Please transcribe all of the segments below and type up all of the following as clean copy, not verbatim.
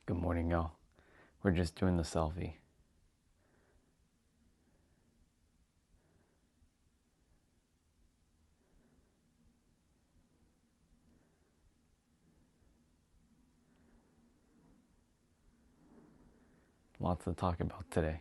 Good morning, y'all. We're just doing the selfie. Lots to talk about today.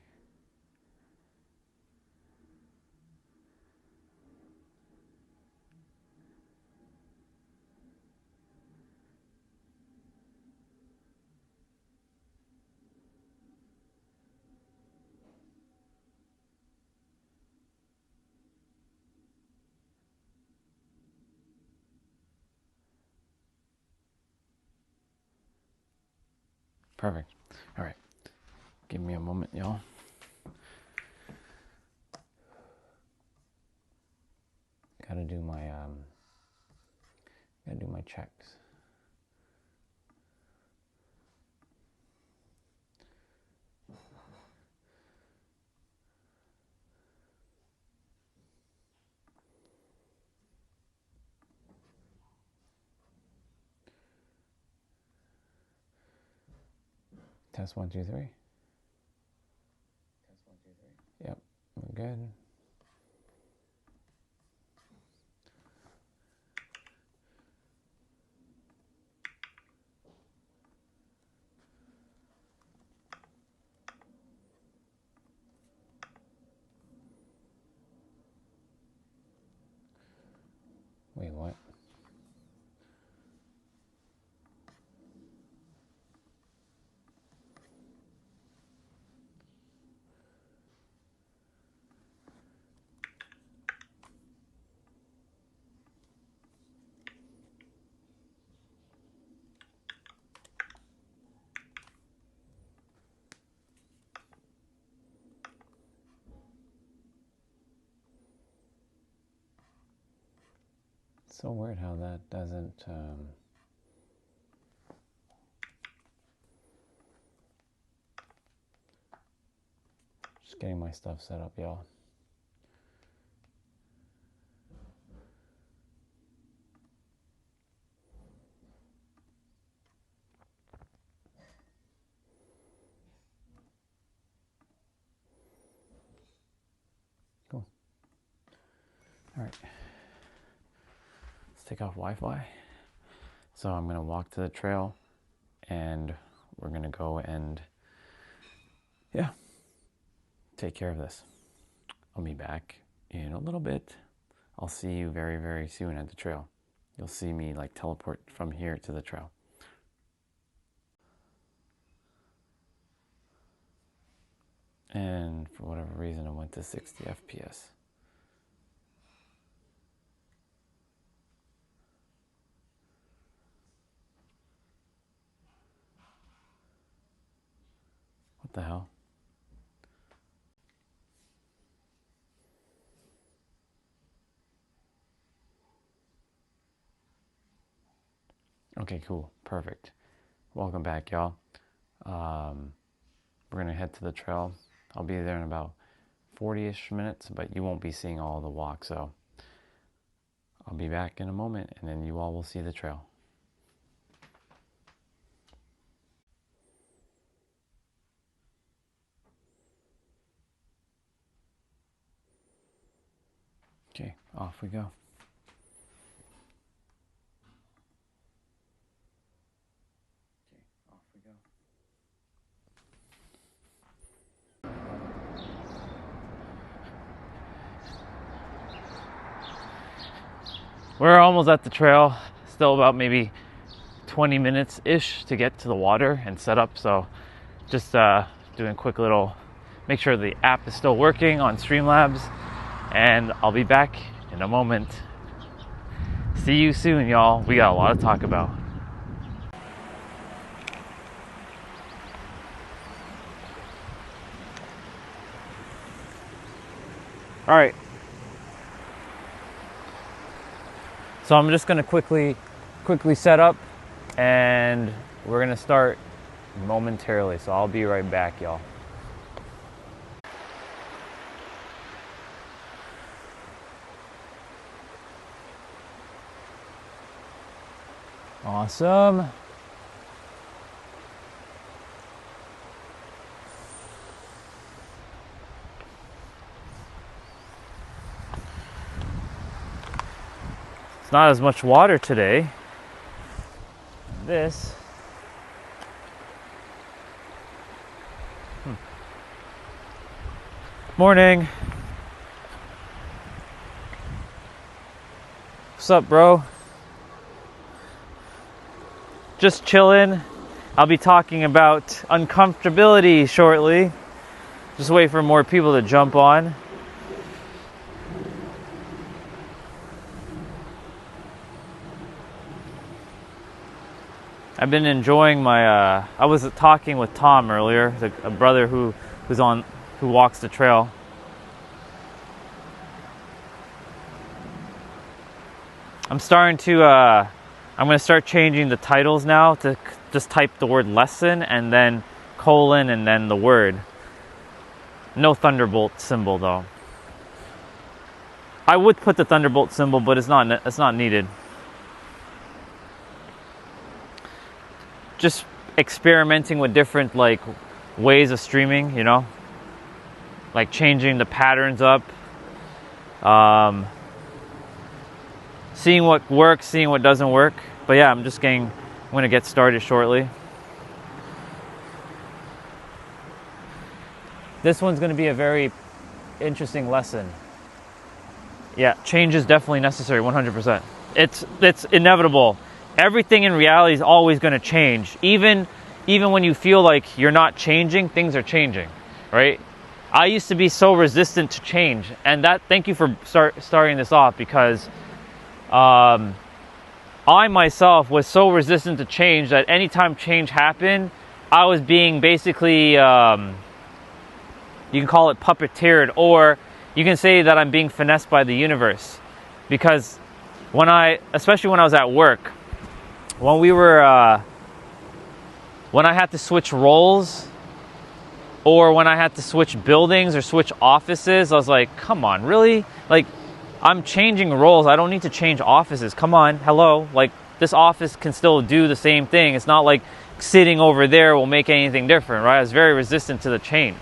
Perfect. All right. Give me a moment, y'all. Gotta do my checks. Test 1, 2, 3. Yep, we're good. Wait, what? It's so weird how that doesn't. Just getting my stuff set up, y'all. Cool. All right. Let's take off Wi-Fi. So I'm gonna walk to the trail, and we're gonna go and take care of this. I'll be back in a little bit. I'll see you very, very soon at the trail. You'll see me like teleport from here to the trail. And for whatever reason, I went to 60 FPS. What the hell? Okay, cool. Perfect. Welcome back, y'all. We're going to head to the trail. I'll be there in about 40-ish minutes, but you won't be seeing all the walk, so I'll be back in a moment, and then you all will see the trail. Okay, off we go. We're almost at the trail. Still about maybe 20 minutes-ish to get to the water and set up. So just doing a quick little, make sure the app is still working on Streamlabs. And I'll be back in a moment. See you soon, y'all. We got a lot to talk about. All right. So I'm just gonna quickly set up, and we're gonna start momentarily. So I'll be right back, y'all. Awesome. not as much water today. This morning. What's up, bro? Just chilling. I'll be talking about uncomfortability shortly. Just wait for more people to jump on. I've been enjoying my I was talking with Tom earlier, a brother who walks the trail. I'm starting to I'm going to start changing the titles now to just type the word lesson and then colon and then the word. No thunderbolt symbol though. I would put the thunderbolt symbol, but it's not needed. Just experimenting with different like ways of streaming, you know, like changing the patterns up, seeing what works, seeing what doesn't work. But yeah, I'm going to get started shortly. This one's going to be a very interesting lesson. Yeah, change is definitely necessary, 100%. It's inevitable. Everything in reality is always going to change. Even when you feel like you're not changing, things are changing, right? I used to be so resistant to change, and thank you for starting this off, because I myself was so resistant to change that anytime change happened, I was being basically, you can call it puppeteered, or you can say that I'm being finessed by the universe. Because especially when I was at work, when I had to switch roles, or when I had to switch buildings or switch offices, I was like, come on, really? Like, I'm changing roles. I don't need to change offices. Come on, hello. Like, this office can still do the same thing. It's not like sitting over there will make anything different, right? I was very resistant to the change,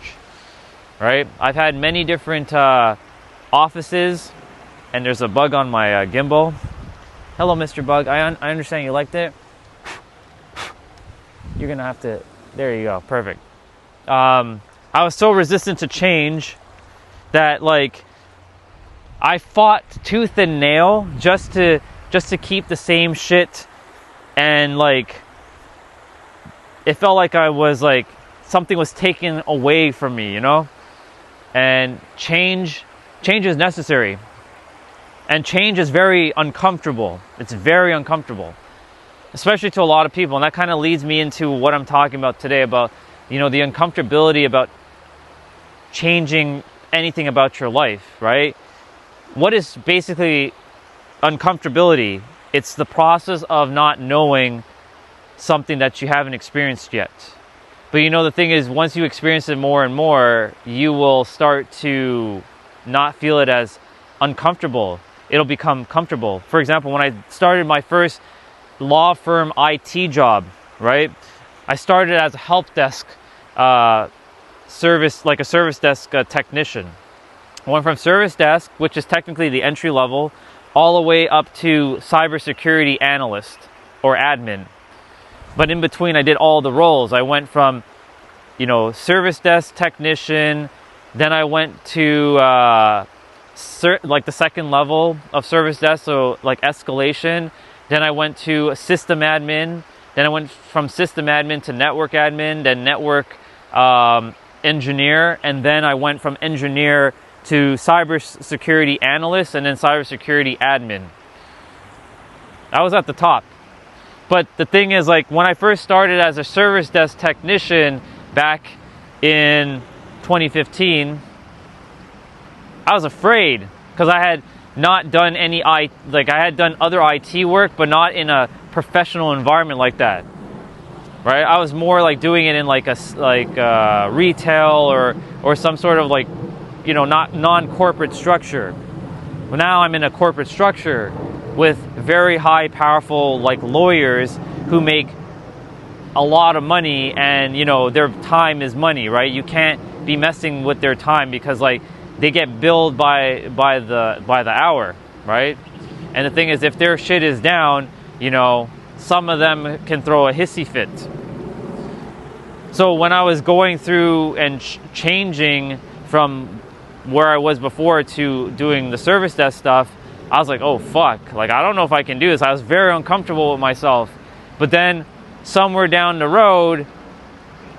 right? I've had many different offices, and there's a bug on my gimbal. Hello, Mr. Bug. I understand you liked it. You're going to have to... There you go. Perfect. I was so resistant to change that, like, I fought tooth and nail just to keep the same shit, and like it felt like I was like something was taken away from me, you know? And change is necessary. And change is very uncomfortable. It's very uncomfortable, especially to a lot of people. And that kind of leads me into what I'm talking about today, about, you know, the uncomfortability about changing anything about your life, right? What is basically uncomfortability? It's the process of not knowing something that you haven't experienced yet. But you know, the thing is, once you experience it more and more, you will start to not feel it as uncomfortable. It'll become comfortable. For example, when I started my first law firm IT job, right? I started as a help desk service desk technician. I went from service desk, which is technically the entry level, all the way up to cybersecurity analyst or admin. But in between, I did all the roles. I went from, you know, service desk technician, then I went to like the second level of service desk, so like escalation. Then I went to system admin. Then I went from system admin to network admin, then network engineer, and then I went from engineer to cybersecurity analyst, and then cybersecurity admin. I was at the top. But the thing is, like, when I first started as a service desk technician back in 2015, I was afraid, because I had not done I had done other IT work, but not in a professional environment like that, right? I was more like doing it in like retail or some sort of like, you know, not non-corporate structure. Well, now I'm in a corporate structure with very high, powerful like lawyers who make a lot of money, and you know, their time is money, right? You can't be messing with their time, because like they get billed by the hour, right? And the thing is, if their shit is down, you know, some of them can throw a hissy fit. So when I was going through and changing from where I was before to doing the service desk stuff, I was like, oh fuck, like I don't know if I can do this. I was very uncomfortable with myself. But then somewhere down the road,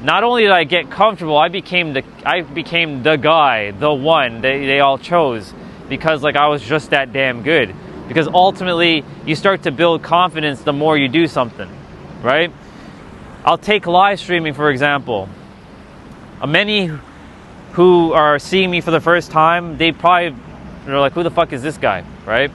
not only did I get comfortable, I became the guy, the one they all chose, because like I was just that damn good. Because ultimately you start to build confidence the more you do something, right? I'll take live streaming for example. Many who are seeing me for the first time, they're like, who the fuck is this guy, right?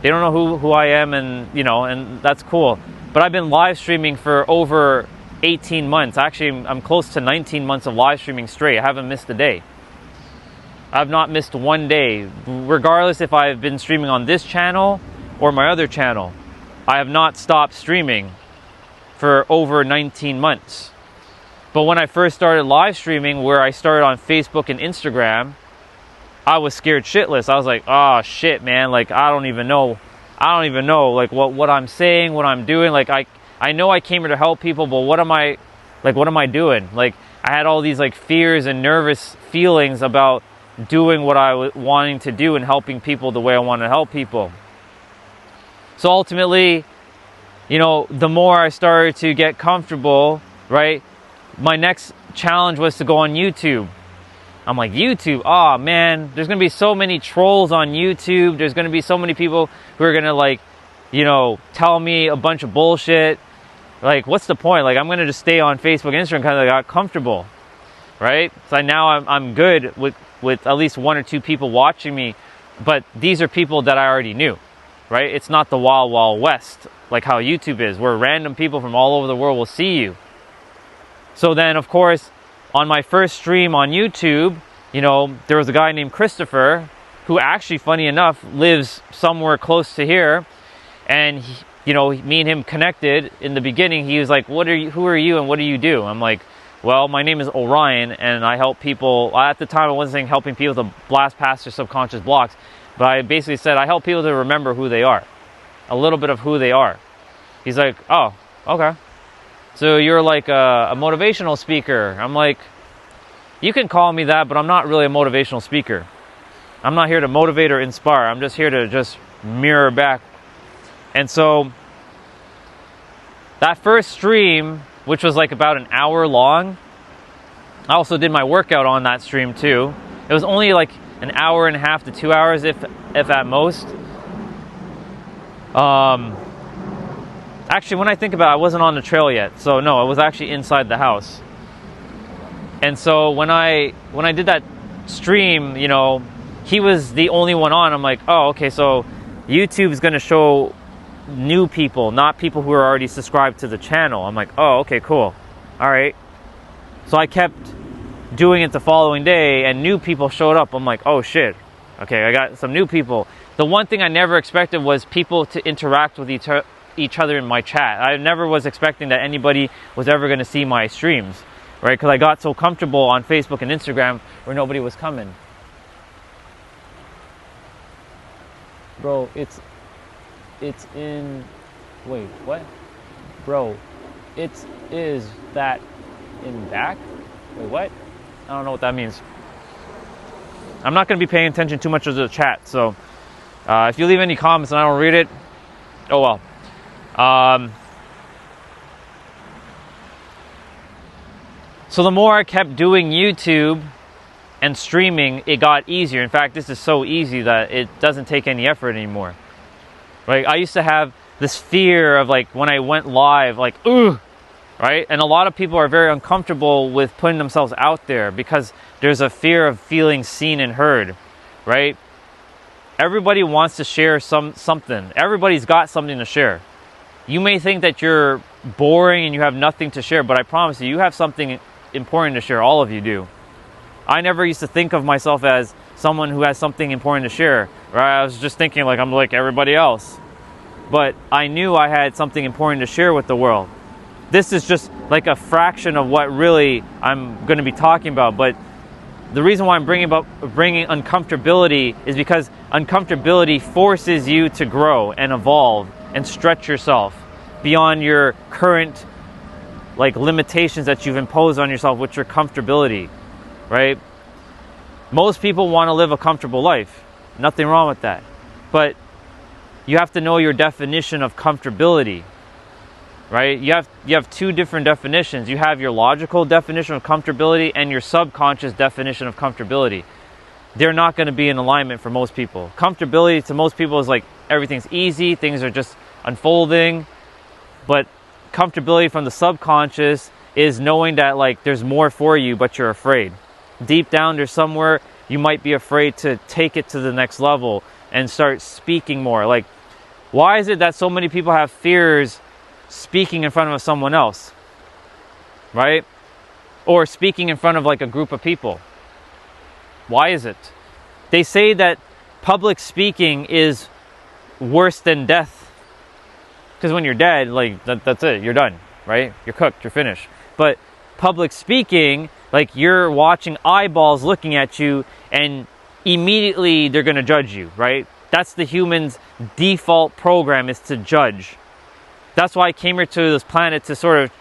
They don't know who I am, and you know, and that's cool. But I've been live streaming for over 18 months. Actually, I'm close to 19 months of live streaming straight. I haven't missed a day. I've not missed one day, regardless if I've been streaming on this channel or my other channel. I have not stopped streaming for over 19 months. But when I first started live streaming, where I started on Facebook and Instagram, I was scared shitless. I was like, oh shit, man, like I don't even know like what I'm saying, what I'm doing. Like I know I came here to help people, but what am I doing? Like I had all these like fears and nervous feelings about doing what I was wanting to do and helping people the way I want to help people. So ultimately, you know, the more I started to get comfortable, right, my next challenge was to go on YouTube. I'm like, YouTube, oh man, there's gonna be so many trolls on YouTube. There's gonna be so many people who are gonna like, you know, tell me a bunch of bullshit. Like, what's the point? Like, I'm gonna just stay on Facebook and Instagram because I got comfortable, right? So now I'm good with at least one or two people watching me, but these are people that I already knew, right? It's not the wild, wild west like how YouTube is, where random people from all over the world will see you. So then, of course, on my first stream on YouTube, you know, there was a guy named Christopher who actually, funny enough, lives somewhere close to here. And, you know, me and him connected in the beginning. He was like, who are you and what do you do? I'm like, well, my name is Orion and I help people. At the time, I wasn't saying helping people to blast past their subconscious blocks, but I basically said I help people to remember who they are, a little bit of who they are. He's like, oh, okay. So you're like a motivational speaker. I'm like, you can call me that, but I'm not really a motivational speaker. I'm not here to motivate or inspire. I'm just here to just mirror back. And so that first stream, which was like about an hour long, I also did my workout on that stream too. It was only like an hour and a half to 2 hours, if at most. Actually, when I think about it, I wasn't on the trail yet. So no, I was actually inside the house. And so when I did that stream, you know, he was the only one on. I'm like, oh, okay, so YouTube is going to show new people, not people who are already subscribed to the channel. I'm like, oh, okay, cool. All right. So I kept doing it the following day and new people showed up. I'm like, oh shit. Okay, I got some new people. The one thing I never expected was people to interact with each other in my chat. I never was expecting that anybody was ever going to see my streams, right? Because I got so comfortable on Facebook and Instagram where nobody was coming. Bro, it's in, wait, what? Bro, is that in back? Wait, what? I don't know what that means. I'm not going to be paying attention too much to the chat, so if you leave any comments and I don't read it, oh well. So the more I kept doing YouTube and streaming, it got easier. In fact, this is so easy that it doesn't take any effort anymore. Right? I used to have this fear of like when I went live, like, ugh, right? And a lot of people are very uncomfortable with putting themselves out there because there's a fear of feeling seen and heard, right? Everybody wants to share something. Everybody's got something to share. You may think that you're boring and you have nothing to share, but I promise you, you have something important to share. All of you do. I never used to think of myself as someone who has something important to share, right? I was just thinking like I'm like everybody else. But I knew I had something important to share with the world. This is just like a fraction of what really I'm going to be talking about. But the reason why I'm bringing uncomfortability is because Uncomfortability forces you to grow and evolve and stretch yourself beyond your current like limitations that you've imposed on yourself with your comfortability, right? Most people want to live a comfortable life. Nothing wrong with that. But you have to know your definition of comfortability, right? You have two different definitions. You have your logical definition of comfortability and your subconscious definition of comfortability. They're not going to be in alignment for most people. Comfortability to most people is like everything's easy, things are just unfolding. But comfortability from the subconscious is knowing that like there's more for you, but you're afraid. Deep down there's somewhere you might be afraid to take it to the next level and start speaking more. Like, why is it that so many people have fears speaking in front of someone else, right? Or speaking in front of like a group of people? Why is it? They say that public speaking is worse than death. Because when you're dead, like that's it, you're done, right? You're cooked, you're finished. But public speaking, like you're watching eyeballs looking at you and immediately they're going to judge you, right? That's the human's default program, is to judge. That's why I came here to this planet, to sort of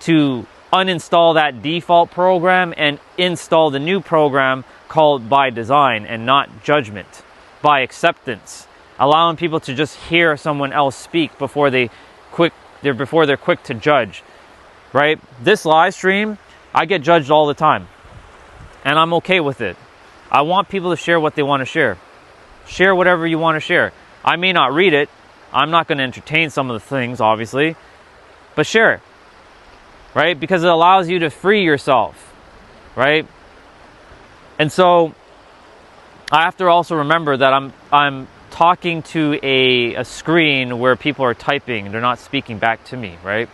to uninstall that default program and install the new program called by design and not judgment, by acceptance, allowing people to just hear someone else speak before they're quick to judge, right? This live stream, I get judged all the time, and I'm okay with it. I want people to share what they want to share. Share whatever you want to share. I may not read it. I'm not going to entertain some of the things, obviously, but share it, right? Because it allows you to free yourself, right? And so I have to also remember that I'm talking to a screen where people are typing. They're not speaking back to me, right?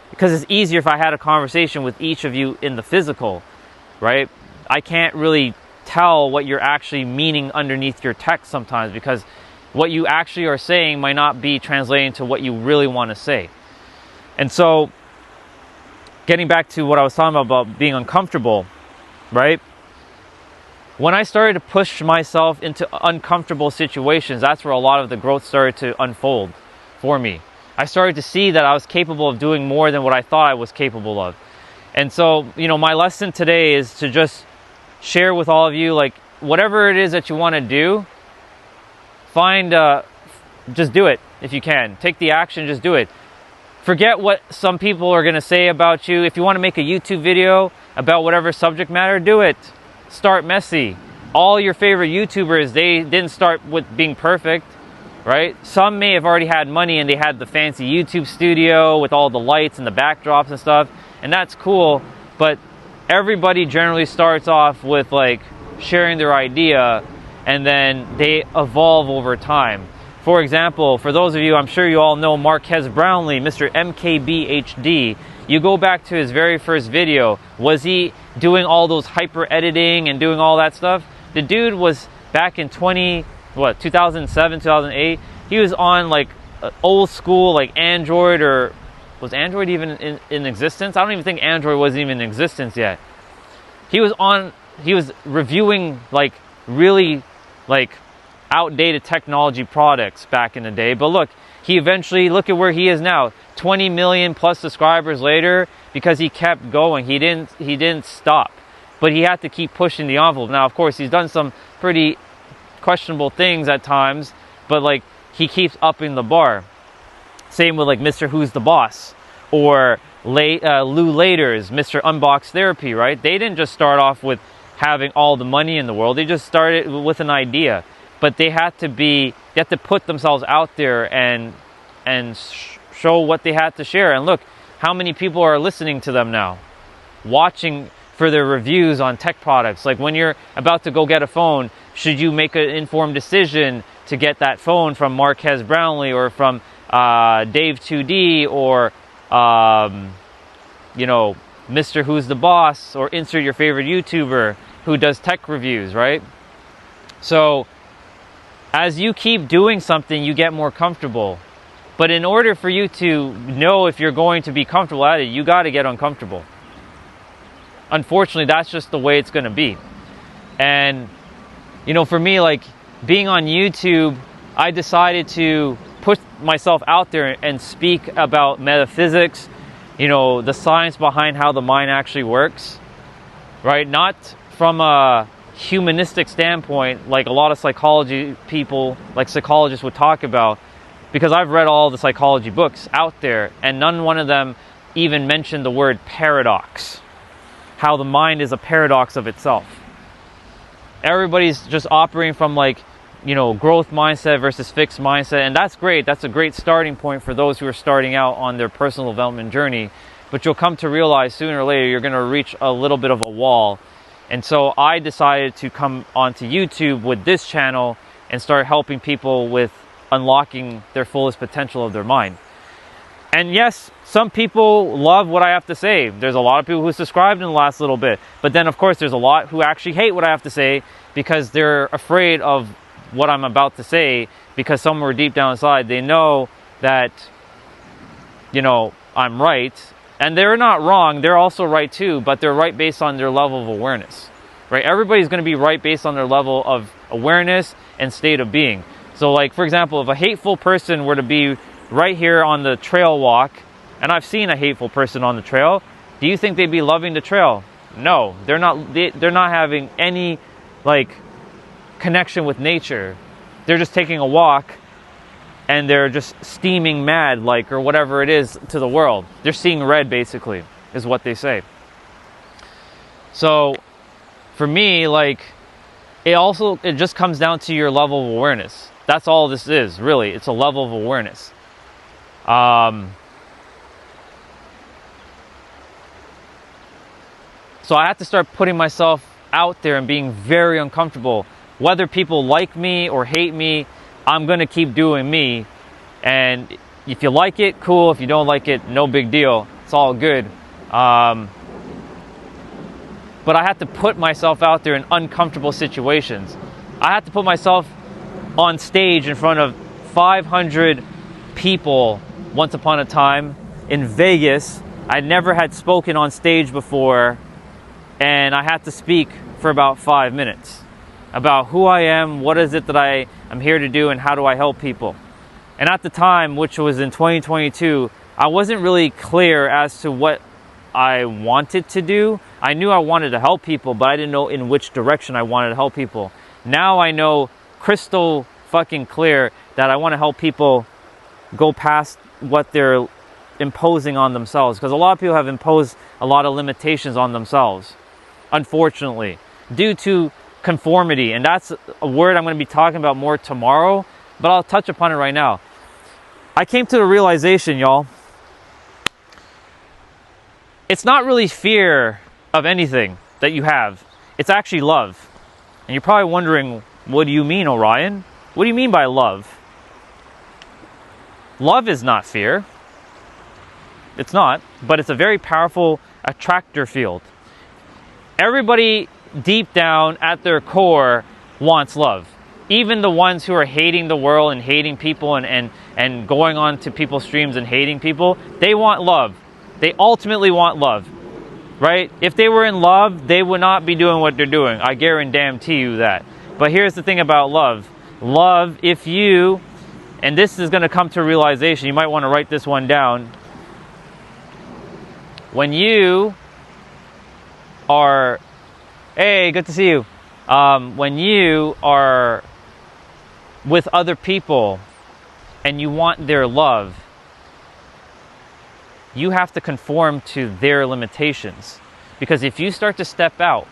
Because it's easier if I had a conversation with each of you in the physical, right? I can't really tell what you're actually meaning underneath your text sometimes, because what you actually are saying might not be translating to what you really want to say. And so, getting back to what I was talking about being uncomfortable, right? When I started to push myself into uncomfortable situations, that's where a lot of the growth started to unfold for me. I started to see that I was capable of doing more than what I thought I was capable of. And so, my lesson today is to just share with all of you, like, whatever it is that you want to do, just do it if you can. Take the action, just do it. Forget what some people are going to say about you. If you want to make a YouTube video about whatever subject matter, do it. Start messy. All your favorite YouTubers, they didn't start with being perfect, right? Some may have already had money and they had the fancy YouTube studio with all the lights and the backdrops and stuff, and that's cool, but everybody generally starts off with like sharing their idea, and then they evolve over time. For example, for those of you, I'm sure you all know Marques Brownlee, Mr. MKBHD. You go back to his very first video. Was he doing all those hyper editing and doing all that stuff? The dude was back in 2007, 2008. He was on like old school, like Android, or was Android even in existence? I don't even think Android was even in existence yet. He was reviewing like really like outdated technology products back in the day. But look at where he is now, 20 million plus subscribers later, because he kept going. He didn't stop, but he had to keep pushing the envelope. Now, of course, he's done some pretty questionable things at times, but like he keeps upping the bar. Same with like Mr. Who's the Boss, or Lou Later's Mr. Unbox Therapy, right? They didn't just start off with having all the money in the world. They just started with an idea. But they had to put themselves out there and show what they had to share. And look, how many people are listening to them now, watching for their reviews on tech products. Like when you're about to go get a phone, should you make an informed decision to get that phone from Marques Brownlee or from Dave2D or Mr. Who's the Boss, or insert your favorite YouTuber who does tech reviews, right? So as you keep doing something, you get more comfortable. But in order for you to know if you're going to be comfortable at it, you got to get uncomfortable. Unfortunately, that's just the way it's going to be. And, for me, like, being on YouTube, I decided to put myself out there and speak about metaphysics, you know, the science behind how the mind actually works, right? Not from a humanistic standpoint like a lot of psychology people, like psychologists would talk about, because I've read all the psychology books out there and none one of them even mentioned the word paradox, how the mind is a paradox of itself. Everybody's just operating from like, you know, growth mindset versus fixed mindset, and that's great. That's a great starting point for those who are starting out on their personal development journey, but you'll come to realize sooner or later you're going to reach a little bit of a wall. And so I decided to come onto YouTube with this channel and start helping people with unlocking their fullest potential of their mind. And yes, some people love what I have to say. There's a lot of people who subscribed in the last little bit, but then of course there's a lot who actually hate what I have to say because they're afraid of what I'm about to say, because somewhere deep down inside they know that, you know, I'm right. And they're not wrong, they're also right too, but they're right based on their level of awareness, right? Everybody's going to be right based on their level of awareness and state of being. So like, for example, if a hateful person were to be right here on the trail walk, and I've seen a hateful person on the trail, do you think they'd be loving the trail? No, they're not having any like connection with nature. They're just taking a walk and they're just steaming mad, like, or whatever it is to the world. They're seeing red, basically, is what they say. So for me, like, it just comes down to your level of awareness. That's all this is, really. It's a level of awareness. So I have to start putting myself out there and being very uncomfortable. Whether people like me or hate me, I'm going to keep doing me. And if you like it, cool. If you don't like it, no big deal. It's all good. But I have to put myself out there in uncomfortable situations. I have to put myself on stage in front of 500 people once upon a time in Vegas. I never had spoken on stage before, and I had to speak for about 5 minutes about who I am, what is it that I am here to do, and how do I help people. And at the time, which was in 2022, I wasn't really clear as to what I wanted to do. I knew I wanted to help people, but I didn't know in which direction I wanted to help people. Now I know crystal fucking clear that I want to help people go past what they're imposing on themselves, because a lot of people have imposed a lot of limitations on themselves, unfortunately, due to conformity. And that's a word I'm going to be talking about more tomorrow, but I'll touch upon it right now. I came to the realization, y'all, it's not really fear of anything that you have. It's actually love. And you're probably wondering, what do you mean, Orion? What do you mean by love? Love is not fear. It's not, but it's a very powerful attractor field. Everybody deep down at their core wants love. Even the ones who are hating the world and hating people and going on to people's streams and hating people, they want love. They ultimately want love, right? If they were in love, they would not be doing what they're doing. I guarantee you that. But here's the thing about love. Love, if you, and this is going to come to a realization, you might want to write this one down. When you are, hey, good to see you. When you are with other people and you want their love, you have to conform to their limitations. Because if you start to step out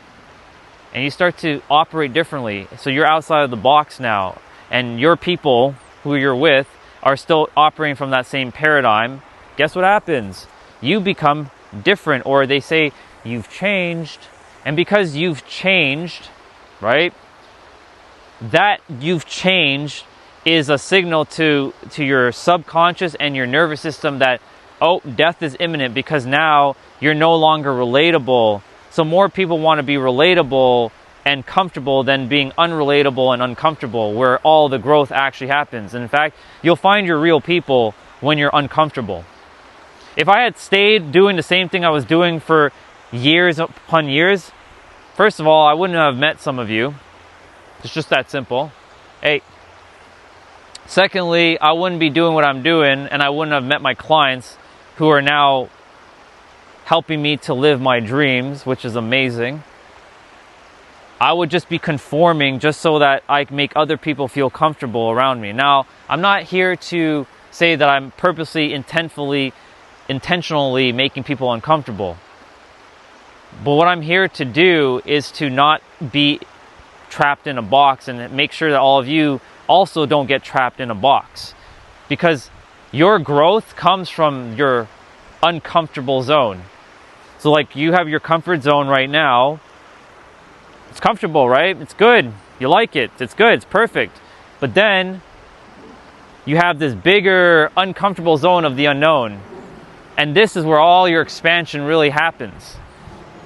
and you start to operate differently, so you're outside of the box now, and your people who you're with are still operating from that same paradigm, guess what happens? You become different, or they say you've changed. And because you've changed, right, that you've changed is a signal to your subconscious and your nervous system that, oh, death is imminent, because now you're no longer relatable. So more people want to be relatable and comfortable than being unrelatable and uncomfortable, where all the growth actually happens. And in fact, you'll find your real people when you're uncomfortable. If I had stayed doing the same thing I was doing for years upon years, first of all, I wouldn't have met some of you. It's just that simple. Hey. Secondly, I wouldn't be doing what I'm doing, and I wouldn't have met my clients who are now helping me to live my dreams, which is amazing. I would just be conforming just so that I can make other people feel comfortable around me. Now, I'm not here to say that I'm purposely, intentionally making people uncomfortable. But what I'm here to do is to not be trapped in a box, and make sure that all of you also don't get trapped in a box. Because your growth comes from your uncomfortable zone. So like you have your comfort zone right now. It's comfortable, right? It's good. You like it. It's good. It's perfect. But then you have this bigger uncomfortable zone of the unknown. And this is where all your expansion really happens.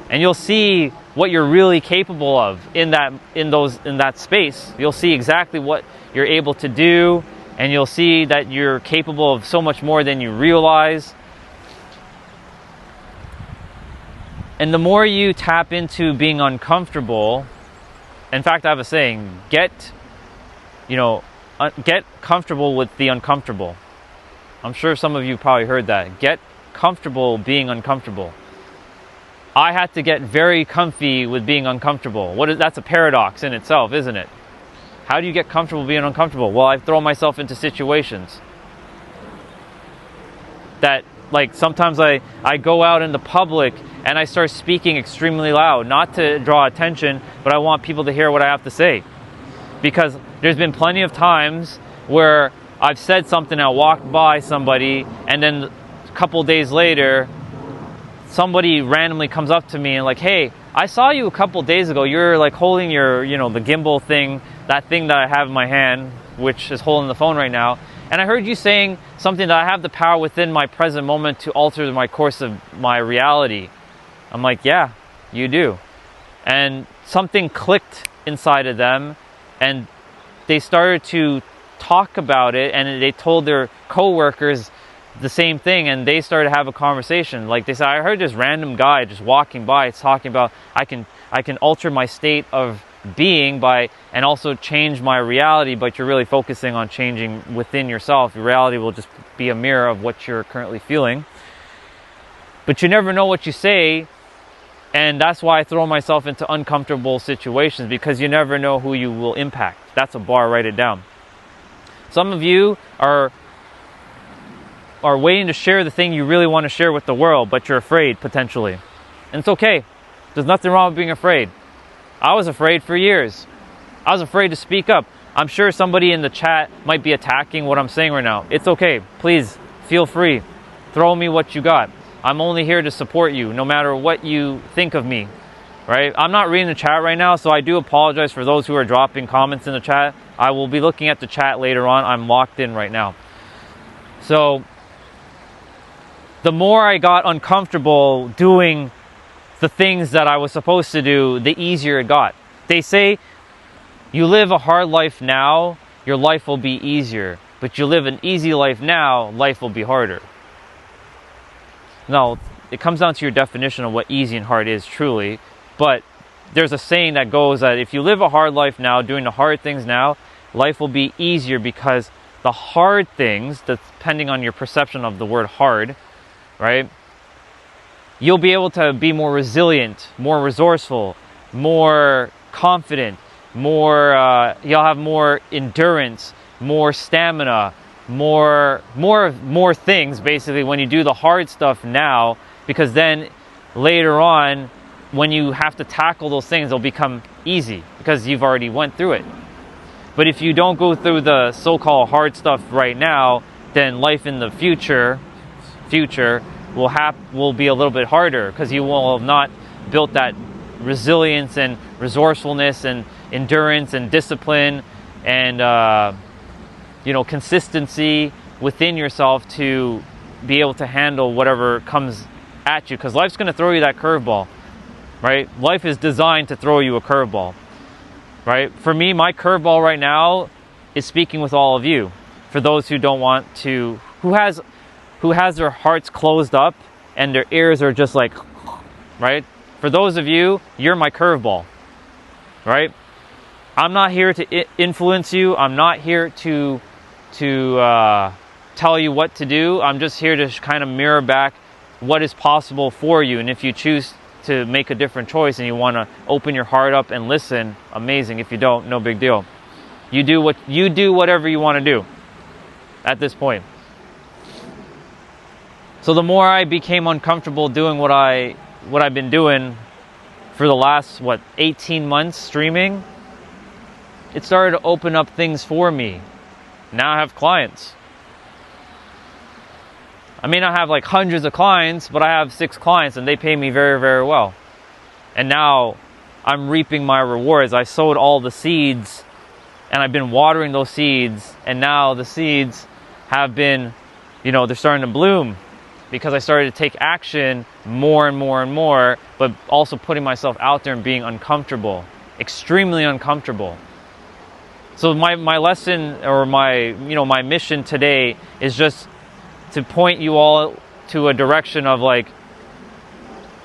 And you'll see what you're really capable of in that space. You'll see exactly what you're able to do, and you'll see that you're capable of so much more than you realize. And the more you tap into being uncomfortable, in fact, I have a saying, get comfortable with the uncomfortable. I'm sure some of you probably heard that. Get comfortable being uncomfortable. I had to get very comfy with being uncomfortable. That's a paradox in itself, isn't it? How do you get comfortable being uncomfortable? Well, I throw myself into situations that, like, sometimes I go out in the public and I start speaking extremely loud, not to draw attention, but I want people to hear what I have to say. Because there's been plenty of times where I've said something, I walked by somebody, and then a couple days later, somebody randomly comes up to me and like, hey, I saw you a couple days ago. You're like holding your, the gimbal thing, that thing that I have in my hand, which is holding the phone right now. And I heard you saying something that I have the power within my present moment to alter my course of my reality. I'm like, yeah, you do. And something clicked inside of them, and they started to talk about it, and they told their coworkers the same thing, and they started to have a conversation. Like, they said, I heard this random guy just walking by talking about I can alter my state of being and also change my reality, but you're really focusing on changing within yourself. Your reality will just be a mirror of what you're currently feeling. But you never know what you say, and that's why I throw myself into uncomfortable situations, because you never know who you will impact. That's a bar, write it down. Some of you are waiting to share the thing you really want to share with the world, but you're afraid, potentially. And it's okay. There's nothing wrong with being afraid. I was afraid for years. I was afraid to speak up. I'm sure somebody in the chat might be attacking what I'm saying right now. It's okay. Please, feel free. Throw me what you got. I'm only here to support you, no matter what you think of me, right? I'm not reading the chat right now, so I do apologize for those who are dropping comments in the chat. I will be looking at the chat later on. I'm locked in right now. So the more I got uncomfortable doing the things that I was supposed to do, the easier it got. They say you live a hard life now, your life will be easier. But you live an easy life now, life will be harder. Now, it comes down to your definition of what easy and hard is truly. But there's a saying that goes that if you live a hard life now, doing the hard things now, life will be easier, because the hard things, depending on your perception of the word hard, right? You'll be able to be more resilient, more resourceful, more confident, you'll have more endurance, more stamina, more things basically when you do the hard stuff now, because then later on when you have to tackle those things, they'll become easy because you've already went through it. But if you don't go through the so-called hard stuff right now, then life in the future will be a little bit harder, because you will have not built that resilience and resourcefulness and endurance and discipline and consistency within yourself to be able to handle whatever comes at you, because life's going to throw you that curveball, right? Life is designed to throw you a curveball, right? For me, my curveball right now is speaking with all of you. For those who don't want to, who has their hearts closed up and their ears are just like, right? For those of you, you're my curveball, right? I'm not here to influence you. I'm not here to tell you what to do. I'm just here to kind of mirror back what is possible for you. And if you choose to make a different choice and you want to open your heart up and listen, amazing. If you don't, no big deal. You do whatever you want to do at this point. So the more I became uncomfortable doing what I've been doing for the last 18 months streaming, it started to open up things for me. Now I have clients. I may not have like hundreds of clients, but I have 6 clients and they pay me very, very well. And now I'm reaping my rewards. I sowed all the seeds and I've been watering those seeds, and now the seeds have been, they're starting to bloom because I started to take action more and more and more, but also putting myself out there and being uncomfortable, extremely uncomfortable. So my lesson, or my mission today is just to point you all to a direction of like,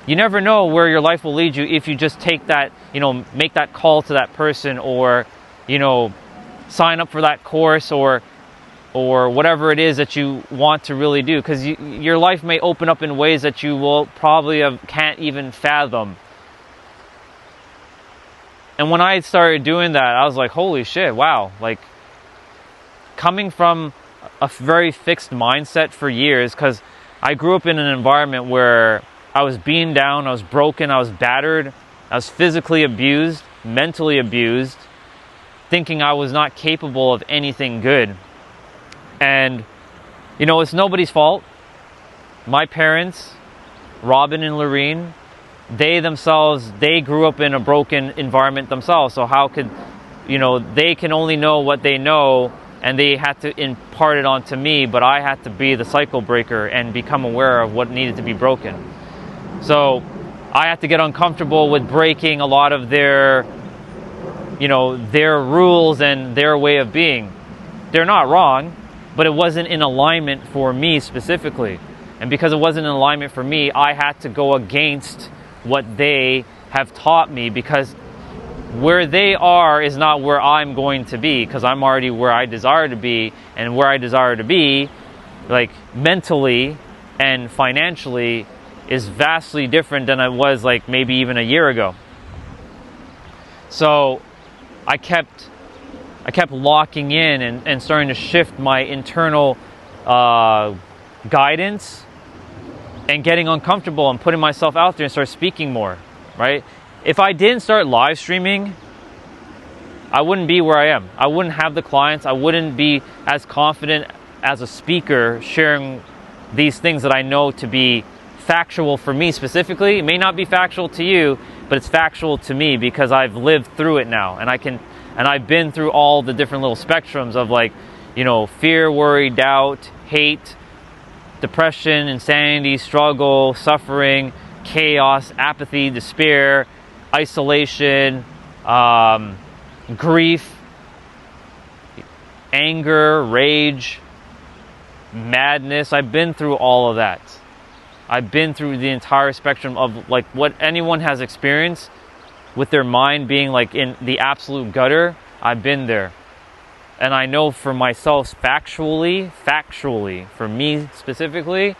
you never know where your life will lead you if you just take that, make that call to that person, or, sign up for that course, or whatever it is that you want to really do. Because your life may open up in ways that you will probably can't even fathom. And when I started doing that, I was like, holy shit, wow. Like, coming from a very fixed mindset for years, because I grew up in an environment where I was beaten down, I was broken, I was battered, I was physically abused, mentally abused, thinking I was not capable of anything good. And, it's nobody's fault. My parents, Robin and Lorene, they grew up in a broken environment themselves. So how could, they can only know what they know, and they had to impart it onto me, but I had to be the cycle breaker and become aware of what needed to be broken. So I had to get uncomfortable with breaking a lot of their rules and their way of being. They're not wrong, but it wasn't in alignment for me specifically. And because it wasn't in alignment for me, I had to go against what they have taught me, because where they are is not where I'm going to be, because I'm already where I desire to be, and where I desire to be, like mentally and financially, is vastly different than I was like maybe even a year ago. So I kept locking in and starting to shift my internal guidance, and getting uncomfortable and putting myself out there and start speaking more, right? If I didn't start live streaming, I wouldn't be where I am. I wouldn't have the clients. I wouldn't be as confident as a speaker sharing these things that I know to be factual for me specifically. It may not be factual to you, but it's factual to me because I've lived through it now, and I've been through all the different little spectrums of like, fear, worry, doubt, hate, depression, insanity, struggle, suffering, chaos, apathy, despair, isolation, grief, anger, rage, madness. I've been through all of that. I've been through the entire spectrum of like what anyone has experienced with their mind being like in the absolute gutter. I've been there. And I know for myself factually, for me specifically,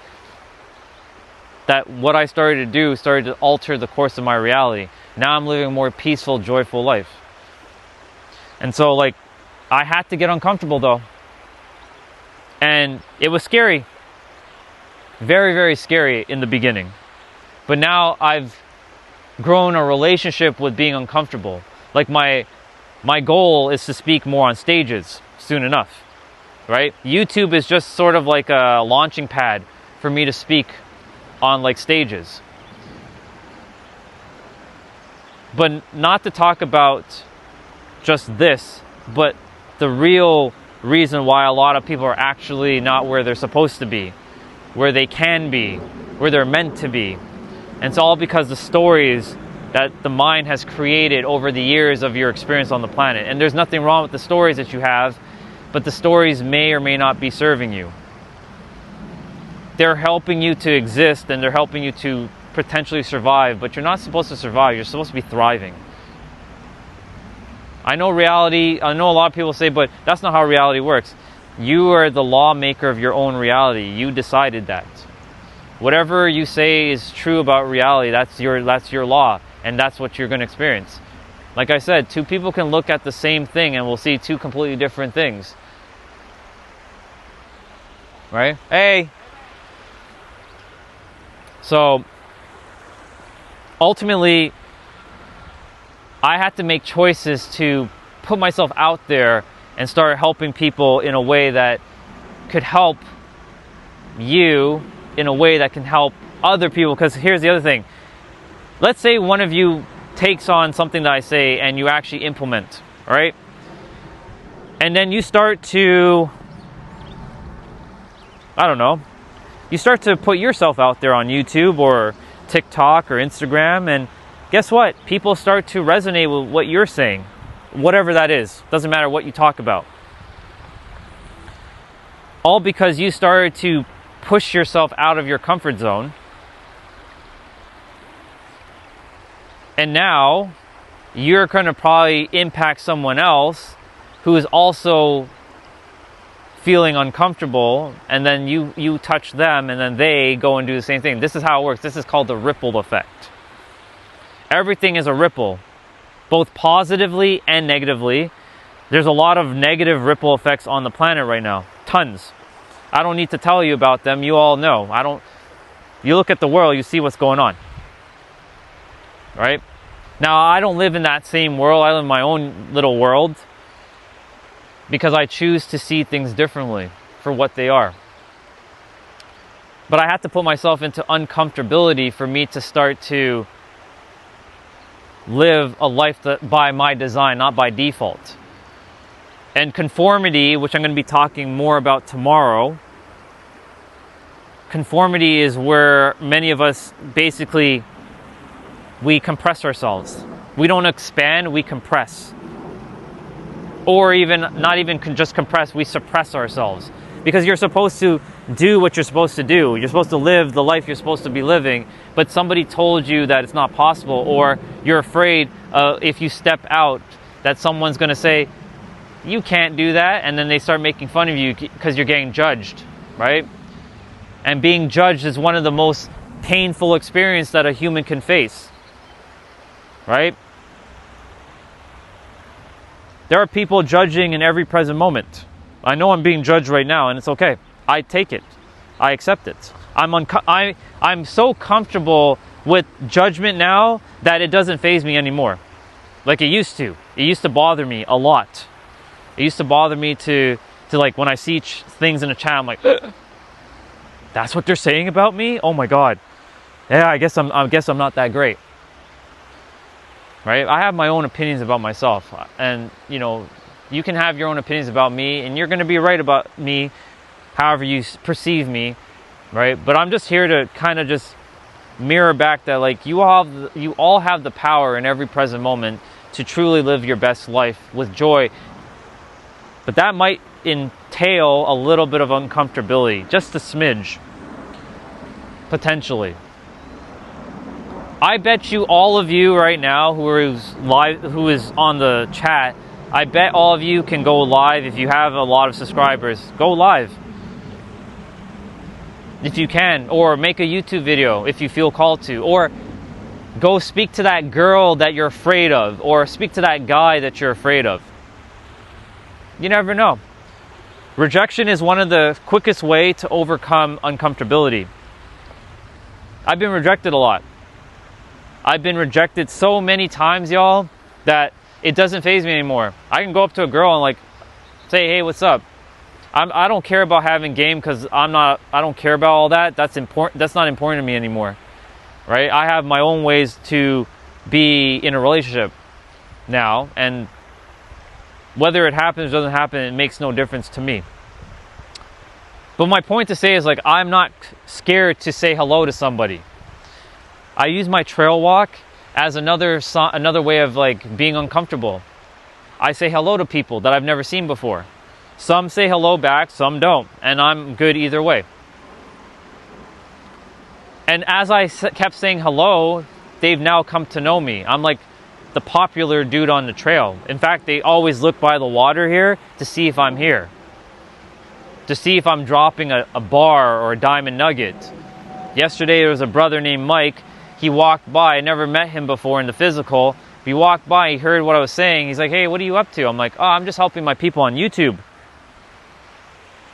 that what I started to do started to alter the course of my reality. Now I'm living a more peaceful, joyful life. And so like, I had to get uncomfortable though. And it was scary. Very, very scary in the beginning. But now I've grown a relationship with being uncomfortable. Like my goal is to speak more on stages soon enough, right? YouTube is just sort of like a launching pad for me to speak on like stages. But not to talk about just this, but the real reason why a lot of people are actually not where they're supposed to be, where they can be, where they're meant to be. And it's all because the stories that the mind has created over the years of your experience on the planet. And there's nothing wrong with the stories that you have, but the stories may or may not be serving you. They're helping you to exist, and they're helping you to potentially survive, but you're not supposed to survive, you're supposed to be thriving. I know reality, I know a lot of people say, but that's not how reality works. You are the lawmaker of your own reality. You decided that. Whatever you say is true about reality, that's your law, and that's what you're going to experience. Like I said, two people can look at the same thing and we'll see two completely different things. Right? Hey! So, ultimately, I had to make choices to put myself out there and start helping people in a way that could help you, in a way that can help other people. Because here's the other thing. Let's say one of you takes on something that I say and you actually implement, right? And then you start to, I don't know, you start to put yourself out there on YouTube or TikTok or Instagram, and guess what? People start to resonate with what you're saying, whatever that is. Doesn't matter what you talk about. All because you started to push yourself out of your comfort zone. And now you're going to probably impact someone else who is also feeling uncomfortable, and then you touch them, and then they go and do the same thing. This is how it works. This is called the ripple effect. Everything is a ripple, both positively and negatively. There's a lot of negative ripple effects on the planet right now. Tons. I don't need to tell you about them. You all know. You look at the world, you see what's going on. Right? Now, I don't live in that same world. I live in my own little world because I choose to see things differently for what they are. But I have to put myself into uncomfortability for me to start to live a life that by my design, not by default. And conformity, which I'm going to be talking more about tomorrow, conformity is where many of us basically, we compress ourselves. We don't expand, we compress. Or even, not even just compress, we suppress ourselves. Because you're supposed to do what you're supposed to do. You're supposed to live the life you're supposed to be living, but somebody told you that it's not possible, or you're afraid if you step out that someone's going to say, you can't do that, and then they start making fun of you because you're getting judged, right? And being judged is one of the most painful experiences that a human can face, right? There are people judging in every present moment. I know I'm being judged right now, and it's okay. I take it. I accept it. I'm so comfortable with judgment now that it doesn't faze me anymore. Like it used to. It used to bother me a lot. It used to bother me to like when I see things in a chat, I'm like, that's what they're saying about me? Oh my God. Yeah, I guess I'm not that great. Right? I have my own opinions about myself, and you can have your own opinions about me, and you're going to be right about me however you perceive me, right? But I'm just here to kind of just mirror back that, like, you all have the power in every present moment to truly live your best life with joy. But that might entail a little bit of uncomfortability, just a smidge, potentially. I bet you all of you right now who is on the chat, I bet all of you can go live. If you have a lot of subscribers, go live if you can, or make a YouTube video if you feel called to, or go speak to that girl that you're afraid of, or speak to that guy that you're afraid of. You never know. Rejection is one of the quickest way to overcome uncomfortability. I've been rejected a lot. I've been rejected so many times, y'all, that it doesn't faze me anymore. I can go up to a girl and like say, hey, what's up? I don't care about having game because I don't care about all that. That's important. That's not important to me anymore, right? I have my own ways to be in a relationship now, and whether it happens or doesn't happen, it makes no difference to me. But my point to say is, like, I'm not scared to say hello to somebody. I use my trail walk as another way of like being uncomfortable. I say hello to people that I've never seen before. Some say hello back, some don't, and I'm good either way. And as I kept saying hello, they've now come to know me. I'm like, the popular dude on the trail. In fact, they always look by the water here to see if I'm here, to see if I'm dropping a bar or a diamond nugget. Yesterday, there was a brother named Mike. He walked by. I never met him before in the physical. He walked by. He heard what I was saying. He's like, hey, what are you up to? I'm like, oh, I'm just helping my people on YouTube.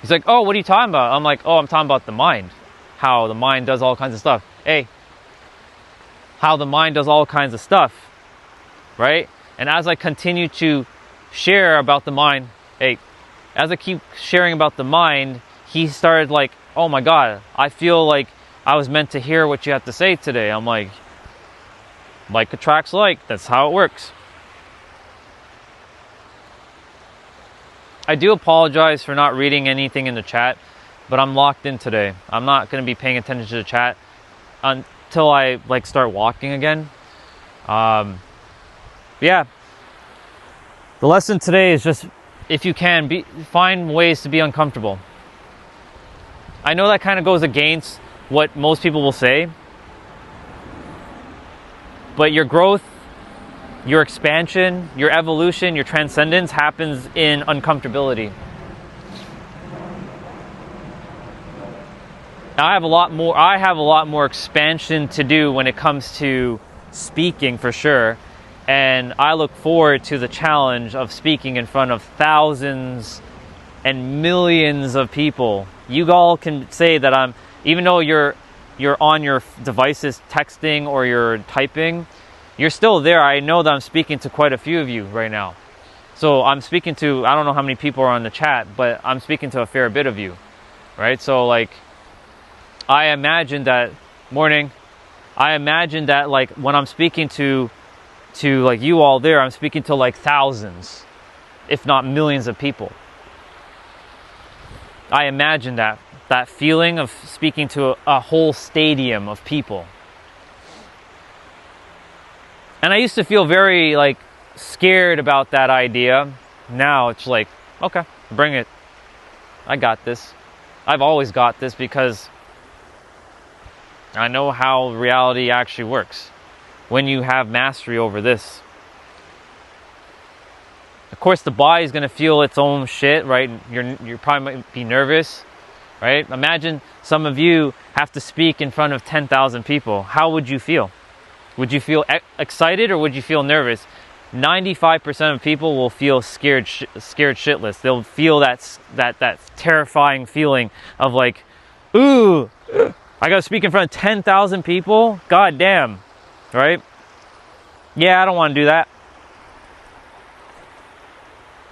He's like, oh, what are you talking about? I'm like, oh, I'm talking about the mind. How the mind does all kinds of stuff. Hey, how the mind does all kinds of stuff, right? And as I continue to share about the mind, as I keep sharing about the mind, he started like, oh my God, I feel like I was meant to hear what you have to say today. I'm like attracts like, that's how it works. I do apologize for not reading anything in the chat, but I'm locked in today. I'm not going to be paying attention to the chat until I start walking again. Yeah. The lesson today is just, if you can, find ways to be uncomfortable. I know that kind of goes against what most people will say, but your growth, your expansion, your evolution, your transcendence happens in uncomfortability. Now, I have a lot more expansion to do when it comes to speaking, for sure. And I look forward to the challenge of speaking in front of thousands and millions of people. You all can say that even though you're on your devices texting or you're typing, you're still there. I know that I'm speaking to quite a few of you right now. So I'm speaking to, I don't know how many people are on the chat, but I'm speaking to a fair bit of you, right? So I imagine that when I'm speaking to you all there, I'm speaking to thousands, if not millions of people. I imagine that feeling of speaking to a whole stadium of people. And I used to feel very scared about that idea. Now it's like, okay, bring it. I got this. I've always got this because I know how reality actually works when you have mastery over this. Of course, the body is going to feel its own shit, right? You probably might be nervous, right? Imagine some of you have to speak in front of 10,000 people. How would you feel? Would you feel excited or would you feel nervous? 95% of people will feel scared shitless. They'll feel that terrifying feeling of ooh, I gotta speak in front of 10,000 people? God damn, right? Yeah, I don't want to do that.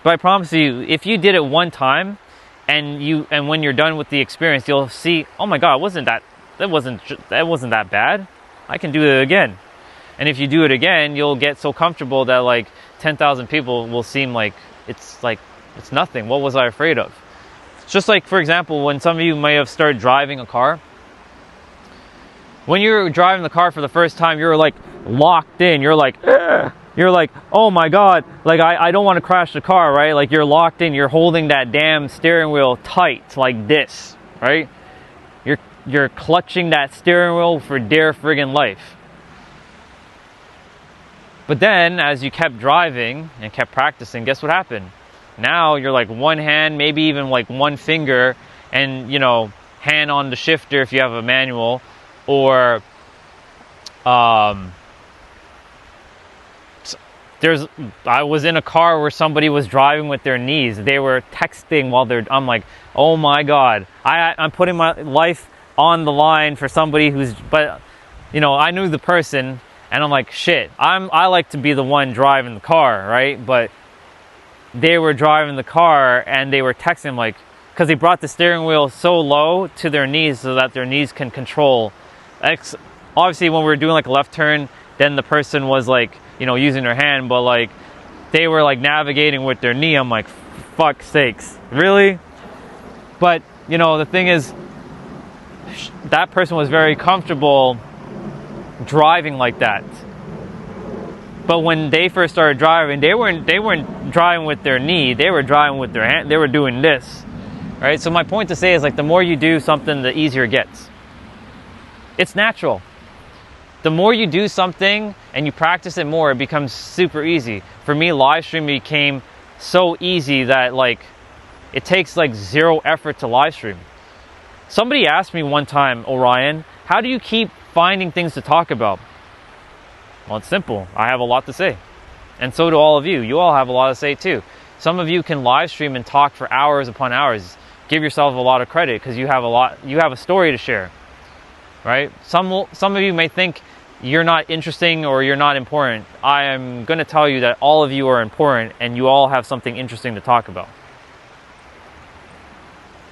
But I promise you, if you did it one time, and when you're done with the experience, you'll see, oh my God, that wasn't that bad. I can do it again. And if you do it again, you'll get so comfortable that 10,000 people will seem like it's nothing. What was I afraid of? It's just for example, when some of you may have started driving a car. When you're driving the car for the first time, you're locked in. You're ugh. You're oh my God, I don't want to crash the car, right? You're locked in. You're holding that damn steering wheel tight like this, right? You're clutching that steering wheel for dear friggin' life. But then, as you kept driving and kept practicing, guess what happened? Now you're one hand, maybe even one finger, and hand on the shifter if you have a manual, or I was in a car where somebody was driving with their knees. They were texting while I'm like, oh my God, I'm putting my life on the line for somebody but I knew the person. And I'm like, shit, I like to be the one driving the car, right? But they were driving the car and they were texting because they brought the steering wheel so low to their knees so that their knees can control. Obviously, when we were doing a left turn, then the person was using their hand, but they were navigating with their knee. I'm like, fuck sakes, really? But the thing is, that person was very comfortable driving like that. But when they first started driving, they weren't driving with their knee. They were driving with their hand. They were doing this, right? So my point to say is the more you do something, the easier it gets. It's natural. the more you do something and you practice it more, it becomes super easy. For me, live streaming became so easy that like it takes like zero effort to live stream. Somebody asked me one time, Orion, how do you keep finding things to talk about? Well, it's simple. I have a lot to say. And so do all of you. You all have a lot to say too. Some of you can live stream and talk for hours upon hours. Give yourself a lot of credit because you have a story to share. Right? Some of you may think you're not interesting or you're not important. I am going to tell you that all of you are important and you all have something interesting to talk about.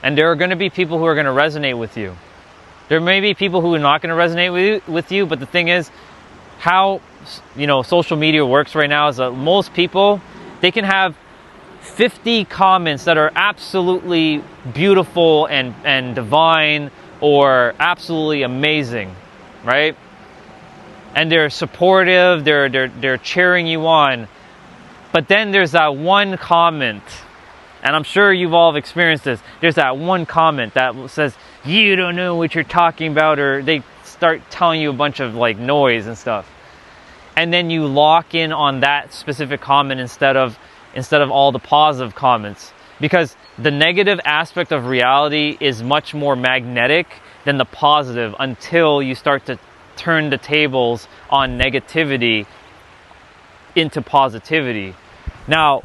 And there are going to be people who are going to resonate with you. There may be people who are not going to resonate with you, but the thing is, how social media works right now is that most people, they can have 50 comments that are absolutely beautiful and divine or absolutely amazing, right? And they're supportive, they're cheering you on. But then there's that one comment, and I'm sure you've all experienced this. There's that one comment that says, you don't know what you're talking about, or they start telling you a bunch of like noise and stuff. And then you lock in on that specific comment instead of all the positive comments. Because the negative aspect of reality is much more magnetic than the positive until you start to turn the tables on negativity into positivity. Now,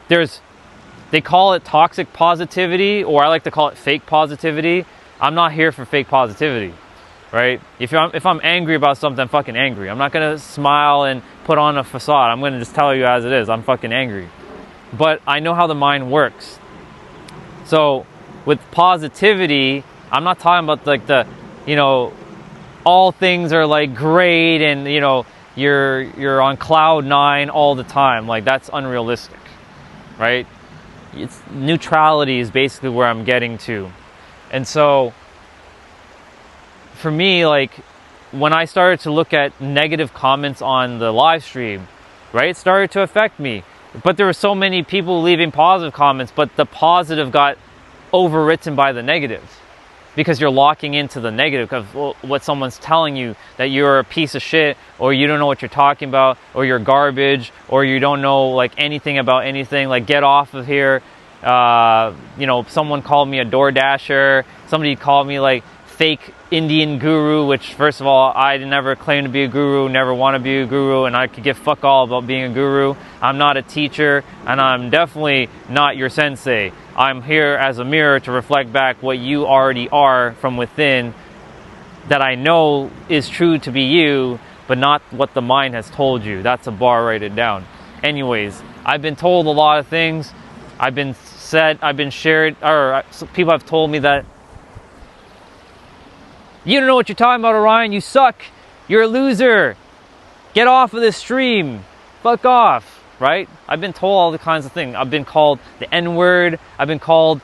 they call it toxic positivity, or I like to call it fake positivity. I'm not here for fake positivity, right? If I'm angry about something, I'm fucking angry. I'm not gonna smile and put on a facade. I'm gonna just tell you as it is. I'm fucking angry. But I know how the mind works. So with positivity, I'm not talking about like all things are like great and you're on cloud 9 all the time. Like that's unrealistic, right? It's neutrality is basically where I'm getting to. And so for me, like when I started to look at negative comments on the live stream, right, it started to affect me. But there were so many people leaving positive comments, but the positive got overwritten by the negative because you're locking into the negative of what someone's telling you, that you're a piece of shit, or you don't know what you're talking about, or you're garbage, or you don't know like anything about anything, like get off of here. Someone called me a DoorDasher. Somebody called me like fake Indian guru, which first of all, I never claimed to be a guru, never want to be a guru, and I could give fuck all about being a guru. I'm not a teacher, and I'm definitely not your sensei. I'm here as a mirror to reflect back what you already are from within, that I know is true to be you, but not what the mind has told you. That's a bar, write it down. Anyways, I've been told a lot of things. I've been shared, or people have told me that you don't know what you're talking about, Orion. You suck. You're a loser. Get off of this stream. Fuck off. Right? I've been told all the kinds of things. I've been called the N-word. I've been called,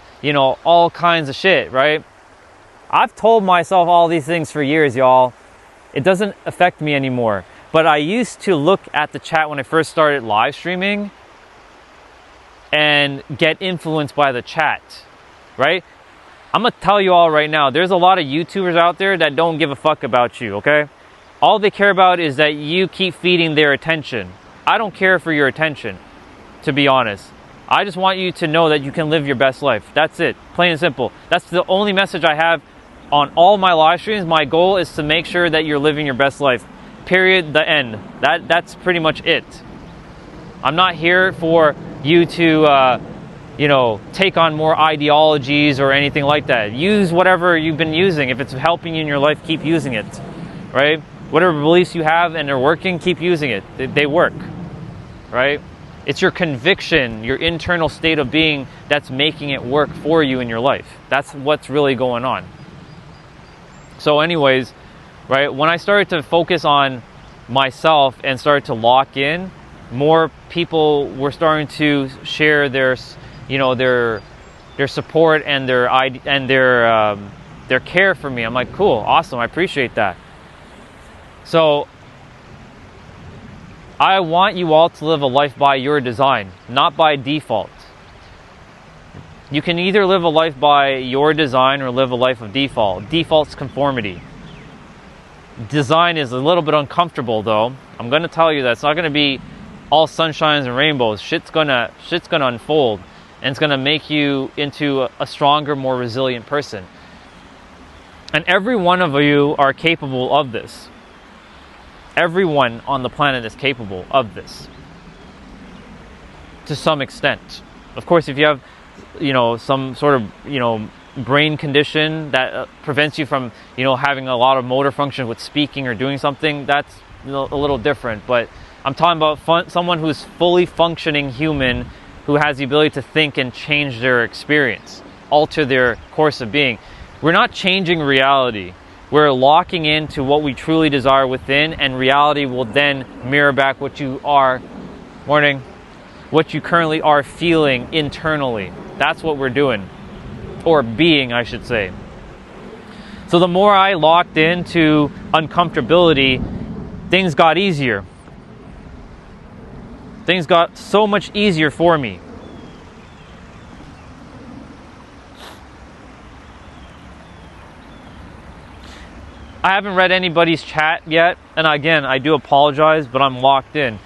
all kinds of shit, right? I've told myself all these things for years, y'all. It doesn't affect me anymore. But I used to look at the chat when I first started live streaming and get influenced by the chat, right? I'm gonna tell you all right now, there's a lot of YouTubers out there that don't give a fuck about you, okay? All they care about is that you keep feeding their attention. I don't care for your attention, to be honest. I just want you to know that you can live your best life. That's it, plain and simple. That's the only message I have on all my live streams. My goal is to make sure that you're living your best life. Period, the end. That's pretty much it. I'm not here for you to take on more ideologies or anything like that. Use whatever you've been using. If it's helping you in your life, keep using it, right? Whatever beliefs you have and they're working, keep using it. They work, right? It's your conviction, your internal state of being that's making it work for you in your life. That's what's really going on. So anyways, right, when I started to focus on myself and started to lock in, more people were starting to share their support and their care for me. I'm like, cool, awesome, I appreciate that. So I want you all to live a life by your design, not by default. You can either live a life by your design or live a life of default. Default's conformity. design is a little bit uncomfortable, though. I'm going to tell you that it's not going to be all sunshines and rainbows. Shit's gonna unfold, and it's going to make you into a stronger, more resilient person. And every one of you are capable of this. Everyone on the planet is capable of this to some extent. Of course, if you have, some sort of, brain condition that prevents you from, having a lot of motor function with speaking or doing something, that's a little different. But I'm talking about someone who's fully functioning human, who has the ability to think and change their experience, alter their course of being. We're not changing reality. We're locking into what we truly desire within, and reality will then mirror back what you are, what you currently are feeling internally. That's what we're doing. Or being, I should say. So the more I locked into uncomfortability, things got easier. Things got so much easier for me. I haven't read anybody's chat yet, and again, I do apologize, but I'm locked in.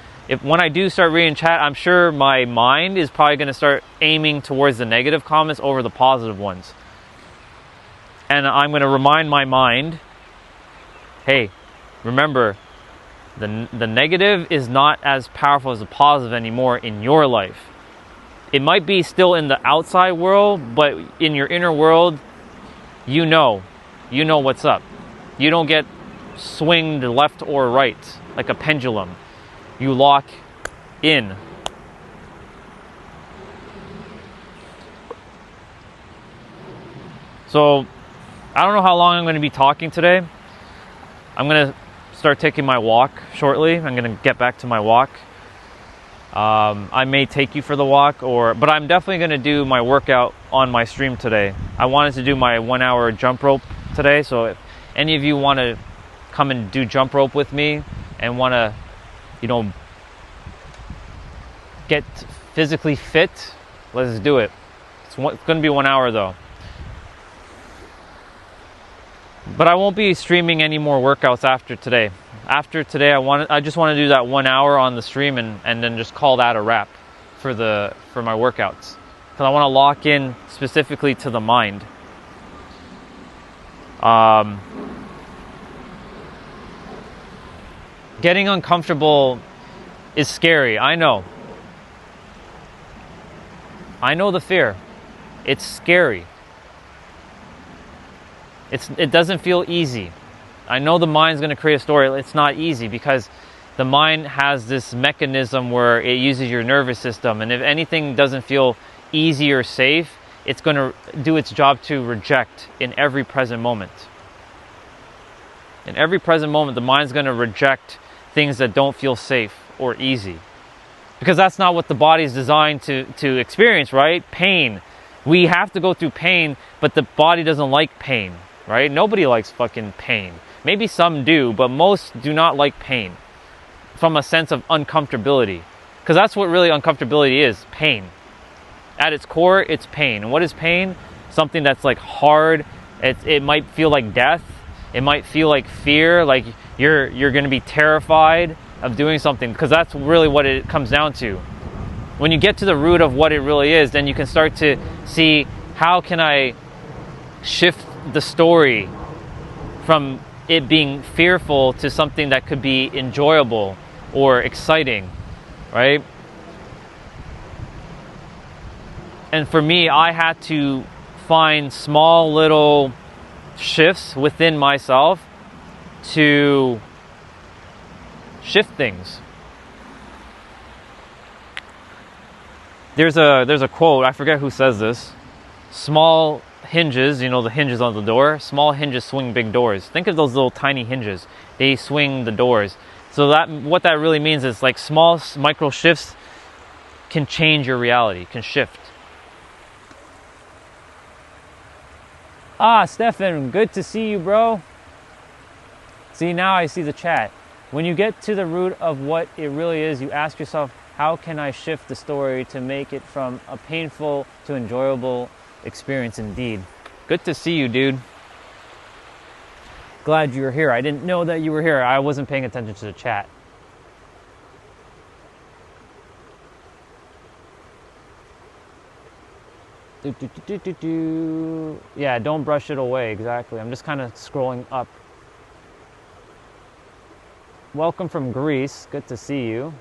When I do start reading chat, I'm sure my mind is probably going to start aiming towards the negative comments over the positive ones. And I'm going to remind my mind, hey, remember, the negative is not as powerful as the positive anymore in your life. It might be still in the outside world, but in your inner world, you know what's up. You don't get swinged left or right like a pendulum. You lock in. So, I don't know how long I'm going to be talking today. I'm going to start taking my walk shortly. I'm going to get back to my walk. I may take you for the walk, but I'm definitely going to do my workout on my stream today. I wanted to do my 1 hour jump rope today, so if any of you want to come and do jump rope with me and want to, get physically fit, let's do it. It's going to be 1 hour though. But I won't be streaming any more workouts after today. After today, I just want to do that 1 hour on the stream and then just call that a wrap for my workouts. Because I want to lock in specifically to the mind. Getting uncomfortable is scary. I know the fear. It's scary. It doesn't feel easy. I know the mind's going to create a story. It's not easy because the mind has this mechanism where it uses your nervous system, and if anything doesn't feel easy or safe, it's going to do its job to reject in every present moment. In every present moment, the mind's going to reject things that don't feel safe or easy. Because that's not what the body is designed to experience, right? Pain. We have to go through pain, but the body doesn't like pain, right? Nobody likes fucking pain. Maybe some do, but most do not like pain from a sense of uncomfortability. Because that's what really uncomfortability is, pain. At its core, it's pain. And what is pain? Something that's like hard. It might feel like death. It might feel like fear, like you're going to be terrified of doing something, because that's really what it comes down to. When you get to the root of what it really is, then you can start to see, how can I shift the story from it being fearful to something that could be enjoyable or exciting, right? And for me, I had to find small little shifts within myself to shift things. There's a quote, I forget who says this. Small hinges, the hinges on the door, small hinges swing big doors. Think of those little tiny hinges. They swing the doors. So what that really means is like small micro shifts can change your reality, can shift. Stefan, good to see you, bro. See, now I see the chat. When you get to the root of what it really is, you ask yourself, how can I shift the story to make it from a painful to enjoyable experience indeed? Good to see you, dude. Glad you were here. I didn't know that you were here. I wasn't paying attention to the chat. Yeah, don't brush it away. Exactly. I'm just kind of scrolling up. Welcome from Greece. Good to see you.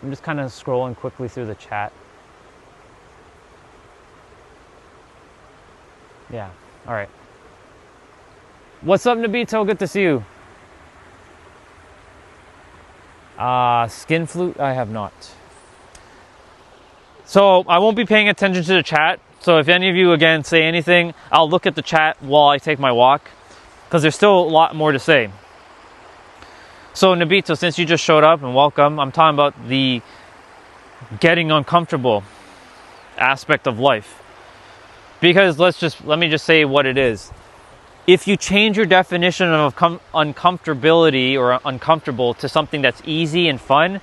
I'm just kind of scrolling quickly through the chat. Yeah. All right. What's up, Nabito? Good to see you. Skin flute? I have not. So I won't be paying attention to the chat. So if any of you, again, say anything, I'll look at the chat while I take my walk, because there's still a lot more to say. So Nabito, since you just showed up, and welcome, I'm talking about the getting uncomfortable aspect of life. Because let me just say what it is. If you change your definition of uncomfortability or uncomfortable to something that's easy and fun,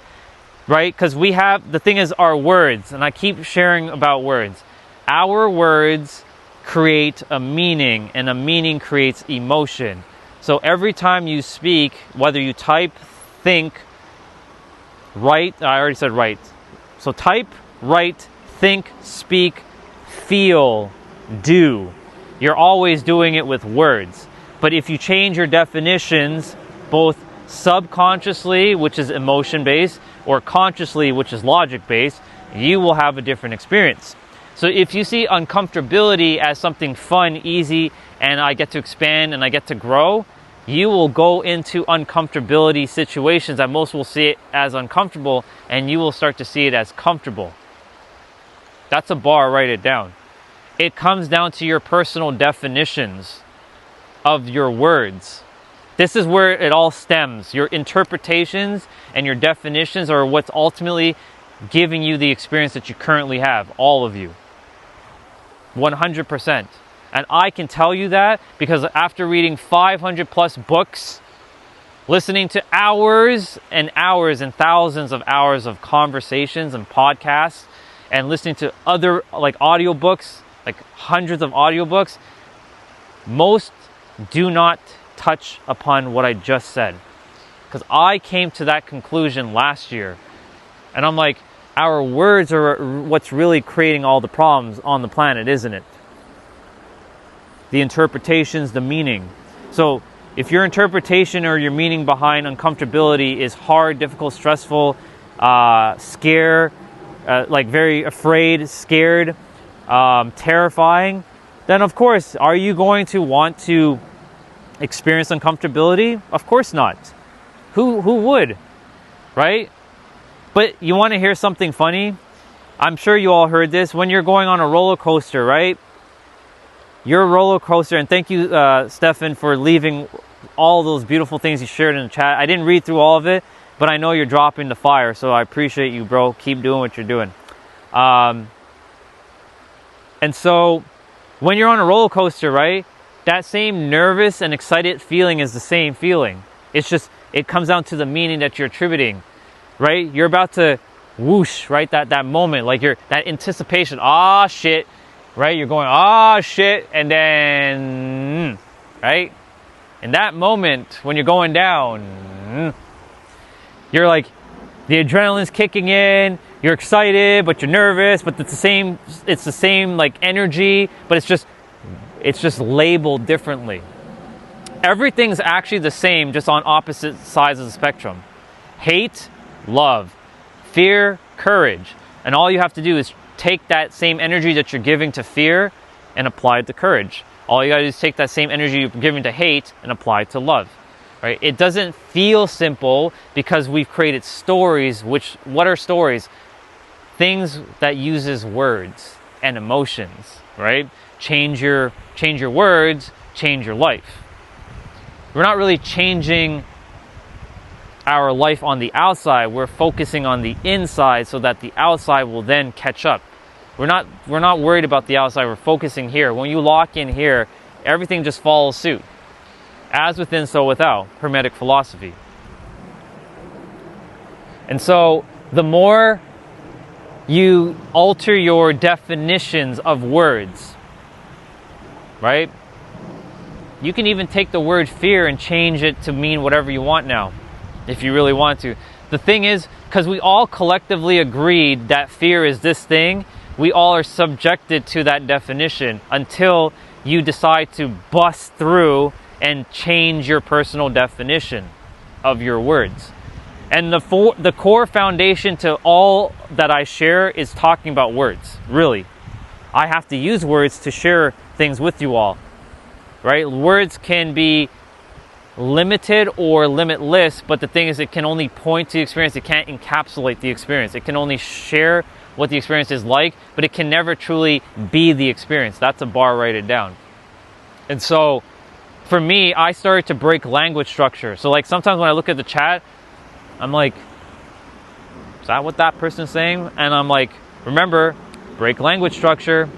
right? Because the thing is our words, and I keep sharing about words. Our words create a meaning, and a meaning creates emotion. So every time you speak, whether you type, think, write, I already said write. So type, write, think, speak, feel, do. You're always doing it with words. But if you change your definitions, both subconsciously, which is emotion-based, or consciously, which is logic-based, you will have a different experience. So if you see uncomfortability as something fun, easy, and I get to expand and I get to grow, you will go into uncomfortability situations that most will see it as uncomfortable, and you will start to see it as comfortable. That's a bar, write it down. It comes down to your personal definitions of your words. This is where it all stems. Your interpretations and your definitions are what's ultimately giving you the experience that you currently have, all of you. 100%. And I can tell you that because after reading 500 plus books, listening to hours and hours and thousands of hours of conversations and podcasts, and listening to other audiobooks, like hundreds of audiobooks, most do not touch upon what I just said. Because I came to that conclusion last year. And I'm like, our words are what's really creating all the problems on the planet, isn't it? The interpretations, the meaning. So if your interpretation or your meaning behind uncomfortability is hard, difficult, stressful, very afraid, scared, terrifying, then of course, are you going to want to experience uncomfortability? Of course not. Who would, right? But you want to hear something funny? I'm sure you all heard this. When you're going on a roller coaster, right? Your roller coaster, and thank you, Stefan, for leaving all those beautiful things you shared in the chat. I didn't read through all of it, but I know you're dropping the fire, so I appreciate you, bro. Keep doing what you're doing. And so when you're on a roller coaster, right, that same nervous and excited feeling is the same feeling. It's just, it comes down to the meaning that you're attributing, right? You're about to whoosh, right? That moment, like that anticipation, shit, right? You're going, shit, and then, right? In that moment, when you're going down, you're like, the adrenaline's kicking in, you're excited, but you're nervous, but it's the same like energy, but it's just labeled differently. Everything's actually the same, just on opposite sides of the spectrum. Hate, love. Fear, courage. And all you have to do is take that same energy that you're giving to fear and apply it to courage. All you gotta do is take that same energy you're giving to hate and apply it to love. Right? It doesn't feel simple because we've created stories, what are stories? Things that uses words and emotions, right? Change your words, change your life. We're not really changing our life on the outside. We're focusing on the inside so that the outside will then catch up. We're not worried about the outside. We're focusing here. When you lock in here, everything just follows suit. As within, so without. Hermetic philosophy. And so the more you alter your definitions of words, right? You can even take the word fear and change it to mean whatever you want now, if you really want to. The thing is, because we all collectively agreed that fear is this thing, we all are subjected to that definition until you decide to bust through and change your personal definition of your words. And the core foundation to all that I share is talking about words, really. I have to use words to share things with you all, right? Words can be limited or limitless, but the thing is, it can only point to the experience. It can't encapsulate the experience. It can only share what the experience is like, but it can never truly be the experience. That's a bar, write it down. And so for me, I started to break language structure. So like sometimes when I look at the chat, I'm like, is that what that person's saying? And I'm like, remember, break language structure,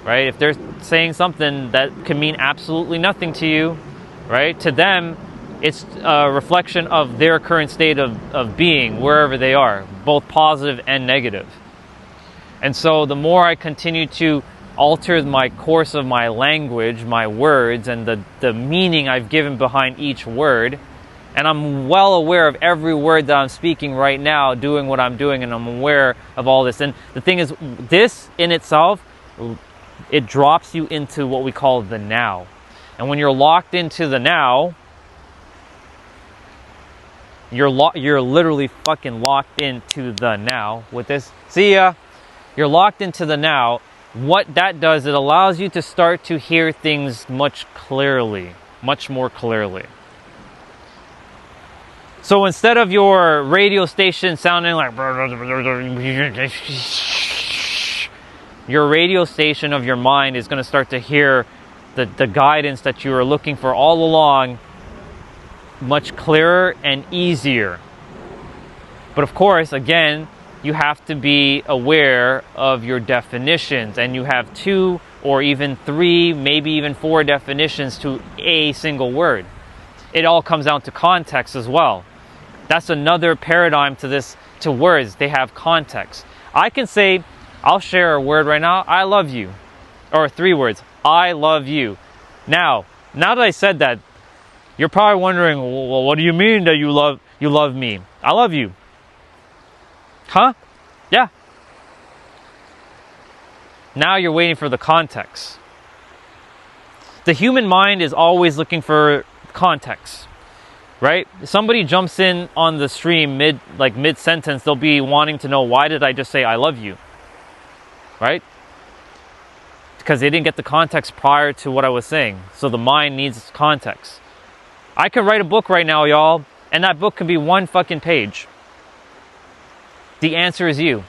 right? If they're saying something that can mean absolutely nothing to you, right? To them, it's a reflection of their current state of being, wherever they are, both positive and negative. And so the more I continue to alter my course of my language, my words, and the meaning I've given behind each word, and I'm well aware of every word that I'm speaking right now, doing what I'm doing, and I'm aware of all this. And the thing is, this in itself, it drops you into what we call the now. And when you're locked into the now, you're literally fucking locked into the now with this. See ya. You're locked into the now. What that does, it allows you to start to hear things much more clearly. So instead of your radio station sounding like your radio station of your mind is going to start to hear the guidance that you were looking for all along much clearer and easier. But of course, again, you have to be aware of your definitions, and you have 2 or even 3, maybe even 4 definitions to a single word. It all comes down to context as well. That's another paradigm to words. They have context. I can say, I'll share a word right now, I love you. Or 3 words, I love you. Now that I said that, you're probably wondering, well, what do you mean that you love me? I love you. Huh? Yeah. Now you're waiting for the context. The human mind is always looking for context, right? If somebody jumps in on the stream mid-sentence, they'll be wanting to know, why did I just say I love you? Right? Because they didn't get the context prior to what I was saying. So the mind needs context. I could write a book right now, y'all, and that book could be 1 fucking page. The answer is you.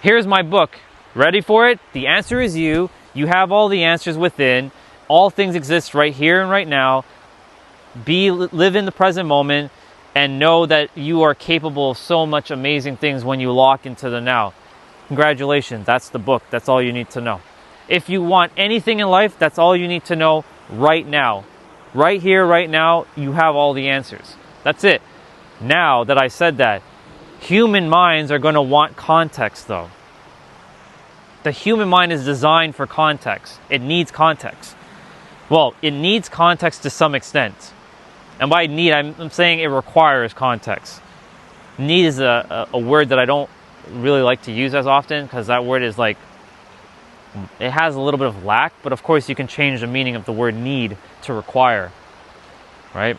Here's my book. Ready for it? The answer is you. You have all the answers within. All things exist right here and right now. Live in the present moment and know that you are capable of so much amazing things when you lock into the now. Congratulations. That's the book. That's all you need to know. If you want anything in life, that's all you need to know right now. Right here, right now, you have all the answers. That's it. Now that I said that, human minds are going to want context, though. The human mind is designed for context. It needs context. Well, it needs context to some extent. And by need, I'm saying it requires context. Need is a word that I don't really like to use as often, because that word is like, it has a little bit of lack, but of course you can change the meaning of the word need to require, right?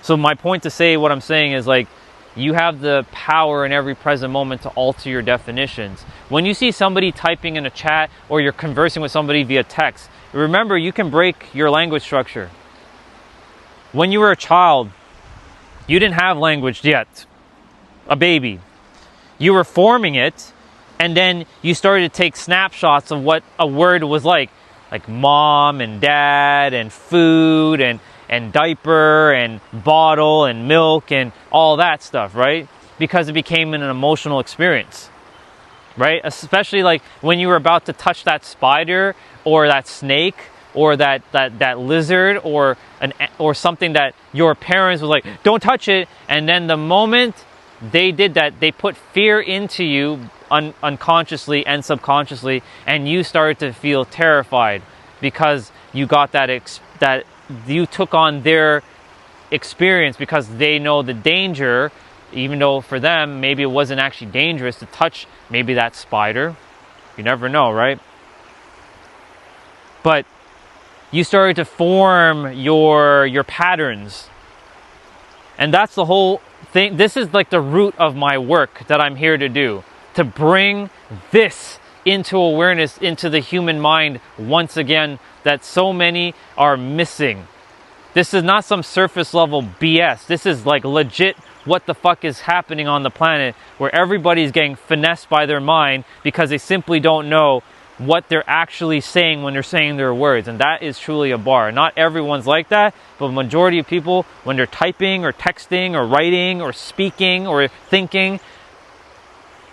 So my point to say what I'm saying is, like, you have the power in every present moment to alter your definitions. When you see somebody typing in a chat or you're conversing with somebody via text, remember, you can break your language structure. When you were a child, you didn't have language yet, a baby. You were forming it, and then you started to take snapshots of what a word was like mom and dad and food and diaper and bottle and milk and all that stuff, right? Because it became an emotional experience, right? Especially like when you were about to touch that spider or that snake or that lizard or something that your parents was like, don't touch it. And then the moment they did that. They put fear into you unconsciously and subconsciously, and you started to feel terrified because you got that you took on their experience, because they know the danger, even though for them maybe it wasn't actually dangerous to touch maybe that spider. You never know, right? But you started to form your patterns. And that's the whole thing. This is like the root of my work that I'm here to do, to bring this into awareness, into the human mind once again, that so many are missing. This is not some surface level BS. This is like legit what the fuck is happening on the planet, where everybody's getting finessed by their mind because they simply don't know what they're actually saying when they're saying their words. And that is truly a bar. Not everyone's like that, but the majority of people, when they're typing or texting or writing or speaking or thinking,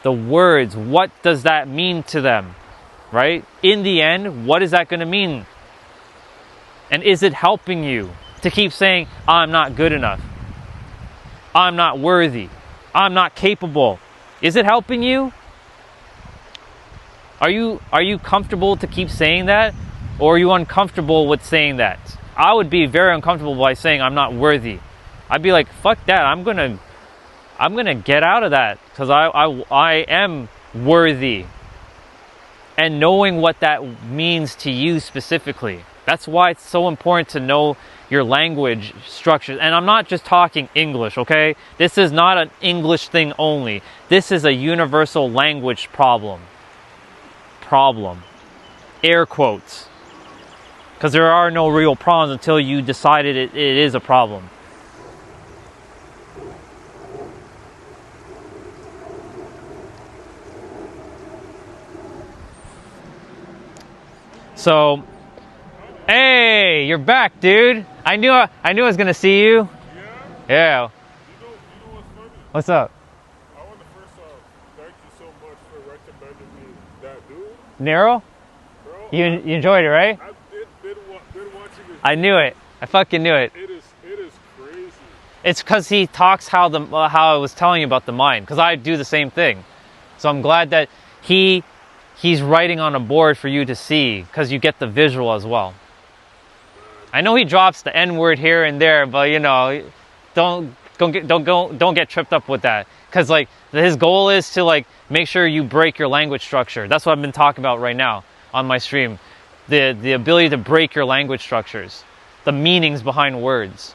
the words, what does that mean to them, right? In the end, what is that going to mean? And is it helping you to keep saying, I'm not good enough, I'm not worthy, I'm not capable? Is it helping you? Are you comfortable to keep saying that? Or are you uncomfortable with saying that? I would be very uncomfortable by saying I'm not worthy. I'd be like, fuck that, I'm gonna get out of that, because I am worthy. And knowing what that means to you specifically. That's why it's so important to know your language structures. And I'm not just talking English, okay? This is not an English thing only. This is a universal language problem. Air quotes. Because there are no real problems until you decided it is a problem. So, hey, you're back, dude. I knew I was gonna see you. Yeah. You know what's funny? What's up? I want to first thank you so much for recommending me that dude. Nero? Bro, You enjoyed it, right? I've been watching this. I knew it. I fucking knew it. It is crazy. It's because he talks how I was telling you about the mind. Because I do the same thing. So I'm glad that he's writing on a board for you to see, because you get the visual as well. I know he drops the N word here and there, but you know, don't get tripped up with that. Because like his goal is to like make sure you break your language structure. That's what I've been talking about right now on my stream. The ability to break your language structures, the meanings behind words,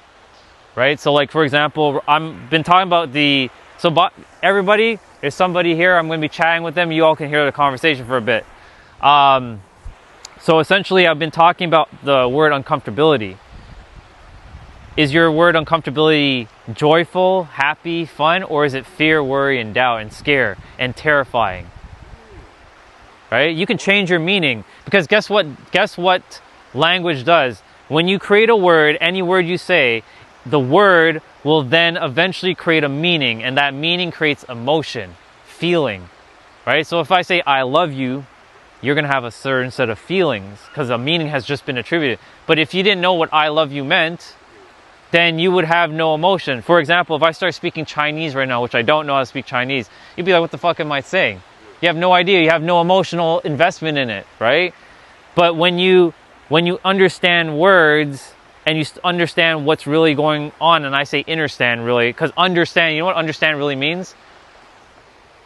right? So like, for example, I've been talking about everybody, there's somebody here, I'm going to be chatting with them. You all can hear the conversation for a bit. So essentially, I've been talking about the word uncomfortability. Is your word uncomfortability joyful, happy, fun, or is it fear, worry, and doubt, and scare, and terrifying? Right? You can change your meaning, because guess what language does? When you create a word, any word you say, the word will then eventually create a meaning, and that meaning creates emotion, feeling, right? So if I say I love you, you're going to have a certain set of feelings because a meaning has just been attributed. But if you didn't know what I love you meant, then you would have no emotion. For example, if I start speaking Chinese right now, which I don't know how to speak Chinese, you'd be like, what the fuck am I saying? You have no idea. You have no emotional investment in it, right? But when you understand words and you understand what's really going on, and I say understand really, because understand, you know what understand really means?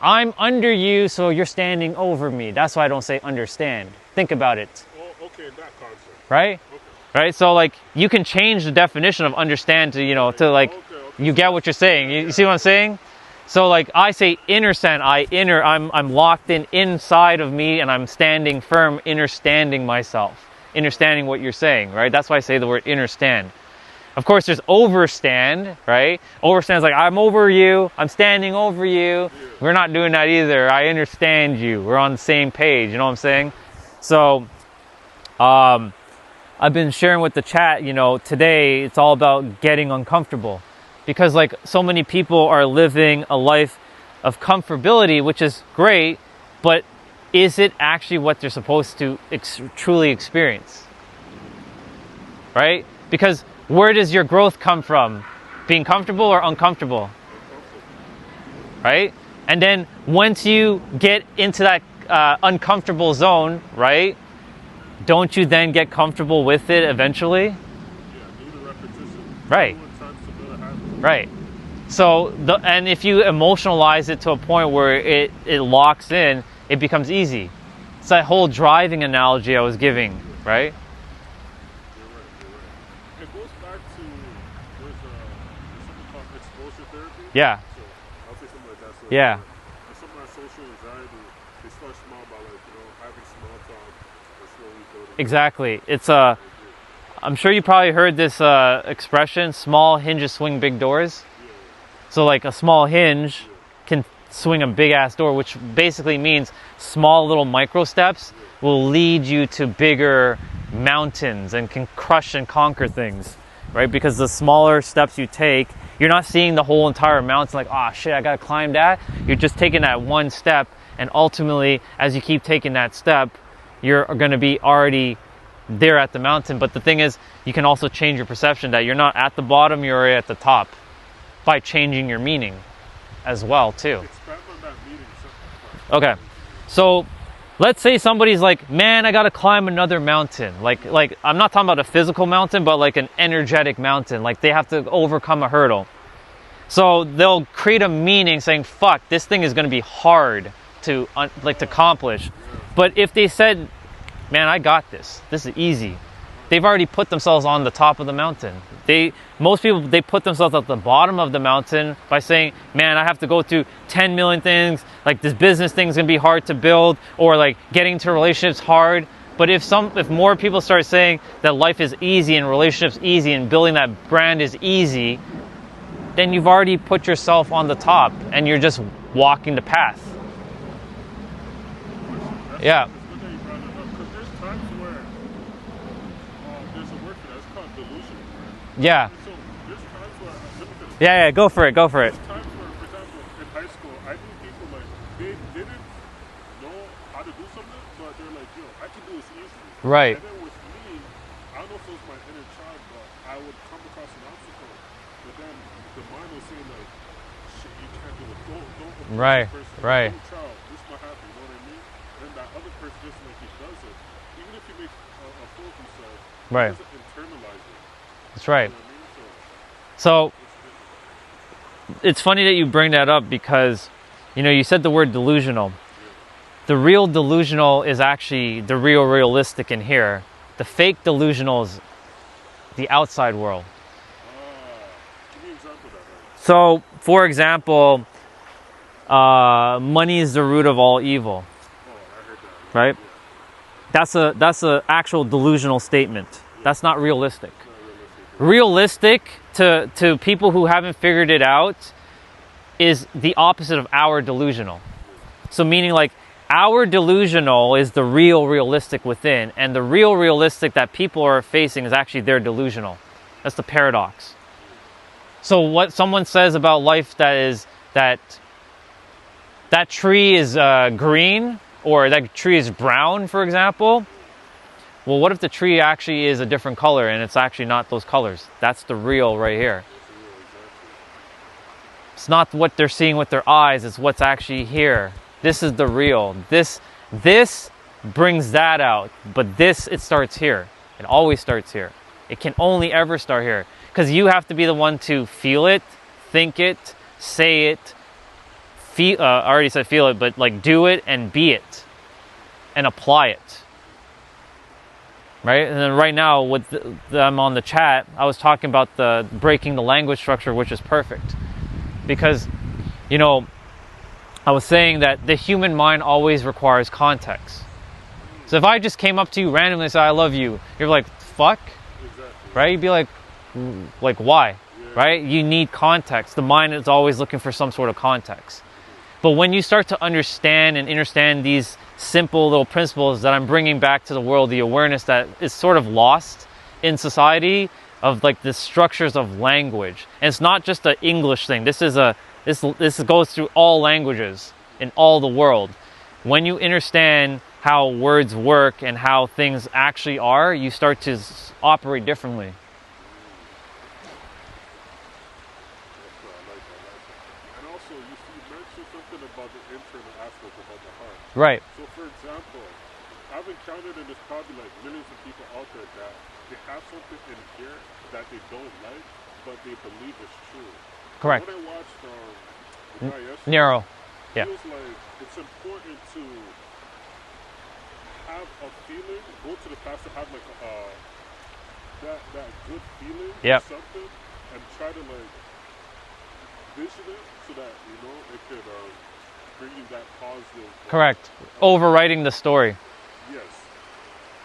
I'm under you, so you're standing over me. That's why I don't say understand. Think about it. Oh, okay, that concept. Right? Okay. Right? So like, you can change the definition of understand to, to like, you get what you're saying. You see what I'm saying? So like, I say understand, I'm locked inside of me, and I'm standing firm, understanding myself, understanding what you're saying, right? That's why I say the word understand. Of course, there's overstand, right? Overstand is like, I'm over you, I'm standing over you. We're not doing that either. I understand you. We're on the same page, you know what I'm saying? So, I've been sharing with the chat, today it's all about getting uncomfortable. Because like, so many people are living a life of comfortability, which is great, but is it actually what they're supposed to truly experience? Right? Because where does your growth come from? Being comfortable or uncomfortable? right? And then once you get into that uncomfortable zone, right? Don't you then get comfortable with it eventually? Yeah, do the repetition. Right. 21 times to build a habit. Right. So and if you emotionalize it to a point where it locks in, it becomes easy. It's that whole driving analogy I was giving, right? You're right, you're right. It goes back to, there's something called exposure therapy. Yeah. So I'll say something like that. So Yeah. and something like social anxiety, they start small by like, having small talk and slowly building. Exactly. I'm sure you probably heard this expression, small hinges swing big doors. So like a small hinge can swing a big ass door, which basically means small little micro steps will lead you to bigger mountains and can crush and conquer things, right? Because the smaller steps you take, you're not seeing the whole entire mountain like, oh shit, I gotta climb that. You're just taking that one step, and ultimately, as you keep taking that step, you're gonna be already there at the mountain. But the thing is, you can also change your perception that you're not at the bottom, you're already at the top, by changing your meaning as well too. Expand on that meaning. Okay, so let's say somebody's like, man, I gotta climb another mountain. Like I'm not talking about a physical mountain, but like an energetic mountain. Like they have to overcome a hurdle. So they'll create a meaning saying, fuck, this thing is gonna be hard to accomplish. But if they said, man, I got this. This is easy. They've already put themselves on the top of the mountain. Most people put themselves at the bottom of the mountain by saying, man, I have to go through 10 million things. Like this business thing is gonna be hard to build, or like getting into relationships hard. But if more people start saying that life is easy and relationships easy and building that brand is easy, then you've already put yourself on the top and you're just walking the path. Yeah. It's good that you brought it up, because there's times where there's a word for that. It's called delusional. Yeah. So there's times where, let me finish. Yeah, go for it. There's times where, for example, in high school, I knew people like, they didn't know how to do something, but they're like, yo, I can do this easily. Right. And then with me, I don't know if it was my inner child, but I would come across an obstacle, but then the mind was saying like, shit, you can't do it. Don't approach Right, this person. right. Don't try. This might happen, you know what I mean? And that other person just like he does it. Even if he makes a fool of himself, Right. he doesn't internalize it. That's right. You know what I mean? So It's different. it's funny that you bring that up because, you said the word delusional. The real delusional is actually the real realistic in here. The fake delusional is the outside world. Give me an example of that, right? So, for example, money is the root of all evil, Oh, I heard that. right? That's a actual delusional statement. That's not realistic. Not realistic. Realistic to people who haven't figured it out is the opposite of our delusional. So meaning like our delusional is the real realistic within, and the real realistic that people are facing is actually their delusional. That's the paradox. So what someone says about life that tree is green, or that tree is brown, for example. Well, what if the tree actually is a different color and it's actually not those colors? That's the real right here. It's not what they're seeing with their eyes, it's what's actually here. This is the real. This brings that out, but it starts here. It always starts here. It can only ever start here, because you have to be the one to feel it, think it, say it, I already said feel it, but like do it and be it and apply it. Right? And then right now with them on the chat, I was talking about the breaking the language structure, which is perfect. Because, I was saying that the human mind always requires context. So if I just came up to you randomly and said, I love you, you're like, fuck? Exactly. Right? You'd be like why? Right? You need context. The mind is always looking for some sort of context. But when you start to understand these simple little principles that I'm bringing back to the world, the awareness that is sort of lost in society of like the structures of language. And it's not just an English thing. This goes through all languages in all the world. When you understand how words work and how things actually are, you start to operate differently. And also, you mentioned Right. So, for example, I've encountered, and there's probably like millions of people out there that they have something in here that they don't like, but they believe it's true. Correct. When I watched the guy yesterday, Nero. Yeah. he was like, it's important to have a feeling, go to the past to have like that good feeling Yep. or something, and try to like vision it so that it could bring you that positive. Correct. Overwriting the story. Yes.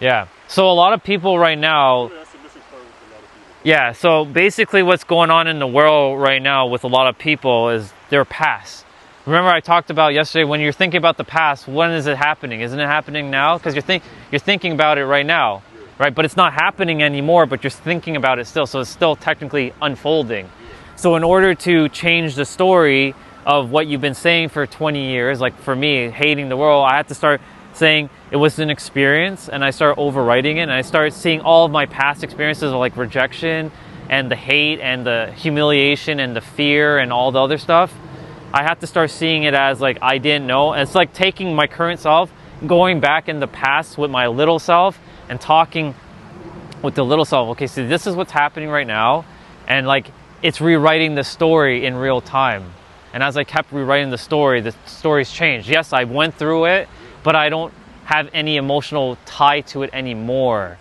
Yeah. So a lot of people right now. That's the missing part with a lot of people. Yeah. So basically, what's going on in the world right now with a lot of people is their past. Remember, I talked about yesterday, when you're thinking about the past, when is it happening? Isn't it happening now? Because you're thinking about it right now, right? But it's not happening anymore, but you're thinking about it still. So it's still technically unfolding. So in order to change the story of what you've been saying for 20 years, like for me, hating the world, I had to start saying it was an experience, and I start overwriting it, and I start seeing all of my past experiences of like rejection and the hate and the humiliation and the fear and all the other stuff. I have to start seeing it as like I didn't know. And it's like taking my current self, going back in the past with my little self and talking with the little self. Okay, so this is what's happening right now. And like it's rewriting the story in real time. And as I kept rewriting the story's changed. Yes, I went through it, but I don't have any emotional tie to it anymore.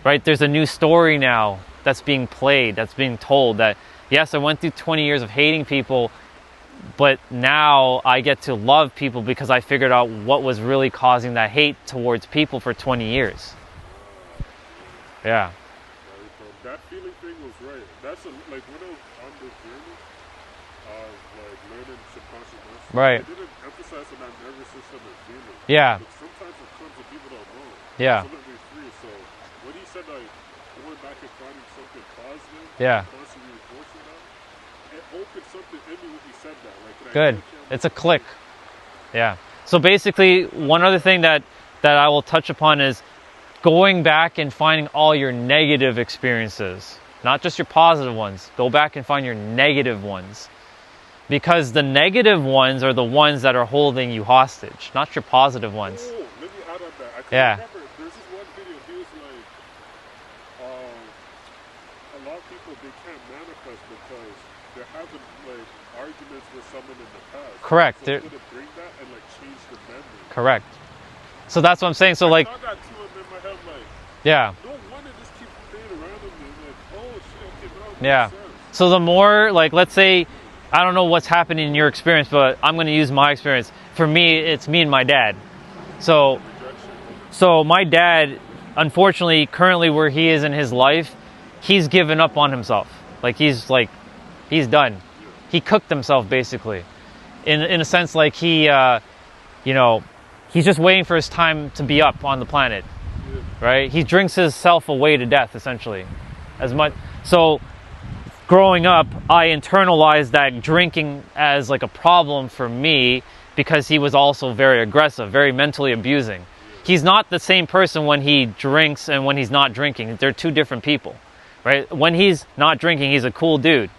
Right? There's a new story now that's being played, that's being told, that yes, I went through 20 years of hating people, but now I get to love people because I figured out what was really causing that hate towards people for 20 years. Yeah. That feeling thing was right. That's like when I was on this journey of like learning subconscious. Right. I didn't emphasize on that nervous system and feeling. Yeah. But sometimes it comes and people don't know. Yeah. It's literally free. So when he said like going back and finding something positive, Yeah. constantly reinforcing that, it opened something in me when he said that. Like, Good. It's a click. Yeah. So basically, one other thing that I will touch upon is going back and finding all your negative experiences, not just your positive ones. Go back and find your negative ones, because the negative ones are the ones that are holding you hostage, not your positive ones. Oh, let me add on that. I can remember there's this one video. He was like, a lot of people, they can't manifest because they're having like arguments with someone in the past. Correct. So they're gonna bring that and like change the memory. Correct. So that's what I'm saying. So like, I saw that too, and in my head, like, yeah. no wonder this keeps playing around with me. Like, oh shit, okay, now it Yeah. makes sense. So the more, like, let's say, I don't know what's happening in your experience, but I'm going to use my experience. For me, it's me and my dad. So my dad, unfortunately, currently where he is in his life, he's given up on himself. He's done. He cooked himself, basically. In a sense, like he's just waiting for his time to be up on the planet, right? He drinks himself away to death, essentially. So growing up, I internalized that drinking as like a problem for me, because he was also very aggressive, very mentally abusing. He's not the same person when he drinks and when he's not drinking. They're two different people, right? When he's not drinking, he's a cool dude.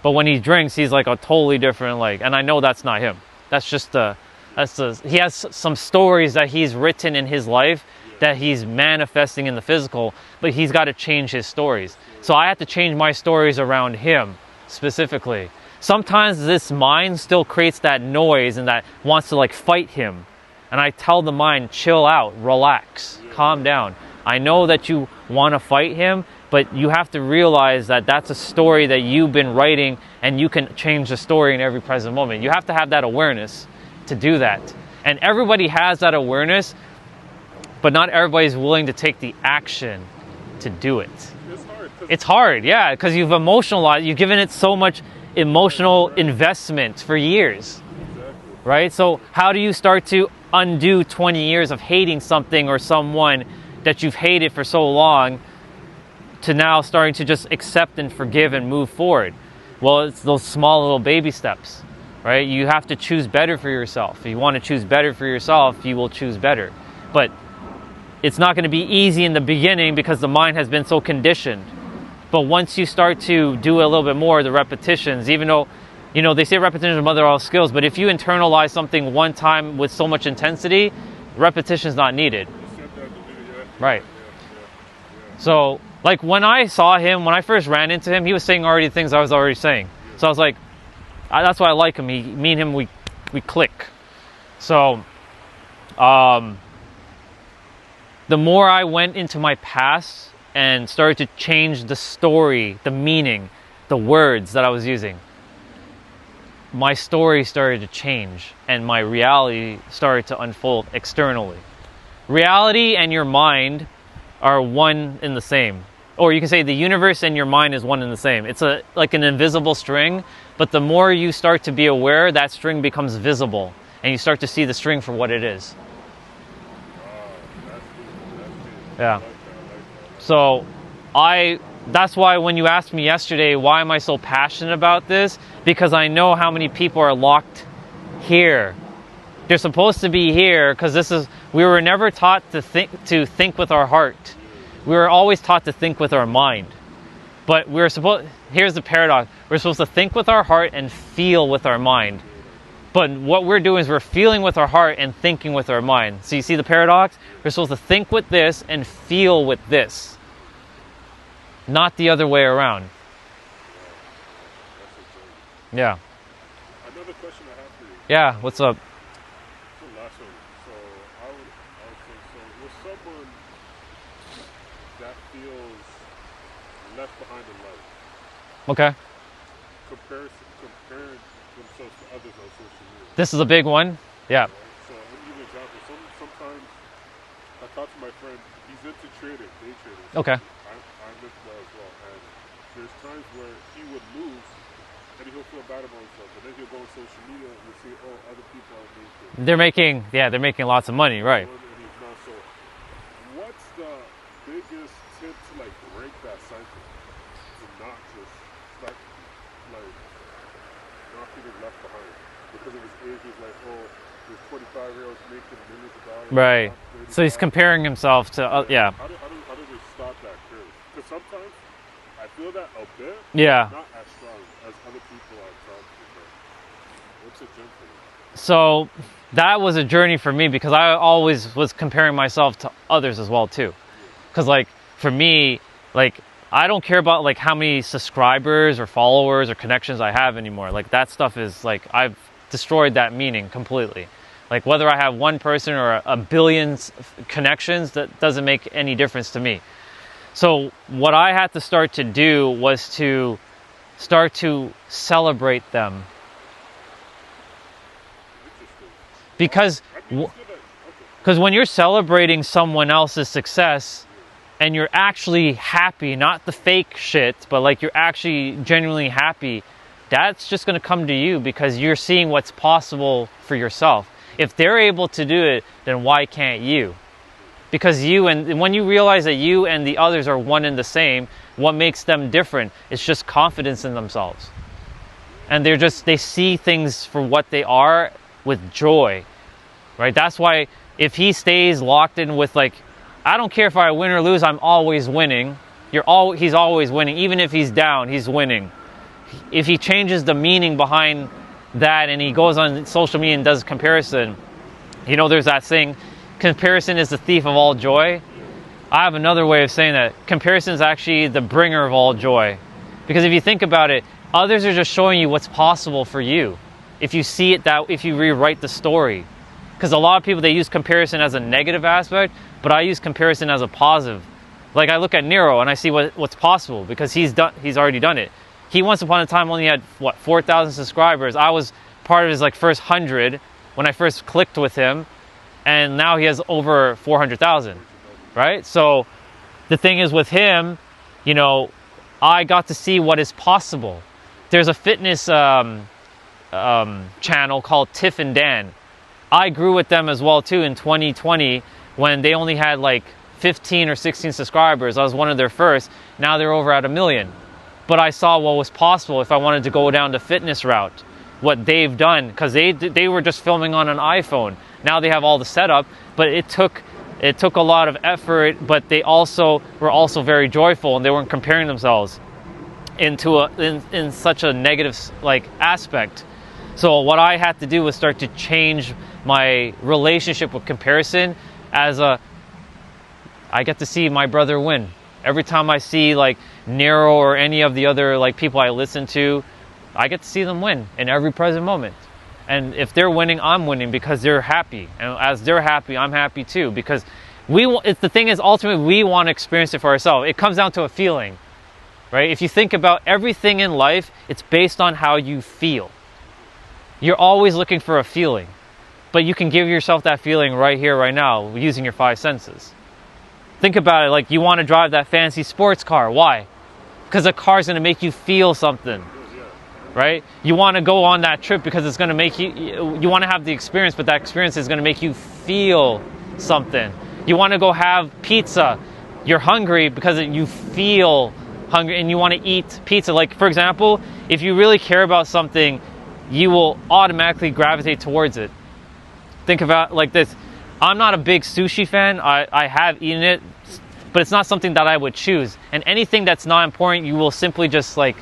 But when he drinks, he's like a totally different, and I know that's not him. He has some stories that he's written in his life that he's manifesting in the physical, but he's got to change his stories. So I have to change my stories around him specifically. Sometimes this mind still creates that noise and that wants to fight him. And I tell the mind, chill out, relax, calm down. I know that you want to fight him, but you have to realize that that's a story that you've been writing, and you can change the story in every present moment. You have to have that awareness to do that. And everybody has that awareness, but not everybody's willing to take the action to do it. It's hard, yeah, because you've emotionalized, you've given it so much emotional investment for years, right? So how do you start to undo 20 years of hating something or someone that you've hated for so long to now starting to just accept and forgive and move forward? Well, it's those small little baby steps, right? You have to choose better for yourself. If you want to choose better for yourself, you will choose better. But it's not going to be easy in the beginning because the mind has been so conditioned. But once you start to do a little bit more, the repetitions, even though you know, they say repetition is the mother of all skills, but if you internalize something one time with so much intensity, repetition is not needed. You said that in the video, yeah. Right. Yeah. So, like, when I saw him, when I first ran into him, he was saying already things I was already saying. So I was like, that's why I like him. Me and him, we click. So, the more I went into my past and started to change the story, the meaning, the words that I was using, my story started to change and my reality started to unfold externally. Reality and your mind are one and the same. Or you can say the universe and your mind is one and the same. It's like an invisible string, but the more you start to be aware, that string becomes visible and you start to see the string for what it is. Yeah. So that's why when you asked me yesterday, why am I so passionate about this? Because I know how many people are locked here. They're supposed to be here because we were never taught to think with our heart. We were always taught to think with our mind. But here's the paradox. We're supposed to think with our heart and feel with our mind. But what we're doing is we're feeling with our heart and thinking with our mind. So you see the paradox? We're supposed to think with this and feel with this. Not the other way around. Yeah. Another question I have for you. Yeah, what's up? The last one. So I would say, so with someone that feels left behind in life, Okay. comparing themselves to others on social media. This is a big one. Yeah. Right? So let me give you an example. Sometimes I talk to my friend, he's into trading, day trading. Okay. I'm into that as well. And there's times where he would lose and he'll feel bad about himself. And then he'll go on social media and you'll see, oh, other people are making. They're making lots of money, right? And he's not. So what's the biggest tip to like break that cycle? To not just start like not feeling left behind. Because of his age, he's like, oh, there's 25-year-olds making millions of dollars. Right. So he's comparing himself to, yeah. How do they stop that curve? Because sometimes I feel that a bit, Yeah. not as strong as other people are talking about. What's a gym for you? So that was a journey for me because I always was comparing myself to others as well too. Because like for me, like I don't care about like how many subscribers or followers or connections I have anymore. Like that stuff is like I've destroyed that meaning completely. Like whether I have one person or a billion connections, that doesn't make any difference to me. So what I had to start to do was to start to celebrate them. Because when you're celebrating someone else's success and you're actually happy, not the fake shit, but like you're actually genuinely happy, that's just going to come to you because you're seeing what's possible for yourself. If they're able to do it, then why can't you? Because when you realize that you and the others are one and the same, what makes them different is just confidence in themselves. And they see things for what they are with joy, right? That's why if he stays locked in with like, I don't care if I win or lose, I'm always winning. He's always winning. Even if he's down, he's winning. If he changes the meaning behind that and he goes on social media and does comparison, you know, there's that saying, comparison is the thief of all joy. I have another way of saying that. Comparison is actually the bringer of all joy. Because if you think about it, others are just showing you what's possible for you. If you see it if you rewrite the story. Because a lot of people, they use comparison as a negative aspect, but I use comparison as a positive. Like I look at Nero and I see what's possible because he's already done it. He once upon a time only had 4,000 subscribers. I was part of his like first 100 when I first clicked with him, and now he has over 400,000, right? So the thing is with him, you know, I got to see what is possible. There's a fitness channel called Tiff and Dan. I grew with them as well too in 2020 when they only had like 15 or 16 subscribers. I was one of their first. Now they're over at 1 million. But I saw what was possible if I wanted to go down the fitness route, what they've done, because they were just filming on an iPhone. Now they have all the setup, but it took a lot of effort, but they were also very joyful and they weren't comparing themselves. into in such a negative like aspect. So what I had to do was start to change my relationship with comparison as I get to see my brother win. Every time I see like Nero or any of the other like people I listen to, I get to see them win in every present moment. And if they're winning, I'm winning because they're happy. And as they're happy, I'm happy too. Because the thing is, ultimately, we want to experience it for ourselves. It comes down to a feeling, right? If you think about everything in life, it's based on how you feel. You're always looking for a feeling. But you can give yourself that feeling right here, right now, using your 5 senses. Think about it, like you want to drive that fancy sports car. Why? Because the car's going to make you feel something. Right? You want to go on that trip because it's going to make you want to have the experience, but that experience is going to make you feel something. You want to go have pizza. You're hungry because you feel hungry and you want to eat pizza. Like, for example, if you really care about something, you will automatically gravitate towards it. Think about like this. I'm not a big sushi fan. I have eaten it, but it's not something that I would choose. And anything that's not important, you will simply just like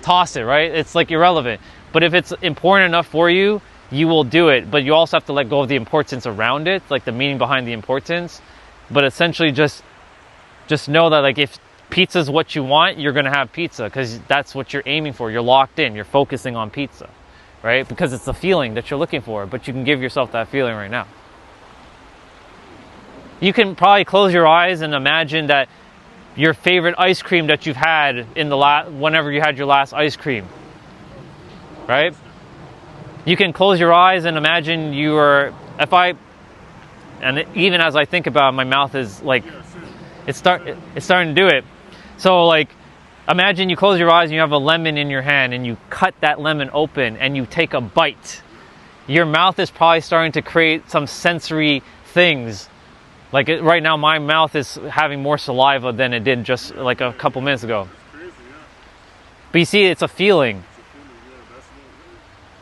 toss it, right? It's like irrelevant. But if it's important enough for you, you will do it. But you also have to let go of the importance around it, like the meaning behind the importance. But essentially just know that like if pizza is what you want, you're going to have pizza because that's what you're aiming for. You're locked in. You're focusing on pizza, right? Because it's the feeling that you're looking for, but you can give yourself that feeling right now. You can probably close your eyes and imagine that your favorite ice cream that you've had in the whenever you had your last ice cream, right? You can close your eyes and imagine and even as I think about it, my mouth is like, it's starting to do it. So like, imagine you close your eyes and you have a lemon in your hand and you cut that lemon open and you take a bite. Your mouth is probably starting to create some sensory things. Like right now, my mouth is having more saliva than it did just like a couple minutes ago. Crazy, yeah. But you see, it's a feeling.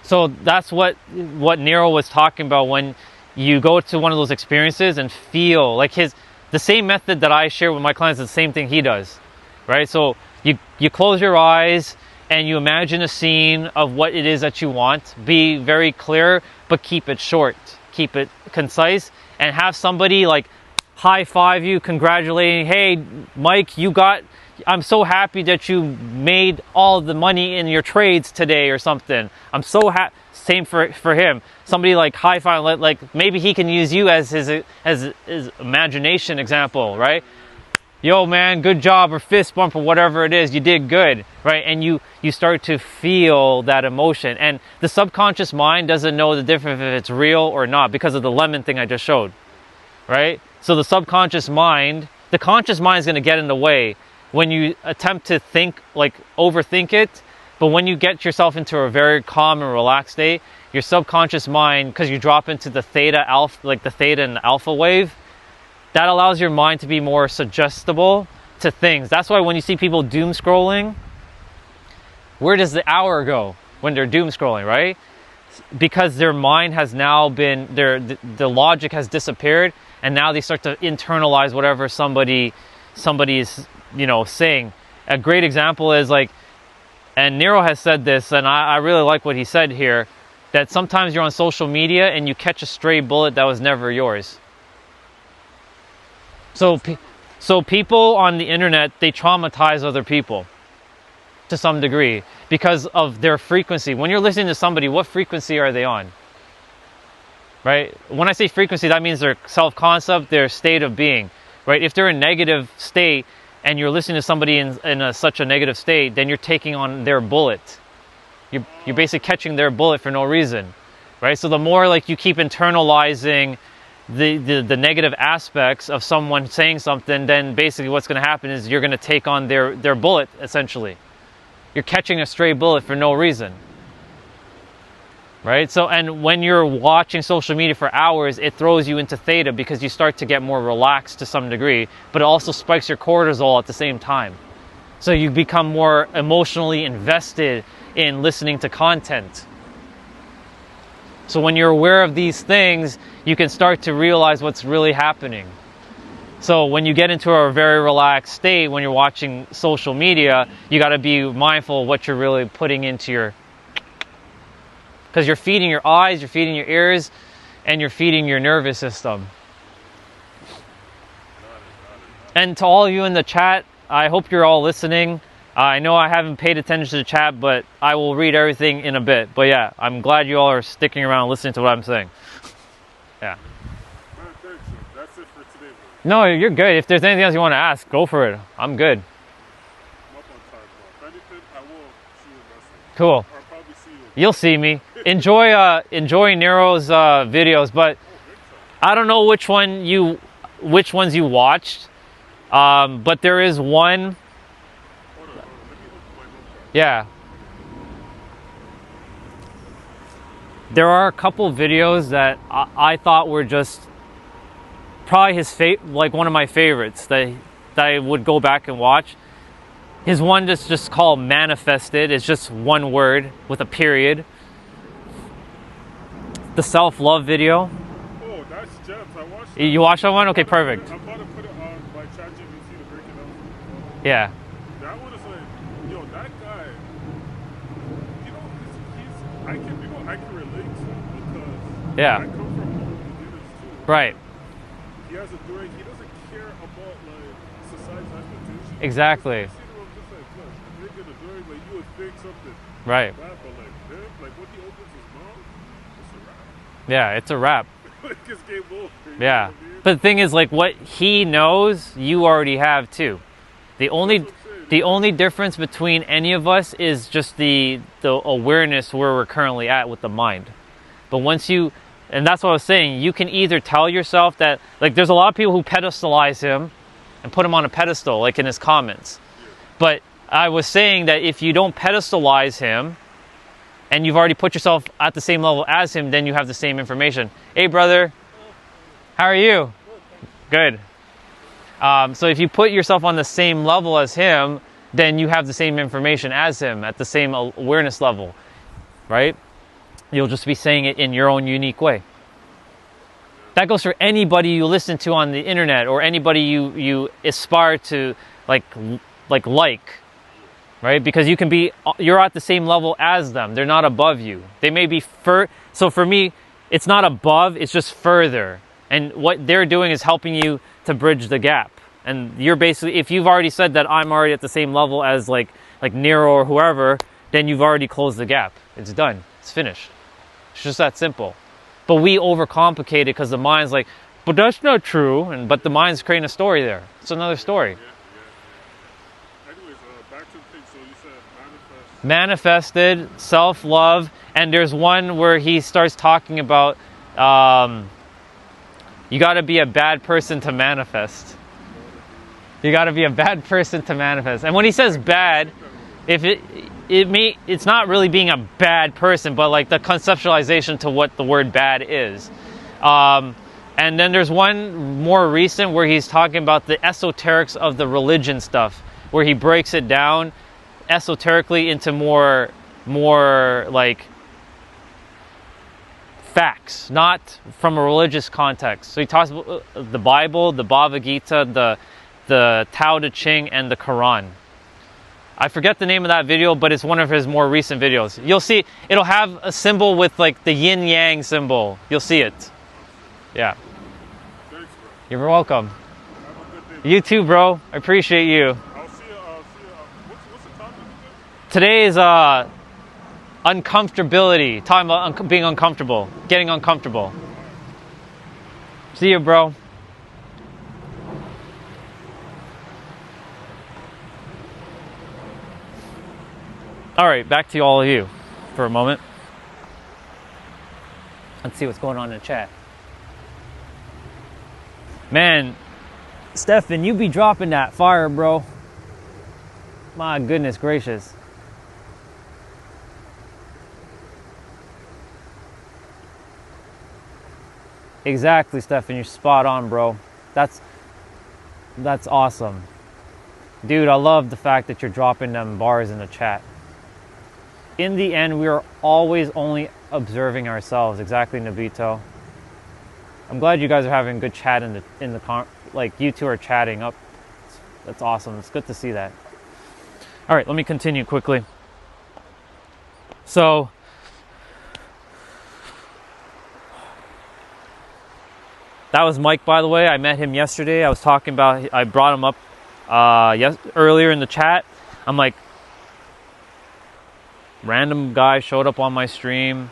So that's what Nero was talking about when you go to one of those experiences and feel like the same method that I share with my clients is the same thing he does, right? So you close your eyes and you imagine a scene of what it is that you want. Be very clear, but keep it short, keep it concise, and have somebody like high five you, congratulating, hey, Mike, I'm so happy that you made all the money in your trades today or something. I'm so happy. Same for him. Somebody like high five, like maybe he can use you as his imagination example, right? Yo, man, good job, or fist bump, or whatever it is, you did good, right? And you start to feel that emotion. And the subconscious mind doesn't know the difference if it's real or not because of the lemon thing I just showed, right? So the conscious mind is going to get in the way when you attempt to think, like overthink it. But when you get yourself into a very calm and relaxed state, your subconscious mind, because you drop into the theta and alpha wave, that allows your mind to be more suggestible to things. That's why when you see people doom scrolling, where does the hour go when they're doom scrolling, right? Because their mind has now been, the logic has disappeared, and now they start to internalize whatever somebody is, saying. A great example is like, and Nero has said this, and I really like what he said here, that sometimes you're on social media and you catch a stray bullet that was never yours. So people on the internet, they traumatize other people to some degree because of their frequency. When you're listening to somebody, what frequency are they on? Right? When I say frequency, that means their self-concept, their state of being. Right? If they're in a negative state and you're listening to somebody in such a negative state, then you're taking on their bullet. You're basically catching their bullet for no reason. Right? So the more like you keep internalizing the negative aspects of someone saying something, then basically what's going to happen is you're going to take on their bullet, essentially. You're catching a stray bullet for no reason. Right? So, and when you're watching social media for hours, it throws you into theta because you start to get more relaxed to some degree, but it also spikes your cortisol at the same time. So you become more emotionally invested in listening to content. So when you're aware of these things, you can start to realize what's really happening. So when you get into a very relaxed state, when you're watching social media, you got to be mindful of what you're really putting into your, because you're feeding your eyes, you're feeding your ears, and you're feeding your nervous system. And to all of you in the chat, I hope you're all listening. I know I haven't paid attention to the chat, but I will read everything in a bit. But yeah, I'm glad you all are sticking around listening to what I'm saying. Yeah. Thanks. That's it for today, No, bro. you're good. If there's anything else you want to ask, go for it. I'm good. I'm up on time, bro. If anything, I will shoot you a message. Cool. Or I'll probably see you. You'll see me. Enjoy Nero's videos, but I don't know which ones you watched. But there is one. Hold on. Let me open my notepad. Yeah. There are a couple videos that I thought were just probably like one of my favorites that I would go back and watch. His one is just called Manifested. It's just one word with a period. The self-love video. Oh, that's gems. I watched that. You watched that one? Okay, perfect. I'm about to put it on my ChatGPT to break it down. Yeah. That one is like, yo, that guy, you know, I can relate to because Yeah. I come from humble beginnings too. Right. He doesn't care about like society's expectations. Exactly. You see him, I'm just like, look, you're gonna do it, like you would think something Right. bad, but like him, like when he opens his mouth, it's a wrap. Yeah, it's a wrap. Like it's game over. You know Yeah. what I mean? But the thing is, like, what he knows, you already have too. The only difference between any of us is just the awareness where we're currently at with the mind. But once you, and that's what I was saying, you can either tell yourself that, like, there's a lot of people who pedestalize him and put him on a pedestal, like in his comments. But I was saying that if you don't pedestalize him and you've already put yourself at the same level as him, then you have the same information. Hey, brother, how are you? Good. So if you put yourself on the same level as him, then you have the same information as him at the same awareness level, right? You'll just be saying it in your own unique way. That goes for anybody you listen to on the internet or anybody you aspire to like, right? Because you're at the same level as them. They're not above you. They may be so for me, it's not above, it's just further. And what they're doing is helping you to bridge the gap. And you're basically, if you've already said that I'm already at the same level as like Nero or whoever, then you've already closed the gap. It's done. It's finished. It's just that simple. But we overcomplicate it because the mind's like, but that's not true. But the mind's creating a story there. It's another story. Anyways, back to the thing. So you said Manifested, self-love. And there's one where he starts talking about, you got to be a bad person to manifest. You got to be a bad person to manifest. And when he says bad, it's not really being a bad person, but like the conceptualization to what the word bad is. And then there's one more recent where he's talking about the esoterics of the religion stuff, where he breaks it down esoterically into more like facts, not from a religious context. So he talks about the Bible, the Bhagavad Gita, the Tao Te Ching, and the Quran. I forget the name of that video, but it's one of his more recent videos. You'll see, it'll have a symbol with like the yin yang symbol. You'll see it. Yeah. thanks, bro. You're welcome. Have a good day. You too, bro. I appreciate you. I'll see you. What's the topic again? Today is uncomfortability. Talking about being uncomfortable, getting uncomfortable. See you, bro. All right, back to all of you for a moment. Let's see what's going on in the chat. Man, Stefan, you be dropping that fire, bro. My goodness gracious. Exactly, Stefan, you're spot on, bro. That's awesome. Dude, I love the fact that you're dropping them bars in the chat. In the end, we are always only observing ourselves. Exactly, Nabito. I'm glad you guys are having a good chat like you two are chatting up. That's awesome. It's good to see that. All right, let me continue quickly. So, that was Mike, by the way. I met him yesterday. I brought him up earlier in the chat. I'm like, random guy showed up on my stream.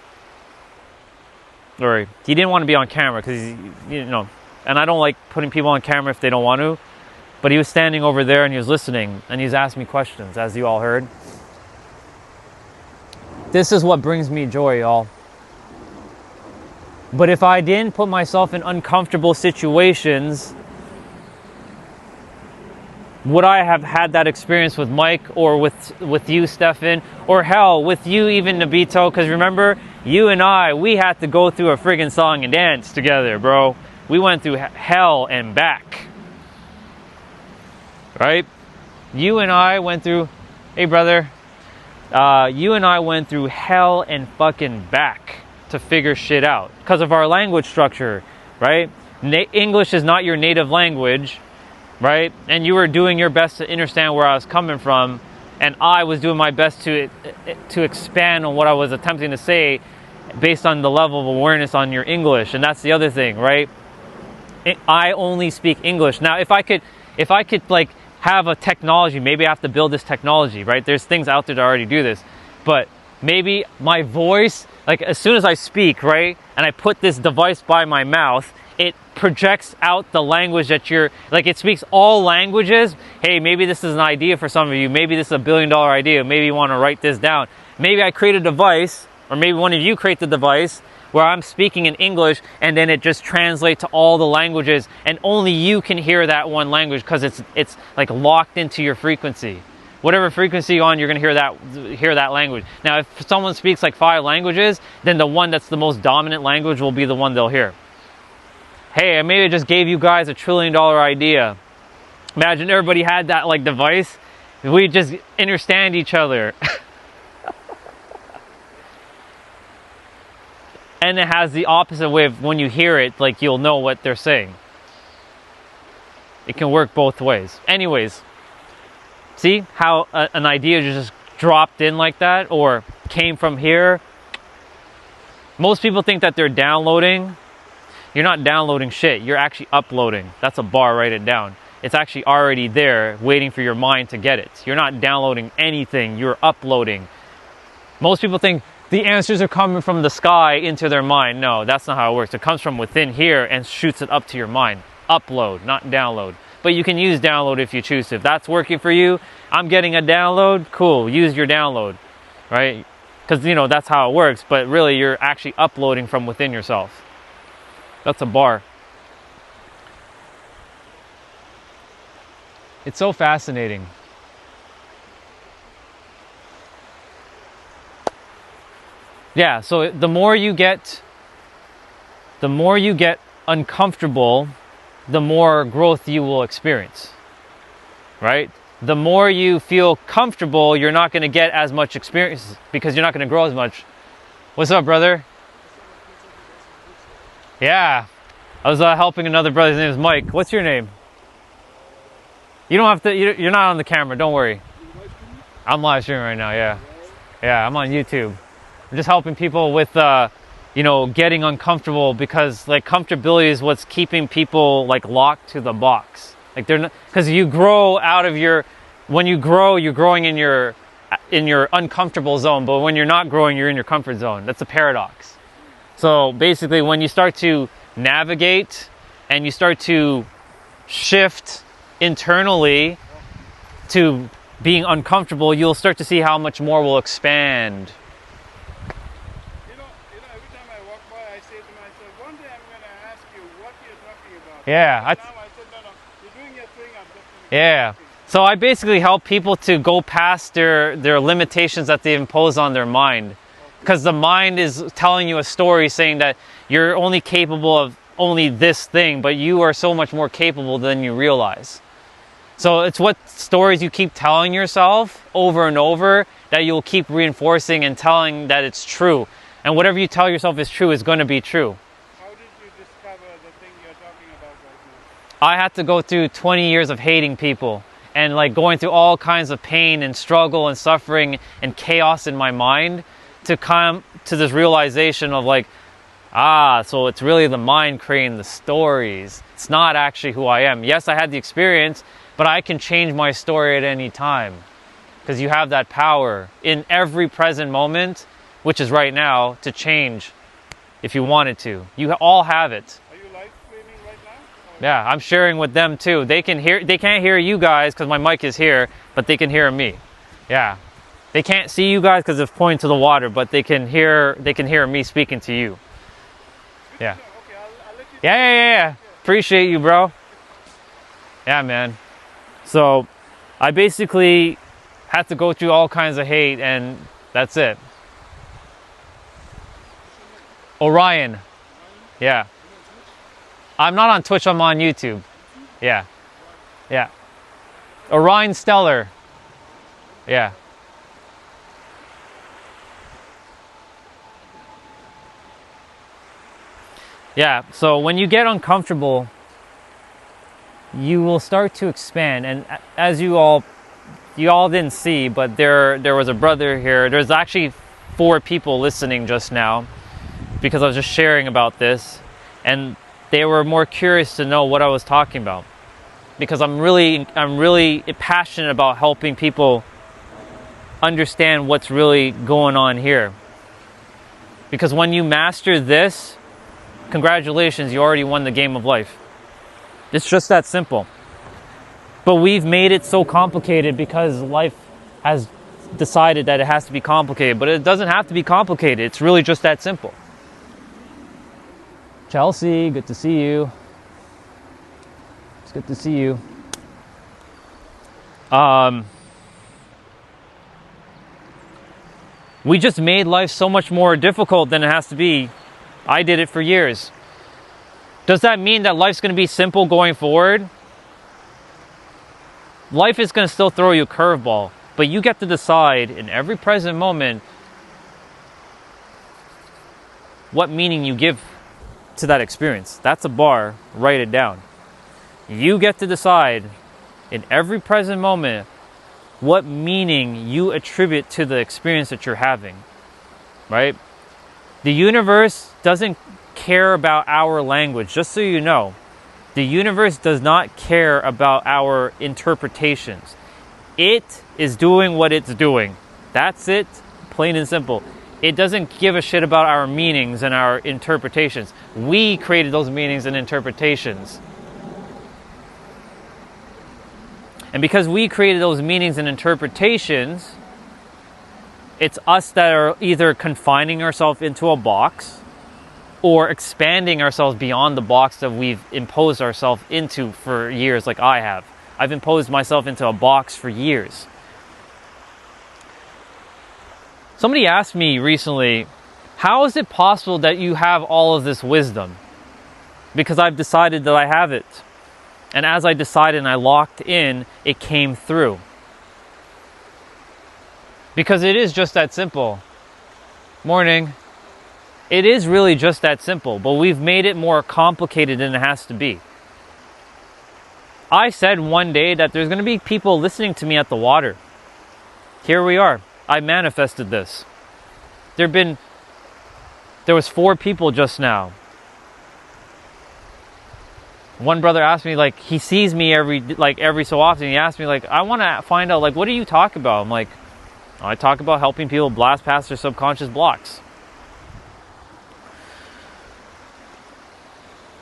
Or he didn't want to be on camera because and I don't like putting people on camera if they don't want to. But he was standing over there and he was listening and he's asking me questions, as you all heard. This is what brings me joy, y'all. But if I didn't put myself in uncomfortable situations, would I have had that experience with Mike or with you, Stefan, or hell, with you even, Nabito? Because remember, you and I, we had to go through a friggin' song and dance together, bro. We went through hell and back. Right? You and I went through, hey brother, you and I went through hell and fucking back to figure shit out because of our language structure, right? English is not your native language, right? And you were doing your best to understand where I was coming from, and I was doing my best to expand on what I was attempting to say based on the level of awareness on your English. And that's the other thing, right? I only speak English. Now, if I could like have a technology, maybe I have to build this technology, right? There's things out there that already do this, but maybe my voice, like as soon as I speak, right, and I put this device by my mouth, it projects out the language that it speaks all languages. Hey, maybe this is an idea for some of you. Maybe this is $1 billion idea. Maybe you want to write this down. Maybe I create a device, or maybe one of you create the device where I'm speaking in English and then it just translates to all the languages and only you can hear that one language because it's like locked into your frequency. Whatever frequency you're on, you're going to hear that language. Now, if someone speaks like 5 languages, then the one that's the most dominant language will be the one they'll hear. Hey, I maybe just gave you guys $1 trillion idea. Imagine everybody had that like device. We just understand each other. And it has the opposite way of when you hear it, like you'll know what they're saying. It can work both ways. Anyways, see how an idea just dropped in like that or came from here? Most people think that they're downloading. You're not downloading shit. You're actually uploading. That's a bar, write it down. It's actually already there waiting for your mind to get it. You're not downloading anything. You're uploading. Most people think the answers are coming from the sky into their mind. No, that's not how it works. It comes from within here and shoots it up to your mind. Upload, not download. But you can use download if you choose to. If that's working for you, I'm getting a download, cool, use your download, right? Because, that's how it works. But really, you're actually uploading from within yourself. That's a bar. It's so fascinating. Yeah, so the more you get uncomfortable, the more growth you will experience, right? The more you feel comfortable, you're not going to get as much experience because you're not going to grow as much. What's up, brother? Yeah, I was helping another brother. His name is Mike. What's your name? You don't have to, you're not on the camera, don't worry. I'm live streaming right now, yeah. Yeah, I'm on YouTube. I'm just helping people with, getting uncomfortable because like comfortability is what's keeping people like locked to the box. Like they're not, because you grow out of when you grow, you're growing in your uncomfortable zone, but when you're not growing, you're in your comfort zone. That's a paradox. So basically when you start to navigate and you start to shift internally to being uncomfortable, you'll start to see how much more will expand. Every time I walk by, I say to myself, one day I'm going to ask you what you're talking about. Yeah. Now I said, no, you're doing your thing, I'm just going to Yeah. So I basically help people to go past their limitations that they impose on their mind. Because the mind is telling you a story saying that you're only capable of only this thing, but you are so much more capable than you realize. So it's what stories you keep telling yourself over and over that you'll keep reinforcing and telling that it's true. And whatever you tell yourself is true is going to be true. How did you discover that I had to go through 20 years of hating people and like going through all kinds of pain and struggle and suffering and chaos in my mind to come to this realization of like, so it's really the mind creating the stories. It's not actually who I am. Yes, I had the experience, but I can change my story at any time because you have that power in every present moment, which is right now, to change if you wanted to. You all have it. Are you live streaming right now? Yeah, I'm sharing with them too. They can't hear you guys because my mic is here, but they can hear me. Yeah. They can't see you guys because it's pointing to the water, but they can hear me speaking to you. Yeah. Okay, I'll let you Yeah. Appreciate you, bro. Yeah, man. So I basically had to go through all kinds of hate, and that's it. Orion. Yeah. I'm not on Twitch, I'm on YouTube. Yeah. Yeah. Orion Stellar. Yeah. Yeah, so when you get uncomfortable, you will start to expand. And as you all didn't see, but there was a brother here. There's actually 4 people listening just now because I was just sharing about this, and they were more curious to know what I was talking about because I'm really passionate about helping people understand what's really going on here. Because when you master this, congratulations, you already won the game of life. It's just that simple. But we've made it so complicated because life has decided that it has to be complicated. But it doesn't have to be complicated. It's really just that simple. Chelsea, good to see you. It's good to see you. We just made life so much more difficult than it has to be. I did it for years. Does that mean that life's going to be simple going forward? Life is going to still throw you a curveball, but you get to decide in every present moment what meaning you give to that experience. That's a bar, write it down. You get to decide in every present moment what meaning you attribute to the experience that you're having, right? The universe doesn't care about our language, just so you know. The universe does not care about our interpretations. It is doing what it's doing. That's it, plain and simple. It doesn't give a shit about our meanings and our interpretations. We created those meanings and interpretations. And because we created those meanings and interpretations, it's us that are either confining ourselves into a box or expanding ourselves beyond the box that we've imposed ourselves into for years, like I have. I've imposed myself into a box for years. Somebody asked me recently, how is it possible that you have all of this wisdom? Because I've decided that I have it. And as I decided and I locked in, it came through. Because it is just that simple. Morning. It is really just that simple, but we've made it more complicated than it has to be. I said one day that there's going to be people listening to me at the water. Here we are. I manifested this. There was 4 people just now. One brother asked me, like, he sees me every so often. He asked me, like, I want to find out, like, what do you talk about? I'm like, I talk about helping people blast past their subconscious blocks.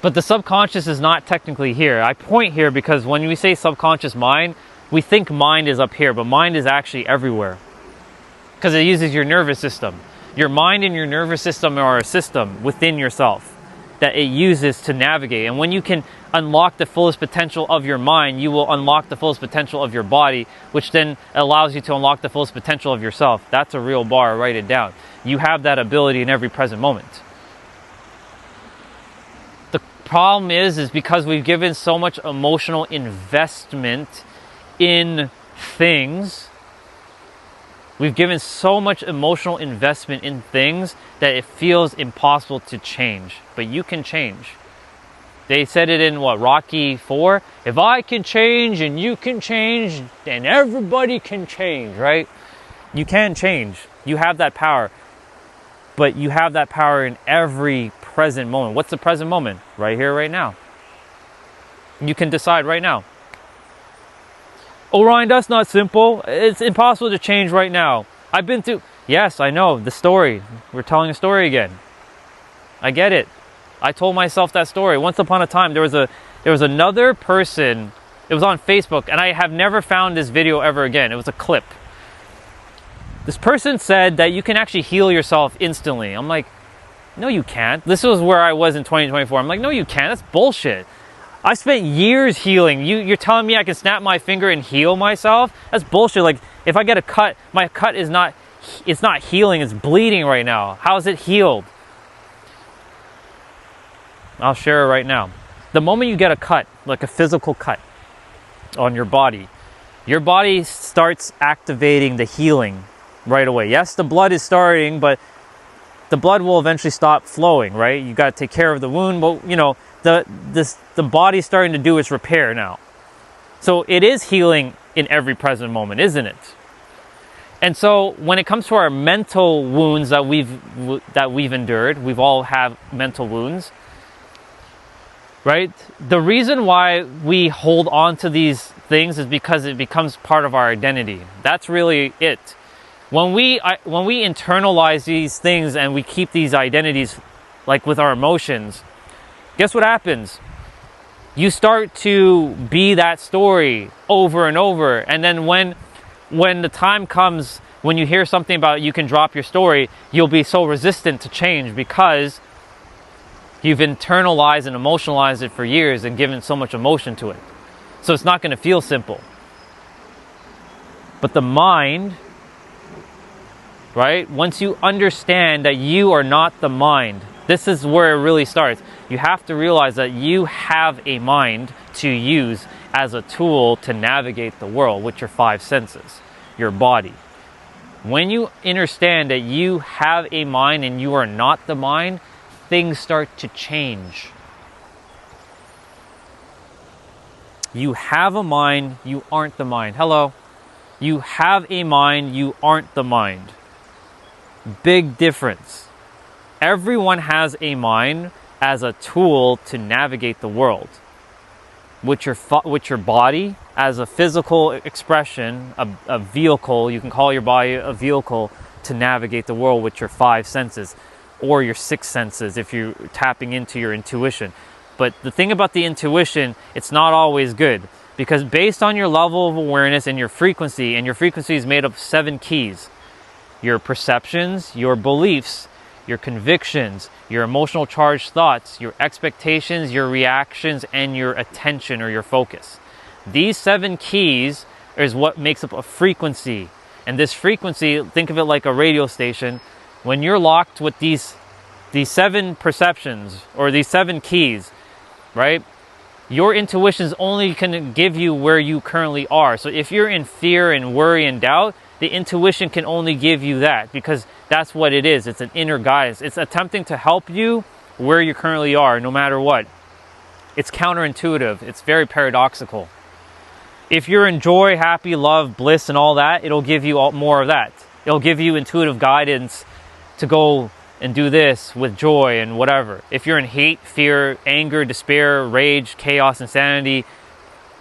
But the subconscious is not technically here. I point here because when we say subconscious mind, we think mind is up here, but mind is actually everywhere. Because it uses your nervous system. Your mind and your nervous system are a system within yourself that it uses to navigate. And when you can unlock the fullest potential of your mind, you will unlock the fullest potential of your body, which then allows you to unlock the fullest potential of yourself. That's a real bar. Write it down. You have that ability in every present moment. The problem is because we've given so much emotional investment in things. We've given so much emotional investment in things that it feels impossible to change. But you can change. They said it in what, Rocky 4? If I can change and you can change, then everybody can change, right? You can change. You have that power. But you have that power in every present moment. What's the present moment? Right here, right now. You can decide right now. Oh, Ryan, that's not simple. It's impossible to change right now. I've been through... Yes, I know, the story. We're telling a story again. I get it. I told myself that story. Once upon a time, there was another person. It was on Facebook, and I have never found this video ever again. It was a clip. This person said that you can actually heal yourself instantly. I'm like, no, you can't. This was where I was in 2024. I'm like, no, you can't. That's bullshit. I spent years healing. You're telling me I can snap my finger and heal myself? That's bullshit. Like, if I get a cut, my cut is not, it's not healing. It's bleeding right now. How is it healed? I'll share it right now. The moment you get a cut, like a physical cut on your body starts activating the healing right away. Yes, the blood is starting, but the blood will eventually stop flowing, right? You got to take care of the wound, but you know, the body's starting to do its repair now. So it is healing in every present moment, isn't it? And so when it comes to our mental wounds that we've endured, we've all have mental wounds. Right? The reason why we hold on to these things is because it becomes part of our identity. That's really it. When we internalize these things and we keep these identities, like with our emotions, guess what happens? You start to be that story over and over. And then when the time comes, when you hear something about you can drop your story, you'll be so resistant to change because you've internalized and emotionalized it for years and given so much emotion to it. So it's not going to feel simple. But the mind, right? Once you understand that you are not the mind, this is where it really starts. You have to realize that you have a mind to use as a tool to navigate the world with your 5 senses, your body. When you understand that you have a mind and you are not the mind, things start to change. You have a mind, you aren't the mind. Hello. You have a mind, you aren't the mind. Big difference. Everyone has a mind as a tool to navigate the world. With your body as a physical expression, a vehicle, you can call your body a vehicle to navigate the world with your 5 senses. Or your 6 senses if you're tapping into your intuition. But the thing about the intuition, it's not always good. Because based on your level of awareness and your frequency is made up of 7 keys. Your perceptions, your beliefs, your convictions, your emotional charged thoughts, your expectations, your reactions, and your attention or your focus. These 7 keys is what makes up a frequency. And this frequency, think of it like a radio station. When you're locked with these 7 perceptions or these 7 keys, right? Your intuitions only can give you where you currently are. So if you're in fear and worry and doubt, the intuition can only give you that because that's what it is. It's an inner guidance. It's attempting to help you where you currently are, no matter what. It's counterintuitive. It's very paradoxical. If you're in joy, happy, love, bliss, and all that, it'll give you more of that. It'll give you intuitive guidance to go and do this with joy and whatever. If you're in hate, fear, anger, despair, rage, chaos, insanity,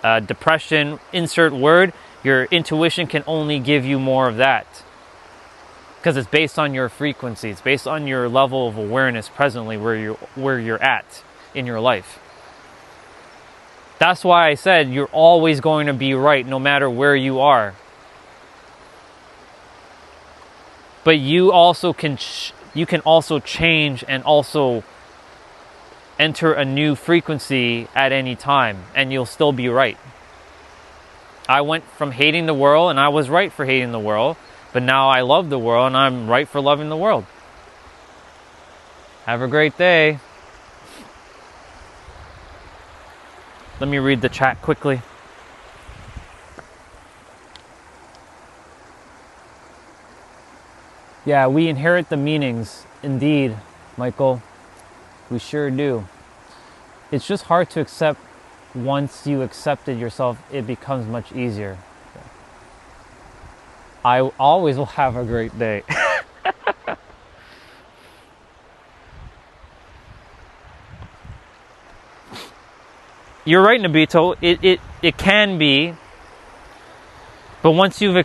depression, insert word, your intuition can only give you more of that. Because it's based on your frequency. It's based on your level of awareness presently where you're at in your life. That's why I said you're always going to be right no matter where you are. But you also can also change and also enter a new frequency at any time, and you'll still be right. I went from hating the world, and I was right for hating the world, but now I love the world, and I'm right for loving the world. Have a great day. Let me read the chat quickly. Yeah, we inherit the meanings. Indeed, Michael. We sure do. it's just hard to accept. Once you accepted yourself, it becomes much easier. I always will have a great day. You're right, Nabito. It can be, but once you've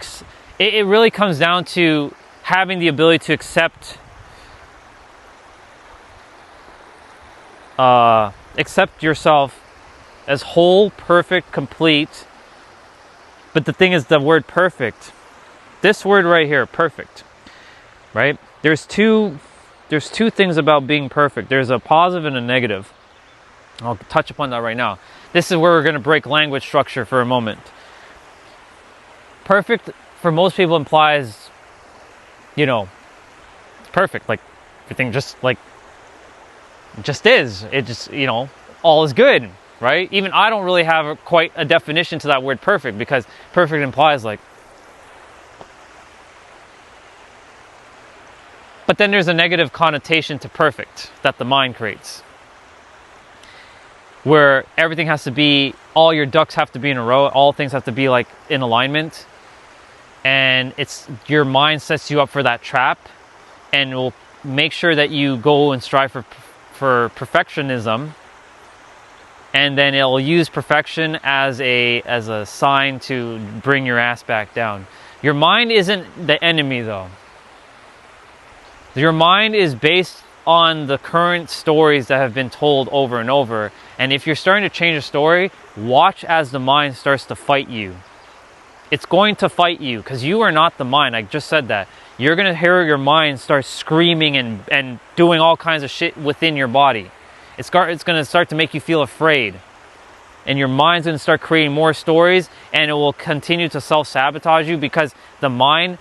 it really comes down to having the ability to accept yourself as whole, perfect, complete. But the thing is, the word perfect, this word right here, perfect, right? There's two things about being perfect. There's a positive and a negative. I'll touch upon that right now. This is where we're going to break language structure for a moment. Perfect for most people implies, perfect, like everything just is. It just, all is good, right? Even I don't really have quite a definition to that word perfect, because perfect implies like. But then there's a negative connotation to perfect that the mind creates, where everything has to be, all your ducks have to be in a row, all things have to be like in alignment, and it's your mind sets you up for that trap, and will make sure that you go and strive for perfectionism, and then it'll use perfection as a sign to bring your ass back down. Your mind isn't the enemy, though. Your mind is based on the current stories that have been told over and over. And if you're starting to change a story, watch as the mind starts to fight you. It's going to fight you, because you are not the mind. I just said that. You're going to hear your mind start screaming and doing all kinds of shit within your body. It's going to start to make you feel afraid. And your mind's going to start creating more stories, and it will continue to self-sabotage you, because the mind,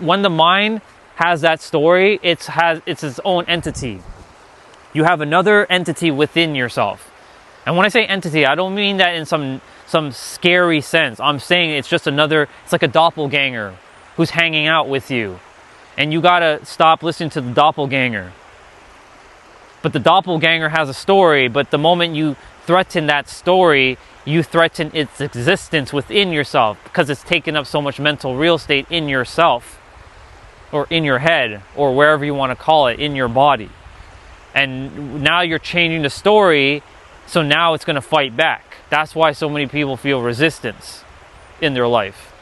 when the mind has that story, it's its own entity. You have another entity within yourself. And when I say entity, I don't mean that in some scary sense. I'm saying it's just it's like a doppelganger who's hanging out with you. And you gotta stop listening to the doppelganger. But the doppelganger has a story, but the moment you threaten that story, you threaten its existence within yourself, because it's taken up so much mental real estate in yourself, or in your head, or wherever you want to call it, in your body. And now you're changing the story, so now it's going to fight back. That's why so many people feel resistance in their life.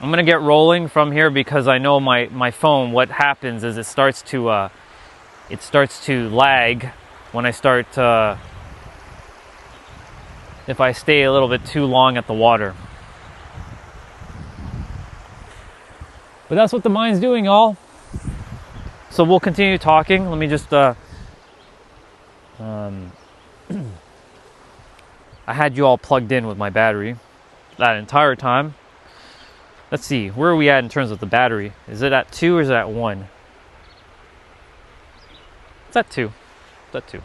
I'm going to get rolling from here, because I know my phone, what happens is it starts to lag when I start if I stay a little bit too long at the water. But that's what the mind's doing, y'all. So we'll continue talking. Let me just I had you all plugged in with my battery that entire time. Let's see, where are we at in terms of the battery? Is it at 2 or is it at 1? It's at 2. It's at 2.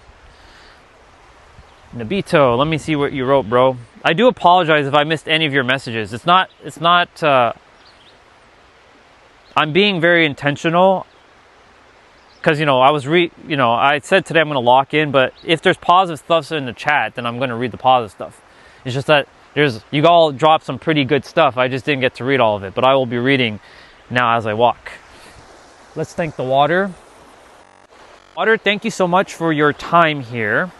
Nabito, let me see what you wrote, bro. I do apologize if I missed any of your messages. It's not I'm being very intentional, because I said today I'm going to lock in, but if there's positive stuff in the chat, then I'm going to read the positive stuff. It's just that you all dropped some pretty good stuff. I just didn't get to read all of it, but I will be reading now as I walk. Let's thank the water. Water, thank you so much for your time here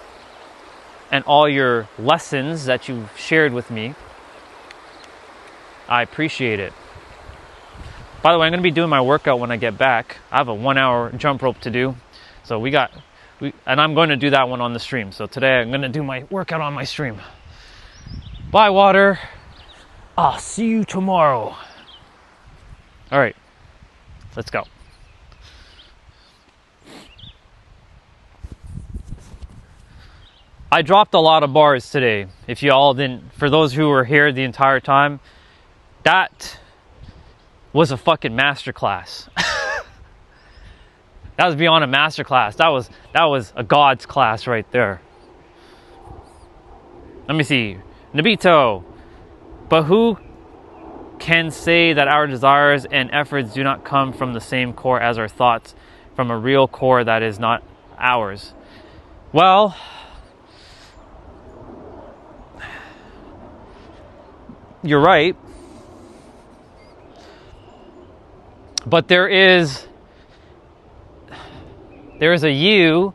and all your lessons that you've shared with me. I appreciate it. By the way, I'm going to be doing my workout when I get back. I have a 1-hour jump rope to do. So and I'm going to do that one on the stream. So today I'm going to do my workout on my stream. Bye, water. I'll see you tomorrow. All right, let's go. I dropped a lot of bars today. If you all didn't, for those who were here the entire time, that was a fucking masterclass. That was beyond a masterclass. That was a God's class right there. Let me see. Nabito. But who can say that our desires and efforts do not come from the same core as our thoughts from a real core that is not ours? Well, you're right. But there is a you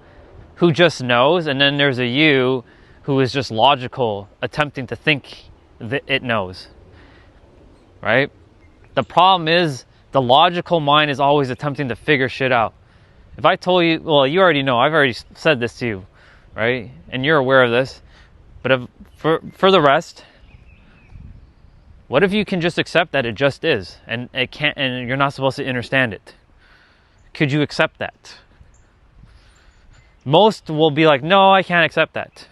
who just knows, and then there's a you who is just logical, attempting to think that it knows. Right? The problem is the logical mind is always attempting to figure shit out. If I told you, well, you already know, I've already said this to you, right? And you're aware of this. But for the rest, what if you can just accept that it just is, and it can't, and you're not supposed to understand it? Could you accept that? Most will be like, no, I can't accept that.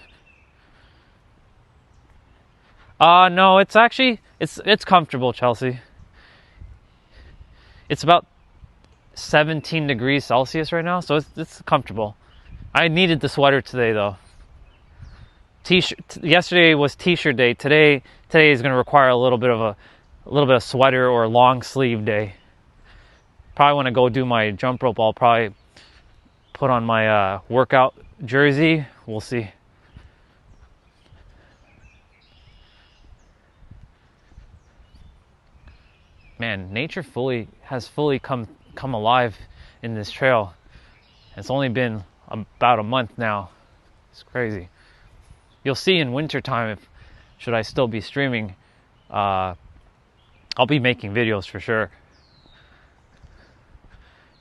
No, it's actually, it's comfortable, Chelsea. It's about 17 degrees Celsius right now, so it's comfortable. I needed the sweater today, though. Yesterday was t-shirt day. Today is going to require a little bit of sweater or long sleeve day. Probably when I go do my jump rope, I'll probably put on my workout jersey. We'll see. Man, nature has fully come alive in this trail. It's only been about a month now. It's crazy. You'll see in wintertime, should I still be streaming, I'll be making videos for sure.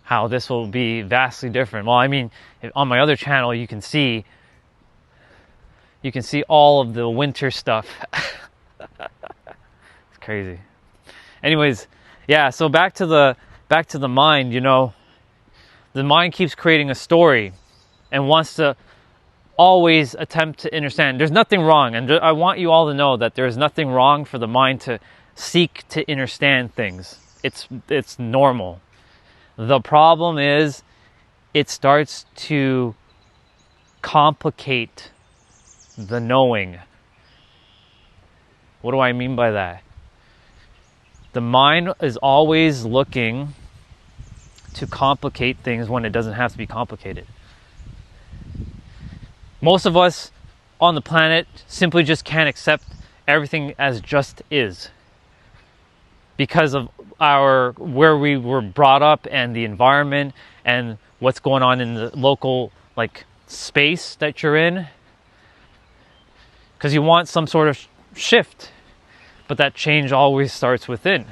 How this will be vastly different. Well, I mean, on my other channel, you can see all of the winter stuff. It's crazy. Anyways, yeah, so back to the mind, you know, the mind keeps creating a story and wants to always attempt to understand. There's nothing wrong, and I want you all to know that there's nothing wrong for the mind to seek to understand things. It's normal. The problem is it starts to complicate the knowing. What do I mean by that? The mind is always looking to complicate things when it doesn't have to be complicated. Most of us on the planet simply just can't accept everything as just is because of where we were brought up and the environment and what's going on in the local space that you're in. Because you want some sort of shift, but that change always starts within.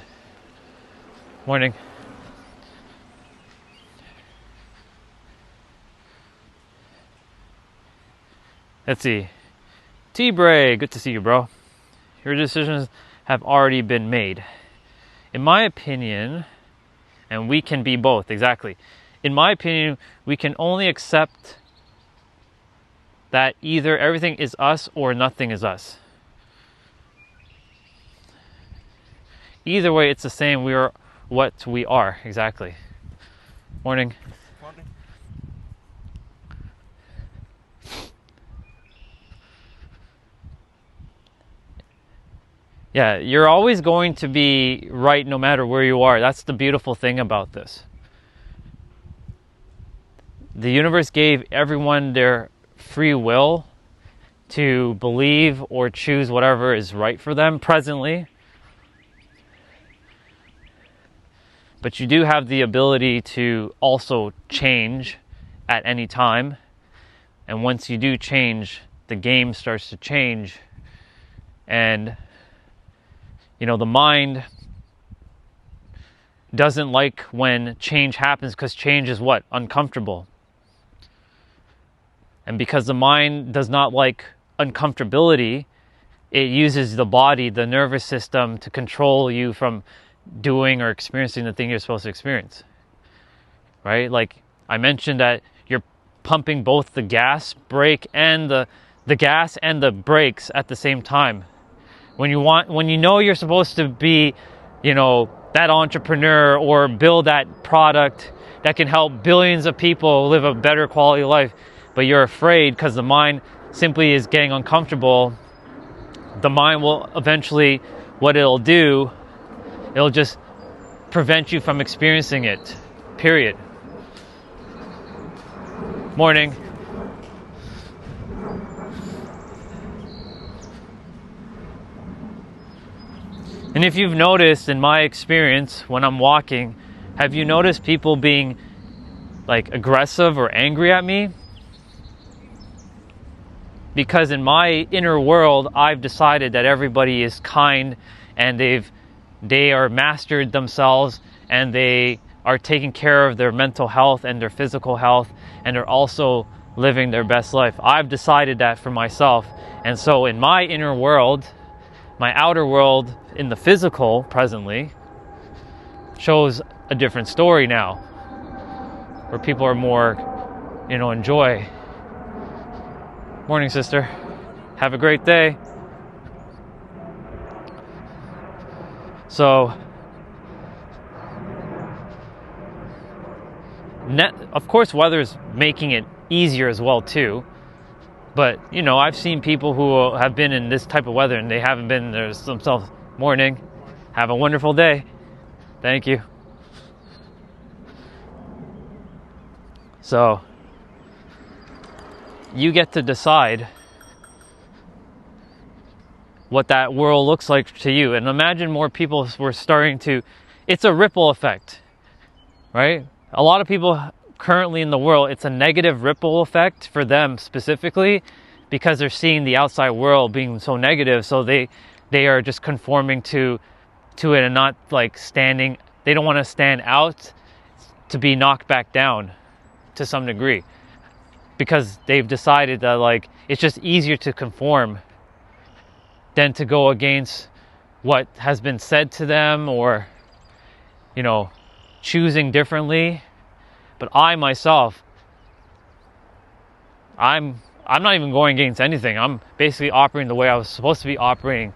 Morning. Let's see. T-Bray, good to see you, bro. Your decisions have already been made. In my opinion, and we can be both, exactly. In my opinion, we can only accept that either everything is us or nothing is us. Either way, it's the same. We are what we are, exactly. Morning. Morning. Yeah, you're always going to be right no matter where you are. That's the beautiful thing about this. The universe gave everyone their free will to believe or choose whatever is right for them presently. But you do have the ability to also change at any time. And once you do change, the game starts to change. And, you know, the mind doesn't like when change happens because change is what? Uncomfortable. And because the mind does not like uncomfortability, it uses the body, the nervous system, to control you from doing or experiencing the thing you're supposed to experience. Right? Like I mentioned that you're pumping both the gas brake and the gas and the brakes at the same time. When you know you're supposed to be, you know, that entrepreneur or build that product that can help billions of people live a better quality of life, but you're afraid because the mind simply is getting uncomfortable, the mind will eventually, what it'll do, it'll just prevent you from experiencing it, period. Morning. And if you've noticed, in my experience, when I'm walking, have you noticed people being like aggressive or angry at me? Because in my inner world, I've decided that everybody is kind and they are mastered themselves and they are taking care of their mental health and their physical health, and they're also living their best life. I've decided that for myself. And so in my inner world, my outer world in the physical presently shows a different story now, where people are more, enjoy. Morning, sister. Have a great day. So, of course, weather's making it easier as well too. But, I've seen people who have been in this type of weather and they haven't been there themselves. Morning. Have a wonderful day. Thank you. So, you get to decide what that world looks like to you. And imagine more people were starting to, it's a ripple effect, right? A lot of people currently in the world, it's a negative ripple effect for them specifically, because they're seeing the outside world being so negative. So they are just conforming to it and not like standing. They don't want to stand out to be knocked back down to some degree, because they've decided that like it's just easier to conform than to go against what has been said to them, or choosing differently. But I myself, I'm not even going against anything. I'm basically operating the way I was supposed to be operating.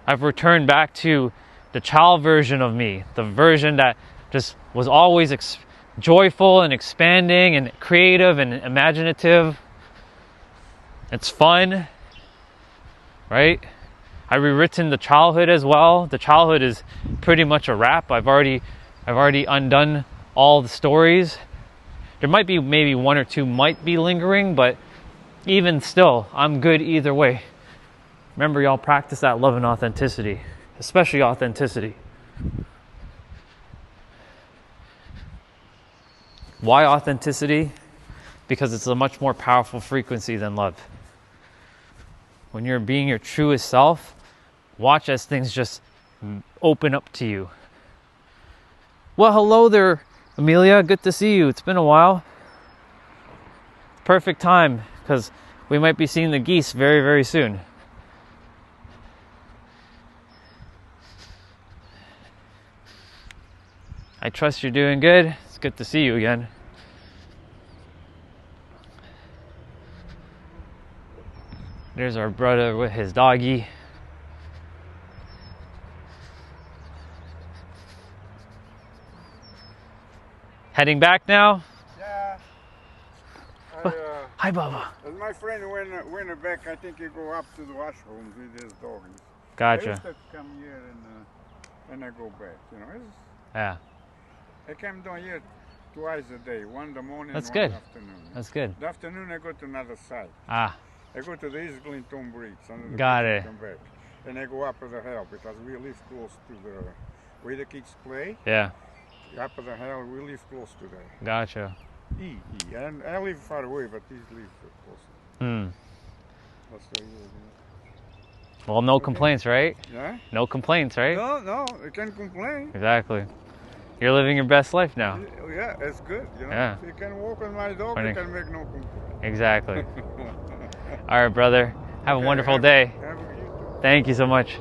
I've returned back to the child version of me, the version that just was always joyful and expanding and creative and imaginative. It's fun, right? I've rewritten the childhood as well. The childhood is pretty much a wrap. I've already undone all the stories. There might be maybe one or two might be lingering, but even still, I'm good either way. Remember, y'all, practice that love and authenticity, especially authenticity. Why authenticity? Because it's a much more powerful frequency than love. When you're being your truest self, watch as things just open up to you. Well, hello there, Amelia. Good to see you. It's been a while. Perfect time, because we might be seeing the geese very, very soon. I trust you're doing good. It's good to see you again. There's our brother with his doggy. Heading back now? Yeah. Hi, Baba. As my friend went back, I think he go up to the washroom with his dog. I Gotcha. used to come here and I go back. Yeah. I come down here twice a day, one in the morning That's and one in good. the afternoon. That's good. The afternoon I go to another side. Ah, I go to the East Clinton Bridge. Under the Got bridge it. and come back. And I go up the hill because we live close to the where the kids play. yeah. Up the hill, we live close to there. Gotcha. And I live far away, but he lives close. That's the Well, no complaints, right? Yeah? No complaints, right? No, I can't complain. Exactly. You're living your best life now. Yeah, it's good. Yeah. You can walk on my dog, Funny. you can make no complaint. Exactly. All right, brother. Have a wonderful day. Have a you too. Thank you so much.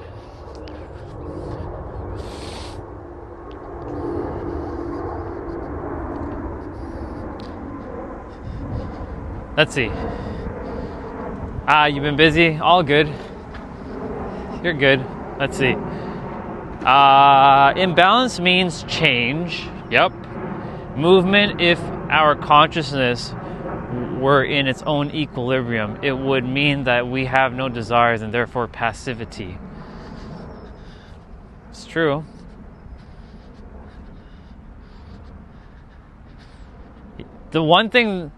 Let's see. You've been busy? All good. You're good. Let's see. Imbalance means change. Yep. Movement, if our consciousness were in its own equilibrium, it would mean that we have no desires and therefore passivity. It's true. The one thing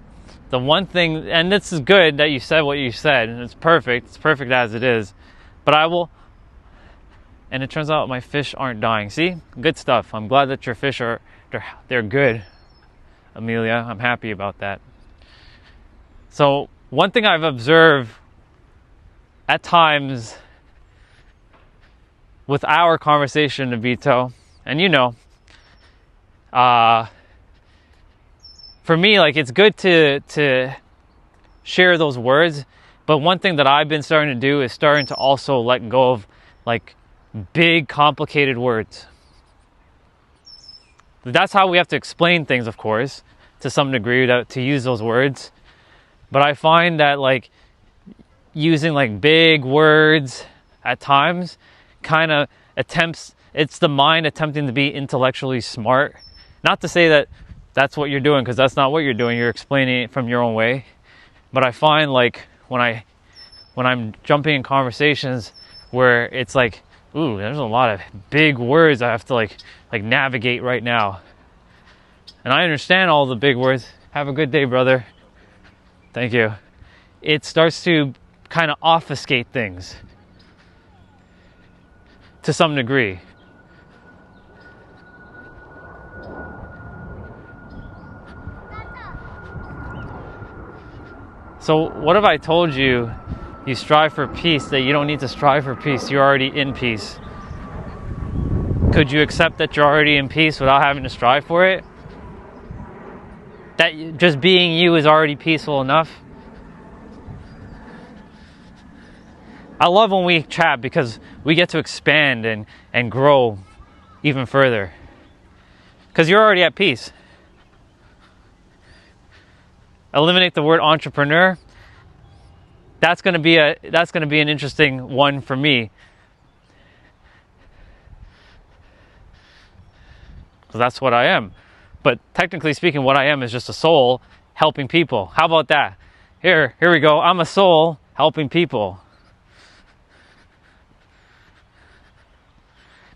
the one thing, and this is good that you said what you said, and it's perfect as it is, but I will, and it turns out my fish aren't dying. See, good stuff. I'm glad that your fish they're good, Amelia. I'm happy about that. So one thing I've observed at times with our conversation, Navito, and for me, like, it's good to share those words, but one thing that I've been starting to do is starting to also let go of like big complicated words. That's how we have to explain things, of course, to some degree, to use those words. But I find that like using like big words at times kind of it's the mind attempting to be intellectually smart. Not to say that that's what you're doing, because that's not what you're doing. You're explaining it from your own way. But I find like when I'm jumping in conversations where it's like, ooh, there's a lot of big words I have to like navigate right now. And I understand all the big words. Have a good day, brother. Thank you. It starts to kind of obfuscate things to some degree. So what if I told you, you strive for peace, that you don't need to strive for peace, you're already in peace? Could you accept that you're already in peace without having to strive for it? That just being you is already peaceful enough? I love when we chat because we get to expand and grow even further. Because you're already at peace. Eliminate the word entrepreneur. That's going to be an interesting one for me. Because that's what I am. But technically speaking, what I am is just a soul helping people. How about that? Here we go. I'm a soul helping people.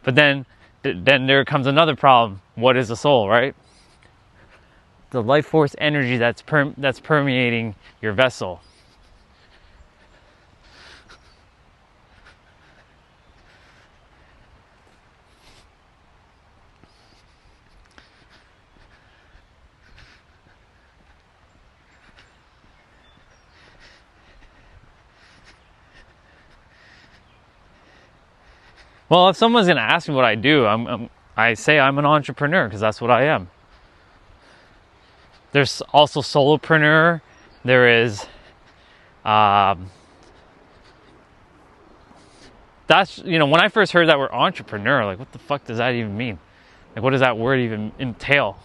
But then there comes another problem. What is a soul, right? The life force energy that's permeating your vessel. Well, if someone's going to ask me what I do, I say I'm an entrepreneur, because that's what I am. There's also solopreneur. There is, that's, when I first heard that word entrepreneur, like, what the fuck does that even mean? Like, what does that word even entail?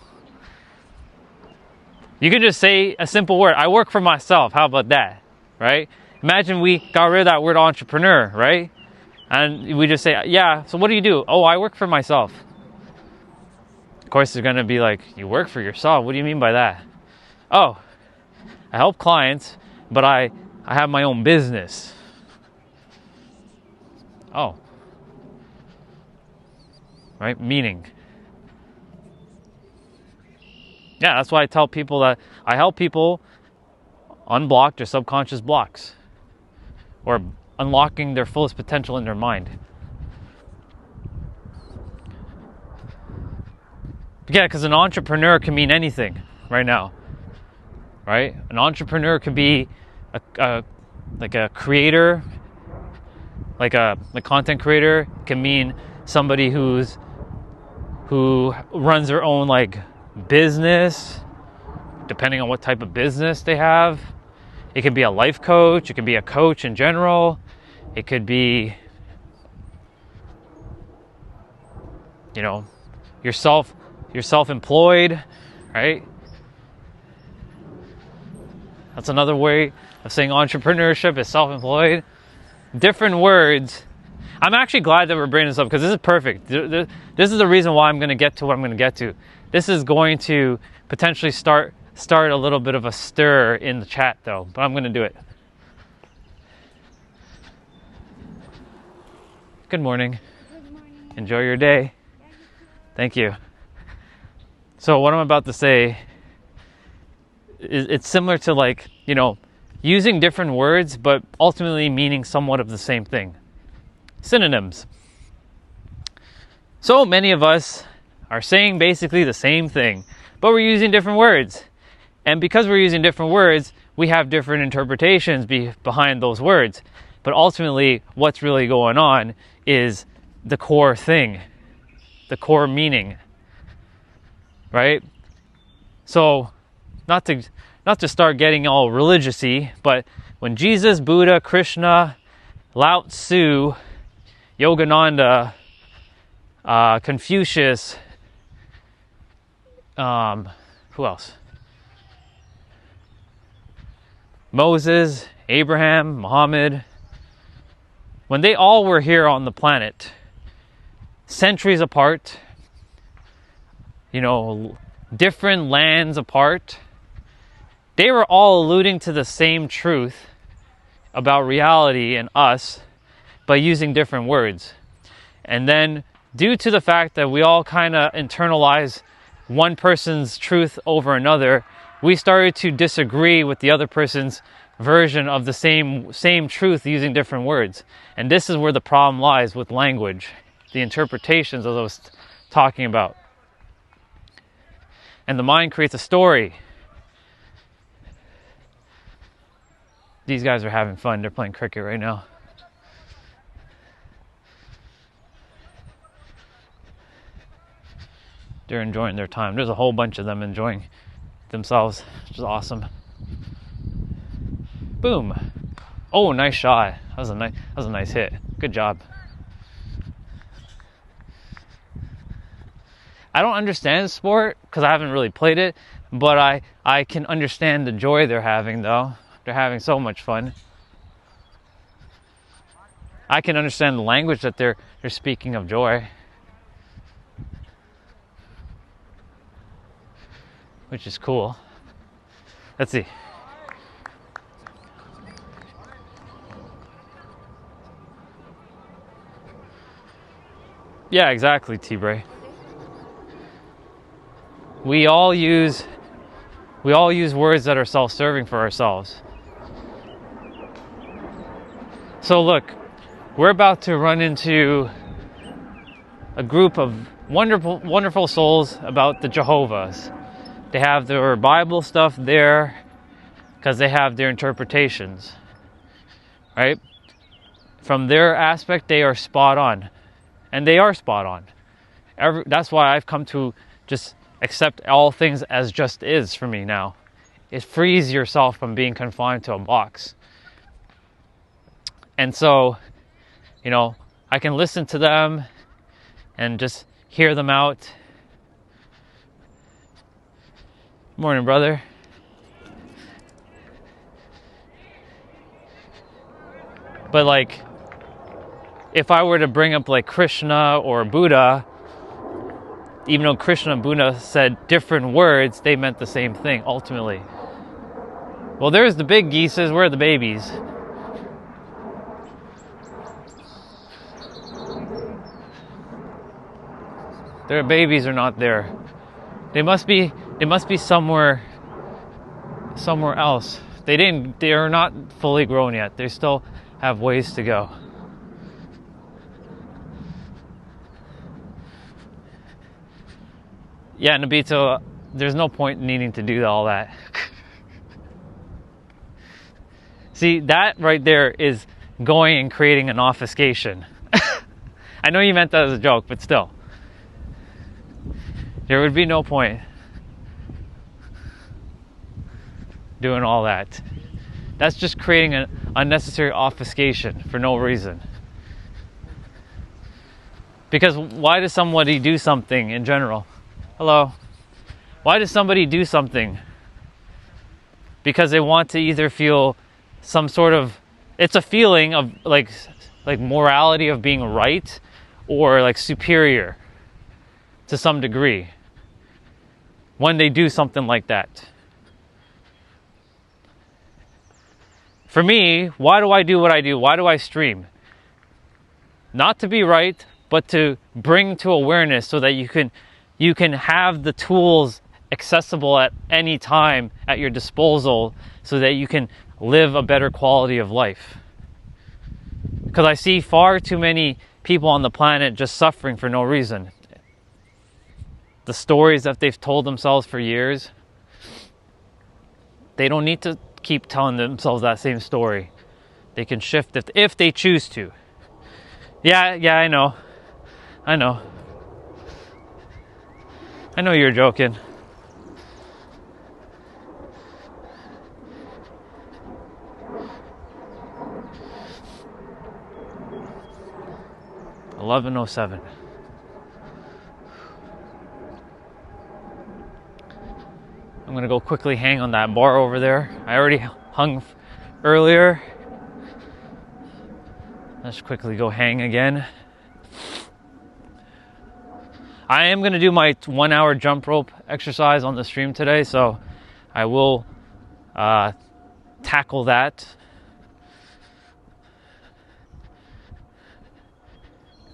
You can just say a simple word. I work for myself. How about that? Right? Imagine we got rid of that word entrepreneur, right? And we just say, yeah, so what do you do? Oh, I work for myself. Of course, they're going to be like, you work for yourself? What do you mean by that? Oh, I help clients, but I have my own business. Oh. Right? Meaning. Yeah, that's why I tell people that I help people unblock their subconscious blocks, or unlocking their fullest potential in their mind. Yeah, because an entrepreneur can mean anything right now, right? An entrepreneur could be a creator, like a content creator. It can mean somebody who runs their own like business, depending on what type of business they have. It could be a life coach. It could be a coach in general. It could be, you're self-employed, right? That's another way of saying entrepreneurship is self-employed. Different words. I'm actually glad that we're bringing this up, because this is perfect. This is the reason why I'm going to get to what I'm going to get to. This is going to potentially start a little bit of a stir in the chat, though, but I'm going to do it. Good morning. Good morning. Enjoy your day. Thank you. So what I'm about to say it's similar to like, you know, using different words, but ultimately meaning somewhat of the same thing. Synonyms. So many of us are saying basically the same thing, but we're using different words. And because we're using different words, we have different interpretations behind those words. But ultimately, what's really going on is the core thing, the core meaning, right? So, not to start getting all religious-y, but when Jesus, Buddha, Krishna, Lao Tzu, Yogananda, Confucius, who else? Moses, Abraham, Muhammad, when they all were here on the planet, centuries apart, you know, different lands apart, they were all alluding to the same truth about reality and us, by using different words. And then, due to the fact that we all kind of internalize one person's truth over another, we started to disagree with the other person's version of the same truth using different words. And this is where the problem lies with language, the interpretations as I was talking about. And the mind creates a story. These guys are having fun. They're playing cricket right now. They're enjoying their time. There's a whole bunch of them enjoying themselves, which is awesome. Boom. Oh, nice shot. That was a nice hit. Good job. I don't understand sport because I haven't really played it, but I can understand the joy they're having though. They're having so much fun. I can understand the language that they're speaking of joy, which is cool. Let's see. Yeah, exactly, T-Bray. We all use words that are self-serving for ourselves. So look, we're about to run into a group of wonderful souls about the Jehovah's. They have their Bible stuff there because they have their interpretations, right? From their aspect, they are spot on. And they are spot on. That's why I've come to just accept all things as just is for me now. It frees yourself from being confined to a box. And so, you know, I can listen to them and just hear them out. Morning, brother. But like, if I were to bring up like Krishna or Buddha, even though Krishna and Buddha said different words, they meant the same thing ultimately. Well, there's the big geeses, where are the babies? Their babies are not there. They must be somewhere else. They are not fully grown yet. They still have ways to go. Yeah, Nabito, there's no point in needing to do all that. See, that right there is going and creating an obfuscation. I know you meant that as a joke, but still. There would be no point doing all that. That's just creating an unnecessary obfuscation for no reason. Because why does somebody do something in general? Hello. Why does somebody do something? Because they want to either feel some sort of, it's a feeling of like morality of being right or like superior to some degree when they do something like that. For me, why do I do what I do? Why do I stream? Not to be right, but to bring to awareness so that you can have the tools accessible at any time at your disposal so that you can live a better quality of life. Because I see far too many people on the planet just suffering for no reason. The stories that they've told themselves for years, they don't need to keep telling themselves that same story. They can shift if they choose to. Yeah, I know. I know you're joking. $11:07. I'm gonna go quickly hang on that bar over there. I already hung earlier. Let's quickly go hang again. I am gonna do my 1 hour jump rope exercise on the stream today, so I will tackle that.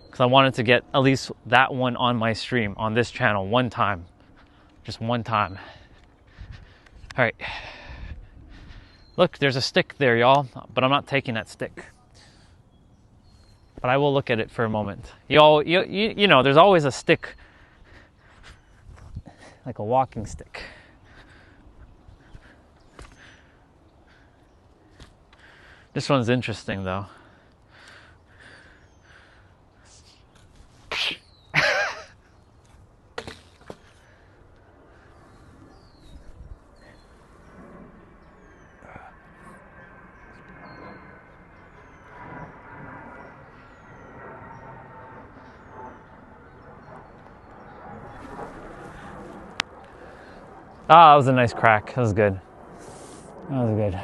Because I wanted to get at least that one on my stream, on this channel, one time. Just one time. All right. Look, there's a stick there, y'all, but I'm not taking that stick. But I will look at it for a moment. You know, there's always a stick, like a walking stick. This one's interesting, though. Ah, that was a nice crack. That was good. That was good.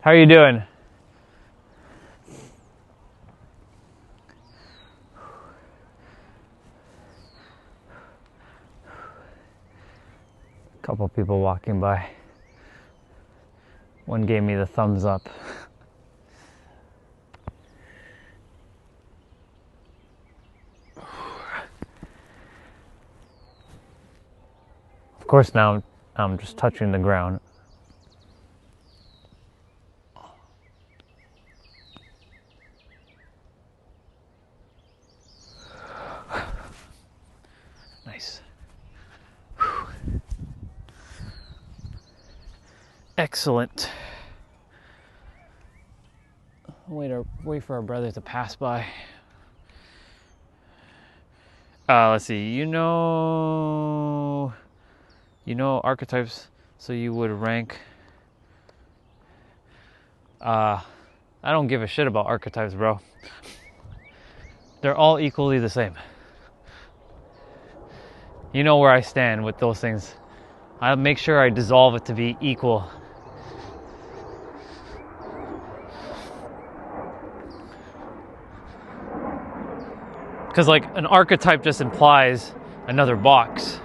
How are you doing? A couple people walking by. One gave me the thumbs up. Of course, now I'm just touching the ground. Nice. Excellent. Wait for our brother to pass by. Let's see. You know archetypes, so you would rank. I don't give a shit about archetypes, bro. They're all equally the same. You know where I stand with those things. I'll make sure I dissolve it to be equal. Because like an archetype just implies another box.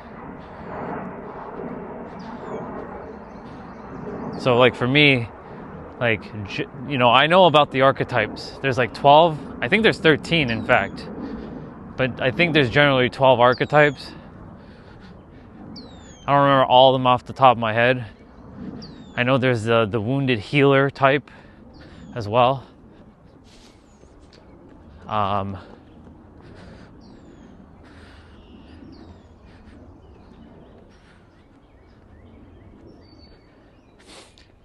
So like for me, like, you know, I know about the archetypes. There's like 12. I think there's 13 in fact. But I think there's generally 12 archetypes. I don't remember all of them off the top of my head. I know there's the wounded healer type as well.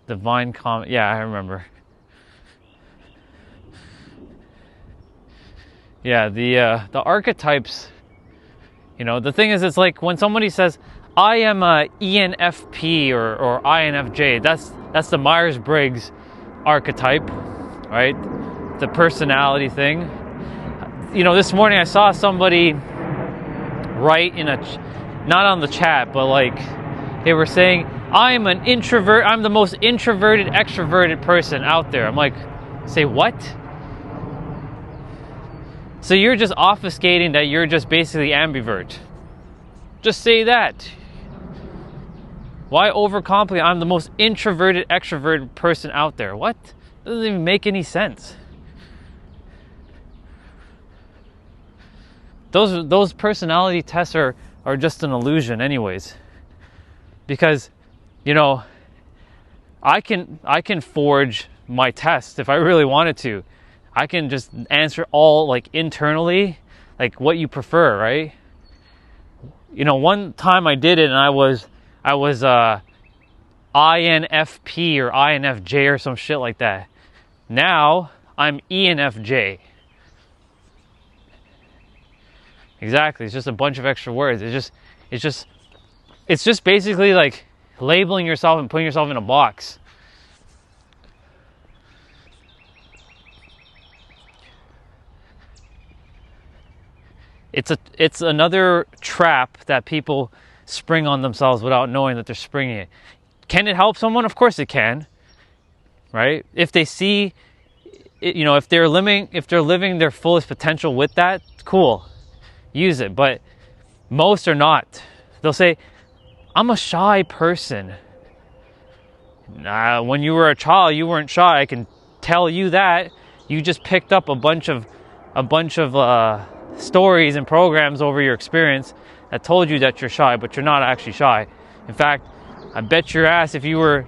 Divine Comet. Yeah, I remember. Yeah, the archetypes. You know, the thing is, it's like when somebody says, I am a ENFP or INFJ. That's the Myers-Briggs archetype, right? The personality thing. You know, this morning I saw somebody write in not on the chat, but like they were saying, I'm an introvert, I'm the most introverted, extroverted person out there. I'm like, say what? So you're just obfuscating that you're just basically ambivert. Just say that. Why overcomplicate? I'm the most introverted, extroverted person out there. What? Doesn't even make any sense. Those personality tests are just an illusion anyways. Because, you know, I can forge my test if I really wanted to. I can just answer all like internally, like what you prefer, right? You know, one time I did it and I was INFP or INFJ or some shit like that. Now I'm ENFJ. Exactly. It's just a bunch of extra words. It's just basically like labeling yourself and putting yourself in a box. It's another trap that people spring on themselves without knowing that they're springing it. Can it help someone? Of course it can. Right? If they see, you know, if they're living their fullest potential with that, cool. Use it. But most are not. They'll say, I'm a shy person. Nah, when you were a child, you weren't shy. I can tell you that. You just picked up a bunch of stories and programs over your experience that told you that you're shy, but you're not actually shy. In fact, I bet your ass if you were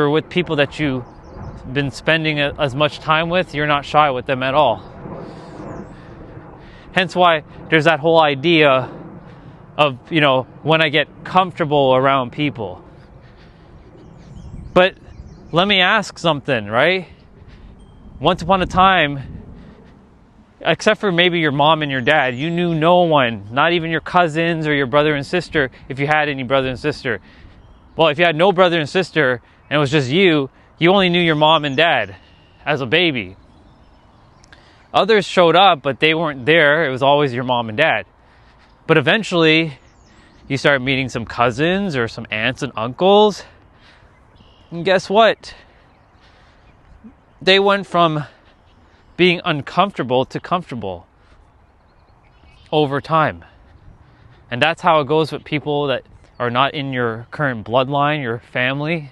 with people that you've been spending as much time with, you're not shy with them at all. Hence why there's that whole idea of, you know, when I get comfortable around people. But let me ask something, right? Once upon a time, except for maybe your mom and your dad, you knew no one, not even your cousins or your brother and sister, if you had any brother and sister. Well, if you had no brother and sister and it was just you only knew your mom and dad as a baby. Others showed up, but they weren't there. It was always your mom and dad. But eventually, you start meeting some cousins or some aunts and uncles. And guess what? They went from being uncomfortable to comfortable over time. And that's how it goes with people that are not in your current bloodline, your family.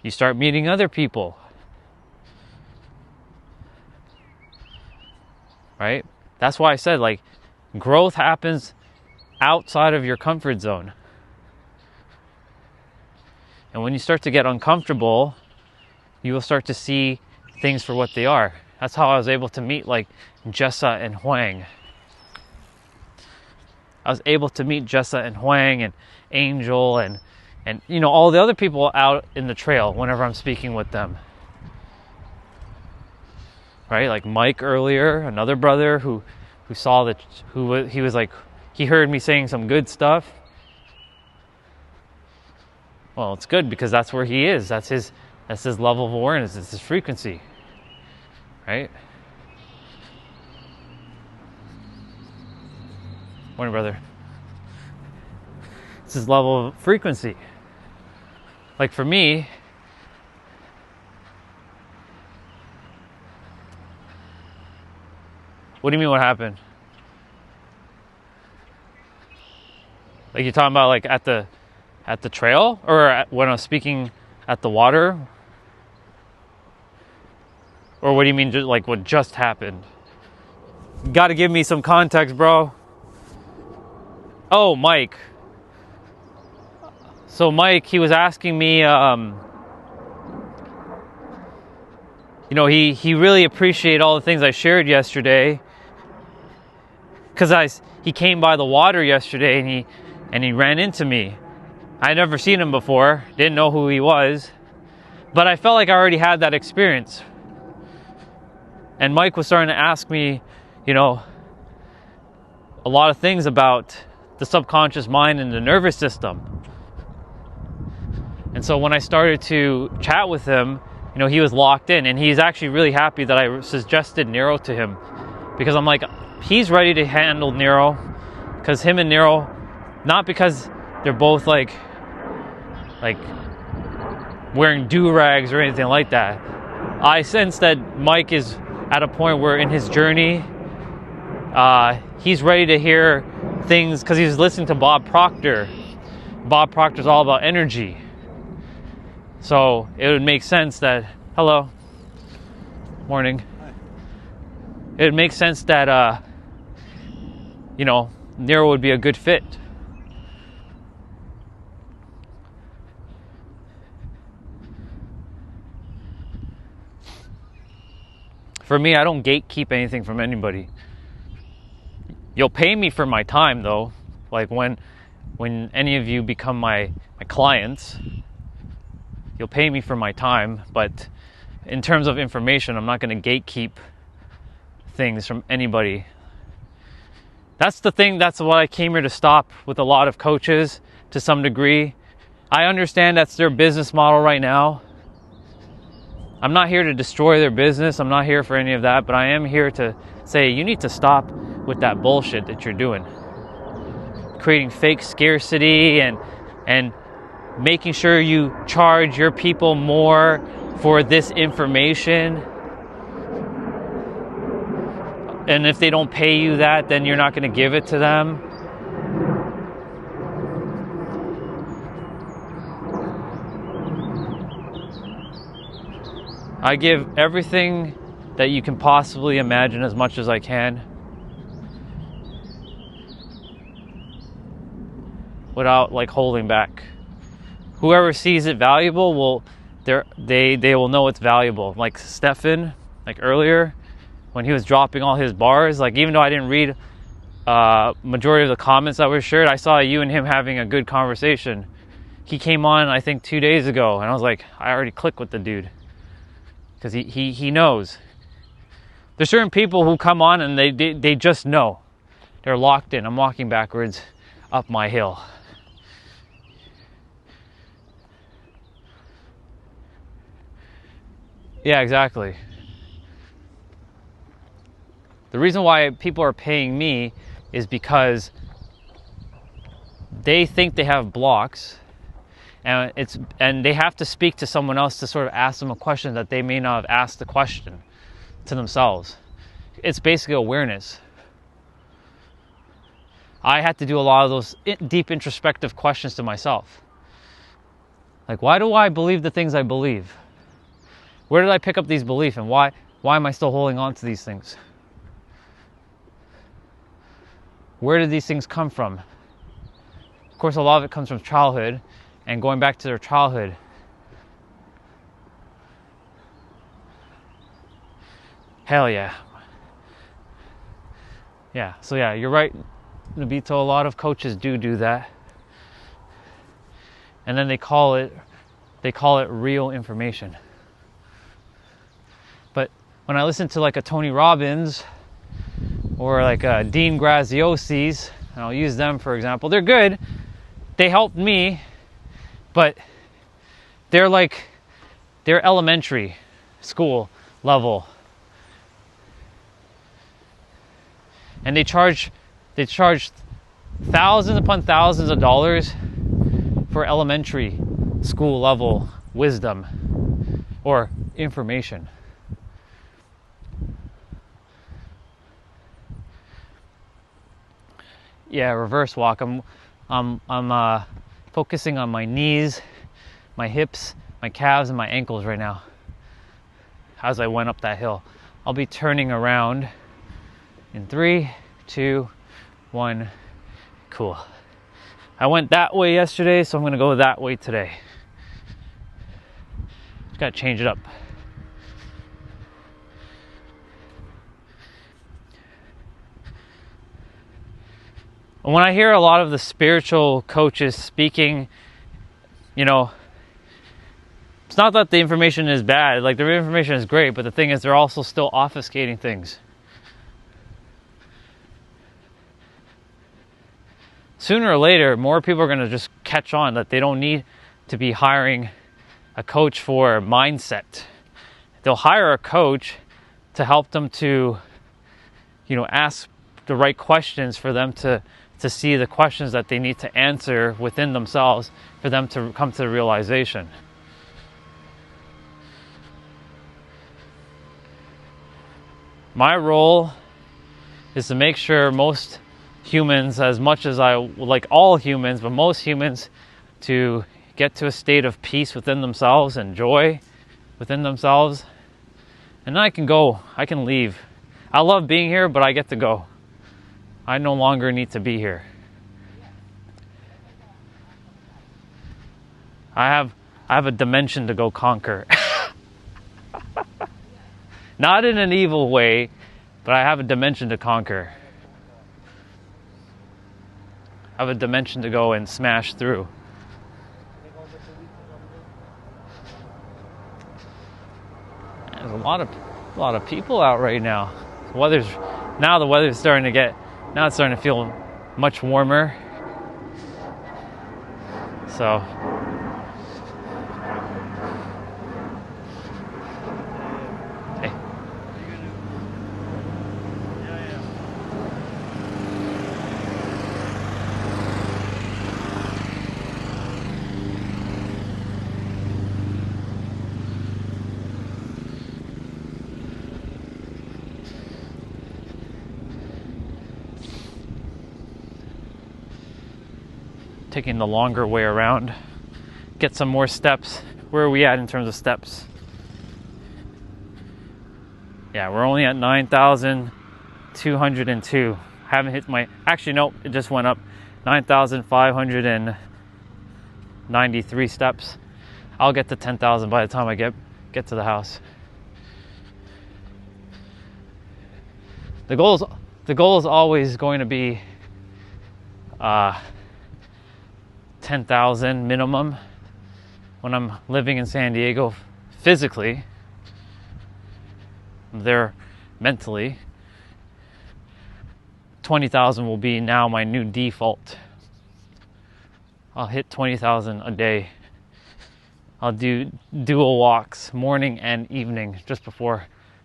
You start meeting other people. Right? That's why I said, like, growth happens outside of your comfort zone. And when you start to get uncomfortable, you will start to see things for what they are. That's how I was able to meet like Jessa and Huang. I was able to meet Jessa and Huang and Angel and you know, all the other people out in the trail whenever I'm speaking with them. Right? Like Mike earlier, another brother who saw that, he was like, he heard me saying some good stuff. Well, it's good because that's where he is. That's his level of awareness. It's his frequency. Right? Morning, brother. It's his level of frequency. Like for me, what do you mean what happened? Like you're talking about like at the trail or when I was speaking at the water? Or what do you mean, just like what just happened? You gotta give me some context, bro. Oh, Mike. So Mike, he was asking me, you know, he really appreciated all the things I shared yesterday. Because he came by the water yesterday and he ran into me. I had never seen him before, didn't know who he was. But I felt like I already had that experience. And Mike was starting to ask me, you know, a lot of things about the subconscious mind and the nervous system. And so when I started to chat with him, you know, he was locked in, and he's actually really happy that I suggested Nero to him, because I'm like, he's ready to handle Nero, because him and Nero, not because they're both like like wearing do-rags or anything like that. I sense that Mike is at a point where in his journey, he's ready to hear things because he's listening to Bob Proctor. Bob Proctor's all about energy. So it would make sense that, hello, morning. Hi. It would make sense that, Nero would be a good fit. For me, I don't gatekeep anything from anybody. You'll pay me for my time, though. Like when any of you become my clients, you'll pay me for my time. But in terms of information, I'm not going to gatekeep things from anybody. That's the thing. That's what I came here to stop with a lot of coaches to some degree. I understand that's their business model right now. I'm not here to destroy their business. I'm not here for any of that, but I am here to say you need to stop with that bullshit that you're doing. Creating fake scarcity and making sure you charge your people more for this information. And if they don't pay you that, then you're not going to give it to them. I give everything that you can possibly imagine as much as I can without like holding back. Whoever sees it valuable they will know it's valuable. Like Stefan, like earlier when he was dropping all his bars, like even though I didn't read majority of the comments that were shared, I saw you and him having a good conversation. He came on I think 2 days ago and I was like, I already clicked with the dude. Because he knows. There's certain people who come on and they just know. They're locked in. I'm walking backwards up my hill. Yeah, exactly. The reason why people are paying me is because they think they have blocks. And they have to speak to someone else to sort of ask them a question that they may not have asked the question to themselves. It's basically awareness. I had to do a lot of those deep introspective questions to myself. Like, why do I believe the things I believe? Where did I pick up these beliefs and why am I still holding on to these things? Where did these things come from? Of course, a lot of it comes from childhood. And going back to their childhood. Hell yeah. Yeah, so yeah, you're right, Nabito. A lot of coaches do that. And then they call it real information. But when I listen to like a Tony Robbins or like a Dean Graziosi, and I'll use them for example, they're good. They helped me. But they're elementary school level. And they charge thousands upon thousands of dollars for elementary school level wisdom or information. Yeah, reverse walk. I'm focusing on my knees, my hips, my calves, and my ankles right now as I went up that hill. I'll be turning around in 3, 2, 1. Cool. I went that way yesterday, so I'm going to go that way today. Just got to change it up. When I hear a lot of the spiritual coaches speaking, it's not that the information is bad. Like, the information is great, but the thing is they're also still obfuscating things. Sooner or later, more people are going to just catch on that they don't need to be hiring a coach for mindset. They'll hire a coach to help them to, ask the right questions for them to to see the questions that they need to answer within themselves for them to come to the realization. My role is to make sure most humans, as much as I would like all humans, but most humans, to get to a state of peace within themselves and joy within themselves. And then I can go, I can leave. I love being here, but I get to go. I no longer need to be here. I have a dimension to go conquer. Not in an evil way, but I have a dimension to conquer. I have a dimension to go and smash through. There's a lot of people out right now. The weather's starting to feel much warmer. So hey. Taking the longer way around, get some more steps. Where are we at in terms of steps? Yeah, we're only at 9,202. Haven't hit my, actually no, it just went up. 9,593 steps. I'll get to 10,000 by the time I get to the house. The goal is always going to be 10,000 minimum when I'm living in San Diego physically. I'm there mentally. 20,000 will be now my new default. I'll hit 20,000 a day. I'll do dual walks, morning and evening, just before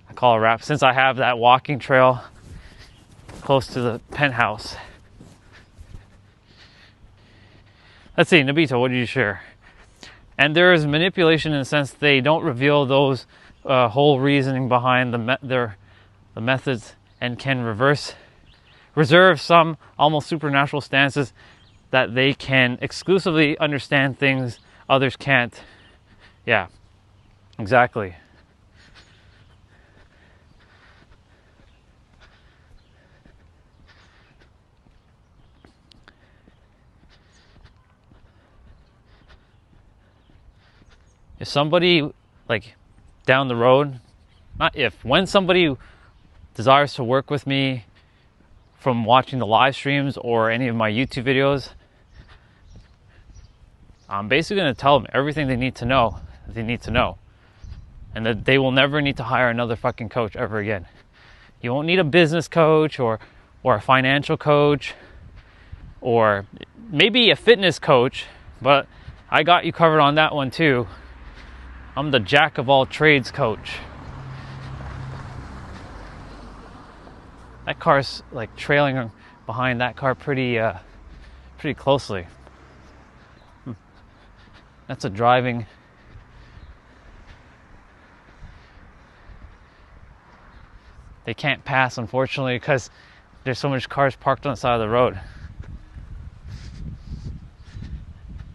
I call a wrap, since I have that walking trail close to the penthouse. Let's see, Nabito, what did you share? And there is manipulation in the sense they don't reveal those whole reasoning behind the methods, and can reserve some almost supernatural stances that they can exclusively understand things others can't. Yeah, exactly. If somebody, like, down the road, when somebody desires to work with me from watching the live streams or any of my YouTube videos, I'm basically going to tell them everything they need to know, and that they will never need to hire another fucking coach ever again. You won't need a business coach or a financial coach or maybe a fitness coach, but I got you covered on that one too. I'm the jack of all trades coach. That car's like trailing behind that car pretty closely. That's a driving. They can't pass, unfortunately, because there's so much cars parked on the side of the road.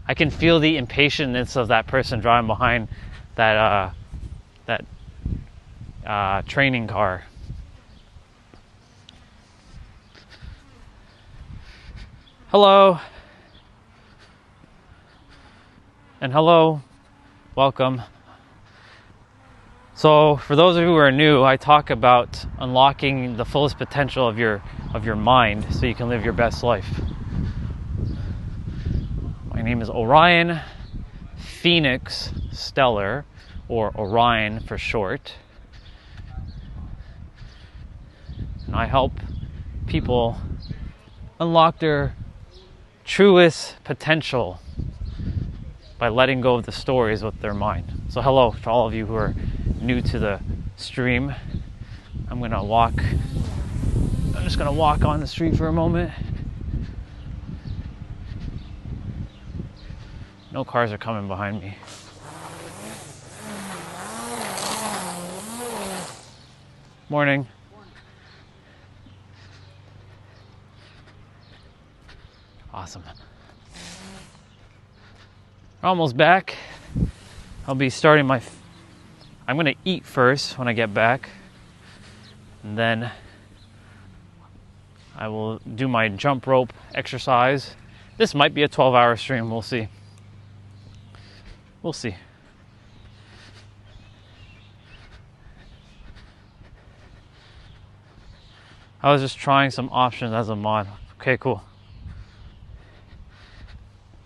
I can feel the impatience of that person driving behind that training car. Hello. And hello. Welcome. So for those of you who are new, I talk about unlocking the fullest potential of your mind so you can live your best life. My name is Orion Phoenix Stellar, or Orion for short. And I help people unlock their truest potential by letting go of the stories with their mind. So hello to all of you who are new to the stream. I'm just gonna walk on the street for a moment. No cars are coming behind me. Morning. Awesome. We're almost back. I'll be starting I'm gonna eat first when I get back. And then I will do my jump rope exercise. This might be a 12-hour stream, we'll see. We'll see. I was just trying some options as a mod. Okay, cool.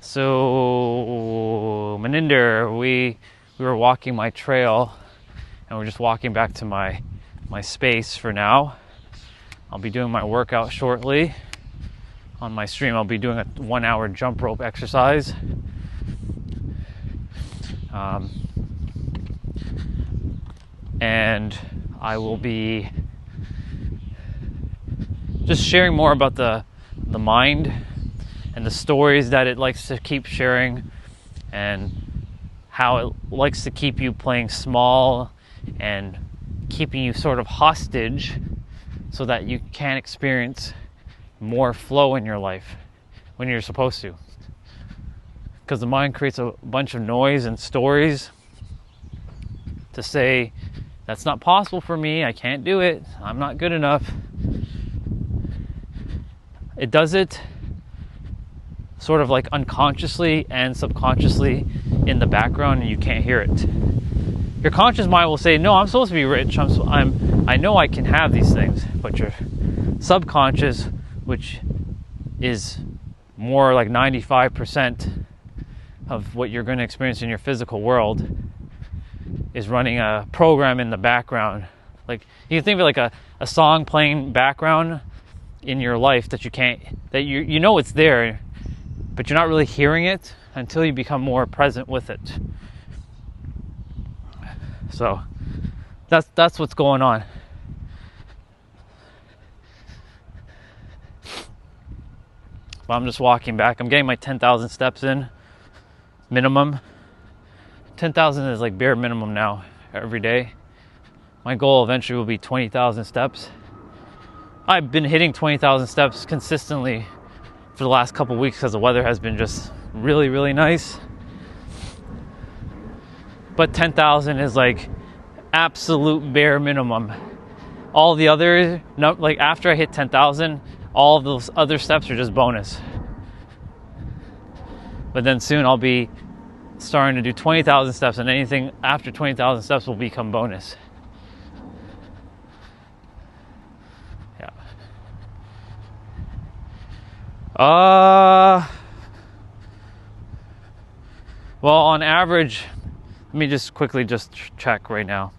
So, Maninder, we were walking my trail, and we're just walking back to my space for now. I'll be doing my workout shortly. On my stream, I'll be doing a 1-hour jump rope exercise. And I will be just sharing more about the mind and the stories that it likes to keep sharing, and how it likes to keep you playing small and keeping you sort of hostage so that you can experience more flow in your life when you're supposed to. Because the mind creates a bunch of noise and stories to say, that's not possible for me, I can't do it, I'm not good enough. It does it sort of like unconsciously and subconsciously in the background, and you can't hear it. Your conscious mind will say, no, I'm supposed to be rich, I know I can have these things. But your subconscious, which is more like 95% of what you're going to experience in your physical world, is running a program in the background. Like, you can think of it like a song playing background in your life that you know it's there, but you're not really hearing it until you become more present with it. So that's what's going on. But I'm just walking back. I'm getting my 10,000 steps in, minimum. 10,000 is like bare minimum now every day. My goal eventually will be 20,000 steps. I've been hitting 20,000 steps consistently for the last couple weeks because the weather has been just really, really nice. But 10,000 is like absolute bare minimum. All the other, like after I hit 10,000, all of those other steps are just bonus. But then soon I'll be starting to do 20,000 steps, and anything after 20,000 steps will become bonus. Yeah. Well, on average, let me just quickly check right now.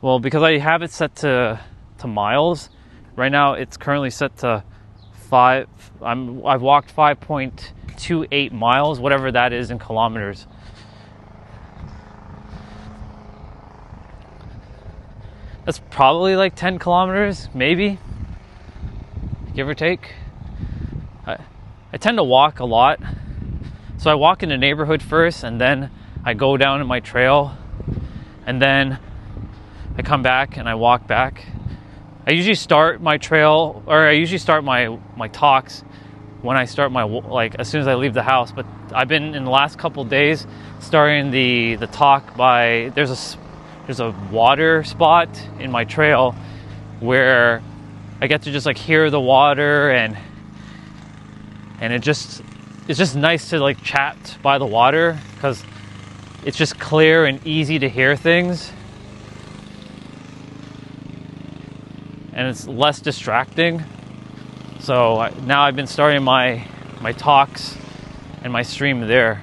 Well, because I have it set to miles, right now it's currently set to 5. I've walked 5.28 miles, whatever that is in kilometers. That's probably like 10 kilometers, maybe, give or take. I tend to walk a lot. So I walk in the neighborhood first, and then I go down to my trail, and then I come back and I walk back. I usually start my trail, or I usually start my talks when I start as soon as I leave the house. But I've been in the last couple days starting the talk by, there's a water spot in my trail where I get to just like hear the water, and it's just nice to like chat by the water because it's just clear and easy to hear things, and it's less distracting. So now I've been starting my talks and my stream there.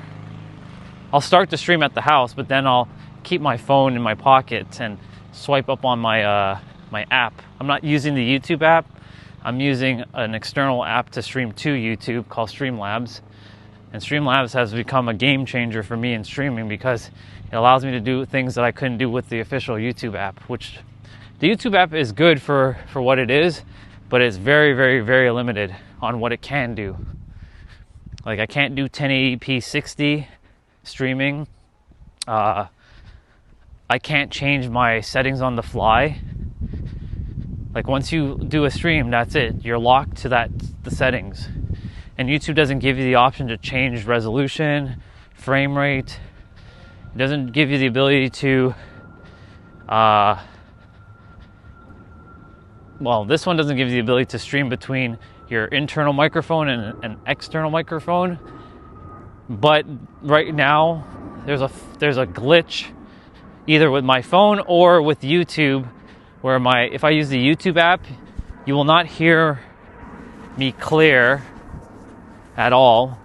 I'll start the stream at the house, but then I'll keep my phone in my pocket and swipe up on my app. I'm not using the YouTube app. I'm using an external app to stream to YouTube called Streamlabs. And Streamlabs has become a game changer for me in streaming because it allows me to do things that I couldn't do with the official YouTube app, which the YouTube app is good for what it is, but it's very, very, very limited on what it can do. Like I can't do 1080p 60 streaming. I can't change my settings on the fly. Like once you do a stream, that's it. You're locked to the settings. And YouTube doesn't give you the option to change resolution, frame rate. It doesn't give you the ability to this one doesn't give you the ability to stream between your internal microphone and an external microphone. But right now, there's a glitch either with my phone or with YouTube, where if I use the YouTube app, you will not hear me clear at all,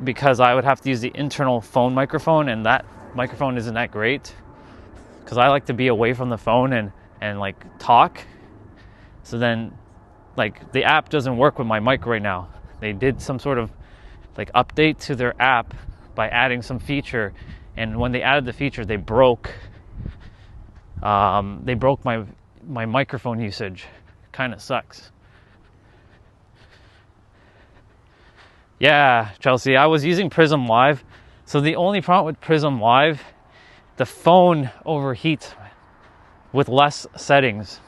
because I would have to use the internal phone microphone, and that microphone isn't that great, because I like to be away from the phone and like talk. So then like the app doesn't work with my mic right now. They did some sort of like update to their app by adding some feature, and when they added the feature, they broke my microphone usage. Kind of sucks. Yeah, Chelsea, I was using Prism Live. So the only problem with Prism Live, the phone overheats with less settings.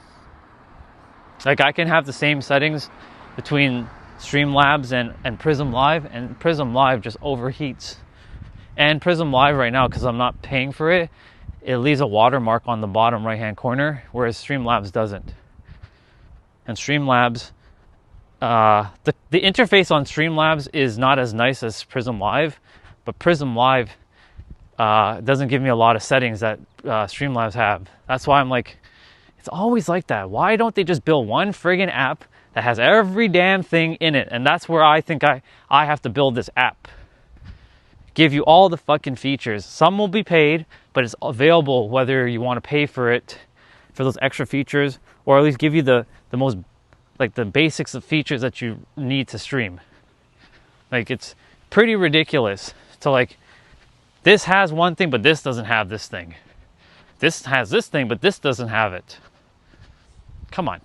Like I can have the same settings between Streamlabs and Prism Live, and Prism Live just overheats. And Prism Live right now, because I'm not paying for it, it leaves a watermark on the bottom right-hand corner, whereas Streamlabs doesn't. And Streamlabs, the interface on Streamlabs is not as nice as Prism Live, but Prism Live doesn't give me a lot of settings that Streamlabs have. That's why I'm like, it's always like that. Why don't they just build one friggin' app that has every damn thing in it? And that's where I think I have to build this app. Give you all the fucking features. Some will be paid, but it's available whether you want to pay for it, for those extra features, or at least give you the most, like the basics of features that you need to stream. Like it's pretty ridiculous to like, this has one thing, but this doesn't have this thing. This has this thing, but this doesn't have it. Come on.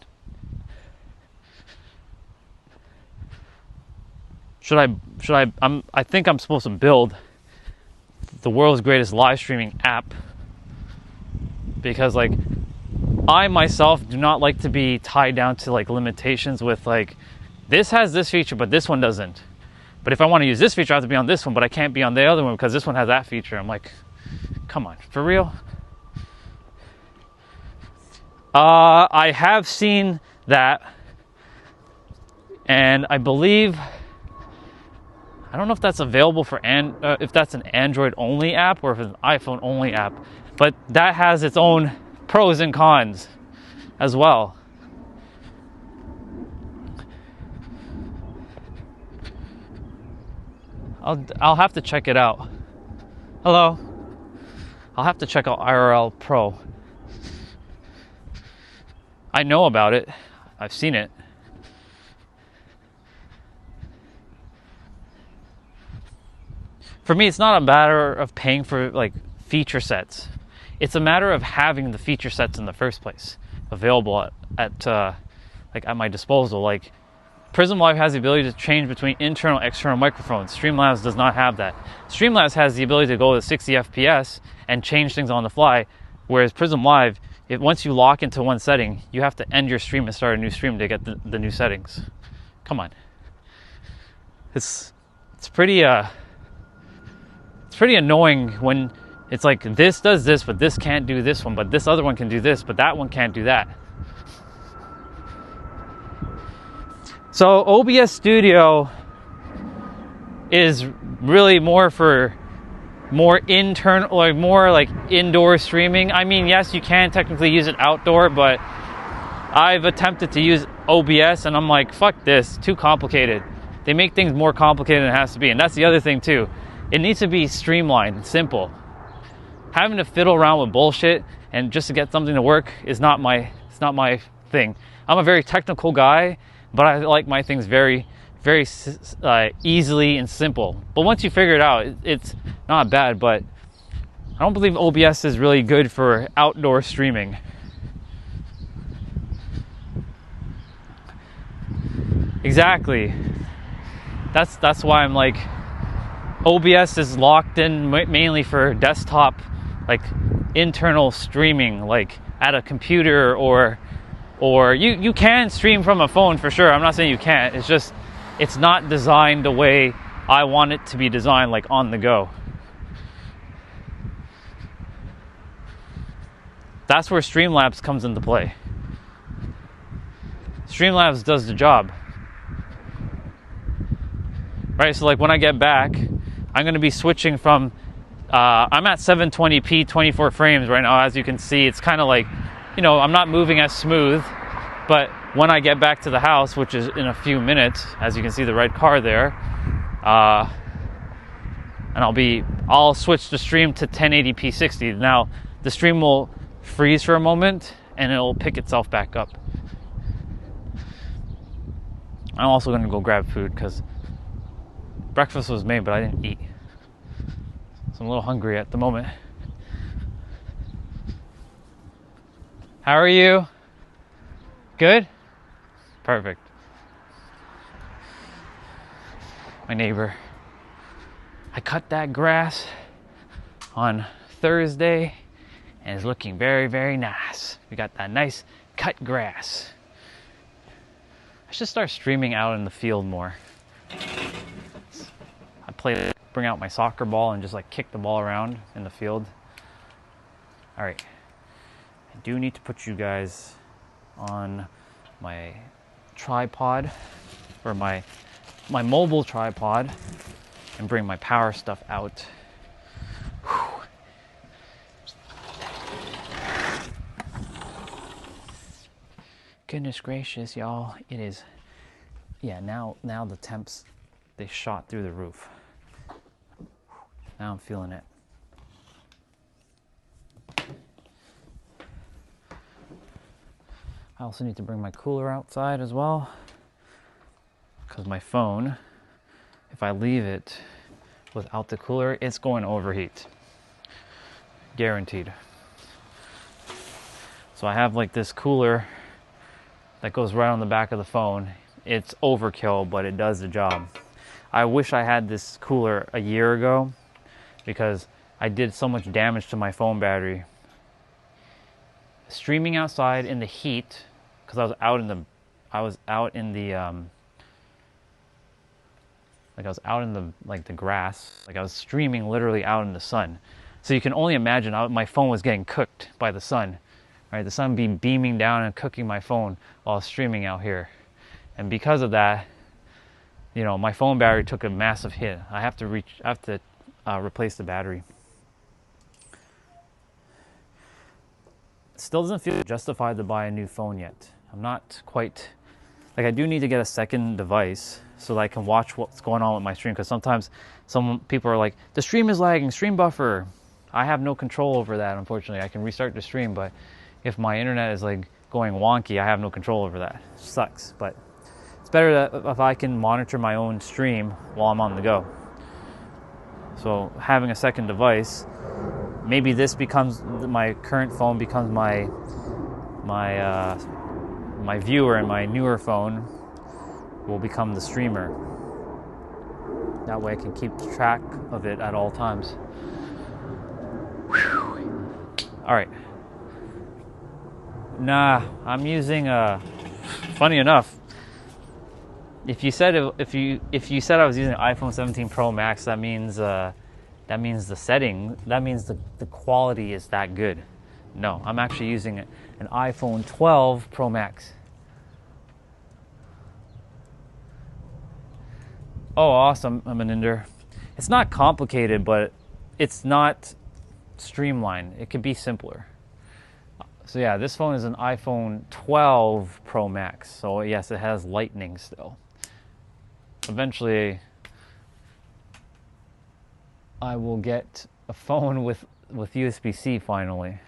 I think I'm supposed to build the world's greatest live streaming app, because like I myself do not like to be tied down to like limitations with like, this has this feature, but this one doesn't. But if I want to use this feature, I have to be on this one, but I can't be on the other one because this one has that feature. I'm like, come on, for real? I have seen that, and I believe, I don't know if that's available for if that's an Android only app or if it's an iPhone only app, but that has its own pros and cons as well. I'll have to check it out. Hello. I'll have to check out IRL Pro. I know about it. I've seen it. For me, it's not a matter of paying for like feature sets. It's a matter of having the feature sets in the first place available at my disposal. Like Prism Live has the ability to change between internal and external microphones. Streamlabs does not have that. Streamlabs has the ability to go to 60 FPS and change things on the fly, whereas Prism Live, once you lock into one setting, you have to end your stream and start a new stream to get the new settings. Come on. It's pretty annoying when it's like, this does this, but this can't do this one, but this other one can do this, but that one can't do that. So OBS Studio is really more for more internal, like more like indoor streaming. I mean, yes, you can technically use it outdoor, but I've attempted to use OBS and I'm like, fuck this, too complicated. They make things more complicated than it has to be. And that's the other thing too. It needs to be streamlined and simple. Having to fiddle around with bullshit and just to get something to work is not my thing. I'm a very technical guy, but I like my things very, very easily and simple. But once you figure it out, it's not bad. But I don't believe OBS is really good for outdoor streaming. Exactly. That's why I'm like, OBS is locked in mainly for desktop, like internal streaming, like at a computer, or you can stream from a phone for sure. I'm not saying you can't. It's just it's not designed the way I want it to be designed, like on the go. That's where Streamlabs comes into play. Streamlabs does the job. Right, so like when I get back, I'm going to be switching from, I'm at 720p 24 frames right now. As you can see, it's kind of like, you know, I'm not moving as smooth, but when I get back to the house, which is in a few minutes, as you can see the red car there, and I'll switch the stream to 1080p 60. Now, the stream will freeze for a moment and it'll pick itself back up. I'm also going to go grab food because breakfast was made, but I didn't eat. So I'm a little hungry at the moment. How are you? Good? Perfect. My neighbor. I cut that grass on Thursday and it's looking very, very nice. We got that nice cut grass. I should start streaming out in the field more. Bring out my soccer ball and just like kick the ball around in the field. All right, I do need to put you guys on my tripod, or my mobile tripod, and bring my power stuff out. Whew. Goodness gracious, y'all, it is, yeah, now the temps, they shot through the roof. Now I'm feeling it. I also need to bring my cooler outside as well, because my phone, if I leave it without the cooler, it's going to overheat. Guaranteed. So I have like this cooler that goes right on the back of the phone. It's overkill, but it does the job. I wish I had this cooler a year ago, because I did so much damage to my phone battery. Streaming outside in the heat, because I was out in the grass. Like I was streaming literally out in the sun. So you can only imagine my phone was getting cooked by the sun. Right, the sun beaming down and cooking my phone while streaming out here. And because of that, you know, my phone battery took a massive hit. I have to replace the battery. Still doesn't feel justified to buy a new phone yet. I'm not quite, like I do need to get a second device so that I can watch what's going on with my stream, because sometimes some people are like, the stream is lagging, stream buffer. I have no control over that, unfortunately. I can restart the stream, but if my internet is like going wonky, I have no control over that. It sucks, but it's better that if I can monitor my own stream while I'm on the go. So having a second device, maybe this becomes, my current phone becomes my viewer, and my newer phone will become the streamer. That way I can keep track of it at all times. Whew. All right. Nah, I'm using funny enough, if you said I was using an iPhone 17 Pro Max, that means the quality is that good. No, I'm actually using an iPhone 12 Pro Max. Oh, awesome, Maninder. It's not complicated, but it's not streamlined. It could be simpler. So yeah, this phone is an iPhone 12 Pro Max. So yes, it has Lightning still. Eventually, I will get a phone with USB-C finally.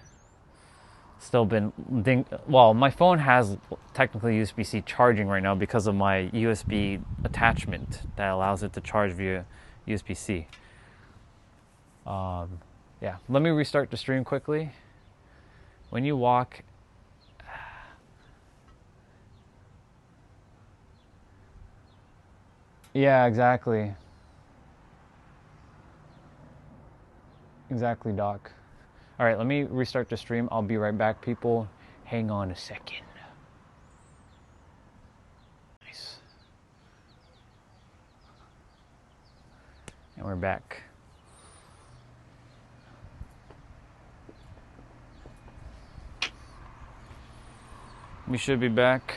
Still been my phone has technically USB-C charging right now because of my USB attachment that allows it to charge via USB-C. Yeah, let me restart the stream quickly. When you walk, Yeah, exactly. Exactly, Doc. All right, let me restart the stream. I'll be right back, people. Hang on a second. Nice. And we're back. We should be back.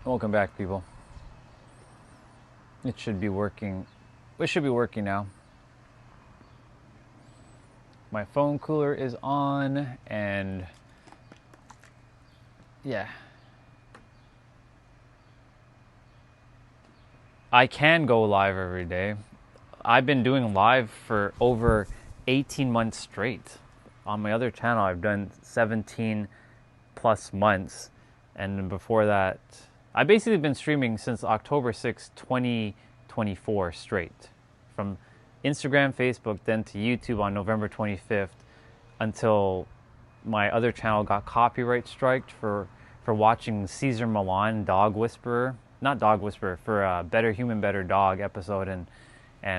Welcome back, people. It should be working. It should be working now. My phone cooler is on, and yeah. I can go live every day. I've been doing live for over 18 months straight. On my other channel, I've done 17 plus months. And before that, I've basically been streaming since October 6, 2024 straight. From Instagram, Facebook, then to YouTube on November 25th until my other channel got copyright striked for watching Cesar Millan, Dog Whisperer. Not Dog Whisperer, for a Better Human, Better Dog episode. And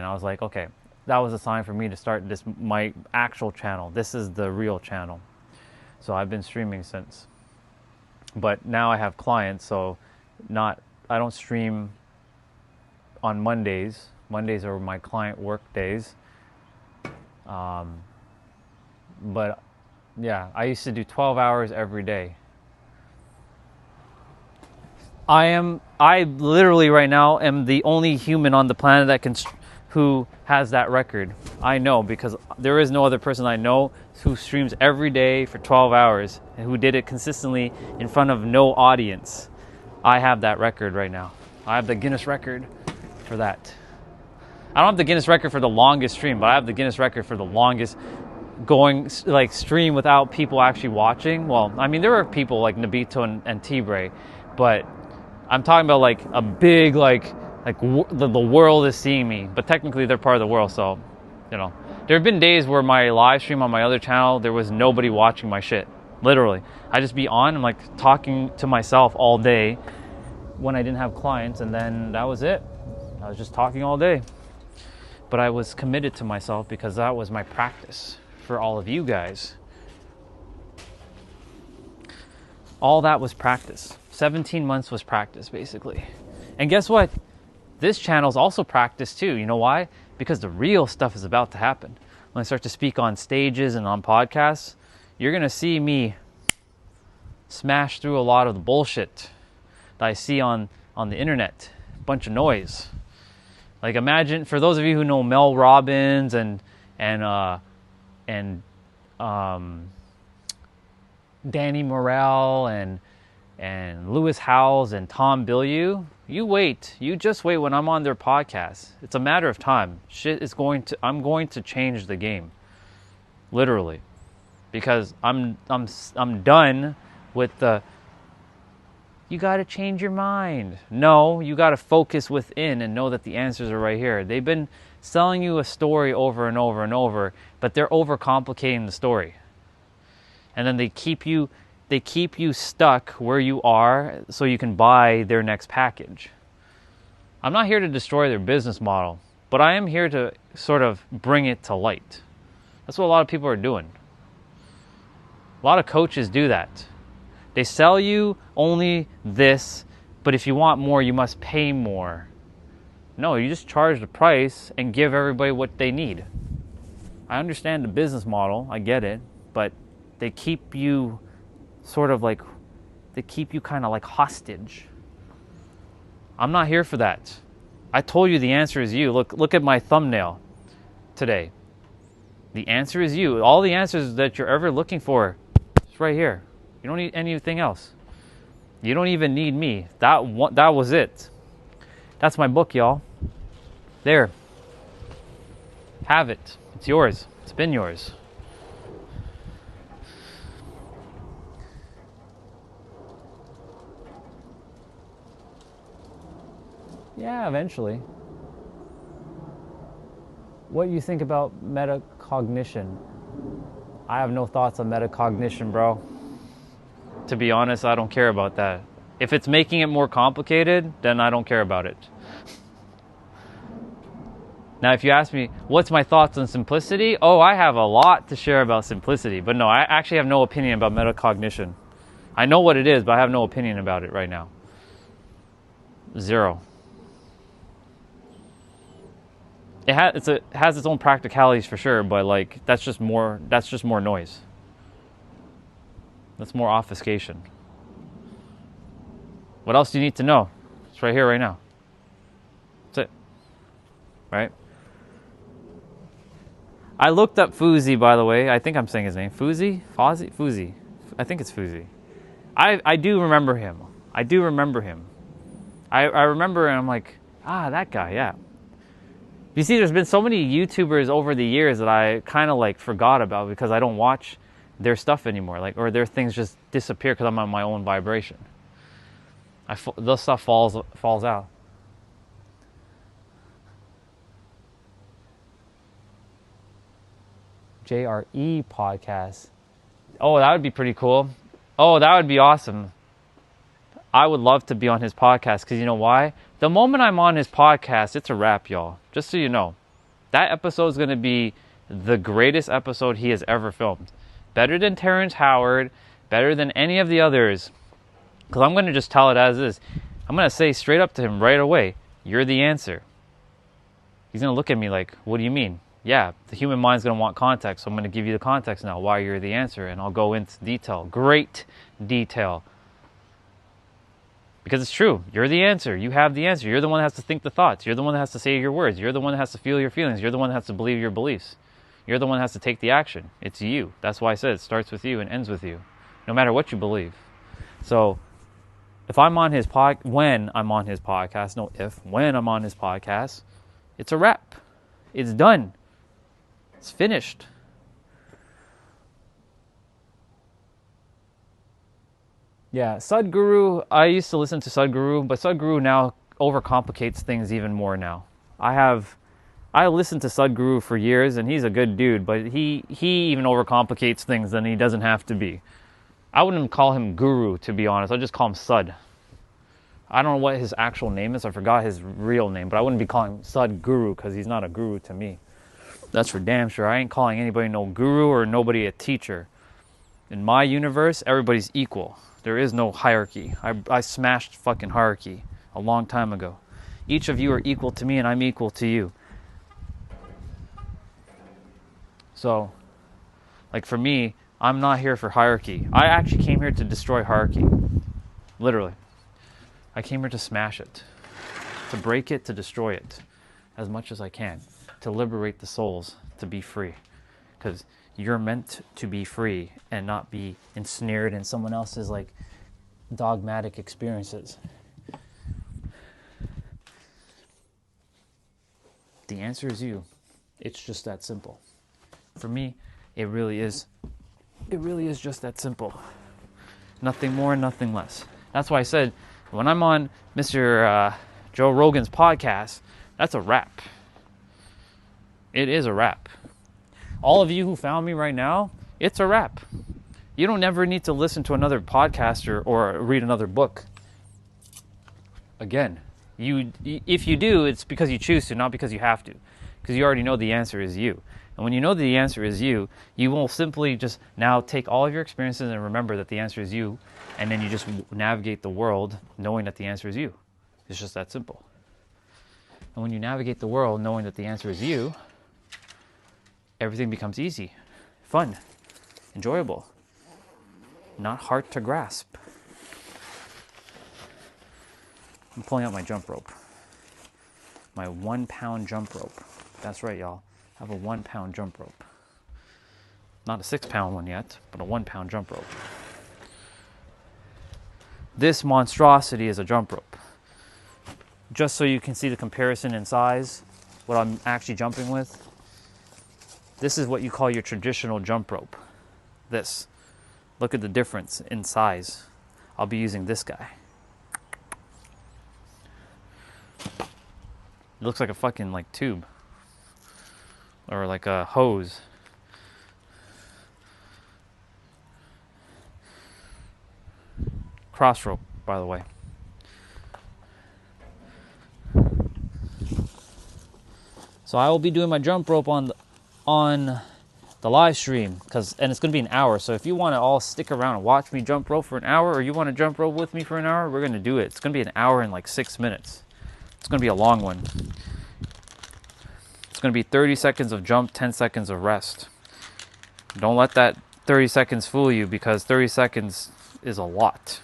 I was like, okay, that was a sign for me to start this, my actual channel. This is the real channel. So I've been streaming since. But now I have clients, so I don't stream on Mondays. Mondays are my client work days. But yeah, I used to do 12 hours every day. I literally right now am the only human on the planet who has that record. I know, because there is no other person I know who streams every day for 12 hours and who did it consistently in front of no audience. I have that record right now. I have the Guinness record for that. I don't have the Guinness record for the longest stream, but I have the Guinness record for the longest going like stream without people actually watching. Well, I mean, there are people like Nabito and T-Bray, but I'm talking about like a big the world is seeing me, but technically they're part of the world. So, you know, there have been days where my live stream on my other channel, there was nobody watching my shit. Literally, I just be on and like talking to myself all day when I didn't have clients, and then that was it. I was just talking all day. But I was committed to myself because that was my practice for all of you guys. All that was practice. 17 months was practice, basically. And guess what? This channel is also practice too. You know why? Because the real stuff is about to happen. When I start to speak on stages and on podcasts, you're going to see me smash through a lot of the bullshit that I see on the internet. A bunch of noise. Like, imagine, for those of you who know Mel Robbins and Danny Morell and Lewis Howes and Tom Bilyeu, you just wait when I'm on their podcast. It's a matter of time. I'm going to change the game. Literally. Because I'm done with the, you got to change your mind. No, you got to focus within and know that the answers are right here. They've been selling you a story over and over and over, but they're overcomplicating the story. And then they keep you stuck where you are so you can buy their next package. I'm not here to destroy their business model, but I am here to sort of bring it to light. That's what a lot of people are doing. A lot of coaches do that. They sell you only this, but if you want more, you must pay more. No, you just charge the price and give everybody what they need. I understand the business model, I get it, but they keep you kind of like hostage. I'm not here for that. I told you the answer is you. Look at my thumbnail today. The answer is you. All the answers that you're ever looking for is right here. You don't need anything else. You don't even need me. That was it. That's my book, y'all. There. Have it. It's yours. It's been yours. Yeah, eventually. What do you think about metacognition? I have no thoughts on metacognition, bro. To be honest, I don't care about that. If it's making it more complicated, then I don't care about it. Now, if you ask me, what's my thoughts on simplicity? Oh, I have a lot to share about simplicity. But no, I actually have no opinion about metacognition. I know what it is, but I have no opinion about it right now. Zero. It has its own practicalities for sure, but like that's just more noise. That's more obfuscation. What else do you need to know? It's right here, right now. That's it. Right? I looked up Fuzi, by the way. I think I'm saying his name. Fuzi? Fozzie? Fuzi. I think it's Fuzi. I do remember him. I remember and I'm like, that guy, yeah. You see, there's been so many YouTubers over the years that I kind of like forgot about because I don't watch their stuff anymore. Like, or their things just disappear because I'm on my own vibration. The stuff falls out. JRE podcast. Oh, that would be pretty cool. Oh, that would be awesome. I would love to be on his podcast because you know why? The moment I'm on his podcast, it's a wrap, y'all. Just so you know. That episode is going to be the greatest episode he has ever filmed. Better than Terrence Howard, better than any of the others. Because I'm going to just tell it as is. I'm going to say straight up to him right away, you're the answer. He's going to look at me like, what do you mean? Yeah, the human mind's going to want context, so I'm going to give you the context now, why you're the answer, and I'll go into detail, great detail. Because it's true, you're the answer, you have the answer, you're the one that has to think the thoughts, you're the one that has to say your words, you're the one that has to feel your feelings, you're the one that has to believe your beliefs, you're the one that has to take the action. It's you. That's why I said it starts with you and ends with you, no matter what you believe. So, when I'm on his podcast, it's a wrap. It's done. It's finished. Yeah, Sadhguru, I used to listen to Sadhguru, but Sadhguru now overcomplicates things even more now. I listened to Sadhguru for years, and he's a good dude, but he even overcomplicates things than he doesn't have to be. I wouldn't call him Guru, to be honest. I'd just call him Sud. I don't know what his actual name is. I forgot his real name, but I wouldn't be calling him Sadhguru because he's not a guru to me. That's for damn sure. I ain't calling anybody no guru or nobody a teacher. In my universe, everybody's equal. There is no hierarchy. I smashed fucking hierarchy a long time ago. Each of you are equal to me and I'm equal to you. So, like for me, I'm not here for hierarchy. I actually came here to destroy hierarchy. Literally. I came here to smash it. To break it, to destroy it. As much as I can. To liberate the souls, to be free. Because you're meant to be free and not be ensnared in someone else's like dogmatic experiences. The answer is you. It's just that simple. For me, it really is just that simple. Nothing more, nothing less. That's why I said, when I'm on Mr. Joe Rogan's podcast, that's a wrap. It is a wrap. All of you who found me right now, it's a wrap. You don't ever need to listen to another podcaster or read another book. Again, if you do, it's because you choose to, not because you have to. Because you already know the answer is you. And when you know the answer is you, you will simply just now take all of your experiences and remember that the answer is you, and then you just navigate the world knowing that the answer is you. It's just that simple. And when you navigate the world knowing that the answer is you, everything becomes easy, fun, enjoyable, not hard to grasp. I'm pulling out my jump rope. My 1 pound jump rope. That's right, y'all. I have a 1 pound jump rope. Not a 6 pound one yet, but a 1 pound jump rope. This monstrosity is a jump rope. Just so you can see the comparison in size, what I'm actually jumping with. This is what you call your traditional jump rope. This. Look at the difference in size. I'll be using this guy. It looks like a fucking like tube. Or like a hose. cross rope, by the way. So I will be doing my jump rope on the live stream, and it's going to be an hour. So if you want to all stick around and watch me jump rope for an hour, or you want to jump rope with me for an hour, we're going to do it. It's going to be an hour and like 6 minutes. It's going to be a long one. It's going to be 30 seconds of jump, 10 seconds of rest. Don't let that 30 seconds fool you, because 30 seconds is a lot,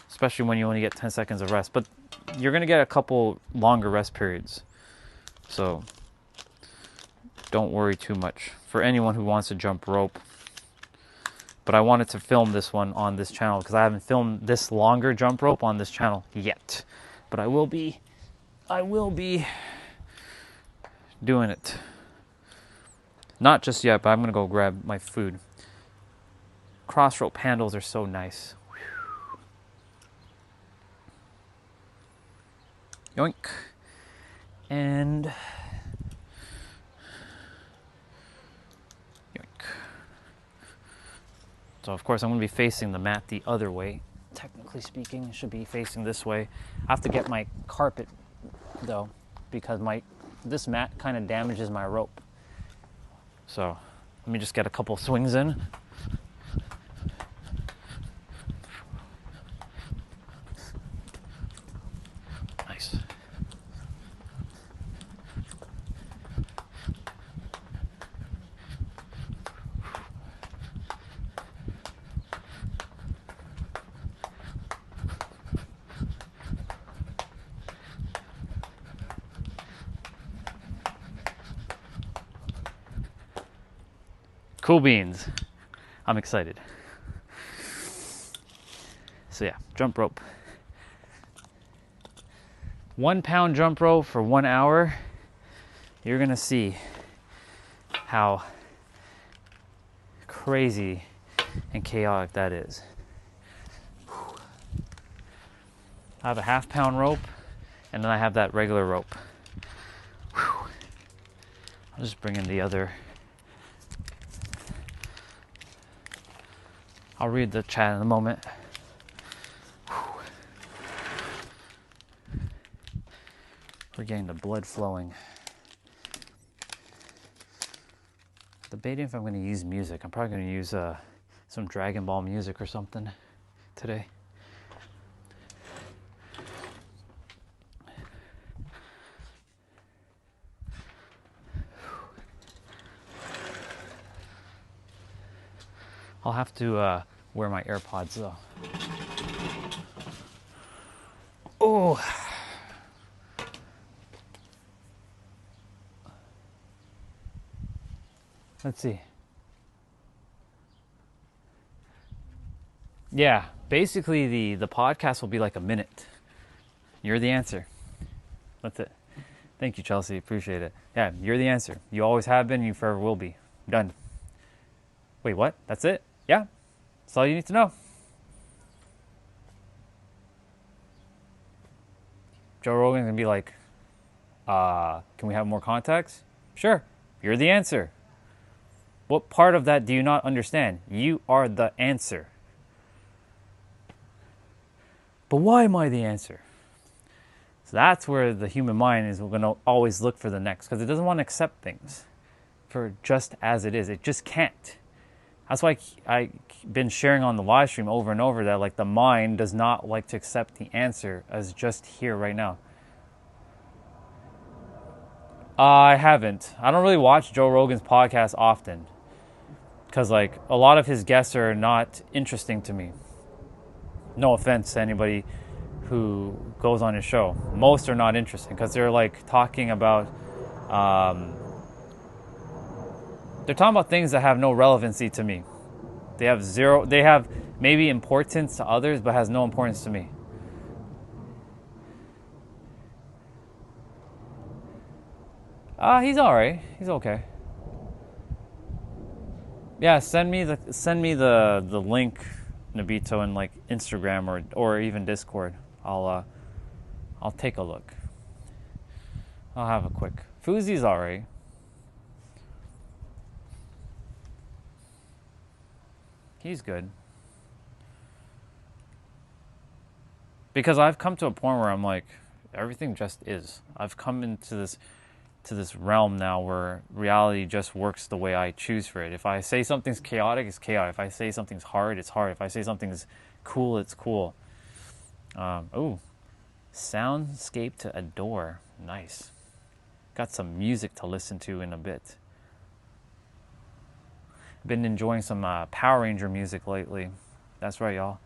especially when you only get 10 seconds of rest. But you're going to get a couple longer rest periods. So don't worry too much for anyone who wants to jump rope. But I wanted to film this one on this channel because I haven't filmed this longer jump rope on this channel yet. But I will be doing it. Not just yet, but I'm gonna go grab my food. Cross rope handles are so nice. Yoink. And yoink. So of course I'm going to be facing the mat the other way. Technically speaking, it should be facing this way. I have to get my carpet though, because this mat kind of damages my rope. So let me just get a couple swings in. Nice. Cool beans. I'm excited. So yeah, jump rope. 1 pound jump rope for 1 hour. You're gonna see how crazy and chaotic that is. I have a ½ pound rope, and then I have that regular rope. I'll just bring in the other. I'll read the chat in a moment. We're getting the blood flowing. Debating if I'm going to use music. I'm probably going to use some Dragon Ball music or something today. I'll have to wear my AirPods though. Oh. Let's see. Yeah, basically the podcast will be like a minute. You're the answer. That's it. Thank you, Chelsea. Appreciate it. Yeah, you're the answer. You always have been, you forever will be. Done. Wait, what? That's it? Yeah. That's all you need to know. Joe Rogan's gonna be like, can we have more context? Sure. You're the answer. What part of that do you not understand? You are the answer. But why am I the answer? So that's where the human mind is going to always look for the next, because it doesn't want to accept things for just as it is. It just can't. That's why I've been sharing on the live stream over and over that like the mind does not like to accept the answer as just here right now. I haven't. I don't really watch Joe Rogan's podcast often because like a lot of his guests are not interesting to me. No offense to anybody who goes on his show. Most are not interesting because they're like talking about things that have no relevancy to me. They have maybe importance to others but has no importance to me. He's all right. He's okay. Yeah, send me the link, Nobito, in like Instagram or even Discord. I'll take a look. I'll have a quick. Fuzi's alright. He's good. Because I've come to a point where I'm like, everything just is. I've come into this realm now where reality just works the way I choose for it. If I say something's chaotic, it's chaotic. If I say something's hard, it's hard. If I say something's cool, it's cool. Ooh, soundscape to adore. Nice. Got some music to listen to in a bit. Been enjoying some Power Ranger music lately. That's right, y'all.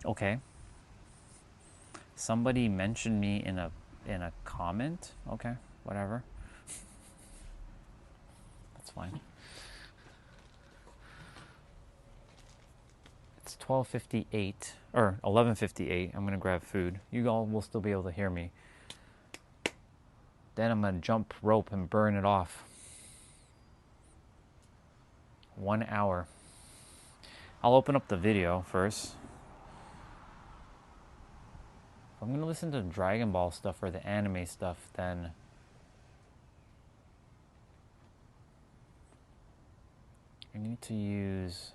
Okay. Somebody mentioned me in a comment. Okay, whatever. That's fine. It's 12:58 or 11:58. I'm gonna grab food. You all will still be able to hear me. Then I'm gonna jump rope and burn it off. 1 hour. I'll open up the video first. If I'm gonna listen to Dragon Ball stuff or the anime stuff, then I need to use...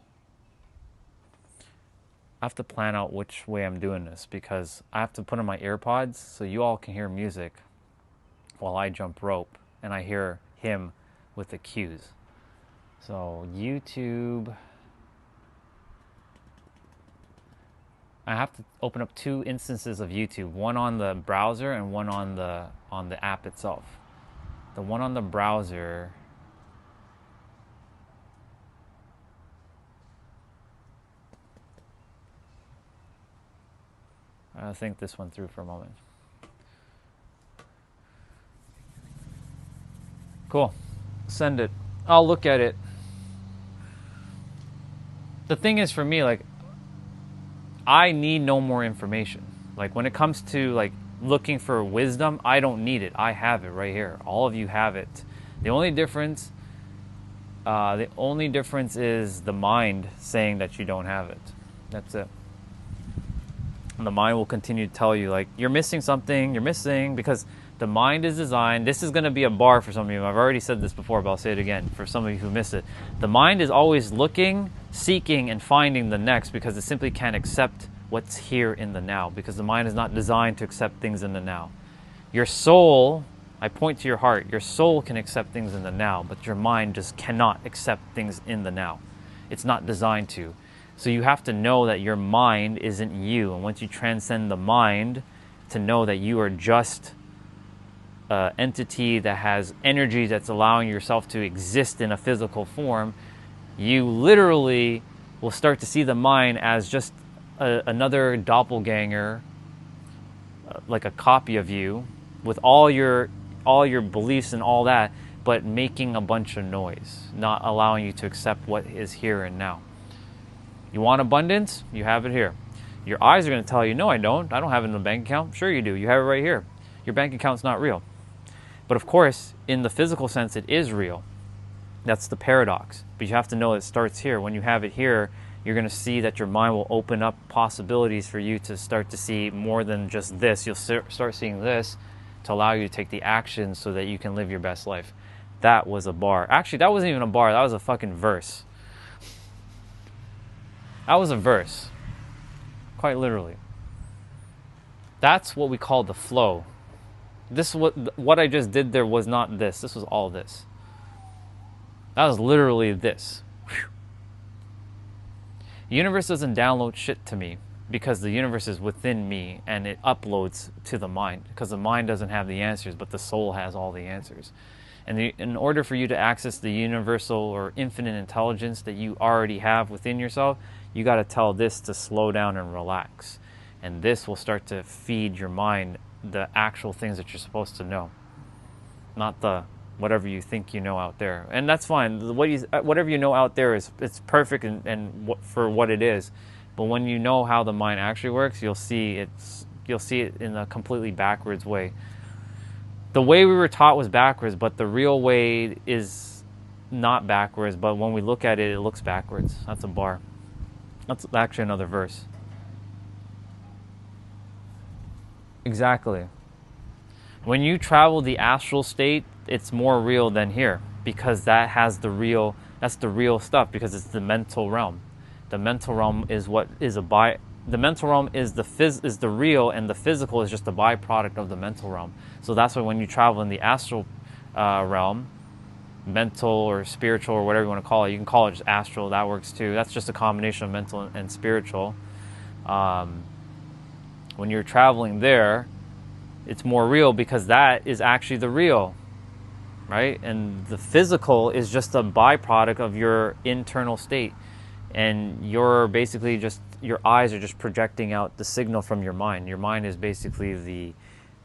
I have to plan out which way I'm doing this because I have to put on my AirPods so you all can hear music while I jump rope and I hear him with the cues. So YouTube, I have to open up 2 instances of YouTube, one on the browser and one on the app itself. The one on the browser, I'll think this one through for a moment. Cool. Send it. I'll look at it. The thing is for me, like, I need no more information. Like when it comes to like looking for wisdom, I don't need it. I have it right here. All of you have it. The only difference is the mind saying that you don't have it. That's it. And the mind will continue to tell you, like, you're missing something, you're missing, because the mind is designed. This is going to be a bar for some of you. I've already said this before, but I'll say it again for some of you who missed it. The mind is always looking, seeking, and finding the next because it simply can't accept what's here in the now, because the mind is not designed to accept things in the now. Your soul, I point to your heart, your soul can accept things in the now, but your mind just cannot accept things in the now. It's not designed to. So you have to know that your mind isn't you. And once you transcend the mind to know that you are just an entity that has energy that's allowing yourself to exist in a physical form, you literally will start to see the mind as just another doppelganger, like a copy of you, with all your beliefs and all that, but making a bunch of noise, not allowing you to accept what is here and now. You want abundance? You have it here. Your eyes are going to tell you, no, I don't have it in the bank account. Sure you do. You have it right here. Your bank account's not real. But of course, in the physical sense, it is real. That's the paradox. But you have to know it starts here. When you have it here, you're going to see that your mind will open up possibilities for you to start to see more than just this. You'll start seeing this to allow you to take the action so that you can live your best life. That was a bar. Actually, that wasn't even a bar. That was a fucking verse. That was a verse. Quite literally. That's what we call the flow. This what I just did there was not this. This was all this. That was literally this. Whew. The universe doesn't download shit to me because the universe is within me and it uploads to the mind because the mind doesn't have the answers, but the soul has all the answers. And in order for you to access the universal or infinite intelligence that you already have within yourself, you got to tell this to slow down and relax. And this will start to feed your mind the actual things that you're supposed to know, not the whatever you think you know out there. And that's fine. Whatever you know out there it's perfect and for what it is. But when you know how the mind actually works, you'll see it in a completely backwards way. The way we were taught was backwards, but the real way is not backwards. But when we look at it, it looks backwards. That's a bar. That's actually another verse. Exactly. When you travel the astral state, it's more real than here, because that has that's the real stuff, because it's the mental realm. The mental realm is the mental realm is the real, and the physical is just a byproduct of the mental realm. So that's why when you travel in the astral realm, mental or spiritual or whatever you want to call it, you can call it just astral, that works too. That's just a combination of mental and spiritual. When you're traveling there, it's more real, because that is actually the real, right? And the physical is just a byproduct of your internal state. And you're basically just, your eyes are just projecting out the signal from your mind. Your mind is basically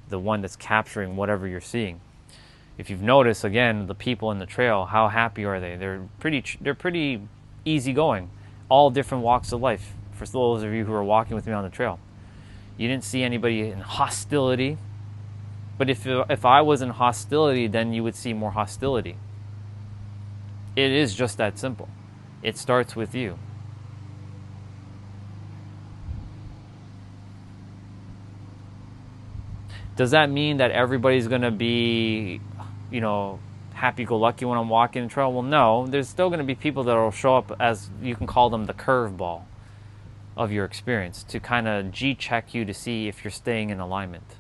the one that's capturing whatever you're seeing. If you've noticed, again, the people in the trail, how happy are they? They're pretty easygoing, all different walks of life. For those of you who are walking with me on the trail, you didn't see anybody in hostility. But if I was in hostility, then you would see more hostility. It is just that simple. It starts with you. Does that mean that everybody's going to be, happy-go-lucky when I'm walking the trail? Well, no. There's still going to be people that will show up as, you can call them the curveball of your experience, to kind of G-check you to see if you're staying in alignment.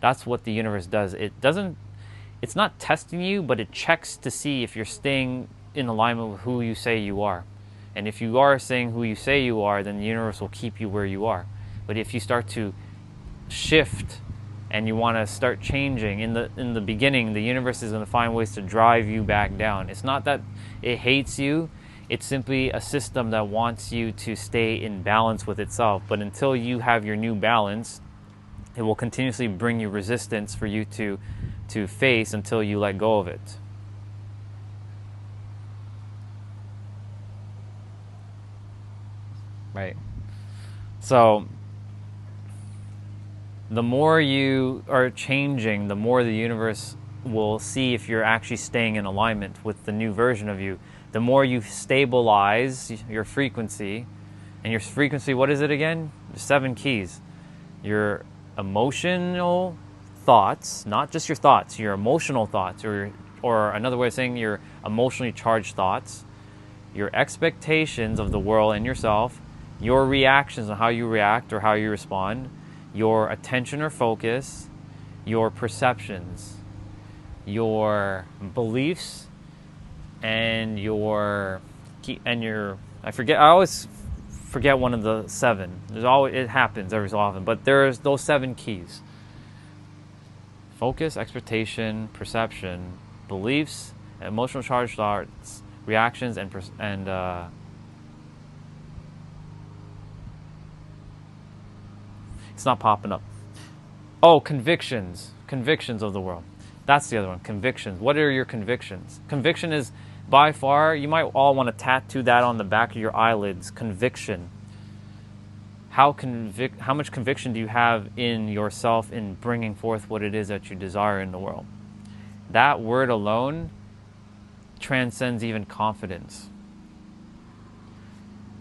That's what the universe does. It's not testing you, but it checks to see if you're staying in alignment with who you say you are. And if you are saying who you say you are, then the universe will keep you where you are. But if you start to shift and you want to start changing, in the beginning, the universe is going to find ways to drive you back down. It's not that it hates you. It's simply a system that wants you to stay in balance with itself. But until you have your new balance, it will continuously bring you resistance for you to face until you let go of it. Right. So the more you are changing, the more the universe will see if you're actually staying in alignment with the new version of you. The more you stabilize your frequency, and your frequency, what is it again? There's 7 keys. Your emotional thoughts, not just your thoughts, your emotional thoughts, or another way of saying your emotionally charged thoughts, your expectations of the world and yourself, your reactions on how you react or how you respond, your attention or focus, your perceptions, your beliefs, and I always forget one of the 7. It happens every so often, but there's those 7 keys: focus, expectation, perception, beliefs, emotional charged thoughts, reactions, and it's not popping up. Oh, convictions of the world. That's the other one. Convictions. What are your convictions? Conviction is, by far, you might all want to tattoo that on the back of your eyelids. Conviction. How much conviction do you have in yourself in bringing forth what it is that you desire in the world? That word alone transcends even confidence.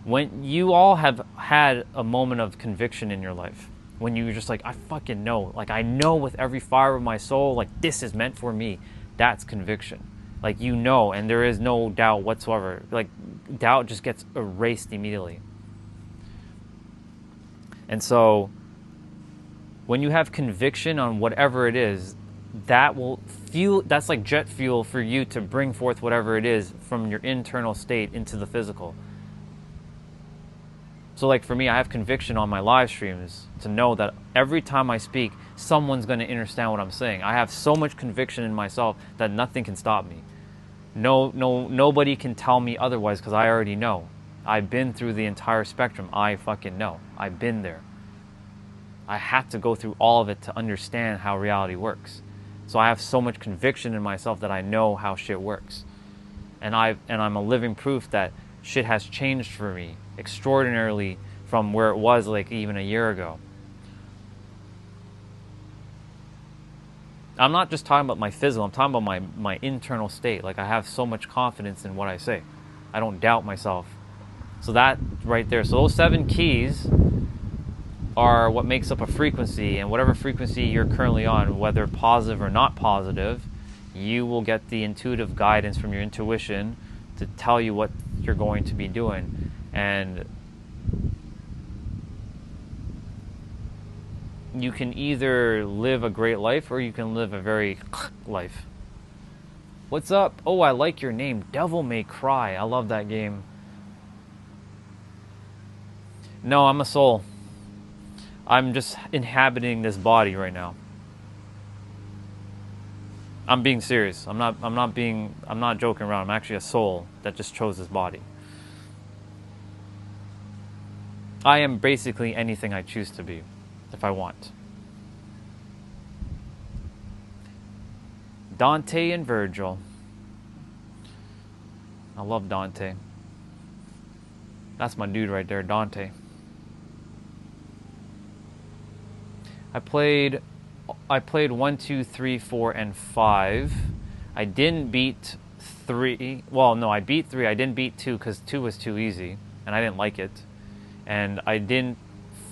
When you all have had a moment of conviction in your life, when you're just like, I fucking know, like I know with every fiber of my soul, like this is meant for me, that's conviction. Like you know, and there is no doubt whatsoever. Like doubt just gets erased immediately. And so when you have conviction on whatever it is, that's like jet fuel for you to bring forth whatever it is from your internal state into the physical. So like for me, I have conviction on my live streams to know that every time I speak, someone's going to understand what I'm saying. I have so much conviction in myself that nothing can stop me. Nobody can tell me otherwise, because I already know. I've been through the entire spectrum. I fucking know. I've been there. I had to go through all of it to understand how reality works. So I have so much conviction in myself that I know how shit works. And I'm a living proof that shit has changed for me extraordinarily from where it was like even a year ago. I'm not just talking about my physical, I'm talking about my internal state. Like I have so much confidence in what I say. I don't doubt myself. So that right there. So those 7 keys, are what makes up a frequency, and whatever frequency you're currently on, whether positive or not positive, you will get the intuitive guidance from your intuition to tell you what you're going to be doing. And you can either live a great life or you can live a very life. What's up? Oh, I like your name, Devil May Cry. I love that game. No, I'm a soul. I'm just inhabiting this body right now. I'm being serious. I'm not joking around. I'm actually a soul that just chose this body. I am basically anything I choose to be, if I want. Dante and Virgil. I love Dante. That's my dude right there, Dante. I played 1, 2, 3, 4, and 5. I didn't beat 3. Well, no, I beat 3. I didn't beat 2 because 2 was too easy, and I didn't like it. And I didn't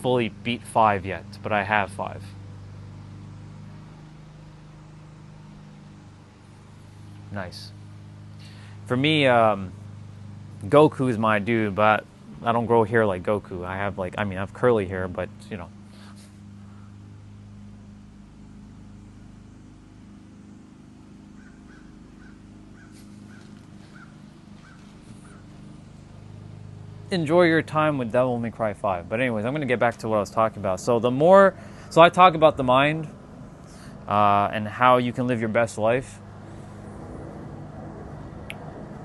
fully beat 5 yet, but I have 5. Nice. For me, Goku is my dude, but I don't grow hair like Goku. I have curly hair, but you know. Enjoy your time with Devil May Cry 5. But anyways, I'm going to get back to what I was talking about. So I talk about the mind and how you can live your best life.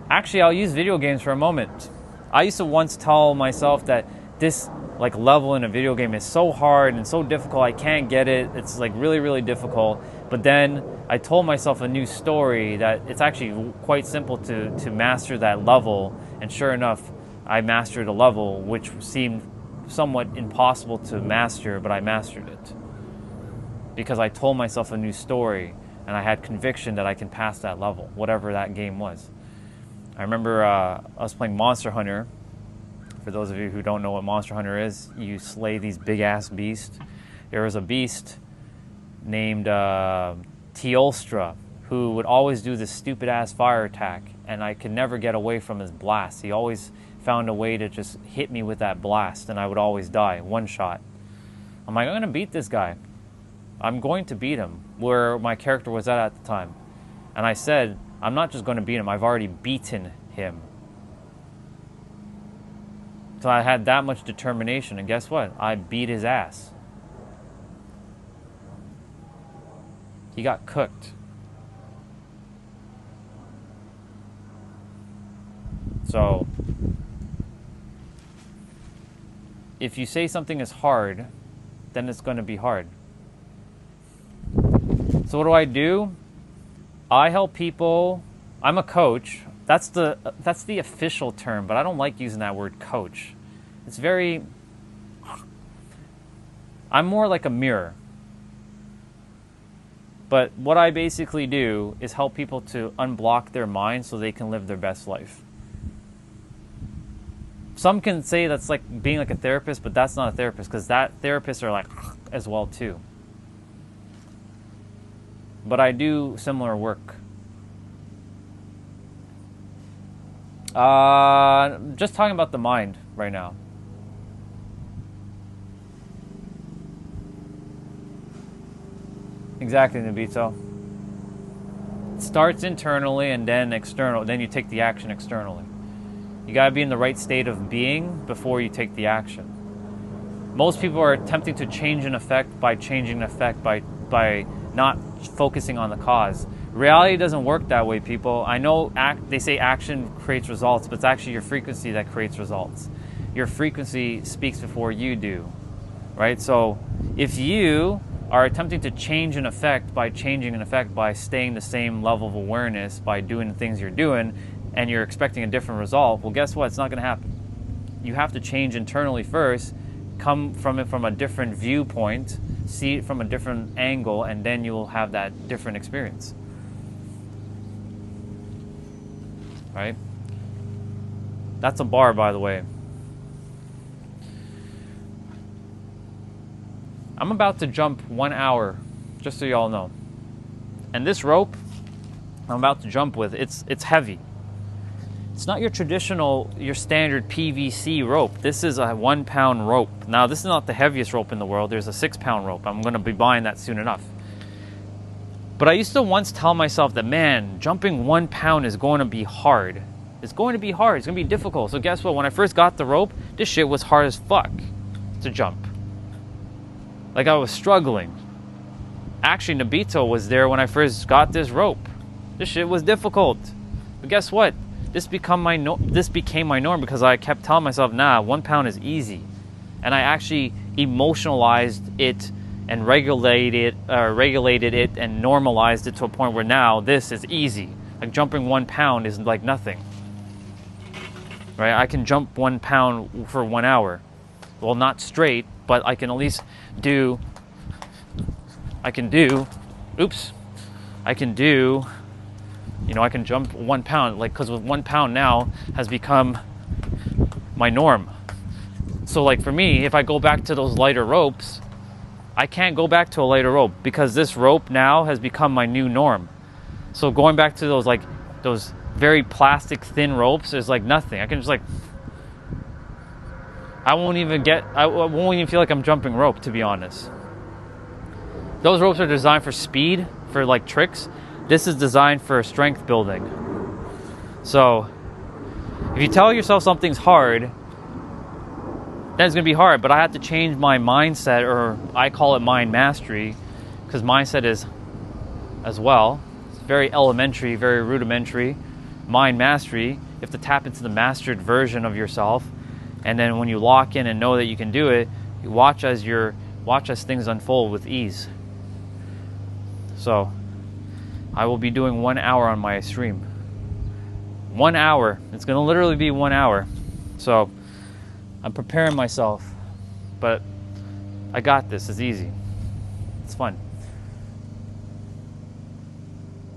Actually, I'll use video games for a moment. I used to once tell myself that this level in a video game is so hard and so difficult, I can't get it. It's really, really difficult. But then I told myself a new story that it's actually quite simple to master that level. And sure enough, I mastered a level which seemed somewhat impossible to master, but I mastered it. Because I told myself a new story and I had conviction that I can pass that level, whatever that game was. I remember I was playing Monster Hunter. For those of you who don't know what Monster Hunter is, you slay these big-ass beasts. There was a beast named Teostra who would always do this stupid-ass fire attack, and I could never get away from his blast. He always found a way to just hit me with that blast, and I would always die, one shot. I'm like, I'm going to beat this guy. I'm going to beat him, where my character was at the time. And I said, I'm not just going to beat him, I've already beaten him. So I had that much determination, and guess what? I beat his ass. He got cooked. So, if you say something is hard, then it's going to be hard. So what do? I help people. I'm a coach. That's the official term, but I don't like using that word coach. It's very... I'm more like a mirror. But what I basically do is help people to unblock their mind so they can live their best life. Some can say that's like being like a therapist, but that's not a therapist, because that therapists are like as well too. But I do similar work. Just talking about the mind right now. Exactly, Nabito. It starts internally and then external. Then you take the action externally. You gotta be in the right state of being before you take the action. Most people are attempting to change an effect by changing an effect by not focusing on the cause. Reality doesn't work that way, people. I know they say action creates results, but it's actually your frequency that creates results. Your frequency speaks before you do, right? So if you are attempting to change an effect by changing an effect by staying the same level of awareness, by doing the things you're doing, and you're expecting a different result, well, guess what? It's not going to happen. You have to change internally first, come from it from a different viewpoint, see it from a different angle, and then you will have that different experience. Right? That's a bar, by the way. I'm about to jump 1 hour, just so y'all know. And this rope I'm about to jump with, it's heavy. It's not your traditional, your standard PVC rope. This is a 1 pound rope. Now, this is not the heaviest rope in the world. There's a 6 pound rope. I'm going to be buying that soon enough. But I used to once tell myself that, man, jumping 1 pound is going to be hard. It's going to be hard. It's going to be difficult. So guess what? When I first got the rope, this shit was hard as fuck to jump. Like, I was struggling. Actually, Nobito was there when I first got this rope. This shit was difficult. But guess what? This became my norm because I kept telling myself, nah, 1 pound is easy. And I actually emotionalized it and regulated it and normalized it to a point where now this is easy. Like, jumping 1 pound is like nothing. Right? I can jump 1 pound for 1 hour. Well, not straight, but I can at least do, I can do, I can jump 1 pound, like, because with 1 pound now has become my norm. So, like, for me, if I go back to those lighter ropes, I can't go back to a lighter rope because this rope now has become my new norm. So going back to those very plastic thin ropes is like nothing. I can just, like, I won't even feel like I'm jumping rope, to be honest. Those ropes are designed for speed, for like tricks. This is designed for strength building. So if you tell yourself something's hard, then it's going to be hard. But I have to change my mindset, or I call it mind mastery, because mindset is as well. It's very elementary, very rudimentary. Mind mastery, you have to tap into the mastered version of yourself. And then when you lock in and know that you can do it, you watch as things unfold with ease. So I will be doing 1 hour on my stream. 1 hour. It's going to literally be 1 hour. So I'm preparing myself, but I got this. It's easy. It's fun.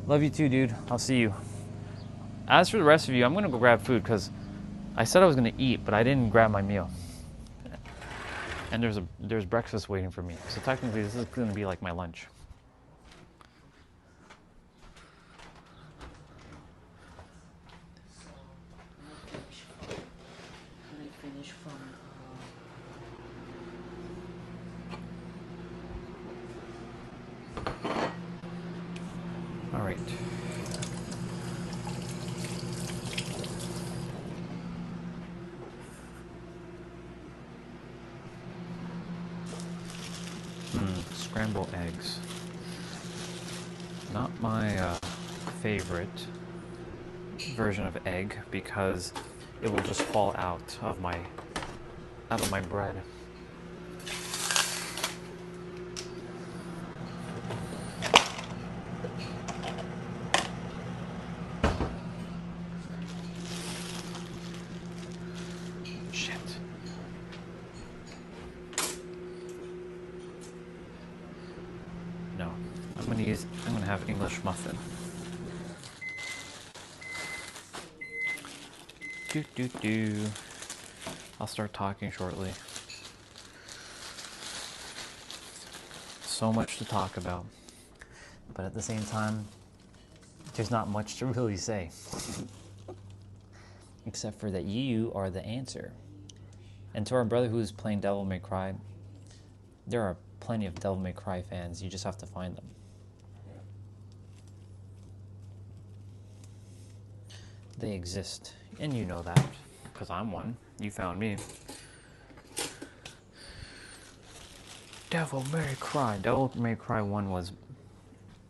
Love you too, dude. I'll see you. As for the rest of you, I'm going to go grab food because I said I was going to eat, but I didn't grab my meal. And there's breakfast waiting for me. So technically this is going to be like my lunch. All right. Scrambled eggs. Not my favorite version of egg because it will just fall out of my bread. Shit. No. I'm gonna have English muffin. I'll start talking shortly. So much to talk about. But at the same time, there's not much to really say. Except for that you are the answer. And to our brother who's playing Devil May Cry, there are plenty of Devil May Cry fans. You just have to find them. They exist. And you know that. Because I'm one. You found me. Devil May Cry. Devil May Cry 1 was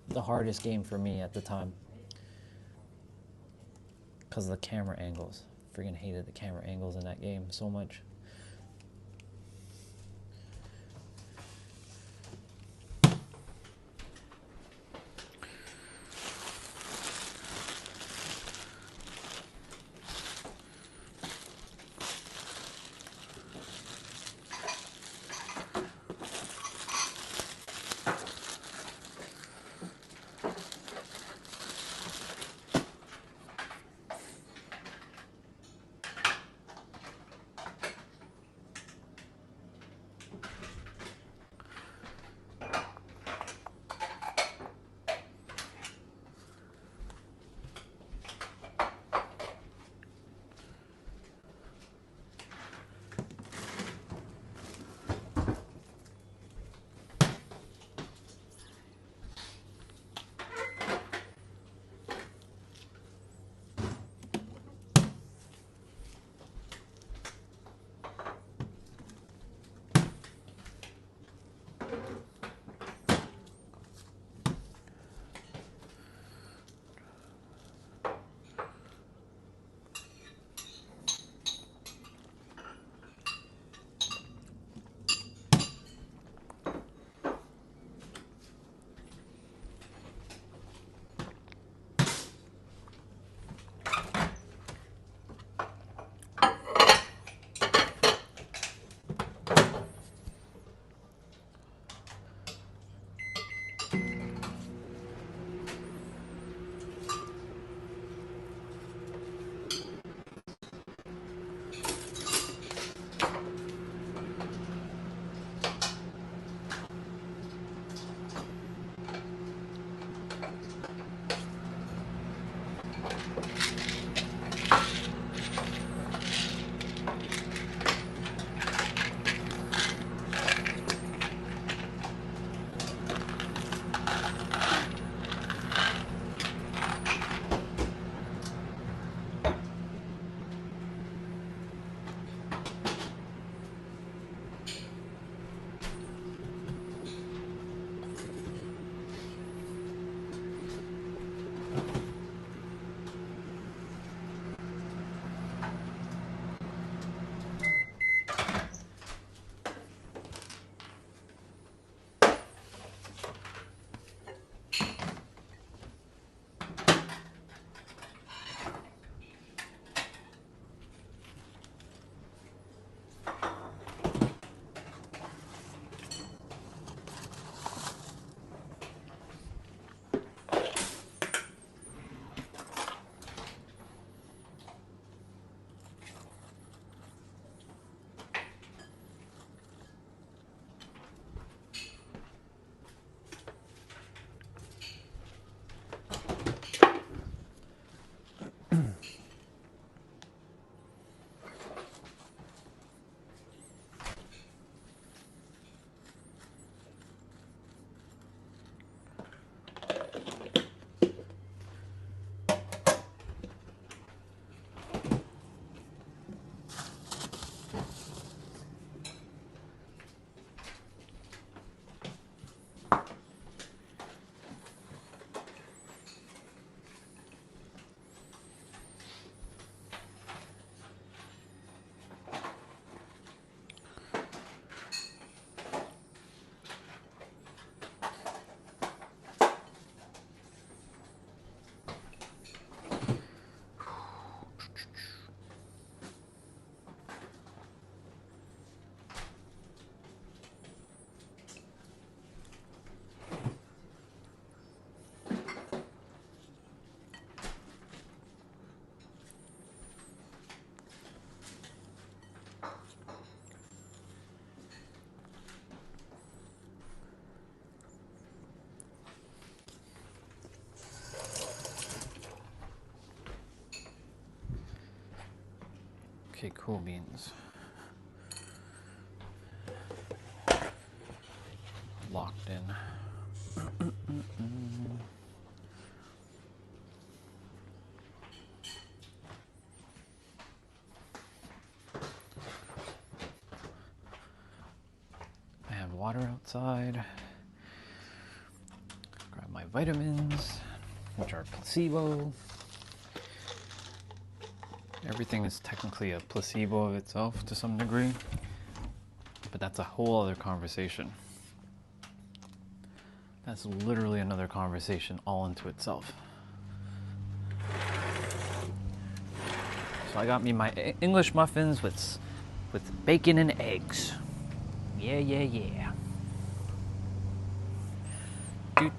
the hardest game for me at the time. Because of the camera angles. Freaking hated the camera angles in that game so much. Okay, cool beans. Locked in. I have water outside. Grab my vitamins, which are placebo. Everything is technically a placebo of itself to some degree, but that's a whole other conversation. That's literally another conversation all into itself. So I got me my English muffins with bacon and eggs. Yeah.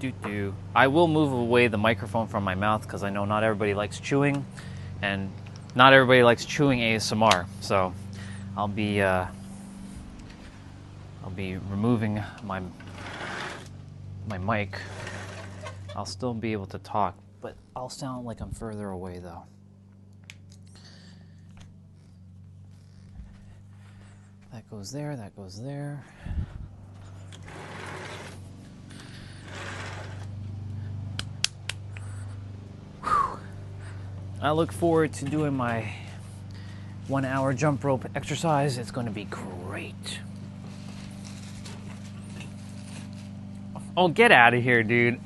Do. I will move away the microphone from my mouth because I know not everybody likes chewing, and not everybody likes chewing ASMR. So I'll be removing my mic. I'll still be able to talk, but I'll sound like I'm further away though. That goes there, that goes there. Whew. I look forward to doing my 1 hour jump rope exercise. It's going to be great. Oh, get out of here, dude.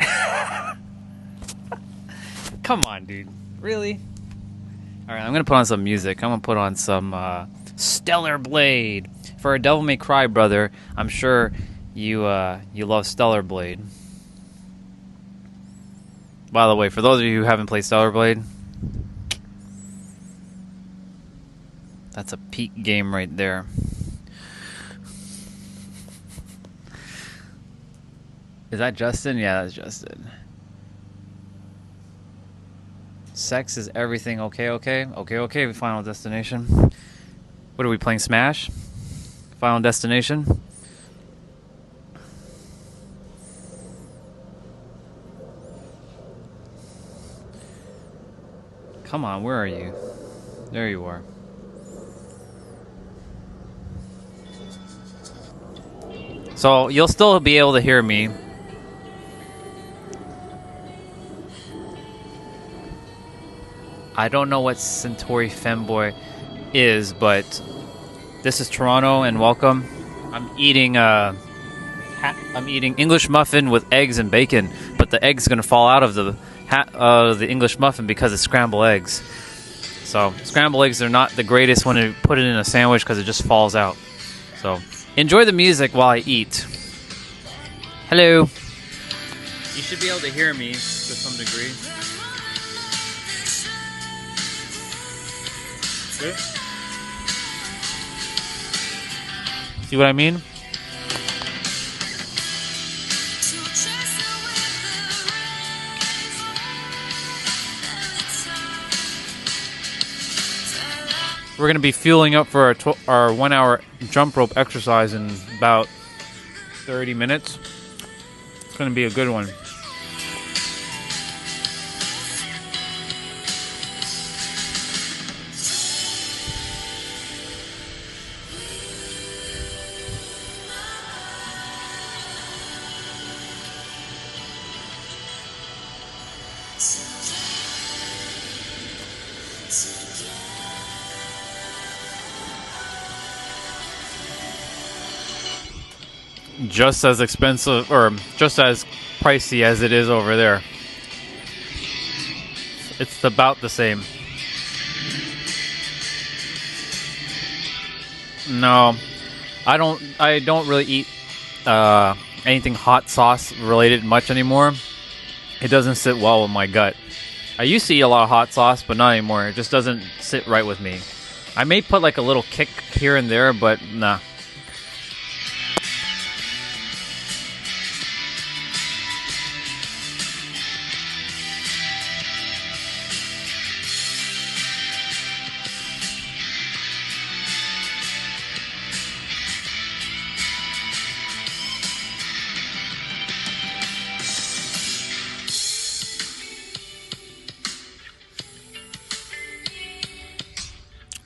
Come on, dude. Really? All right, I'm going to put on some music. I'm going to put on some Stellar Blade. For a Devil May Cry brother, I'm sure you love Stellar Blade. By the way, for those of you who haven't played Stellar Blade, that's a peak game right there. Is that Justin? Yeah, that's Justin. Sex is everything. Okay. Final Destination. What are we playing? Smash? Final Destination? Come on, where are you? There you are. So you'll still be able to hear me. I don't know what Centauri Femboy is, but this is Toronto, and welcome. I'm eating English muffin with eggs and bacon, but the egg's gonna fall out of the English muffin because it's scrambled eggs. So scrambled eggs are not the greatest when you put it in a sandwich because it just falls out. So enjoy the music while I eat. Hello. You should be able to hear me to some degree. Okay. See what I mean? We're going to be fueling up for our 1 hour jump rope exercise in about 30 minutes. It's going to be a good one. Just as expensive, or just as pricey as it is over there. It's about the same. No, I don't really eat anything hot sauce related much anymore. It doesn't sit well with my gut. I used to eat a lot of hot sauce, but not anymore. It just doesn't sit right with me. I may put like a little kick here and there, but nah.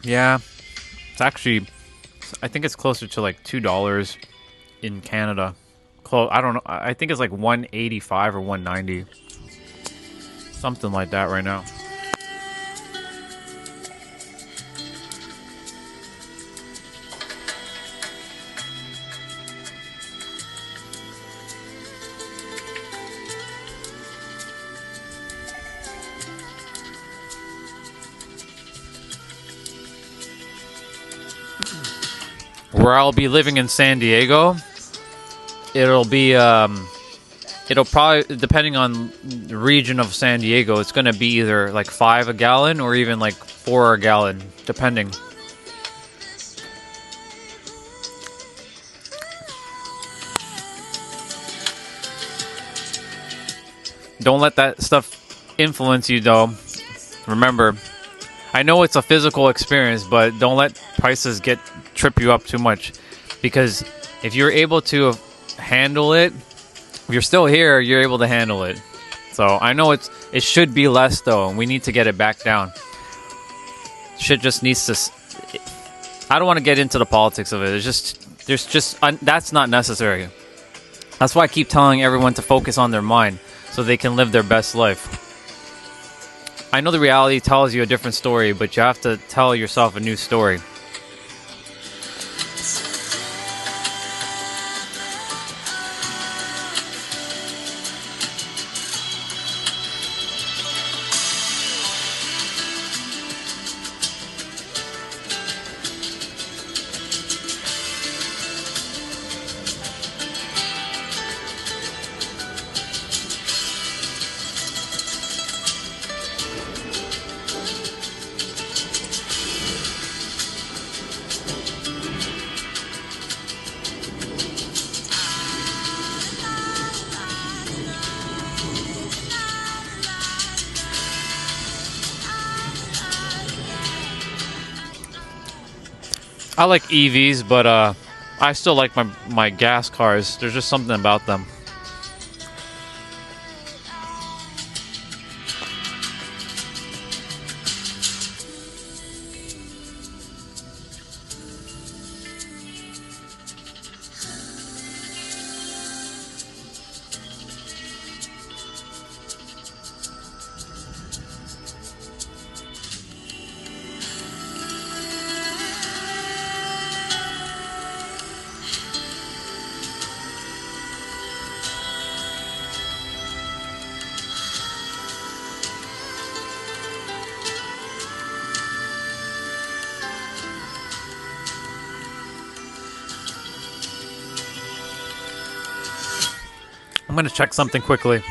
Yeah, It's actually, I think it's closer to like $2 in Canada. I don't know. I think it's like 185 or 190, something like that right now. Where I'll be living in San Diego, it'll be it'll probably, depending on the region of San Diego, it's going to be either like 5 a gallon or even like 4 a gallon, depending. Don't let that stuff influence you, though. Remember, I know it's a physical experience, but don't let prices trip you up too much, because if you're able to handle it, if you're still here, you're able to handle it. So I know it should be less, though, and we need to get it back down. Shit just needs to. I don't want to get into the politics of it. That's not necessary. That's why I keep telling everyone to focus on their mind so they can live their best life. I know the reality tells you a different story, but you have to tell yourself a new story. I like EVs, but I still like my gas cars. There's just something about them. I'm going to check something quickly.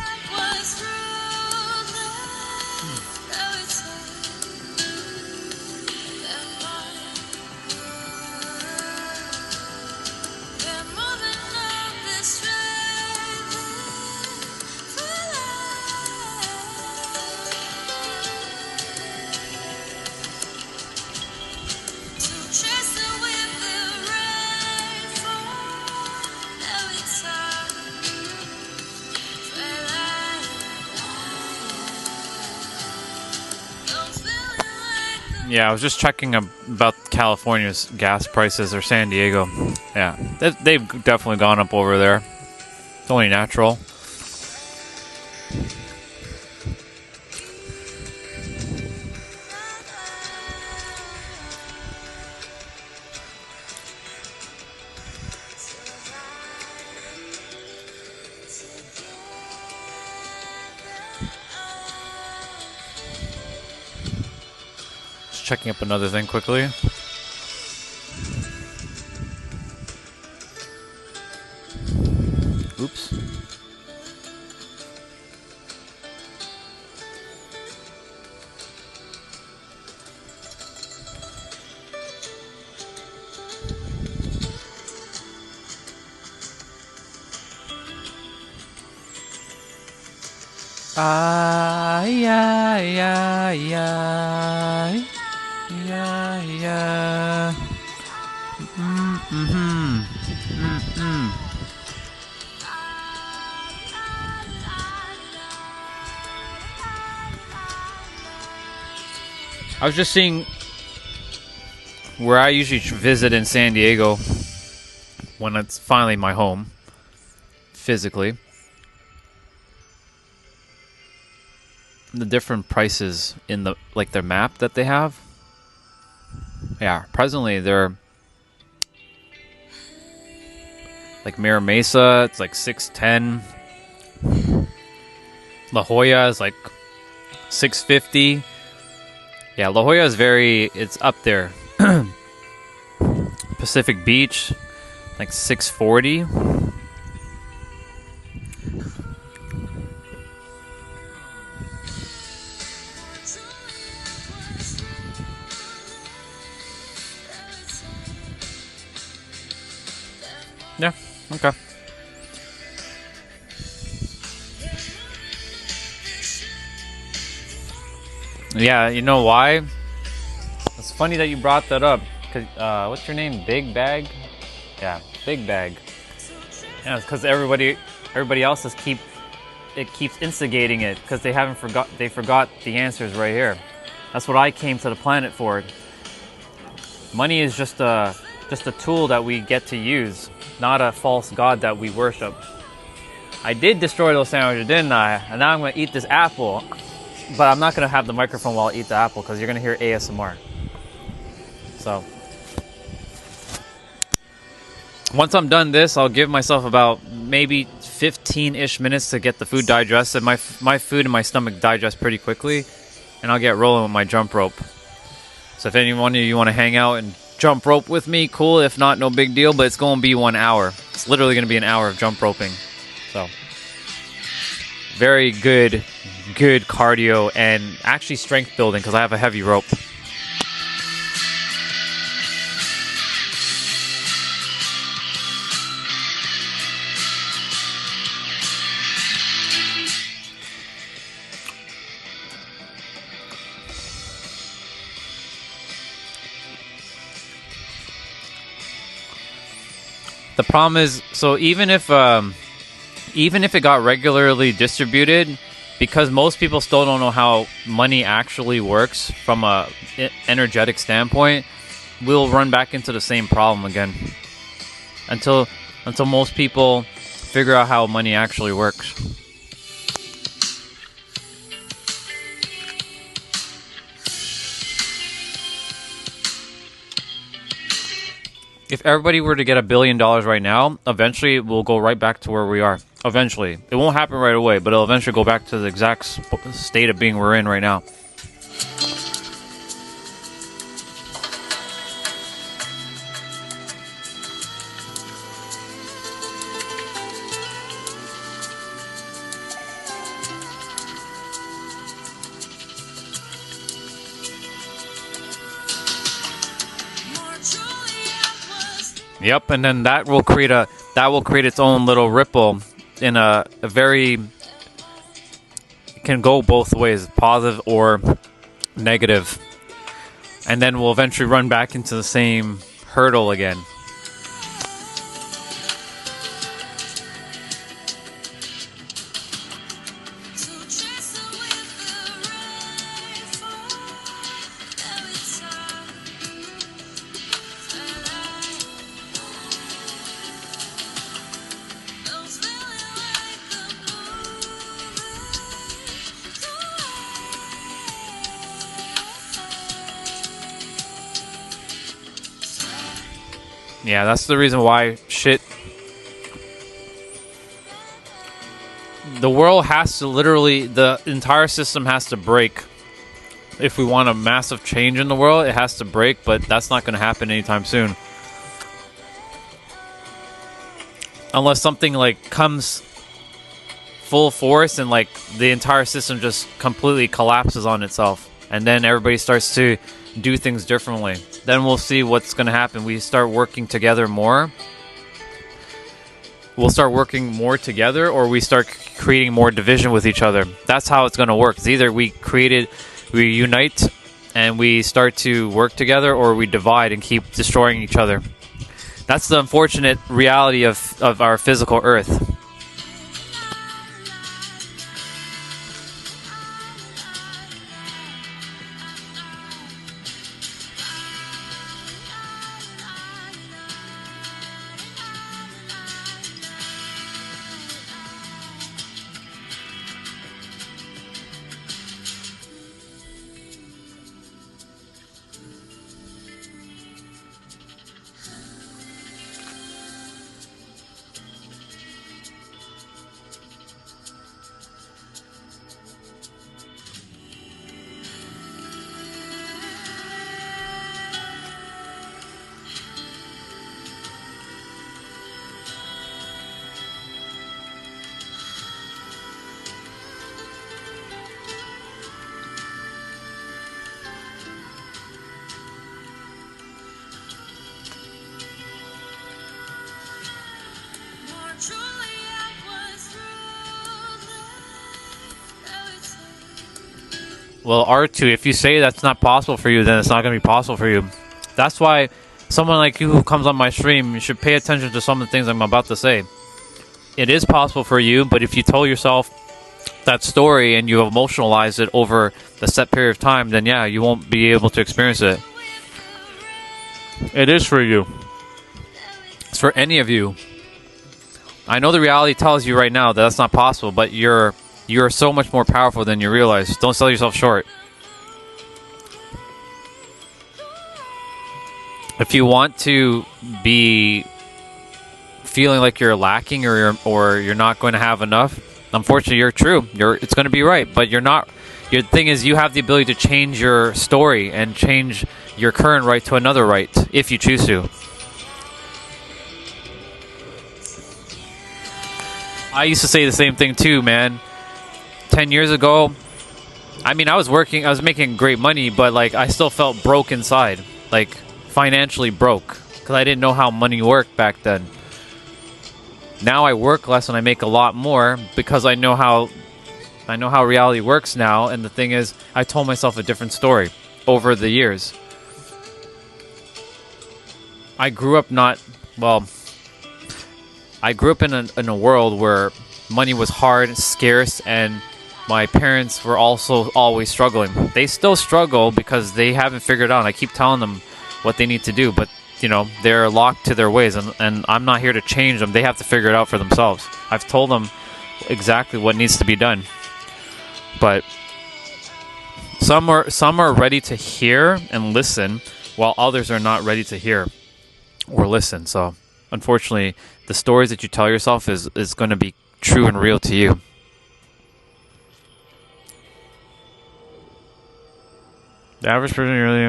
Yeah, I was just checking about California's gas prices, or San Diego. Yeah, they've definitely gone up over there. It's only natural. Checking up another thing quickly. Oops. Yeah. I was just seeing where I usually visit in San Diego when it's finally my home, physically. The different prices in the like their map that they have. Yeah, presently they're like Mira Mesa, it's like 610. La Jolla is like 650. Yeah, La Jolla is it's up there. Pacific Beach, like 640. Yeah, okay. Yeah, you know why? It's funny that you brought that up. Cause, what's your name? Big Bag? Yeah, Big Bag. Yeah, it's because everybody else keeps instigating it because they forgot the answers right here. That's what I came to the planet for. Money is just a tool that we get to use, not a false god that we worship. I did destroy those sandwiches, didn't I? And now I'm gonna eat this apple. But I'm not going to have the microphone while I eat the apple because you're going to hear ASMR. So, once I'm done this, I'll give myself about maybe 15-ish minutes to get the food digested. My food in my stomach digest pretty quickly, and I'll get rolling with my jump rope. So if anyone of you want to hang out and jump rope with me, cool. If not, no big deal, but it's going to be 1 hour. It's literally going to be an hour of jump roping. So, very good cardio and actually strength building because I have a heavy rope. The problem is, so even if it got regularly distributed, because most people still don't know how money actually works from a energetic standpoint, we'll run back into the same problem again until most people figure out how money actually works. If everybody were to get $1 billion right now, eventually we'll go right back to where we are. Eventually. It won't happen right away, but it'll eventually go back to the exact state of being we're in right now. Yep, and then that will create its own little ripple in a very, it can go both ways, positive or negative. And then we'll eventually run back into the same hurdle again. Yeah, that's the reason why the world has to the entire system has to break. If we want a massive change in the world, it has to break, but that's not going to happen anytime soon. Unless something like comes full force and like the entire system just completely collapses on itself. And then everybody starts to do things differently. Then we'll see what's going to happen. We start working together more. We'll start working more together, or we start creating more division with each other. That's how it's going to work. It's either we unite and we start to work together, or we divide and keep destroying each other. That's the unfortunate reality of our physical Earth. Well, R2, if you say that's not possible for you, then it's not going to be possible for you. That's why someone like you who comes on my stream, you should pay attention to some of the things I'm about to say. It is possible for you, but if you tell yourself that story and you emotionalize it over the set period of time, then yeah, you won't be able to experience it. It is for you. It's for any of you. I know the reality tells you right now that that's not possible, but you're so much more powerful than you realize. Don't sell yourself short. If you want to be feeling like you're lacking or you're not going to have enough, unfortunately, you're true. It's going to be right, but you're not. Your thing is, you have the ability to change your story and change your current right to another right if you choose to. I used to say the same thing too, man. 10 years ago, I mean, I was making great money, but like I still felt broke inside, like financially broke, because I didn't know how money worked back then. Now I work less and I make a lot more because I know how reality works now. And the thing is, I told myself a different story over the years. I grew up in a world where money was hard, scarce, and my parents were also always struggling. They still struggle because they haven't figured out. I keep telling them what they need to do, but they're locked to their ways, and I'm not here to change them. They have to figure it out for themselves. I've told them exactly what needs to be done, but some are ready to hear and listen, while others are not ready to hear or listen. So unfortunately, the stories that you tell yourself is going to be true and real to you. The average person really...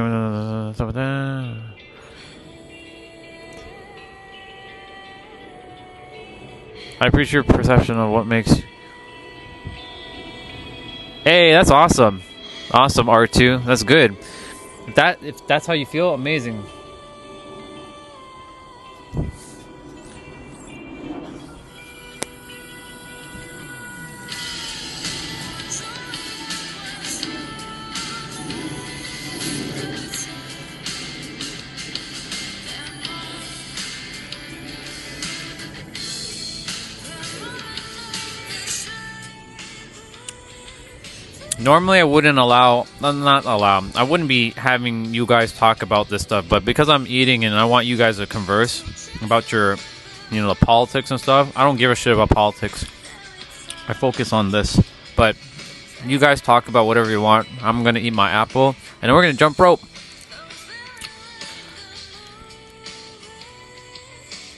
I appreciate your perception of what makes... Hey, that's awesome. Awesome, R2. That's good. If that's how you feel, amazing. Normally I wouldn't I wouldn't be having you guys talk about this stuff, but because I'm eating and I want you guys to converse about your, the politics and stuff, I don't give a shit about politics. I focus on this, but you guys talk about whatever you want. I'm going to eat my apple, and then we're going to jump rope.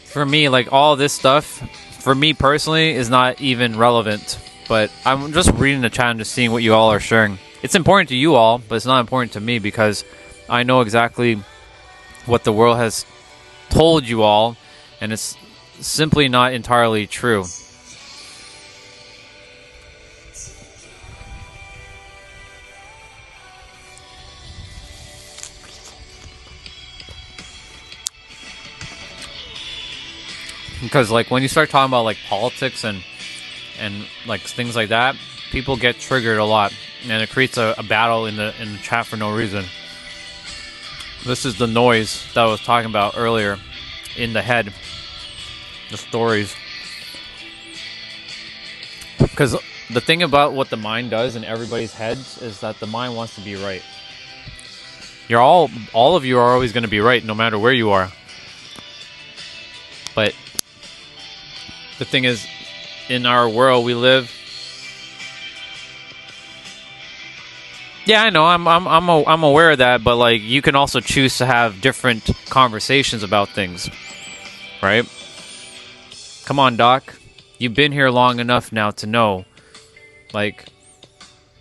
For me, like, all this stuff, for me personally, is not even relevant. But I'm just reading the chat and just seeing what you all are sharing. It's important to you all, but it's not important to me because I know exactly what the world has told you all, and it's simply not entirely true. Because like when you start talking about like politics and like things like that, people get triggered a lot, and it creates a battle in the chat for no reason. This is the noise that I was talking about earlier in the head, the stories. Because the thing about what the mind does in everybody's heads is that the mind wants to be right. All of you are always going to be right, no matter where you are. But the thing is, in our world we live. Yeah, I know. I'm aware of that, but like you can also choose to have different conversations about things, right? Come on, Doc. You've been here long enough now to know. Like,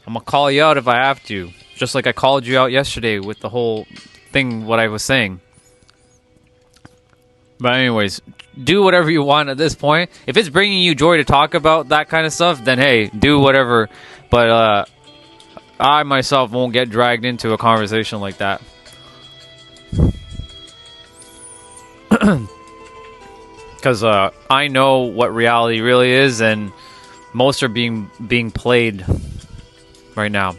I'm gonna call you out if I have to, just like I called you out yesterday with the whole thing. What I was saying. But anyways, do whatever you want at this point. If it's bringing you joy to talk about that kind of stuff, then hey, do whatever. But I myself won't get dragged into a conversation like that. Because I know what reality really is, and most are being played right now.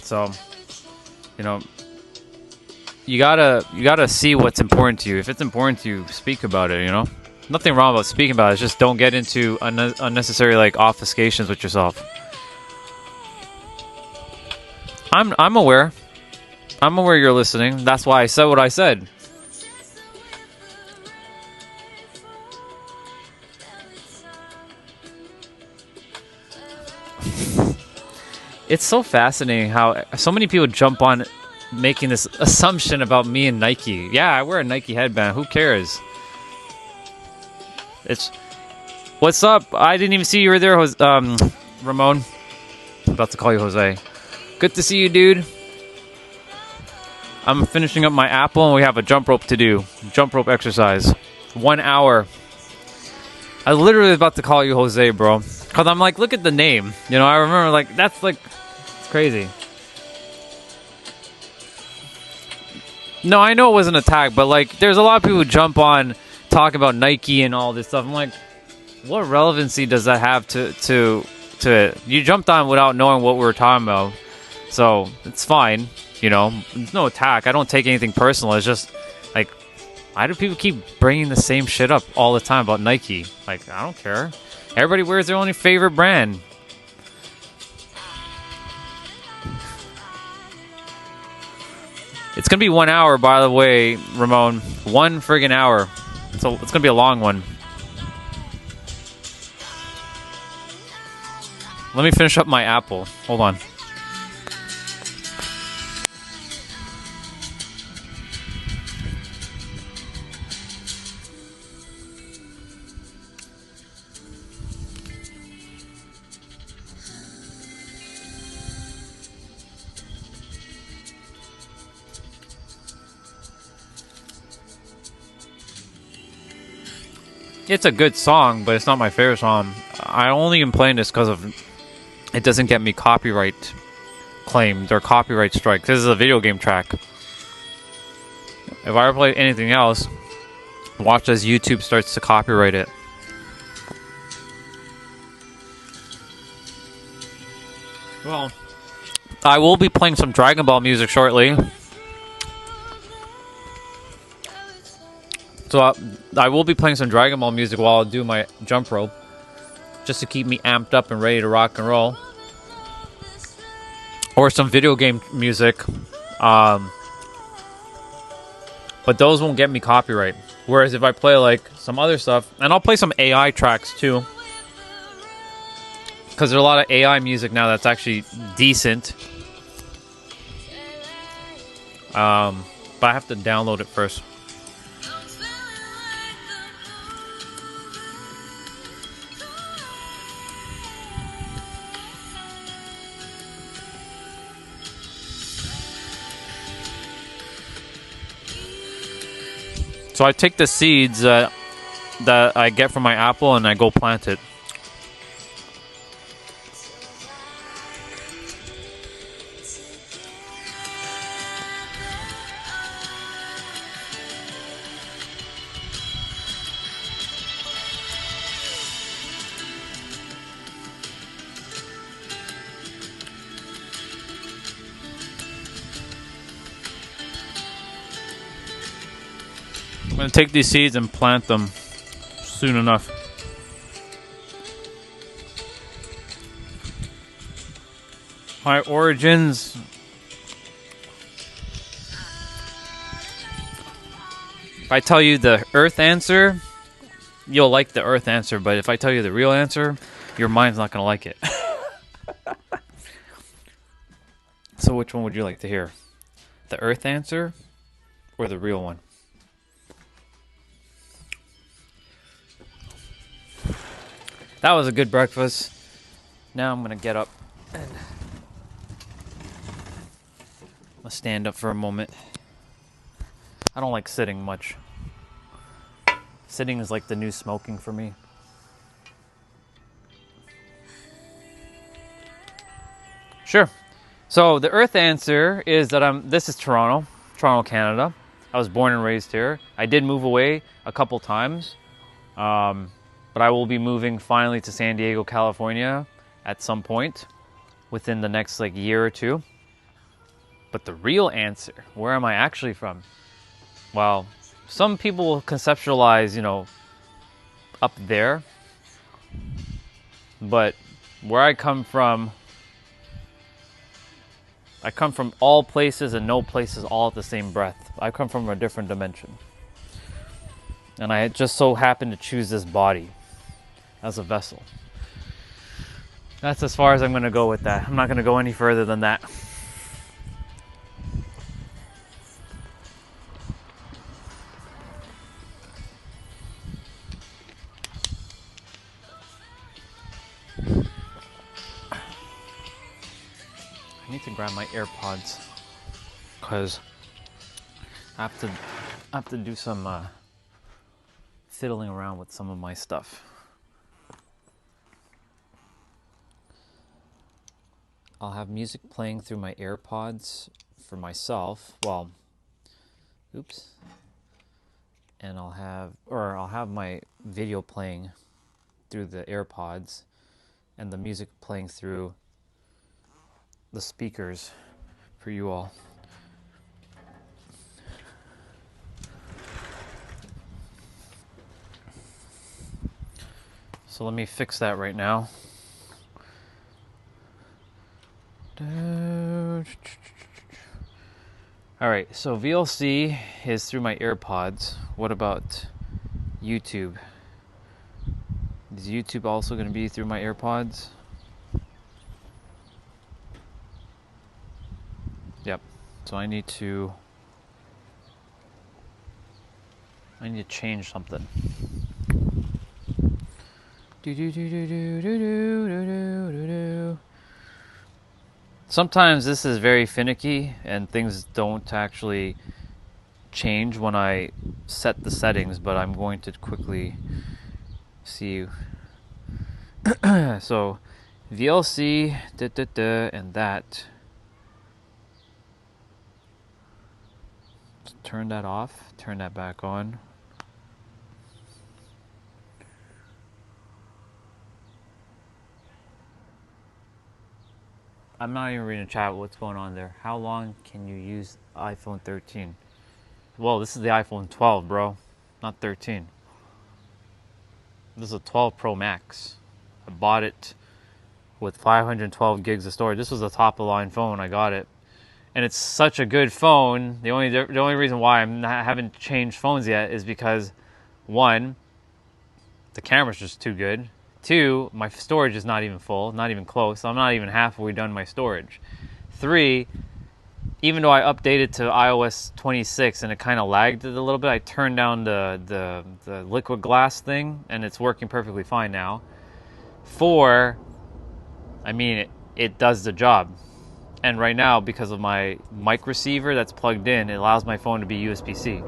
So, you know, you gotta see what's important to you. If it's important to you, speak about it. You know, nothing wrong about speaking about it. It's just don't get into unnecessary like obfuscations with yourself. I'm aware. I'm aware you're listening. That's why I said what I said. It's so fascinating how so many people jump on making this assumption about me and Nike. Yeah, I wear a Nike headband. Who cares? It's what's up? I didn't even see you were there, Ramon. I'm about to call you Jose. Good to see you, dude. I'm finishing up my apple, and we have a jump rope to do. Jump rope exercise. 1 hour. I literally was about to call you Jose, bro. Because I'm like, look at the name. You know, I remember, like, that's like, it's crazy. No, I know it was an attack, but, like, there's a lot of people who jump on, talk about Nike and all this stuff. I'm like, what relevancy does that have to it? You jumped on without knowing what we were talking about. So, it's fine. You know, it's no attack. I don't take anything personal. It's just, like, why do people keep bringing the same shit up all the time about Nike? Like, I don't care. Everybody wears their only favorite brand. It's going to be 1 hour, by the way, Ramon. 1 friggin' hour. So it's going to be a long one. Let me finish up my apple. Hold on. It's a good song, but it's not my favorite song. I only am playing this because of it doesn't get me copyright claimed or copyright strike. This is a video game track. If I ever play anything else, watch as YouTube starts to copyright it. Well, I will be playing some Dragon Ball music shortly. So I will be playing some Dragon Ball music while I do my jump rope, just to keep me amped up and ready to rock and roll. Or some video game music, but those won't get me copyright. Whereas if I play like some other stuff, and I'll play some AI tracks too, because there's a lot of AI music now that's actually decent. But I have to download it first. So I take the seeds that I get from my apple and I go plant it. I'm going to take these seeds and plant them soon enough. My origins. If I tell you the Earth answer, you'll like the Earth answer, but if I tell you the real answer, your mind's not going to like it. So which one would you like to hear? The Earth answer or the real one? That was a good breakfast. Now I'm going to get up and I'll stand up for a moment. I don't like sitting much. Sitting is like the new smoking for me. Sure. So the Earth answer is that this is Toronto, Canada. I was born and raised here. I did move away a couple times. But I will be moving finally to San Diego, California at some point within the next year or two. But the real answer, where am I actually from? Well, some people will conceptualize, you know, up there. But where I come from all places and no places all at the same breath. I come from a different dimension. And I just so happen to choose this body as a vessel. That's as far as I'm going to go with that. I'm not going to go any further than that. I need to grab my AirPods because I have to do some fiddling around with some of my stuff. I'll have music playing through my AirPods for myself. Well, oops. And I'll have my video playing through the AirPods and the music playing through the speakers for you all. So let me fix that right now. Alright, so VLC is through my AirPods. What about YouTube? Is YouTube also going to be through my AirPods? Yep. So I need to change something. Sometimes this is very finicky and things don't actually change when I set the settings, but I'm going to quickly see. So VLC, and that. Turn that off, turn that back on. I'm not even reading the chat. What's going on there? How long can you use iPhone 13? Well, this is the iPhone 12, bro, not 13. This is a 12 Pro Max. I bought it with 512 gigs of storage. This was a top of the line phone. I got it, and it's such a good phone. The only reason why I haven't changed phones yet is because, one, the camera's just too good. Two, my storage is not even full, not even close. I'm not even halfway done my storage. Three, even though I updated to iOS 26 and it kind of lagged it a little bit, I turned down the liquid glass thing and it's working perfectly fine now. Four, I mean, it does the job. And right now, because of my mic receiver that's plugged in, it allows my phone to be USB-C.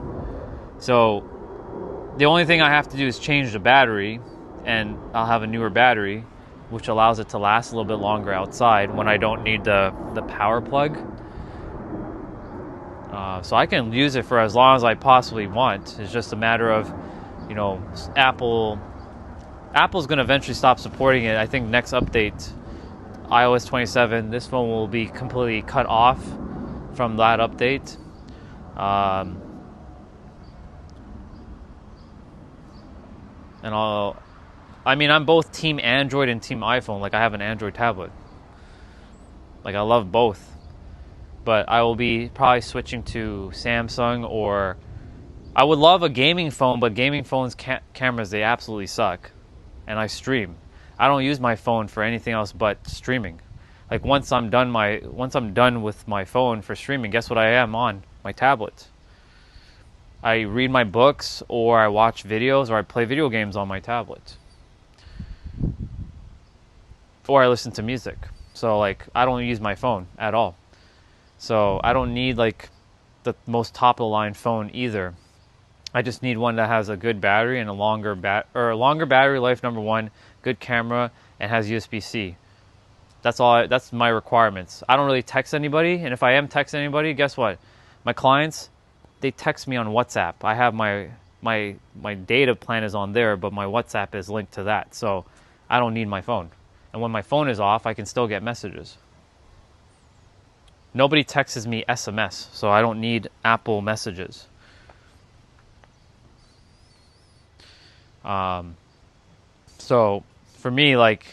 So the only thing I have to do is change the battery, and I'll have a newer battery, which allows it to last a little bit longer outside when I don't need the power plug. So I can use it for as long as I possibly want. It's just a matter of, you know, Apple's going to eventually stop supporting it. I think next update, iOS 27, this phone will be completely cut off from that update. And I'm both team Android and team iPhone. Like, I have an Android tablet. Like, I love both. But I will be probably switching to Samsung, or I would love a gaming phone, but gaming phones cameras, they absolutely suck. And I stream. I don't use my phone for anything else but streaming. Like, once I'm done with my phone for streaming, guess what I am on? My tablet. I read my books, or I watch videos, or I play video games on my tablet. Or I listen to music. So, like, I don't use my phone at all. So I don't need, like, the most top-of-the-line phone either. I just need one that has a good battery and a longer battery life, number one, good camera, and has USB-C. That's my requirements. I don't really text anybody, and if I am texting anybody, guess what? My clients, they text me on WhatsApp. I have my data plan is on there, but my WhatsApp is linked to that, so I don't need my phone. And when my phone is off, I can still get messages. Nobody texts me SMS, so I don't need Apple messages. So for me, like,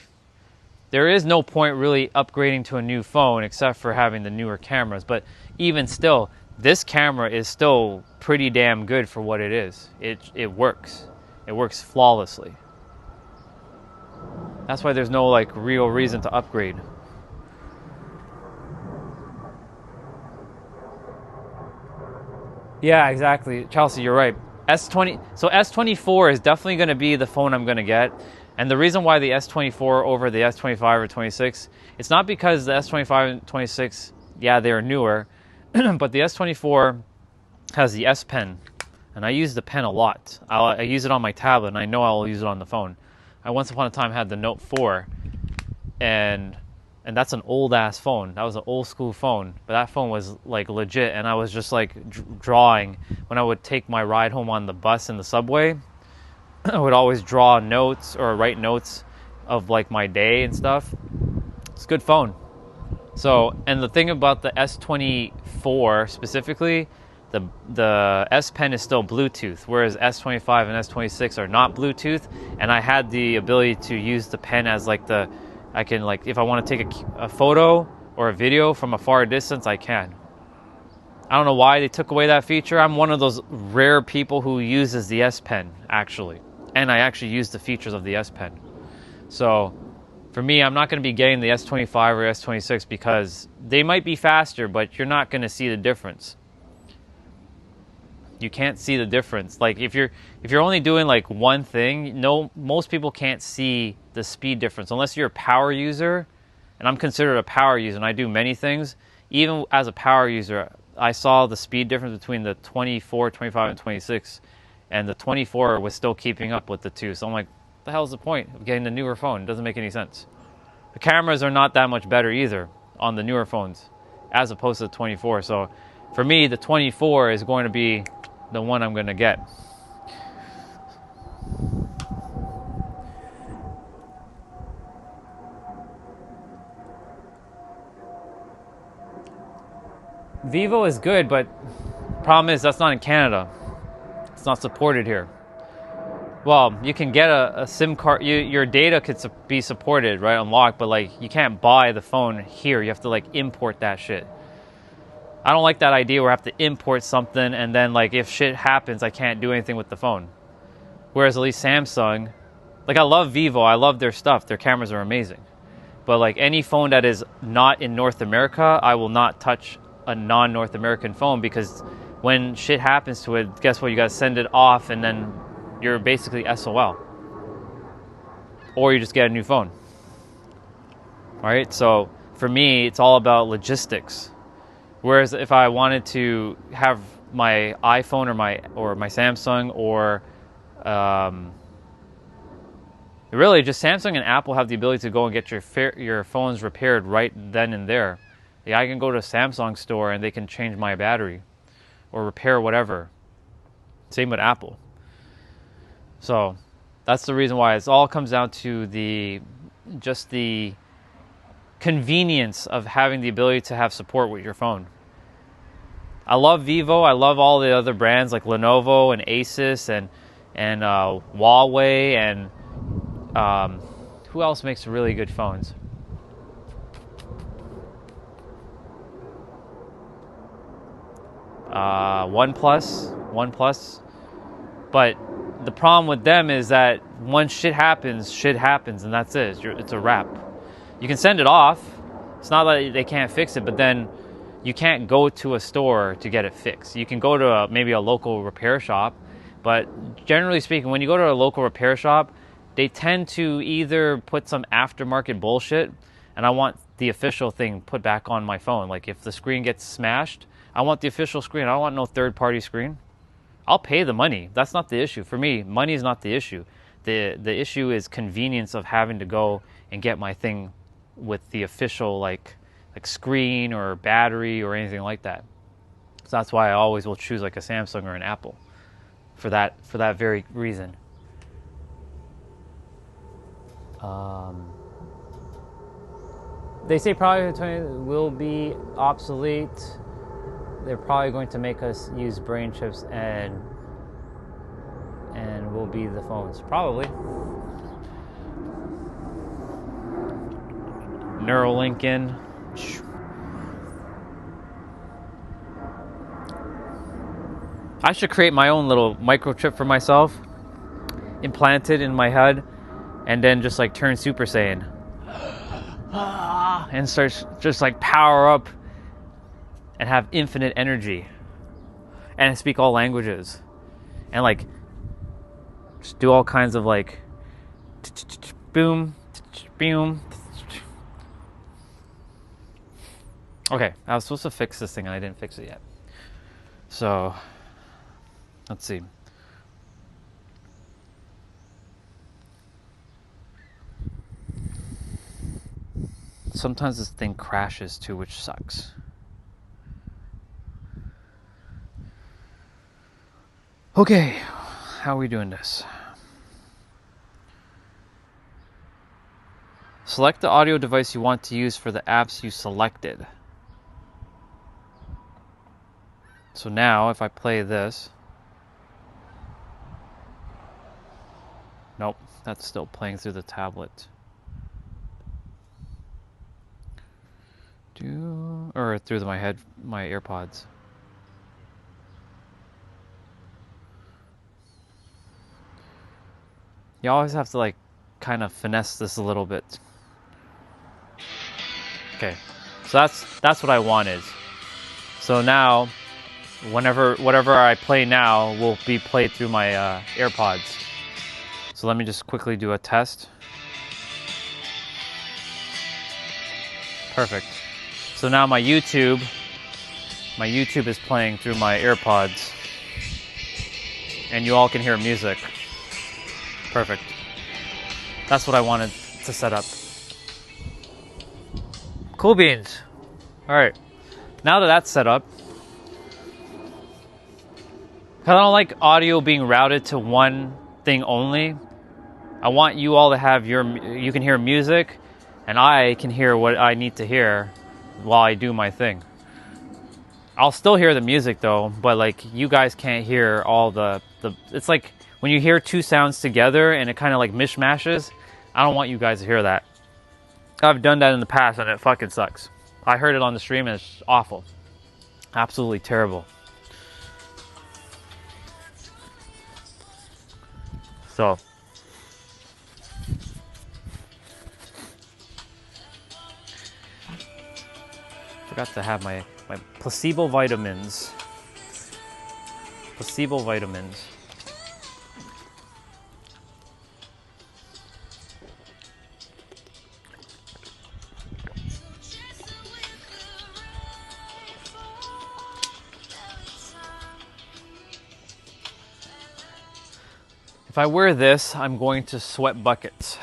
there is no point really upgrading to a new phone except for having the newer cameras. But even still, this camera is still pretty damn good for what it is. It works. It works flawlessly. That's why there's no like real reason to upgrade. Yeah, exactly. Chelsea, you're right. S24 is definitely going to be the phone I'm going to get. And the reason why the S24 over the S25 or 26, it's not because the S25 and 26, yeah, they're newer, but the S24 has the S Pen, and I use the pen a lot. I use it on my tablet, and I know I'll use it on the phone. I once upon a time had the Note 4, and that's an old ass phone. That was an old school phone, but that phone was like legit, and I was just like drawing when I would take my ride home on the bus and the subway. I would always draw notes or write notes of like my day and stuff. It's a good phone. So, and the thing about the S24 specifically, the S Pen is still Bluetooth, whereas S25 and S26 are not Bluetooth. And I had the ability to use the pen as like I can like, if I want to take a photo or a video from a far distance, I can. I don't know why they took away that feature. I'm one of those rare people who uses the S Pen, actually. And I actually use the features of the S Pen. So for me, I'm not going to be getting the S25 or S26 because they might be faster, but you're not going to see the difference. You can't see the difference. Like if you're only doing like one thing, most people can't see the speed difference unless you're a power user. And I'm considered a power user and I do many things. Even as a power user, I saw the speed difference between the 24, 25, and 26, and the 24 was still keeping up with the two. So I'm like, what the hell is the point of getting the newer phone? It doesn't make any sense. The cameras are not that much better either on the newer phones as opposed to the 24. So for me, the 24 is going to be the one I'm going to get. Vivo is good, but problem is that's not in Canada. It's not supported here. Well, you can get a SIM card. Your data could be supported, right, unlocked, but like you can't buy the phone here. You have to like import that shit. I don't like that idea where I have to import something and then like if shit happens, I can't do anything with the phone. Whereas at least Samsung, like I love Vivo, I love their stuff. Their cameras are amazing. But like any phone that is not in North America, I will not touch a non-North American phone because when shit happens to it, guess what? You gotta send it off and then you're basically SOL. Or you just get a new phone. All right, so for me, it's all about logistics. Whereas if I wanted to have my iPhone or my Samsung or really just Samsung and Apple have the ability to go and get your phones repaired right then and there. Yeah, I can go to a Samsung store and they can change my battery or repair whatever. Same with Apple. So that's the reason why it all comes down to the convenience of having the ability to have support with your phone. I love Vivo. I love all the other brands like Lenovo and Asus and Huawei and who else makes really good phones? OnePlus. But the problem with them is that once shit happens, and that's it. It's a wrap. You can send it off. It's not that they can't fix it, but then you can't go to a store to get it fixed. You can go to maybe a local repair shop, but generally speaking, when you go to a local repair shop, they tend to either put some aftermarket bullshit, and I want the official thing put back on my phone. Like if the screen gets smashed, I want the official screen. I don't want no third-party screen. I'll pay the money. That's not the issue. For me, money is not the issue. The issue is convenience of having to go and get my thing with the official like screen or battery or anything like that. So that's why I always will choose like a Samsung or an Apple for that very reason. They say probably 20 will be obsolete. They're probably going to make us use brain chips and will be the phones. Probably. Neuralink in. I should create my own little microchip for myself, implant it in my head, and then just like turn Super Saiyan. And start just like power up and have infinite energy and speak all languages and like just do all kinds of like boom, boom. Okay, I was supposed to fix this thing and I didn't fix it yet. So, let's see. Sometimes this thing crashes too, which sucks. Okay, how are we doing this? Select the audio device you want to use for the apps you selected. So now, if I play this... Nope, that's still playing through the tablet. Or through my AirPods. You always have to like kind of finesse this a little bit. Okay, so that's what I wanted. So now, whatever I play now will be played through my AirPods. So let me just quickly do a test. Perfect. So now my YouTube is playing through my AirPods, and you all can hear music. Perfect. That's what I wanted to set up. Cool beans. All right. Now that that's set up, because I don't like audio being routed to one thing only. I want you all to have you can hear music, and I can hear what I need to hear while I do my thing. I'll still hear the music though, but like you guys can't hear all the it's like when you hear two sounds together and it kind of like mishmashes. I don't want you guys to hear that. I've done that in the past and it fucking sucks. I heard it on the stream and it's awful. Absolutely terrible. So forgot to have my placebo vitamins. Placebo vitamins. If I wear this, I'm going to sweat buckets.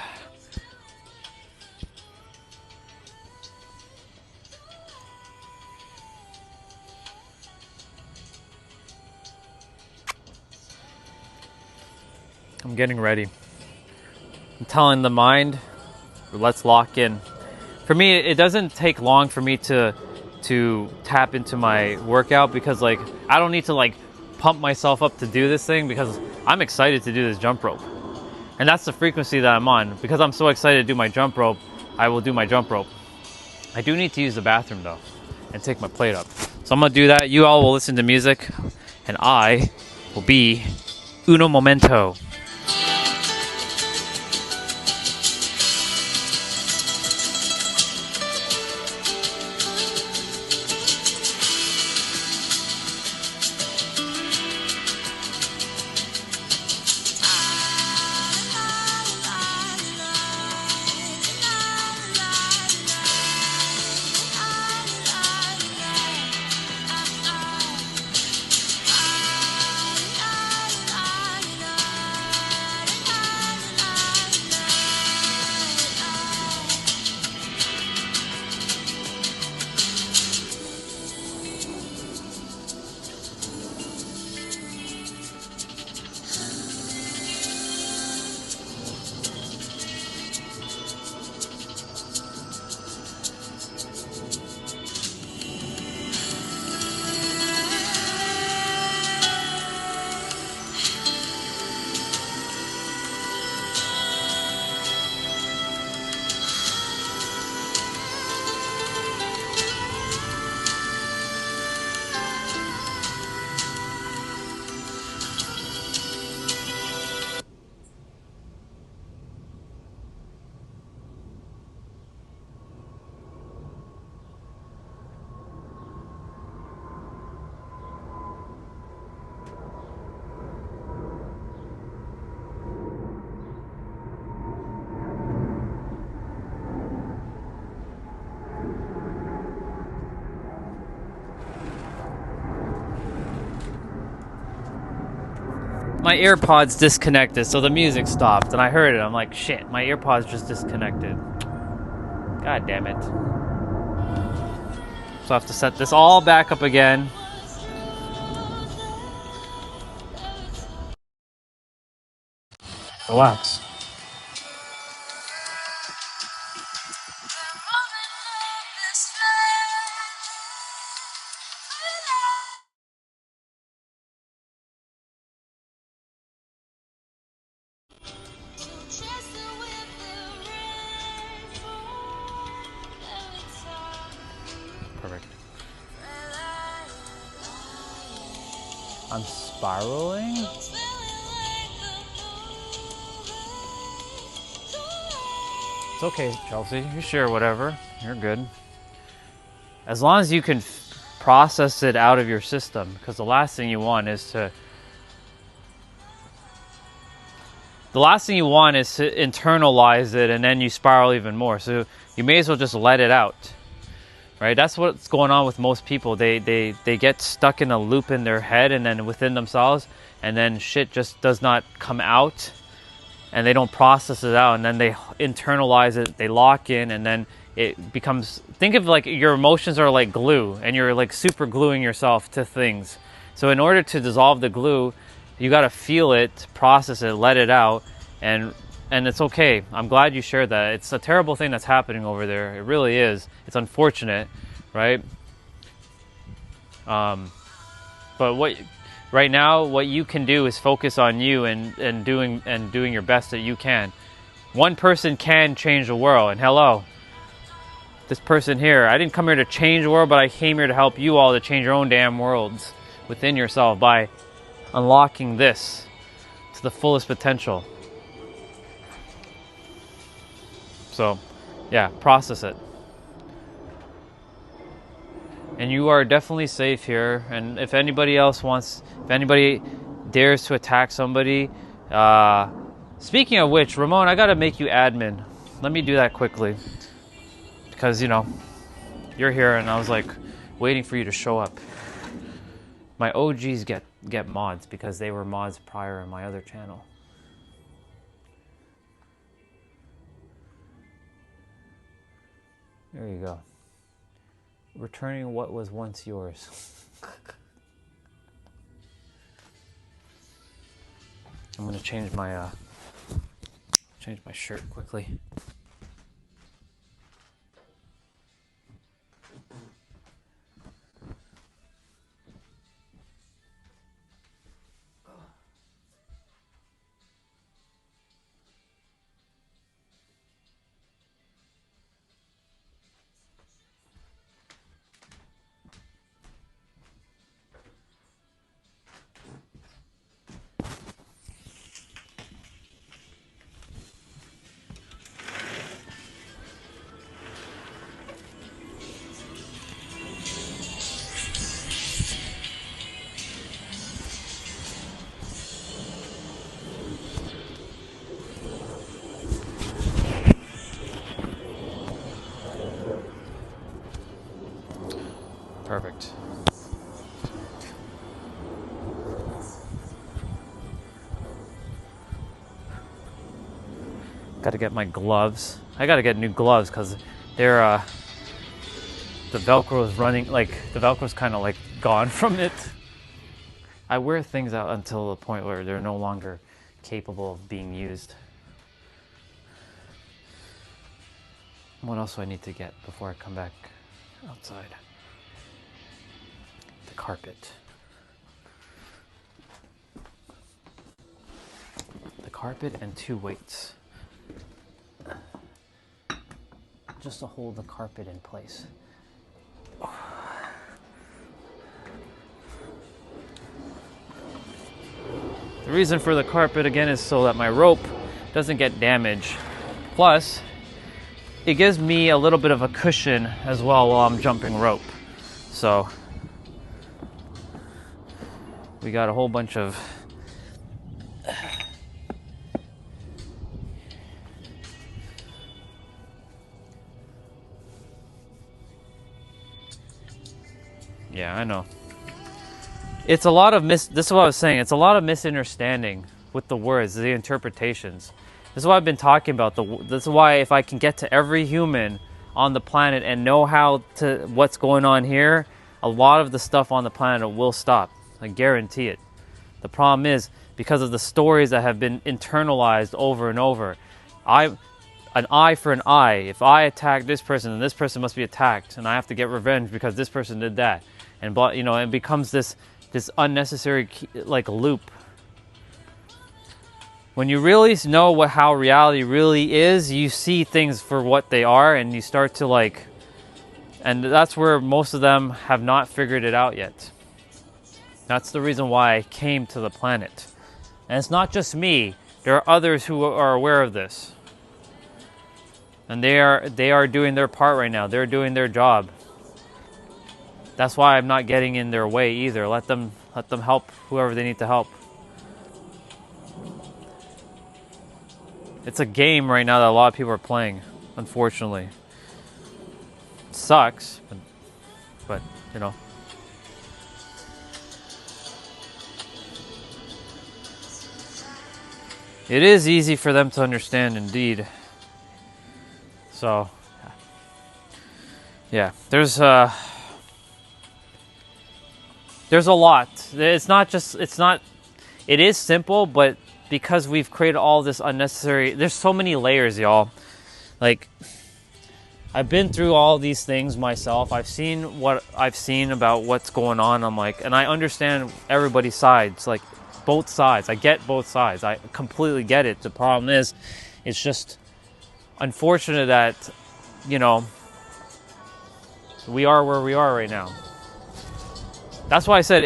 I'm getting ready. I'm telling the mind, let's lock in. For me, it doesn't take long for me to tap into my workout because like I don't need to like pump myself up to do this thing because I'm excited to do this jump rope. And that's the frequency that I'm on. Because I'm so excited to do my jump rope, I will do my jump rope. I do need to use the bathroom though and take my plate up. So I'm gonna do that. You all will listen to music and I will be uno momento. my AirPods disconnected, so the music stopped, and I heard it. I'm like, shit, my AirPods just disconnected. God damn it. So I have to set this all back up again. Relax. Perfect. I'm spiraling? It's okay, Chelsea. You share whatever. You're good. As long as you can process it out of your system, because the last thing you want is to internalize it and then you spiral even more. So you may as well just let it out. Right? That's what's going on with most people. They get stuck in a loop in their head and then within themselves, and then shit just does not come out, and they don't process it out, and then they internalize it, they lock in, and then it becomes, think of like your emotions are like glue, and you're like super gluing yourself to things. So in order to dissolve the glue, you got to feel it, process it, let it out, and it's okay. I'm glad you shared that. It's a terrible thing that's happening over there. It really is. It's unfortunate, right? But right now, what you can do is focus on you and doing your best that you can. One person can change the world, and hello, this person here. I didn't come here to change the world, but I came here to help you all to change your own damn worlds within yourself by unlocking this to the fullest potential. So, yeah, process it. And you are definitely safe here. And if anybody dares to attack somebody, speaking of which, Ramon, I gotta make you admin. Let me do that quickly. Because, you're here and I was like waiting for you to show up. My OGs get mods because they were mods prior in my other channel. There you go. Returning what was once yours. I'm gonna change my shirt quickly. Perfect. Got to get my gloves. I got to get new gloves because they're the Velcro is running, like the Velcro's kind of like gone from it. I wear things out until the point where they're no longer capable of being used. What else do I need to get before I come back outside? The carpet. The carpet and 2 weights. Just to hold the carpet in place. The reason for the carpet again is so that my rope doesn't get damaged. Plus, it gives me a little bit of a cushion as well while I'm jumping rope. So, we got a whole bunch of yeah, I know. it's a lot of this is what I was saying. It's a lot of misunderstanding with the words, the interpretations. This is what I've been talking about. This is why if I can get to every human on the planet and know what's going on here, a lot of the stuff on the planet will stop. I guarantee it. The problem is because of the stories that have been internalized over and over. An eye for an eye. If I attack this person, then this person must be attacked, and I have to get revenge because this person did that. And it becomes this unnecessary like loop. When you really know how reality really is, you see things for what they are, and you start to like, and that's where most of them have not figured it out yet. That's the reason why I came to the planet. And it's not just me. There are others who are aware of this. And they are doing their part right now. They're doing their job. That's why I'm not getting in their way either. Let them help whoever they need to help. It's a game right now that a lot of people are playing, unfortunately. It sucks, but you know. It is easy for them to understand, indeed. So, yeah, there's a lot. It is simple, but because we've created all this unnecessary, there's so many layers, y'all. Like, I've been through all these things myself. I've seen what I've seen about what's going on. And I understand everybody's sides, like both sides. I get both sides. I completely get it. The problem is, it's just unfortunate that, we are where we are right now. That's why I said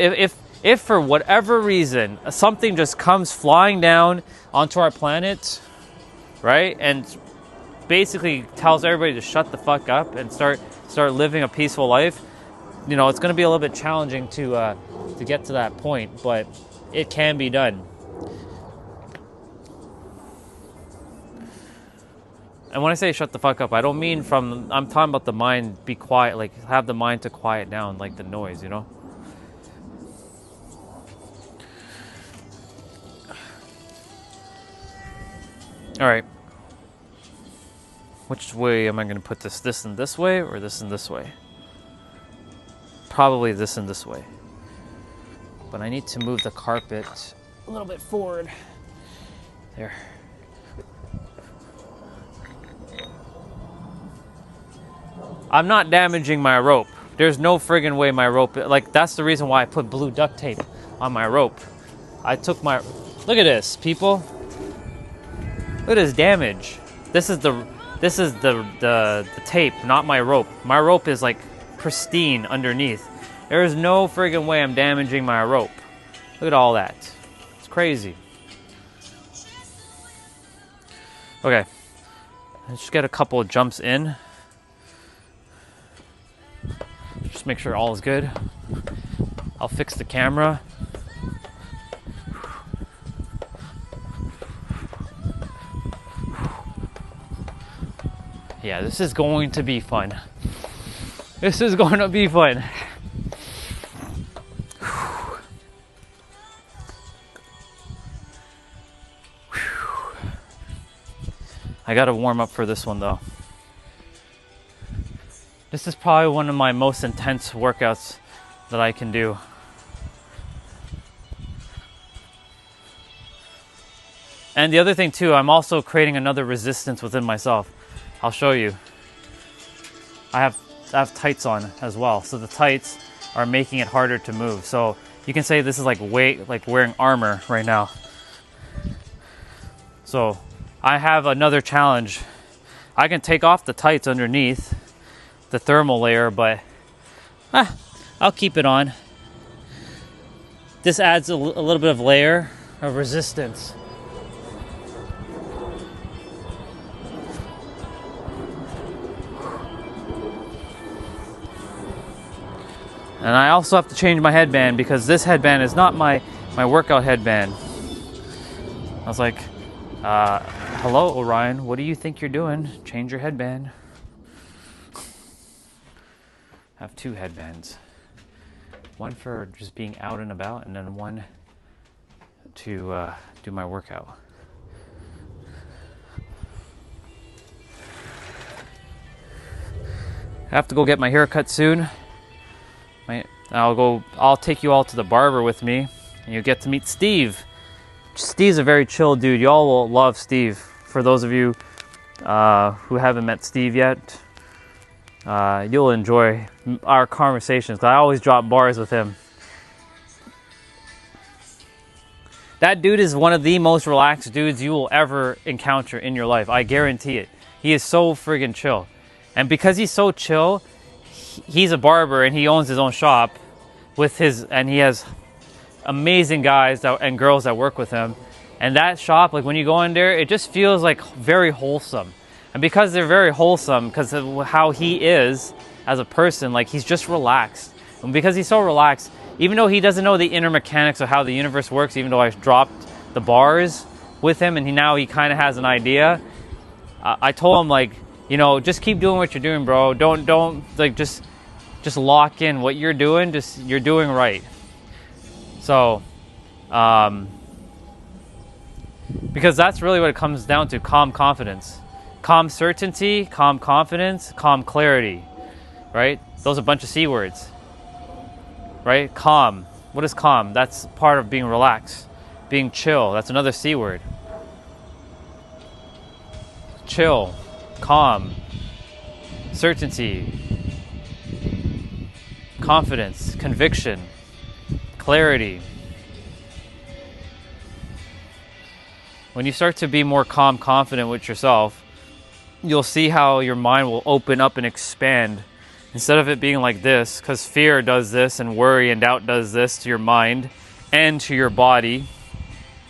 if for whatever reason something just comes flying down onto our planet, right, and basically tells everybody to shut the fuck up and start living a peaceful life, it's going to be a little bit challenging to get to that point, but it can be done. And when I say shut the fuck up, I don't mean I'm talking about the mind, be quiet, like have the mind to quiet down, like the noise, All right. Which way am I going to put this? This in this way or this in this way? Probably this in this way. But I need to move the carpet a little bit forward. There. I'm not damaging my rope. There's no friggin' way my rope... Like, that's the reason why I put blue duct tape on my rope. Look at this, people. Look at this damage. This is the tape, not my rope. My rope is like pristine underneath. There is no friggin' way I'm damaging my rope. Look at all that. It's crazy. Okay. Let's just get a couple of jumps in. Just make sure all is good. I'll fix the camera. Yeah, this is going to be fun. This is going to be fun. I gotta warm up for this one though. This is probably one of my most intense workouts that I can do. And the other thing too, I'm also creating another resistance within myself. I'll show you. I have tights on as well, so the tights are making it harder to move. So you can say this is like wearing armor right now. So I have another challenge. I can take off the tights underneath the thermal layer, but I'll keep it on. This adds a little bit of layer of resistance. And I also have to change my headband because this headband is not my workout headband. I was like, hello, Orion, what do you think you're doing? Change your headband. I have two headbands. One for just being out and about, and then one to do my workout. I have to go get my hair cut soon. I'll take you all to the barber with me, and you get to meet Steve. Steve's a very chill dude. Y'all will love Steve. For those of you who haven't met Steve yet, you'll enjoy our conversations. I always drop bars with him. That dude is one of the most relaxed dudes you will ever encounter in your life. I guarantee it. He is so friggin' chill. And because he's so chill, he's a barber and he owns his own shop and he has amazing guys and girls that work with him. And that shop, like when you go in there, it just feels like very wholesome. And because they're very wholesome, because of how he is as a person, like he's just relaxed. And because he's so relaxed, even though he doesn't know the inner mechanics of how the universe works, even though I dropped the bars with him and now he kind of has an idea, I told him, like, you know, just keep doing what you're doing, bro. Don't like just lock in what you're doing. You're doing right. So, because that's really what it comes down to: calm confidence, calm certainty, calm confidence, calm clarity. Right? Those are a bunch of C words. Right? Calm. What is calm? That's part of being relaxed. Being chill. That's another C word. Chill. Calm. Certainty. Confidence. Conviction. Clarity. When you start to be more calm, confident with yourself, you'll see how your mind will open up and expand. Instead of it being like this, because fear does this and worry and doubt does this to your mind and to your body.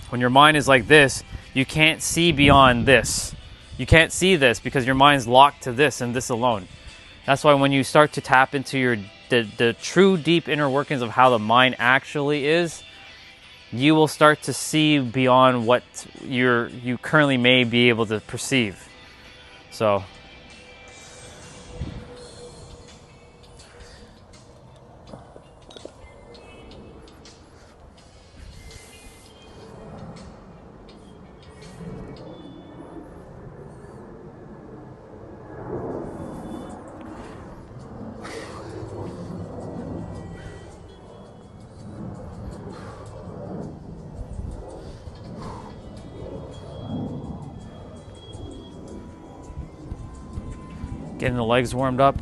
When your mind is like this, you can't see beyond this. You can't see this because your mind's locked to this and this alone. That's why when you start to tap into the true deep inner workings of how the mind actually is, you will start to see beyond what you currently may be able to perceive. So getting the legs warmed up,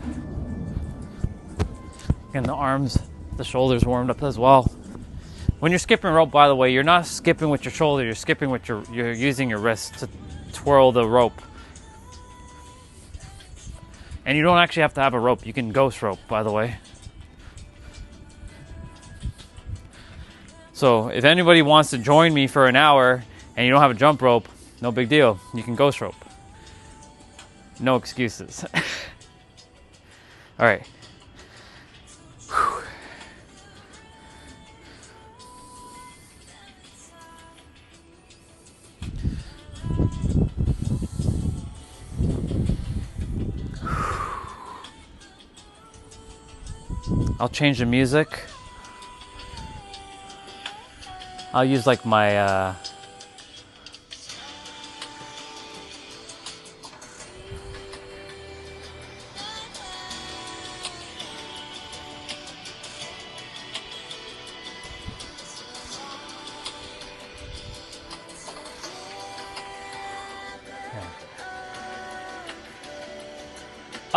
getting the arms, the shoulders warmed up as well. When you're skipping rope, by the way, you're not skipping with your shoulder, you're skipping with you're using your wrist to twirl the rope. And you don't actually have to have a rope, you can ghost rope, by the way. So if anybody wants to join me for an hour and you don't have a jump rope, no big deal, you can ghost rope. No excuses. All right. Whew. I'll change the music. I'll use like my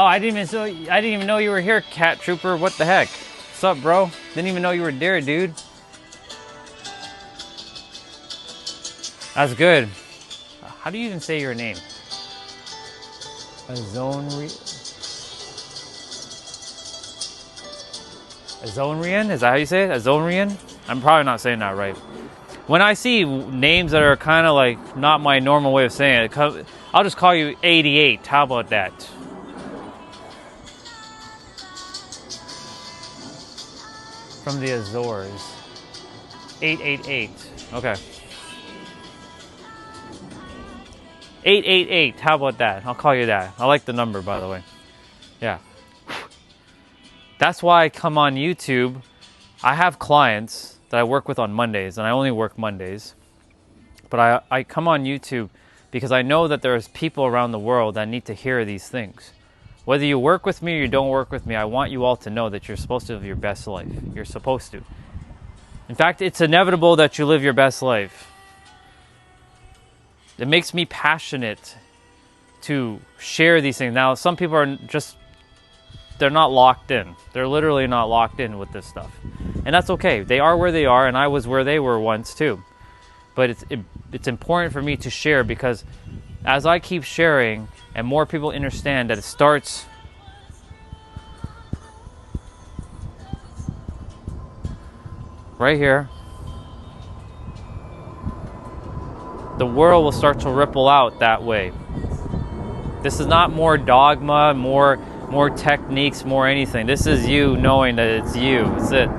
Oh, I didn't even know you were here, Cat Trooper. What the heck? What's up, bro? Didn't even know you were there, dude. That's good. How do you even say your name? Azonrian? Is that how you say it? Azonrian? I'm probably not saying that right. When I see names that are kind of like not my normal way of saying it, I'll just call you 88. How about that? From the Azores. 888. Okay. 888. How about that? I'll call you that. I like the number, by the way. Yeah. That's why I come on YouTube I have clients that I work with on Mondays, and I only work Mondays. But I come on YouTube because I know that there's people around the world that need to hear these things. Whether you work with me or you don't work with me, I want you all to know that you're supposed to live your best life. You're supposed to. In fact, it's inevitable that you live your best life. It makes me passionate to share these things. Now, some people are just, they're not locked in. They're literally not locked in with this stuff. And that's okay. They are where they are, and I was where they were once too. But it's important for me to share, because as I keep sharing and more people understand that it starts right here, the world will start to ripple out that way. This is not more dogma, more techniques, more anything. This is you knowing that it's you. That's it.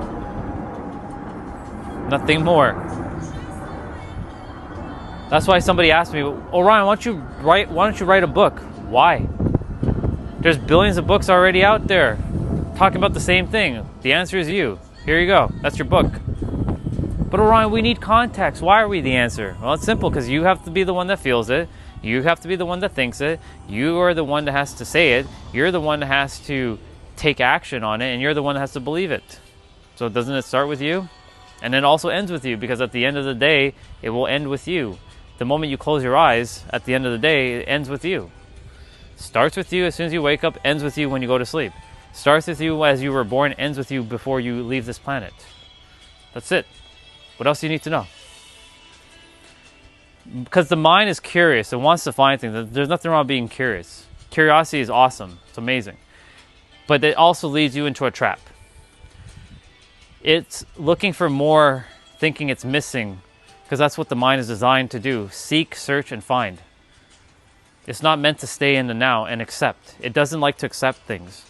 Nothing more. That's why somebody asked me, "Oh, Ryan, why don't you write a book?" Why? There's billions of books already out there talking about the same thing. The answer is you. Here you go. That's your book. But Orion, we need context. Why are we the answer? Well, it's simple, because you have to be the one that feels it. You have to be the one that thinks it. You are the one that has to say it. You're the one that has to take action on it, and you're the one that has to believe it. So doesn't it start with you? And it also ends with you, because at the end of the day, it will end with you. The moment you close your eyes, at the end of the day, it ends with you. Starts with you as soon as you wake up, ends with you when you go to sleep. Starts with you as you were born, ends with you before you leave this planet. That's it. What else do you need to know? Because the mind is curious. It wants to find things. There's nothing wrong with being curious. Curiosity is awesome. It's amazing. But it also leads you into a trap. It's looking for more, thinking it's missing, because that's what the mind is designed to do. Seek, search, and find. It's not meant to stay in the now and accept. It doesn't like to accept things.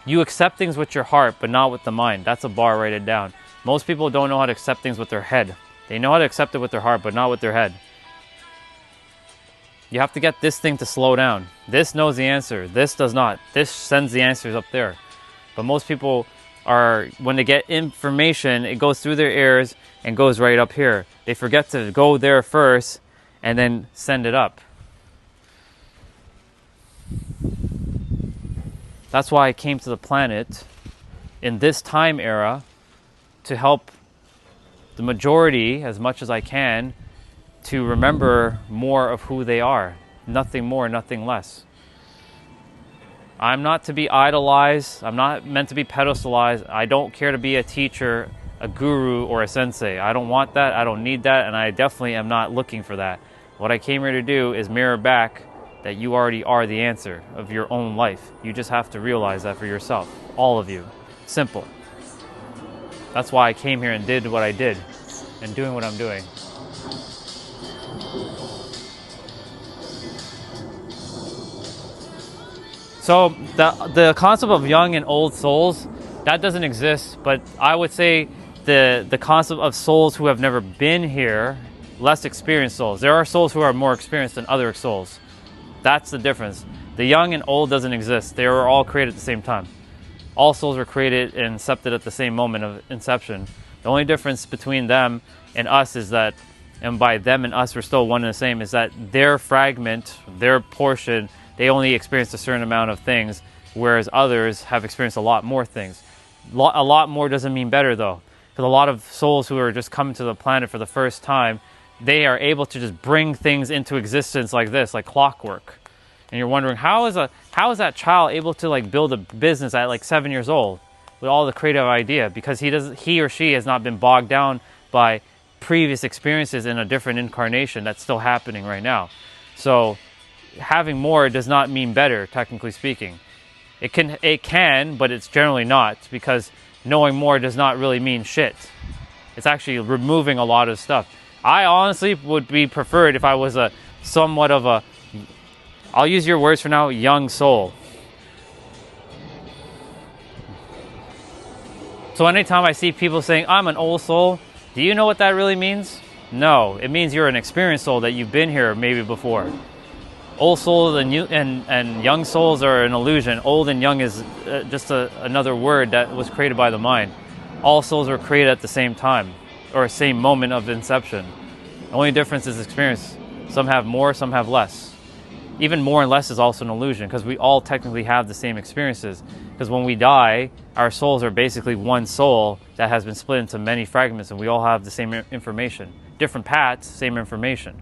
You accept things with your heart, but not with the mind. That's a bar, write it down. Most people don't know how to accept things with their head. They know how to accept it with their heart, but not with their head. You have to get this thing to slow down. This knows the answer. This does not. This sends the answers up there. But most people are, when they get information, it goes through their ears and goes right up here. They forget to go there first and then send it up. That's why I came to the planet in this time era, to help the majority, as much as I can, to remember more of who they are. Nothing more, nothing less. I'm not to be idolized. I'm not meant to be pedestalized. I don't care to be a teacher, a guru, or a sensei. I don't want that. I don't need that. And I definitely am not looking for that. What I came here to do is mirror back that you already are the answer of your own life. You just have to realize that for yourself. All of you. Simple. That's why I came here and did what I did, and doing what I'm doing. So the concept of young and old souls, that doesn't exist, but I would say the concept of souls who have never been here, less experienced souls. There are souls who are more experienced than other souls. That's the difference. The young and old doesn't exist. They were all created at the same time. All souls were created and incepted at the same moment of inception. The only difference between them and us is that, and by them and us we're still one and the same, is that their fragment, their portion, they only experienced a certain amount of things, whereas others have experienced a lot more things. A lot more doesn't mean better though, because a lot of souls who are just coming to the planet for the first time, they are able to just bring things into existence like this, like clockwork. And you're wondering, how is that child able to like build a business at like 7 years old with all the creative idea? Because he or she has not been bogged down by previous experiences in a different incarnation that's still happening right now. So having more does not mean better, technically speaking. It can, but it's generally not, because knowing more does not really mean shit. It's actually removing a lot of stuff. I honestly would be preferred if I was a somewhat of a, I'll use your words for now, young soul. So anytime I see people saying, I'm an old soul, do you know what that really means? No, it means you're an experienced soul, that you've been here maybe before. Old souls and young souls are an illusion. Old and young is just another word that was created by the mind. All souls were created at the same time, or same moment of inception. The only difference is experience. Some have more, some have less. Even more and less is also an illusion, because we all technically have the same experiences. Because when we die, our souls are basically one soul that has been split into many fragments, and we all have the same information. Different paths, same information.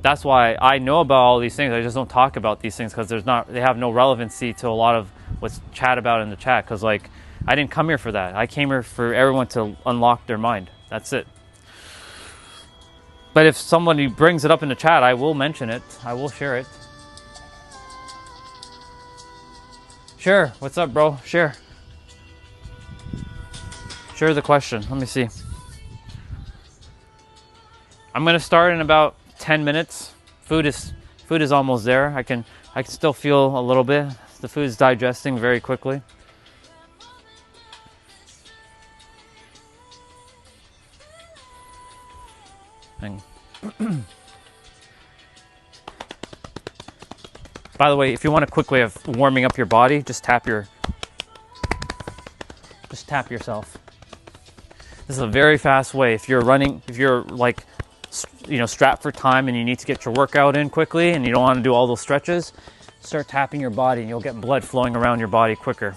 That's why I know about all these things. I just don't talk about these things because they have no relevancy to a lot of what's chat about in the chat. Because like, I didn't come here for that. I came here for everyone to unlock their mind. That's it. But if somebody brings it up in the chat, I will mention it. I will share it. Share. What's up, bro? Share. Share the question. Let me see. I'm gonna start in about 10 minutes. Food is almost there. I can still feel a little bit. The food is digesting very quickly. And by the way, if you want a quick way of warming up your body, just tap yourself. This is a very fast way. If you're running, if you're like, strapped for time and you need to get your workout in quickly and you don't want to do all those stretches, start tapping your body and you'll get blood flowing around your body quicker.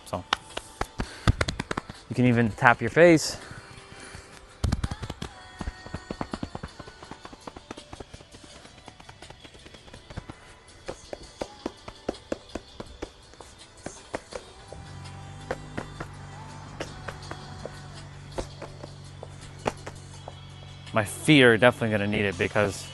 So you can even tap your face. My feet are definitely going to need it because,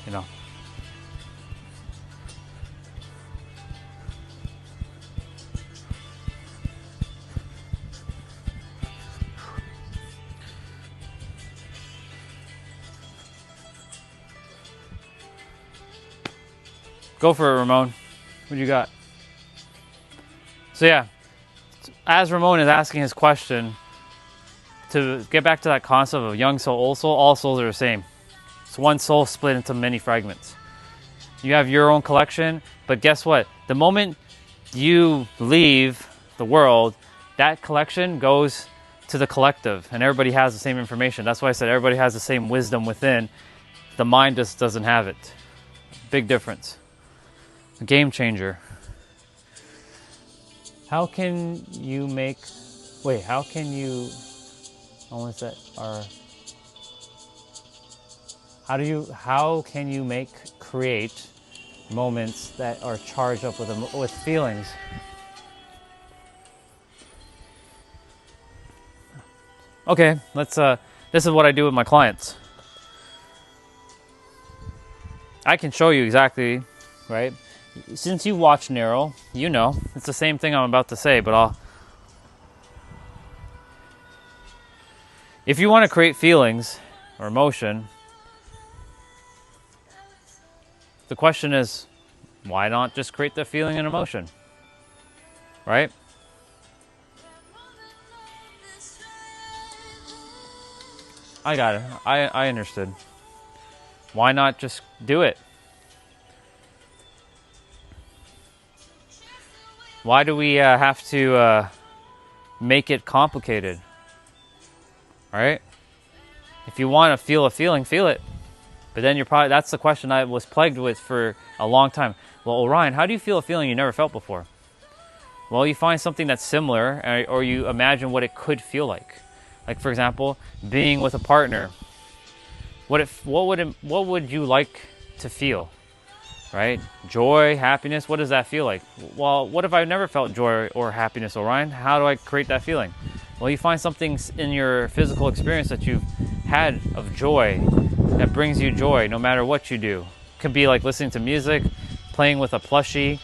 Go for it, Ramon. What do you got? So yeah, as Ramon is asking his question, to get back to that concept of young soul, old soul, all souls are the same. It's one soul split into many fragments. You have your own collection, but guess what? The moment you leave the world, that collection goes to the collective, and everybody has the same information. That's why I said everybody has the same wisdom within. The mind just doesn't have it. Big difference. A game changer. How can you make... Wait, how can you... Ones that are... How can you create moments that are charged up with feelings? Okay, let's this is what I do with my clients. I can show you exactly, right? Since you watch Nero, you know it's the same thing I'm about to say, but if you want to create feelings or emotion, the question is, why not just create the feeling and emotion? Right? I got it. I understood. Why not just do it? Why do we have to make it complicated? Right? If you want to feel a feeling, feel it. But then that's the question I was plagued with for a long time. Well, Orion, how do you feel a feeling you never felt before? Well, you find something that's similar, or you imagine what it could feel like. Like, for example, being with a partner. What would you like to feel? Right? Joy, happiness, what does that feel like? Well, what if I've never felt joy or happiness, Orion? How do I create that feeling? Well, you find something in your physical experience that you've had of joy that brings you joy no matter what you do. It could be like listening to music, playing with a plushie,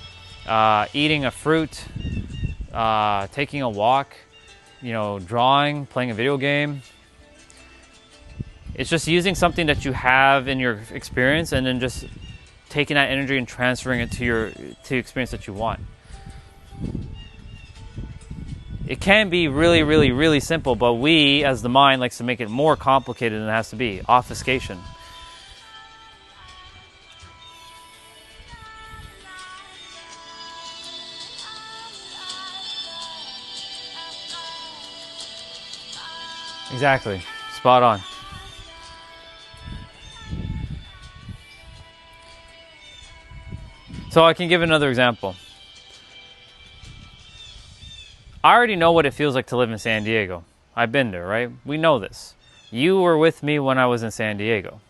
eating a fruit, taking a walk, drawing, playing a video game. It's just using something that you have in your experience and then just taking that energy and transferring it to the experience that you want. It can be really, really, really simple, but we, as the mind, likes to make it more complicated than it has to be. Obfuscation. Exactly. Spot on. So I can give another example. I already know what it feels like to live in San Diego. I've been there, right? We know this. You were with me when I was in San Diego,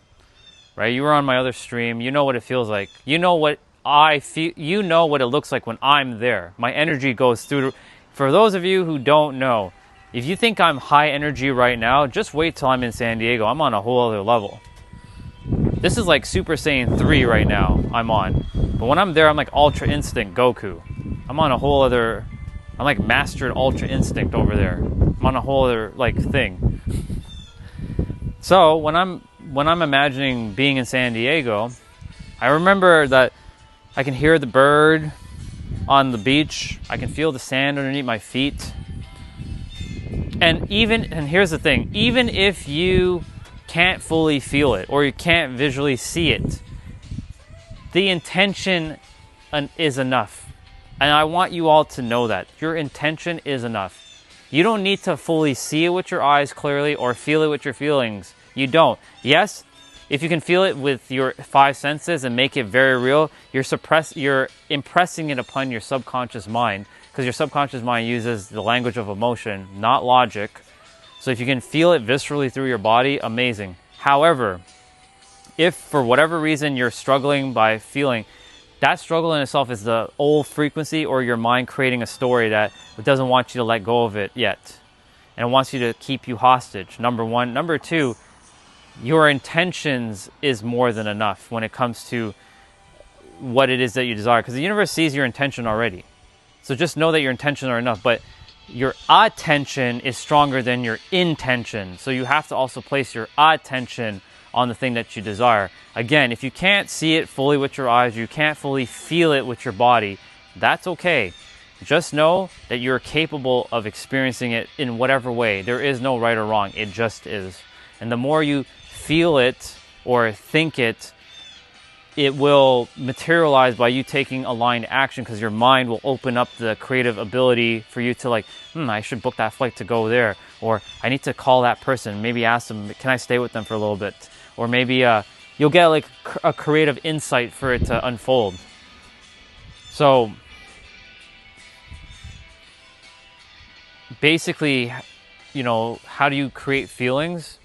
right? You were on my other stream. You know what it feels like. You know what I feel. You know what it looks like when I'm there. My energy goes through. For those of you who don't know, if you think I'm high energy right now, just wait till I'm in San Diego. I'm on a whole other level. This is like Super Saiyan 3 right now I'm on. But when I'm there, I'm like Ultra Instinct Goku. I'm on a whole other... I'm like mastered Ultra Instinct over there. I'm on a whole other like thing. So when I'm imagining being in San Diego, I remember that I can hear the bird on the beach. I can feel the sand underneath my feet. And here's the thing, even if you can't fully feel it or you can't visually see it, the intention is enough. And I want you all to know that. Your intention is enough. You don't need to fully see it with your eyes clearly or feel it with your feelings. You don't. Yes, if you can feel it with your 5 senses and make it very real, you're impressing it upon your subconscious mind, because your subconscious mind uses the language of emotion, not logic. So if you can feel it viscerally through your body, amazing. However, if for whatever reason you're struggling by feeling, that struggle in itself is the old frequency or your mind creating a story that doesn't want you to let go of it yet. And it wants you to keep you hostage, number one. Number two, your intentions is more than enough when it comes to what it is that you desire. Because the universe sees your intention already. So just know that your intentions are enough. But your attention is stronger than your intention. So you have to also place your attention on the thing that you desire. Again, if you can't see it fully with your eyes, you can't fully feel it with your body, that's okay. Just know that you're capable of experiencing it in whatever way. There is no right or wrong, it just is. And the more you feel it or think it, it will materialize by you taking aligned action, because your mind will open up the creative ability for you to like, I should book that flight to go there. Or I need to call that person, maybe ask them, can I stay with them for a little bit? Or maybe you'll get like a creative insight for it to unfold. So basically, you know, how do you create feelings?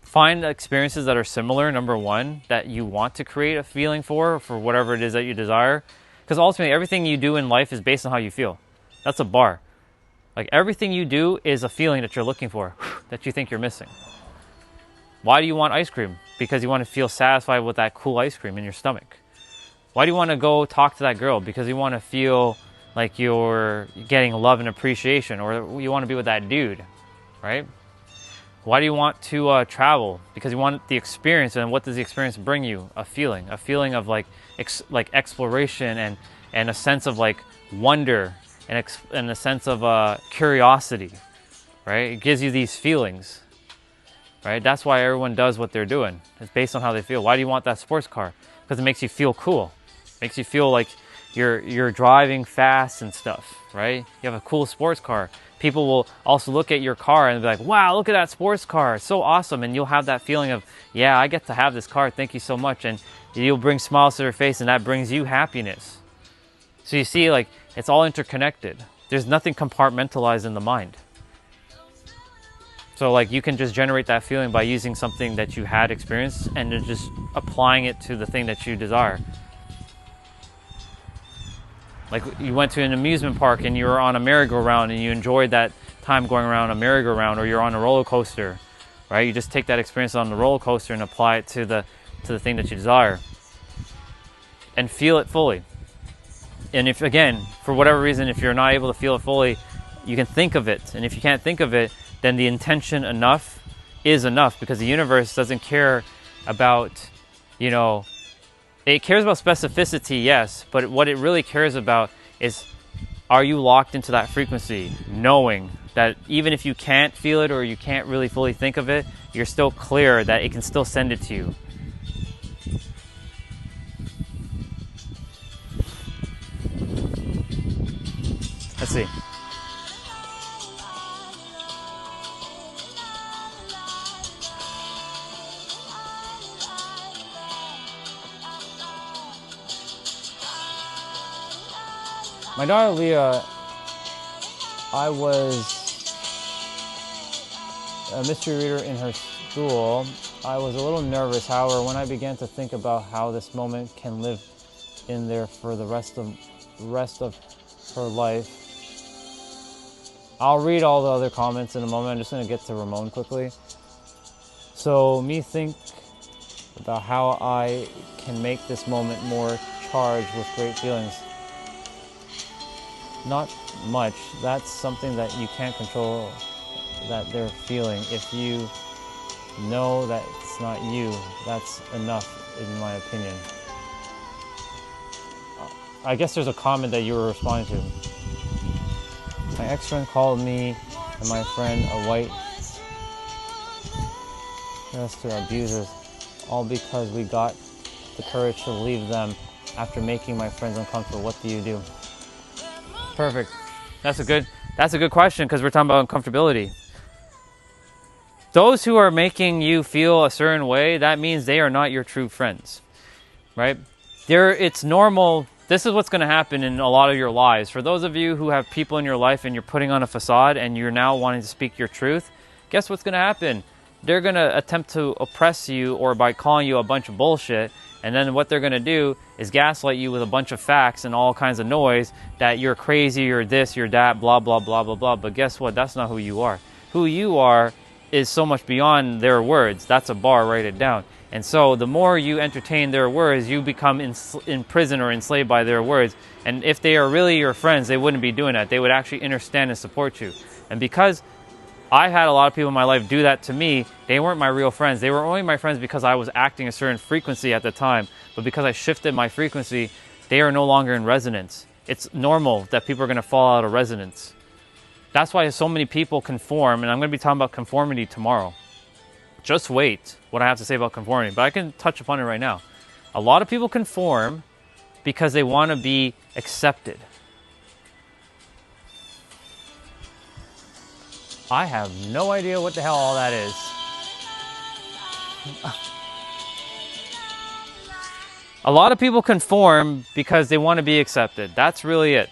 Find experiences that are similar, number one, that you want to create a feeling for whatever it is that you desire. Because ultimately, everything you do in life is based on how you feel. That's a bar. Like everything you do is a feeling that you're looking for, that you think you're missing. Why do you want ice cream? Because you want to feel satisfied with that cool ice cream in your stomach. Why do you want to go talk to that girl? Because you want to feel like you're getting love and appreciation, or you want to be with that dude, right? Why do you want to travel? Because you want the experience. And what does the experience bring you? A feeling of like exploration and a sense of like wonder and a sense of curiosity, right? It gives you these feelings, right? That's why everyone does what they're doing. It's based on how they feel. Why do you want that sports car? Because it makes you feel cool. It makes you feel like you're driving fast and stuff, right? You have a cool sports car. People will also look at your car and be like, wow, look at that sports car. It's so awesome. And you'll have that feeling of, yeah, I get to have this car. Thank you so much. And you'll bring smiles to their face, and that brings you happiness. So you see, like, it's all interconnected. There's nothing compartmentalized in the mind. So like you can just generate that feeling by using something that you had experienced and then just applying it to the thing that you desire. Like you went to an amusement park and you were on a merry-go-round and you enjoyed that time going around a merry-go-round, or you're on a roller coaster, right? You just take that experience on the roller coaster and apply it to the thing that you desire and feel it fully. And if, again, for whatever reason, if you're not able to feel it fully, you can think of it. And if you can't think of it, then the intention enough is enough, because the universe doesn't care about, you know, it cares about specificity, yes, but what it really cares about is, are you locked into that frequency, knowing that even if you can't feel it or you can't really fully think of it, you're still clear that it can still send it to you? Let's see. My daughter Leah, I was a mystery reader in her school. I was a little nervous, however, when I began to think about how this moment can live in there for the rest of her life. I'll read all the other comments in a moment. I'm just going to get to Ramon quickly. So, me think about how I can make this moment more charged with great feelings. Not much. That's something that you can't control, that they're feeling. If you know that it's not you, that's enough, in my opinion. I guess there's a comment that you were responding to. My ex-friend called me and my friend a white to abusers, all because we got the courage to leave them after making my friends uncomfortable. What do you do? Perfect. That's a good question, because we're talking about uncomfortability. Those who are making you feel a certain way, that means they are not your true friends, right? It's normal. This is what's going to happen in a lot of your lives. For those of you who have people in your life and you're putting on a facade and you're now wanting to speak your truth, guess what's going to happen? They're going to attempt to oppress you, or by calling you a bunch of bullshit. And then what they're going to do is gaslight you with a bunch of facts and all kinds of noise that you're crazy, you're this, you're that, blah, blah, blah, blah, blah. But guess what? That's not who you are. Who you are is so much beyond their words. That's a bar, write it down. And so the more you entertain their words, you become in prison or enslaved by their words. And if they are really your friends, they wouldn't be doing that. They would actually understand and support you. And because I had a lot of people in my life do that to me, they weren't my real friends. They were only my friends because I was acting a certain frequency at the time. But because I shifted my frequency, they are no longer in resonance. It's normal that people are going to fall out of resonance. That's why so many people conform, and I'm going to be talking about conformity tomorrow. Just wait what I have to say about conformity, but I can touch upon it right now. A lot of people conform because they want to be accepted. I have no idea what the hell all that is. A lot of people conform because they want to be accepted. That's really it.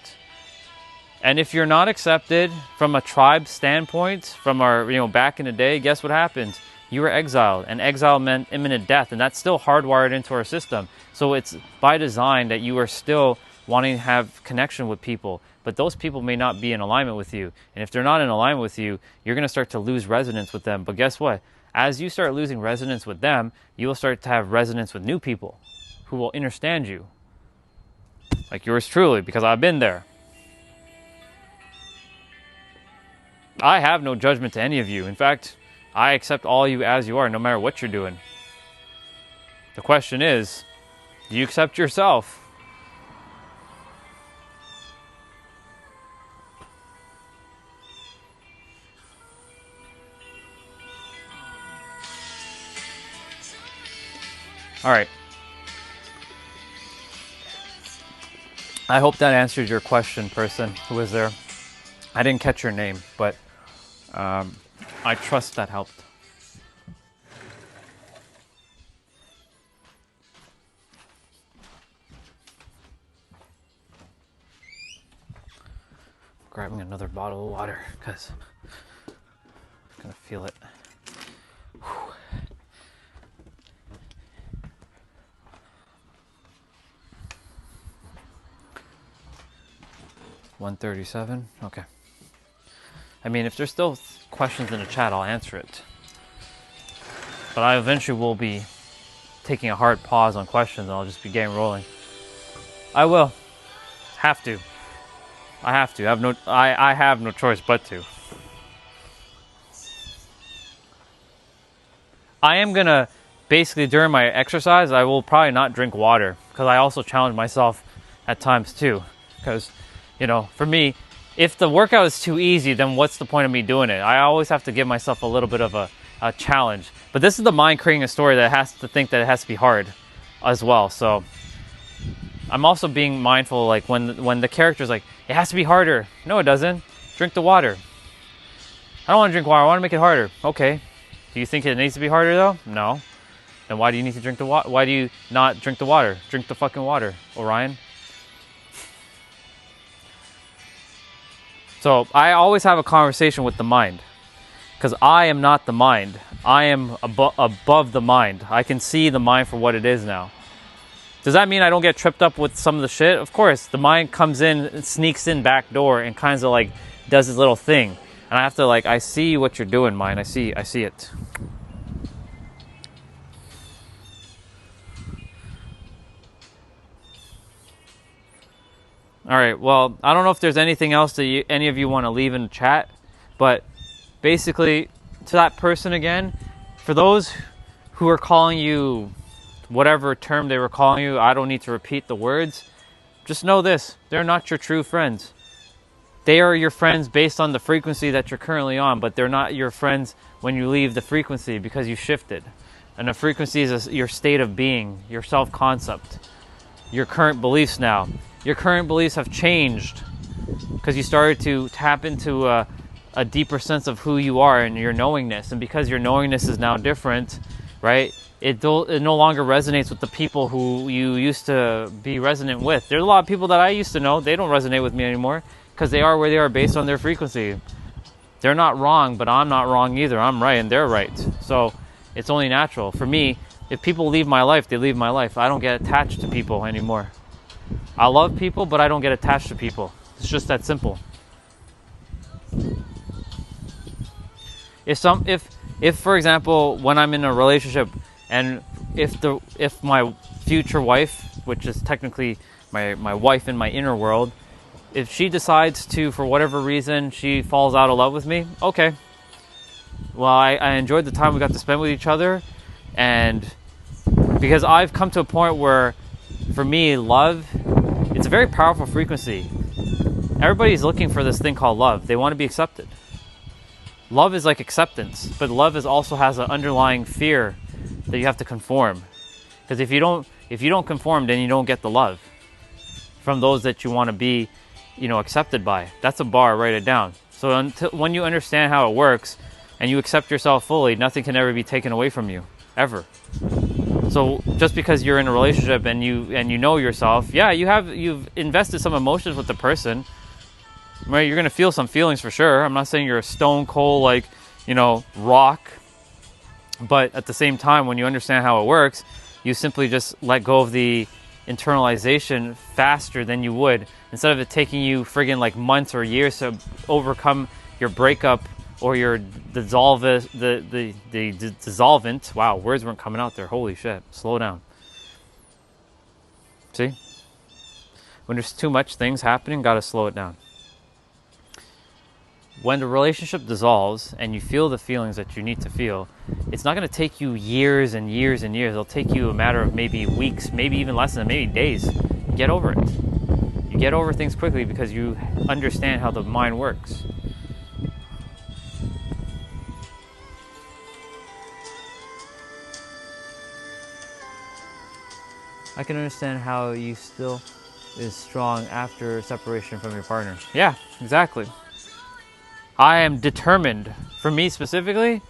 And if you're not accepted from a tribe standpoint, from our, back in the day, guess what happens? You were exiled, and exile meant imminent death, and that's still hardwired into our system. So it's by design that you are still wanting to have connection with people, but those people may not be in alignment with you. And if they're not in alignment with you, you're going to start to lose resonance with them. But guess what? As you start losing resonance with them, you will start to have resonance with new people who will understand you. Like yours truly, because I've been there. I have no judgment to any of you. In fact, I accept all you as you are, no matter what you're doing. The question is, do you accept yourself? All right. I hope that answered your question, person who was there. I didn't catch your name, but I trust that helped. Grabbing another bottle of water because I'm gonna feel it. Whew. $137. Okay. I mean, if there's still questions in the chat, I'll answer it. But I eventually will be taking a hard pause on questions, and I'll just be getting rolling. I will. Have to. I have to. I have no choice but to. I am gonna basically, during my exercise, I will probably not drink water, because I also challenge myself at times too. Because You know, for me, if the workout is too easy, then what's the point of me doing it? I always have to give myself a little bit of a challenge. But this is the mind creating a story that has to think that it has to be hard as well. So I'm also being mindful, like when the character's like, it has to be harder. No, it doesn't. Drink the water. I don't want to drink water. I want to make it harder. Okay. Do you think it needs to be harder though? No. Then why do you need to drink the water? Why do you not drink the water? Drink the fucking water, Orion. So I always have a conversation with the mind, because I am not the mind. I am above the mind. I can see the mind for what it is now. Does that mean I don't get tripped up with some of the shit? Of course, the mind comes in, sneaks in back door, and kind of like does this little thing. And I have to like, I see what you're doing, mind. I see it. All right, well, I don't know if there's anything else that any of you want to leave in the chat, but basically, to that person again, for those who are calling you whatever term they were calling you, I don't need to repeat the words. Just know this, they're not your true friends. They are your friends based on the frequency that you're currently on, but they're not your friends when you leave the frequency because you shifted. And the frequency is your state of being, your self-concept, your current beliefs now. Your current beliefs have changed because you started to tap into a deeper sense of who you are and your knowingness. And because your knowingness is now different, right, it no longer resonates with the people who you used to be resonant with. There's a lot of people that I used to know, they don't resonate with me anymore because they are where they are based on their frequency. They're not wrong, but I'm not wrong either. I'm right and they're right. So it's only natural. For me, if people leave my life, they leave my life. I don't get attached to people anymore. I love people, but I don't get attached to people. It's just that simple. If for example, when I'm in a relationship and if my future wife, which is technically my wife in my inner world, if she decides to, for whatever reason, she falls out of love with me, okay. Well, I enjoyed the time we got to spend with each other, and because I've come to a point where, for me, love, it's a very powerful frequency. Everybody's looking for this thing called love. They want to be accepted. Love is like acceptance, but love also has an underlying fear that you have to conform. Because if you don't conform, then you don't get the love from those that you want to be, accepted by. That's a bar. Write it down. So when you understand how it works and you accept yourself fully, nothing can ever be taken away from you, ever. So just because you're in a relationship and you know yourself, yeah, you've invested some emotions with the person, right? You're gonna feel some feelings for sure. I'm not saying you're a stone cold rock, but at the same time, when you understand how it works, you simply just let go of the internalization faster than you would, instead of it taking you friggin' like months or years to overcome your breakup or your dissolvent. Wow, words weren't coming out there. Holy shit. Slow down. See? When there's too much things happening, gotta slow it down. When the relationship dissolves and you feel the feelings that you need to feel, it's not gonna take you years and years and years. It'll take you a matter of maybe weeks, maybe even less than maybe days. Get over it. You get over things quickly because you understand how the mind works. I can understand how you still is strong after separation from your partner. Yeah, exactly. I am determined. For me specifically,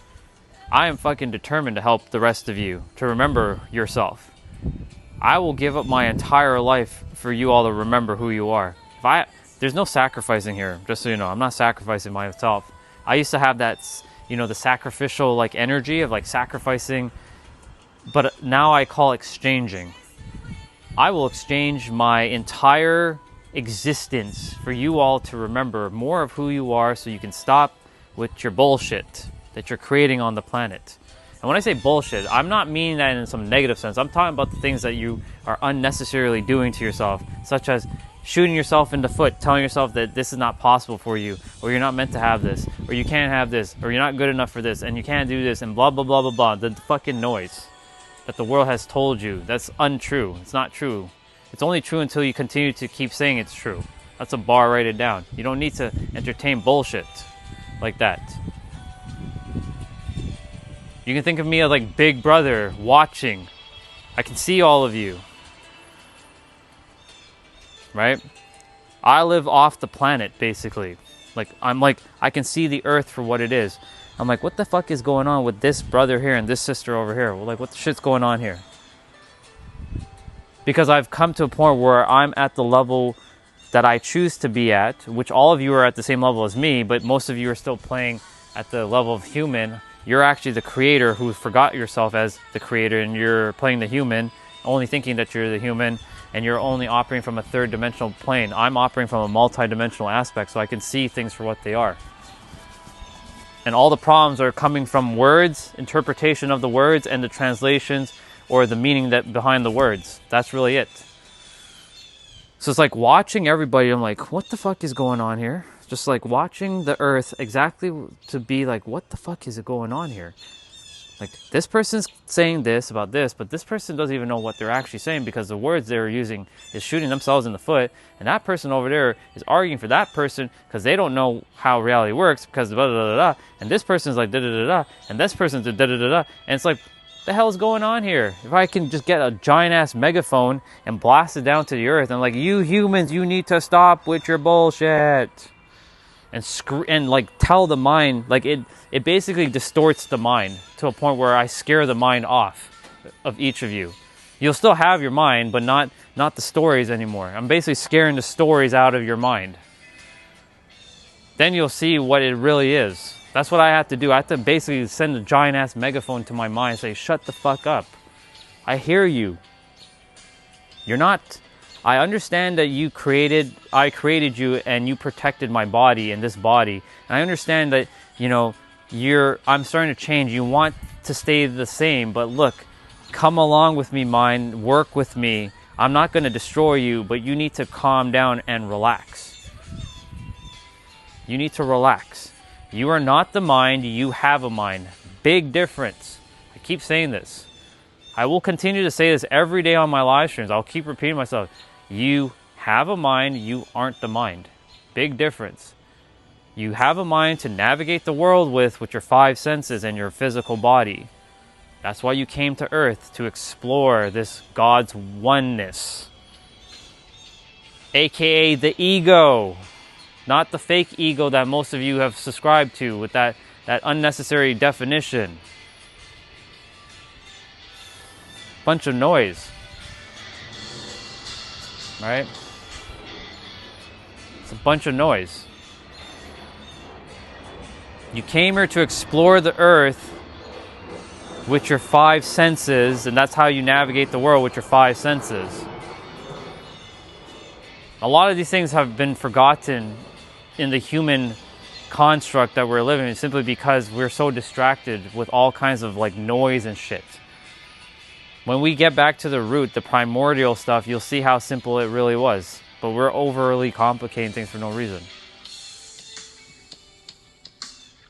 I am fucking determined to help the rest of you to remember yourself. I will give up my entire life for you all to remember who you are. There's no sacrificing here, just so you know. I'm not sacrificing myself. I used to have that, the sacrificial energy of sacrificing, but now I call exchanging. I will exchange my entire existence for you all to remember more of who you are, so you can stop with your bullshit that you're creating on the planet. And when I say bullshit, I'm not meaning that in some negative sense. I'm talking about the things that you are unnecessarily doing to yourself, such as shooting yourself in the foot, telling yourself that this is not possible for you, or you're not meant to have this, or you can't have this, or you're not good enough for this, and you can't do this, and blah, blah, blah, blah, blah. The fucking noise that the world has told you, that's untrue. It's not true. It's only true until you continue to keep saying it's true. That's a bar, write it down. You don't need to entertain bullshit like that. You can think of me as like Big Brother watching. I can see all of you. Right? I live off the planet, basically. I can see the earth for what it is. I'm like, what the fuck is going on with this brother here and this sister over here? Well, like, what the shit's going on here? Because I've come to a point where I'm at the level that I choose to be at, which all of you are at the same level as me, but most of you are still playing at the level of human. You're actually the creator who forgot yourself as the creator, and you're playing the human, only thinking that you're the human, and you're only operating from a third dimensional plane. I'm operating from a multi-dimensional aspect, so I can see things for what they are. And all the problems are coming from words, interpretation of the words, and the translations or the meaning that behind the words. That's really it. So it's like watching everybody, I'm like, what the fuck is going on here? Just like watching the earth exactly to be like, what the fuck is going on here? Like, this person's saying this about this, but this person doesn't even know what they're actually saying because the words they're using is shooting themselves in the foot. And that person over there is arguing for that person because they don't know how reality works because blah, blah, blah, blah. And this person's like, da, da, da, da. And this person's da, da, da, da. And it's like, what the hell is going on here? If I can just get a giant-ass megaphone and blast it down to the earth, and like, you humans, you need to stop with your bullshit. And like tell the mind, like it basically distorts the mind to a point where I scare the mind off of each of you. You'll still have your mind, but not the stories anymore. I'm basically scaring the stories out of your mind. Then you'll see what it really is. That's what I have to do. I have to basically send a giant ass megaphone to my mind and say, shut the fuck up. I hear you. You're not... I understand that I created you and you protected my body and this body. And I understand that, I'm starting to change. You want to stay the same, but look, come along with me, mind, work with me. I'm not going to destroy you, but you need to calm down and relax. You need to relax. You are not the mind, you have a mind. Big difference. I keep saying this. I will continue to say this every day on my live streams. I'll keep repeating myself. You have a mind, you aren't the mind. Big difference. You have a mind to navigate the world with your 5 senses and your physical body. That's why you came to Earth, to explore this God's oneness. AKA the ego. Not the fake ego that most of you have subscribed to with that unnecessary definition. Bunch of noise. Right? It's a bunch of noise. You came here to explore the earth with your 5 senses, and that's how you navigate the world, with your 5 senses. A lot of these things have been forgotten in the human construct that we're living in simply because we're so distracted with all kinds of like noise and shit. When we get back to the root, the primordial stuff, you'll see how simple it really was. But we're overly complicating things for no reason.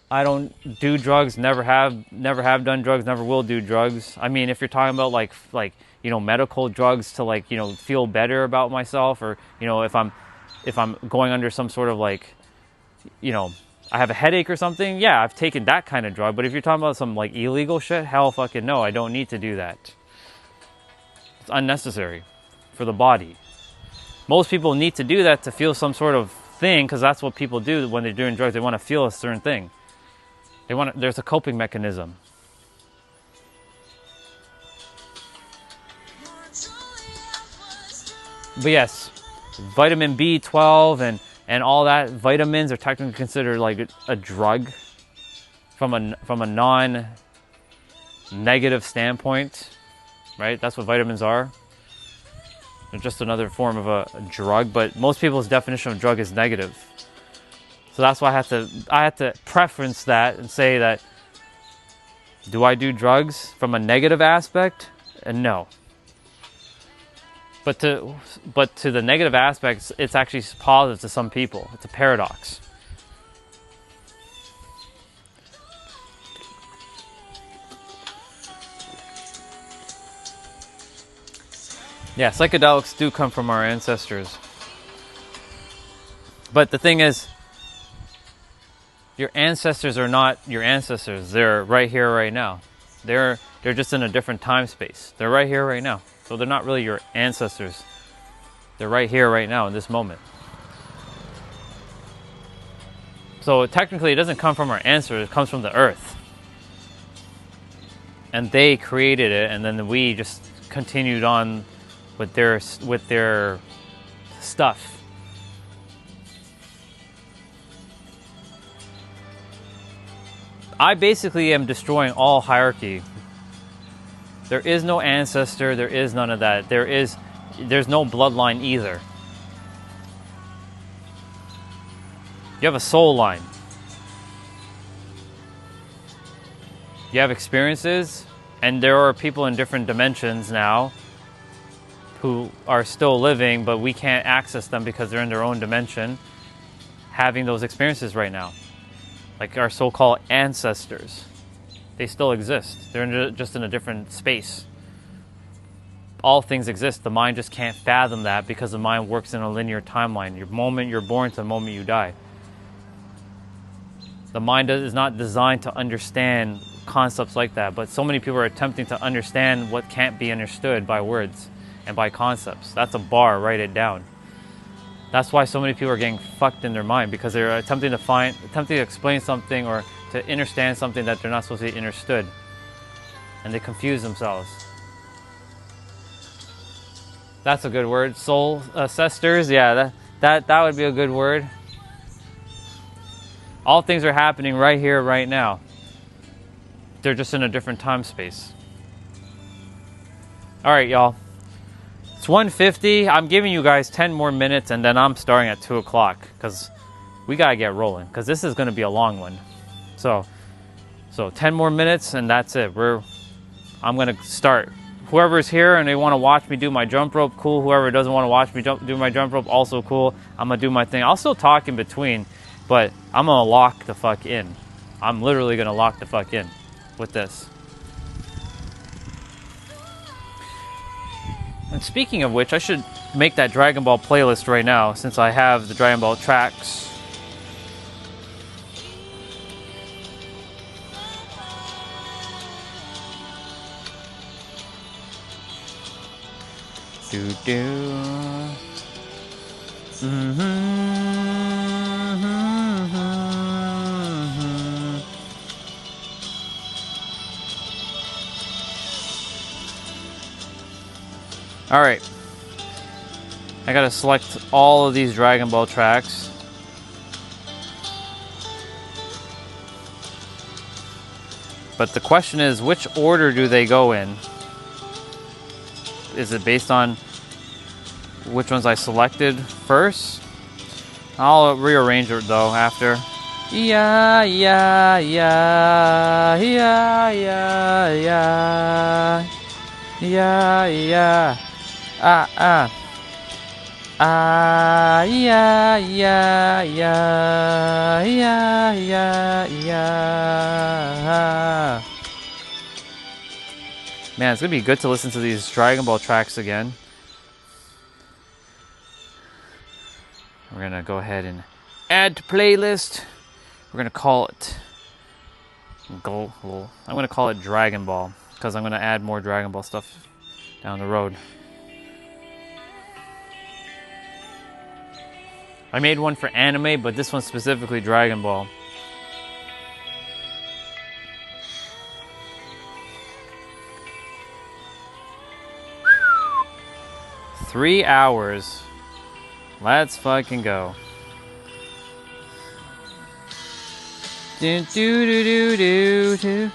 I don't do drugs, never have done drugs, never will do drugs. I mean, if you're talking about like medical drugs to feel better about myself, or if I'm going under some sort of I have a headache or something, yeah, I've taken that kind of drug. But if you're talking about some illegal shit, hell fucking no, I don't need to do that. It's unnecessary for the body. Most people need to do that to feel some sort of thing, because that's what people do when they're doing drugs. They want to feel a certain thing. There's a coping mechanism. But yes, vitamin B12 and all that, vitamins are technically considered like a drug from a non-negative standpoint, right? That's what vitamins are. They're just another form of a drug, but most people's definition of drug is negative. So that's why I have to preference that and say that, do I do drugs from a negative aspect? And no. But to the negative aspects, it's actually positive to some people. It's a paradox. Yeah, psychedelics do come from our ancestors. But the thing is, your ancestors are not your ancestors. They're right here, right now. They're just in a different time space. They're right here, right now. So they're not really your ancestors. They're right here, right now, in this moment. So technically, it doesn't come from our ancestors. It comes from the earth. And they created it, and then we just continued on with their stuff. I basically am destroying all hierarchy. There is no ancestor, there is none of that. There's no bloodline either. You have a soul line. You have experiences, and there are people in different dimensions now who are still living, but we can't access them because they're in their own dimension, having those experiences right now. Like our so-called ancestors. They still exist. They're just in a different space. All things exist. The mind just can't fathom that because the mind works in a linear timeline. The moment you're born to the moment you die. The mind is not designed to understand concepts like that, but so many people are attempting to understand what can't be understood by words and by concepts. That's a bar, write it down. That's why so many people are getting fucked in their mind, because they're attempting to explain something or to understand something that they're not supposed to be understood. And they confuse themselves. That's a good word. Soul ancestors, yeah, that would be a good word. All things are happening right here, right now. They're just in a different time space. All right, y'all. It's 1:50. I'm giving you guys 10 more minutes, and then I'm starting at 2 o'clock because we got to get rolling because this is going to be a long one. So 10 more minutes, and that's it. I'm going to start. Whoever's here and they want to watch me do my jump rope, cool. Whoever doesn't want to watch me do my jump rope, also cool. I'm going to do my thing. I'll still talk in between, but I'm going to lock the fuck in. I'm literally going to lock the fuck in with this. And speaking of which, I should make that Dragon Ball playlist right now since I have the Dragon Ball tracks. All right, I gotta select all of these Dragon Ball tracks. But the question is, which order do they go in? Is it based on which ones I selected first? I'll rearrange it though after. Yeah, yeah, yeah, yeah, yeah, yeah, yeah, yeah. Yeah, yeah, yeah, yeah, yeah, yeah. Man, it's gonna be good to listen to these Dragon Ball tracks again. We're gonna go ahead and add to playlist. We're gonna call it I'm gonna call it Dragon Ball because I'm gonna add more Dragon Ball stuff down the road. I made one for anime, but this one's specifically Dragon Ball. Three hours. Let's fucking go. Do do do do do do.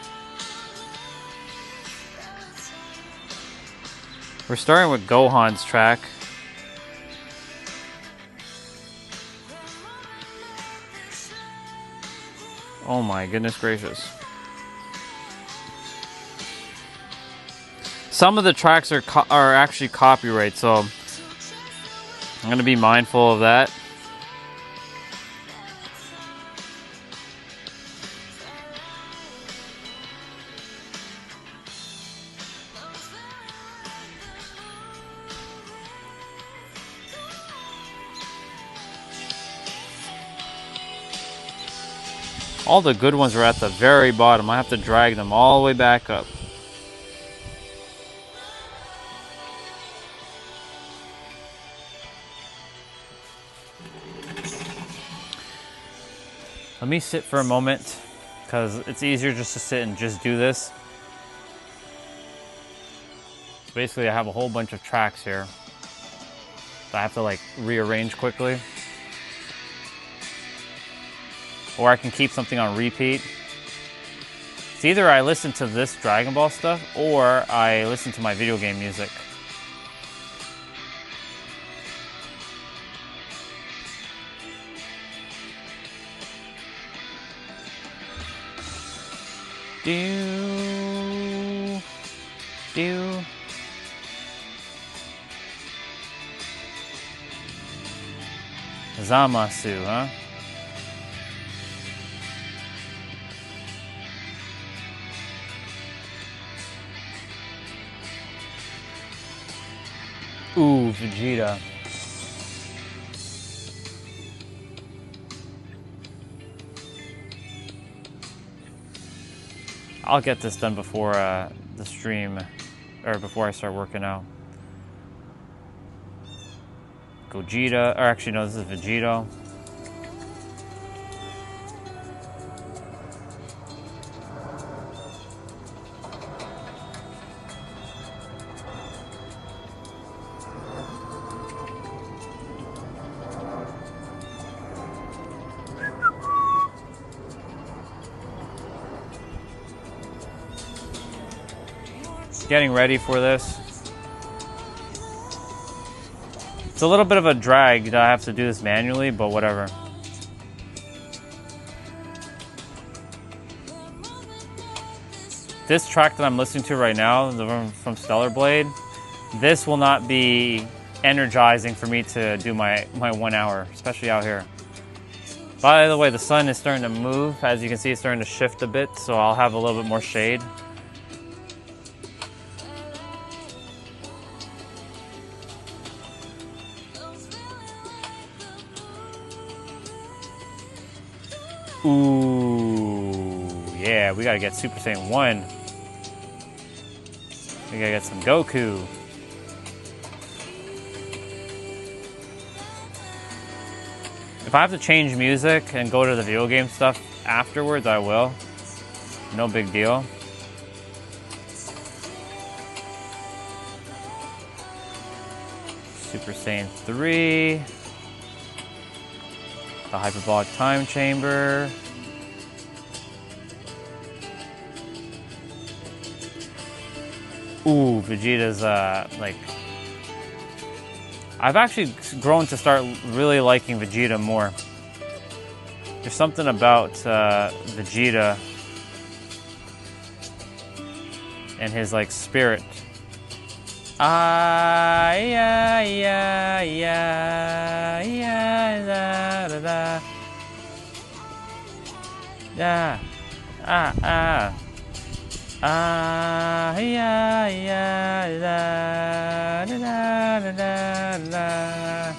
We're starting with Gohan's track. Oh my goodness gracious. Some of the tracks are actually copyright, so I'm going to be mindful of that. All the good ones are at the very bottom. I have to drag them all the way back up. Let me sit for a moment because it's easier just to sit and just do this. Basically, I have a whole bunch of tracks here that I have to like rearrange quickly. Or I can keep something on repeat. It's either I listen to this Dragon Ball stuff or I listen to my video game music. Do, do. Zamasu, huh? Ooh, Vegeta. I'll get this done before the stream, or before I start working out. Gogeta, or actually no, this is Vegito. Getting ready for this. It's a little bit of a drag that I have to do this manually, but whatever. This track that I'm listening to right now, the one from Stellar Blade, this will not be energizing for me to do my 1 hour, especially out here. By the way, the sun is starting to move. As you can see, it's starting to shift a bit, so I'll have a little bit more shade. Ooh, yeah, we gotta get Super Saiyan 1. We gotta get some Goku. If I have to change music and go to the video game stuff afterwards, I will. No big deal. Super Saiyan 3. The Hyperbolic Time Chamber. Ooh, Vegeta's like... I've actually grown to start really liking Vegeta more. There's something about Vegeta and his like spirit. Ah, yeah, yeah, yeah, yeah, da, da, da. Yeah, ah. Ah, yeah, yeah, da, da, da, da, da.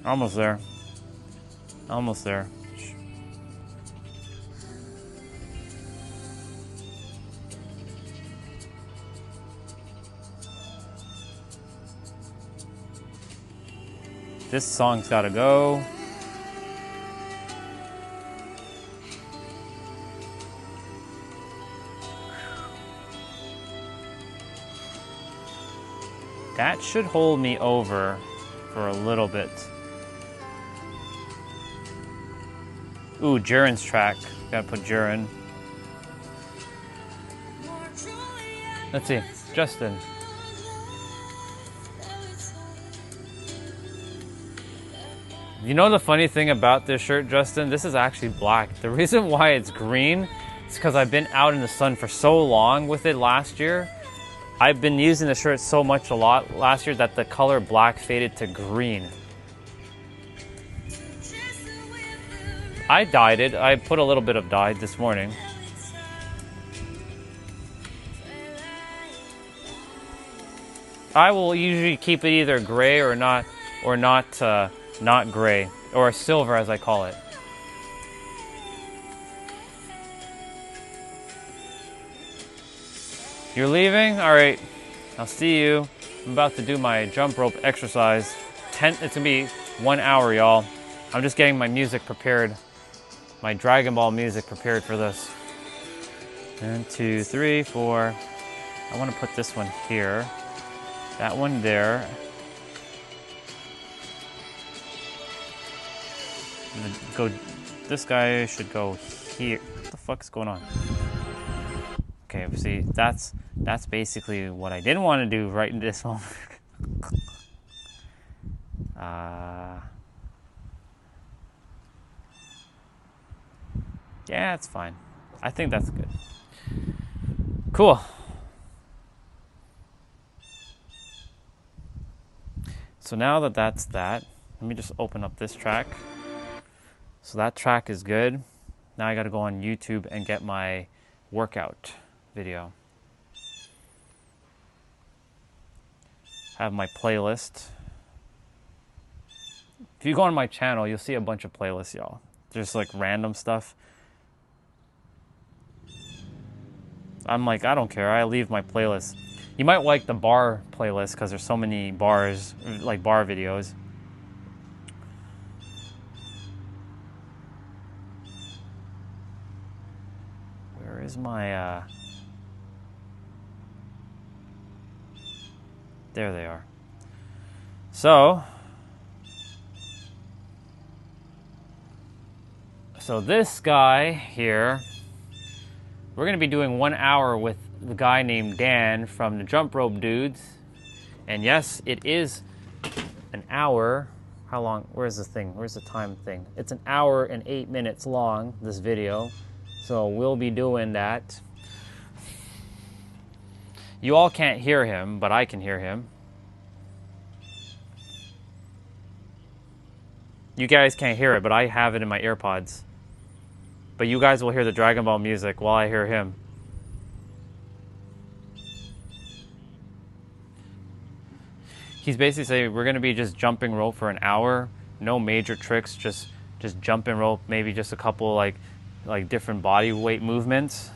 Almost there. Almost there. This song's gotta go. That should hold me over for a little bit. Ooh, Jiren's track. Gotta put Jiren. Let's see, Justin. You know the funny thing about this shirt, Justin? This is actually black. The reason why it's green is because I've been out in the sun for so long with it last year. I've been using the shirt so much a lot last year that the color black faded to green. I dyed it. I put a little bit of dye this morning. I will usually keep it either gray or not. or not gray, or silver as I call it. You're leaving? All right, I'll see you. I'm about to do my jump rope exercise. It's gonna be 1 hour, y'all. I'm just getting my music prepared, my Dragon Ball music prepared for this. 1, 2, 3, 4. I want to put this one here, that one there. Go. This guy should go here. What the fuck is going on? Okay, see, that's basically what I didn't want to do right in this moment. Yeah, it's fine. I think that's good. Cool. So now that that's that, let me just open up this track. So that track is good. Now I got to go on YouTube and get my workout video. Have my playlist. If you go on my channel, you'll see a bunch of playlists, y'all. Just like random stuff. I'm like, I don't care. I leave my playlist. You might like the bar playlist because there's so many bars, like bar videos. Where is my, there they are. So this guy here, we're going to be doing 1 hour with the guy named Dan from the Jump Rope Dudes. And yes, it is an hour. How long? Where's the thing? Where's the time thing? It's 1 hour and 8 minutes long, this video. So we'll be doing that. You all can't hear him, but I can hear him. You guys can't hear it, but I have it in my AirPods. But you guys will hear the Dragon Ball music while I hear him. He's basically saying we're going to be just jumping rope for 1 hour. No major tricks, just jumping rope, maybe just a couple like different body weight movements.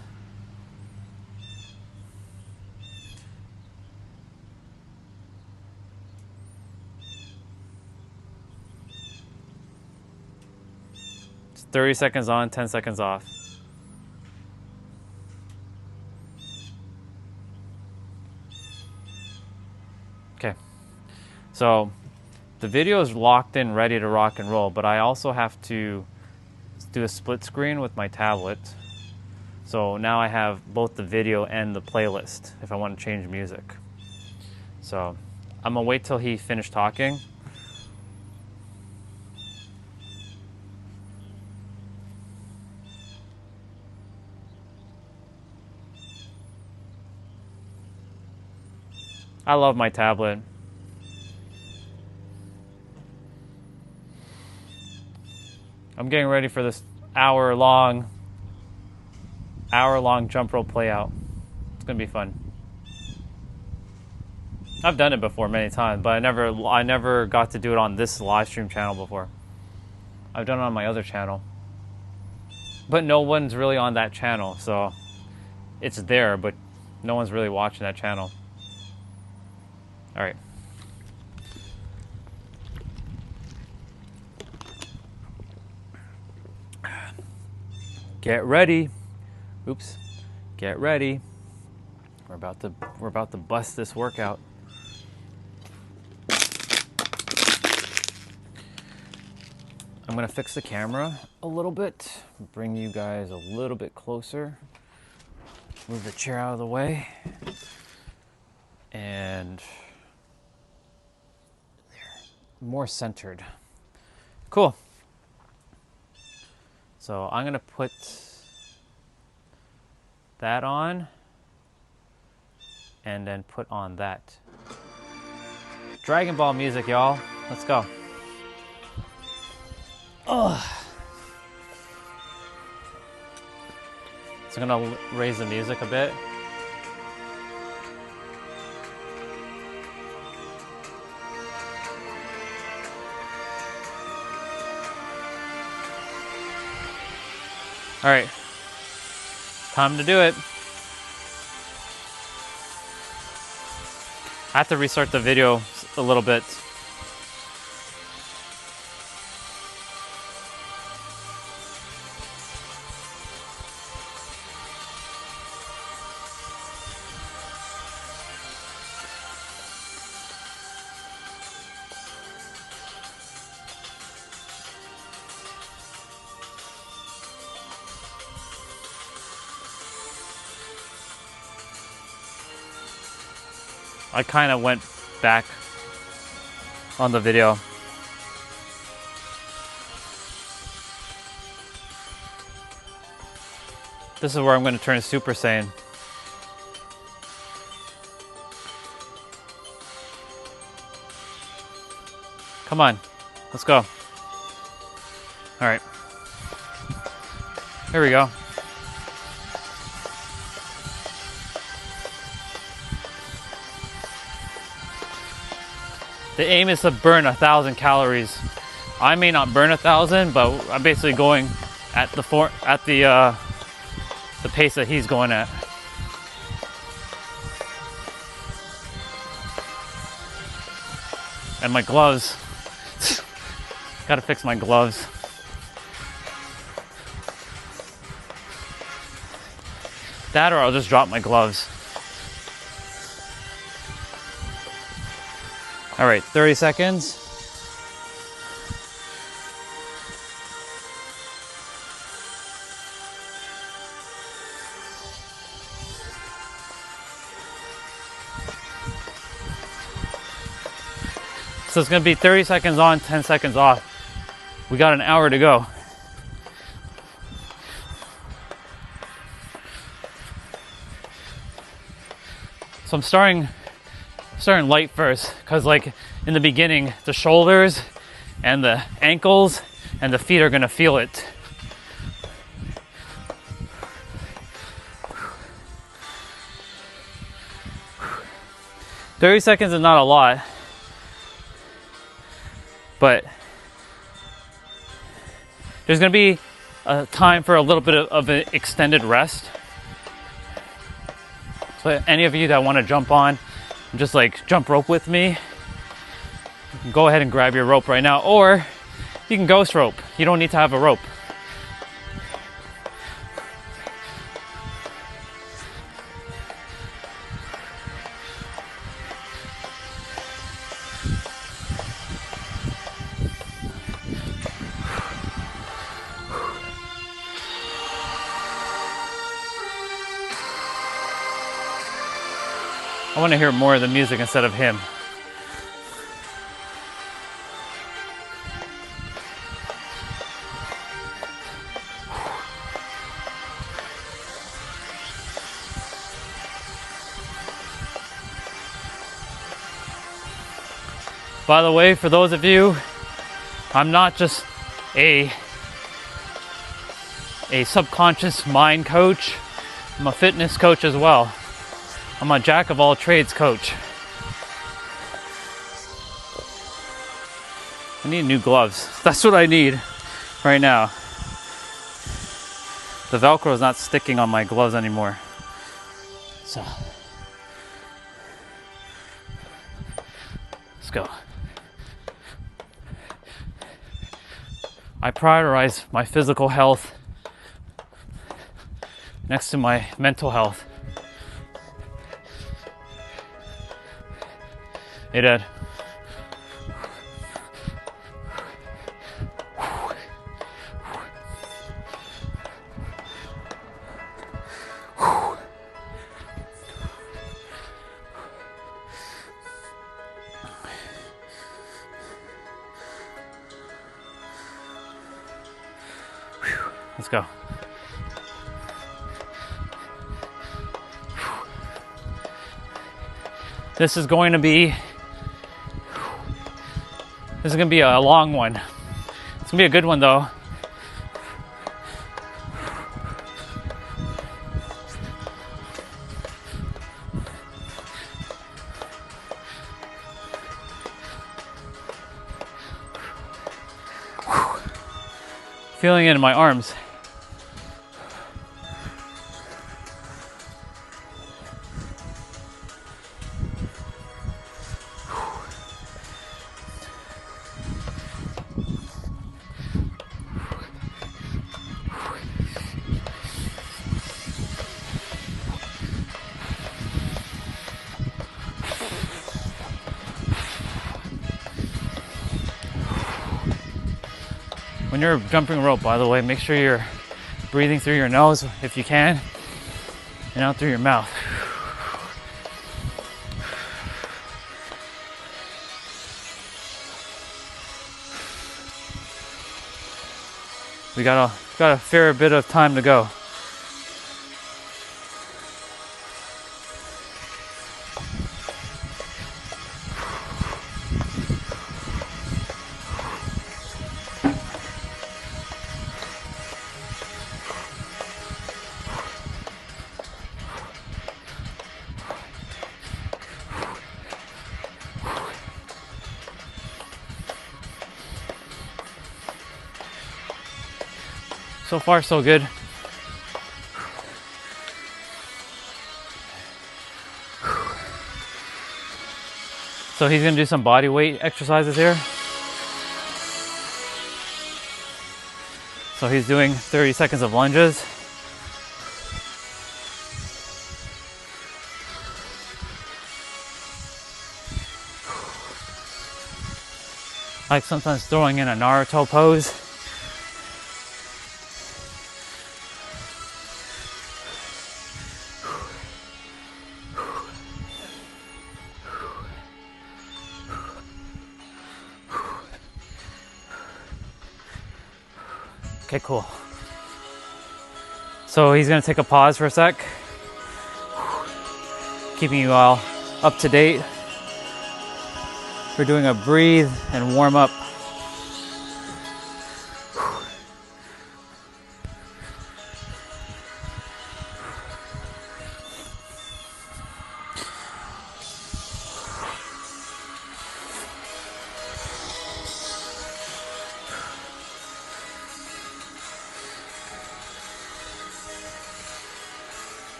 It's 30 seconds on, 10 seconds off. Okay. So the video is locked in, ready to rock and roll, but I also have to do a split screen with my tablet. So now I have both the video and the playlist if I want to change music. So I'm gonna wait till he finished talking. I love my tablet. I'm getting ready for this hour-long jump rope play out. It's gonna be fun. I've done it before many times, but I never got to do it on this live stream channel before. I've done it on my other channel, but no one's really on that channel, so it's there, but no one's really watching that channel. All right. Get ready. Oops. Get ready. We're about to bust this workout. I'm gonna fix the camera a little bit, bring you guys a little bit closer. Move the chair out of the way. And there, more centered. Cool. So I'm gonna put that on and then put on that. Dragon Ball music, y'all. Let's go. Ugh. So I'm gonna raise the music a bit. All right, time to do it. I have to restart the video a little bit. I kind of went back on the video. This is where I'm going to turn Super Saiyan. Come on, let's go. All right, here we go. The aim is to burn 1,000 calories. I may not burn 1,000, but I'm basically going at the pace that he's going at. And my gloves. Gotta fix my gloves. That or I'll just drop my gloves. All right, 30 seconds. So it's gonna be 30 seconds on, 10 seconds off. We got an hour to go. So I'm starting light first, because like in the beginning, the shoulders and the ankles and the feet are gonna feel it. "30 seconds is not a lot, but there's gonna be a time for a little bit of an extended rest. So any of you that want to jump on, just like jump rope with me, you can go ahead and grab your rope right now, or you can ghost rope. You don't need to have a rope. I want to hear more of the music instead of him. By the way, for those of you, I'm not just a subconscious mind coach. I'm a fitness coach as well. I'm a jack of all trades coach. I need new gloves. That's what I need right now. The Velcro is not sticking on my gloves anymore. So, let's go. I prioritize my physical health next to my mental health. Hey, Dad. Let's go. This is going to be a long one. It's gonna be a good one though. Feeling it in my arms. when you're jumping rope, by the way, make sure you're breathing through your nose if you can, and out through your mouth. We got a fair bit of time to go. So far, so good. So he's gonna do some body weight exercises here. So he's doing 30 seconds of lunges. Like sometimes throwing in a Naruto pose. Okay, cool. So he's gonna take a pause for a sec, keeping you all up to date. We're doing a breathe and warm up.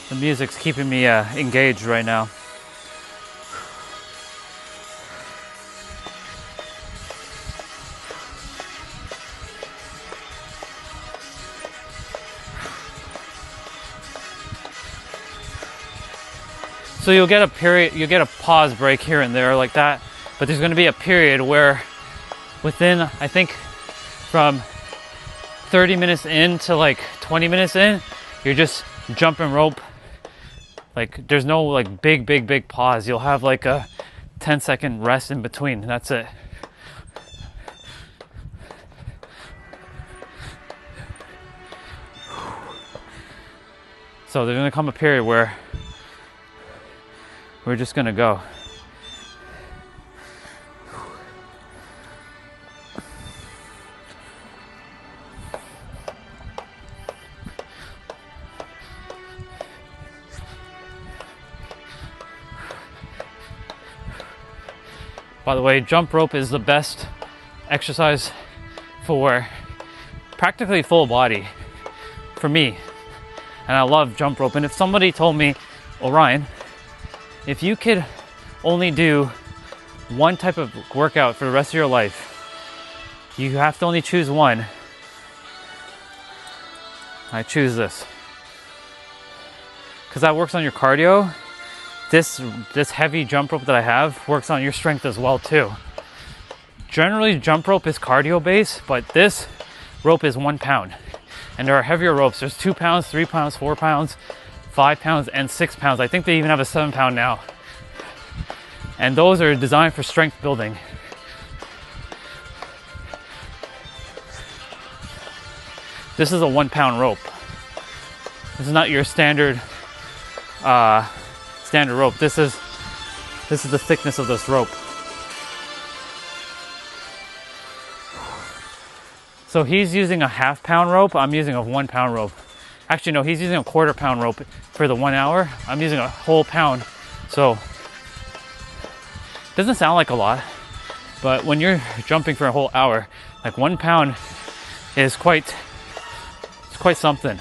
The music's keeping me engaged right now. So you'll get a period, you get a pause break here and there like that, but there's going to be a period where within, I think, from 30 minutes in to like 20 minutes in, you're just jumping rope. Like there's no like big pause. You'll have like a 10-second rest in between. That's it. So there's gonna come a period where we're just gonna go. By the way, jump rope is the best exercise for practically full body for me. And I love jump rope. And if somebody told me, Orion, if you could only do one type of workout for the rest of your life, you have to only choose one, I choose this. Because that works on your cardio. This heavy jump rope that I have works on your strength as well too. Generally, jump rope is cardio based, but this rope is 1 pound. And there are heavier ropes. There's 2 pounds, 3 pounds, 4 pounds, 5 pounds, and 6 pounds. I think they even have a 7 pound now. And those are designed for strength building. This is a 1 pound rope. This is not your standard rope. This is the thickness of this rope. So he's using a 1/2 pound rope. I'm using a 1 pound rope. Actually, no, he's using a 1/4 pound rope for the 1 hour. I'm using a whole pound. So it doesn't sound like a lot, but when you're jumping for a whole hour, like 1 pound is quite something.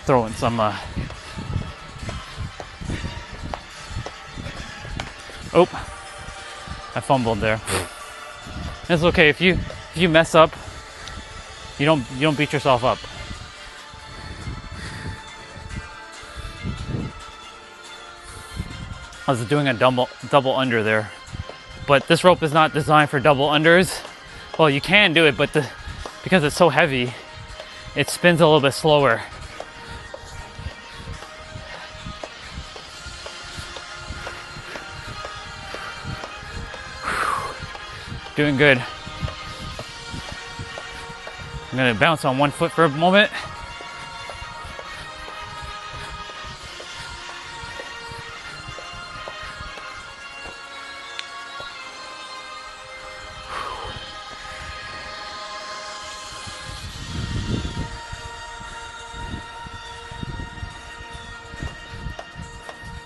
Throwing some oh, I fumbled there. It's okay if you mess up, you don't beat yourself up. I was doing a double under there. But this rope is not designed for double unders. Well, you can do it, but because it's so heavy, it spins a little bit slower. Doing good. I'm gonna bounce on one foot for a moment.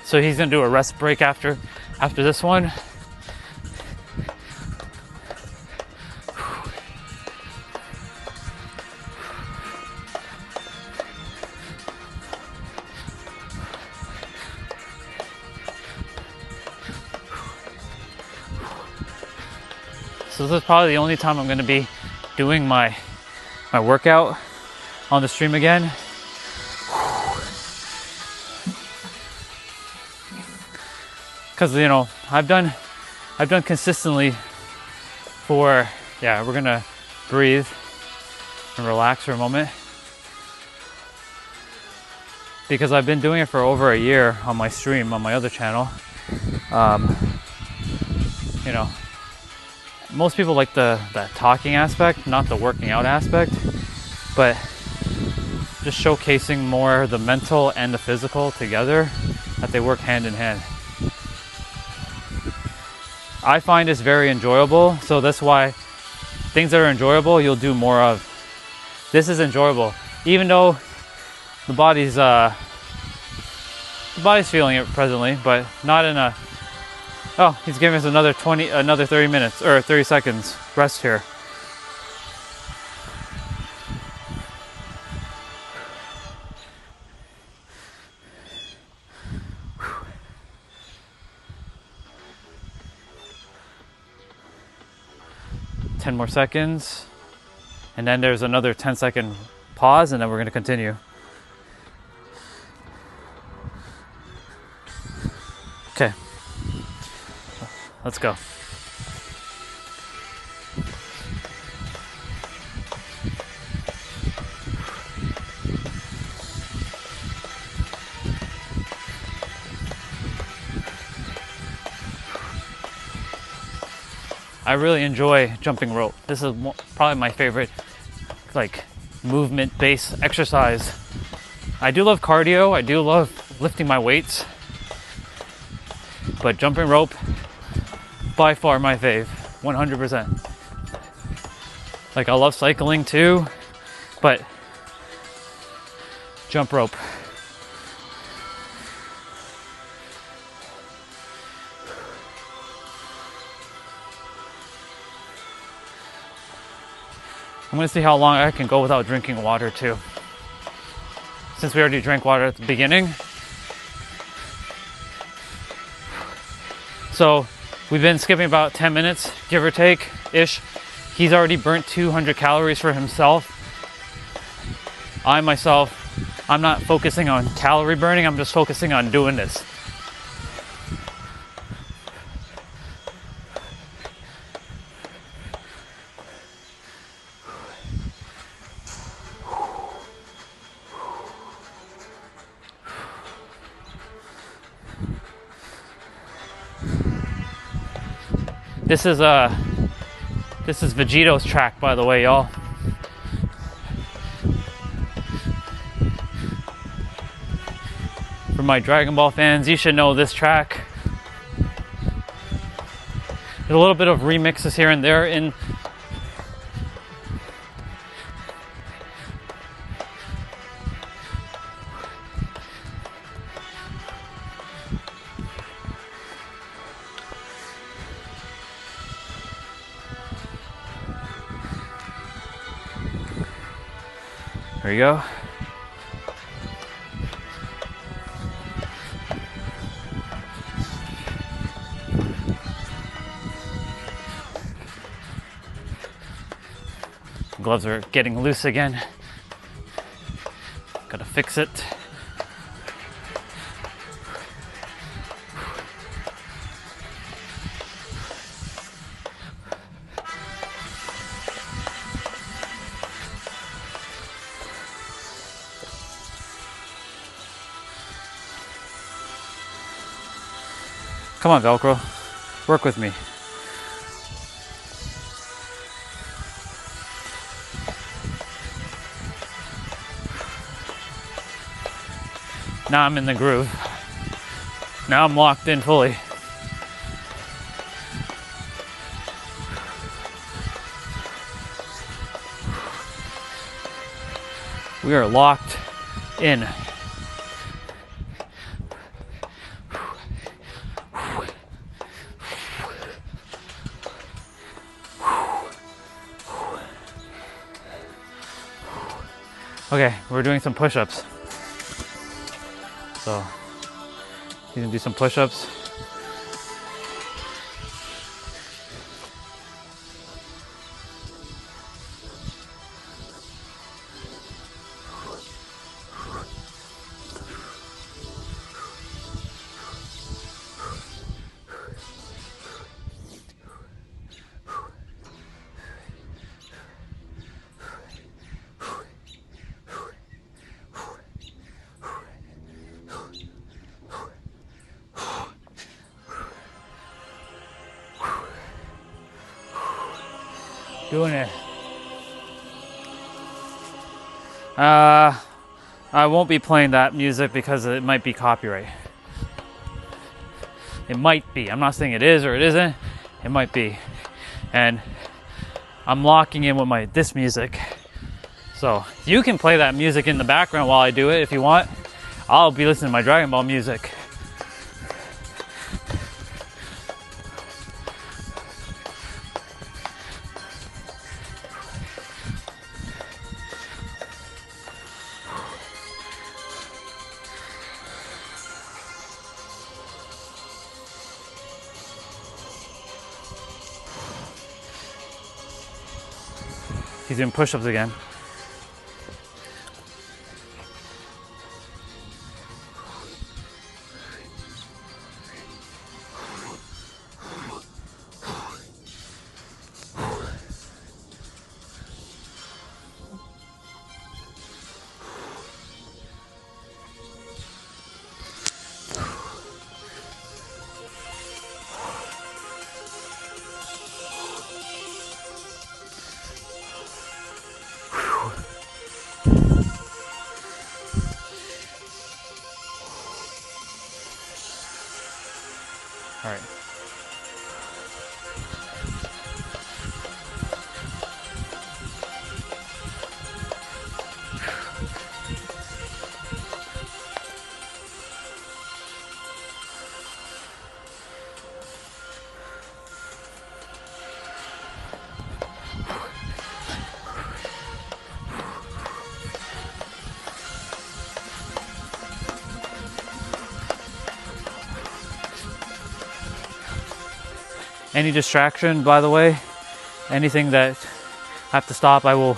So he's gonna do a rest break after this one. So this is probably the only time I'm gonna be doing my workout on the stream again. Because you know I've done consistently for, yeah, we're gonna breathe and relax for a moment, because I've been doing it for over a year on my stream on my other channel. You know, most people like the talking aspect, not the working out aspect, but just showcasing more the mental and the physical together, that they work hand in hand. I find this very enjoyable, so that's why things that are enjoyable you'll do more of. This is enjoyable, even though the body's feeling it presently, but not in a, oh, he's giving us another 30 minutes or 30 seconds rest here. Ten more seconds, and then there's another 10-second pause, and then we're going to continue. Okay, let's go. I really enjoy jumping rope. This is probably my favorite, like, movement-based exercise. I do love cardio. I do love lifting my weights, but jumping rope, by far my fave, 100%. Like, I love cycling too, but jump rope. I'm gonna see how long I can go without drinking water too. Since we already drank water at the beginning. So we've been skipping about 10 minutes, give or take, ish. He's already burnt 200 calories for himself. I myself, I'm not focusing on calorie burning, I'm just focusing on doing this. This is Vegito's track, by the way, y'all. For my Dragon Ball fans, you should know this track. There's a little bit of remixes here and there in There you go. Gloves are getting loose again. Gotta fix it. Come on, Velcro. Work with me. Now I'm in the groove. Now I'm locked in fully. We are locked in. Okay, we're doing some push-ups. So, you can do some push-ups. Doing it. I won't be playing that music because it might be copyright. It might be. I'm not saying it is or it isn't. It might be. And I'm locking in with this music. So you can play that music in the background while I do it if you want. I'll be listening to my Dragon Ball music. He's doing push-ups again. All right. Any distraction, by the way, anything that I have to stop, I'll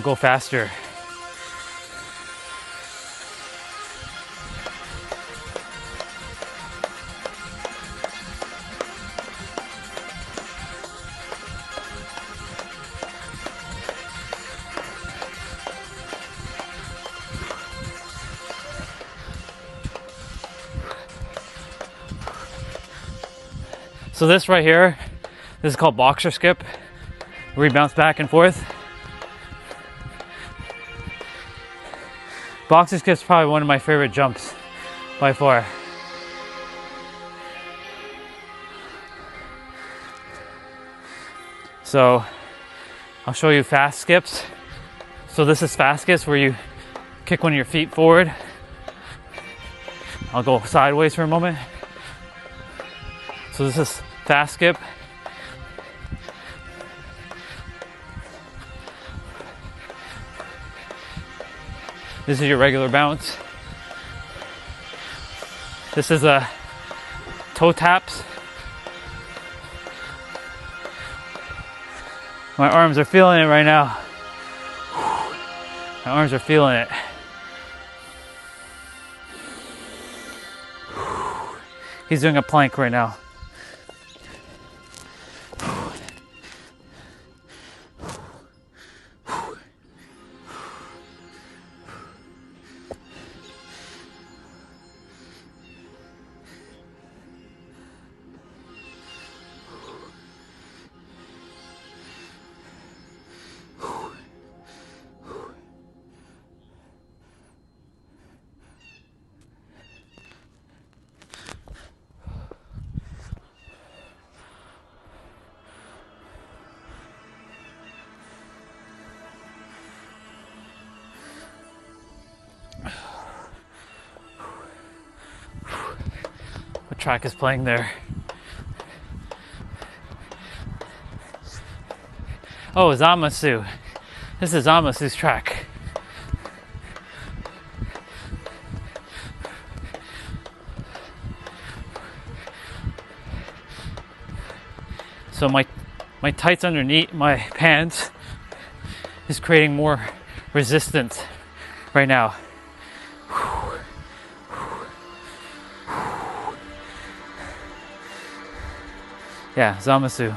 go faster. So this right here, this is called boxer skip, where we bounce back and forth. Boxer skip is probably one of my favorite jumps by far. So I'll show you fast skips. So this is fast skips where you kick one of your feet forward. I'll go sideways for a moment. So this is fast skip. This is your regular bounce. This is a toe taps. My arms are feeling it right now. My arms are feeling it. He's doing a plank right now. track is playing there. Oh, Zamasu. This is Zamasu's track. So my tights underneath my pants is creating more resistance right now. Yeah, Zamasu.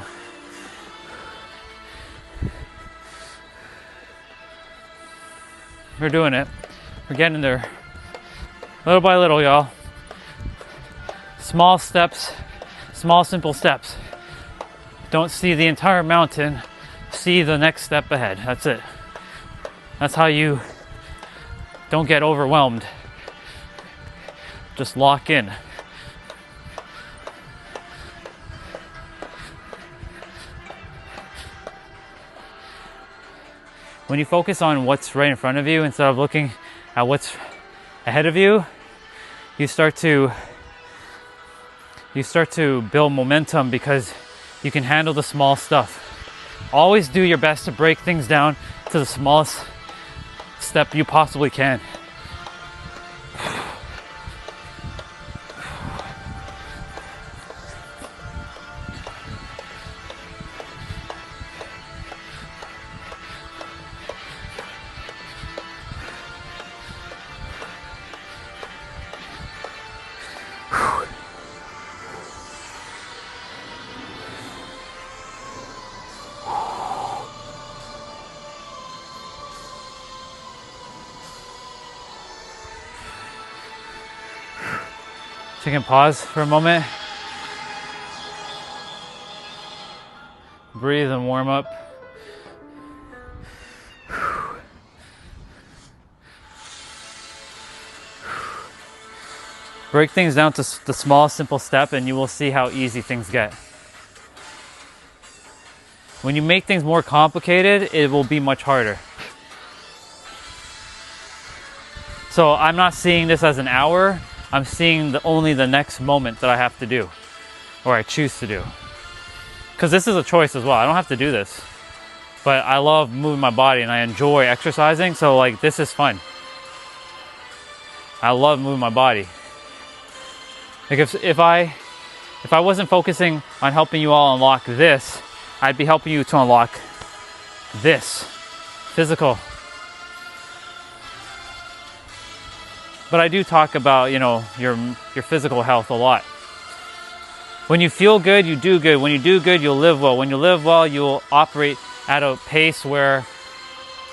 We're doing it. We're getting there. Little by little, y'all. Small steps, small simple steps. Don't see the entire mountain, see the next step ahead. That's it. That's how you don't get overwhelmed. Just lock in. When you focus on what's right in front of you instead of looking at what's ahead of you, you start to build momentum because you can handle the small stuff. Always do your best to break things down to the smallest step you possibly can. Taking pause for a moment. Breathe and warm up. Break things down to the small, simple step and you will see how easy things get. When you make things more complicated, it will be much harder. So I'm not seeing this as an hour. I'm seeing only the next moment that I have to do, or I choose to do. Because this is a choice as well. I don't have to do this, but I love moving my body and I enjoy exercising. So like this is fun. I love moving my body. Like if I wasn't focusing on helping you all unlock this, I'd be helping you to unlock this, physical. But I do talk about, your physical health a lot. When you feel good, you do good. When you do good, you'll live well. When you live well, you'll operate at a pace where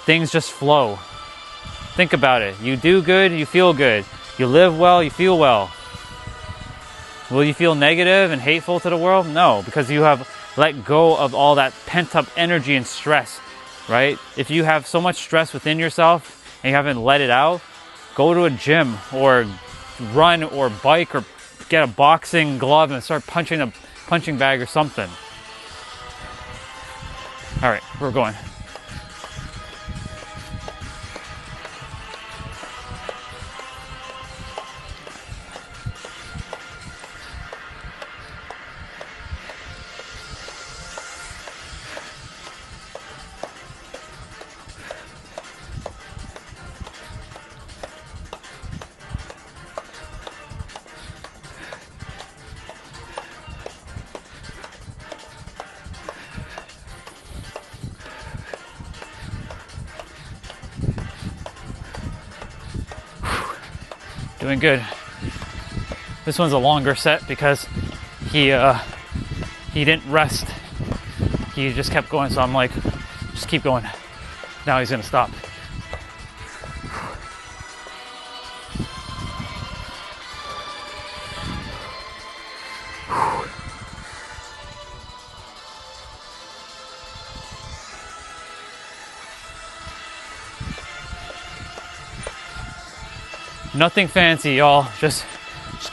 things just flow. Think about it. You do good, you feel good. You live well, you feel well. Will you feel negative and hateful to the world? No, because you have let go of all that pent-up energy and stress, right? If you have so much stress within yourself and you haven't let it out, go to a gym or run or bike or get a boxing glove and start punching a punching bag or something. All right, we're going. Doing good. This one's a longer set because he didn't rest. He just kept going, so I'm like, just keep going. Now he's gonna stop. Nothing fancy, y'all. Just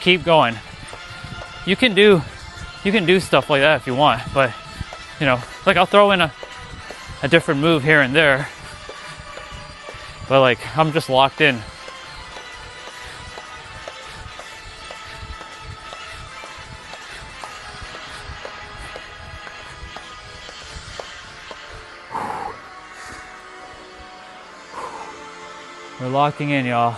keep going. You can do stuff like that if you want, but like I'll throw in a different move here and there. But like I'm just locked in. We're locking in, y'all.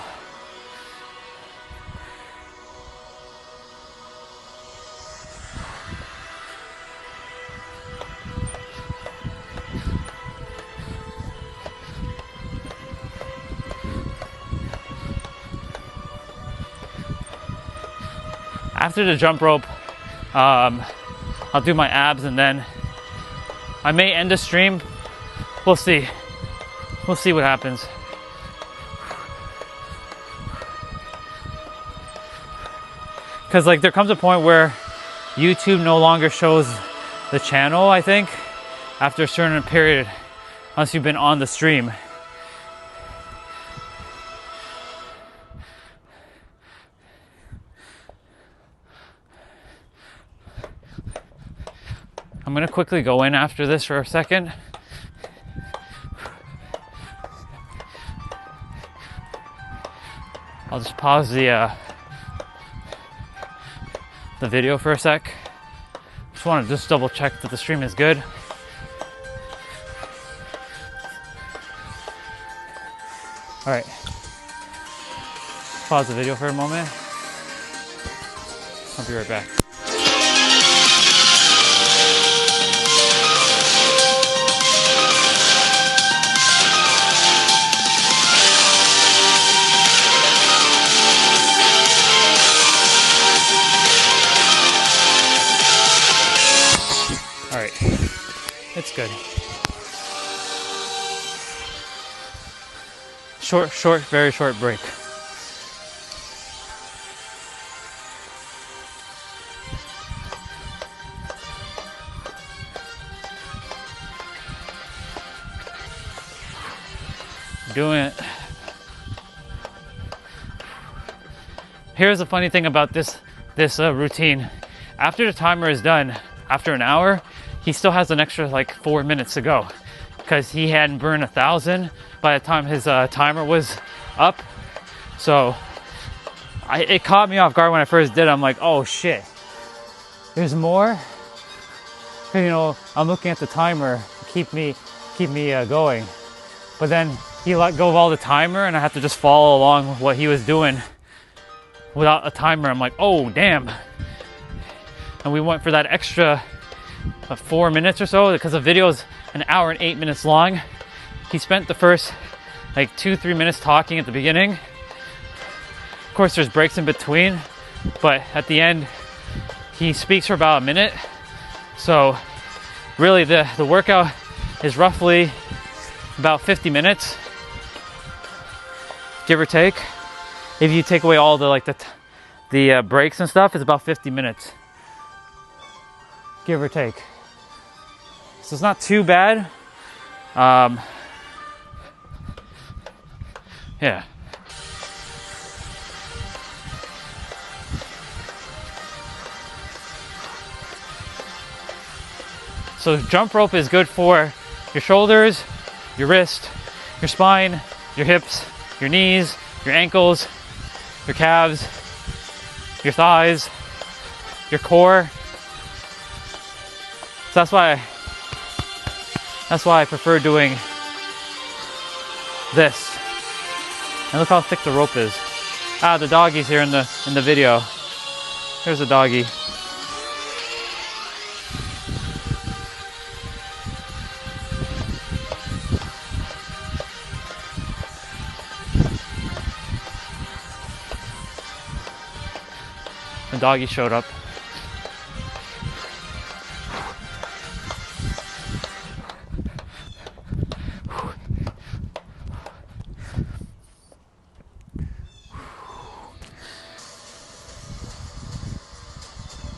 After the jump rope, I'll do my abs and then I may end the stream. We'll see. We'll see what happens. Because like there comes a point where YouTube no longer shows the channel, I think, after a certain period, once you've been on the stream. I'm gonna quickly go in after this for a second. I'll just pause the video for a sec. Just want to double check that the stream is good. All right. Pause the video for a moment. I'll be right back. All right, it's good. Short, very short break. Doing it. Here's the funny thing about this routine. After the timer is done, after an hour, he still has an extra like 4 minutes to go because he hadn't burned 1,000 by the time his timer was up. So it caught me off guard when I first did it. I'm like, oh shit, there's more. You know, I'm looking at the timer to keep me going, but then he let go of all the timer and I have to just follow along with what he was doing without a timer. I'm like, oh damn. And we went for that extra 4 minutes or so because the video is an hour and 8 minutes long. He spent the first like 2-3 minutes talking at the beginning. Of course there's breaks in between, but at the end he speaks for about a minute. So really the workout is roughly about 50 minutes, give or take. If you take away all the breaks and stuff, it's about 50 minutes. Give or take. So it's not too bad. Yeah. So jump rope is good for your shoulders, your wrist, your spine, your hips, your knees, your ankles, your calves, your thighs, your core. So that's why I prefer doing this. And look how thick the rope is. Ah, the doggy's here in the video. Here's a doggy. The doggy showed up.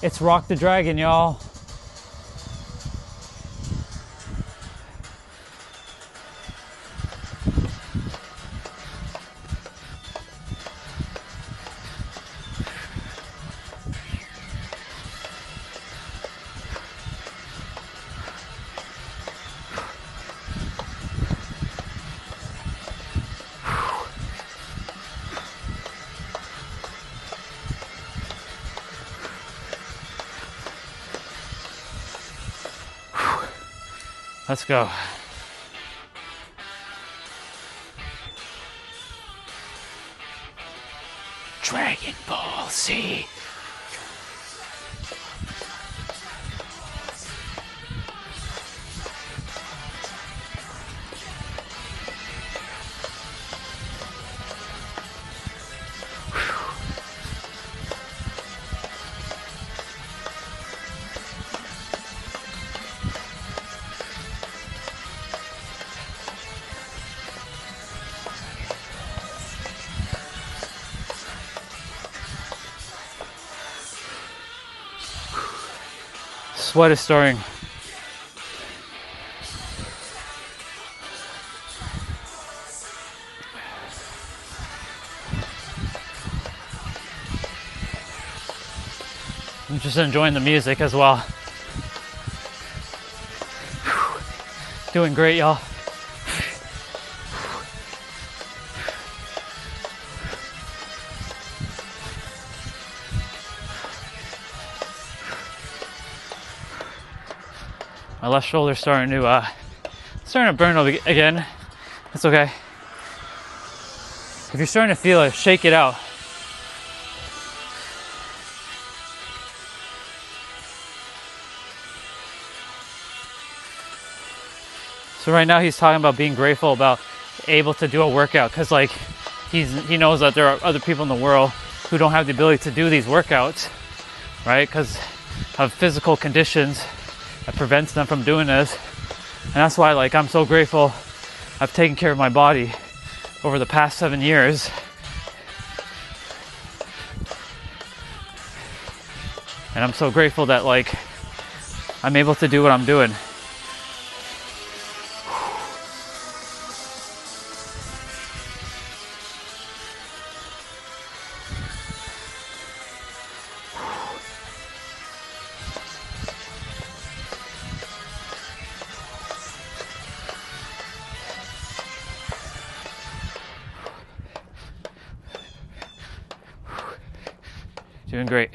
It's Rock the Dragon, y'all. Let's go. Dragon Ball Z. Sweat is starting. I'm just enjoying the music as well. Doing great, y'all. My left shoulder's starting to burn again. It's okay. If you're starting to feel it, shake it out. So right now he's talking about being grateful about able to do a workout, because like he knows that there are other people in the world who don't have the ability to do these workouts, right? Because of physical conditions that prevents them from doing this. And that's why like I'm so grateful I've taken care of my body over the past 7 years. And I'm so grateful that like I'm able to do what I'm doing. Doing great.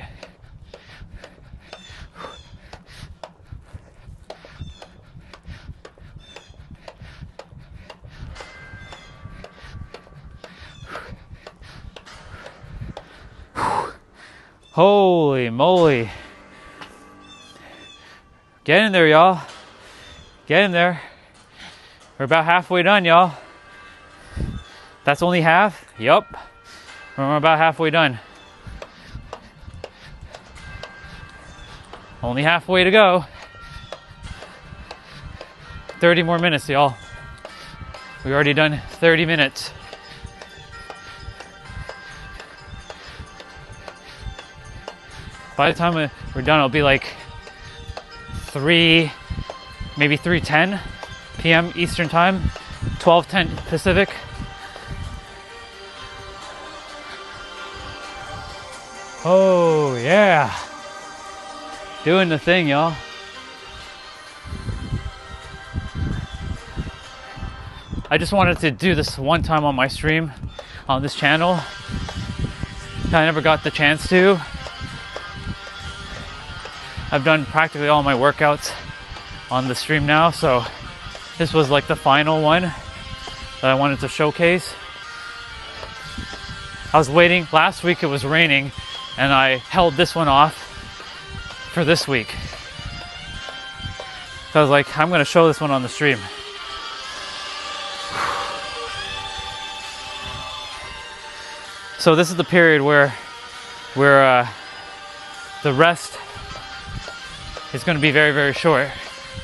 Holy moly. Get in there, y'all. Get in there. We're about halfway done, y'all. That's only half? Yup. We're about halfway done. Only halfway to go. 30 more minutes, y'all. We've already done 30 minutes. By the time we're done, it'll be like 3, maybe 3:10 p.m. Eastern Time, 12:10 Pacific. Oh, yeah. Doing the thing, y'all. I just wanted to do this one time on my stream on this channel. I never got the chance to. I've done practically all my workouts on the stream now, so this was like the final one that I wanted to showcase. I was waiting. Last week it was raining and I held this one off for this week. So I was like, I'm gonna show this one on the stream. So this is the period where the rest is gonna be very, very short.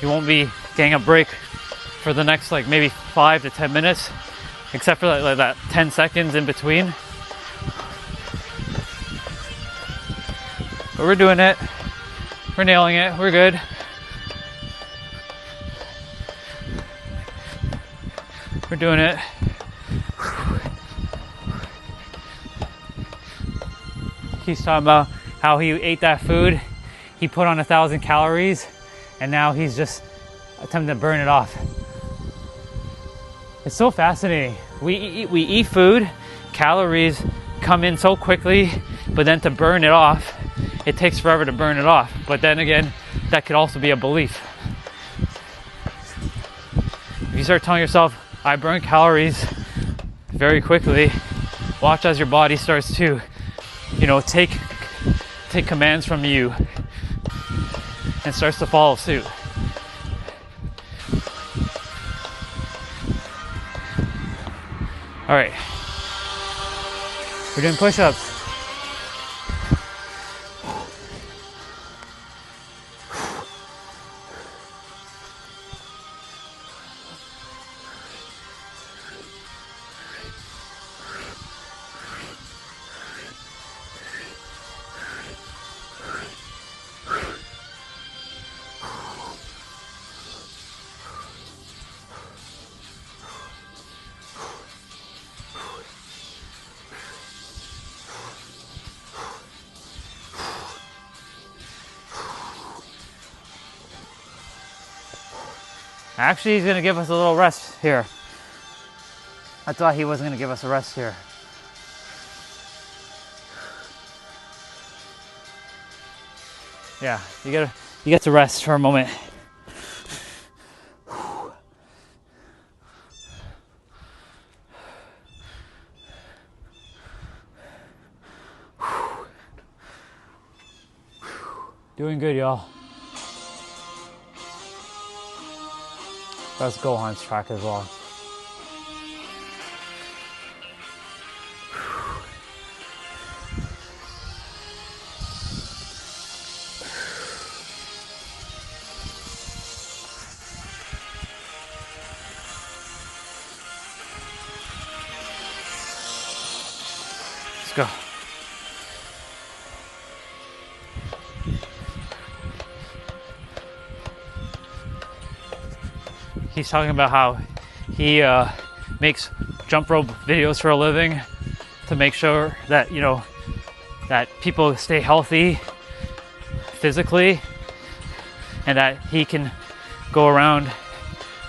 You won't be getting a break for the next like maybe 5 to 10 minutes, except for like that 10 seconds in between. But we're doing it. We're nailing it. We're good. We're doing it. He's talking about how he ate that food. He put on 1,000 calories and now he's just attempting to burn it off. It's so fascinating. We eat food, calories come in so quickly, but then to burn it off, it takes forever to burn it off. But then again, that could also be a belief. If you start telling yourself, I burn calories very quickly, watch as your body starts to you know, take commands from you and starts to follow suit. All right, we're doing push-ups. Actually, he's gonna give us a little rest here. I thought he wasn't gonna give us a rest here. Yeah, you get to rest for a moment. Doing good, y'all. That's Gohan's track as well. Let's go. He's talking about how he makes jump rope videos for a living to make sure that, you know, that people stay healthy physically and that he can go around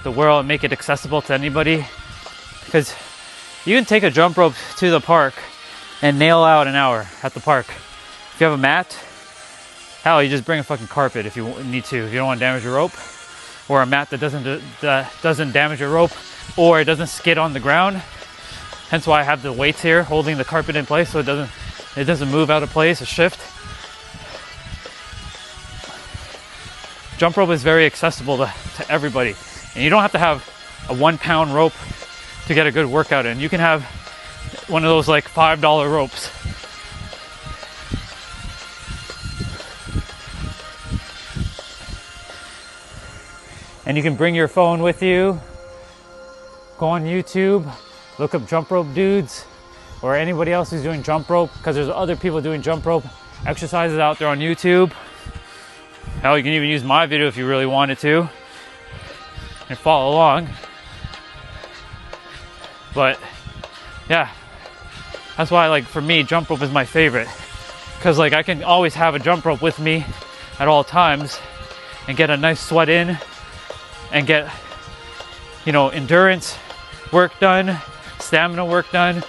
the world and make it accessible to anybody. Because you can take a jump rope to the park and nail out an hour at the park. If you have a mat, hell, you just bring a fucking carpet if you need to, if you don't want to damage your rope. Or a mat that doesn't damage your rope, or it doesn't skid on the ground. Hence why I have the weights here holding the carpet in place so it doesn't move out of place or shift. Jump rope is very accessible to everybody, and you don't have to have a 1 pound rope to get a good workout in. You can have one of those like $5 ropes. And you can bring your phone with you, go on YouTube, look up jump rope dudes or anybody else who's doing jump rope, because there's other people doing jump rope exercises out there on YouTube. Hell, you can even use my video if you really wanted to and follow along. But yeah, that's why, like, for me, jump rope is my favorite, because like I can always have a jump rope with me at all times and get a nice sweat in and get, you know, endurance work done, stamina work done,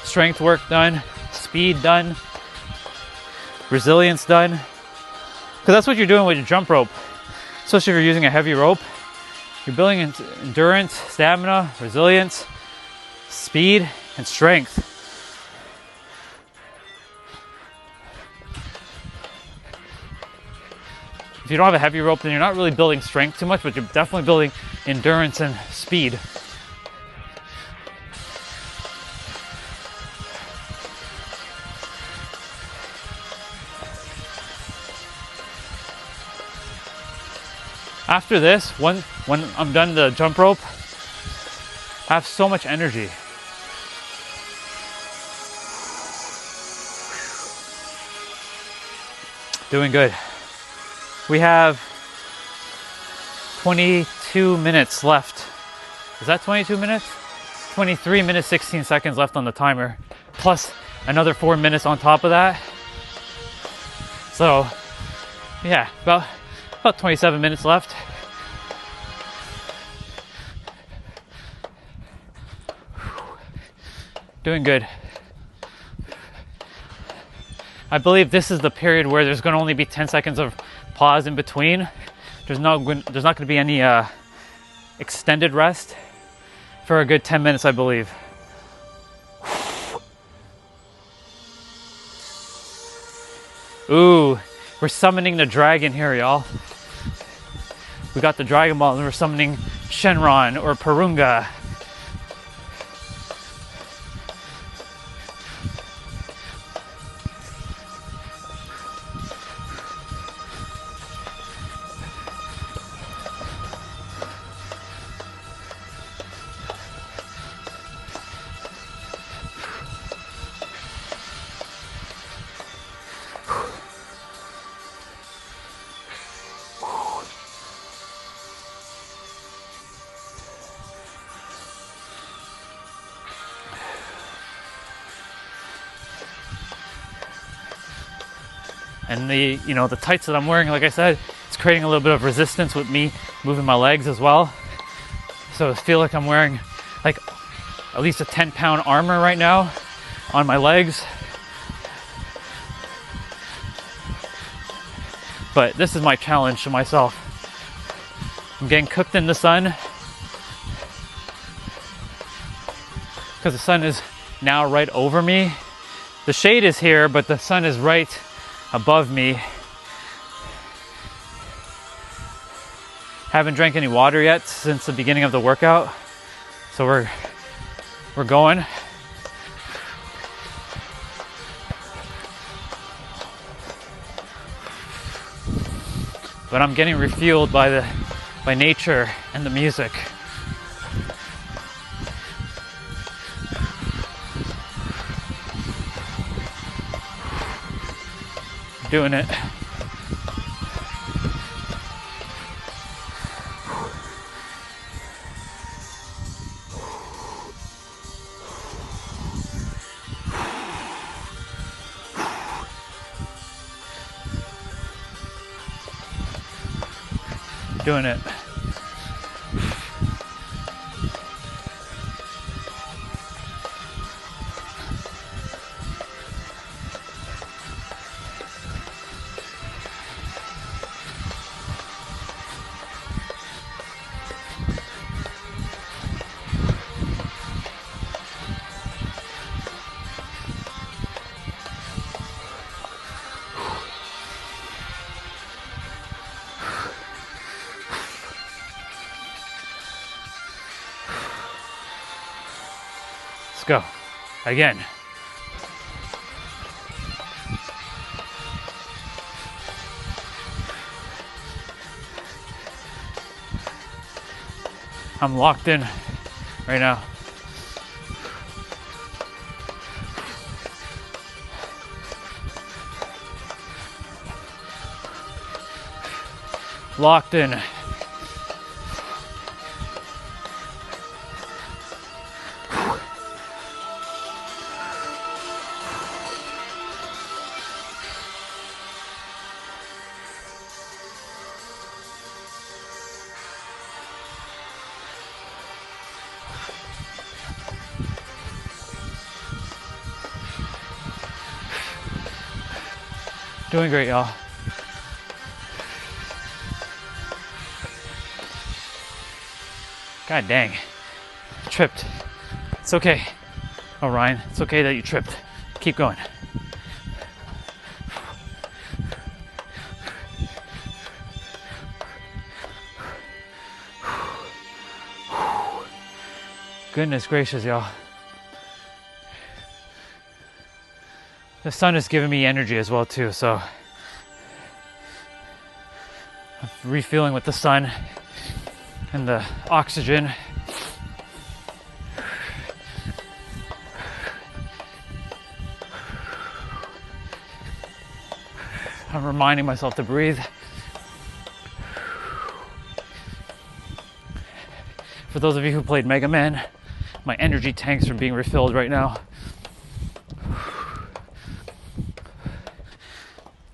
strength work done, speed done, resilience done. Because that's what you're doing with your jump rope. Especially if you're using a heavy rope, you're building endurance, stamina, resilience, speed, and strength. If you don't have a heavy rope, then you're not really building strength too much, but you're definitely building endurance and speed. After this, when I'm done the jump rope, I have so much energy. Doing good. We have 22 minutes left. Is that 22 minutes? 23 minutes, 16 seconds left on the timer, plus another 4 minutes on top of that. So yeah, about 27 minutes left. Doing good. I believe this is the period where there's going to only be 10 seconds of pause in between. There's not going to be any extended rest for a good 10 minutes, I believe. Ooh, we're summoning the dragon here, y'all. We got the Dragon Ball and we're summoning Shenron or Porunga. And the, you know, the tights that I'm wearing, like I said, it's creating a little bit of resistance with me moving my legs as well. So I feel like I'm wearing like at least a 10-pound armor right now on my legs. But this is my challenge to myself. I'm getting cooked in the sun because the sun is now right over me. The shade is here, but the sun is right above me. Haven't drank any water yet since the beginning of the workout, so we're going. But I'm getting refueled by nature and the music. Doing it. Doing it. Let's go. Again. I'm locked in right now. Locked in. Doing great, y'all. God dang. Tripped. It's okay. Oh, Ryan, it's okay that you tripped. Keep going. Goodness gracious, y'all. The sun is giving me energy as well too, so I'm refueling with the sun and the oxygen. I'm reminding myself to breathe. For those of you who played Mega Man, my energy tanks are being refilled right now.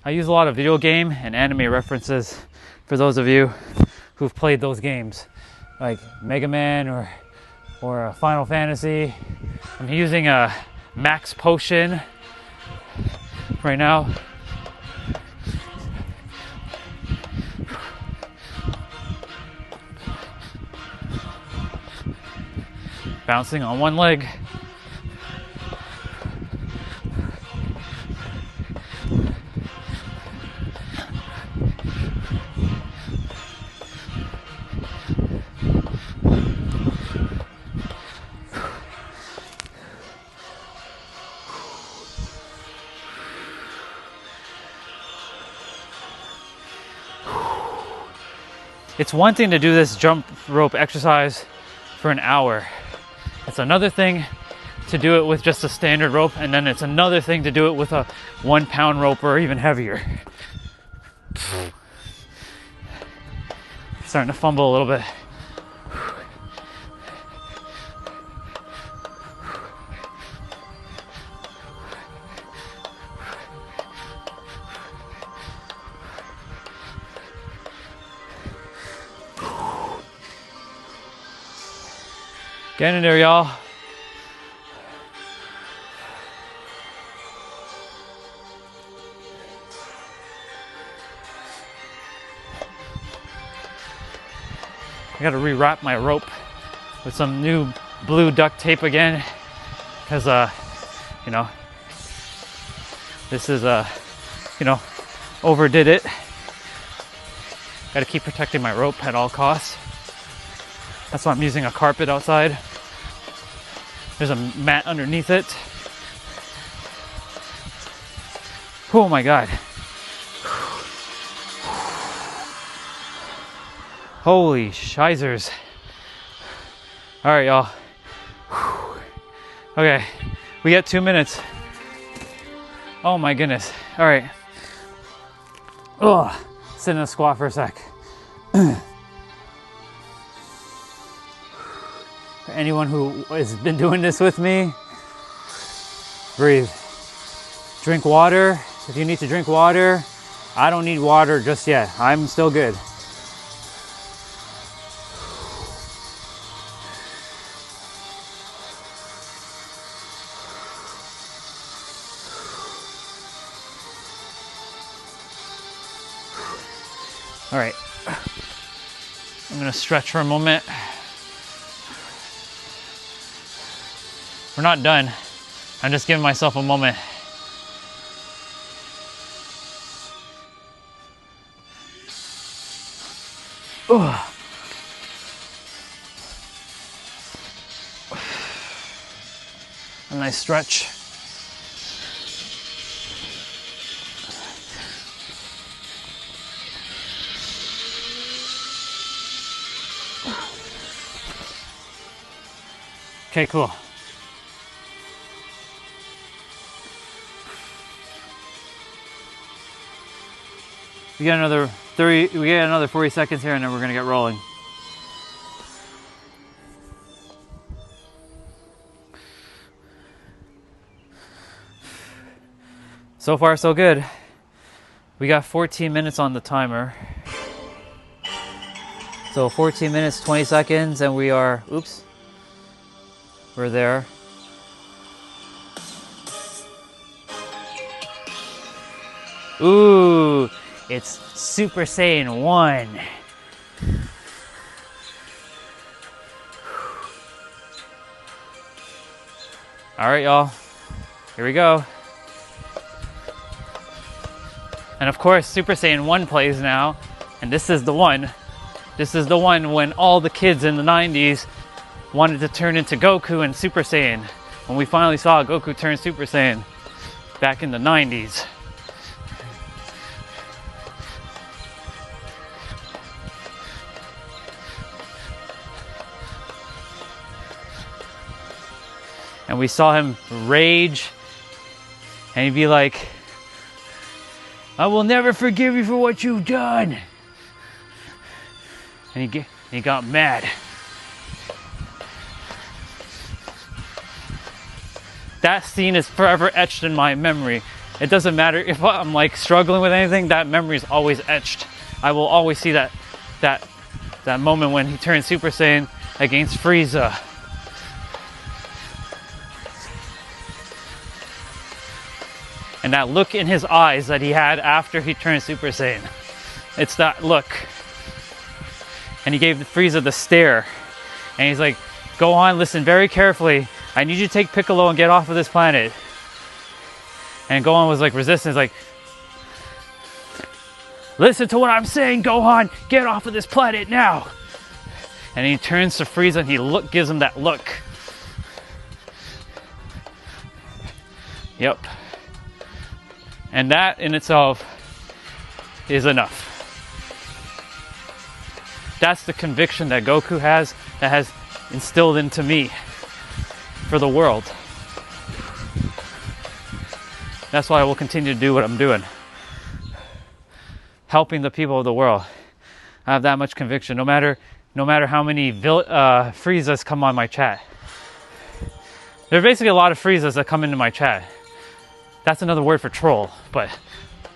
I use a lot of video game and anime references for those of you who've played those games, like Mega Man or Final Fantasy. I'm using a Max Potion right now. Bouncing on one leg. it's one thing to do this jump rope exercise for an hour. It's another thing to do it with just a standard rope, and then it's another thing to do it with a 1 pound rope or even heavier. Starting to fumble a little bit. Get in there, y'all. I gotta rewrap my rope with some new blue duct tape again, because you know, this is you know, overdid it. Gotta keep protecting my rope at all costs. That's why I'm using a carpet outside. There's a mat underneath it. Oh my God. Holy shizers. All right, y'all. Okay, we got 2 minutes. Oh my goodness. All right. Ugh. Sit in a squat for a sec. For anyone who has been doing this with me, breathe. Drink water if you need to drink water. I don't need water just yet. I'm still good. All right, I'm gonna stretch for a moment. We're not done. I'm just giving myself a moment. Ugh. A nice stretch. Okay, cool. We got another 40 seconds here, and then we're gonna get rolling. So far, so good. We got 14 minutes on the timer. So 14 minutes, 20 seconds, and we are, oops. We're there. Ooh, it's Super Saiyan 1. All right, y'all. Here we go. And of course, Super Saiyan 1 plays now. And this is the one. This is the one when all the kids in the 90s wanted to turn into Goku and Super Saiyan. When we finally saw Goku turn Super Saiyan back in the 90s. And we saw him rage, and he'd be like, I will never forgive you for what you've done. And he got mad. That scene is forever etched in my memory. It doesn't matter if I'm like struggling with anything, that memory is always etched. I will always see that moment when he turned Super Saiyan against Frieza. And that look in his eyes that he had after he turned Super Saiyan. It's that look. And he gave Frieza the stare. And he's like, Gohan, listen very carefully. I need you to take Piccolo and get off of this planet. And Gohan was like resistant. He's like, listen to what I'm saying, Gohan. Get off of this planet now. And he turns to Frieza and he gives him that look. Yep. And that in itself is enough. That's the conviction that Goku has, that has instilled into me for the world. That's why I will continue to do what I'm doing. Helping the people of the world. I have that much conviction, no matter how many Friezas come on my chat. There are basically a lot of Friezas that come into my chat. That's another word for troll, but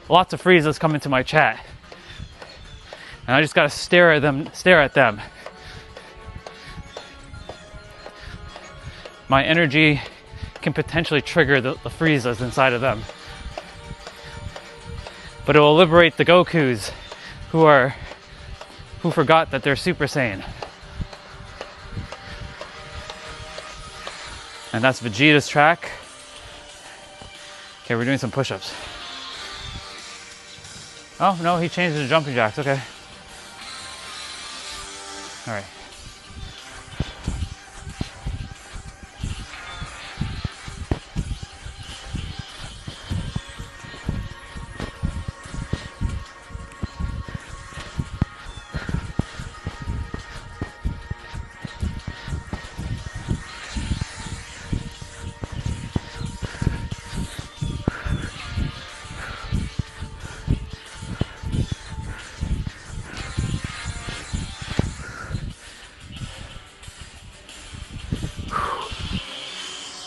lots of Friezas come into my chat. And I just gotta stare at them. My energy can potentially trigger the Friezas inside of them. But it will liberate the Gokus who forgot that they're Super Saiyan. And that's Vegeta's track. Okay, we're doing some push-ups. Oh, no, he changed it to jumping jacks, okay. All right.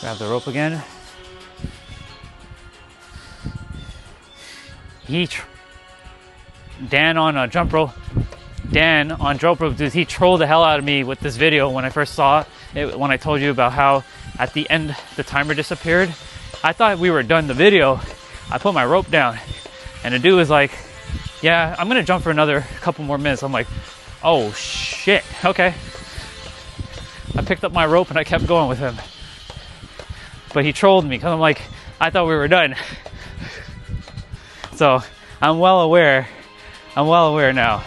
Grab the rope again. Dan on jump rope, dude, he trolled the hell out of me with this video when I first saw it, when I told you about how at the end the timer disappeared. I thought we were done the video. I put my rope down and the dude was like, yeah, I'm gonna jump for another couple more minutes. I'm like, oh shit, okay. I picked up my rope and I kept going with him. But he trolled me because I'm like, I thought we were done. So I'm well aware now.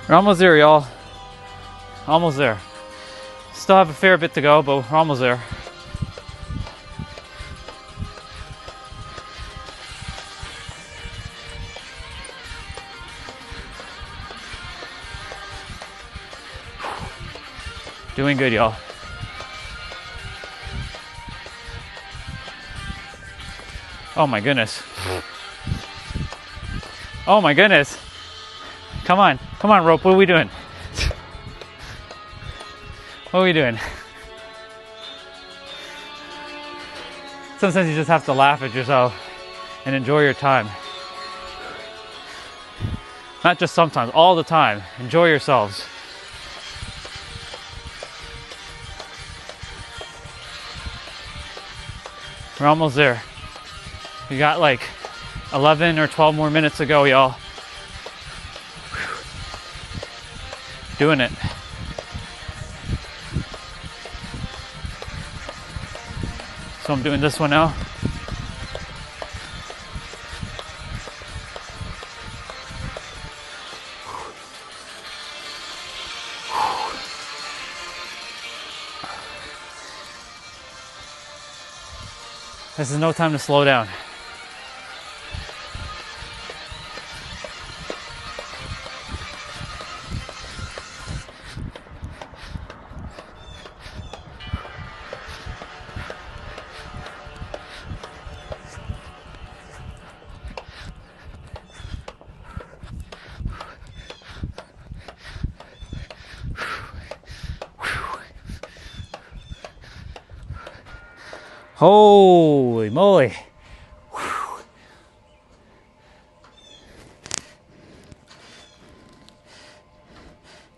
We're almost there, y'all. Almost there. Still have a fair bit to go, but we're almost there. Doing good, y'all. Oh my goodness. Oh my goodness. Come on, rope, what are we doing? What are we doing? Sometimes you just have to laugh at yourself and enjoy your time. Not just sometimes, all the time. Enjoy yourselves. We're almost there. We got like 11 or 12 more minutes to go, y'all. Doing it. So I'm doing this one now. This is no time to slow down. Holy moly. Whew.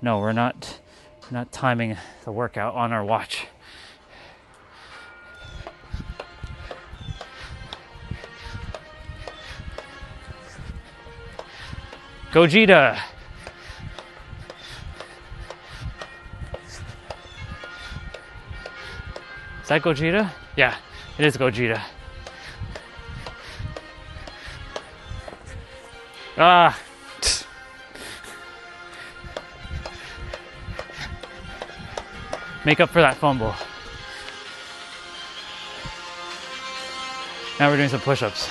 No, we're not timing the workout on our watch. Gogeta. Is that Gogeta? Yeah, it is Gogeta. Ah. Make up for that fumble. Now we're doing some push-ups.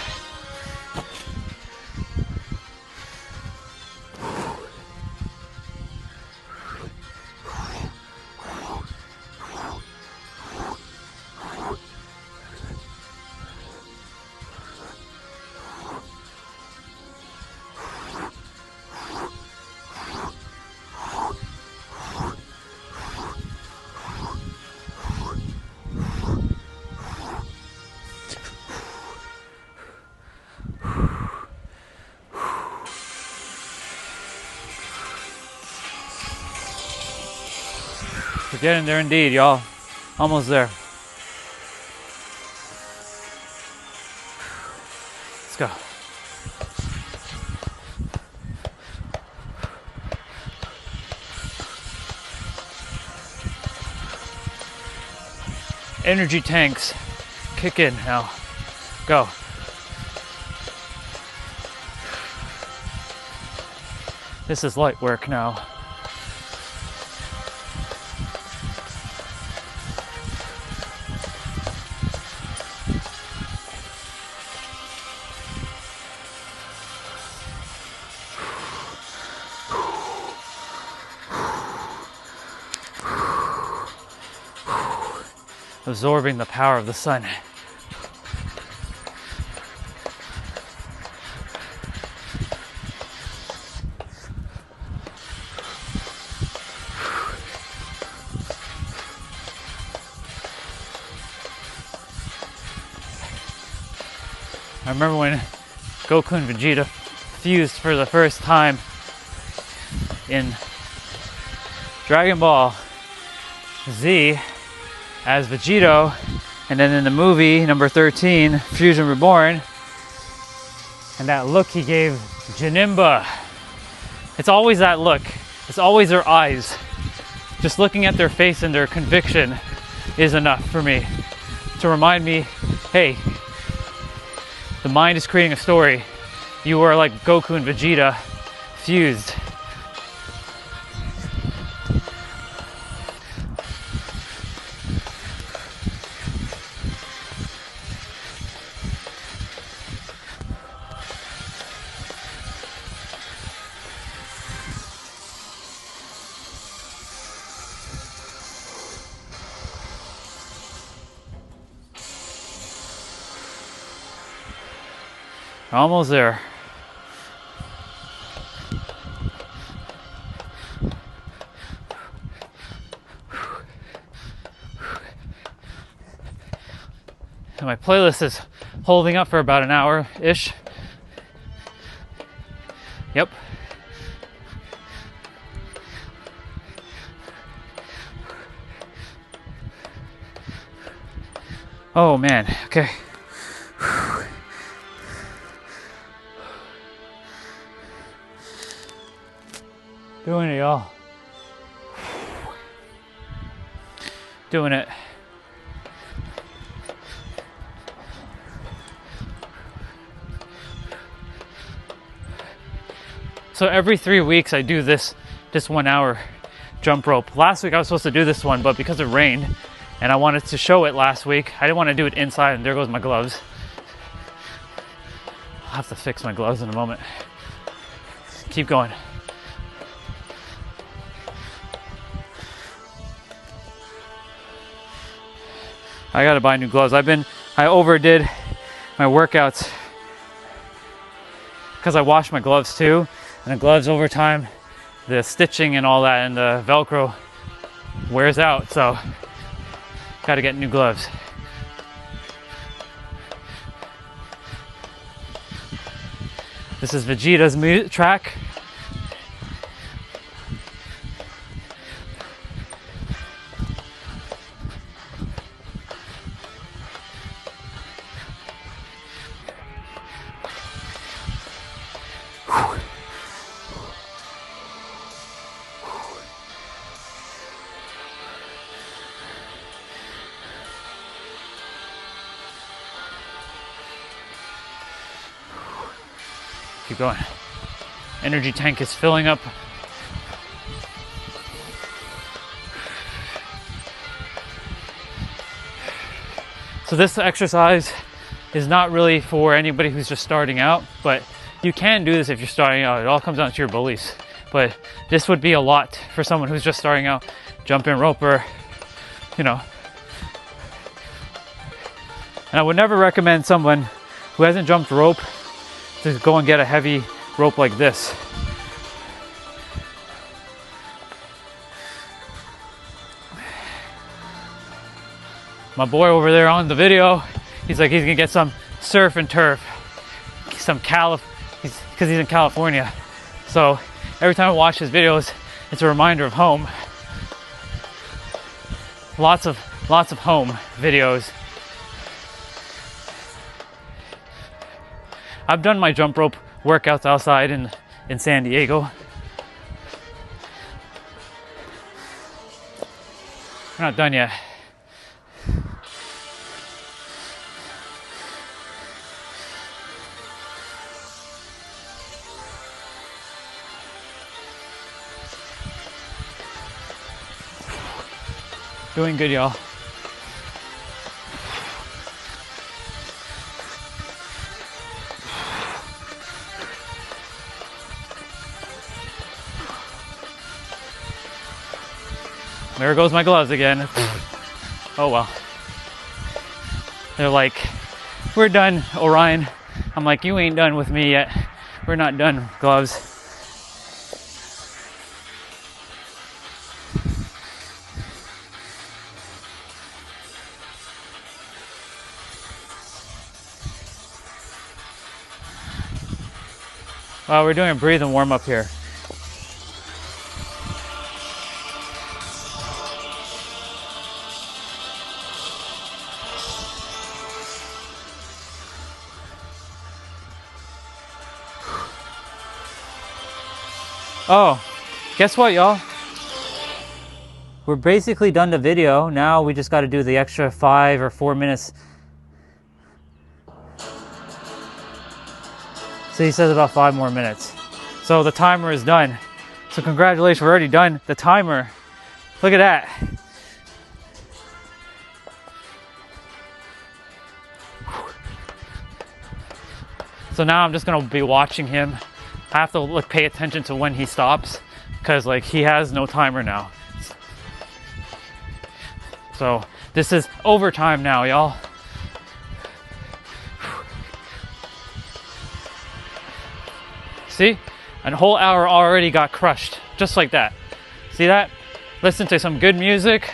We're getting there indeed, y'all. Almost there. Let's go. Energy tanks kick in now. Go. This is light work now. Absorbing the power of the sun. I remember when Goku and Vegeta fused for the first time in Dragon Ball Z as Vegito, and then in the movie number 13, Fusion Reborn, and that look he gave Janemba. It's always that look. It's always their eyes. Just looking at their face and their conviction is enough for me to remind me, hey, the mind is creating a story. You are like Goku and Vegeta fused. Almost there. And my playlist is holding up for about an hour-ish. Yep. Oh man, okay. Doing it, y'all. Doing it. So every 3 weeks I do this 1 hour jump rope. Last week I was supposed to do this one, but because it rained and I wanted to show it last week, I didn't want to do it inside, and there goes my gloves. I'll have to fix my gloves in a moment. Keep going. I gotta buy new gloves. I overdid my workouts because I washed my gloves too. And the gloves over time, the stitching and all that and the Velcro wears out. So gotta get new gloves. This is Vegeta's track. Keep going. Energy tank is filling up. So this exercise is not really for anybody who's just starting out, but you can do this if you're starting out. It all comes down to your beliefs. But this would be a lot for someone who's just starting out, jumping rope or, you know. And I would never recommend someone who hasn't jumped rope to go and get a heavy rope like this. My boy over there on the video, he's like, he's gonna get some surf and turf, because he's in California. So every time I watch his videos, it's a reminder of home. lots of home videos. I've done my jump rope workouts outside in San Diego. We're not done yet. Doing good, y'all. There goes my gloves again. Oh well. They're like, we're done, Orion. I'm like, you ain't done with me yet. We're not done, gloves. Well, we're doing a breathe and warm up here. Oh, guess what, y'all? We're basically done the video. Now we just got to do the extra 5 or 4 minutes. So he says about 5 more minutes. So the timer is done. So congratulations, we're already done the timer. Look at that. So now I'm just gonna be watching him. I have to pay attention to when he stops, because like he has no timer now. So this is overtime now, y'all. See, a whole hour already got crushed, just like that. See that? Listen to some good music,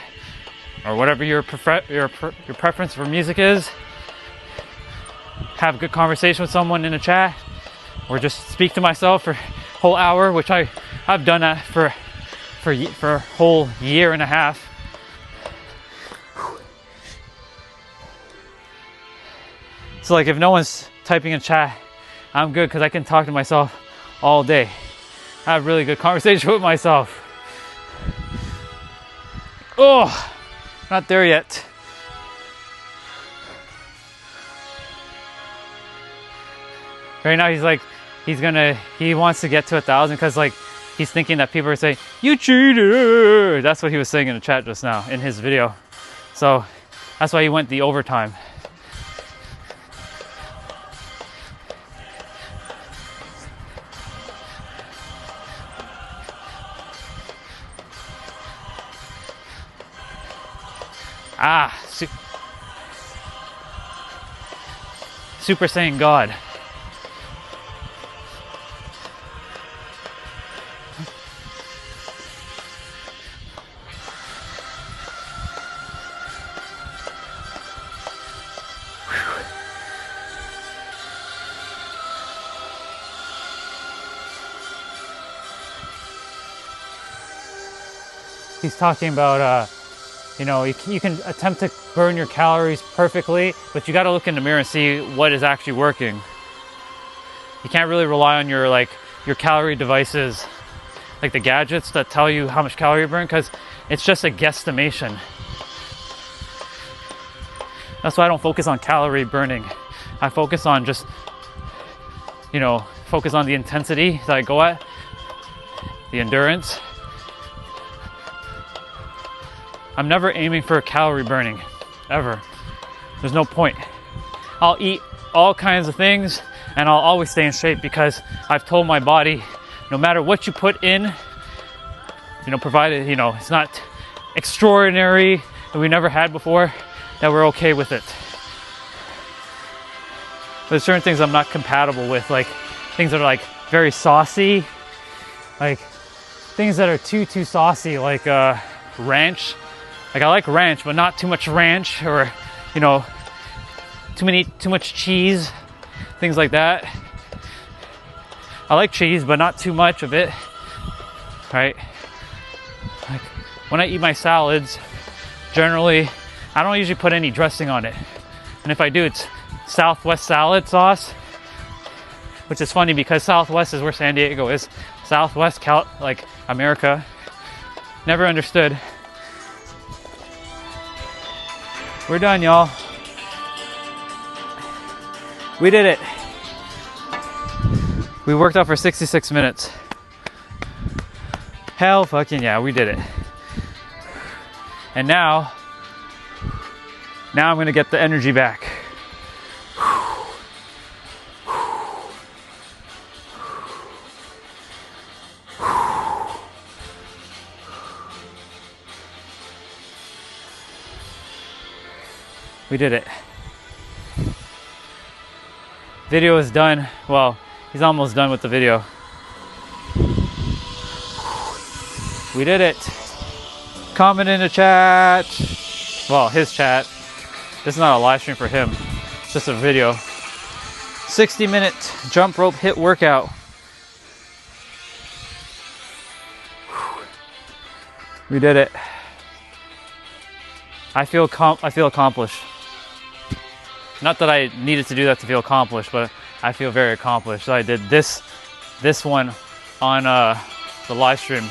or whatever your preference for music is. Have a good conversation with someone in a chat, or just speak to myself for a whole hour, which I've done that for a whole year and a half. So like if no one's typing in chat, I'm good because I can talk to myself all day. I have really good conversation with myself. Oh, not there yet. Right now he's like, he wants to get to 1,000 because like he's thinking that people are saying, you cheater. That's what he was saying in the chat just now in his video. So that's why he went the overtime. Super Saiyan God. He's talking about, you know, you can attempt to burn your calories perfectly, but you got to look in the mirror and see what is actually working. You can't really rely on your calorie devices, like the gadgets that tell you how much calorie you burn, because it's just a guesstimation. That's why I don't focus on calorie burning. I focus on just, you know, focus on the intensity that I go at, the endurance. I'm never aiming for calorie burning, ever. There's no point. I'll eat all kinds of things and I'll always stay in shape because I've told my body, no matter what you put in, you know, provided, you know, it's not extraordinary that we never had before, that we're okay with it. There's certain things I'm not compatible with, like things that are like very saucy, like things that are too saucy, like ranch. Like I like ranch, but not too much ranch, or, you know, too much cheese, things like that. I like cheese, but not too much of it, right? Like when I eat my salads, generally, I don't usually put any dressing on it. And if I do, it's Southwest salad sauce, which is funny because Southwest is where San Diego is. Southwest, like America. Never understood. We're done, y'all. We did it. We worked out for 66 minutes. Hell fucking yeah, we did it. And now I'm gonna get the energy back. We did it. Video is done. Well, he's almost done with the video. We did it. Comment in the chat. Well, his chat. This is not a live stream for him. It's just a video. 60-minute jump rope hit workout. We did it. I feel accomplished. Not that I needed to do that to feel accomplished, but I feel very accomplished. So I did this one on the live stream.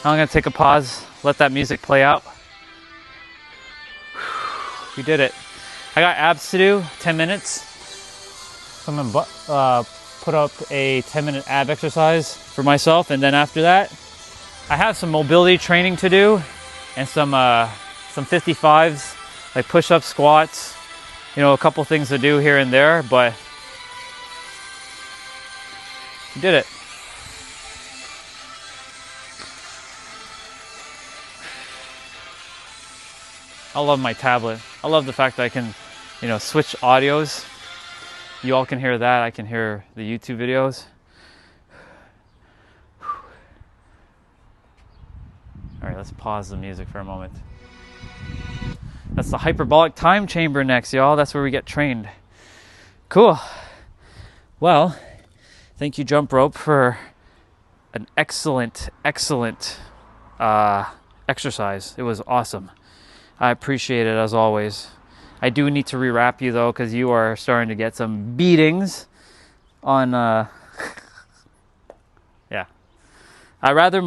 Now I'm gonna take a pause, let that music play out. We did it. I got abs to do, 10 minutes. So I'm gonna put up a 10-minute ab exercise for myself, and then after that, I have some mobility training to do and some 55s. Like push-ups, squats, you know, a couple things to do here and there, but we did it. I love my tablet. I love the fact that I can, you know, switch audios. You all can hear that. I can hear the YouTube videos. All right, let's pause the music for a moment. That's the hyperbolic time chamber next, y'all. That's where we get trained. Cool. Well, thank you, Jump Rope, for an excellent exercise. It was awesome. I appreciate it as always. I do need to rewrap you though, because you are starting to get some beatings on. Yeah. I rather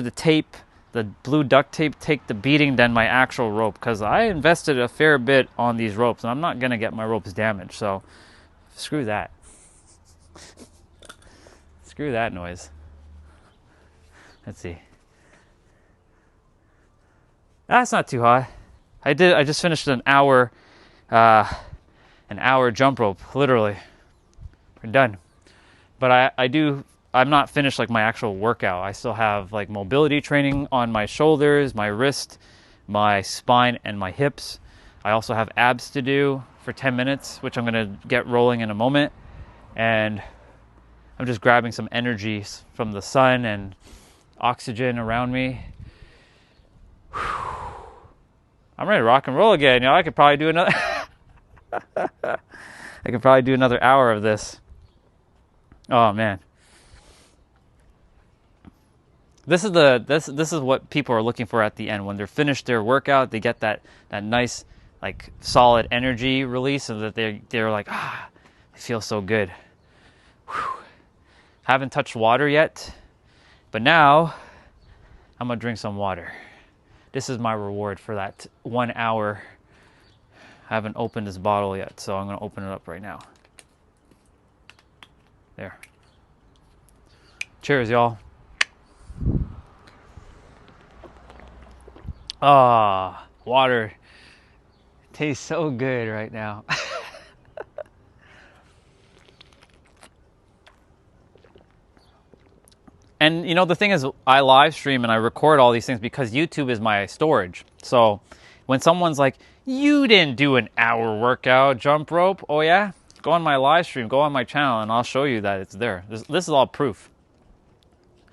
the tape. The blue duct tape take the beating than my actual rope, because I invested a fair bit on these ropes and I'm not gonna get my ropes damaged, so screw that. Screw that noise. Let's see. That's not too hot. I just finished an hour jump rope, literally. We're done. But I'm not finished like my actual workout. I still have like mobility training on my shoulders, my wrist, my spine, and my hips. I also have abs to do for 10 minutes, which I'm gonna get rolling in a moment. And I'm just grabbing some energy from the sun and oxygen around me. I'm ready to rock and roll again. You know, I could probably do another hour of this. Oh man. This is what people are looking for at the end. When they're finished their workout, they get that nice, like, solid energy release, so that they're like, I feel so good. Whew. Haven't touched water yet, but now I'm gonna drink some water. This is my reward for that 1 hour. I haven't opened this bottle yet, so I'm gonna open it up right now. There. Cheers, y'all. Ah, water tastes so good right now. And you know, the thing is, I live stream and I record all these things because YouTube is my storage. So when someone's like, you didn't do an hour workout jump rope, oh yeah? Go on my live stream, go on my channel, and I'll show you that it's there. This is all proof.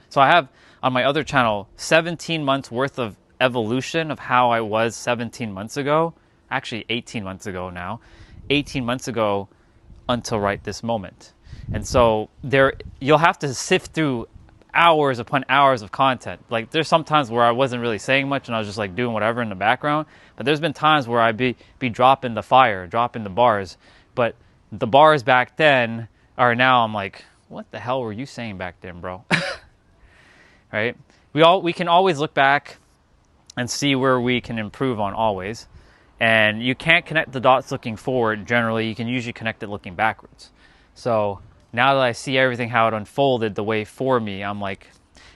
So I have on my other channel 17 months worth of evolution of how I was 17 months ago. Actually 18 months ago now. 18 months ago until right this moment. And so you'll have to sift through hours upon hours of content. Like there's sometimes where I wasn't really saying much and I was just like doing whatever in the background. But there's been times where I'd be dropping the fire, dropping the bars. But the bars back then are now I'm like, what the hell were you saying back then, bro? Right? We can always look back and see where we can improve on always. And you can't connect the dots looking forward. Generally, you can usually connect it looking backwards. So now that I see everything, how it unfolded the way for me, I'm like,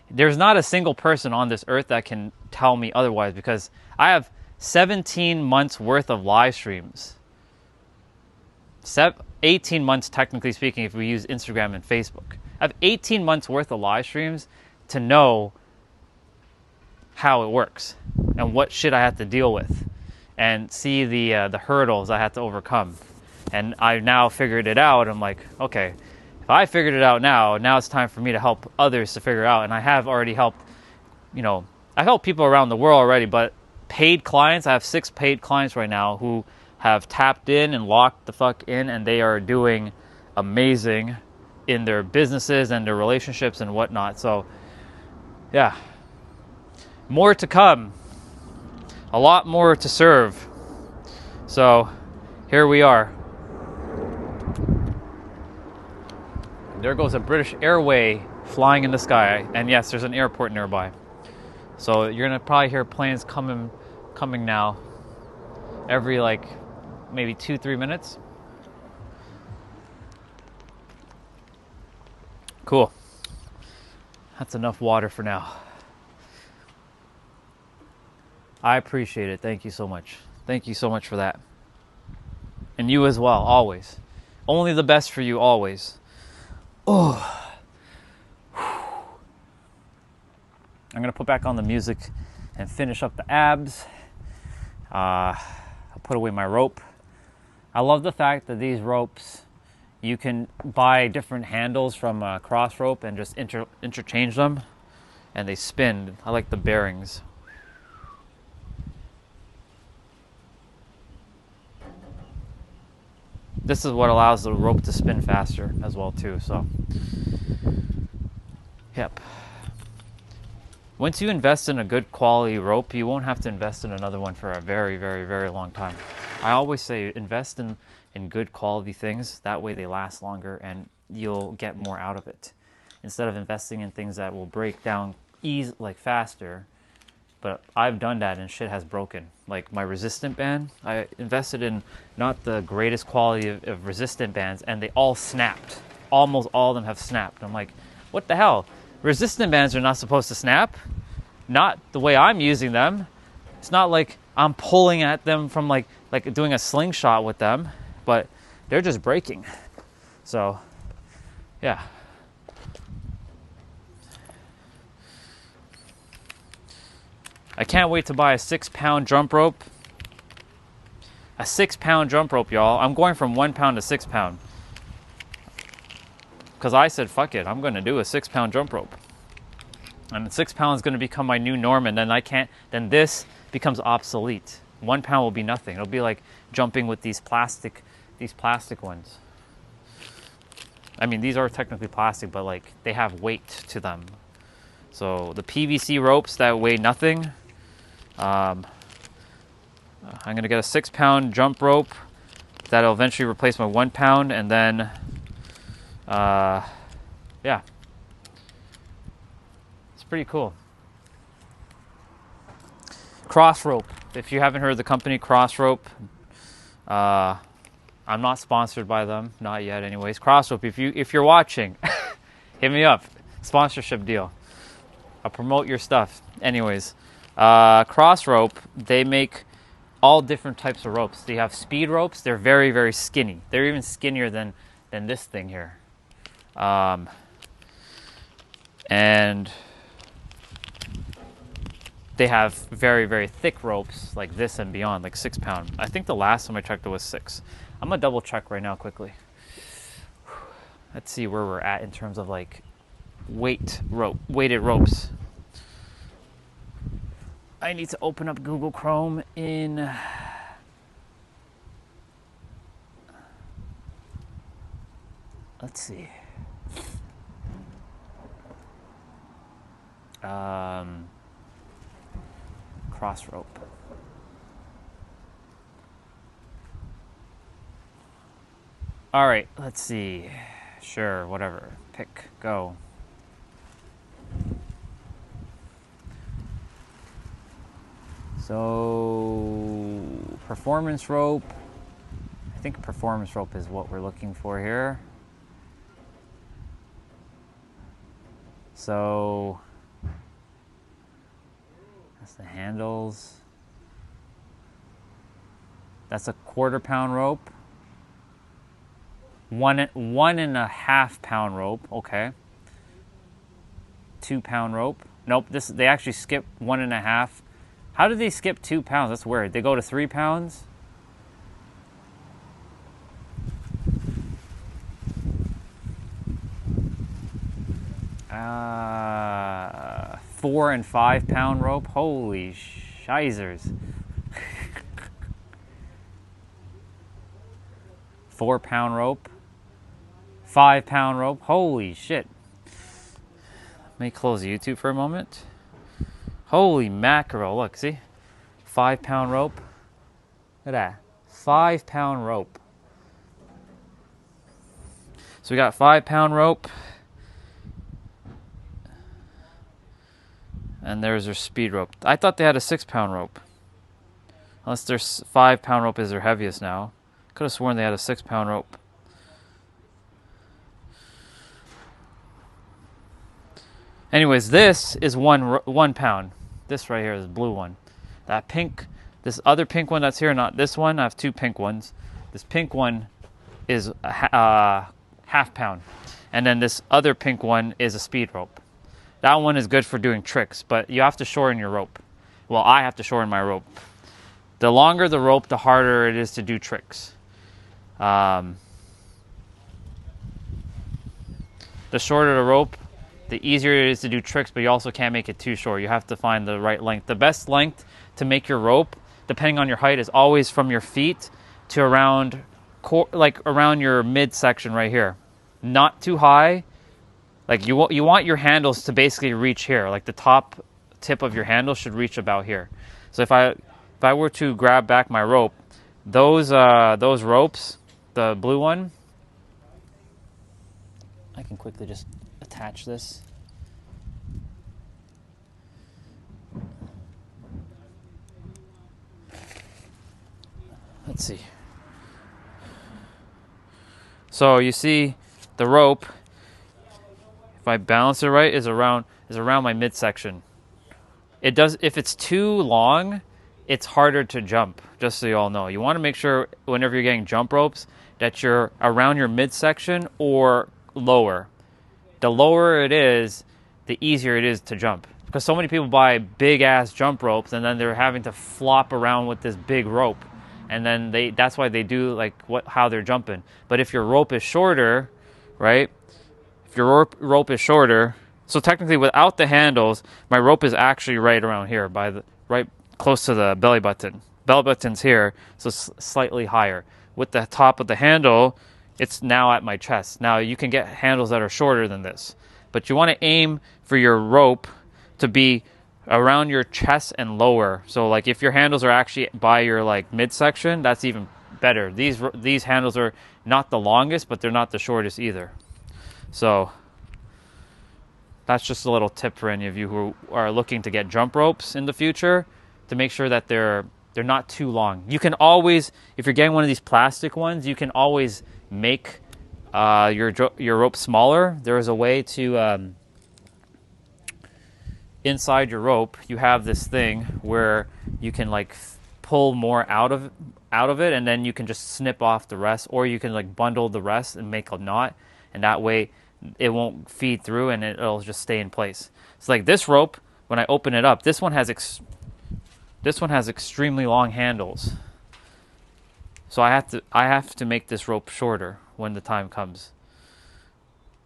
there's not a single person on this earth that can tell me otherwise, because I have 17 months worth of live streams. 18 months, technically speaking, if we use Instagram and Facebook. I have 18 months worth of live streams to know how it works and what shit I have to deal with and see the hurdles I have to overcome. And I now figured it out. I'm like, okay, if I figured it out now it's time for me to help others to figure it out. And I have already helped, I've helped people around the world already, but paid clients, I have 6 paid clients right now who have tapped in and locked the fuck in, and they are doing amazing in their businesses and their relationships and whatnot. So yeah, more to come, a lot more to serve. So here we are. There goes a British Airway flying in the sky, and yes, there's an airport nearby. So you're gonna probably hear planes coming now every like maybe 2-3 minutes. Cool. That's enough water for now. I appreciate it. Thank you so much. Thank you so much for that. And you as well, always. Only the best for you, always. Oh. I'm going to put back on the music and finish up the abs. I'll put away my rope. I love the fact that these ropes, you can buy different handles from Cross Rope and just interchange them, and they spin. I like the bearings. This is what allows the rope to spin faster as well too. So, yep. Once you invest in a good quality rope, you won't have to invest in another one for a very, very, very long time. I always say invest in good quality things. That way they last longer and you'll get more out of it. Instead of investing in things that will break down faster. But I've done that and shit has broken. Like my resistant band, I invested in not the greatest quality of resistant bands, and they all snapped. Almost all of them have snapped. I'm like, what the hell? Resistant bands are not supposed to snap. Not the way I'm using them. It's not like I'm pulling at them from like doing a slingshot with them, but they're just breaking. So, yeah. I can't wait to buy a 6-pound jump rope. A 6-pound jump rope, y'all. I'm going from 1 pound to 6 pound. Because I said, fuck it, I'm going to do a 6-pound jump rope. And 6 pounds is going to become my new norm, and then this becomes obsolete. 1 pound will be nothing. It'll be like jumping with these plastic ones. I mean, these are technically plastic, but like they have weight to them. So the PVC ropes that weigh nothing, I'm going to get a 6-pound jump rope that'll eventually replace my 1 pound, and then, yeah. It's pretty cool. Cross Rope. If you haven't heard of the company Cross Rope, I'm not sponsored by them, not yet anyways. Cross Rope, if you're watching, hit me up. Sponsorship deal. I'll promote your stuff. Anyways, Cross Rope, they make all different types of ropes. They have speed ropes. They're very, very skinny. They're even skinnier than this thing here. And they have very, very thick ropes like this and beyond, like 6 pound. I think the last time I checked it was 6. I'm gonna double check right now quickly. Let's see where we're at in terms of like weighted ropes. I need to open up Google Chrome in let's see. Cross rope. All right, let's see. Sure, whatever. Pick, go. So, performance rope. I think performance rope is what we're looking for here. So, that's the handles. That's a 1/4 pound rope. 1.5 pound rope. Okay. 2 pound rope. Nope. They actually skip 1.5. How do they skip 2 pounds? That's weird. They go to 3 pounds. Uh, 4 and 5 pound rope. Holy shizers. 4 pound rope. 5 pound rope. Holy shit. Let me close YouTube for a moment. Holy mackerel. Look, see? 5 pound rope. Look at that. 5 pound rope. So we got 5 pound rope. And there's their speed rope. I thought they had a 6 pound rope. Unless their 5 pound rope is their heaviest now. Could have sworn they had a 6 pound rope. Anyways, this is 1 pound. This right here is the blue one. That pink, this other pink one that's here, not this one. I have 2 pink ones. This pink one is a half pound. And then this other pink one is a speed rope. That one is good for doing tricks, but you have to shorten your rope. Well, I have to shorten my rope. The longer the rope, the harder it is to do tricks. The shorter the rope, the easier it is to do tricks, but you also can't make it too short. You have to find the right length. The best length to make your rope, depending on your height, is always from your feet to around your midsection right here. Not too high. Like you want your handles to basically reach here. Like the top tip of your handle should reach about here. So if I were to grab back my rope, those ropes, the blue one, I can quickly just attach this. Let's see. So you see the rope, if I balance it right, is around my midsection. It does, if it's too long, it's harder to jump, just so you all know. You want to make sure whenever you're getting jump ropes that you're around your midsection or lower. The lower it is, the easier it is to jump. Because so many people buy big ass jump ropes and then they're having to flop around with this big rope. And then that's why they do like how they're jumping. But if your rope is shorter, right? If your rope is shorter, so technically without the handles, my rope is actually right around here, right close to the belly button. Belly button's here, so slightly higher. With the top of the handle, it's now at my chest. Now you can get handles that are shorter than this, but you want to aim for your rope to be around your chest and lower. So like if your handles are actually by your like midsection, that's even better. These handles are not the longest, but they're not the shortest either. So that's just a little tip for any of you who are looking to get jump ropes in the future, to make sure that they're not too long. You can always, if you're getting one of these plastic ones, you can always make your rope smaller. There is a way to inside your rope, you have this thing where you can like pull more out of it, and then you can just snip off the rest, or you can like bundle the rest and make a knot, and that way it won't feed through and it'll just stay in place. So like this rope, when I open it up, this one has extremely long handles. So I have to make this rope shorter when the time comes.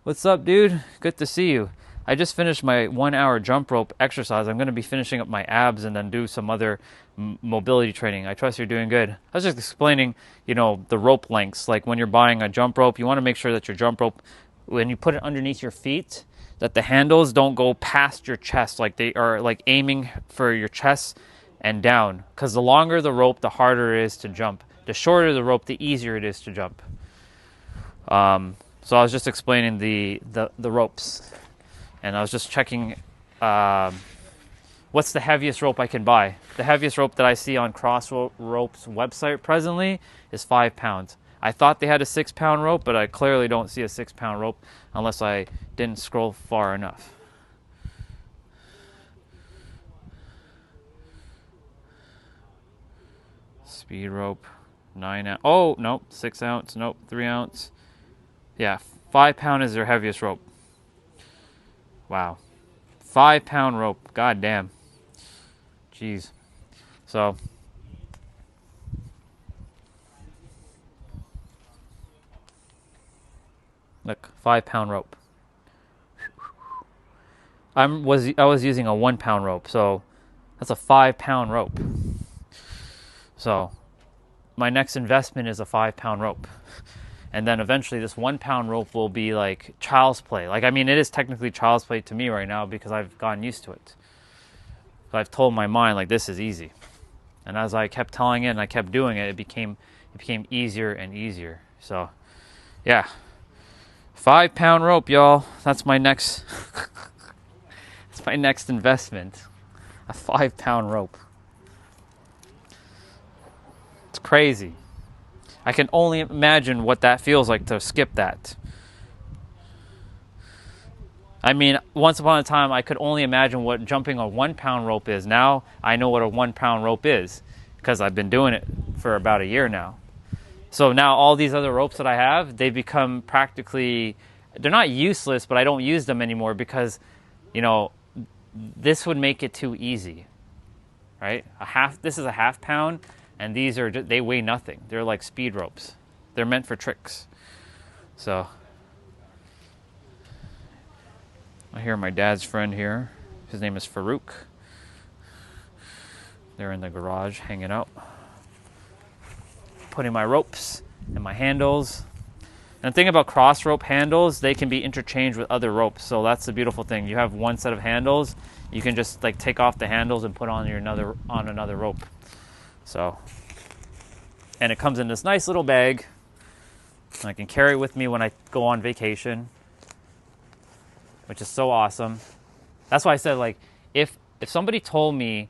What's up, dude? Good to see you. I just finished my 1 hour jump rope exercise. I'm going to be finishing up my abs and then do some other mobility training. I trust you're doing good. I was just explaining, the rope lengths. Like when you're buying a jump rope, you want to make sure that your jump rope, when you put it underneath your feet, that the handles don't go past your chest, like they are like aiming for your chest and down, because the longer the rope, the harder it is to jump. The shorter the rope, the easier it is to jump. So I was just explaining the ropes, and I was just checking what's the heaviest rope I can buy. The heaviest rope that I see on Crossrope's website presently is 5 pounds. I thought they had a 6 pound rope, but I clearly don't see a 6 pound rope unless I didn't scroll far enough. Speed rope, 9 ounce. Oh, nope, 6 ounce. Nope, 3 ounce. Yeah, 5 pound is their heaviest rope. Wow. 5 pound rope. God damn. Jeez. So, look, 5 pound rope. I was using a 1 pound rope, so that's a 5 pound rope. So, my next investment is a 5 pound rope. And then eventually this 1 pound rope will be like child's play. Like, I mean, it is technically child's play to me right now because I've gotten used to it. So I've told my mind, like, this is easy. And as I kept telling it and I kept doing it, it became easier and easier. So, yeah. 5 pound rope, y'all. That's my next that's my next investment. A 5 pound rope. It's crazy. I can only imagine what that feels like to skip that. I mean, once upon a time, I could only imagine what jumping a 1 pound rope is. Now, I know what a 1 pound rope is because I've been doing it for about a year now. So now all these other ropes that I have, they become practically, they're not useless, but I don't use them anymore because, you know, this would make it too easy, right? This is a half pound. And these are, they weigh nothing. They're like speed ropes. They're meant for tricks. So, I hear my dad's friend here. His name is Farouk. They're in the garage hanging out. Putting my ropes and my handles. And the thing about cross rope handles, they can be interchanged with other ropes. So that's the beautiful thing. You have one set of handles. You can just like take off the handles and put on another rope. So, and it comes in this nice little bag. I can carry it with me when I go on vacation, which is so awesome. That's why I said, like, if somebody told me,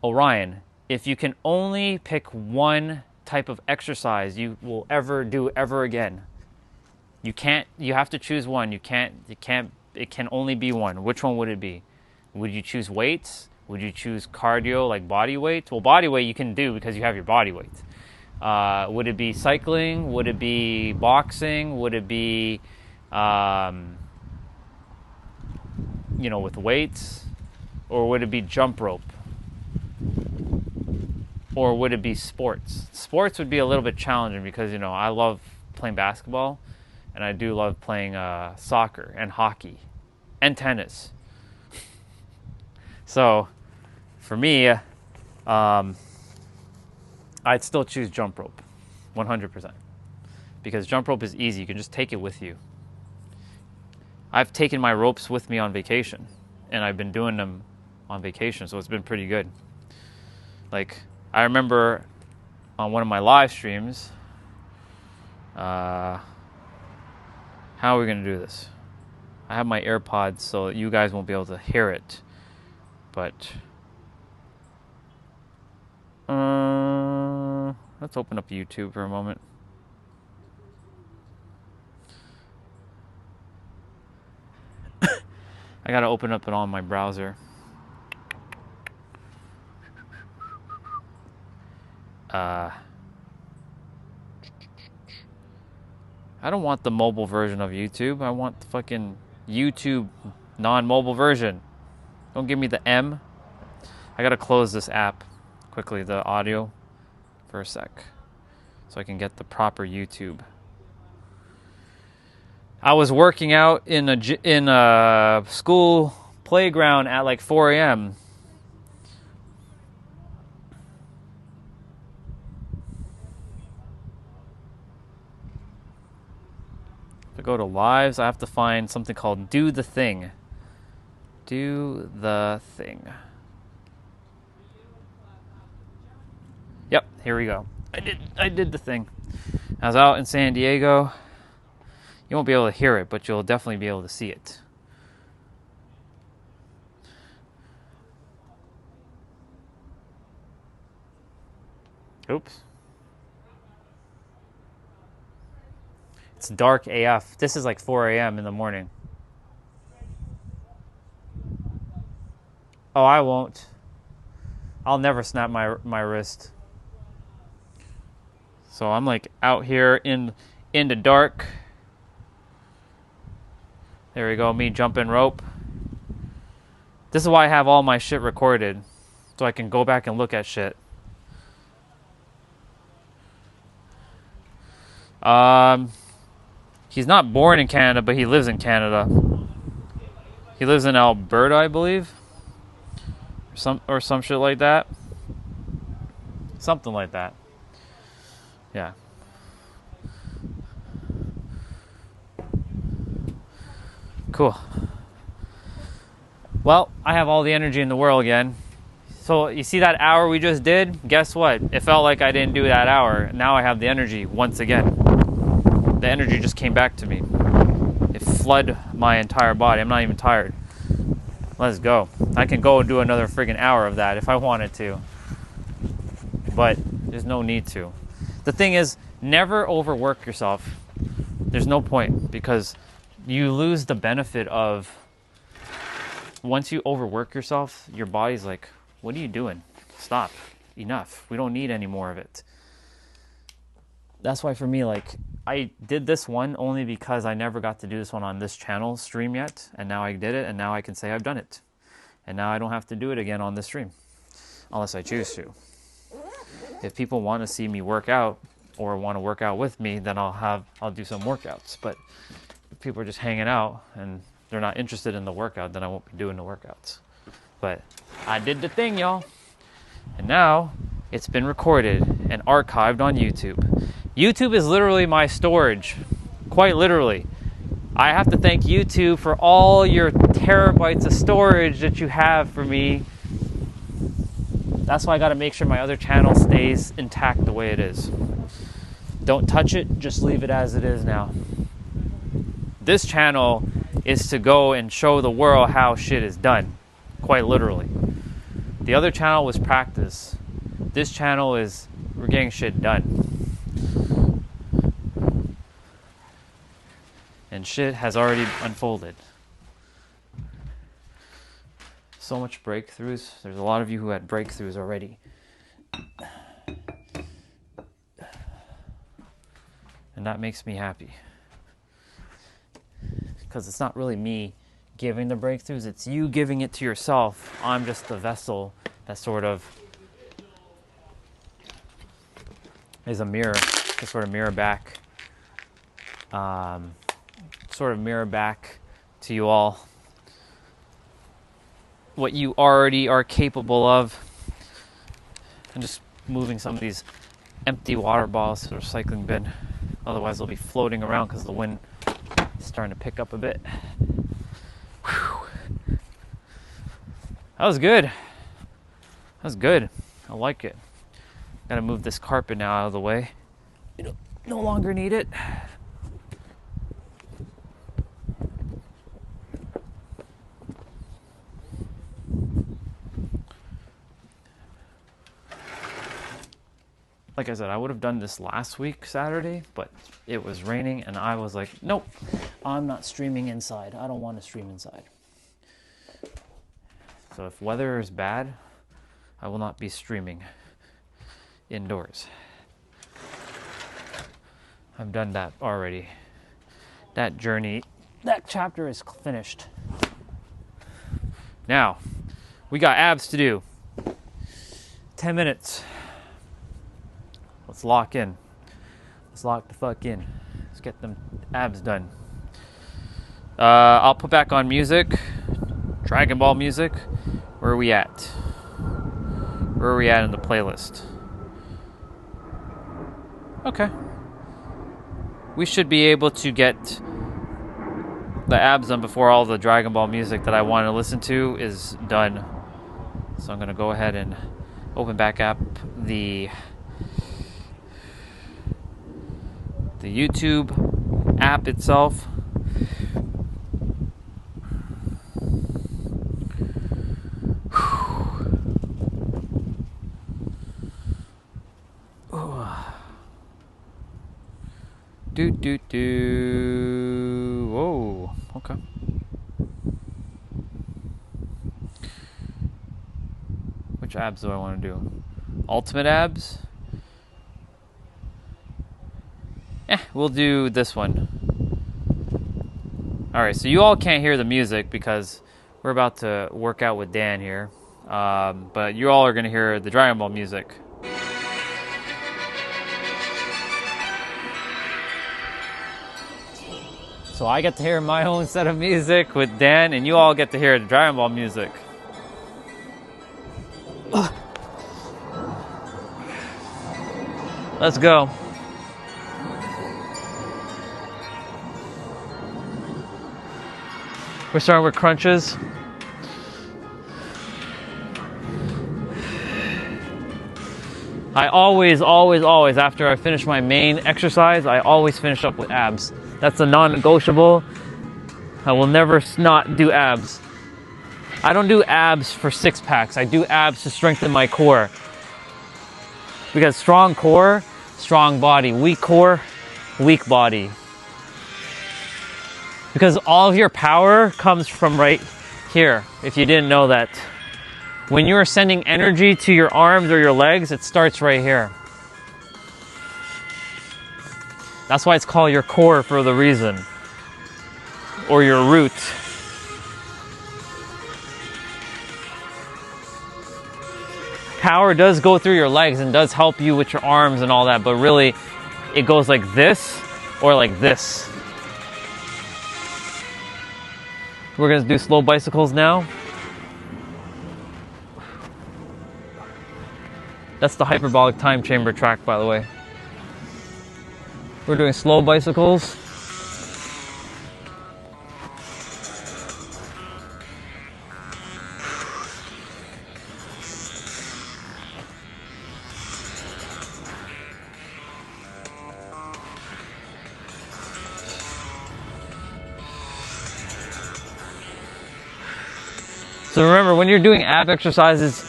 Orion, if you can only pick one type of exercise you will ever do ever again, you have to choose one. It can only be one. Which one would it be? Would you choose weights? Would you choose cardio, like body weight? Well, body weight you can do because you have your body weight. Would it be cycling? Would it be boxing? Would it be, with weights? Or would it be jump rope? Or would it be sports? Sports would be a little bit challenging because, I love playing basketball and I do love playing soccer and hockey and tennis. So, for me, I'd still choose jump rope, 100%. Because jump rope is easy. You can just take it with you. I've taken my ropes with me on vacation, and I've been doing them on vacation, so it's been pretty good. Like, I remember on one of my live streams, how are we going to do this? I have my AirPods, so you guys won't be able to hear it. But let's open up YouTube for a moment. I gotta open up it on my browser. I don't want the mobile version of YouTube. I want the fucking YouTube non-mobile version. Don't give me the M. I gotta close this app quickly, the audio, for a sec, so I can get the proper YouTube. I was working out in a school playground at like 4 a.m. If I go to lives, I have to find something called Do the Thing. Do the Thing. Yep, here we go. I did the thing. I was out in San Diego. You won't be able to hear it, but you'll definitely be able to see it. Oops. It's dark AF. This is like 4 a.m. in the morning. Oh, I won't. I'll never snap my wrist. So I'm like out here in the dark. There we go, me jumping rope. This is why I have all my shit recorded, so I can go back and look at shit. He's not born in Canada, but he lives in Canada. He lives in Alberta, I believe. Or some shit like that. Something like that. Yeah. Cool. Well, I have all the energy in the world again. So you see that hour we just did? Guess what? It felt like I didn't do that hour. Now I have the energy once again. The energy just came back to me. It flooded my entire body. I'm not even tired. Let's go. I can go and do another friggin' hour of that if I wanted to. But there's no need to. The thing is, never overwork yourself. There's no point, because you lose the benefit of, once you overwork yourself, your body's like, what are you doing? Stop. Enough. We don't need any more of it. That's why for me, like, I did this one only because I never got to do this one on this channel stream yet, and now I did it, and now I can say I've done it. And now I don't have to do it again on this stream, unless I choose to. If people want to see me work out or want to work out with me, then I'll do some workouts. But if people are just hanging out and they're not interested in the workout, then I won't be doing the workouts. But I did the thing, y'all. And now it's been recorded and archived on YouTube. YouTube is literally my storage. Quite literally. I have to thank YouTube for all your terabytes of storage that you have for me. That's why I got to make sure my other channel stays intact the way it is. Don't touch it, just leave it as it is now. This channel is to go and show the world how shit is done. Quite literally. The other channel was practice. This channel is, we're getting shit done. And shit has already unfolded. So much breakthroughs. There's a lot of you who had breakthroughs already. And that makes me happy. Because it's not really me giving the breakthroughs, it's you giving it to yourself. I'm just the vessel that sort of is a mirror to sort of mirror back. To you all what you already are capable of. And just moving some of these empty water bottles to the recycling bin. Otherwise they'll be floating around because the wind is starting to pick up a bit. Whew. That was good. That was good. I like it. Gotta move this carpet now out of the way. You no longer need it. Like I said, I would have done this last week, Saturday, but it was raining and I was like, nope, I'm not streaming inside. I don't want to stream inside. So if weather is bad, I will not be streaming indoors. I've done that already. That journey, that chapter is finished. Now, we got abs to do. 10 minutes. Let's lock in. Let's lock the fuck in. Let's get them abs done. I'll put back on music. Dragon Ball music. Where are we at? Where are we at in the playlist? Okay. We should be able to get the abs done before all the Dragon Ball music that I want to listen to is done. So I'm going to go ahead and open back up the YouTube app itself. Whoa, okay. Which abs do I want to do? Ultimate abs? We'll do this one. Alright, so you all can't hear the music because we're about to work out with Dan here. But you all are going to hear the Dragon Ball music. So I get to hear my own set of music with Dan, and you all get to hear the Dragon Ball music. Let's go. We're starting with crunches. I always, after I finish my main exercise, I always finish up with abs. That's a non-negotiable. I will never not do abs. I don't do abs for six packs. I do abs to strengthen my core. Because strong core, strong body. Weak core, weak body. Because all of your power comes from right here, if you didn't know that. When you're sending energy to your arms or your legs, it starts right here. That's why it's called your core for the reason. Or your root. Power does go through your legs and does help you with your arms and all that, but really, it goes like this or like this. We're gonna do slow bicycles now. That's the hyperbolic time chamber track, by the way. We're doing slow bicycles. So remember, when you're doing ab exercises,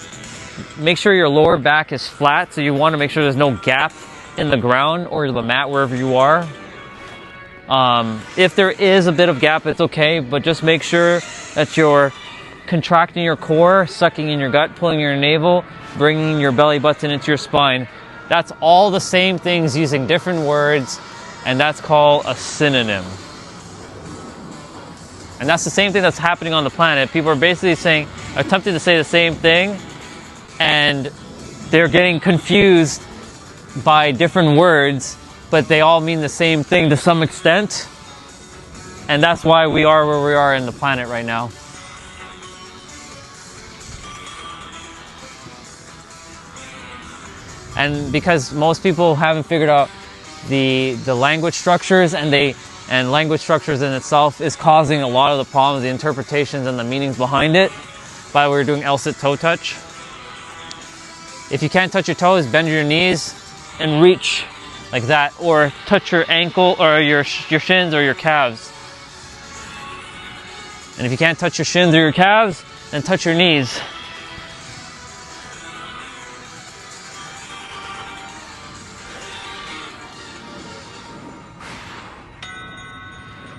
make sure your lower back is flat. So you want to make sure there's no gap in the ground or the mat, wherever you are. If there is a bit of gap, it's okay, but just make sure that you're contracting your core, sucking in your gut, pulling your navel, bringing your belly button into your spine. That's all the same things using different words, and that's called a synonym. And that's the same thing that's happening on the planet. People are basically attempting to say the same thing, and they're getting confused by different words, but they all mean the same thing to some extent. And that's why we are where we are in the planet right now. And because most people haven't figured out the language structures, and language structures in itself is causing a lot of the problems, the interpretations and the meanings behind it. By the way, we're doing L-sit toe touch. If you can't touch your toes, bend your knees and reach like that, or touch your ankle or your shins or your calves. And if you can't touch your shins or your calves, then touch your knees.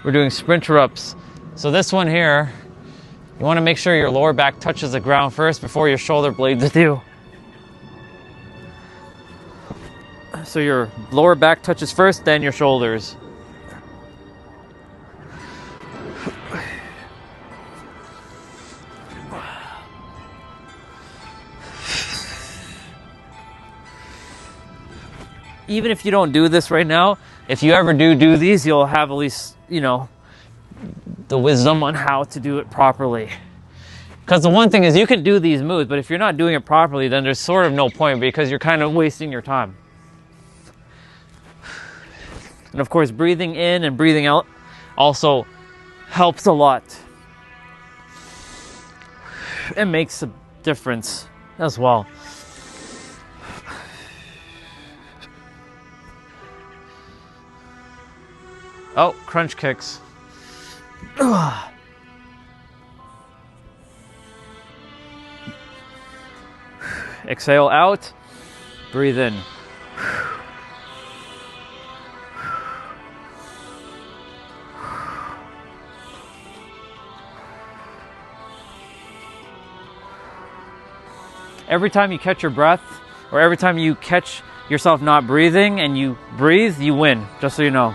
We're doing sprinter ups. So this one here, you want to make sure your lower back touches the ground first before your shoulder blades do. So your lower back touches first, then your shoulders. Even if you don't do this right now, if you ever do these, you'll have at least, the wisdom on how to do it properly. Because the one thing is, you can do these moves, but if you're not doing it properly, then there's sort of no point, because you're kind of wasting your time. And of course, breathing in and breathing out also helps a lot. It makes a difference as well. Oh, crunch kicks. Ugh. Exhale out, breathe in. Every time you catch your breath, or every time you catch yourself not breathing and you breathe, you win, just so you know.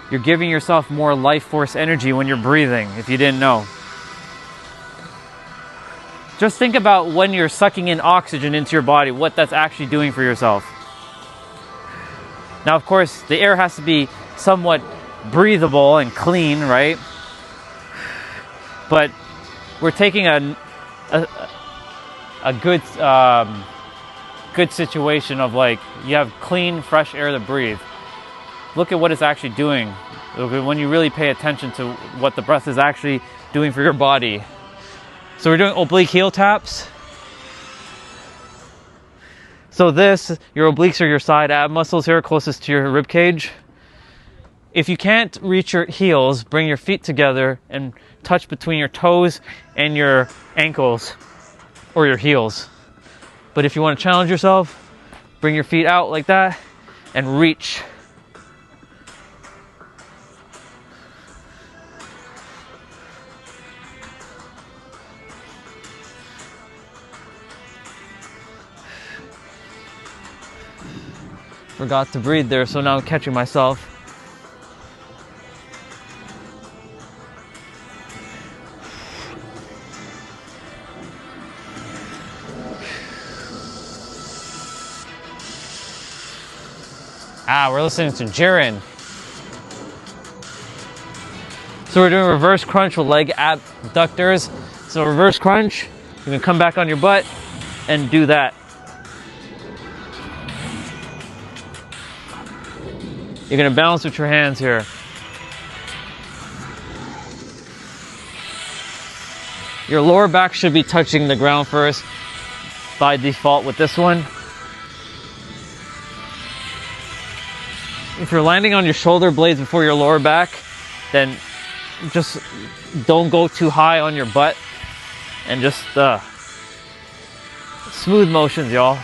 You're giving yourself more life force energy when you're breathing, if you didn't know. Just think about when you're sucking in oxygen into your body, what that's actually doing for yourself. Now, of course, the air has to be somewhat breathable and clean, right? But we're taking a good good situation of like, you have clean, fresh air to breathe. Look at what it's actually doing when you really pay attention to what the breath is actually doing for your body. So we're doing oblique heel taps. So your obliques are your side ab muscles here, closest to your rib cage. If you can't reach your heels, bring your feet together and touch between your toes and your ankles or your heels. But if you want to challenge yourself, bring your feet out like that and reach. Forgot to breathe there, so now I'm catching myself. We're listening to Jiren. So we're doing reverse crunch with leg abductors. So reverse crunch, you can come back on your butt and do that. You're gonna balance with your hands here. Your lower back should be touching the ground first by default with this one. If you're landing on your shoulder blades before your lower back, then just don't go too high on your butt and just smooth motions, y'all.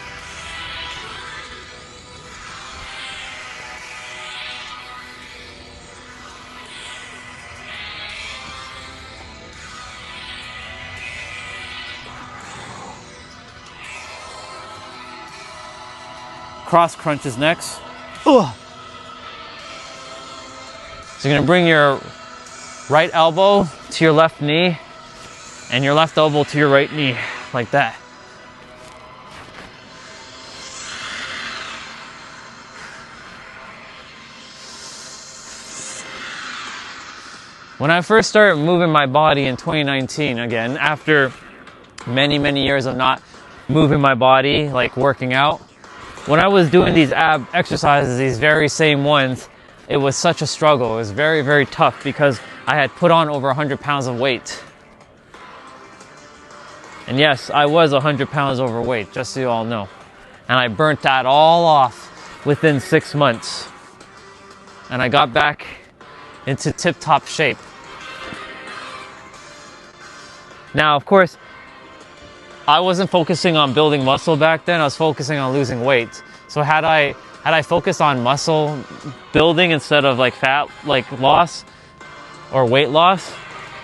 Cross crunches next. Ugh. So you're gonna bring your right elbow to your left knee and your left elbow to your right knee, like that. When I first started moving my body in 2019, again, after many, many years of not moving my body, like working out, when I was doing these ab exercises, these very same ones, it was such a struggle. It was very, very tough because I had put on over 100 pounds of weight. And yes, I was 100 pounds overweight, just so you all know. And I burnt that all off within 6 months. And I got back into tip-top shape. Now, of course, I wasn't focusing on building muscle back then. I was focusing on losing weight. So had I focused on muscle building instead of like fat loss or weight loss,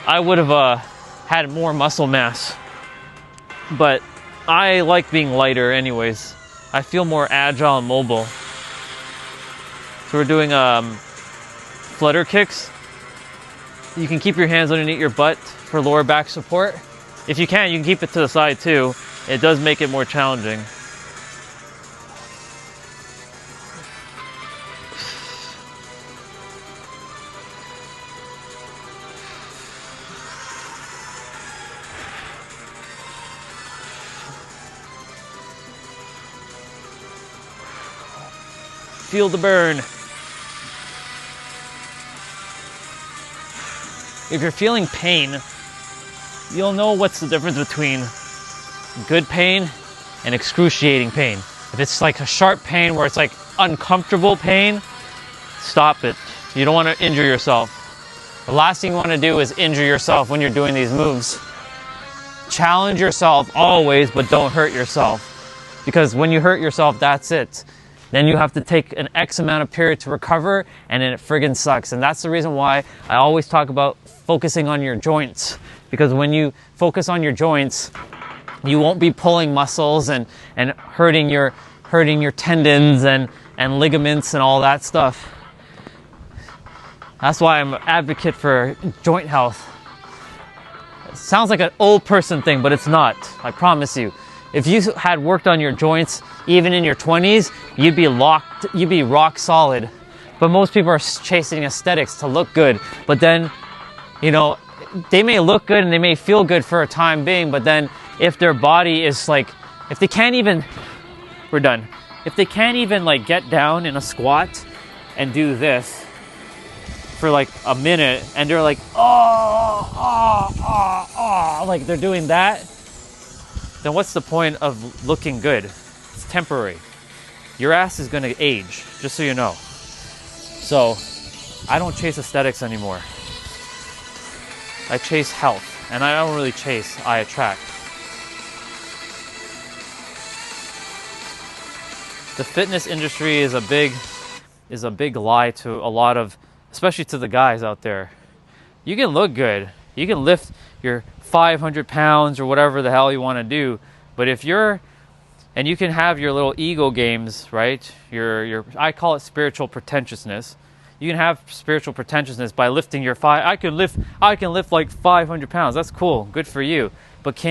I would have had more muscle mass. But I like being lighter anyways. I feel more agile and mobile. So we're doing flutter kicks. You can keep your hands underneath your butt for lower back support. If you can keep it to the side too. It does make it more challenging. Feel the burn. if you're feeling pain, you'll know what's the difference between good pain and excruciating pain. If it's like a sharp pain where it's like uncomfortable pain, stop it. You don't want to injure yourself. The last thing you want to do is injure yourself when you're doing these moves. Challenge yourself always, but don't hurt yourself. Because when you hurt yourself, that's it. Then you have to take an X amount of period to recover, and then it friggin' sucks. And that's the reason why I always talk about focusing on your joints. Because when you focus on your joints, you won't be pulling muscles and hurting your tendons and ligaments and all that stuff. That's why I'm an advocate for joint health. It sounds like an old person thing, but it's not. I promise you. If you had worked on your joints even in your 20s, you'd be rock solid. But most people are chasing aesthetics to look good. But then, you know, they may look good and they may feel good for a time being, but then if their body is like, if they can't even, we're done. If they can't even like get down in a squat and do this for like a minute and they're like, like they're doing that, then what's the point of looking good? It's temporary. Your ass is gonna age, just so you know. So I don't chase aesthetics anymore. I chase health, and I don't really chase, I attract. The fitness industry is a big lie to a lot of, especially to the guys out there. You can look good. You can lift your 500 pounds or whatever the hell you want to do, but if you're, and you can have your little ego games, right? I call it spiritual pretentiousness. You can have spiritual pretentiousness by lifting your I can lift like 500 pounds. That's cool. Good for you. But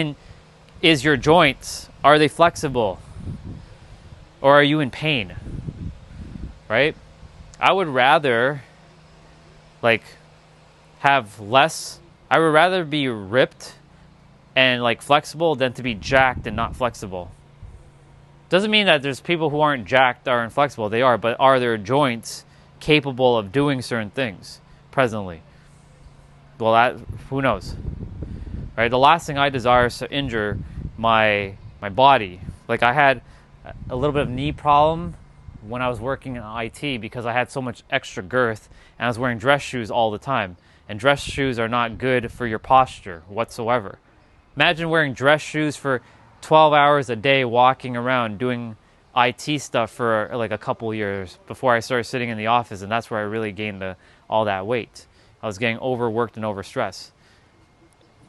is your joints, are they flexible? Or are you in pain? Right? I would rather like have less, I would rather be ripped and like flexible than to be jacked and not flexible. Doesn't mean that there's people who aren't jacked or inflexible. They are, but are their joints capable of doing certain things presently? Well, that, who knows, right? The last thing I desire is to injure my body. Like I had a little bit of knee problem when I was working in IT because I had so much extra girth and I was wearing dress shoes all the time. And dress shoes are not good for your posture whatsoever. Imagine wearing dress shoes for 12 hours a day walking around doing IT stuff for like a couple years before I started sitting in the office, and that's where I really gained all that weight. I was getting overworked and overstressed.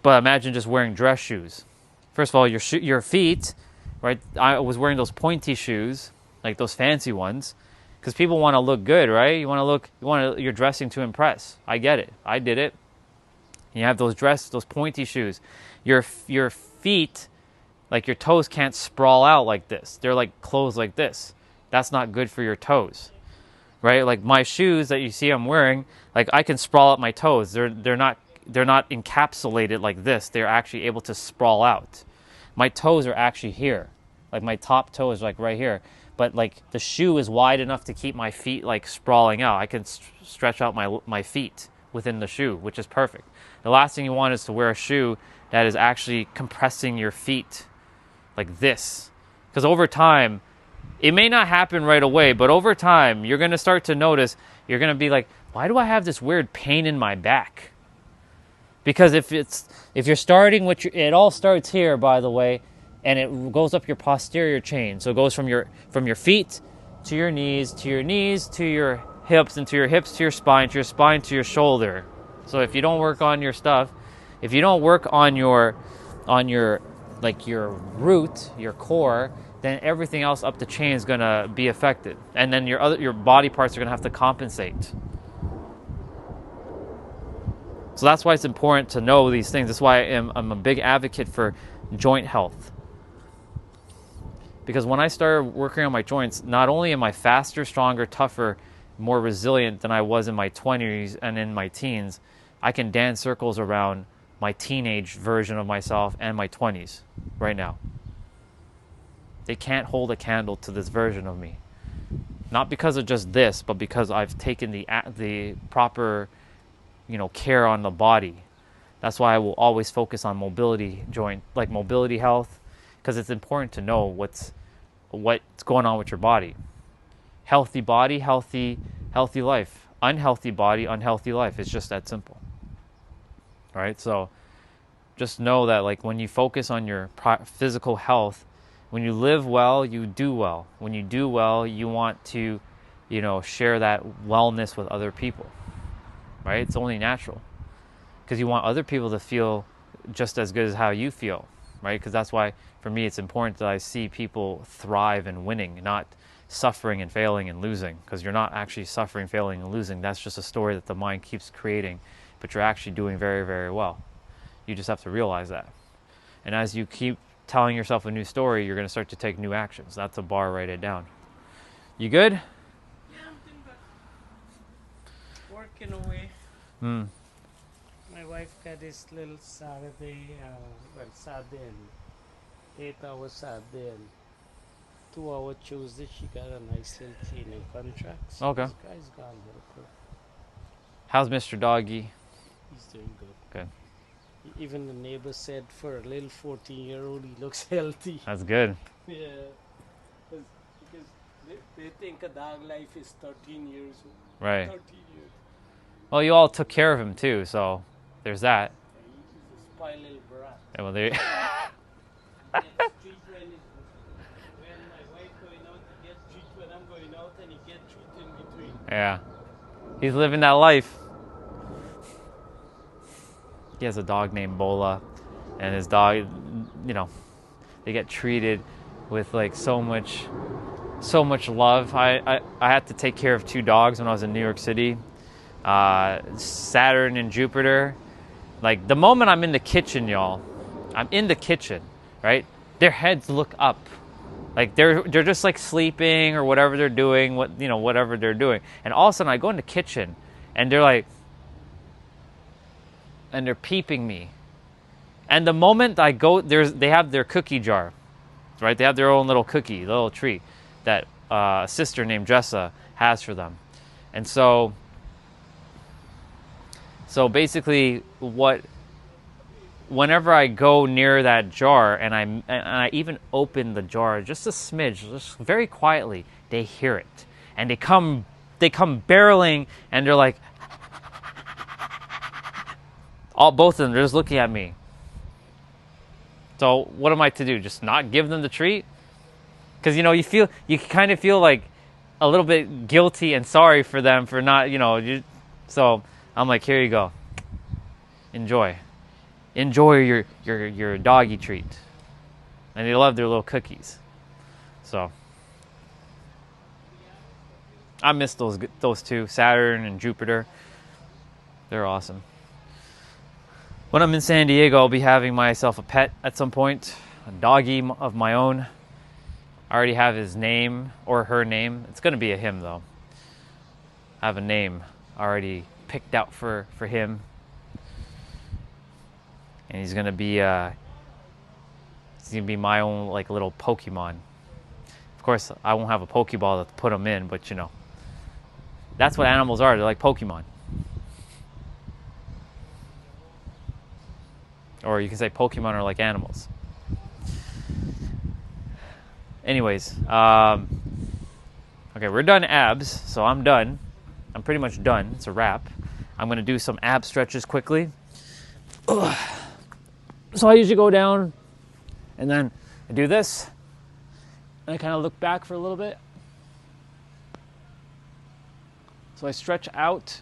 But imagine just wearing dress shoes. First of all, your feet, right? I was wearing those pointy shoes, like those fancy ones, because people want to look good, right? You're dressing to impress. I get it. I did it. You have those pointy shoes. Your feet, like your toes can't sprawl out like this. They're like closed like this. That's not good for your toes, right? Like my shoes that you see I'm wearing, like I can sprawl out my toes. They're not encapsulated like this. They're actually able to sprawl out. My toes are actually here. Like my top toe is like right here. But like the shoe is wide enough to keep my feet like sprawling out. I can stretch out my feet within the shoe, which is perfect. The last thing you want is to wear a shoe that is actually compressing your feet like this. Because over time, it may not happen right away, but over time, you're going to start to notice, you're going to be like, why do I have this weird pain in my back? Because if you're starting with it all starts here, by the way, and it goes up your posterior chain. So it goes from your feet to your knees, to your hips, and to your hips, to your spine, to your shoulder. So if you don't work on your stuff, if you don't work on your like your root, your core, then everything else up the chain is gonna be affected, and then your body parts are gonna have to compensate. So that's why it's important to know these things. That's why I'm a big advocate for joint health. Because when I started working on my joints, not only am I faster, stronger, tougher, more resilient than I was in my 20s and in my teens, I can dance circles around my teenage version of myself and my 20s right now. They can't hold a candle to this version of me. Not because of just this, but because I've taken the proper care on the body. That's why I will always focus on mobility health, because it's important to know what's going on with your body. Healthy body, healthy life. Unhealthy body, unhealthy life. It's just that simple. Right? So just know that like when you focus on your physical health, when you live well, you do well. When you do well, you want to, share that wellness with other people. Right? It's only natural. Because you want other people to feel just as good as how you feel. Right? Because that's why, for me, it's important that I see people thrive and winning, not suffering and failing and losing. Because you're not actually suffering, failing, and losing. That's just a story that the mind keeps creating. But you're actually doing very, very well. You just have to realize that. And as you keep telling yourself a new story, you're going to start to take new actions. That's a bar, write it down. You good? Yeah, I'm doing good. Working away. My wife got this little Saturday, Saturday and 8-hour Saturday and 2-hour Tuesday. She got a nice little cleaning contract. So Okay. This guy's gone local. How's Mr. Doggy? He's doing good. Good. Even the neighbor said for a little 14-year-old, he looks healthy. That's good. Yeah. Because they think a dog life is 13 years old. Right. 13 years. Well, you all took care of him too, so there's that. He's a spoiled little brat. Yeah, well, there. Gets treat when my wife going out, he gets treat when I'm going out, and he gets treat in between. Yeah. He's living that life. He has a dog named Bola, and his dog, they get treated with like so much love. I had to take care of 2 dogs when I was in New York City, Saturn and Jupiter. Like the moment I'm in the kitchen, y'all, I'm in the kitchen, right? Their heads look up, like they're just like sleeping or whatever they're doing, whatever they're doing, and all of a sudden I go in the kitchen, and they're like. And they're peeping me. And the moment I go, they have their cookie jar, right? They have their own little cookie, little treat that a sister named Jessa has for them. And so basically whenever I go near that jar and I even open the jar just a smidge, just very quietly, they hear it. And they come barreling, and they're like, both of them, they're just looking at me. So what am I to do? Just not give them the treat? Because you kind of feel like a little bit guilty and sorry for them for not, so I'm like, here you go. Enjoy your doggy treat. And they love their little cookies. So I miss those 2, Saturn and Jupiter. They're awesome. When I'm in San Diego, I'll be having myself a pet at some point, a doggy of my own. I already have his name or her name. It's going to be a him, though. I have a name already picked out for him. And he's going to be my own like little Pokemon. Of course, I won't have a Pokeball to put him in, but that's what animals are. They're like Pokemon. Or you can say Pokemon are like animals. Anyways, okay, we're done abs, so I'm done. I'm pretty much done. It's a wrap. I'm going to do some ab stretches quickly. Ugh. So I usually go down, and then I do this, and I kind of look back for a little bit. So I stretch out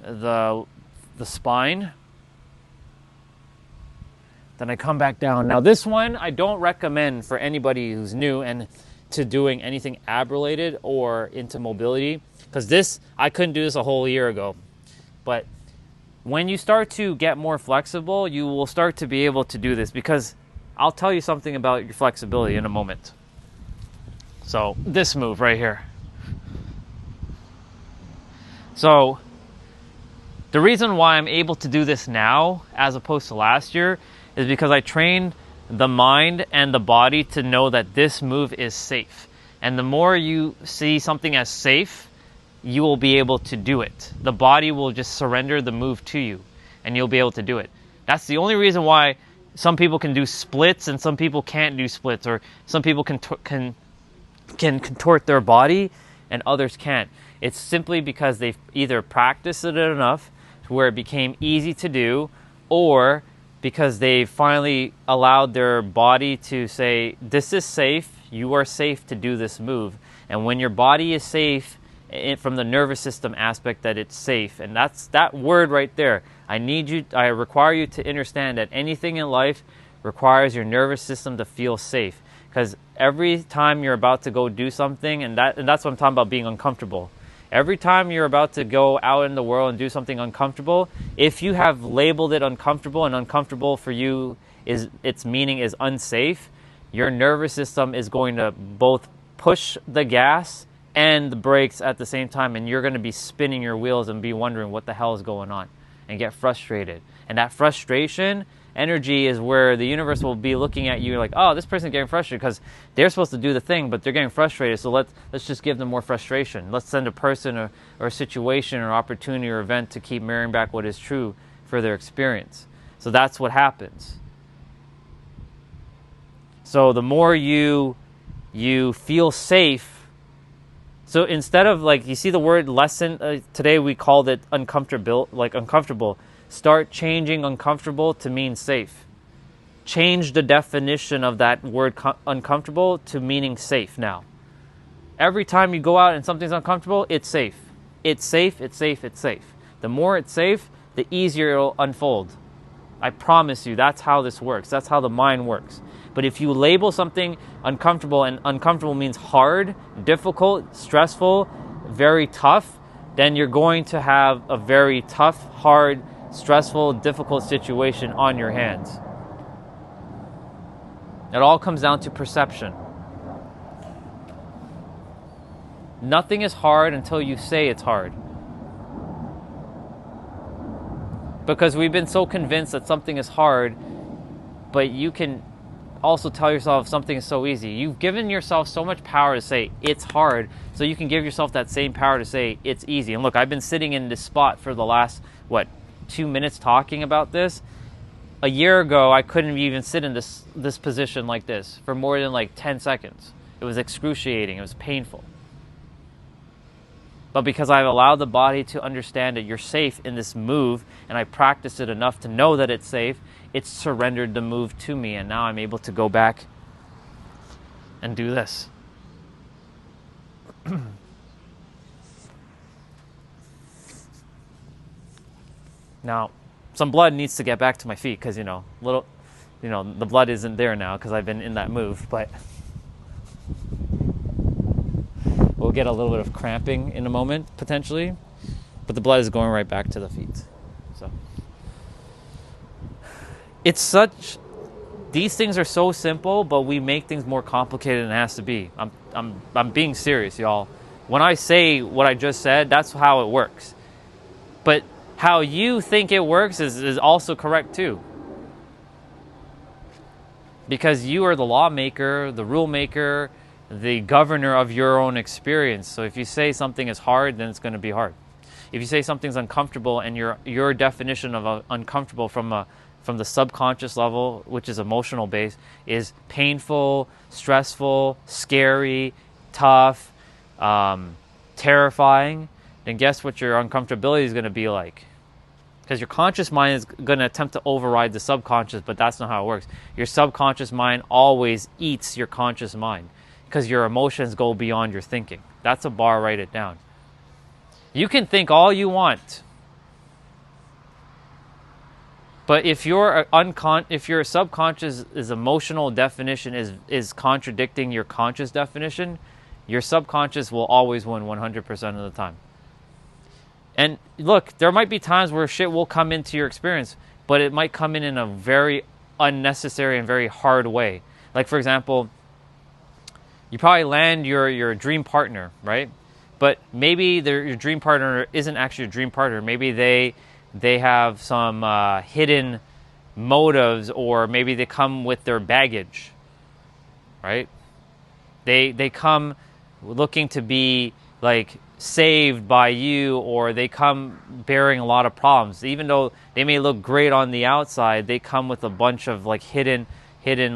the spine. Then I come back down. Now this one I don't recommend for anybody who's new and to doing anything ab related or into mobility, because I couldn't do this a whole year ago. But when you start to get more flexible, you will start to be able to do this, because I'll tell you something about your flexibility in a moment. So this move right here. So the reason why I'm able to do this now as opposed to last year is because I trained the mind and the body to know that this move is safe. And the more you see something as safe, you will be able to do it. The body will just surrender the move to you, and you'll be able to do it. That's the only reason why some people can do splits and some people can't do splits, or some people can contort their body and others can't. It's simply because they've either practiced it enough to where it became easy to do, or because they finally allowed their body to say, this is safe, you are safe to do this move. And when your body is safe, from the nervous system aspect, that it's safe, and that's that word right there. I require you to understand that anything in life requires your nervous system to feel safe, because every time you're about to go do something, and that's what I'm talking about, being uncomfortable. Every time you're about to go out in the world and do something uncomfortable, if you have labeled it uncomfortable, and uncomfortable for you is its meaning is unsafe, your nervous system is going to both push the gas and the brakes at the same time, and you're going to be spinning your wheels and be wondering what the hell is going on and get frustrated. And that frustration energy is where the universe will be looking at you like, oh, this person's getting frustrated because they're supposed to do the thing, but they're getting frustrated, so let's just give them more frustration. Let's send a person or a situation or opportunity or event to keep mirroring back what is true for their experience. So that's what happens. So the more you feel safe. So instead of, like, you see the word lesson, today we called it uncomfortable. Start changing uncomfortable to mean safe. Change the definition of that word uncomfortable to meaning safe now. Every time you go out and something's uncomfortable, it's safe. It's safe, it's safe, it's safe. The more it's safe, the easier it'll unfold. I promise you, that's how this works. That's how the mind works. But if you label something uncomfortable, and uncomfortable means hard, difficult, stressful, very tough, then you're going to have a very tough, hard, stressful, difficult situation on your hands. It all comes down to perception. Nothing is hard until you say it's hard. Because we've been so convinced that something is hard, but you can also tell yourself something is so easy. You've given yourself so much power to say it's hard, so you can give yourself that same power to say it's easy. And look, I've been sitting in this spot for the last, 2 minutes talking about this. A year ago, I couldn't even sit in this position like this for more than 10 seconds. It was excruciating. It was painful. But because I've allowed the body to understand that you're safe in this move, and I practiced it enough to know that it's safe, it's surrendered the move to me, and now I'm able to go back and do this. Now, some blood needs to get back to my feet because, the blood isn't there now because I've been in that move, but we'll get a little bit of cramping in a moment, potentially, but the blood is going right back to the feet. So these things are so simple, but we make things more complicated than it has to be. I'm being serious, y'all. When I say what I just said, that's how it works. But how you think it works is also correct too. Because you are the lawmaker, the rule maker, the governor of your own experience. So if you say something is hard, then it's going to be hard. If you say something's uncomfortable, and your definition of uncomfortable from the subconscious level, which is emotional based, is painful, stressful, scary, tough, terrifying, then guess what your uncomfortability is going to be like? Because your conscious mind is going to attempt to override the subconscious, but that's not how it works. Your subconscious mind always eats your conscious mind because your emotions go beyond your thinking. That's a bar, write it down. You can think all you want, but if your subconscious emotional definition is contradicting your conscious definition, your subconscious will always win 100% of the time. And look, there might be times where shit will come into your experience, but it might come in a very unnecessary and very hard way. Like, for example, you probably land your dream partner, right? But maybe your dream partner isn't actually your dream partner. Maybe they have some hidden motives, or maybe they come with their baggage, right? They come looking to be like saved by you, or they come bearing a lot of problems. Even though they may look great on the outside, they come with a bunch of like hidden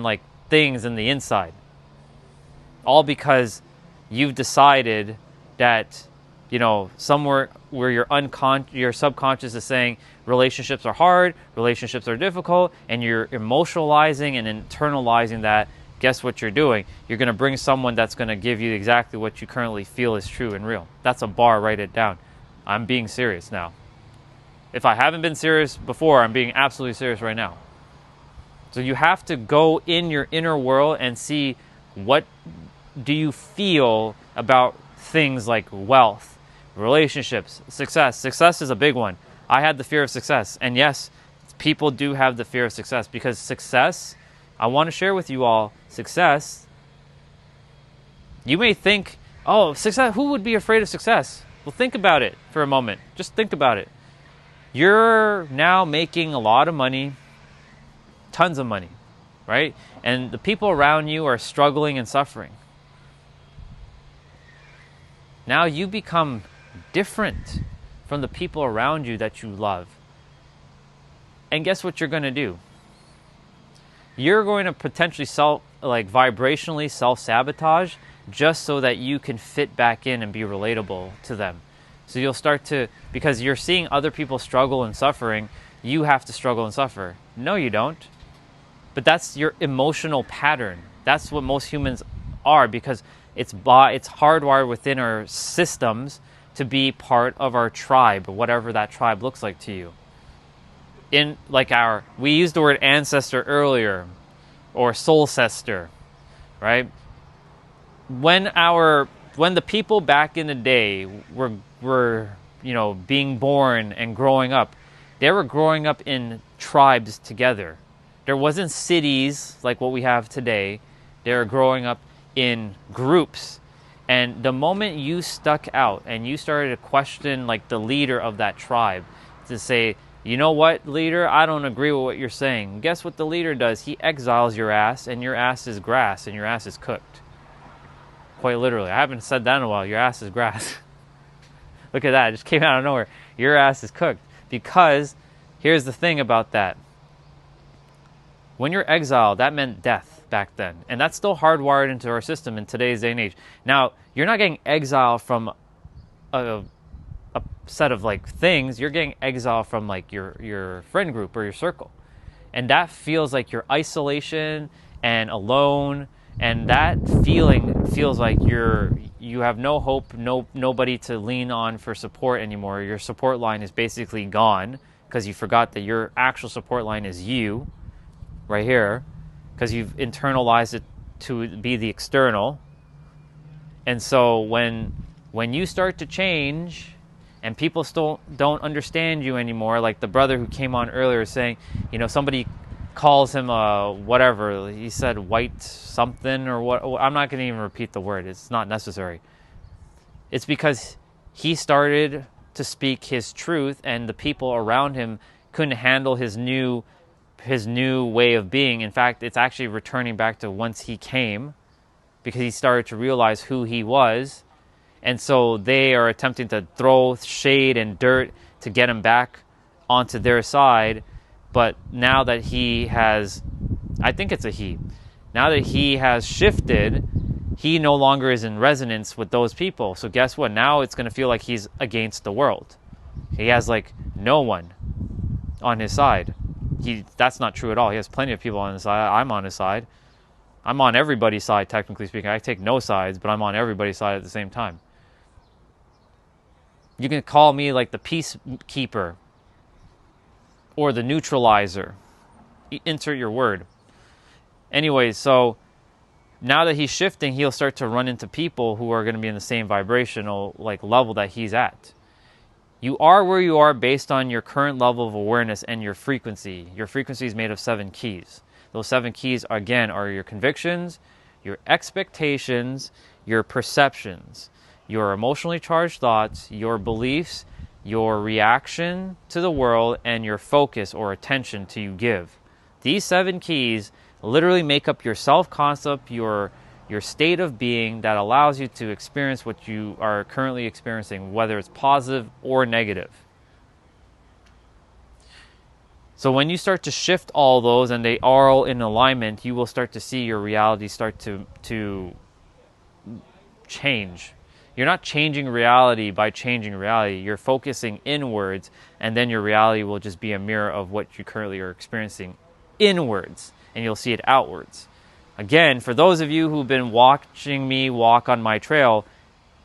like things in the inside. All because you've decided that, you know, somewhere where your subconscious is saying relationships are hard, relationships are difficult, and you're emotionalizing and internalizing that. Guess what you're doing? You're going to bring someone that's going to give you exactly what you currently feel is true and real. That's a bar, write it down. I'm being serious now. If I haven't been serious before, I'm being absolutely serious right now. So you have to go in your inner world and see, what do you feel about things like wealth, relationships, success. Success is a big one. I had the fear of success. And yes, people do have the fear of success, because success, I want to share with you all, success, you may think, oh, success, who would be afraid of success? Well, think about it for a moment. Just think about it. You're now making a lot of money, tons of money, right? And the people around you are struggling and suffering. Now you become different from the people around you that you love. And guess what you're going to do? You're going to potentially vibrationally self-sabotage just so that you can fit back in and be relatable to them. So you'll start to, because you're seeing other people struggle and suffering, you have to struggle and suffer. No, you don't. But that's your emotional pattern. That's what most humans are, because it's hardwired within our systems to be part of our tribe, whatever that tribe looks like to you. We used the word ancestor earlier, or soulcestor, right? When the people back in the day were being born and growing up, they were growing up in tribes together. There wasn't cities like what we have today. They were growing up in groups. And the moment you stuck out and you started to question like the leader of that tribe, to say, you know what, leader, I don't agree with what you're saying. Guess what the leader does? He exiles your ass, and your ass is grass, and your ass is cooked. Quite literally. I haven't said that in a while. Your ass is grass. Look at that. It just came out of nowhere. Your ass is cooked. Because here's the thing about that. When you're exiled, that meant death back then. And that's still hardwired into our system in today's day and age. Now, you're not getting exiled from a set of like things. You're getting exiled from like your friend group or your circle. And that feels like your isolation and alone. And that feeling feels like you have no hope, nobody to lean on for support anymore. Your support line is basically gone, because you forgot that your actual support line is you, right here, because you've internalized it to be the external. And so when you start to change and people still don't understand you anymore, like the brother who came on earlier saying, somebody calls him whatever, he said white something or what, I'm not going to even repeat the word, it's not necessary. It's because he started to speak his truth, and the people around him couldn't handle his new way of being. In fact, it's actually returning back to whence he came, because he started to realize who he was. And so they are attempting to throw shade and dirt to get him back onto their side. But now that he has, I think it's a he, now that he has shifted, he no longer is in resonance with those people. So guess what? Now it's going to feel like he's against the world. He has like no one on his side. That's not true at all. He has plenty of people on his side. I'm on his side. I'm on everybody's side, technically speaking. I take no sides, but I'm on everybody's side at the same time. You can call me like the peacekeeper or the neutralizer. Insert your word. Anyways, so now that he's shifting, he'll start to run into people who are going to be in the same vibrational like level that he's at. You are where you are based on your current level of awareness and your frequency. Your frequency is made of 7 keys. Those 7 keys, again, are your convictions, your expectations, your perceptions, your emotionally charged thoughts, your beliefs, your reaction to the world, and your focus or attention to you give. These 7 keys literally make up your self-concept, your your state of being that allows you to experience what you are currently experiencing, whether it's positive or negative. So when you start to shift all those and they are all in alignment, you will start to see your reality start to change. You're not changing reality by changing reality. You're focusing inwards, and then your reality will just be a mirror of what you currently are experiencing inwards, and you'll see it outwards. Again, for those of you who've been watching me walk on my trail,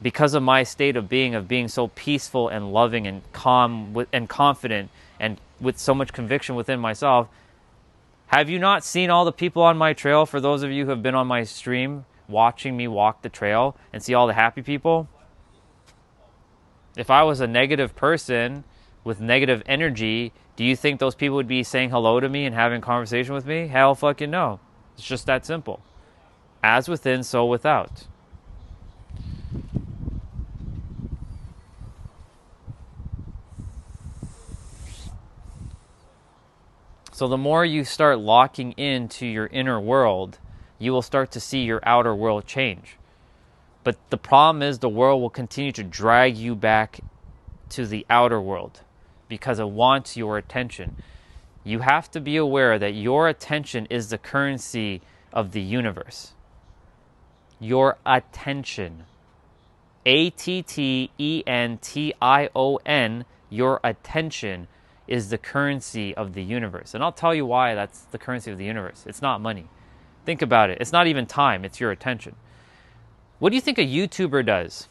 because of my state of being so peaceful and loving and calm and confident and with so much conviction within myself, have you not seen all the people on my trail? For those of you who have been on my stream watching me walk the trail and see all the happy people, if I was a negative person with negative energy, do you think those people would be saying hello to me and having a conversation with me? Hell fucking no. It's just that simple. As within, so without. So the more you start locking into your inner world, you will start to see your outer world change. But the problem is the world will continue to drag you back to the outer world because it wants your attention. You have to be aware that your attention is the currency of the universe. Your attention. ATTENTION, your attention is the currency of the universe. And I'll tell you why that's the currency of the universe. It's not money. Think about it. It's not even time. It's your attention. What do you think a YouTuber does?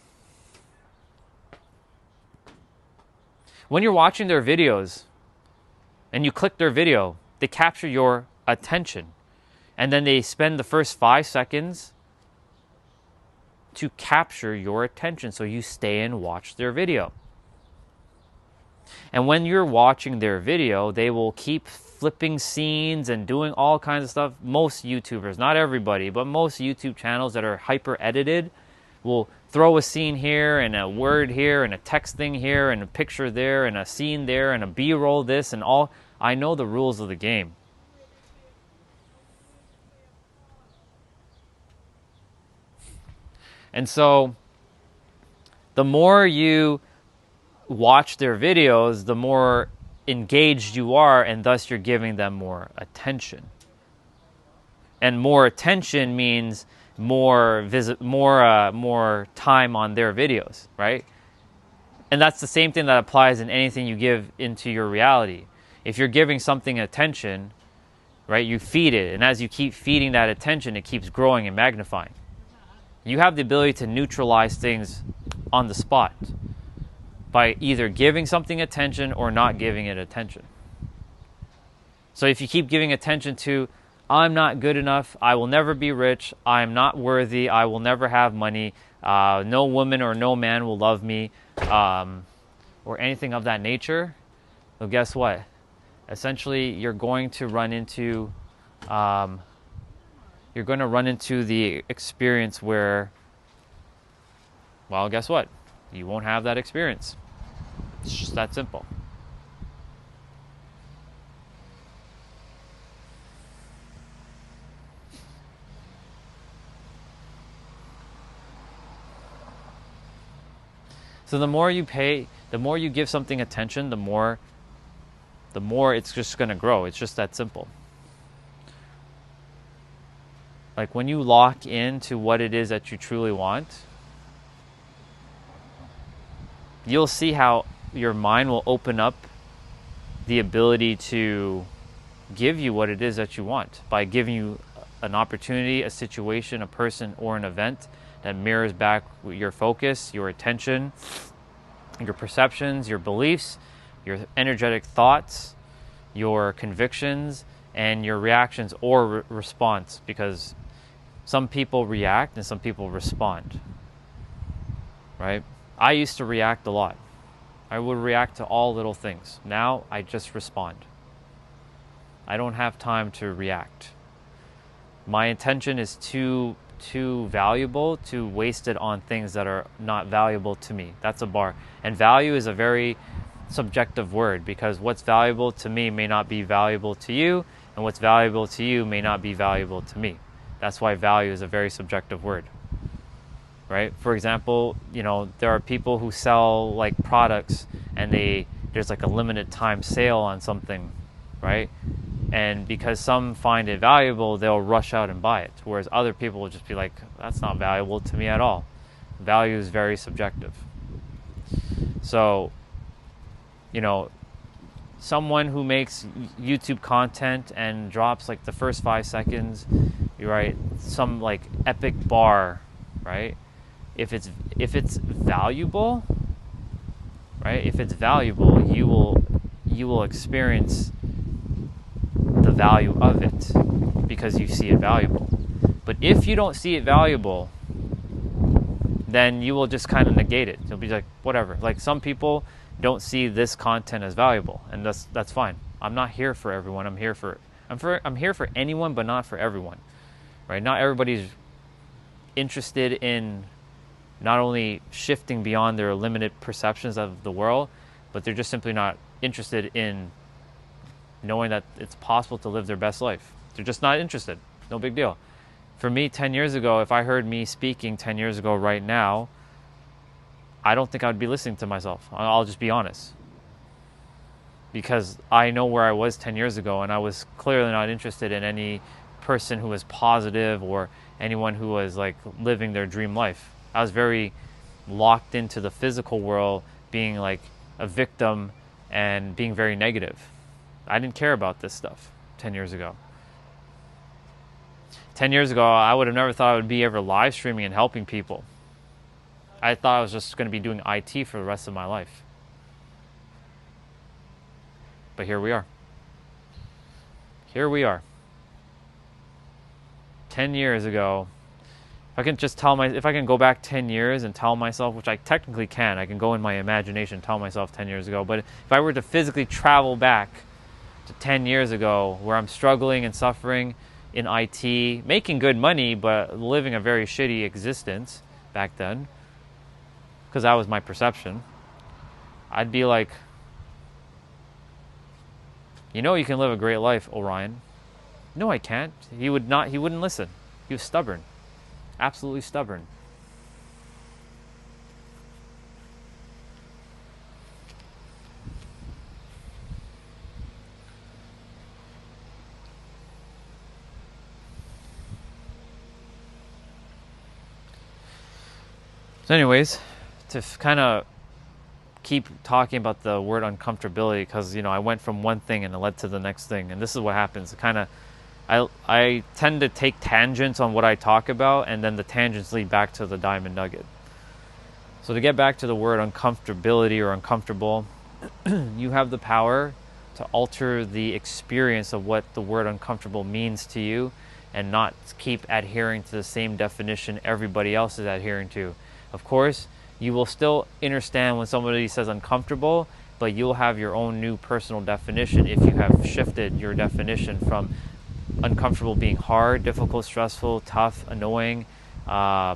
When you're watching their videos and you click their video, they capture your attention. And then they spend the first 5 seconds to capture your attention so you stay and watch their video. And when you're watching their video, they will keep flipping scenes and doing all kinds of stuff. Most YouTubers, not everybody, but most YouTube channels that are hyper edited will throw a scene here and a word here and a text thing here and a picture there and a scene there and a B-roll this and all. I know the rules of the game. And so the more you watch their videos, the more engaged you are, and thus you're giving them more attention. And more attention means more time on their videos, right? And that's the same thing that applies in anything you give into your reality. If you're giving something attention, right, you feed it, and as you keep feeding that attention, it keeps growing and magnifying. You have the ability to neutralize things on the spot by either giving something attention or not giving it attention. So if you keep giving attention to, I'm not good enough, I will never be rich, I am not worthy, I will never have money, no woman or no man will love me, or anything of that nature, well, guess what? Essentially, you're going to run into the experience where, well, guess what? You won't have that experience. It's just that simple. So the more you pay, the more you give something attention, the more it's just going to grow. It's just that simple. Like when you lock into what it is that you truly want, you'll see how your mind will open up the ability to give you what it is that you want by giving you an opportunity, a situation, a person, or an event that mirrors back your focus, your attention, your perceptions, your beliefs, your energetic thoughts, your convictions, and your reactions or response, because some people react and some people respond, right? I used to react a lot. I would react to all little things. Now I just respond. I don't have time to react. My attention is too valuable to waste it on things that are not valuable to me. That's a bar. And value is a very subjective word, because what's valuable to me may not be valuable to you, and what's valuable to you may not be valuable to me. That's why value is a very subjective word, right? For example, you know, there are people who sell like products and there's like a limited time sale on something, right? And because some find it valuable, they'll rush out and buy it. Whereas other people will just be like, that's not valuable to me at all. Value is very subjective. So, you know, someone who makes YouTube content and drops like the first 5 seconds, you're right, some like epic bar, right? If it's valuable, right? If it's valuable, you will experience the value of it because you see it valuable. But if you don't see it valuable, then you will just kind of negate it. You'll be like, whatever. Like some people don't see this content as valuable, and that's fine. I'm not here for everyone. I'm here for anyone, but not for everyone, right? Not everybody's interested in not only shifting beyond their limited perceptions of the world, but they're just simply not interested in knowing that it's possible to live their best life. They're just not interested. No big deal. For me, 10 years ago, if I heard me speaking 10 years ago right now, I don't think I would be listening to myself. I'll just be honest. Because I know where I was 10 years ago, and I was clearly not interested in any person who was positive or anyone who was like living their dream life. I was very locked into the physical world, being like a victim and being very negative. I didn't care about this stuff 10 years ago. 10 years ago, I would have never thought I would be ever live streaming and helping people. I thought I was just going to be doing IT for the rest of my life. But here we are. Here we are. 10 years ago, if I can go back 10 years and tell myself, which I technically can, I can go in my imagination and tell myself 10 years ago, but if I were to physically travel back to 10 years ago where I'm struggling and suffering in IT, making good money, but living a very shitty existence back then, because that was my perception, I'd be like, you know, you can live a great life, Orion. No, I can't. He wouldn't listen. He was stubborn. Absolutely stubborn. So anyways, to kind of keep talking about the word uncomfortability, because, you know, I went from one thing and it led to the next thing, and this is what happens. It kind of, I tend to take tangents on what I talk about, and then the tangents lead back to the diamond nugget. So to get back to the word uncomfortability or uncomfortable, you have the power to alter the experience of what the word uncomfortable means to you, and not keep adhering to the same definition everybody else is adhering to. Of course, you will still understand when somebody says uncomfortable, but you'll have your own new personal definition if you have shifted your definition from uncomfortable being hard, difficult, stressful, tough, annoying,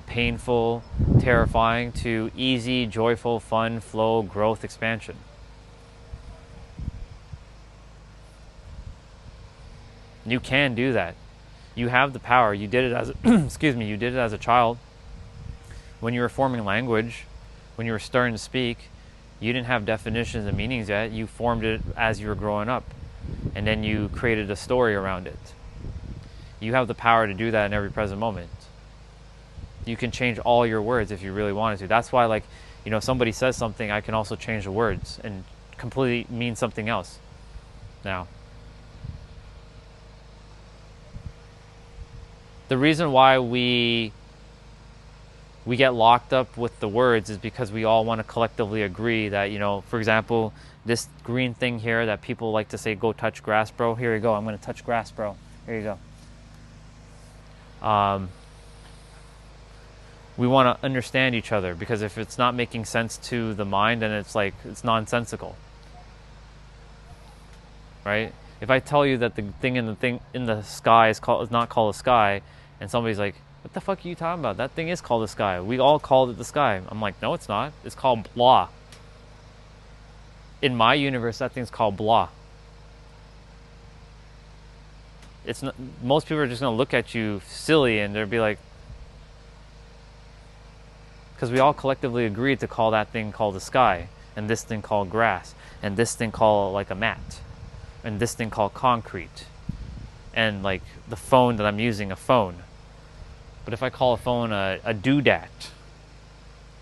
painful, terrifying, to easy, joyful, fun, flow, growth, expansion. You can do that. You have the power. You did it as you did it as a child. When you were forming language, when you were starting to speak, you didn't have definitions and meanings yet. You formed it as you were growing up, and then you created a story around it. You have the power to do that in every present moment. You can change all your words if you really wanted to. That's why, like, you know, if somebody says something, I can also change the words and completely mean something else now. The reason why we get locked up with the words is because we all want to collectively agree that, you know, for example, this green thing here that people like to say, go touch grass, bro. Here you go. I'm going to touch grass, bro. Here you go. We want to understand each other, because if it's not making sense to the mind, then it's like, it's nonsensical. Right? If I tell you that the thing in the sky is not called a sky, and somebody's like, what the fuck are you talking about? That thing is called the sky. We all called it the sky. I'm like, no, it's not. It's called blah. In my universe, that thing's called blah. it's not, most people are just going to look at you silly and they'll be like, because we all collectively agreed to call that thing called the sky, and this thing called grass, and this thing called like a mat, and this thing called concrete, and like the phone that I'm using, a phone. But if I call a phone a doodat,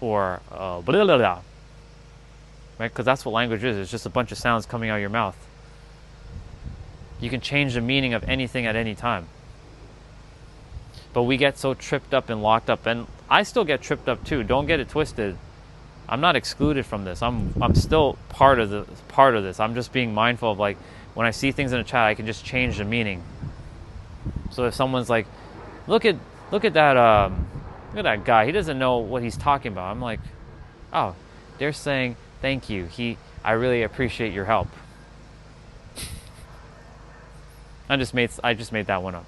or blah, blah, blah, right? Because that's what language is. It's just a bunch of sounds coming out of your mouth. You can change the meaning of anything at any time. But we get so tripped up and locked up, and I still get tripped up too. Don't get it twisted. I'm not excluded from this. I'm still part of this. I'm just being mindful of, like, when I see things in a chat, I can just change the meaning. So if someone's like, look at that guy, he doesn't know what he's talking about. I'm like, oh, they're saying thank you. I really appreciate your help. I just made that one up.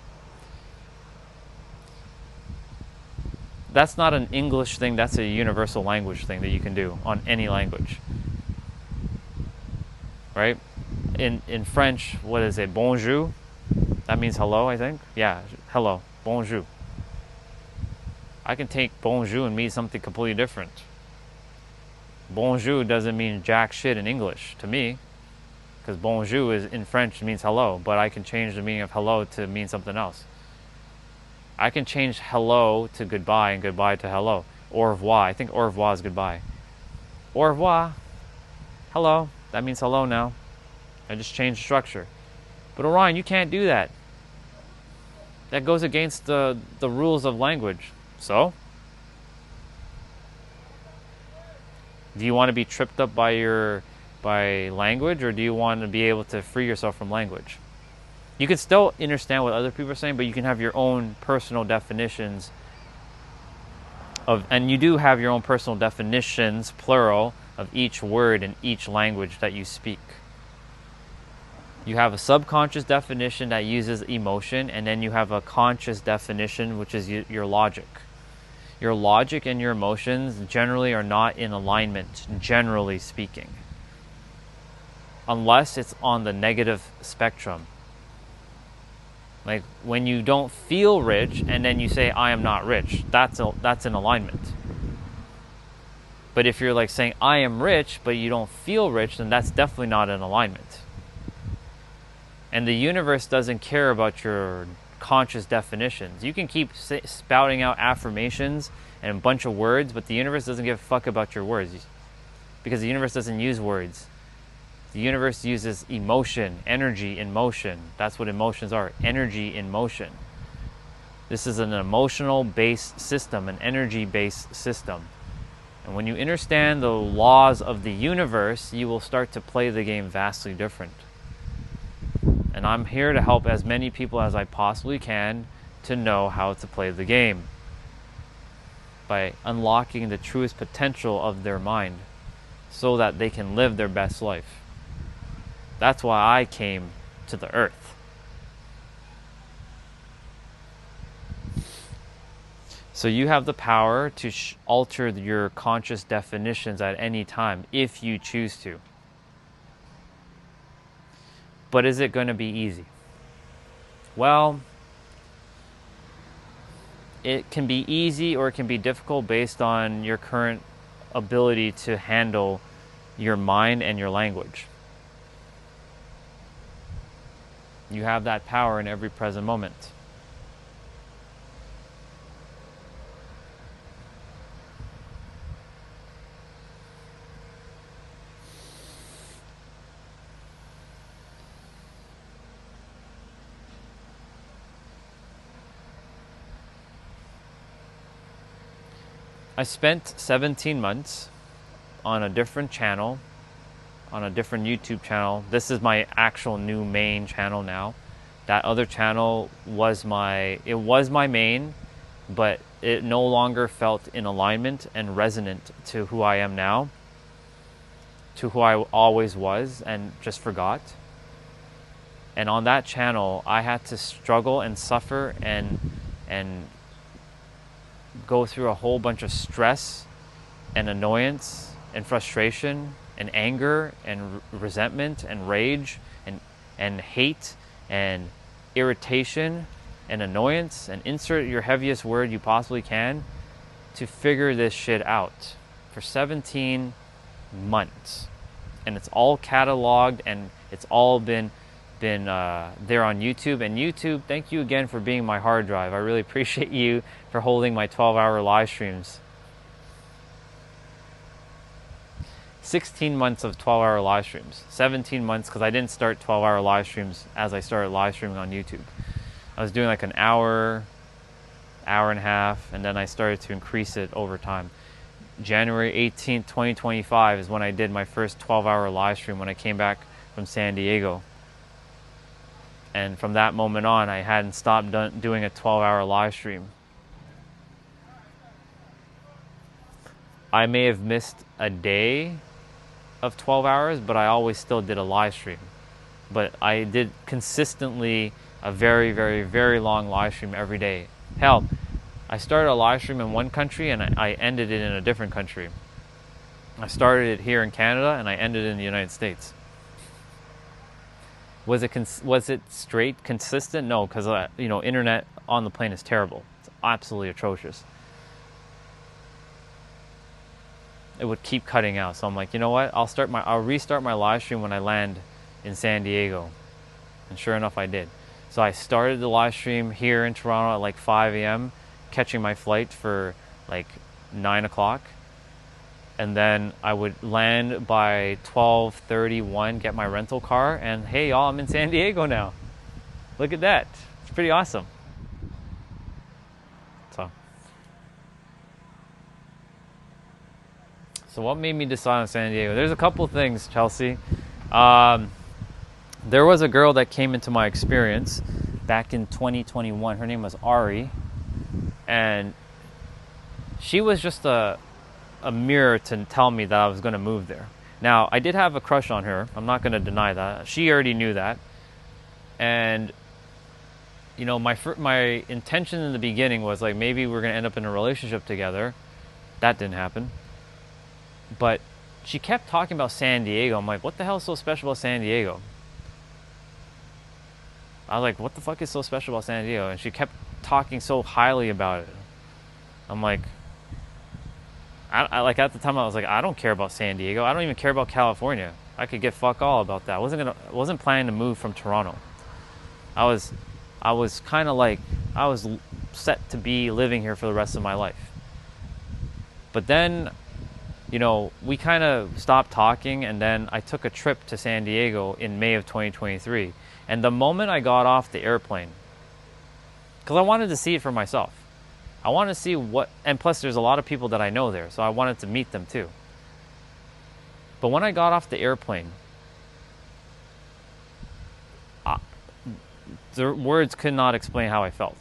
That's not an English thing, that's a universal language thing that you can do on any language. Right? In French, what is it? Bonjour? That means hello, I think. Yeah, hello. Bonjour. I can take bonjour and mean something completely different. Bonjour doesn't mean jack shit in English to me, because bonjour is in French means hello, but I can change the meaning of hello to mean something else. I can change hello to goodbye and goodbye to hello. Au revoir. I think au revoir is goodbye. Au revoir. Hello. That means hello now. I just changed the structure. But Orion, you can't do that. That goes against the rules of language. So? Do you want to be tripped up by language, or do you want to be able to free yourself from language? You can still understand what other people are saying, but you can have your own personal definitions and you do have your own personal definitions, plural, of each word in each language that you speak. You have a subconscious definition that uses emotion, and then you have a conscious definition, which is your logic. Your logic and your emotions generally are not in alignment, generally speaking, unless it's on the negative spectrum. Like when you don't feel rich and then you say, I am not rich, that's in alignment. But if you're like saying, I am rich, but you don't feel rich, then that's definitely not in alignment. And the universe doesn't care about your conscious definitions. You can keep spouting out affirmations and a bunch of words, but the universe doesn't give a fuck about your words, because the universe doesn't use words. The universe uses emotion, energy in motion. That's what emotions are, energy in motion. This is an emotional-based system, an energy-based system. And when you understand the laws of the universe, you will start to play the game vastly different. And I'm here to help as many people as I possibly can to know how to play the game by unlocking the truest potential of their mind so that they can live their best life. That's why I came to the earth. So you have the power to alter your conscious definitions at any time if you choose to. But is it going to be easy? Well, it can be easy or it can be difficult based on your current ability to handle your mind and your language. You have that power in every present moment. I spent 17 months on a different channel, on a different YouTube channel. This is my actual new main channel now. That other channel was my main, but it no longer felt in alignment and resonant to who I am now, to who I always was and just forgot. And on that channel, I had to struggle and suffer and go through a whole bunch of stress and annoyance and frustration and anger and resentment and rage and hate and irritation and annoyance and insert your heaviest word you possibly can to figure this shit out for 17 months. And it's all cataloged and it's all been there on YouTube. And YouTube, thank you again for being my hard drive. I really appreciate you for holding my 12-hour live streams. 16 months of 12-hour live streams. 17 months because I didn't start 12-hour live streams as I started live streaming on YouTube. I was doing like an hour, hour and a half, and then I started to increase it over time. January 18th, 2025 is when I did my first 12-hour live stream when I came back from San Diego. And from that moment on, I hadn't stopped doing a 12-hour live stream. I may have missed a day of 12 hours, but I always still did a live stream. But I did consistently a very, very, very long live stream every day. Hell, I started a live stream in one country and I ended it in a different country. I started it here in Canada and I ended it in the United States. Was it straight consistent? No, because internet on the plane is terrible. It's absolutely atrocious. It would keep cutting out. So I'm like, you know what? I'll restart my live stream when I land in San Diego. And sure enough, I did. So I started the live stream here in Toronto at like 5 a.m., catching my flight for like 9 o'clock. And then I would land by 12:31, get my rental car, and hey y'all, I'm in San Diego now. Look at that. It's pretty awesome. So what made me decide on San Diego? There's a couple things, Chelsea. There was a girl that came into my experience back in 2021. Her name was Ari. And she was just a mirror to tell me that I was going to move there. Now, I did have a crush on her. I'm not going to deny that. She already knew that. And, my intention in the beginning was like, maybe we're going to end up in a relationship together. That didn't happen. But she kept talking about San Diego. I'm like, what the hell is so special about San Diego? I was like, what the fuck is so special about San Diego? And she kept talking so highly about it. I'm like, I like at the time I was like, I don't care about San Diego. I don't even care about California. I could get fuck all about that. I wasn't planning to move from Toronto. I was kind of like, I was set to be living here for the rest of my life. But then, we kind of stopped talking, and then I took a trip to San Diego in May of 2023. And the moment I got off the airplane, because I wanted to see it for myself. I wanted to see and plus there's a lot of people that I know there, so I wanted to meet them too. But when I got off the airplane, the words could not explain how I felt.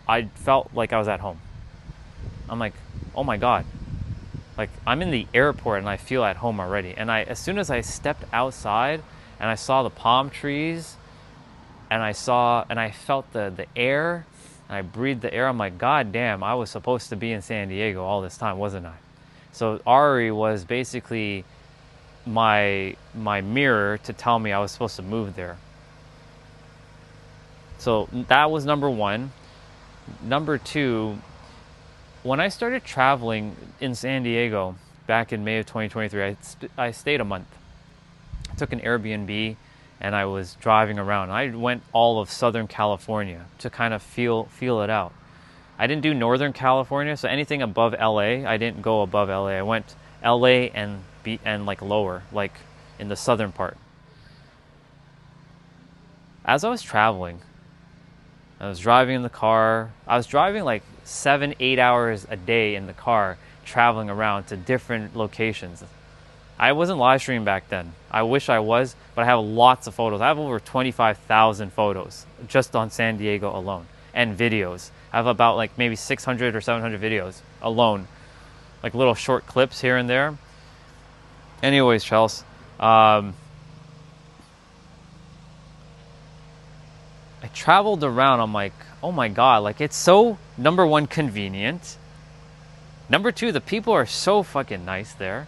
I felt like I was at home. I'm like, oh my God. Like, I'm in the airport and I feel at home already. And as soon as I stepped outside and I saw the palm trees and I felt the air and I breathed the air, I'm like, God damn, I was supposed to be in San Diego all this time, wasn't I? So Ari was basically my mirror to tell me I was supposed to move there. So that was number one. Number two, when I started traveling in San Diego back in May of 2023, I stayed a month. I took an Airbnb and I was driving around. I went all of Southern California to kind of feel it out. I didn't do Northern California, so anything above LA, I didn't go above LA. I went LA and like lower, like in the southern part. As I was traveling, I was driving in the car. I was driving like 7-8 hours a day in the car, traveling around to different locations. I wasn't live streaming back then. I wish I was, but I have lots of photos. I have over 25,000 photos just on San Diego alone, and videos. I have about like maybe 600 or 700 videos alone, like little short clips here and there. Anyways, Chelsea, I traveled around. I'm like, oh my God, like it's so, number one, convenient. Number two, the people are so fucking nice there.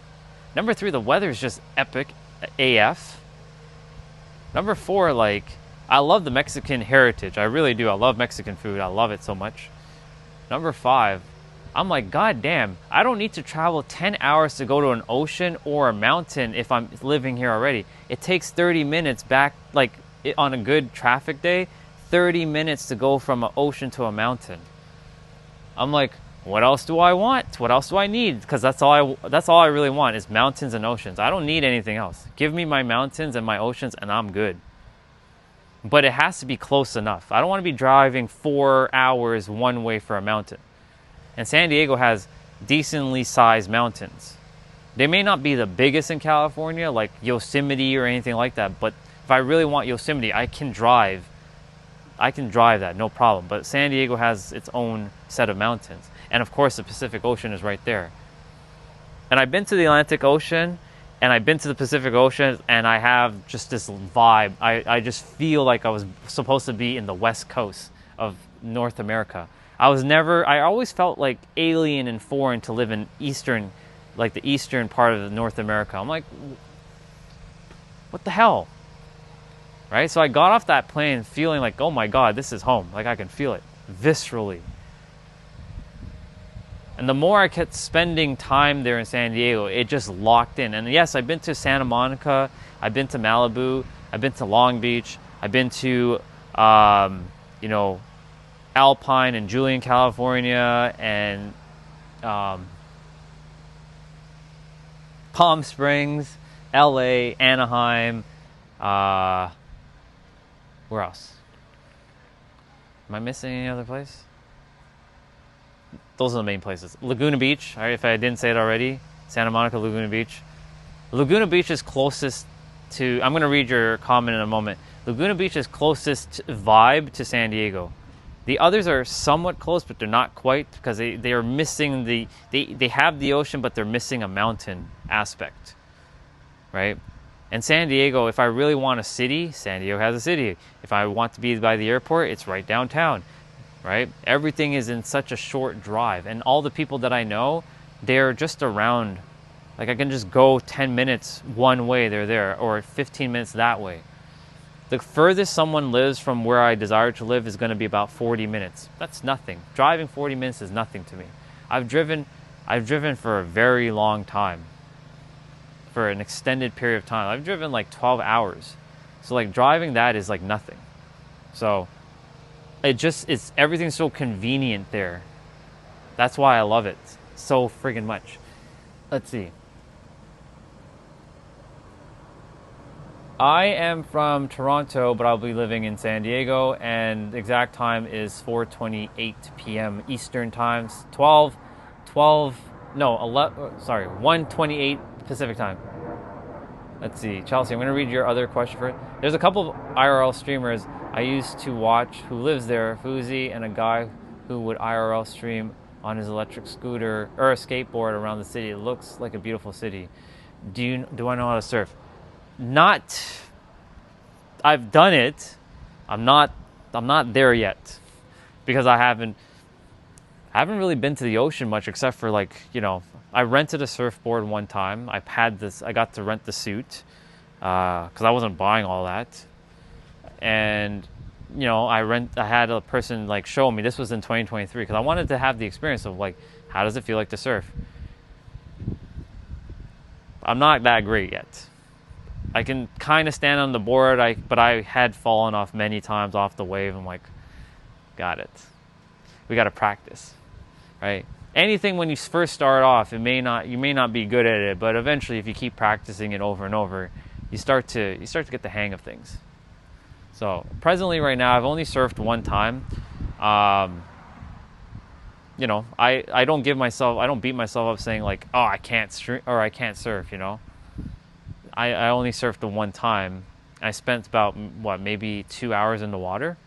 Number three, the weather is just epic AF. Number four, like, I love the Mexican heritage. I really do. I love Mexican food. I love it so much. Number 5, I'm like, God damn, I don't need to travel 10 hours to go to an ocean or a mountain if I'm living here already. It takes 30 minutes back, like on a good traffic day, 30 minutes to go from an ocean to a mountain. I'm like, what else do I want? What else do I need? Because that's all I really want is mountains and oceans. I don't need anything else. Give me my mountains and my oceans and I'm good. But it has to be close enough. I don't want to be driving 4 hours one way for a mountain. And San Diego has decently sized mountains. They may not be the biggest in California, like Yosemite or anything like that, but if I really want Yosemite, I can drive that, no problem. But San Diego has its own set of mountains. And of course, the Pacific Ocean is right there. And I've been to the Atlantic Ocean, and I've been to the Pacific Ocean, and I have just this vibe. I just feel like I was supposed to be in the West Coast of North America. I always felt like alien and foreign to live in the eastern part of North America. I'm like, what the hell? Right? So I got off that plane feeling like, oh my God, this is home. Like I can feel it viscerally. And the more I kept spending time there in San Diego, it just locked in. And yes, I've been to Santa Monica, I've been to Malibu, I've been to Long Beach, I've been to, Alpine and Julian, California, and Palm Springs, LA, Anaheim, where else? Am I missing any other place? Those are the main places. Laguna Beach, if I didn't say it already. Santa Monica, Laguna Beach. Laguna Beach is closest to, I'm going to read your comment in a moment. Laguna Beach is closest vibe to San Diego. The others are somewhat close, but they're not quite because they are missing they have the ocean, but they're missing a mountain aspect, right? And San Diego, if I really want a city, San Diego has a city. If I want to be by the airport, it's right downtown, right? Everything is in such a short drive. And all the people that I know, they're just around. Like I can just go 10 minutes one way, they're there, or 15 minutes that way. The furthest someone lives from where I desire to live is going to be about 40 minutes. That's nothing. Driving 40 minutes is nothing to me. I've driven for a very long time. For an extended period of time. I've driven like 12 hours. So like driving that is like nothing. So everything's so convenient there. That's why I love it so friggin' much. Let's see. I am from Toronto, but I'll be living in San Diego, and the exact time is 4:28 p.m. Eastern Time, 1:28 Pacific Time. Let's see, Chelsea, I'm going to read your other question first. There's a couple of IRL streamers I used to watch who lives there, Fuzi, and a guy who would IRL stream on his electric scooter or a skateboard around the city. It looks like a beautiful city. Do I know how to surf? I've done it. I'm not there yet because I haven't really been to the ocean much except for I rented a surfboard one time. I got to rent the suit because I wasn't buying all that. And I had a person show me. This was in 2023 because I wanted to have the experience of how does it feel like to surf? I'm not that great yet. I can kind of stand on the board, but I had fallen off many times off the wave. I'm like, got it. We got to practice, right? Anything when you first start off, you may not be good at it, but eventually, if you keep practicing it over and over, you start to get the hang of things. So presently, right now, I've only surfed one time. I don't beat myself up saying I can't stream or I can't surf. I only surfed the one time. I spent about maybe 2 hours in the water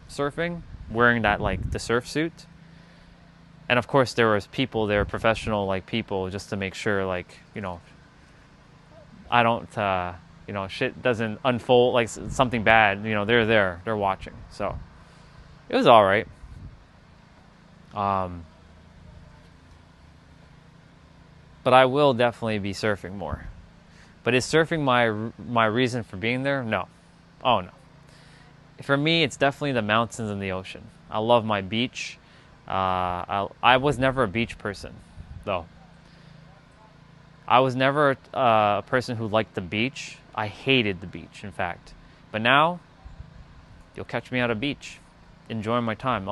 surfing, wearing that the surf suit. And of course there was people there, professional people, just to make sure I don't shit doesn't unfold something bad. They're there, they're watching. So it was all right. But I will definitely be surfing more. But is surfing my reason for being there? No. Oh, no. for me, it's definitely the mountains and the ocean. I love my beach. I was never a beach person, though. I was never a person who liked the beach. I hated the beach, in fact. But now, you'll catch me at a beach, enjoying my time.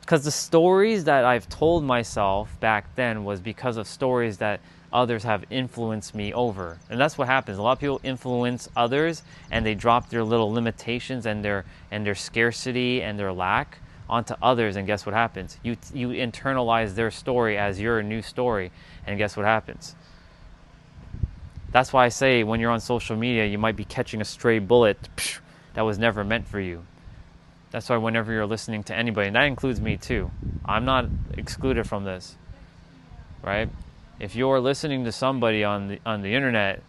Because the stories that I've told myself back then was because of stories that others have influenced me over. And that's what happens. A lot of people influence others and they drop their little limitations and their scarcity and their lack onto others, and guess what happens? You internalize their story as your new story, and guess what happens? That's why I say when you're on social media, you might be catching a stray bullet that was never meant for you. That's why whenever you're listening to anybody, and that includes me too, I'm not excluded from this, right? If you're listening to somebody on the internet,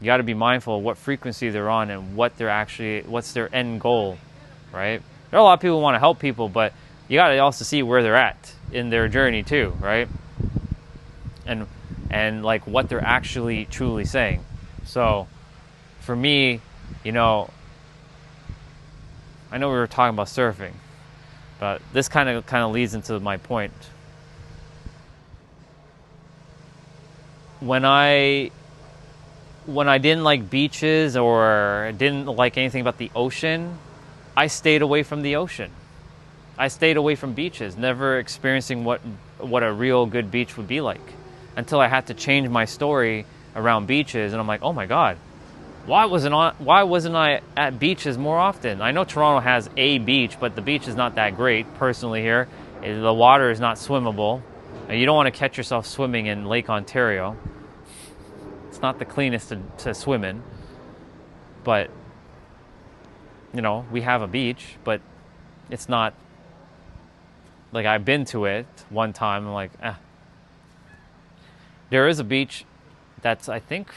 you got to be mindful of what frequency they're on and what's their end goal, right? There are a lot of people who want to help people, but you got to also see where they're at in their journey too, right? And like what they're actually truly saying. So for me, I know we were talking about surfing, but this kind of leads into my point. When I didn't like beaches or didn't like anything about the ocean, I stayed away from the ocean. I stayed away from beaches, never experiencing what a real good beach would be like, until I had to change my story around beaches, and I'm like, oh my God, why wasn't I at beaches more often? I know Toronto has a beach, but the beach is not that great personally here. The water is not swimmable. And you don't want to catch yourself swimming in Lake Ontario. It's not the cleanest to swim in. But, we have a beach, but it's not, like, I've been to it one time, I'm like, There is a beach that's, I think,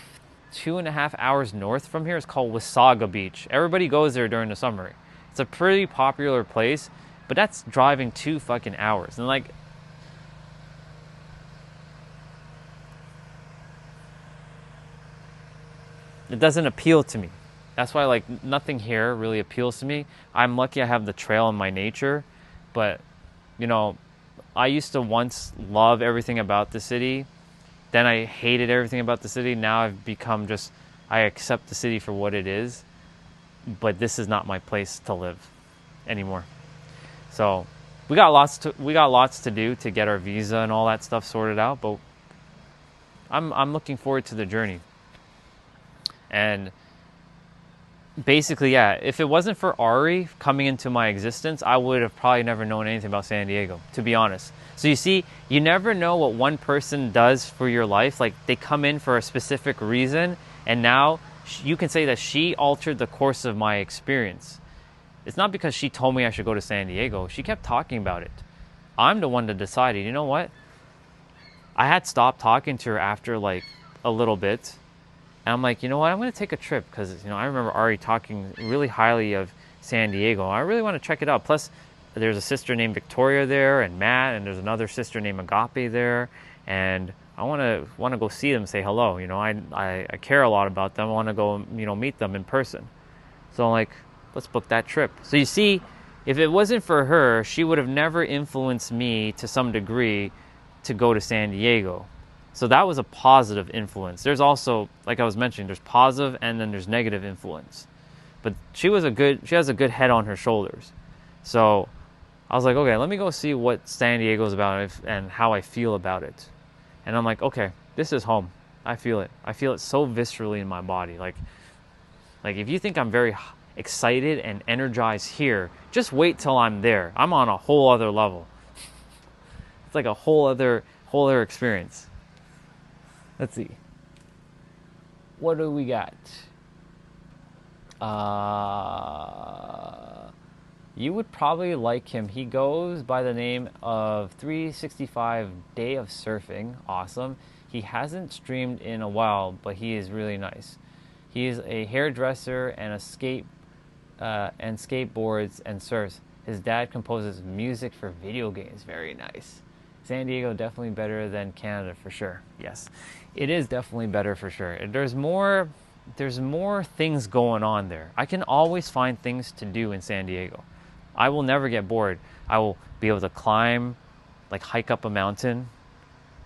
2.5 hours north from here. It's called Wasaga Beach. Everybody goes there during the summer. It's a pretty popular place, but that's driving 2 fucking hours. And like, it doesn't appeal to me. That's why, like, nothing here really appeals to me. I'm lucky I have the trail in my nature, but, I used to once love everything about the city. Then I hated everything about the city. Now I've become I accept the city for what it is, but this is not my place to live anymore. So we got lots to do to get our visa and all that stuff sorted out, but I'm looking forward to the journey. And basically, yeah, if it wasn't for Ari coming into my existence, I would have probably never known anything about San Diego, to be honest. So you see, you never know what one person does for your life. Like, they come in for a specific reason, and now you can say that she altered the course of my experience. It's not because she told me I should go to San Diego. She kept talking about it. I'm the one that decided, you know what? I had stopped talking to her after like a little bit. And I'm like, you know what? I'm going to take a trip because, I remember Ari talking really highly of San Diego. I really want to check it out. Plus, there's a sister named Victoria there and Matt, and there's another sister named Agape there. And I want to go see them, say hello. I care a lot about them. I want to go, meet them in person. So I'm like, let's book that trip. So you see, if it wasn't for her, she would have never influenced me to some degree to go to San Diego. So that was a positive influence. There's also, like I was mentioning, there's positive and then there's negative influence. But she has a good head on her shoulders. So I was like, okay, let me go see what San Diego's about and how I feel about it. And I'm like, okay, this is home. I feel it. I feel it so viscerally in my body. Like if you think I'm very excited and energized here, just wait till I'm there. I'm on a whole other level. It's like a whole other experience. Let's see. What do we got? You would probably like him. He goes by the name of 365 Day of Surfing. Awesome. He hasn't streamed in a while, but he is really nice. He is a hairdresser and and skateboards and surfs. His dad composes music for video games. Very nice. San Diego definitely better than Canada for sure. Yes, it is definitely better for sure. There's more there's more things going on there. I can always find things to do in San Diego. I will never get bored. I will be able to climb, like hike up a mountain.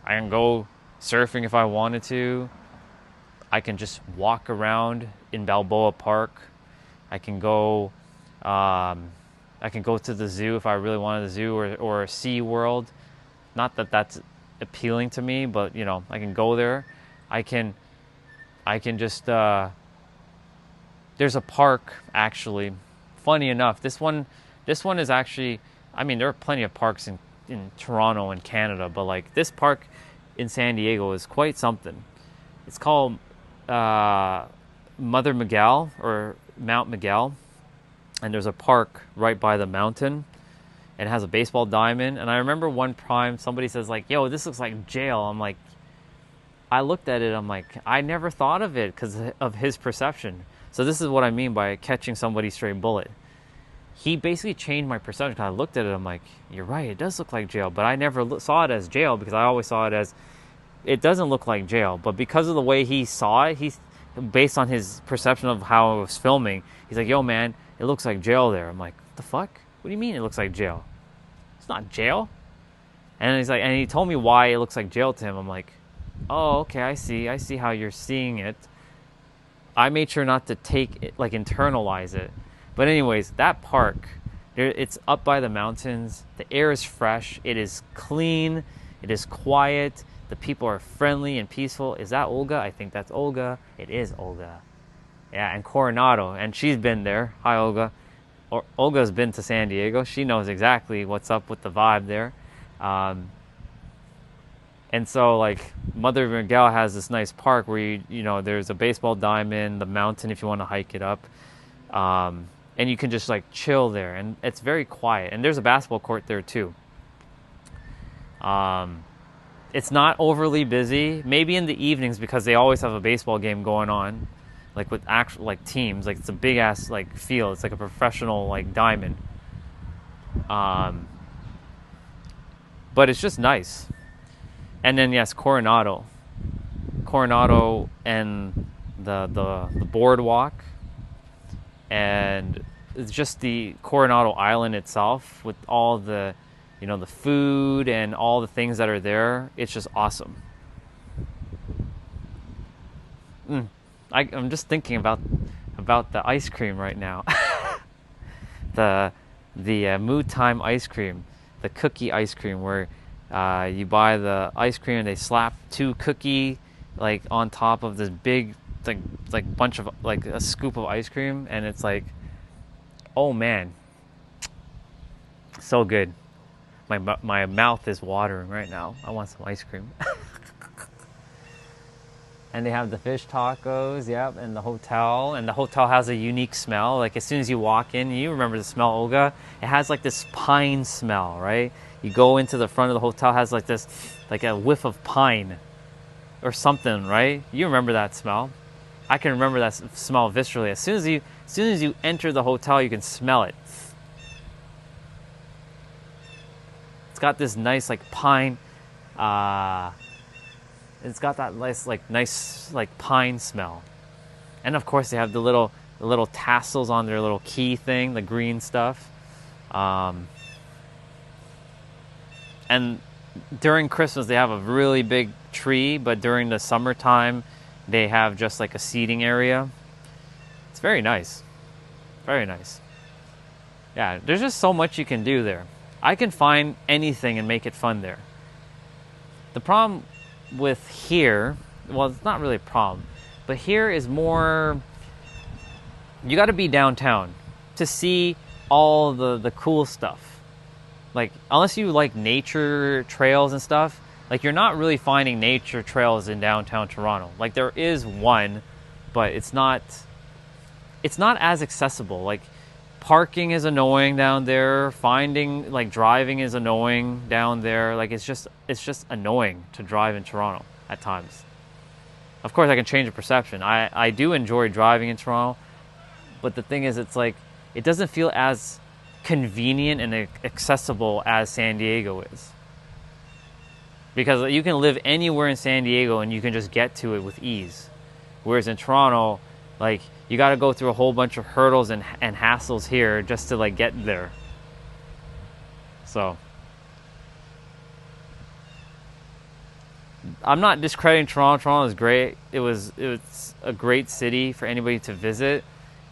I can go surfing if I wanted to. I can just walk around in Balboa Park. I can go to the zoo if I really wanted the zoo, or Sea World. Not that that's appealing to me, but you know, I can go there. I can just there's a park actually. Funny enough, this one is actually, I mean, there are plenty of parks in Toronto and Canada, but like this park in San Diego is quite something. It's called Mother Miguel, or Mount Miguel, and there's a park right by the mountain. It has a baseball diamond, and I remember one time somebody says like, "Yo, this looks like jail." I'm like, I looked at it, I'm like, I never thought of it because of his perception. So this is what I mean by catching somebody's stray bullet. He basically changed my perception because I looked at it, I'm like, you're right, it does look like jail, but I never saw it as jail because I always saw it as, it doesn't look like jail. But because of the way he saw it, he's based on his perception of how I was filming, he's like, "Yo, man, it looks like jail there." I'm like, what the fuck? What do you mean it looks like jail? It's not jail. And he's like, and he told me why it looks like jail to him. I'm like, oh, okay, I see how you're seeing it. I made sure not to take it, like internalize it. But anyways, that park, it's up by the mountains. The air is fresh. It is clean. It is quiet. The people are friendly and peaceful. Is that Olga? I think that's Olga. It is Olga. Yeah, and Coronado, and she's been there. Hi, Olga. Olga's been to San Diego. She knows exactly what's up with the vibe there. And so, like, Mother Miguel has this nice park where you know, there's a baseball diamond, the mountain if you want to hike it up, and you can just like chill there, and it's very quiet. And there's a basketball court there too. It's not overly busy. Maybe in the evenings because they always have a baseball game going on, like with actual like teams. Like it's a big ass like field. It's like a professional like diamond. But it's just nice. And then yes, Coronado and the boardwalk, and it's just the Coronado Island itself with all the, you know, the food and all the things that are there. It's just awesome. I'm just thinking about the ice cream right now. the Mood Time ice cream, the cookie ice cream, where you buy the ice cream and they slap 2 cookie like on top of this big like bunch of like a scoop of ice cream, and it's like, oh man, so good. My mouth is watering right now. I want some ice cream. And they have the fish tacos, yep, and the hotel has a unique smell. Like as soon as you walk in, you remember the smell, Olga? It has like this pine smell, right? You go into the front of the hotel, has like this, like a whiff of pine or something, right? You remember that smell. I can remember that smell viscerally. As soon as you enter the hotel, you can smell it. It's got this nice like pine, it's got that nice pine smell. And of course they have the little tassels on their little key thing, the green stuff. And during Christmas they have a really big tree, but during the summertime they have just like a seating area. It's very nice. Very nice. Yeah, there's just so much you can do there. I can find anything and make it fun there. The problem with here, well, it's not really a problem, but here is more, you got to be downtown to see all the cool stuff. Like, unless you like nature trails and stuff, like you're not really finding nature trails in downtown Toronto. Like there is one, but it's not as accessible. Like parking is annoying down there. Finding, like driving is annoying down there. Like it's just annoying to drive in Toronto at times. Of course, I can change the perception. I do enjoy driving in Toronto, but the thing is, it's like, it doesn't feel as convenient and accessible as San Diego is. Because you can live anywhere in San Diego and you can just get to it with ease. Whereas in Toronto, like, you got to go through a whole bunch of hurdles and hassles here just to like get there. So I'm not discrediting Toronto. Toronto is great. It's a great city for anybody to visit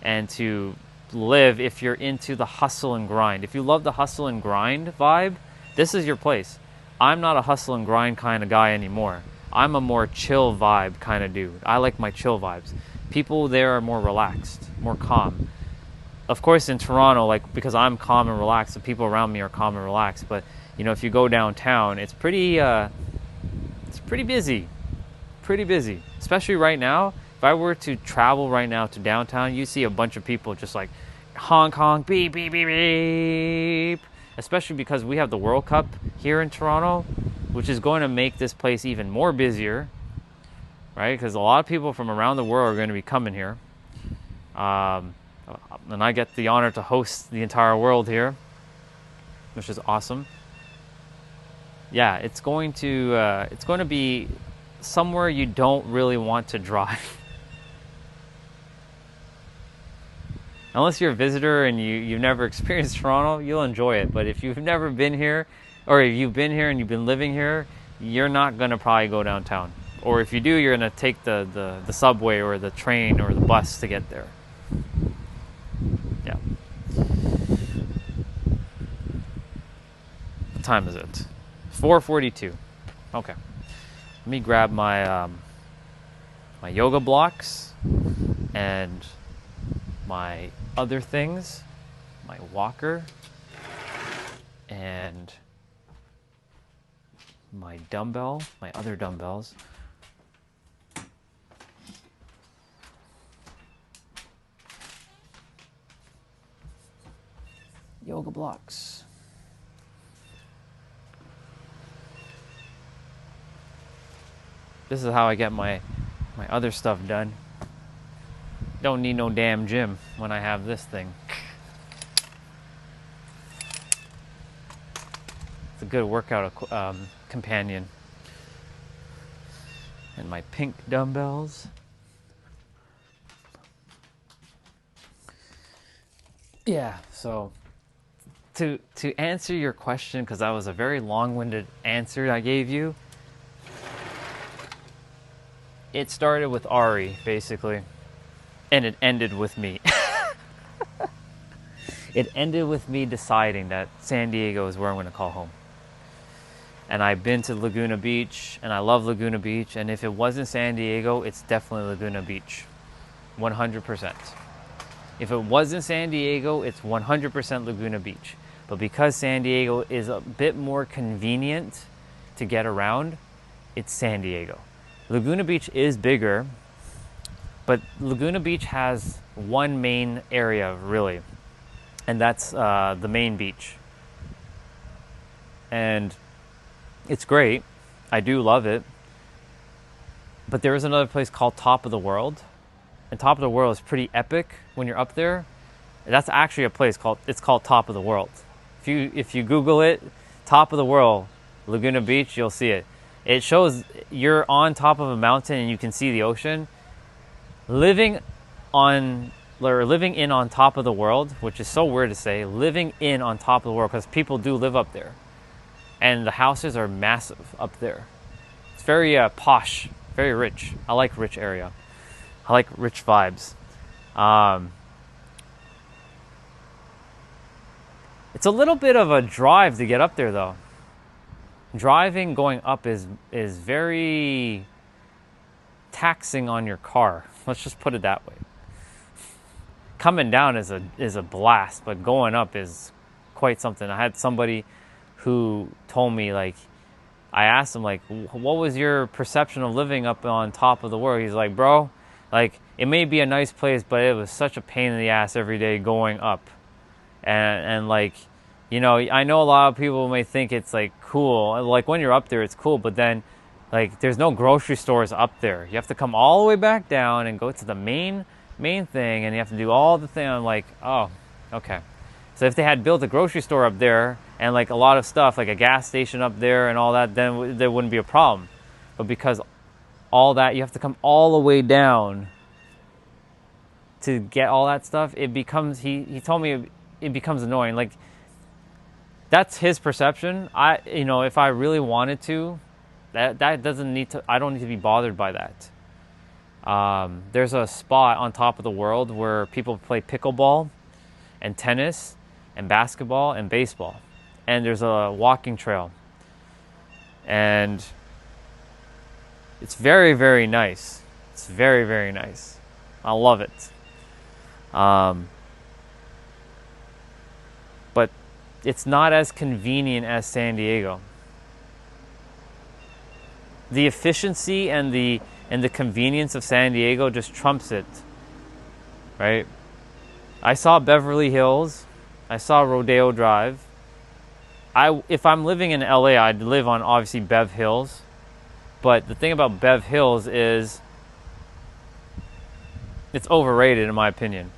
and to live if you're into the hustle and grind. If you love the hustle and grind vibe, this is your place. I'm not a hustle and grind kind of guy anymore. I'm a more chill vibe kind of dude. I like my chill vibes. People there are more relaxed, more calm. Of course, in Toronto, like, because I'm calm and relaxed, the people around me are calm and relaxed. But you know, if you go downtown, it's pretty busy, especially right now. If I were to travel right now to downtown, you see a bunch of people just like honk honk, beep beep beep beep, especially because we have the World Cup here in Toronto, which is going to make this place even more busier, right? Because a lot of people from around the world are going to be coming here, and I get the honor to host the entire world here, which is awesome. Yeah, it's going to be somewhere you don't really want to drive. Unless you're a visitor and you've never experienced Toronto, you'll enjoy it. But if you've never been here, or if you've been here and you've been living here, you're not going to probably go downtown. Or if you do, you're going to take the subway or the train or the bus to get there. Yeah. What time is it? 4:42. Okay. Let me grab my my yoga blocks and my other things, my walker and my dumbbell, my other dumbbells. Yoga blocks. This is how I get my other stuff done. Don't need no damn gym when I have this thing. It's a good workout companion. And my pink dumbbells. Yeah, so to answer your question, because that was a very long-winded answer I gave you, it started with Ari, basically, and it ended with me. It ended with me deciding that San Diego is where I'm going to call home. And I've been to Laguna Beach, and I love Laguna Beach, and if it wasn't San Diego, it's definitely Laguna Beach. 100%. If it wasn't San Diego, it's 100% Laguna Beach. But because San Diego is a bit more convenient to get around, it's San Diego. Laguna Beach is bigger, but Laguna Beach has one main area, really, and that's the main beach. And it's great. I do love it. But there is another place called Top of the World, and Top of the World is pretty epic when you're up there. That's actually a place it's called Top of the World. If you Google it, Top of the World, Laguna Beach, you'll see it. It shows you're on top of a mountain and you can see the ocean. Living in on top of the world, which is so weird to say, living in on top of the world, because people do live up there. And the houses are massive up there. It's very posh, very rich. I like rich area. I like rich vibes. It's a little bit of a drive to get up there, though. Driving going up is very taxing on your car. Let's just put it that way. Coming down is a blast, but going up is quite something. I had somebody who told me, like, I asked him, like, what was your perception of living up on top of the world? He's like, bro, like, it may be a nice place, but it was such a pain in the ass every day going up. And like, you know, I know a lot of people may think it's like cool. Like when you're up there, it's cool, but then like there's no grocery stores up there. You have to come all the way back down and go to the main thing, and you have to do all the thing. I'm like, oh, okay. So if they had built a grocery store up there and like a lot of stuff, like a gas station up there and all that, then there wouldn't be a problem. But because all that, you have to come all the way down to get all that stuff. It becomes, he told me it becomes annoying. Like, that's his perception. If I really wanted to, that doesn't need to, I don't need to be bothered by that. There's a spot on top of the world where people play pickleball and tennis and basketball and baseball. And there's a walking trail. And it's very, very nice. It's very, very nice. I love it. But it's not as convenient as San Diego. The efficiency and the convenience of San Diego just trumps it, right? I saw Beverly Hills. I saw Rodeo Drive. If I'm living in LA, I'd live on, obviously, Bev Hills. But the thing about Bev Hills is it's overrated, in my opinion.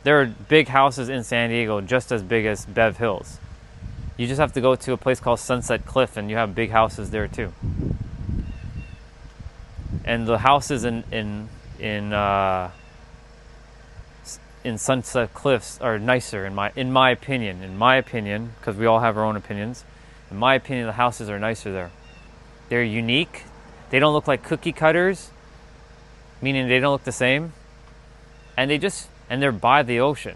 There are big houses in San Diego just as big as Bev Hills. You just have to go to a place called Sunset Cliff, and you have big houses there too. And the houses in Sunset Cliffs are nicer in my opinion, because we all have our own opinions. In my opinion, the houses are nicer there. They're unique. They don't look like cookie cutters, meaning they don't look the same. And they're by the ocean.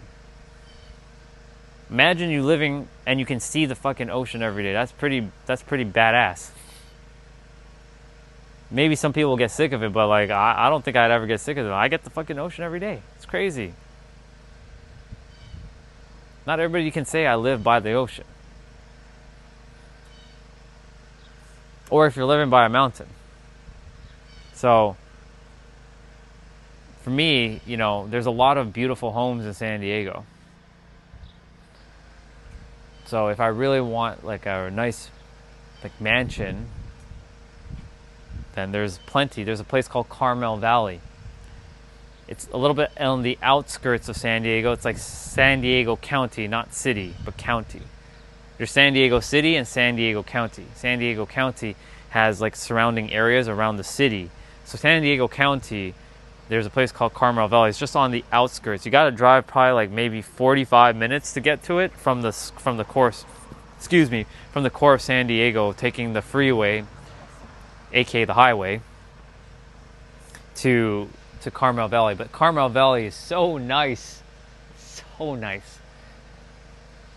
Imagine you living and you can see the fucking ocean every day. That's pretty badass. Maybe some people get sick of it, but like I don't think I'd ever get sick of it. I get the fucking ocean every day. It's crazy. Not everybody can say I live by the ocean. Or if you're living by a mountain. So, for me, there's a lot of beautiful homes in San Diego. So if I really want like a nice mansion, then there's plenty. There's a place called Carmel Valley. It's a little bit on the outskirts of San Diego. It's like San Diego County, not city, but county. There's San Diego City and San Diego County. San Diego County has like surrounding areas around the city. So San Diego County, there's a place called Carmel Valley. It's just on the outskirts. You got to drive probably like maybe 45 minutes to get to it from the core of San Diego, taking the freeway, aka the highway, to Carmel Valley. But Carmel Valley is so nice. So nice.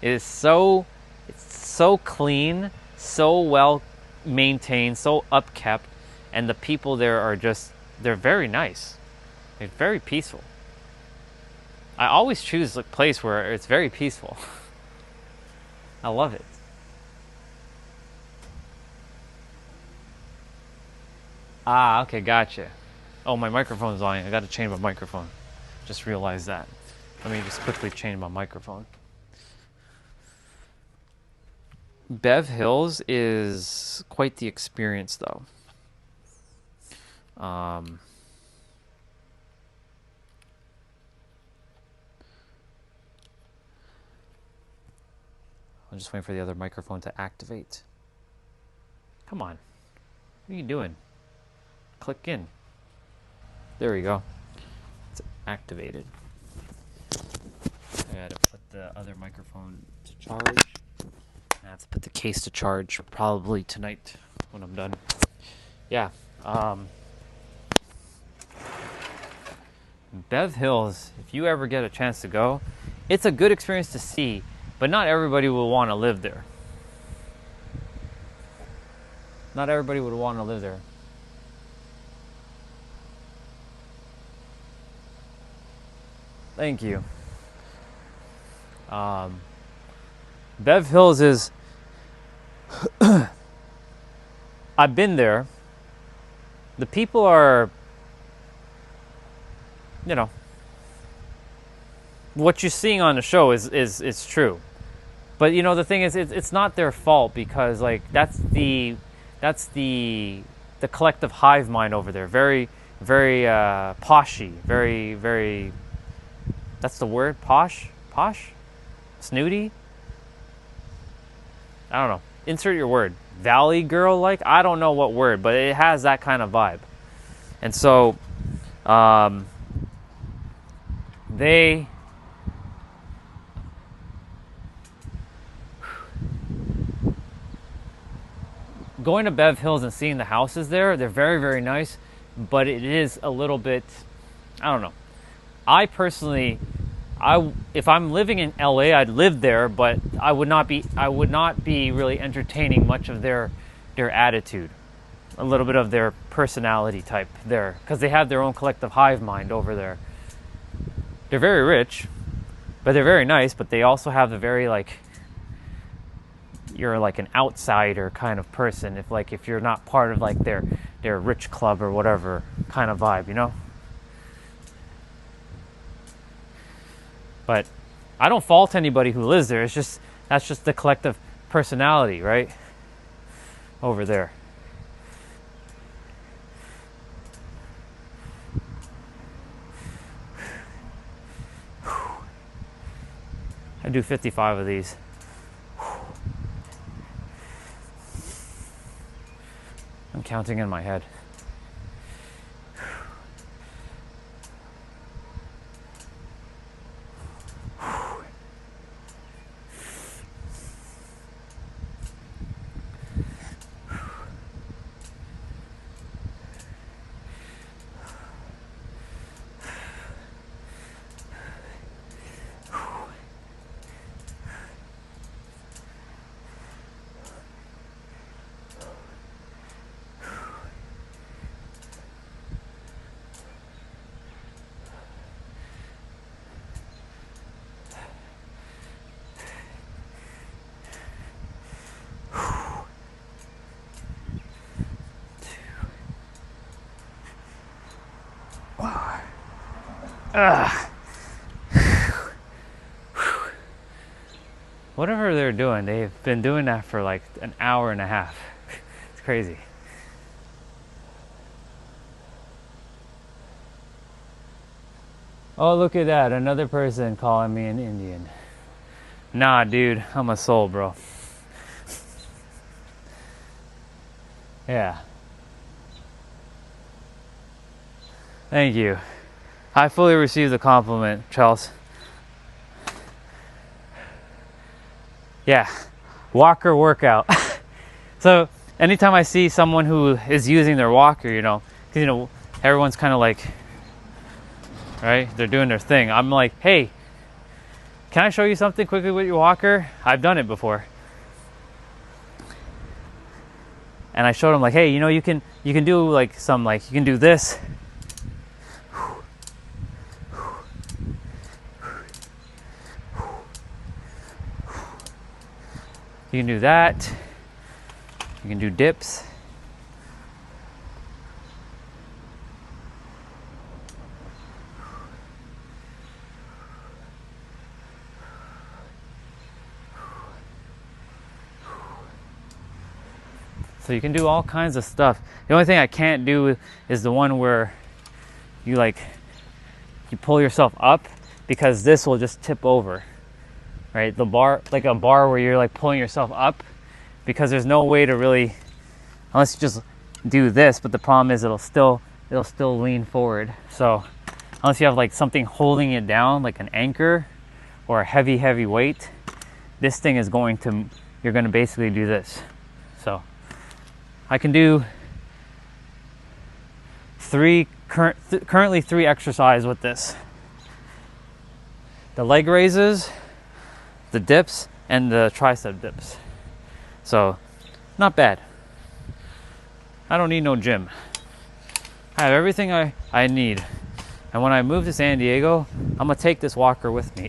It's so clean, so well maintained, so upkept, and the people there are they're very nice. They're very peaceful. I always choose a place where it's very peaceful. I love it. Ah, okay, gotcha. Oh, my microphone's on. I gotta change my microphone. Just realized that. Let me just quickly change my microphone. Bev Hills is quite the experience, though. I'm just waiting for the other microphone to activate. Come on. What are you doing? Click in. There we go. It's activated. I gotta put the other microphone to charge. I have to put the case to charge probably tonight when I'm done. Yeah. Bev Hills, if you ever get a chance to go, it's a good experience to see, but not everybody will want to live there. Not everybody would want to live there. Thank you. Bev Hills is... I've been there. The people are... what you're seeing on the show is true. But the thing is, it's not their fault, because like that's the collective hive mind over there. Very, very poshy. Very, very. That's the word, posh, snooty. I don't know. Insert your word. valley girl like. I don't know what word, but it has that kind of vibe. And so they going to Bev Hills and seeing the houses there, they're very, very nice, but it is a little bit, I don't know. I personally, if I'm living in LA, I'd live there, but I would not be really entertaining much of their attitude, a little bit of their personality type there, because they have their own collective hive mind over there. They're very rich, but they're very nice, but they also have a very like, you're like an outsider kind of person if you're not part of like their rich club or whatever kind of vibe, you know? But I don't fault anybody who lives there. It's just, that's just the collective personality, right? Over there. I do 55 of these. I'm counting in my head. Whatever they're doing, they've been doing that for like an hour and a half. It's crazy. Oh, look at that. Another person calling me an Indian. Nah, dude. I'm a soul, bro. Yeah. Thank you. I fully received the compliment, Charles. Yeah. Walker workout. So, anytime I see someone who is using their walker, you know, because, you know, everyone's kind of like, right? They're doing their thing. I'm like, hey, can I show you something quickly with your walker? I've done it before. And I showed them like, hey, you know, you can do like some, like, you can do this. You can do that. You can do dips. So you can do all kinds of stuff. The only thing I can't do is the one where you pull yourself up, because this will just tip over, right? The bar, like a bar where you're like pulling yourself up, because there's no way to really, unless you just do this, but the problem is it'll still lean forward. So unless you have like something holding it down, like an anchor or a heavy weight, this thing is going to, you're going to basically do this. So I can do currently three exercises with this. The leg raises, the dips, and the tricep dips. So, not bad. I don't need no gym. I have everything I need. And when I move to San Diego, I'm gonna take this walker with me.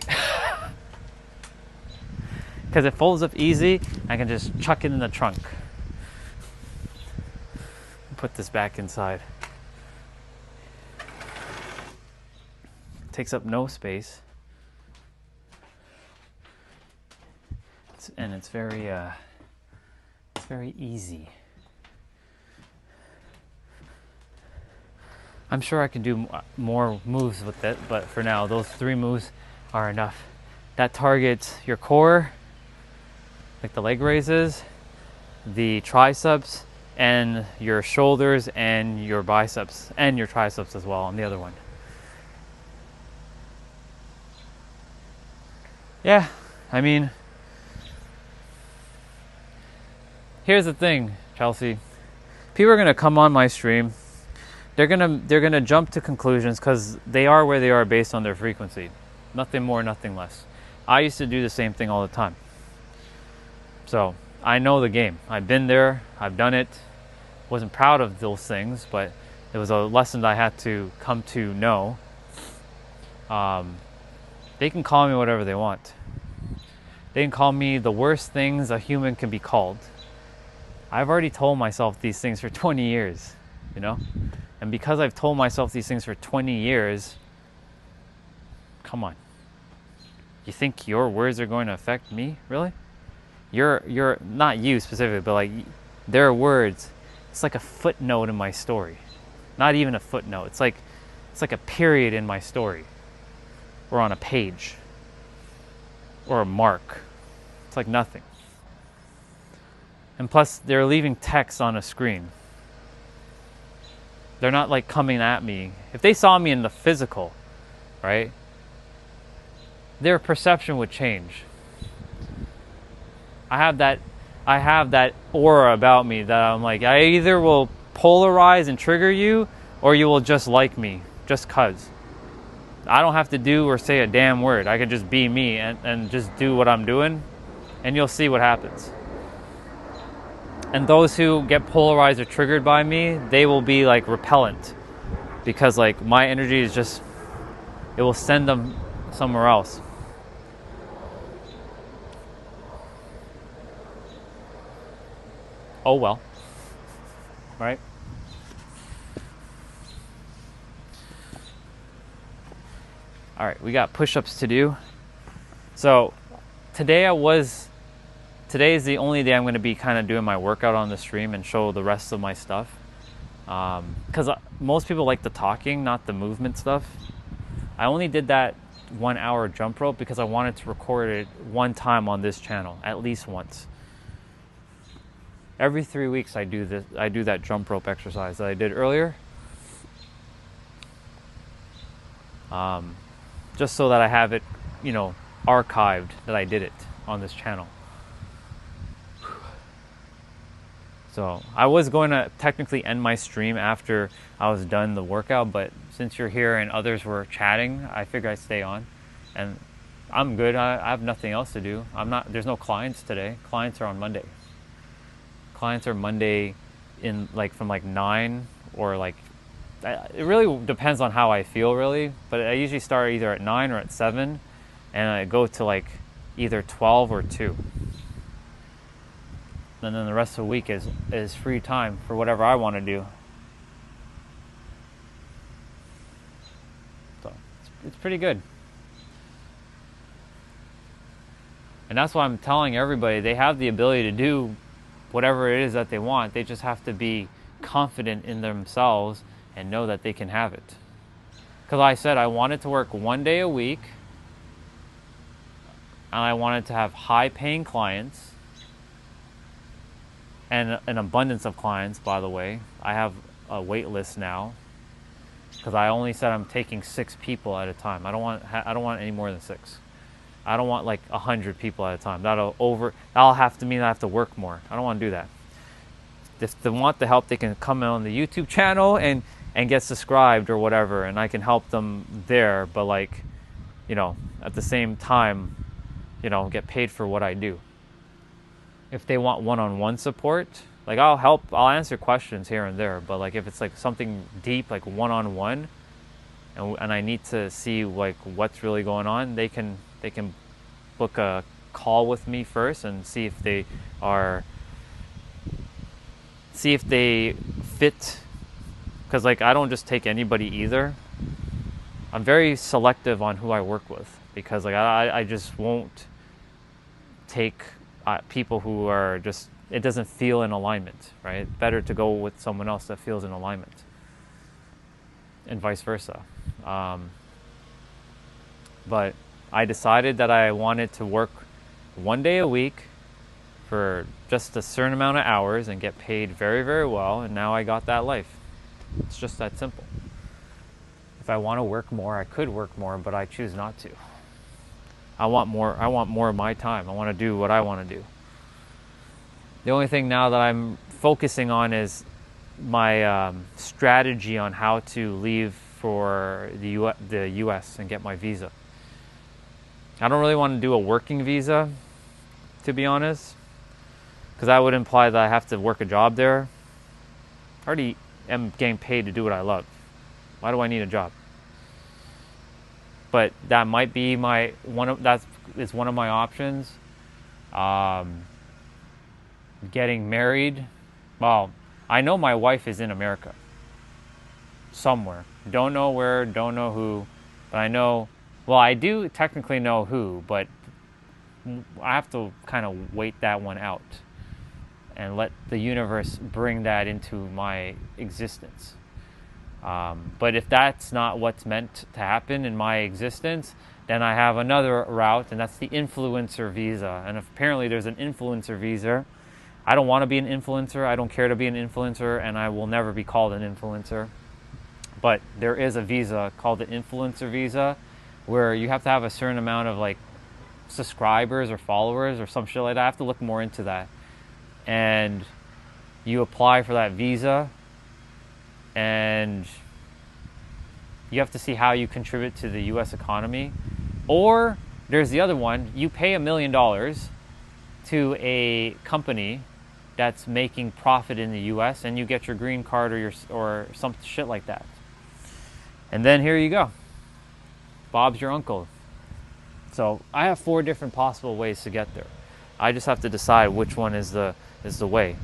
Because it folds up easy, I can just chuck it in the trunk. Put this back inside. Takes up no space. And it's very easy. I'm sure I can do more moves with it, but for now, those 3 moves are enough. That targets your core, like the leg raises, the triceps and your shoulders and your biceps and your triceps as well on the other one. Yeah, I mean, here's the thing, Chelsea. People are gonna come on my stream. They're gonna jump to conclusions because they are where they are based on their frequency. Nothing more, nothing less. I used to do the same thing all the time. So I know the game. I've been there. I've done it. Wasn't proud of those things, but it was a lesson that I had to come to know. They can call me whatever they want. They can call me the worst things a human can be called. I've already told myself these things for 20 years, you know? And because I've told myself these things for 20 years, come on. You think your words are going to affect me? Really? You're not you specifically, but like their words, it's like a footnote in my story. Not even a footnote. It's like a period in my story. Or on a page. Or a mark. It's like nothing. And plus, they're leaving text on a screen. They're not like coming at me. If they saw me in the physical, right? Their perception would change. I have that aura about me that I'm like, I either will polarize and trigger you, or you will just like me, just cuz. I don't have to do or say a damn word. I can just be me and just do what I'm doing, and you'll see what happens. And those who get polarized or triggered by me, they will be like repellent, because like my energy is just, it will send them somewhere else. Oh well, right? All right, we got push-ups to do. So today is the only day I'm going to be kind of doing my workout on the stream and show the rest of my stuff. Because most people like the talking, not the movement stuff. I only did that 1 hour jump rope because I wanted to record it one time on this channel, at least once. Every 3 weeks I do that jump rope exercise that I did earlier. Just so that I have it, you know, archived that I did it on this channel. So I was going to technically end my stream after I was done the workout, but since you're here and others were chatting, I figured I'd stay on. And I'm good. I have nothing else to do. There's no clients today. Clients are on Monday. Clients are Monday in like from like 9 or like, it really depends on how I feel really, but I usually start either at 9 or at 7 and I go to like either 12 or 2. And then the rest of the week is free time for whatever I want to do. So it's pretty good. And that's why I'm telling everybody they have the ability to do whatever it is that they want. They just have to be confident in themselves and know that they can have it. Because I said I wanted to work 1 day a week, and I wanted to have high-paying clients, and an abundance of clients, by the way. I have a wait list now, because I only said I'm taking 6 people at a time. I don't want any more than 6. I don't want like 100 people at a time. That'll have to mean I have to work more. I don't want to do that. If they want the help, they can come on the YouTube channel and get subscribed or whatever, and I can help them there. But like, you know, at the same time, you know, get paid for what I do. If they want one-on-one support, like I'll answer questions here and there. But like if it's like something deep, like one-on-one, and I need to see like what's really going on, they can book a call with me first and see if they fit, because like I don't just take anybody either. I'm very selective on who I work with, because like I just won't take people who are just, it doesn't feel in alignment, right? Better to go with someone else that feels in alignment, and vice versa. But I decided that I wanted to work 1 day a week for just a certain amount of hours and get paid very, very well, and now I got that life. It's just that simple. If I want to work more, I could work more, but I choose not to. I want more of my time. I want to do what I want to do. The only thing now that I'm focusing on is my strategy on how to leave for the US and get my visa. I don't really want to do a working visa, to be honest, because that would imply that I have to work a job there. I already am getting paid to do what I love. Why do I need a job? But that might be one of my options. Getting married. Well, I know my wife is in America. Somewhere. Don't know where, don't know who, but I know, well, I do technically know who, but I have to kind of wait that one out and let the universe bring that into my existence. But if that's not what's meant to happen in my existence, then I have another route, and that's the influencer visa. And apparently there's an influencer visa. I don't want to be an influencer. I don't care to be an influencer, and I will never be called an influencer. But there is a visa called the influencer visa where you have to have a certain amount of like subscribers or followers or some shit like that. I have to look more into that. And you apply for that visa, and you have to see how you contribute to the US economy. Or there's the other one, you pay $1 million to a company that's making profit in the US, and you get your green card or some shit like that. And then here you go. Bob's your uncle. So I have 4 different possible ways to get there. I just have to decide which one is the way.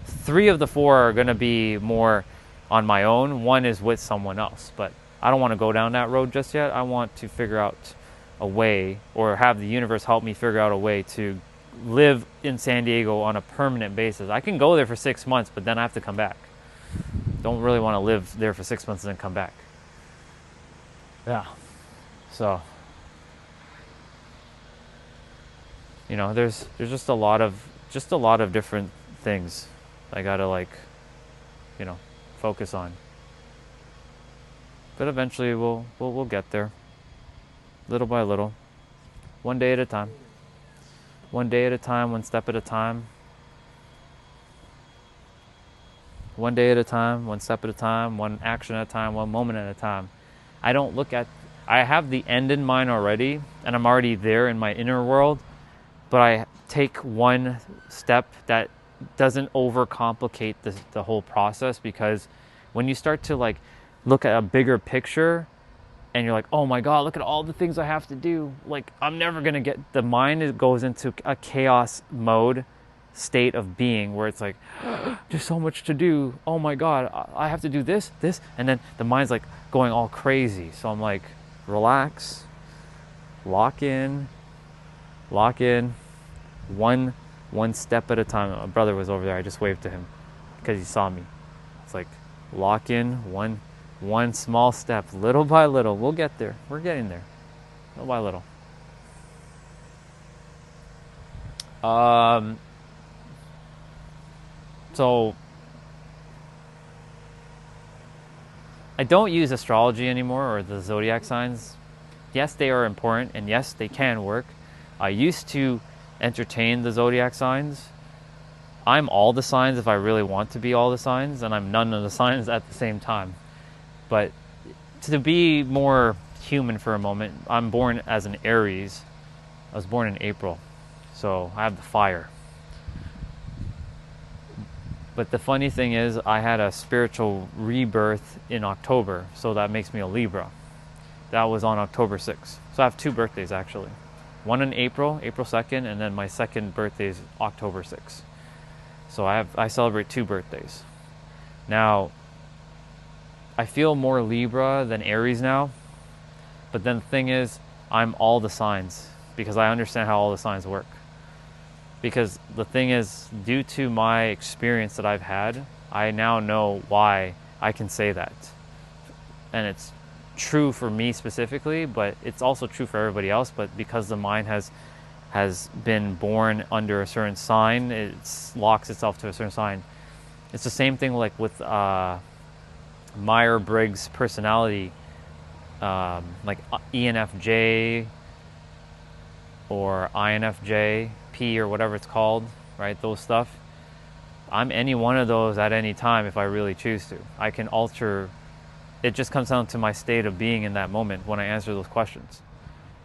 3 of the 4 are going to be more on my own. 1 is with someone else, but I don't want to go down that road just yet. I want to figure out a way, or have the universe help me figure out a way to live in San Diego on a permanent basis. I can go there for 6 months, but then I have to come back. Don't really want to live there for 6 months and then come back. Yeah. So, you know, there's just a lot of different things I gotta focus on. But eventually we'll get there, little by little, one day at a time. One day at a time, one step at a time. One day at a time, one step at a time, one action at a time, one moment at a time. I have the end in mind already, and I'm already there in my inner world, but I take one step that doesn't overcomplicate the whole process, because when you start to look at a bigger picture and you're like, oh my God, look at all the things I have to do. I'm never going to get, the mind goes into a chaos mode state of being where it's like, there's so much to do. Oh my God, I have to do this, and then the mind's going all crazy. So I'm like, relax, lock in, one step at a time. My brother was over there. I just waved to him because he saw me. It's like, lock in, one small step, little by little. We'll get there. We're getting there, little by little. So I don't use astrology anymore, or the zodiac signs. Yes, they are important, and yes, they can work. I used to entertain the zodiac signs. I'm all the signs if I really want to be all the signs, and I'm none of the signs at the same time. But to be more human for a moment, I'm born as an Aries. I was born in April, so I have the fire. But the funny thing is, I had a spiritual rebirth in October, so that makes me a Libra. That was on October 6th. So I have 2 birthdays, actually. One in April 2nd, and then my second birthday is October 6th. So I celebrate 2 birthdays. Now, I feel more Libra than Aries now, but then the thing is, I'm all the signs, because I understand how all the signs work. Because the thing is, due to my experience that I've had, I now know why I can say that. And it's true for me specifically, but it's also true for everybody else. But because the mind has has been born under a certain sign. It locks itself to a certain sign. It's the same thing like with Myers-Briggs personality, like ENFJ or INFJ, P or whatever it's called, right? Those stuff. I'm any one of those at any time if I really choose to. I can alter. It just comes down to my state of being in that moment when I answer those questions.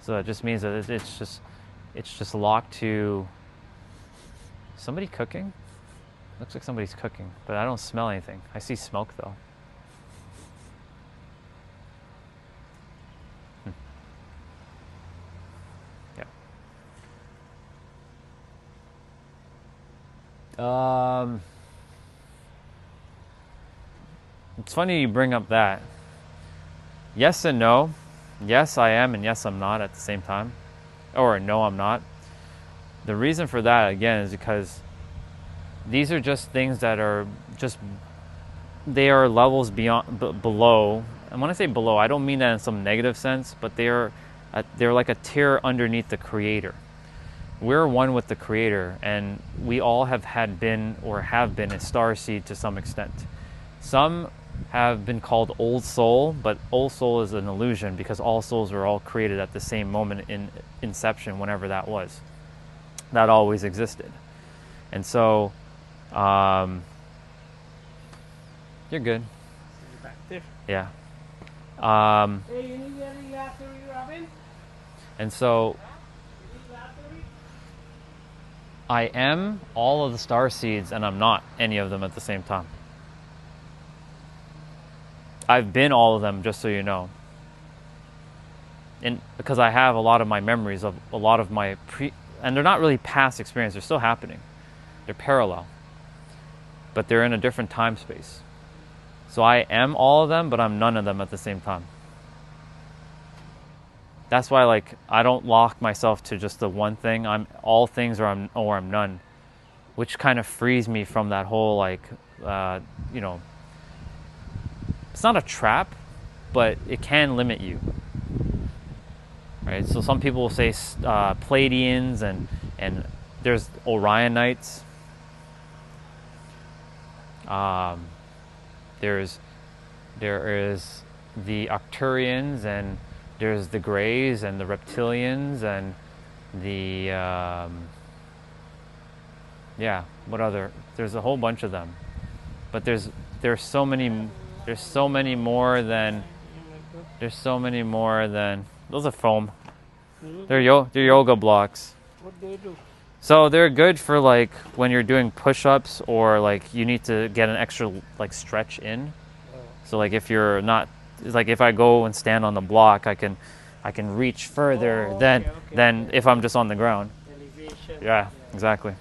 So it just means that it's just locked to somebody cooking. Looks like somebody's cooking, but I don't smell anything. I see smoke though. It's funny you bring up that. Yes and no. Yes, I am, and yes, I'm not at the same time. Or no, I'm not. The reason for that, again, is because these are just things that are just, they are levels below. And when I say below, I don't mean that in some negative sense, but they're like a tier underneath the Creator. We're one with the Creator, and we all have been a starseed to some extent. Some have been called old soul, but old soul is an illusion because all souls are all created at the same moment in inception, whenever that was. That always existed. And so, you're good. Back there. Yeah. Hey, you need any battery, Robin? And so, I am all of the star seeds, and I'm not any of them at the same time. I've been all of them, just so you know. And because I have a lot of my memories of a lot of my and they're not really past experience, they're still happening. They're parallel. But they're in a different time space. So I am all of them, but I'm none of them at the same time. That's why, like, I don't lock myself to just the one thing. I'm all things, or I'm none, which kind of frees me from that whole, like, it's not a trap, but it can limit you, right? So some people will say Pleiadians, and there's Orionites. There is the Arcturians, and there's the Greys and the Reptilians and the what other? There's a whole bunch of them, but there's so many more than those are foam. They're yoga blocks. What do you do? So they're good for like when you're doing push-ups, or like you need to get an extra like stretch in. So like if you're not, like if I go and stand on the block, I can reach further than if I'm just on the ground. Elevation. Yeah, exactly.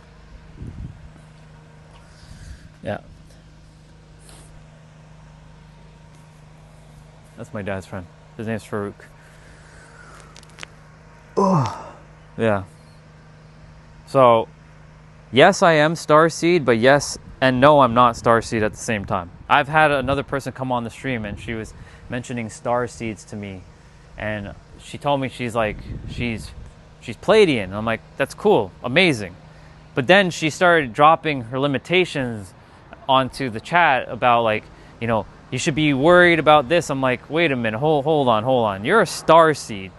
Yeah. That's my dad's friend. His name's Farouk. Oh, yeah. So, yes, I am starseed, but yes and no, I'm not starseed at the same time. I've had another person come on the stream, and she was mentioning starseeds to me, and she told me she's Pleiadian. I'm like, that's cool, amazing. But then she started dropping her limitations onto the chat about, like, you should be worried about this. I'm like, wait a minute, hold on. You're a starseed.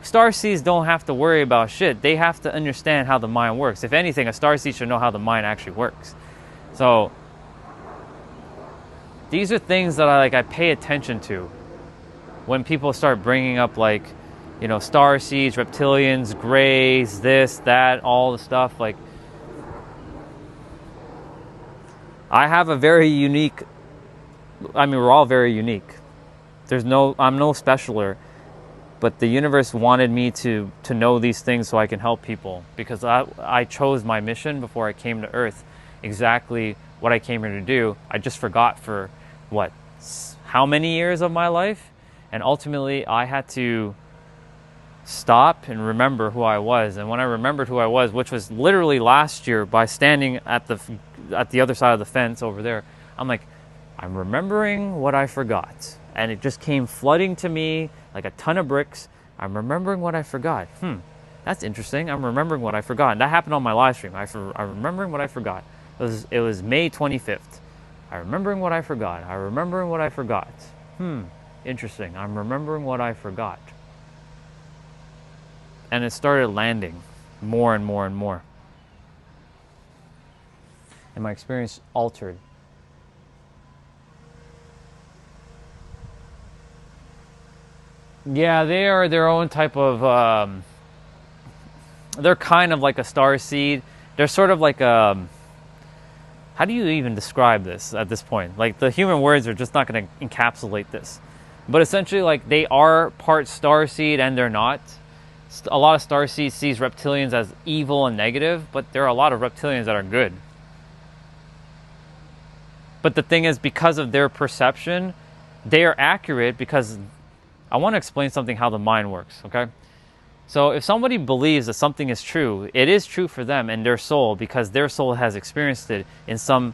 Starseeds don't have to worry about shit. They have to understand how the mind works. If anything, a starseed should know how the mind actually works. So these are things that I pay attention to when people start bringing up, like, starseeds, reptilians, greys, this, that, all the stuff. Like, I have a very unique, we're all very unique. I'm no specialer. But the universe wanted me to know these things so I can help people, because I chose my mission before I came to Earth, exactly what I came here to do. I just forgot for how many years of my life, and ultimately I had to stop and remember who I was. And when I remembered who I was, which was literally last year, by standing at the other side of the fence over there, I'm like, I'm remembering what I forgot. And it just came flooding to me like a ton of bricks. I'm remembering what I forgot. That's interesting. I'm remembering what I forgot. And that happened on my live stream. I'm remembering what I forgot. It was May 25th. I'm remembering what I forgot. I'm remembering what I forgot. Interesting. I'm remembering what I forgot. And it started landing more and more and more. And my experience altered. Yeah, they are their own type of, they're kind of like a star seed. They're sort of like how do you even describe this at this point? Like, the human words are just not going to encapsulate this. But essentially, like, they are part star seed and they're not. A lot of star seed sees reptilians as evil and negative, but there are a lot of reptilians that are good. But the thing is, because of their perception, they are accurate because I want to explain something how the mind works, okay? So if somebody believes that something is true, it is true for them and their soul because their soul has experienced it in some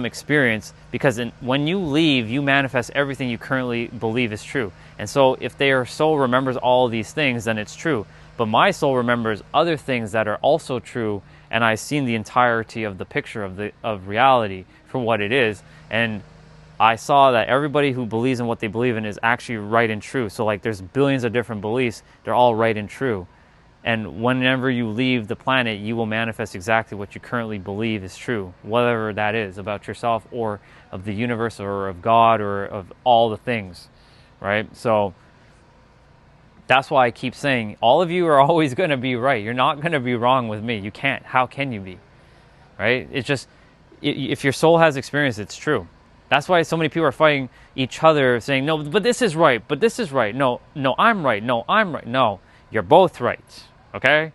experience, because when you leave, you manifest everything you currently believe is true. And so if their soul remembers all of these things, then it's true. But my soul remembers other things that are also true, and I've seen the entirety of the picture of reality for what it is, and I saw that everybody who believes in what they believe in is actually right and true. So like, there's billions of different beliefs, they're all right and true. And whenever you leave the planet, you will manifest exactly what you currently believe is true, whatever that is about yourself or of the universe or of God or of all the things, right? So that's why I keep saying, all of you are always going to be right. You're not going to be wrong with me. You can't. How can you be? Right? It's just, if your soul has experience, it's true. That's why so many people are fighting each other, saying, no, but this is right, but this is right. No, I'm right. No, I'm right. No, you're both right. Okay?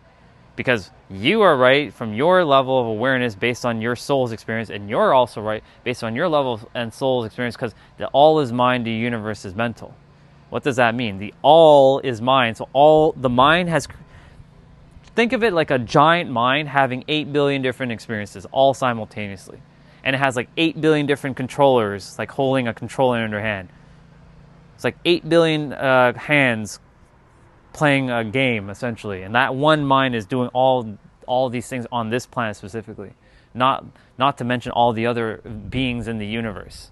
Because you are right from your level of awareness based on your soul's experience, and you're also right based on your level and soul's experience, because the all is mind, the universe is mental. What does that mean? The all is mind. So all the mind has, think of it like a giant mind having 8 billion different experiences all simultaneously. And it has like 8 billion different controllers, like holding a controller in their hand. It's like 8 billion hands playing a game, essentially. And that one mind is doing all these things on this planet specifically. Not to mention all the other beings in the universe.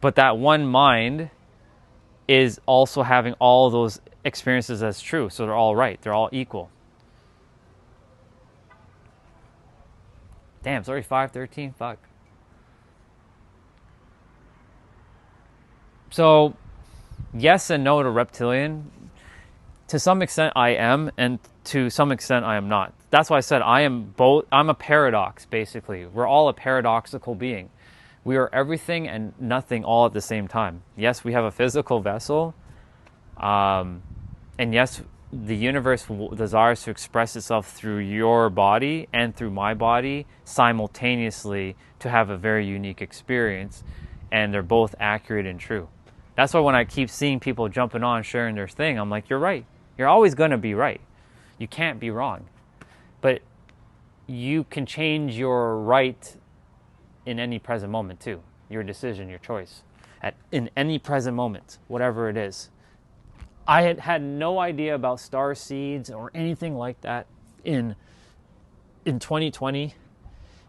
But that one mind is also having all those experiences as true. So they're all right. They're all equal. Damn, it's already 5:13. Fuck. So, yes and no to reptilian. To some extent I am, and to some extent I am not. That's why I said I am both. I'm a paradox, basically. We're all a paradoxical being. We are everything and nothing all at the same time. Yes, we have a physical vessel. And yes, the universe desires to express itself through your body and through my body simultaneously to have a very unique experience. And they're both accurate and true. That's why when I keep seeing people jumping on, sharing their thing, I'm like, you're right. You're always going to be right. You can't be wrong. But you can change your right in any present moment too. Your decision, your choice. In any present moment, whatever it is. I had no idea about star seeds or anything like that in 2020.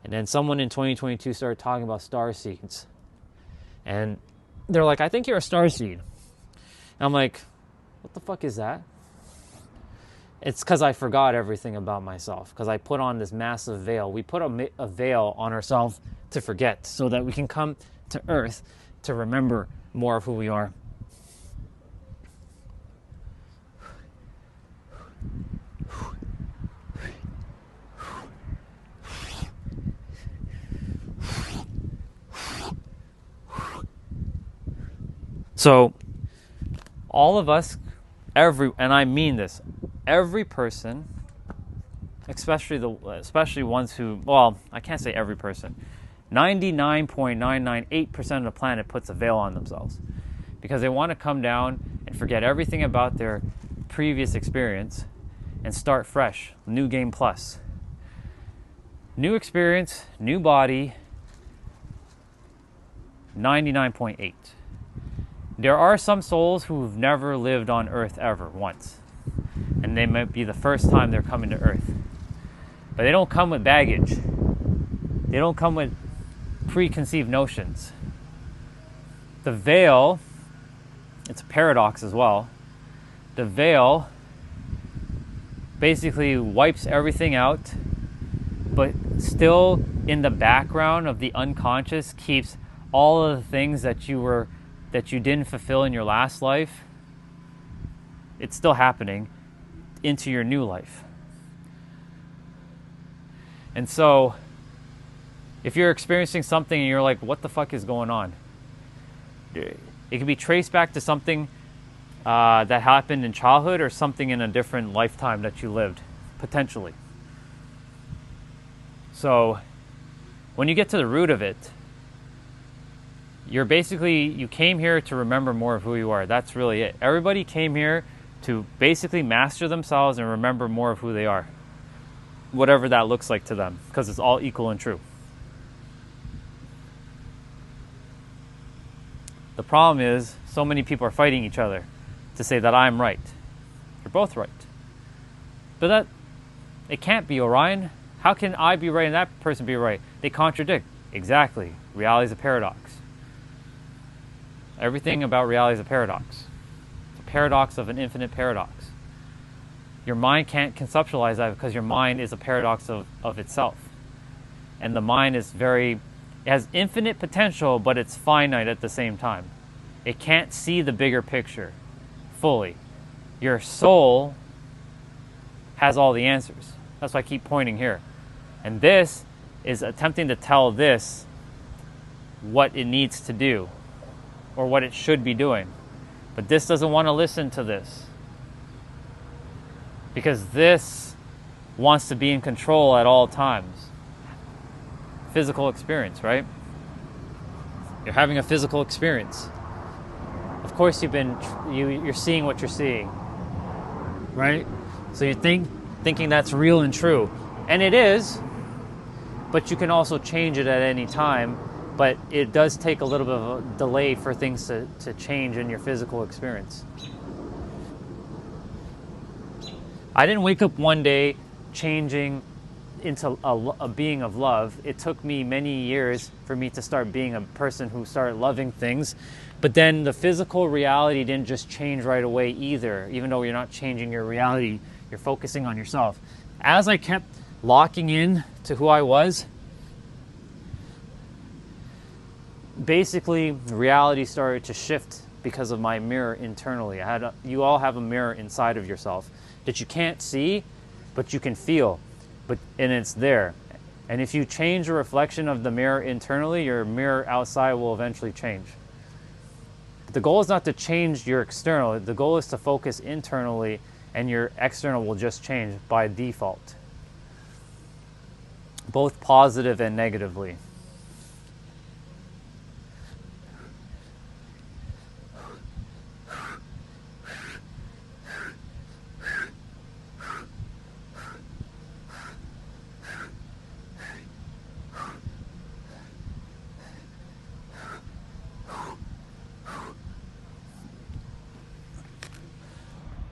And then someone in 2022 started talking about star seeds. And they're like, I think you're a star seed. And I'm like, what the fuck is that? It's because I forgot everything about myself. Because I put on this massive veil. We put a veil on ourselves to forget so that we can come to Earth to remember more of who we are. So, all of us, and I mean this, every person, especially ones who, well, I can't say every person, 99.998% of the planet puts a veil on themselves because they want to come down and forget everything about their previous experience and start fresh, new game plus. New experience, new body, 99.8. There are some souls who've never lived on Earth ever once, and they might be the first time they're coming to Earth. But they don't come with baggage. They don't come with preconceived notions. The veil, it's a paradox as well. The veil basically wipes everything out, but still in the background of the unconscious keeps all of the things that you didn't fulfill in your last life. It's still happening into your new life. And so if you're experiencing something and you're like, what the fuck is going on? It can be traced back to something that happened in childhood or something in a different lifetime that you lived, potentially. So when you get to the root of it, you came here to remember more of who you are. That's really it. Everybody came here to basically master themselves and remember more of who they are, whatever that looks like to them, because it's all equal and true. The problem is so many people are fighting each other to say that I'm right. You're both right. But it can't be, Orion. How can I be right and that person be right? They contradict. Exactly. Reality is a paradox. Everything about reality is a paradox. It's a paradox of an infinite paradox. Your mind can't conceptualize that because your mind is a paradox of itself. And the mind it has infinite potential, but it's finite at the same time. It can't see the bigger picture fully. Your soul has all the answers. That's why I keep pointing here. And this is attempting to tell this what it needs to do or what it should be doing. But this doesn't want to listen to this, because this wants to be in control at all times. Physical experience, right? You're having a physical experience. Of course you're seeing what you're seeing, right? So you're thinking that's real and true. And it is, but you can also change it at any time. But it does take a little bit of a delay for things to change in your physical experience. I didn't wake up one day changing into a being of love. It took me many years for me to start being a person who started loving things. But then the physical reality didn't just change right away either. Even though you're not changing your reality, you're focusing on yourself. As I kept locking in to who I was, basically reality started to shift because of my mirror internally. You all have a mirror inside of yourself that you can't see, but you can feel, and it's there. And if you change the reflection of the mirror internally, your mirror outside will eventually change. But the goal is not to change your external. The goal is to focus internally, and your external will just change by default, both positive and negatively.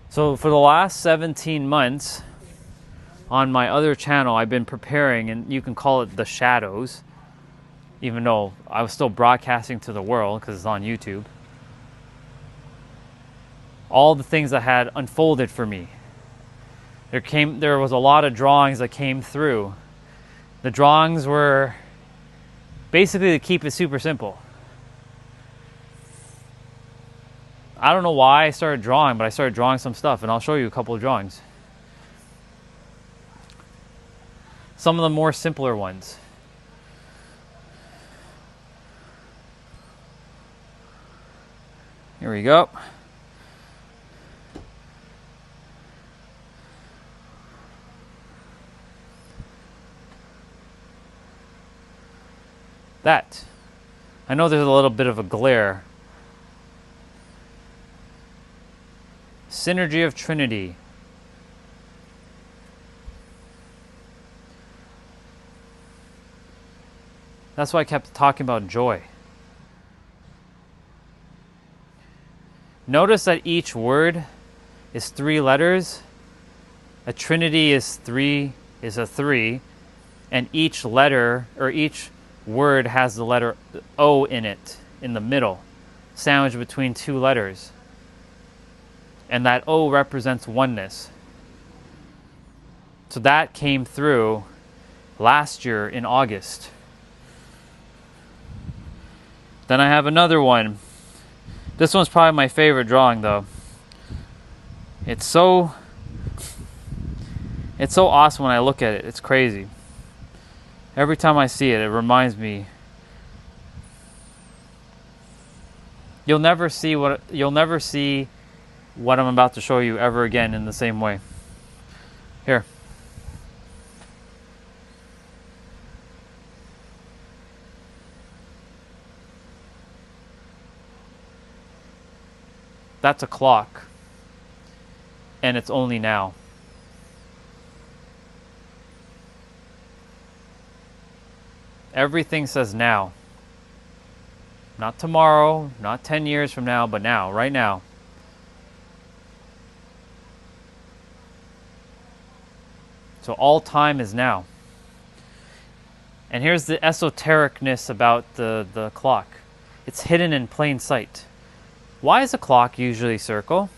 So for the last 17 months on my other channel, I've been preparing, and you can call it the shadows, even though I was still broadcasting to the world because it's on YouTube. All the things that had unfolded for me. There was a lot of drawings that came through. The drawings were basically to keep it super simple. I don't know why I started drawing, but I started drawing some stuff, and I'll show you a couple of drawings. Some of the more simpler ones. Here we go. That. I know there's a little bit of a glare. Synergy of Trinity. That's why I kept talking about joy. Notice that each word is 3 letters. A trinity is a 3, and each letter or each word has the letter O in it in the middle, sandwiched between 2 letters. And that O represents oneness. So that came through last year in August. Then I have another one. This one's probably my favorite drawing though. It's so awesome when I look at it. It's crazy. Every time I see it, it reminds me. You'll never see what I'm about to show you ever again in the same way. Here. That's a clock. And it's only now. Everything says now. Not tomorrow, not 10 years from now, but now, right now. So all time is now. And here's the esotericness about the clock. It's hidden in plain sight. Why is a clock usually circle?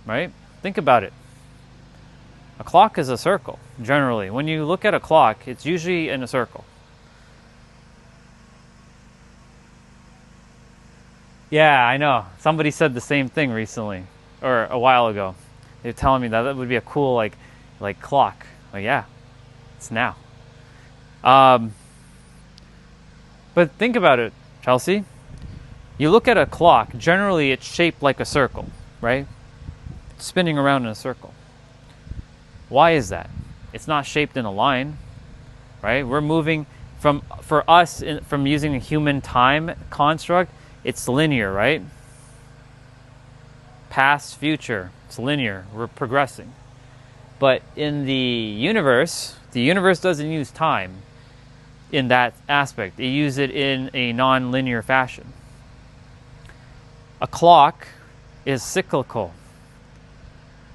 Right? Think about it. A clock is a circle, generally. When you look at a clock, it's usually in a circle. Yeah, I know. Somebody said the same thing recently, or a while ago. They're telling me that would be a cool, like clock. Like, yeah, it's now. But think about it, Chelsea. You look at a clock, generally it's shaped like a circle, right? It's spinning around in a circle. Why is that? It's not shaped in a line, right? We're moving from using a human time construct, it's linear, right? Past, future, it's linear. We're progressing. But in the universe doesn't use time in that aspect. It uses it in a non-linear fashion. A clock is cyclical,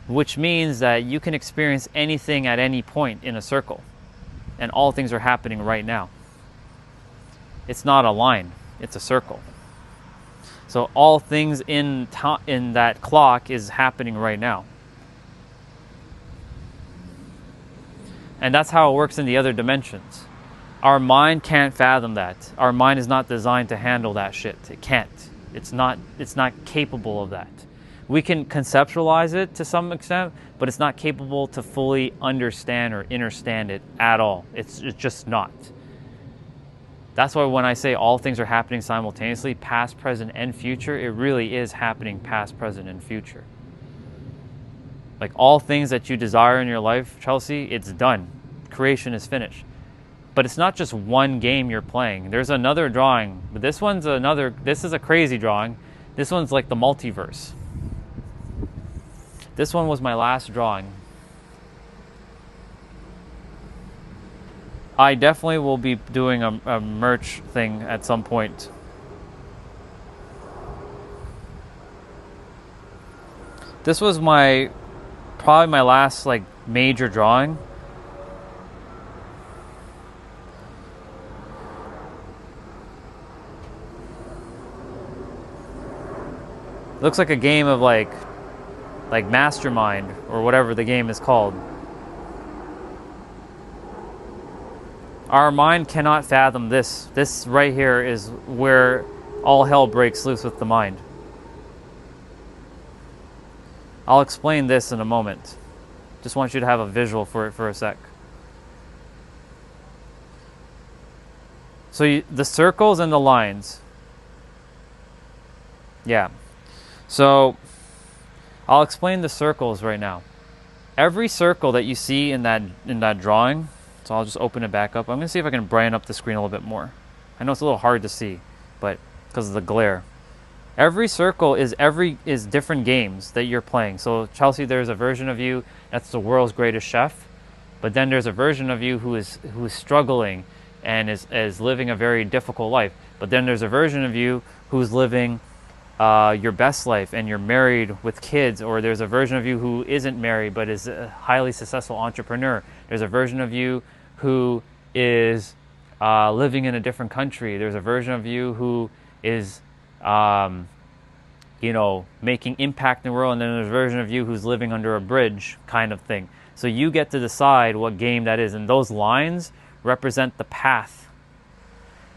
which means that you can experience anything at any point in a circle, and all things are happening right now. It's not a line, it's a circle. So all things in that clock is happening right now. And that's how it works in the other dimensions. Our mind can't fathom that. Our mind is not designed to handle that shit. It can't. It's not capable of that. We can conceptualize it to some extent, but it's not capable to fully understand or understand it at all. It's just not. That's why when I say all things are happening simultaneously, past, present, and future, it really is happening past, present, and future. Like all things that you desire in your life, Chelsea, it's done. Creation is finished. But it's not just one game you're playing. There's another drawing, but this is a crazy drawing. This one's like the multiverse. This one was my last drawing. I definitely will be doing a merch thing at some point. This was probably my last major drawing. Looks like a game of like Mastermind or whatever the game is called. Our mind cannot fathom this. This right here is where all hell breaks loose with the mind. I'll explain this in a moment. Just want you to have a visual for it for a sec. So the circles and the lines. Yeah. So I'll explain the circles right now. Every circle that you see in that drawing, so I'll just open it back up. I'm going to see if I can brighten up the screen a little bit more. I know it's a little hard to see, but because of the glare. Every circle is different games that you're playing. So Chelsea, there's a version of you that's the world's greatest chef, but then there's a version of you who is struggling and is living a very difficult life. But then there's a version of you who's living your best life and you're married with kids, or there's a version of you who isn't married but is a highly successful entrepreneur. There's a version of you who is living in a different country. There's a version of you who is making impact in the world, and then there's a version of you who's living under a bridge, kind of thing. So you get to decide what game that is, and those lines represent the path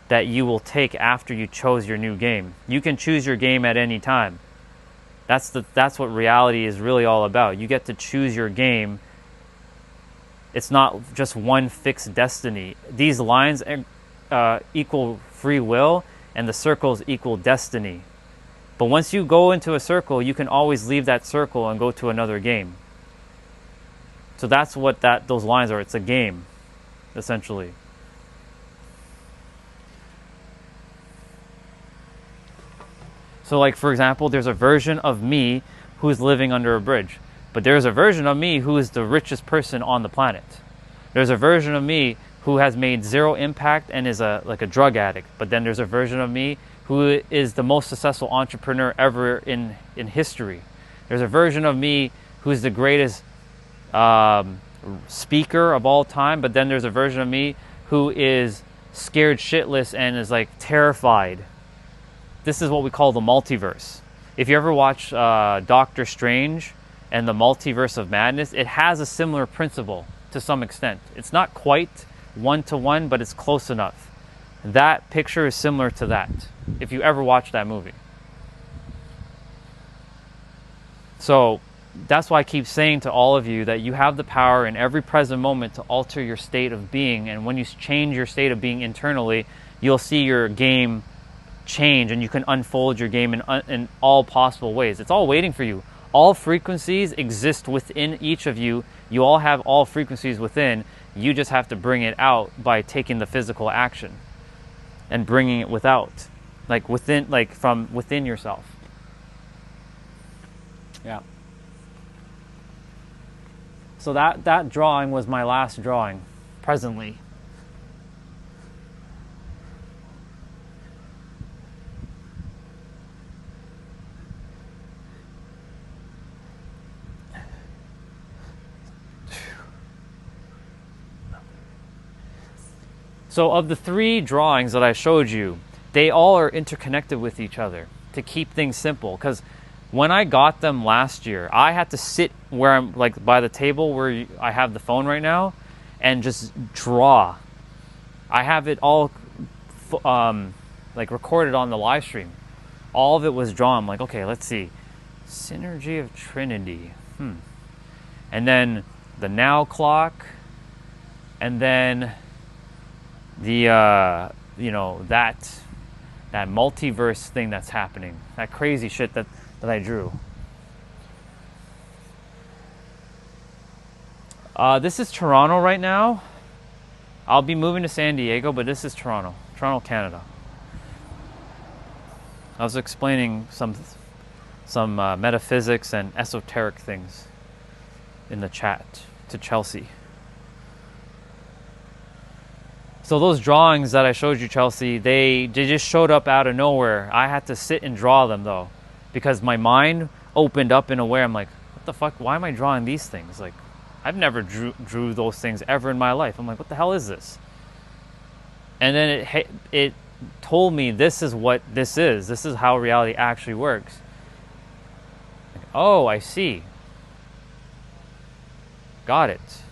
that you will take after you chose your new game. You can choose your game at any time. That's what reality is really all about. You get to choose your game. It's not just one fixed destiny. These lines equal free will, and the circles equal destiny. But once you go into a circle, you can always leave that circle and go to another game. So that's what those lines are. It's a game, essentially. So like, for example, there's a version of me who's living under a bridge. But there's a version of me who is the richest person on the planet. There's a version of me who has made zero impact and is like a drug addict. But then there's a version of me who is the most successful entrepreneur ever in history. There's a version of me who's the greatest speaker of all time. But then there's a version of me who is scared shitless and is like terrified. This is what we call the multiverse. If you ever watch Doctor Strange and the Multiverse of Madness, it has a similar principle to some extent. It's not quite one-to-one, but it's close enough. That picture is similar to that, if you ever watch that movie. So that's why I keep saying to all of you that you have the power in every present moment to alter your state of being. And when you change your state of being internally, you'll see your game change, and you can unfold your game in all possible ways. It's all waiting for you. All frequencies exist within each of you. You all have all frequencies within. You just have to bring it out by taking the physical action and bringing it from within yourself. Yeah. So that drawing was my last drawing, presently. So of the 3 drawings that I showed you, they all are interconnected with each other to keep things simple. Because when I got them last year, I had to sit where I'm like by the table where I have the phone right now and just draw. I have it all like recorded on the live stream. All of it was drawn. I'm like, okay, let's see. Synergy of Trinity. And then the now clock. And then the that multiverse thing that's happening, that crazy shit that I drew. This is Toronto right now. I'll be moving to San Diego, but this is Toronto, Canada. I was explaining some metaphysics and esoteric things in the chat to Chelsea. So those drawings that I showed you, Chelsea, they just showed up out of nowhere. I had to sit and draw them, though, because my mind opened up in a way. I'm like, what the fuck? Why am I drawing these things? Like, I've never drew those things ever in my life. I'm like, what the hell is this? And then it told me this is what this is. This is how reality actually works. Like, oh, I see. Got it.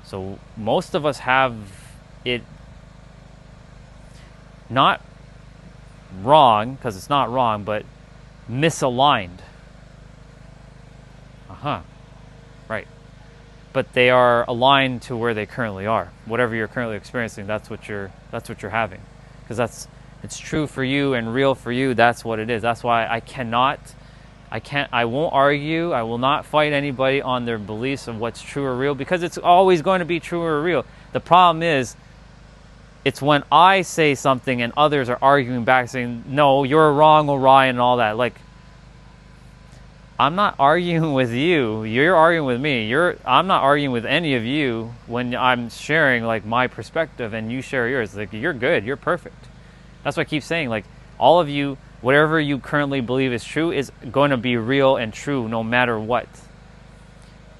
So most of us have it not wrong, because it's not wrong, but misaligned. Right. But they are aligned to where they currently are. Whatever you're currently experiencing, that's what you're having. Because it's true for you and real for you. That's what it is. That's why I won't argue. I will not fight anybody on their beliefs of what's true or real, because it's always going to be true or real. The problem is, it's when I say something and others are arguing back, saying, no, you're wrong, Orion, and all that. Like, I'm not arguing with you. You're arguing with me. I'm not arguing with any of you when I'm sharing like my perspective and you share yours. Like, you're good. You're perfect. That's what I keep saying. Like, all of you whatever you currently believe is true is going to be real and true no matter what.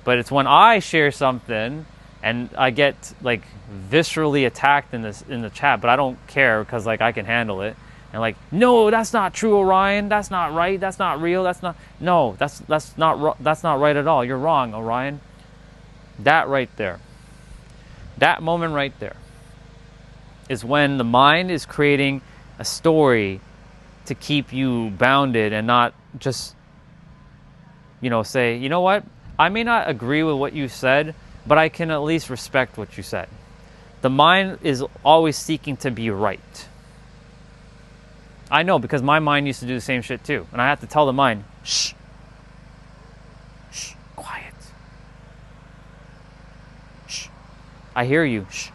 But it's when I share something and I get like viscerally attacked in the chat, but I don't care because like I can handle it. And like, no, that's not true, Orion. That's not right. That's not real. That's not right at all. You're wrong, Orion. That right there, that moment right there, is when the mind is creating a story to keep you bounded and not just, say, you know what? I may not agree with what you said, but I can at least respect what you said. The mind is always seeking to be right. I know, because my mind used to do the same shit too. And I have to tell the mind, shh, quiet. Shh, I hear you, shh.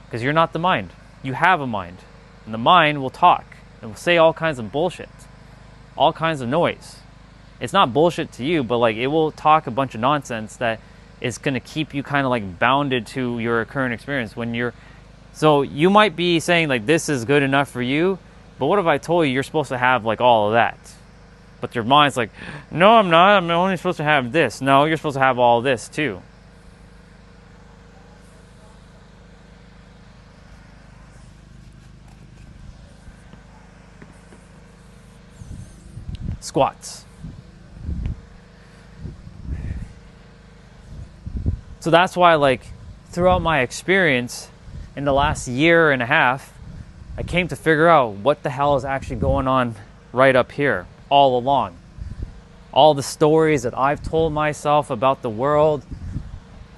Because you're not the mind. You have a mind. And the mind will talk and will say all kinds of bullshit, all kinds of noise. It's not bullshit to you, but like it will talk a bunch of nonsense that is going to keep you kind of like bounded to your current experience so you might be saying like this is good enough for you, but what if I told you you're supposed to have like all of that? But your mind's like, no, I'm not. I'm only supposed to have this. No, you're supposed to have all this too. Squats. So that's why, like, throughout my experience in the last year and a half, I came to figure out what the hell is actually going on right up here all along. All the stories that I've told myself about the world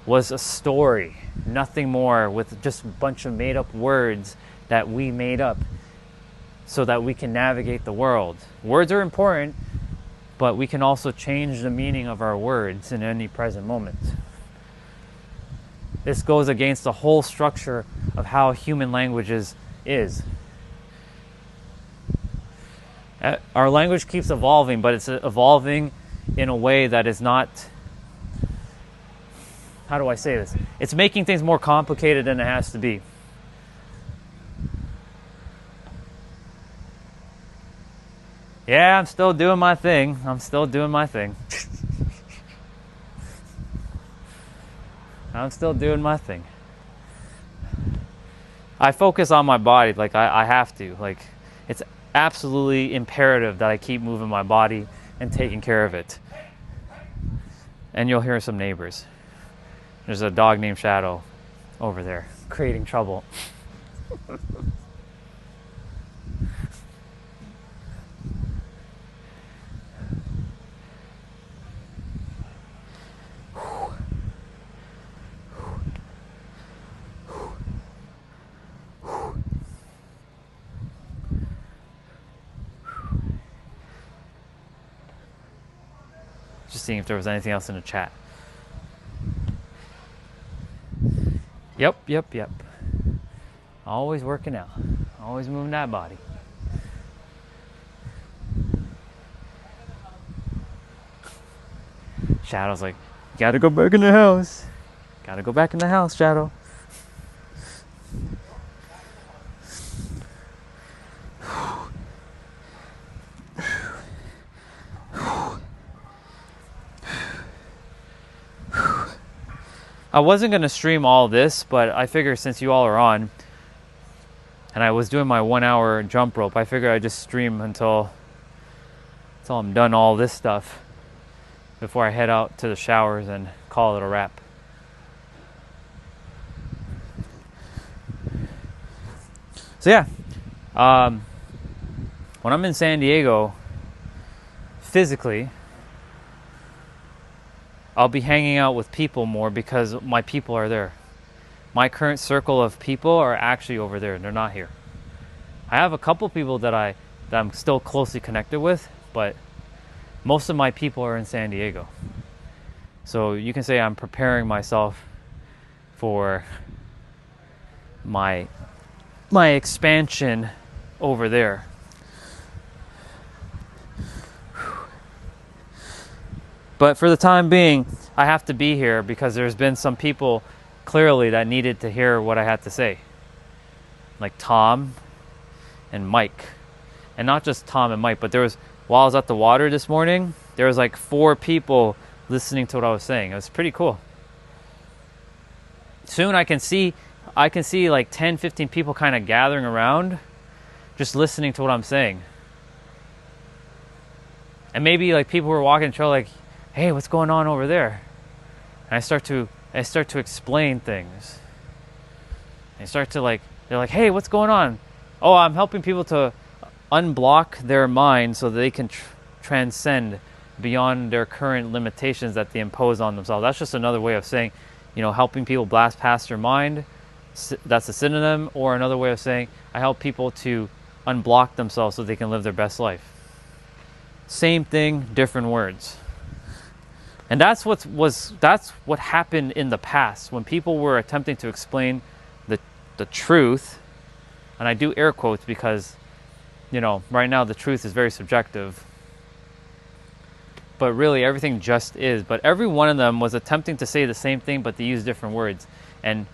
was a story, nothing more, with just a bunch of made up words that we made up so that we can navigate the world. Words are important, but we can also change the meaning of our words in any present moment. This goes against the whole structure of how human languages is. Our language keeps evolving, but it's evolving in a way that is not... How do I say this? It's making things more complicated than it has to be. Yeah, I'm still doing my thing. I'm still doing my thing. I focus on my body, like I have to. Like, it's absolutely imperative that I keep moving my body and taking care of it. And you'll hear some neighbors. There's a dog named Shadow over there creating trouble. Just seeing if there was anything else in the chat. Yep. Always working out. Always moving that body. Shadow's like, gotta go back in the house. Gotta go back in the house, Shadow. I wasn't going to stream all this, but I figured since you all are on, and I was doing my 1 hour jump rope, I figured I'd just stream until I'm done all this stuff before I head out to the showers and call it a wrap. So yeah, when I'm in San Diego, physically, I'll be hanging out with people more because my people are there. My current circle of people are actually over there. They're not here. I have a couple people that I'm still closely connected with, but most of my people are in San Diego. So you can say I'm preparing myself for my expansion over there. But for the time being, I have to be here because there's been some people clearly that needed to hear what I had to say. Like Tom and Mike and not just Tom and Mike, but there was, while I was at the water this morning, there was like 4 people listening to what I was saying. It was pretty cool. Soon I can see like 10, 15 people kind of gathering around, just listening to what I'm saying. And maybe like people were walking the trail like, hey, what's going on over there? And I start to explain things. And they're like, hey, what's going on? Oh, I'm helping people to unblock their mind so that they can transcend beyond their current limitations that they impose on themselves. That's just another way of saying, helping people blast past their mind. That's a synonym. Or another way of saying, I help people to unblock themselves so they can live their best life. Same thing, different words. And that's what happened in the past when people were attempting to explain the truth. And I do air quotes because, right now the truth is very subjective. But really everything just is. But every one of them was attempting to say the same thing, but they used different words. And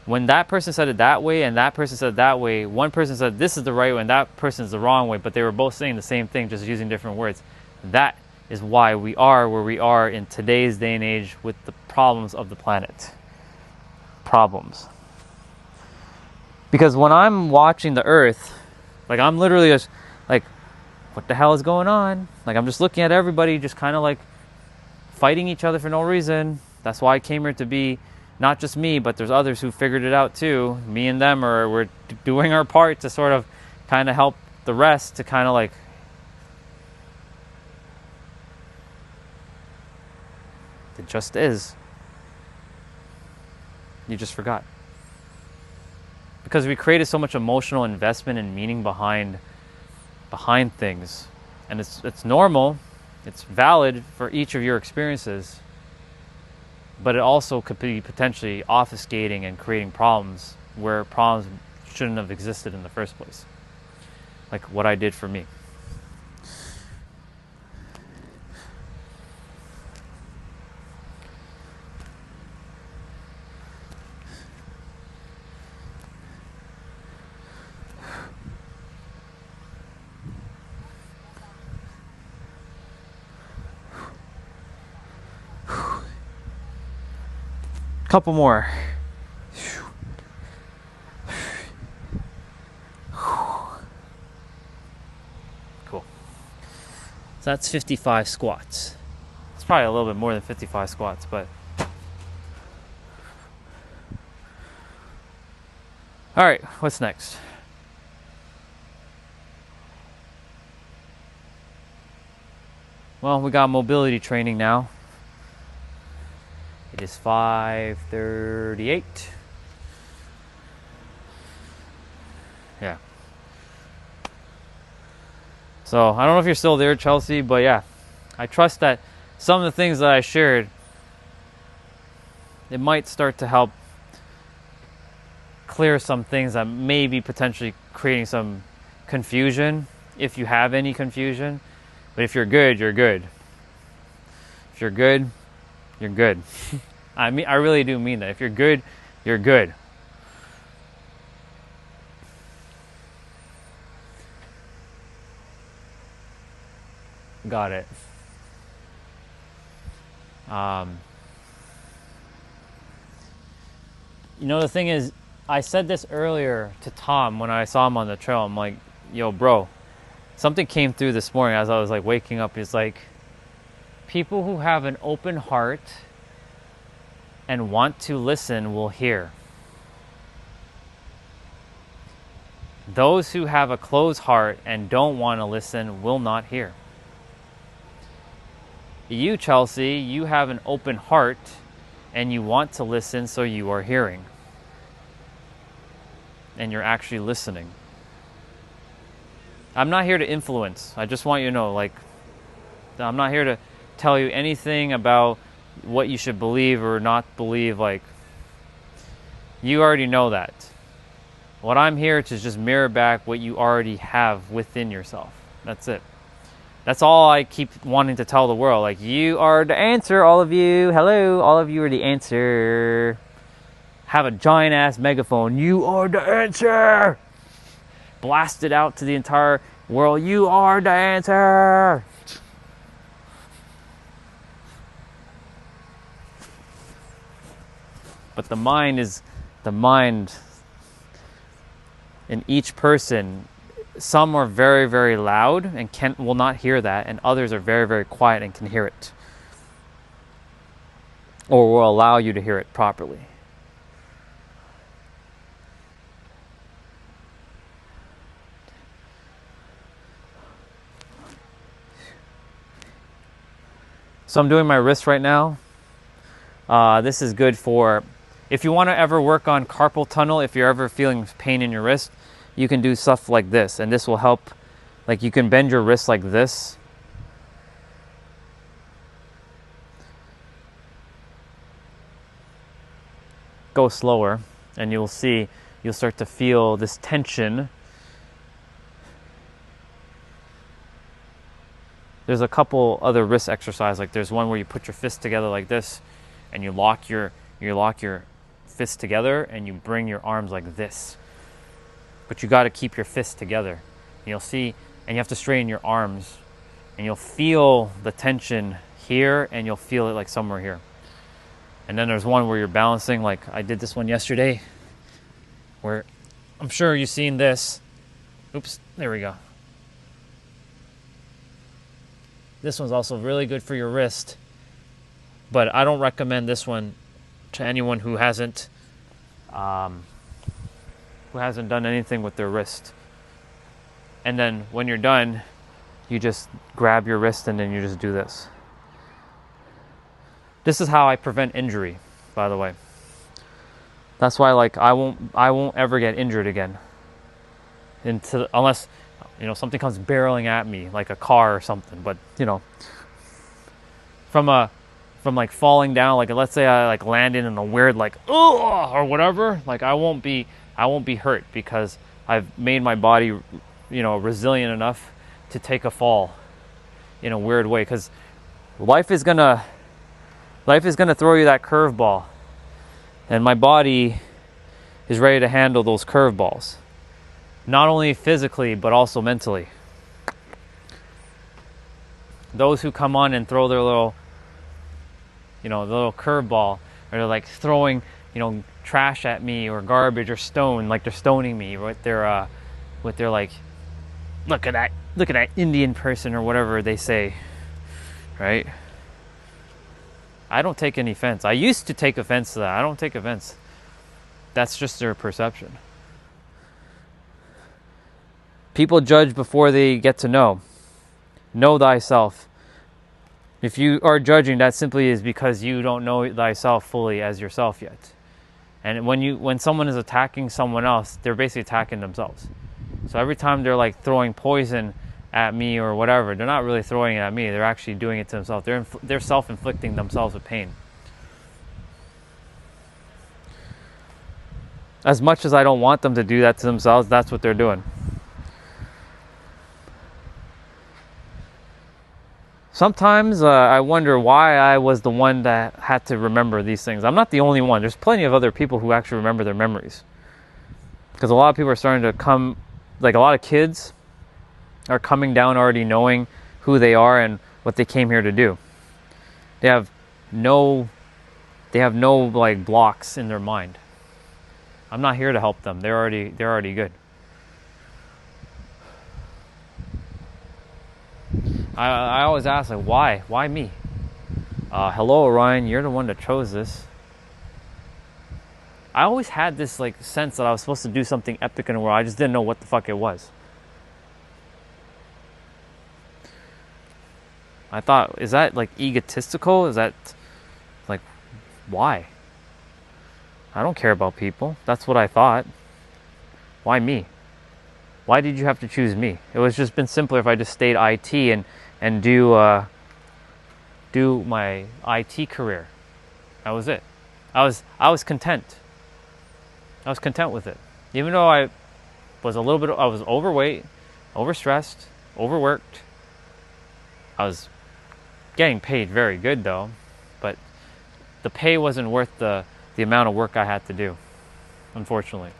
when that person said it that way and that person said it that way, one person said this is the right way and that person is the wrong way, but they were both saying the same thing, just using different words. That is why we are where we are in today's day and age with the problems of the planet. Problems. Because when I'm watching the earth, like I'm literally just like, what the hell is going on? Like I'm just looking at everybody just kind of like fighting each other for no reason. That's why I came here to be not just me, but there's others who figured it out too. Me and them we're doing our part to sort of kind of help the rest to kind of like it just is. You just forgot. Because we created so much emotional investment and meaning behind things. And it's normal, it's valid for each of your experiences. But it also could be potentially obfuscating and creating problems where problems shouldn't have existed in the first place. Like what I did for me. Couple more. Cool. So that's 55 squats. It's probably a little bit more than 55 squats, but all right, what's next? Well, we got mobility training now. It is 5:38. Yeah. So I don't know if you're still there, Chelsea, but yeah, I trust that some of the things that I shared, it might start to help clear some things that may be potentially creating some confusion, if you have any confusion. But if you're good, you're good. If you're good, you're good. I really do mean that. If you're good, you're good. Got it. The thing is, I said this earlier to Tom when I saw him on the trail. I'm like, yo, bro, something came through this morning as I was like waking up. It's like, people who have an open heart and want to listen will hear. Those who have a closed heart and don't want to listen will not hear. You, Chelsea, you have an open heart and you want to listen, so you are hearing. And you're actually listening. I'm not here to influence. I just want you to know, like, I'm not here to tell you anything about what you should believe or not believe. Like, you already know that. What I'm here to just mirror back what you already have within yourself. That's it. That's all I keep wanting to tell the world. Like, you are the answer, all of you. Hello, all of you are the answer. Have a giant ass megaphone. You are the answer. Blast it out to the entire World, you are the answer. But the mind in each person, some are very, very loud and will not hear that, and others are very, very quiet and can hear it, or will allow you to hear it properly. So I'm doing my wrist right now. This is good for if you want to ever work on carpal tunnel. If you're ever feeling pain in your wrist, you can do stuff like this, and this will help. Like, you can bend your wrist like this. Go slower, and you'll see, you'll start to feel this tension. There's a couple other wrist exercises. Like, there's one where you put your fist together like this, and you lock your fist together, and you bring your arms like this. But you got to keep your fist together. And you'll see, and you have to straighten your arms, and you'll feel the tension here, and you'll feel it like somewhere here. And then there's one where you're balancing, like I did this one yesterday, where I'm sure you've seen this. Oops, there we go. This one's also really good for your wrist, but I don't recommend this one to anyone who hasn't done anything with their wrist. And then when you're done, you just grab your wrist and then you just do this. This is how I prevent injury, by the way. That's why, like, I won't ever get injured again unless something comes barreling at me, like a car or something. But from like falling down, like let's say I like landed in a weird like or whatever, like I won't be hurt because I've made my body resilient enough to take a fall in a weird way, because life is gonna throw you that curveball, and my body is ready to handle those curveballs, not only physically but also mentally. Those who come on and throw their little curveball, or they're like throwing trash at me or garbage or stone, like they're stoning me with their like, look at that Indian person or whatever they say, right? I don't take any offense. I used to take offense to that. I don't take offense. That's just their perception. People judge before they get to know. Know thyself. If you are judging, that simply is because you don't know thyself fully as yourself yet. And when someone is attacking someone else, they're basically attacking themselves. So every time they're like throwing poison at me or whatever, they're not really throwing it at me. They're actually doing it to themselves. They're self-inflicting themselves with pain. As much as I don't want them to do that to themselves, that's what they're doing. Sometimes I wonder why I was the one that had to remember these things. I'm not the only one. There's plenty of other people who actually remember their memories. Because a lot of people are starting to come, like a lot of kids are coming down already knowing who they are and what they came here to do. They have no like blocks in their mind. I'm not here to help them. They're already good. I always ask, like, why me? Hello, Orion, you're the one that chose this. I always had this like sense that I was supposed to do something epic in the world. I just didn't know what the fuck it was. I thought, is that like egotistical? Is that like, why? I don't care about people. That's what I thought. Why me? Why did you have to choose me? It was just been simpler if I just stayed IT and do my IT career. That was it. I was content. I was content with it. Even though I was overweight, overstressed, overworked. I was getting paid very good though, but the pay wasn't worth the amount of work I had to do, unfortunately.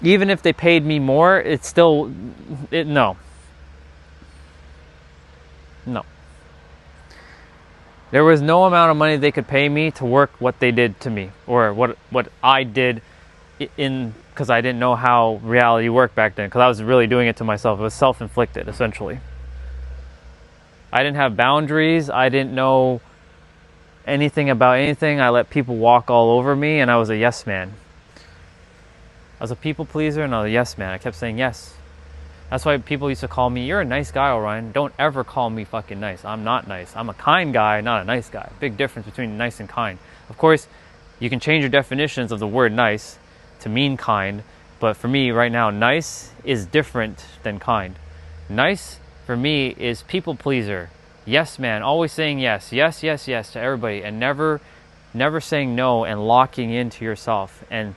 even if they paid me more, it's still, no. No. There was no amount of money they could pay me to work what they did to me, or what I did because I didn't know how reality worked back then, because I was really doing it to myself. It was self-inflicted, essentially. I didn't have boundaries. I didn't know anything about anything. I let people walk all over me, and I was a yes man. I was a people pleaser, and I was a yes man. I kept saying yes. That's why people used to call me, "You're a nice guy, Orion. Don't ever call me fucking nice. I'm not nice. I'm a kind guy, not a nice guy." Big difference between nice and kind. Of course, you can change your definitions of the word nice to mean kind, but for me right now, nice is different than kind. Nice for me is people pleaser. Yes man, always saying yes, yes, yes, yes to everybody, and never saying no, and locking into yourself and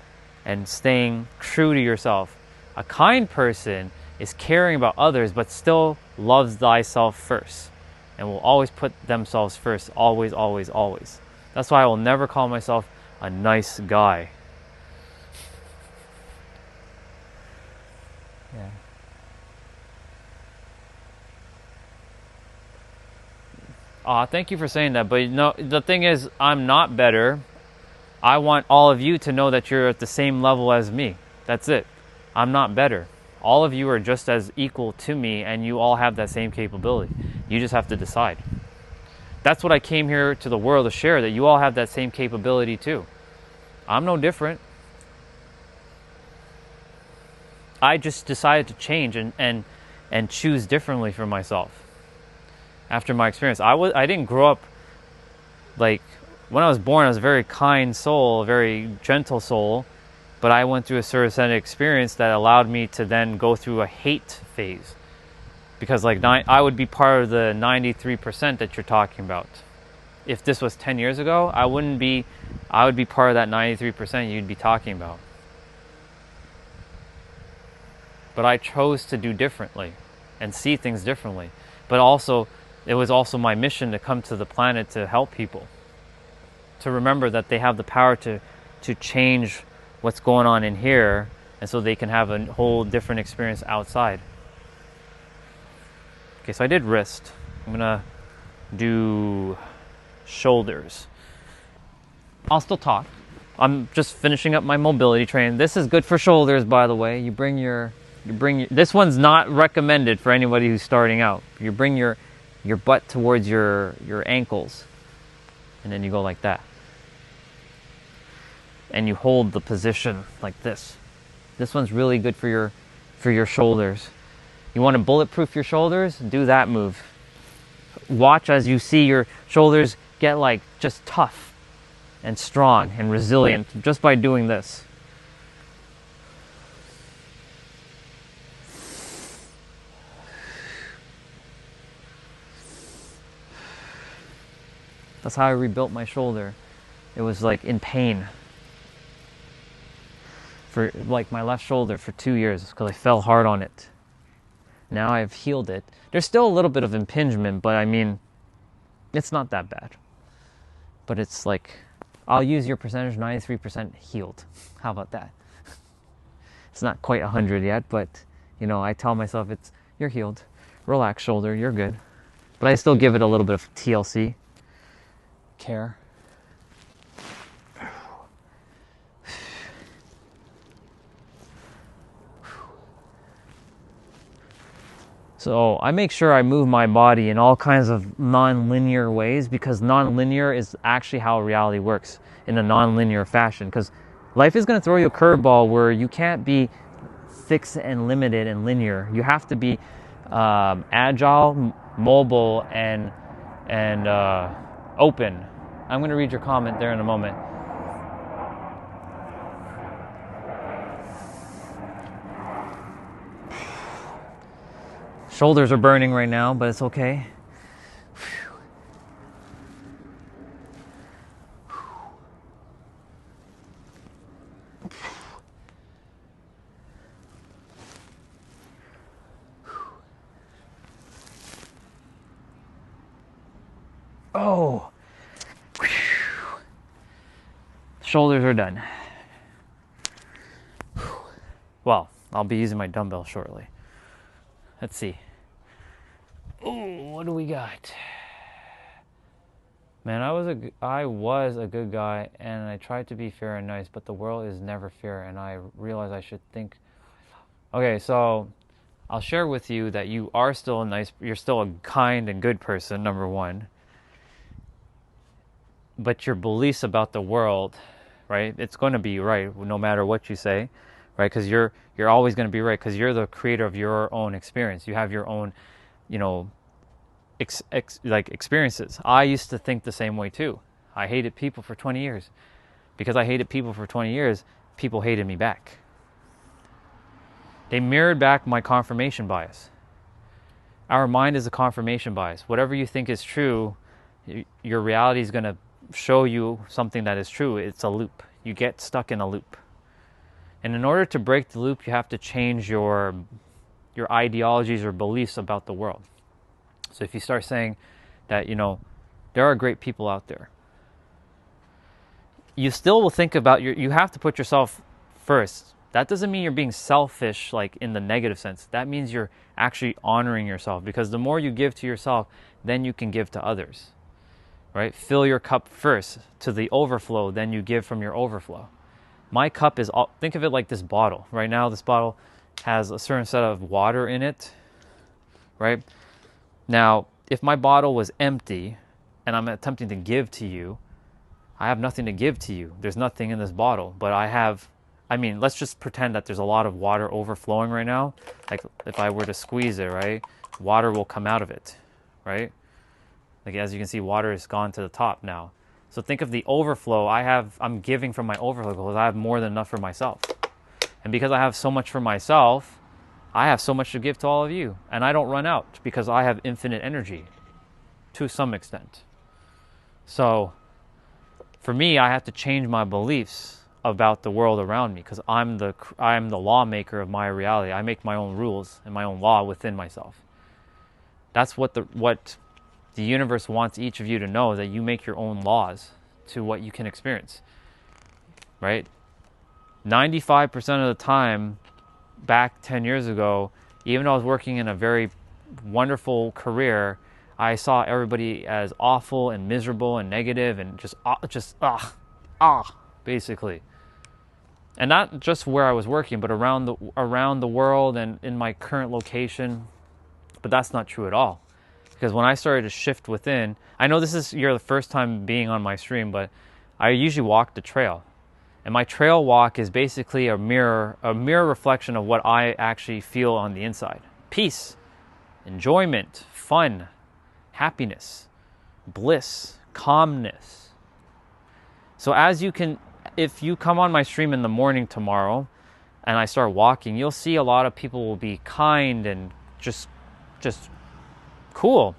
staying true to yourself. A kind person is caring about others, but still loves thyself first, and will always put themselves first. Always, always, always. That's why I will never call myself a nice guy. Yeah. Thank you for saying that, but no, the thing is, I'm not better. I want all of you to know that you're at the same level as me. That's it. I'm not better. All of you are just as equal to me, and you all have that same capability. You just have to decide. That's what I came here to the world to share, that you all have that same capability too. I'm no different. I just decided to change and choose differently for myself after my experience. I didn't grow up like, when I was born, I was a very kind soul, a very gentle soul, but I went through a certain experience that allowed me to then go through a hate phase. Because I would be part of the 93% that you're talking about. If this was 10 years ago, I would be part of that 93% you'd be talking about. But I chose to do differently and see things differently. But also, it was also my mission to come to the planet to help people. To remember that they have the power to change what's going on in here, and so they can have a whole different experience outside. Okay, so I did wrist. I'm gonna do shoulders. I'll still talk. I'm just finishing up my mobility training. This is good for shoulders, by the way. You bring your this one's not recommended for anybody who's starting out. You bring your butt towards your ankles, and then you go like that. And you hold the position like this. This one's really good for your shoulders. You want to bulletproof your shoulders? Do that move. Watch as you see your shoulders get like just tough and strong and resilient just by doing this. That's how I rebuilt my shoulder. It was like in pain. For like my left shoulder for 2 years because I fell hard on it. Now I've healed it. There's still a little bit of impingement, but I mean, it's not that bad. But it's like, I'll use your percentage, 93% healed. How about that? It's not quite 100 yet, but you know, I tell myself you're healed. Relax, shoulder, you're good. But I still give it a little bit of TLC care. So I make sure I move my body in all kinds of non-linear ways, because non-linear is actually how reality works, in a non-linear fashion. Because life is going to throw you a curveball where you can't be fixed and limited and linear. You have to be agile, mobile, and open. I'm going to read your comment there in a moment. Shoulders are burning right now, but it's okay. Oh, shoulders are done. Well, I'll be using my dumbbell shortly. Let's see. Oh, what do we got? Man, I was a good guy, and I tried to be fair and nice, but the world is never fair, and I realized I should think. Okay, so I'll share with you that you are still you're still a kind and good person, number one. But your beliefs about the world, right? It's going to be right no matter what you say, right? Because you're always going to be right because you're the creator of your own experience. You have your own, experiences. I used to think the same way too. I hated people for 20 years. Because I hated people for 20 years, people hated me back. They mirrored back my confirmation bias. Our mind is a confirmation bias. Whatever you think is true, your reality is going to show you something that is true. It's a loop. You get stuck in a loop. And in order to break the loop, you have to change your ideologies or beliefs about the world. So if you start saying that, there are great people out there, you still will think about you have to put yourself first. That doesn't mean you're being selfish, like in the negative sense. That means you're actually honoring yourself, because the more you give to yourself, then you can give to others, right? Fill your cup first to the overflow, then you give from your overflow. My cup is think of it like this bottle. Right now, this bottle has a certain set of water in it, right? Now, if my bottle was empty and I'm attempting to give to you, I have nothing to give to you. There's nothing in this bottle, but let's just pretend that there's a lot of water overflowing right now. Like if I were to squeeze it, right, water will come out of it, right? Like as you can see, water has gone to the top now. So think of the overflow. I'm giving from my overflow because I have more than enough for myself. And because I have so much for myself, I have so much to give to all of you. And I don't run out because I have infinite energy to some extent. So for me, I have to change my beliefs about the world around me because I'm the lawmaker of my reality. I make my own rules and my own law within myself. That's what the universe wants each of you to know, that you make your own laws to what you can experience, right? 95% of the time, back 10 years ago, even though I was working in a very wonderful career, I saw everybody as awful and miserable and negative and basically. And not just where I was working, but around the world and in my current location. But that's not true at all. Because when I started to shift within, I know you're the first time being on my stream, but I usually walk the trail. And my trail walk is basically a mirror reflection of what I actually feel on the inside. Peace, enjoyment, fun, happiness, bliss, calmness. So if you come on my stream in the morning tomorrow and I start walking, you'll see a lot of people will be kind and just cool.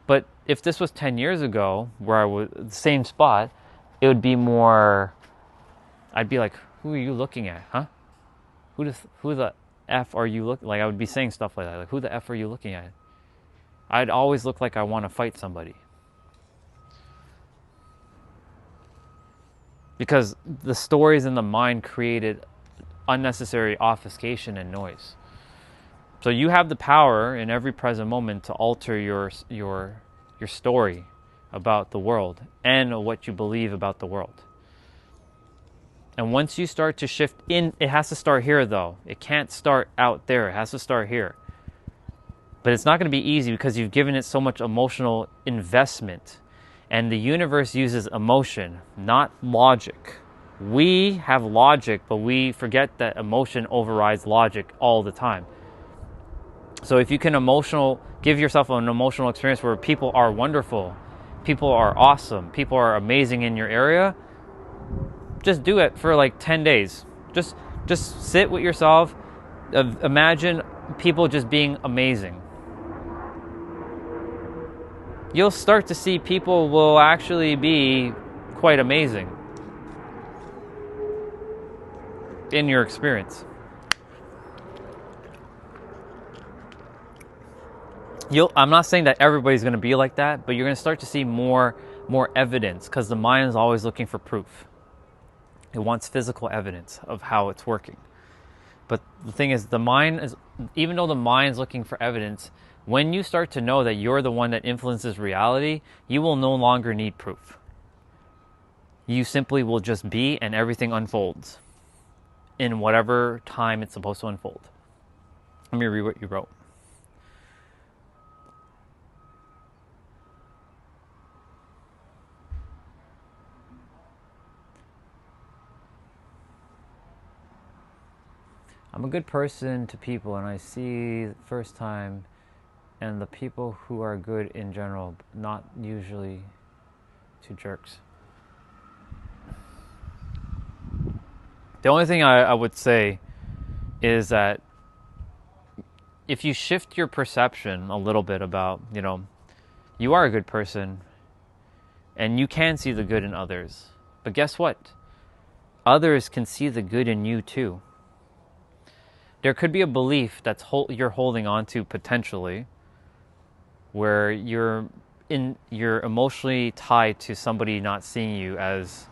But if this was 10 years ago, where I was the same spot, it would be more, I'd be like, who are you looking at, huh? Who the F are you looking, like I would be saying stuff like that, like who the F are you looking at? I'd always look like I want to fight somebody. Because the stories in the mind created unnecessary obfuscation and noise. So you have the power in every present moment to alter your story about the world and what you believe about the world. And once you start to shift in, it has to start here though. It can't start out there. It has to start here. But it's not going to be easy because you've given it so much emotional investment. And the universe uses emotion, not logic. We have logic, but we forget that emotion overrides logic all the time. So if you can give yourself an emotional experience where people are wonderful, people are awesome, people are amazing in your area, just do it for like 10 days. Just sit with yourself. Imagine people just being amazing. You'll start to see people will actually be quite amazing in your experience. I'm not saying that everybody's going to be like that, but you're going to start to see more evidence because the mind is always looking for proof. It wants physical evidence of how it's working. But the thing is, the mind is, even though the mind's looking for evidence, when you start to know that you're the one that influences reality, you will no longer need proof. You simply will just be, and everything unfolds in whatever time it's supposed to unfold. Let me read what you wrote. I'm a good person to people, and I see the first time, and the people who are good in general, not usually to jerks. The only thing I would say is that if you shift your perception a little bit about, you are a good person and you can see the good in others. But guess what? Others can see the good in you too. There could be a belief you're holding on to potentially, where you're emotionally tied to somebody not seeing you as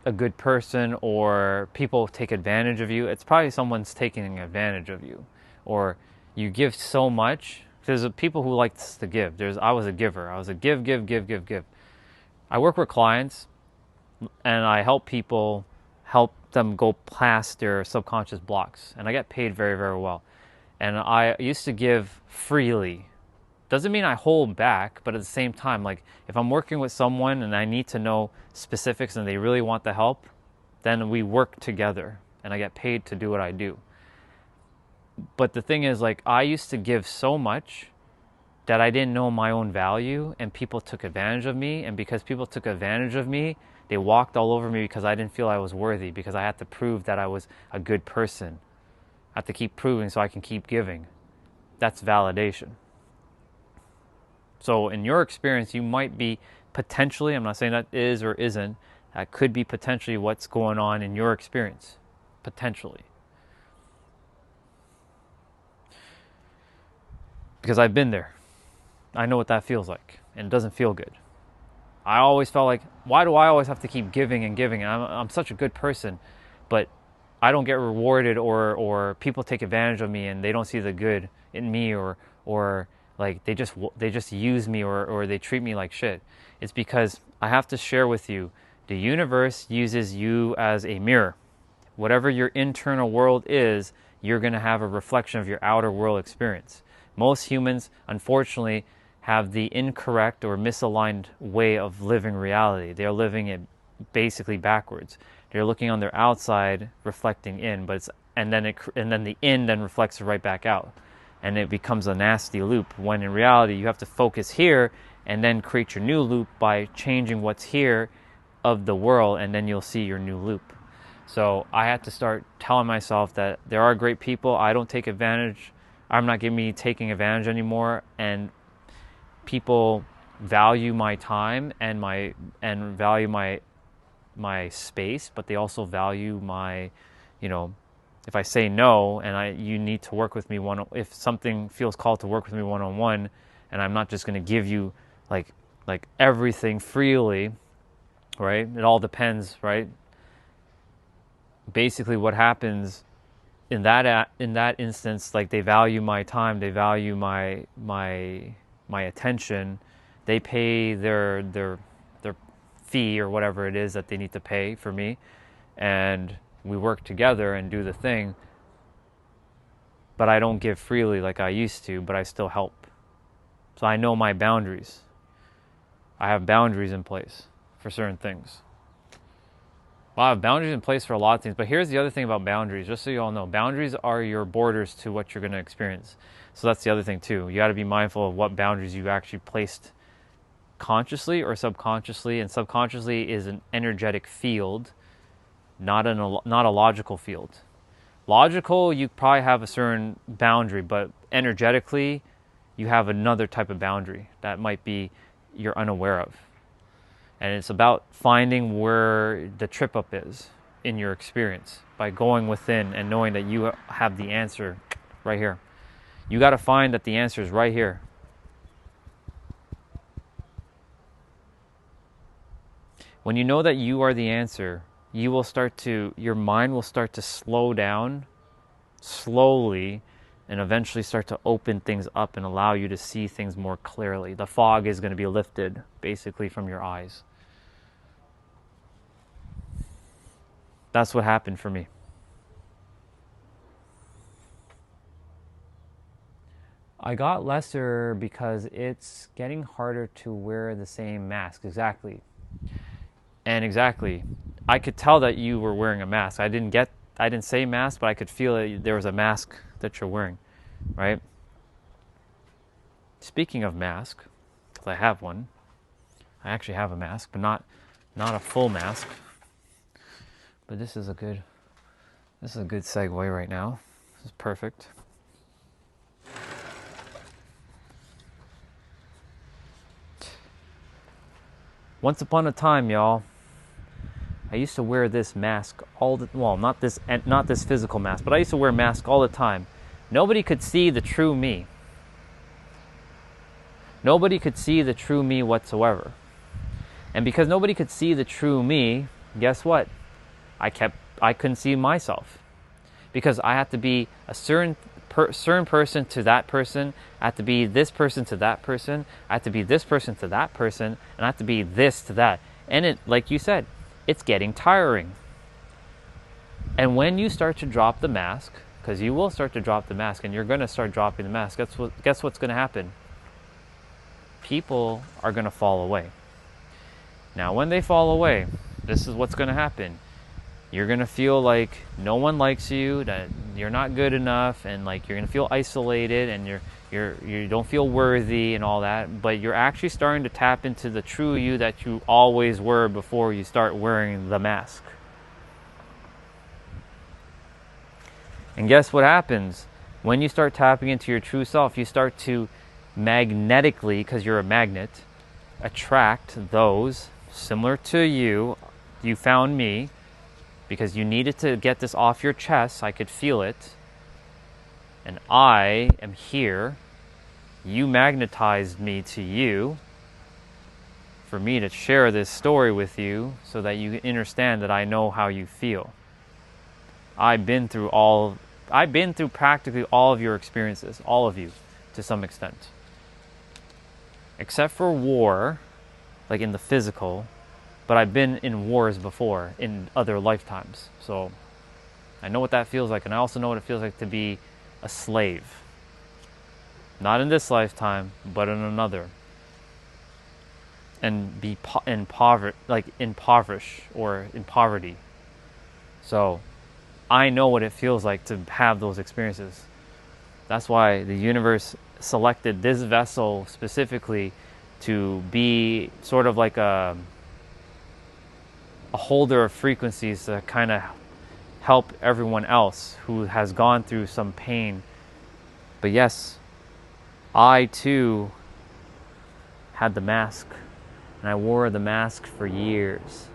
a good person, or people take advantage of you. It's probably someone's taking advantage of you, or you give so much. There's people who like to give. I was a giver. I was a give. I work with clients, and I help them go past their subconscious blocks, and I get paid very, very well. And I used to give freely. Doesn't mean I hold back, but at the same time, like if I'm working with someone and I need to know specifics and they really want the help, then we work together and I get paid to do what I do. But the thing is, like, I used to give so much that I didn't know my own value, and people took advantage of me. And because people took advantage of me, they walked all over me because I didn't feel I was worthy, because I had to prove that I was a good person. I have to keep proving so I can keep giving. That's validation. So in your experience, you might be potentially, I'm not saying that is or isn't, that could be potentially what's going on in your experience. Potentially. Because I've been there. I know what that feels like, and it doesn't feel good. I always felt like, why do I always have to keep giving and giving? And I'm such a good person, but I don't get rewarded, or people take advantage of me and they don't see the good in me, or like they just use me, or they treat me like shit. It's because I have to share with you, the universe uses you as a mirror. Whatever your internal world is, you're going to have a reflection of your outer world experience. Most humans, unfortunately, have the incorrect or misaligned way of living reality. They're living it basically backwards. They're looking on their outside, reflecting in, and then the in then reflects right back out, and it becomes a nasty loop. When in reality, you have to focus here and then create your new loop by changing what's here of the world, and then you'll see your new loop. So I had to start telling myself that there are great people. I don't take advantage. I'm not taking advantage anymore, and people value my time and value my space, but they also value my, if I say no and you need to work with me if something feels called to work with me one-on-one, and I'm not just going to give you like everything freely, right? It all depends, right? Basically what happens in that instance, like, they value my time, they value my attention, they pay their fee or whatever it is that they need to pay for me, and we work together and do the thing. But I don't give freely like I used to, but I still help. So I know my boundaries. I have boundaries in place for certain things. Well, I have boundaries in place for a lot of things, but here's the other thing about boundaries, just so you all know. Boundaries are your borders to what you're going to experience. So that's the other thing too. You got to be mindful of what boundaries you actually placed consciously or subconsciously, and subconsciously is an energetic field, not a logical field. Logical, you probably have a certain boundary, but energetically, you have another type of boundary that might be you're unaware of. And it's about finding where the trip up is in your experience by going within and knowing that you have the answer right here. You got to find that the answer is right here. When you know that you are the answer, your mind will start to slow down slowly and eventually start to open things up and allow you to see things more clearly. The fog is going to be lifted basically from your eyes. That's what happened for me. I got lesser because it's getting harder to wear the same mask. Exactly. And exactly, I could tell that you were wearing a mask. I didn't say mask, but I could feel that there was a mask that you're wearing, right? Speaking of mask, because I have one. I actually have a mask, but not a full mask. But this is a good segue right now. This is perfect. Once upon a time, y'all, I used to wear this mask not this physical mask, but I used to wear a mask all the time. Nobody could see the true me. Nobody could see the true me whatsoever. And because nobody could see the true me, guess what? I couldn't see myself. Because I had to be a certain person to that person. I had to be this person to that person. I had to be this person to that person. And I had to be this to that. And it, like you said, it's getting tiring. And when you start to drop the mask, because you will start to drop the mask, and you're going to start dropping the mask, guess what's going to happen? People are going to fall away. Now, when they fall away, this is what's going to happen. You're going to feel like no one likes you, that you're not good enough, and like you're going to feel isolated, and you don't feel worthy and all that, but you're actually starting to tap into the true you that you always were before you start wearing the mask. And guess what happens? When you start tapping into your true self, you start to magnetically, because you're a magnet, attract those similar to you. You found me because you needed to get this off your chest. I could feel it. And I am here. You magnetized me to you for me to share this story with you so that you understand that I know how you feel. I've been through practically all of your experiences, all of you, to some extent. Except for war, like in the physical, but I've been in wars before in other lifetimes. So I know what that feels like, and I also know what it feels like to be a slave. Not in this lifetime, but in another. And be impoverished or in poverty. So I know what it feels like to have those experiences. That's why the universe selected this vessel specifically to be sort of like a holder of frequencies to kind of help everyone else who has gone through some pain. But yes, I too had the mask, and I wore the mask for years.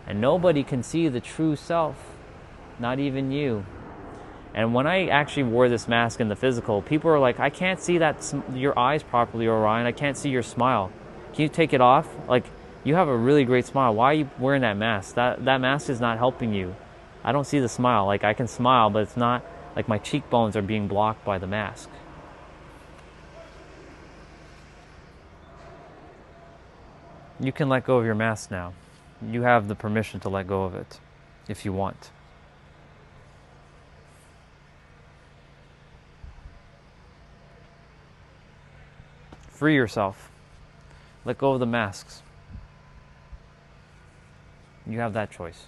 And nobody can see the true self, not even you. And when I actually wore this mask in the physical, people were like, I can't see your eyes properly, Orion. I can't see your smile. Can you take it off? Like, you have a really great smile. Why are you wearing that mask? That mask is not helping you. I don't see the smile. Like, I can smile, but it's not like my cheekbones are being blocked by the mask. You can let go of your mask now. You have the permission to let go of it if you want. Free yourself. Let go of the masks. You have that choice.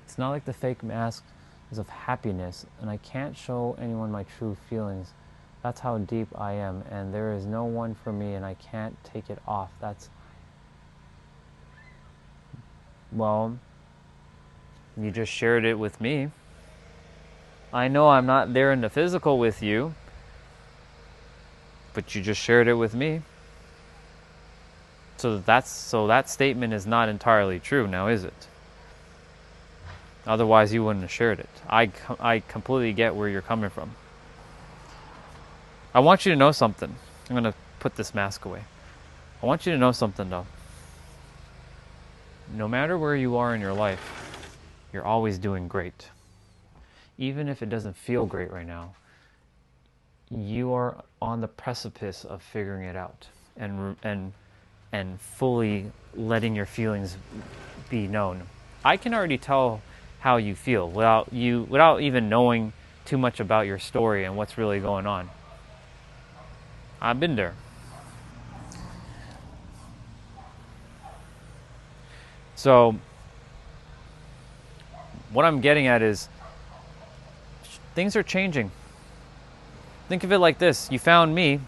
It's not like the fake mask is of happiness, and I can't show anyone my true feelings. That's how deep I am, and there is no one for me, and I can't take it off. Well, you just shared it with me. I know I'm not there in the physical with you, but you just shared it with me. So that statement is not entirely true, now is it? Otherwise, you wouldn't have shared it. I completely get where you're coming from. I want you to know something. I'm going to put this mask away. I want you to know something though. No matter where you are in your life, you're always doing great. Even if it doesn't feel great right now, you are on the precipice of figuring it out and fully letting your feelings be known. I can already tell how you feel without even knowing too much about your story and what's really going on. I've been there. So what I'm getting at is things are changing. Think of it like this. You found me,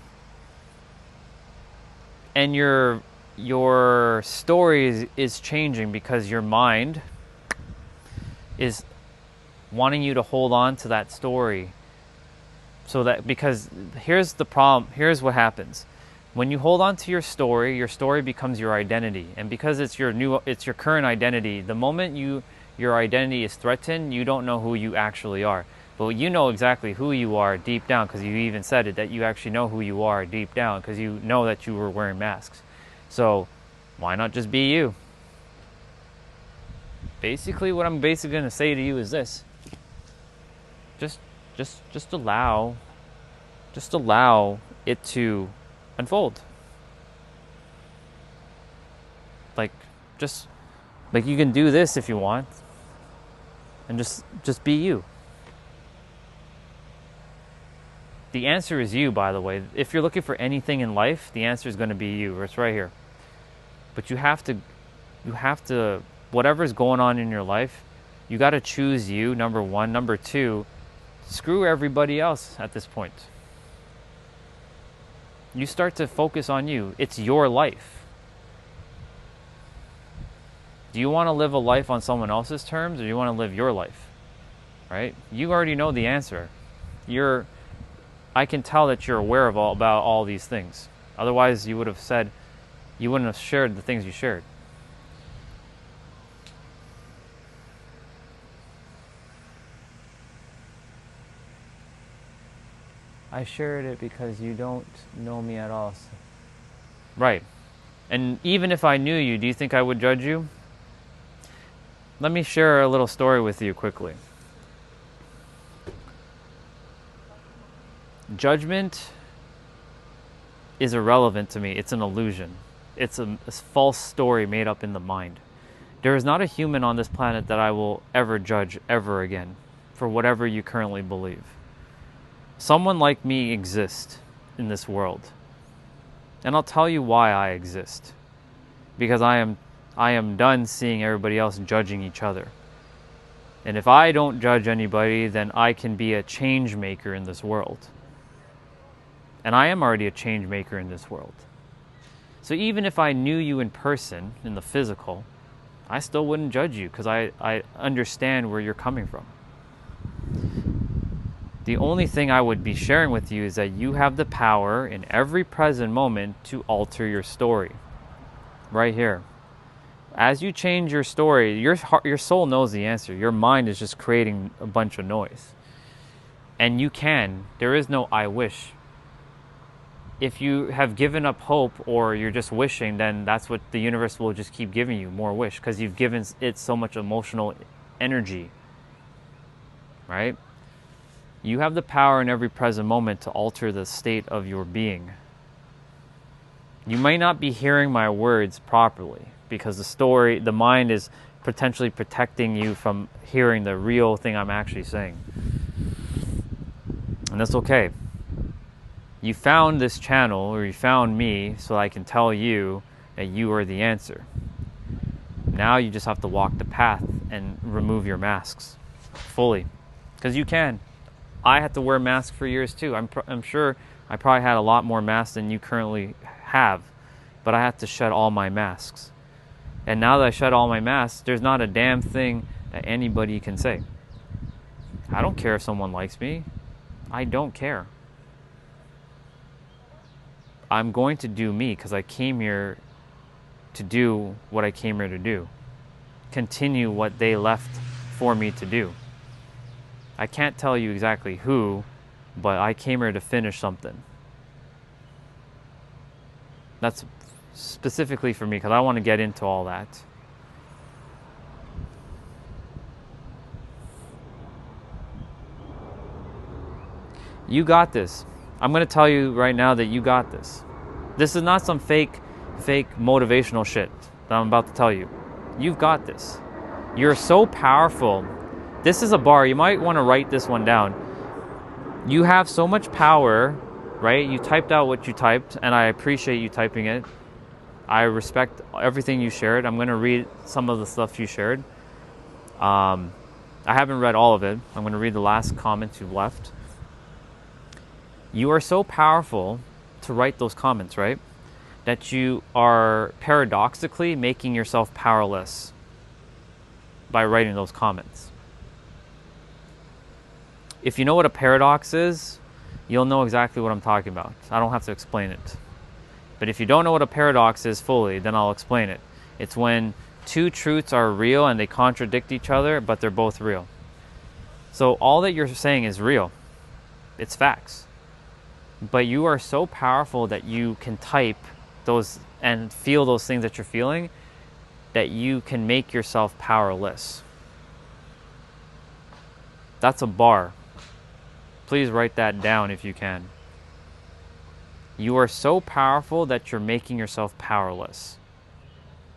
and your story is changing because your mind is wanting you to hold on to that story. So that, because here's the problem, here's what happens. When you hold on to your story becomes your identity. And because it's your current identity, the moment your identity is threatened, you don't know who you actually are. But you know exactly who you are deep down, because you even said it, that you actually know who you are deep down, because you know that you were wearing masks. So why not just be you? Basically, what I'm basically going to say to you is this. Just allow it to unfold. Like you can do this if you want, and just be you. The answer is you, by the way. If you're looking for anything in life, the answer is going to be you. It's right here. But you have to, whatever's going on in your life, you got to choose you, number one. Number two, screw everybody else at this point. You start to focus on you. It's your life. Do you want to live a life on someone else's terms, or do you want to live your life? Right? You already know the answer. I can tell that you're aware of about all these things. Otherwise, you wouldn't have shared the things you shared. I shared it because you don't know me at all. Right. And even if I knew you, do you think I would judge you? Let me share a little story with you quickly. Judgment is irrelevant to me. It's an illusion. It's a false story made up in the mind. There is not a human on this planet that I will ever judge ever again for whatever you currently believe. Someone like me exists in this world. And I'll tell you why I exist. Because I am done seeing everybody else judging each other. And if I don't judge anybody, then I can be a change maker in this world. And I am already a change maker in this world. So even if I knew you in person, in the physical, I still wouldn't judge you, because I understand where you're coming from. The only thing I would be sharing with you is that you have the power in every present moment to alter your story. Right here. As you change your story, your soul knows the answer. Your mind is just creating a bunch of noise. And you can. There is no I wish. If you have given up hope, or you're just wishing, then that's what the universe will just keep giving you, more wish, because you've given it so much emotional energy. Right? You have the power in every present moment to alter the state of your being. You might not be hearing my words properly, because the mind is potentially protecting you from hearing the real thing I'm actually saying. And that's okay. You found this channel, or you found me, so I can tell you that you are the answer. Now you just have to walk the path and remove your masks fully, because you can. I had to wear masks for years too. I'm sure I probably had a lot more masks than you currently have, but I had to shed all my masks. And now that I shed all my masks, there's not a damn thing that anybody can say. I don't care if someone likes me. I don't care. I'm going to do me, because I came here to do what I came here to do. Continue what they left for me to do. I can't tell you exactly who, but I came here to finish something. That's specifically for me because I want to get into all that. You got this. I'm going to tell you right now that you got this. This is not some fake motivational shit that I'm about to tell you. You've got this. You're so powerful. This is a bar. You might want to write this one down. You have so much power, right? You typed out what you typed, and I appreciate you typing it. I respect everything you shared. I'm going to read some of the stuff you shared. I haven't read all of it. I'm going to read the last comment you left. You are so powerful to write those comments, right? That you are paradoxically making yourself powerless by writing those comments. If you know what a paradox is, you'll know exactly what I'm talking about. I don't have to explain it. But if you don't know what a paradox is fully, then I'll explain it. It's when two truths are real and they contradict each other, but they're both real. So all that you're saying is real. It's facts. But you are so powerful that you can type those and feel those things that you're feeling, that you can make yourself powerless. That's a bar. Please write that down if you can. You are so powerful that you're making yourself powerless.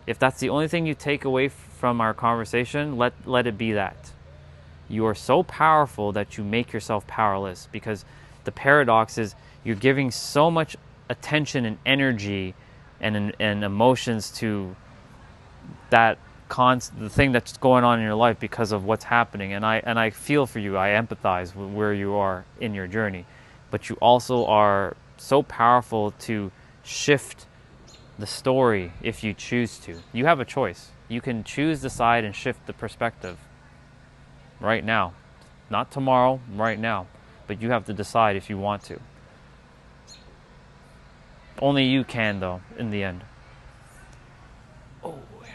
If that's the only thing you take away from our conversation, let it be that. You are so powerful that you make yourself powerless, because the paradox is you're giving so much attention and energy and emotions to that the thing that's going on in your life because of what's happening. And I feel for you. I empathize with where you are in your journey. But you also are so powerful to shift the story if you choose to. You have a choice. You can choose, decide, and shift the perspective right now. Not tomorrow, right now. But you have to decide if you want to. Only you can, though, in the end. Oh, yeah.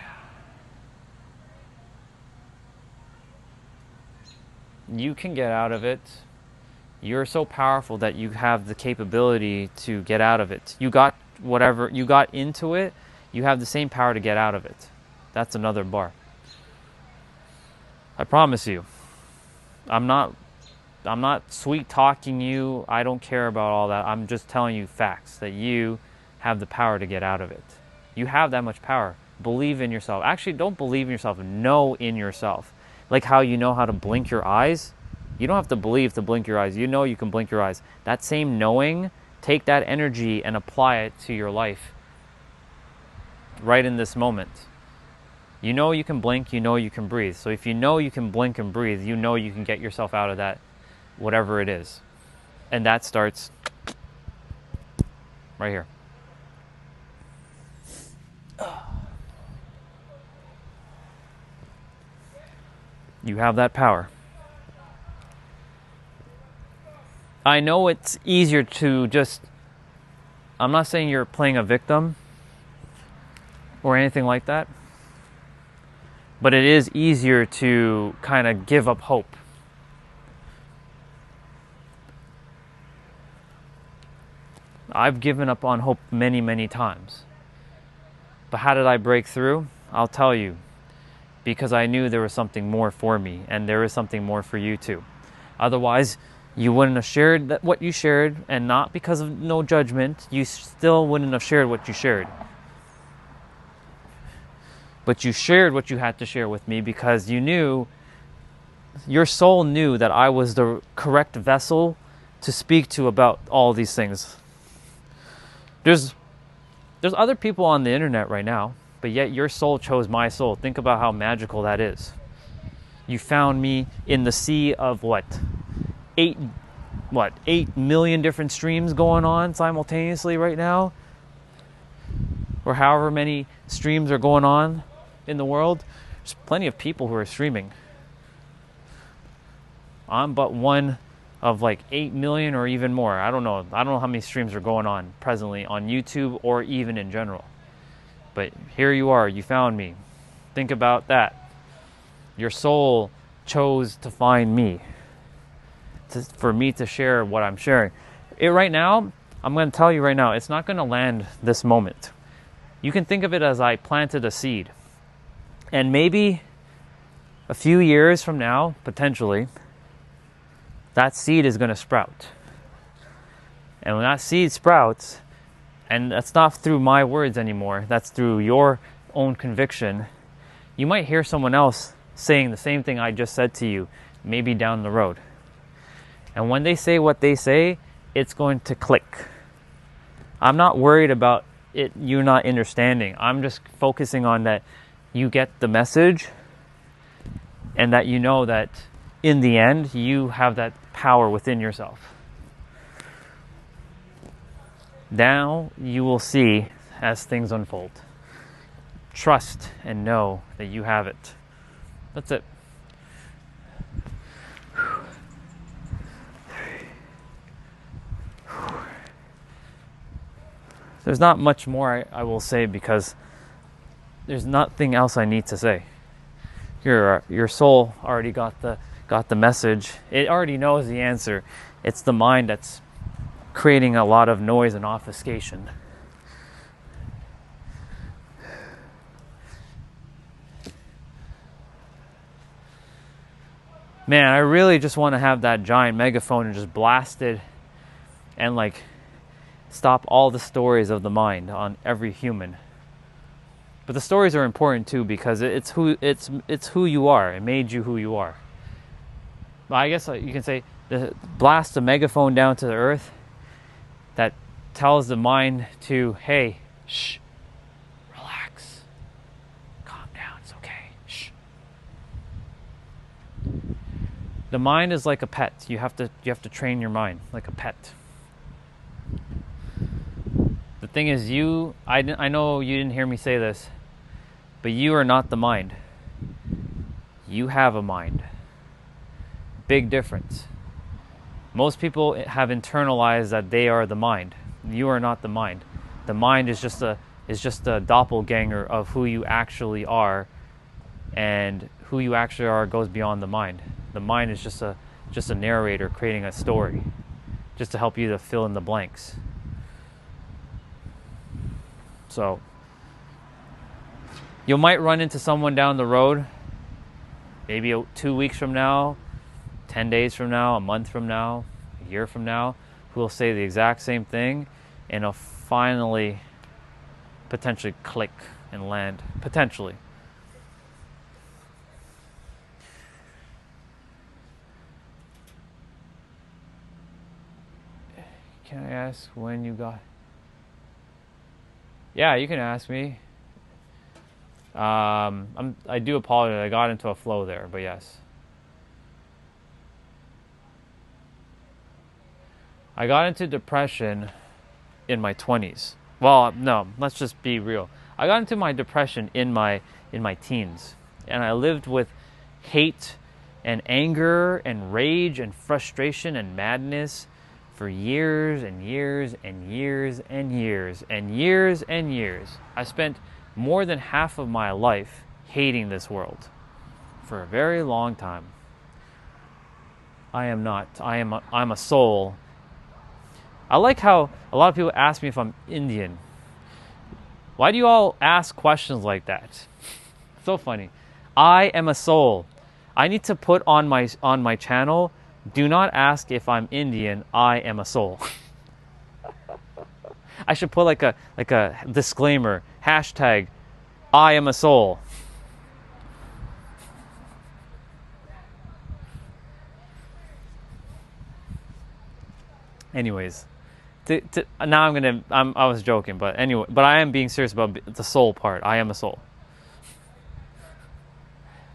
You can get out of it. You're so powerful that you have the capability to get out of it. You got whatever, you got into it, you have the same power to get out of it. That's another bar. I promise you. I'm not sweet talking you. I don't care about all that. I'm just telling you facts, that you have the power to get out of it. You have that much power. Believe in yourself. Actually, don't believe in yourself. Know in yourself. Like how you know how to blink your eyes. You don't have to believe to blink your eyes. You know you can blink your eyes. That same knowing, take that energy and apply it to your life right in this moment. You know you can blink. You know you can breathe. So if you know you can blink and breathe, you know you can get yourself out of that, whatever it is. And that starts right here. You have that power. I know it's easier to just, I'm not saying you're playing a victim or anything like that, but it is easier to kind of give up hope. I've given up on hope many, many times. But how did I break through? I'll tell you. Because I knew there was something more for me, and there is something more for you too. Otherwise, you wouldn't have shared what you shared, and not because of no judgment, you still wouldn't have shared what you shared. But you shared what you had to share with me because you knew, your soul knew that I was the correct vessel to speak to about all these things. There's other people on the internet right now, but yet your soul chose my soul. Think about how magical that is. You found me in the sea of 8 million different streams going on simultaneously right now, or however many streams are going on in the world. There's plenty of people who are streaming. I'm but one of 8 million or even more. I don't know how many streams are going on presently on YouTube or even in general. But here you are, you found me. Think about that. Your soul chose to find me, for me to share what I'm sharing. Right now, I'm going to tell you right now, it's not going to land this moment. You can think of it as I planted a seed. And maybe a few years from now, potentially, that seed is going to sprout. And when that seed sprouts, and that's not through my words anymore, that's through your own conviction, you might hear someone else saying the same thing I just said to you, maybe down the road. And when they say what they say, it's going to click. I'm not worried about it, you not understanding. I'm just focusing on that you get the message and that you know that in the end, you have that power within yourself. Now you will see as things unfold. Trust and know that you have it. That's it. There's not much more I will say because there's nothing else I need to say. Your soul already got the message. It already knows the answer. It's the mind that's creating a lot of noise and obfuscation. Man, I really just want to have that giant megaphone and just blast it and like stop all the stories of the mind on every human. But the stories are important too because it's who you are. It made you who you are. But I guess you can say blast a megaphone down to the earth that tells the mind to, hey, shh, relax, calm down, it's okay, shh. The mind is like a pet. You have to train your mind like a pet. The thing is, I know you didn't hear me say this, but you are not the mind. You have a mind. Big difference. Most people have internalized that they are the mind. You are not the mind. The mind is just a doppelganger of who you actually are, and who you actually are goes beyond the mind. The mind is just a narrator creating a story, just to help you to fill in the blanks. So you might run into someone down the road, maybe 2 weeks from now, 10 days from now, a month from now, a year from now, who will say the exact same thing, and it'll finally potentially click and land. Potentially. Can I ask when you got... Yeah, you can ask me. I do apologize. I got into a flow there, but yes. I got into depression in my 20s. Well, no, let's just be real. I got into my depression in my teens, and I lived with hate and anger and rage and frustration and madness for years and years and years and years and years and years. I spent more than half of my life hating this world for a very long time. I'm a soul. I like how a lot of people ask me if I'm Indian. Why do you all ask questions like that? So funny. I am a soul. I need to put on my channel, do not ask if I'm Indian, I am a soul. I should put like a disclaimer, hashtag, I am a soul. Anyways, now I was joking, but anyway, but I am being serious about the soul part. I am a soul.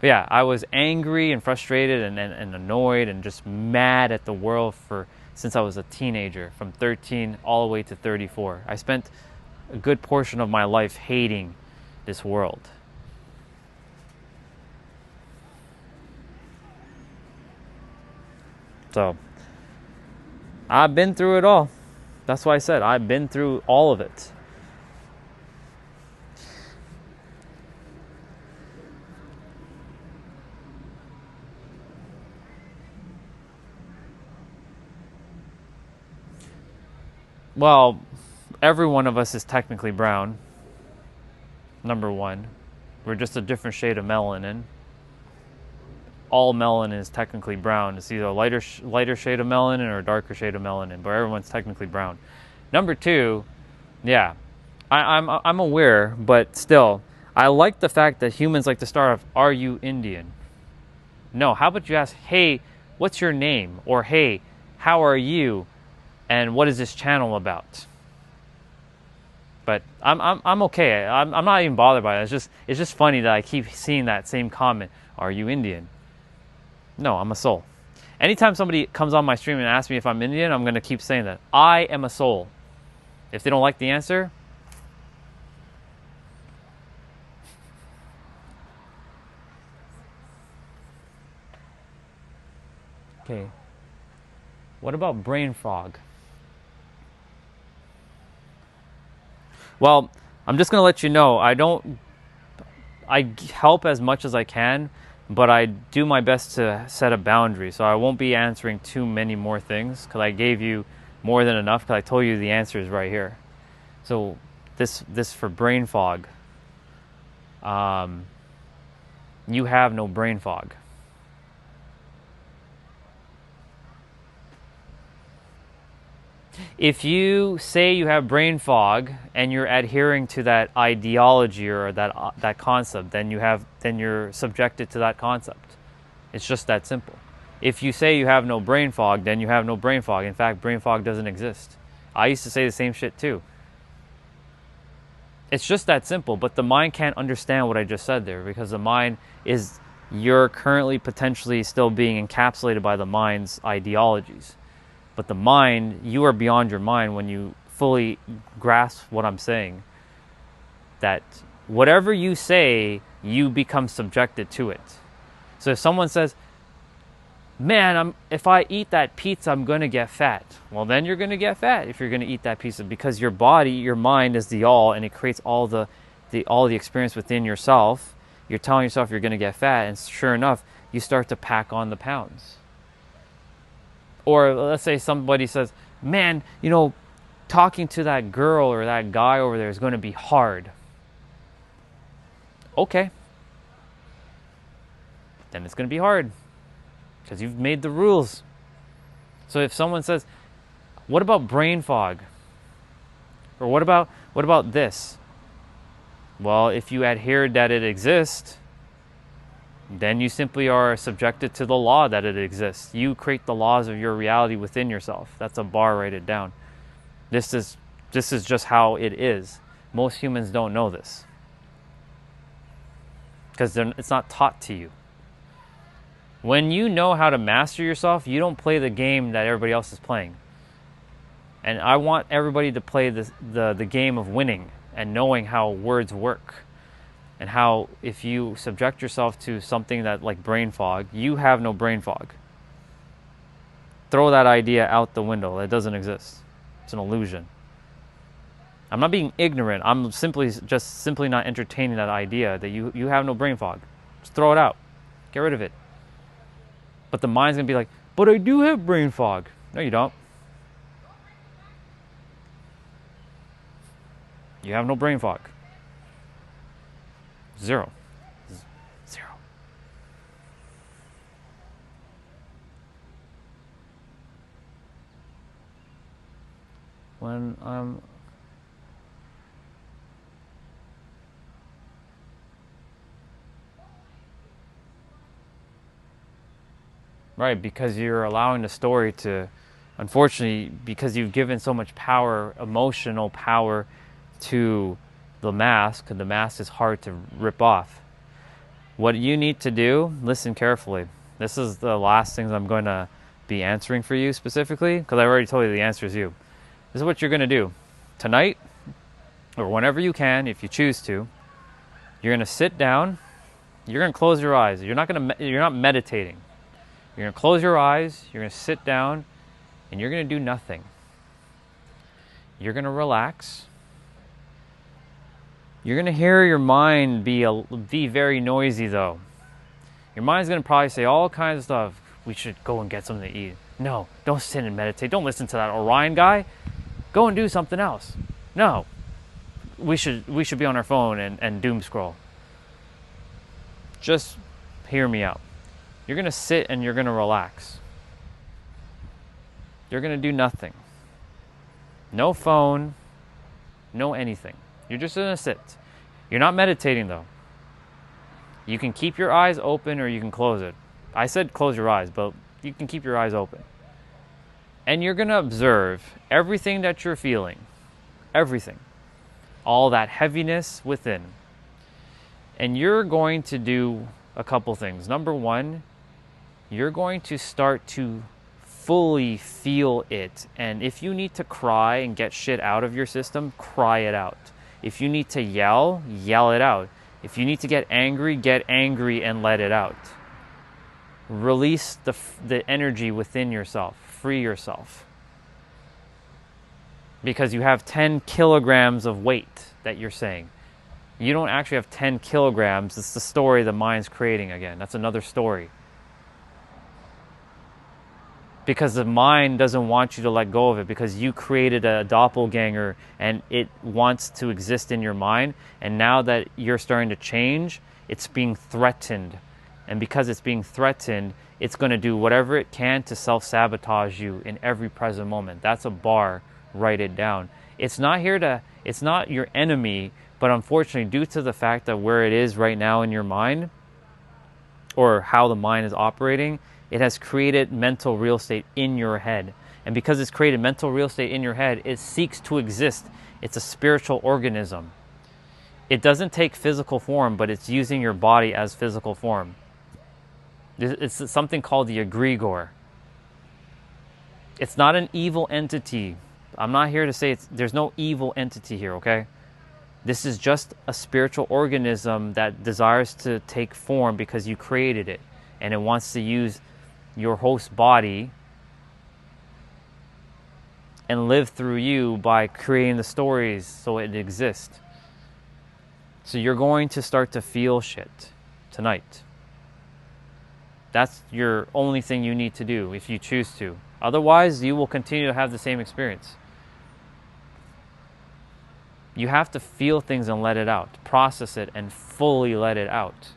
But yeah, I was angry and frustrated and annoyed and just mad at the world since I was a teenager, from 13 all the way to 34. I spent a good portion of my life hating this world. So, I've been through it all. That's why I said I've been through all of it. Well, every one of us is technically brown. Number one. We're just a different shade of melanin. All melanin is technically brown. It's either a lighter shade of melanin or a darker shade of melanin, but everyone's technically brown. Number two, yeah, I'm aware, but still, I like the fact that humans like to start off, "Are you Indian?" No, how about you ask, "Hey, what's your name?" Or, "Hey, how are you? And what is this channel about?" But I'm okay. I'm not even bothered by it. It's just funny that I keep seeing that same comment. "Are you Indian?" No, I'm a soul. Anytime somebody comes on my stream and asks me if I'm Indian, I'm going to keep saying that. I am a soul. If they don't like the answer, okay. What about brain fog? Well, I'm just going to let you know, I help as much as I can, but I do my best to set a boundary. So I won't be answering too many more things because I gave you more than enough because I told you the answer is right here. So this for brain fog. You have no brain fog. If you say you have brain fog and you're adhering to that ideology or that concept, then you're subjected to that concept. It's just that simple. If you say you have no brain fog, then you have no brain fog. In fact, brain fog doesn't exist. I used to say the same shit too. It's just that simple, but the mind can't understand what I just said there because the mind is, you're currently potentially still being encapsulated by the mind's ideologies. But the mind, you are beyond your mind when you fully grasp what I'm saying. That whatever you say, you become subjected to it. So if someone says, "Man, if I eat that pizza, I'm going to get fat." Well, then you're going to get fat if you're going to eat that pizza because your body, your mind is the all, and it creates all the experience within yourself. You're telling yourself you're going to get fat, and sure enough, you start to pack on the pounds. Or let's say somebody says, "Man, talking to that girl or that guy over there is going to be hard." Okay. Then it's going to be hard because you've made the rules. So if someone says, "What about brain fog?" Or what about this? Well, if you adhere that it exists, then you simply are subjected to the law that it exists. You create the laws of your reality within yourself. That's a bar, write it down. This is just how it is. Most humans don't know this because it's not taught to you. When you know how to master yourself, you don't play the game that everybody else is playing. And I want everybody to play the game of winning and knowing how words work. And how if you subject yourself to something that like brain fog, you have no brain fog. Throw that idea out the window. It doesn't exist. It's an illusion. I'm not being ignorant. I'm simply not entertaining that idea that you have no brain fog. Just throw it out. Get rid of it. But the mind's going to be like, "But I do have brain fog." No, you don't. You have no brain fog. Zero. When I'm right, because you're allowing the story to, unfortunately, because you've given so much power, emotional power to the mask, and the mask is hard to rip off. What you need to do, listen carefully. This is the last things I'm going to be answering for you specifically, because I already told you the answer is you. This is what you're going to do. Tonight, or whenever you can, if you choose to, you're going to sit down, you're going to close your eyes. You're not meditating. You're going to close your eyes, you're going to sit down, and you're going to do nothing. You're going to relax. You're going to hear your mind be very noisy, though. Your mind's going to probably say all kinds of stuff. "We should go and get something to eat." No, don't sit and meditate. Don't listen to that Orion guy. Go and do something else. No. We should be on our phone and doom scroll. Just hear me out. You're going to sit and you're going to relax. You're going to do nothing. No phone, no anything. You're just going to sit. You're not meditating though. You can keep your eyes open or you can close it. I said close your eyes, but you can keep your eyes open. And you're going to observe everything that you're feeling. Everything. All that heaviness within. And you're going to do a couple things. Number one, you're going to start to fully feel it. And if you need to cry and get shit out of your system, cry it out. If you need to yell, yell it out. If you need to get angry and let it out. Release the energy within yourself. Free yourself. Because you have 10 kilograms of weight that you're saying. You don't actually have 10 kilograms. It's the story the mind's creating again. That's another story. Because the mind doesn't want you to let go of it, because you created a doppelganger and it wants to exist in your mind. And now that you're starting to change, it's being threatened. And because it's being threatened, it's going to do whatever it can to self-sabotage you in every present moment. That's a bar. Write it down. It's not your enemy, but unfortunately, due to the fact that where it is right now in your mind, or how the mind is operating, it has created mental real estate in your head. And because it's created mental real estate in your head, it seeks to exist. It's a spiritual organism. It doesn't take physical form, but it's using your body as physical form. It's something called the egregor. It's not an evil entity. I'm not here to say there's no evil entity here, okay? This is just a spiritual organism that desires to take form because you created it. And it wants to use your host body and live through you by creating the stories so it exists. So you're going to start to feel shit tonight. That's your only thing you need to do if you choose to. Otherwise, you will continue to have the same experience. You have to feel things and let it out. Process it and fully let it out.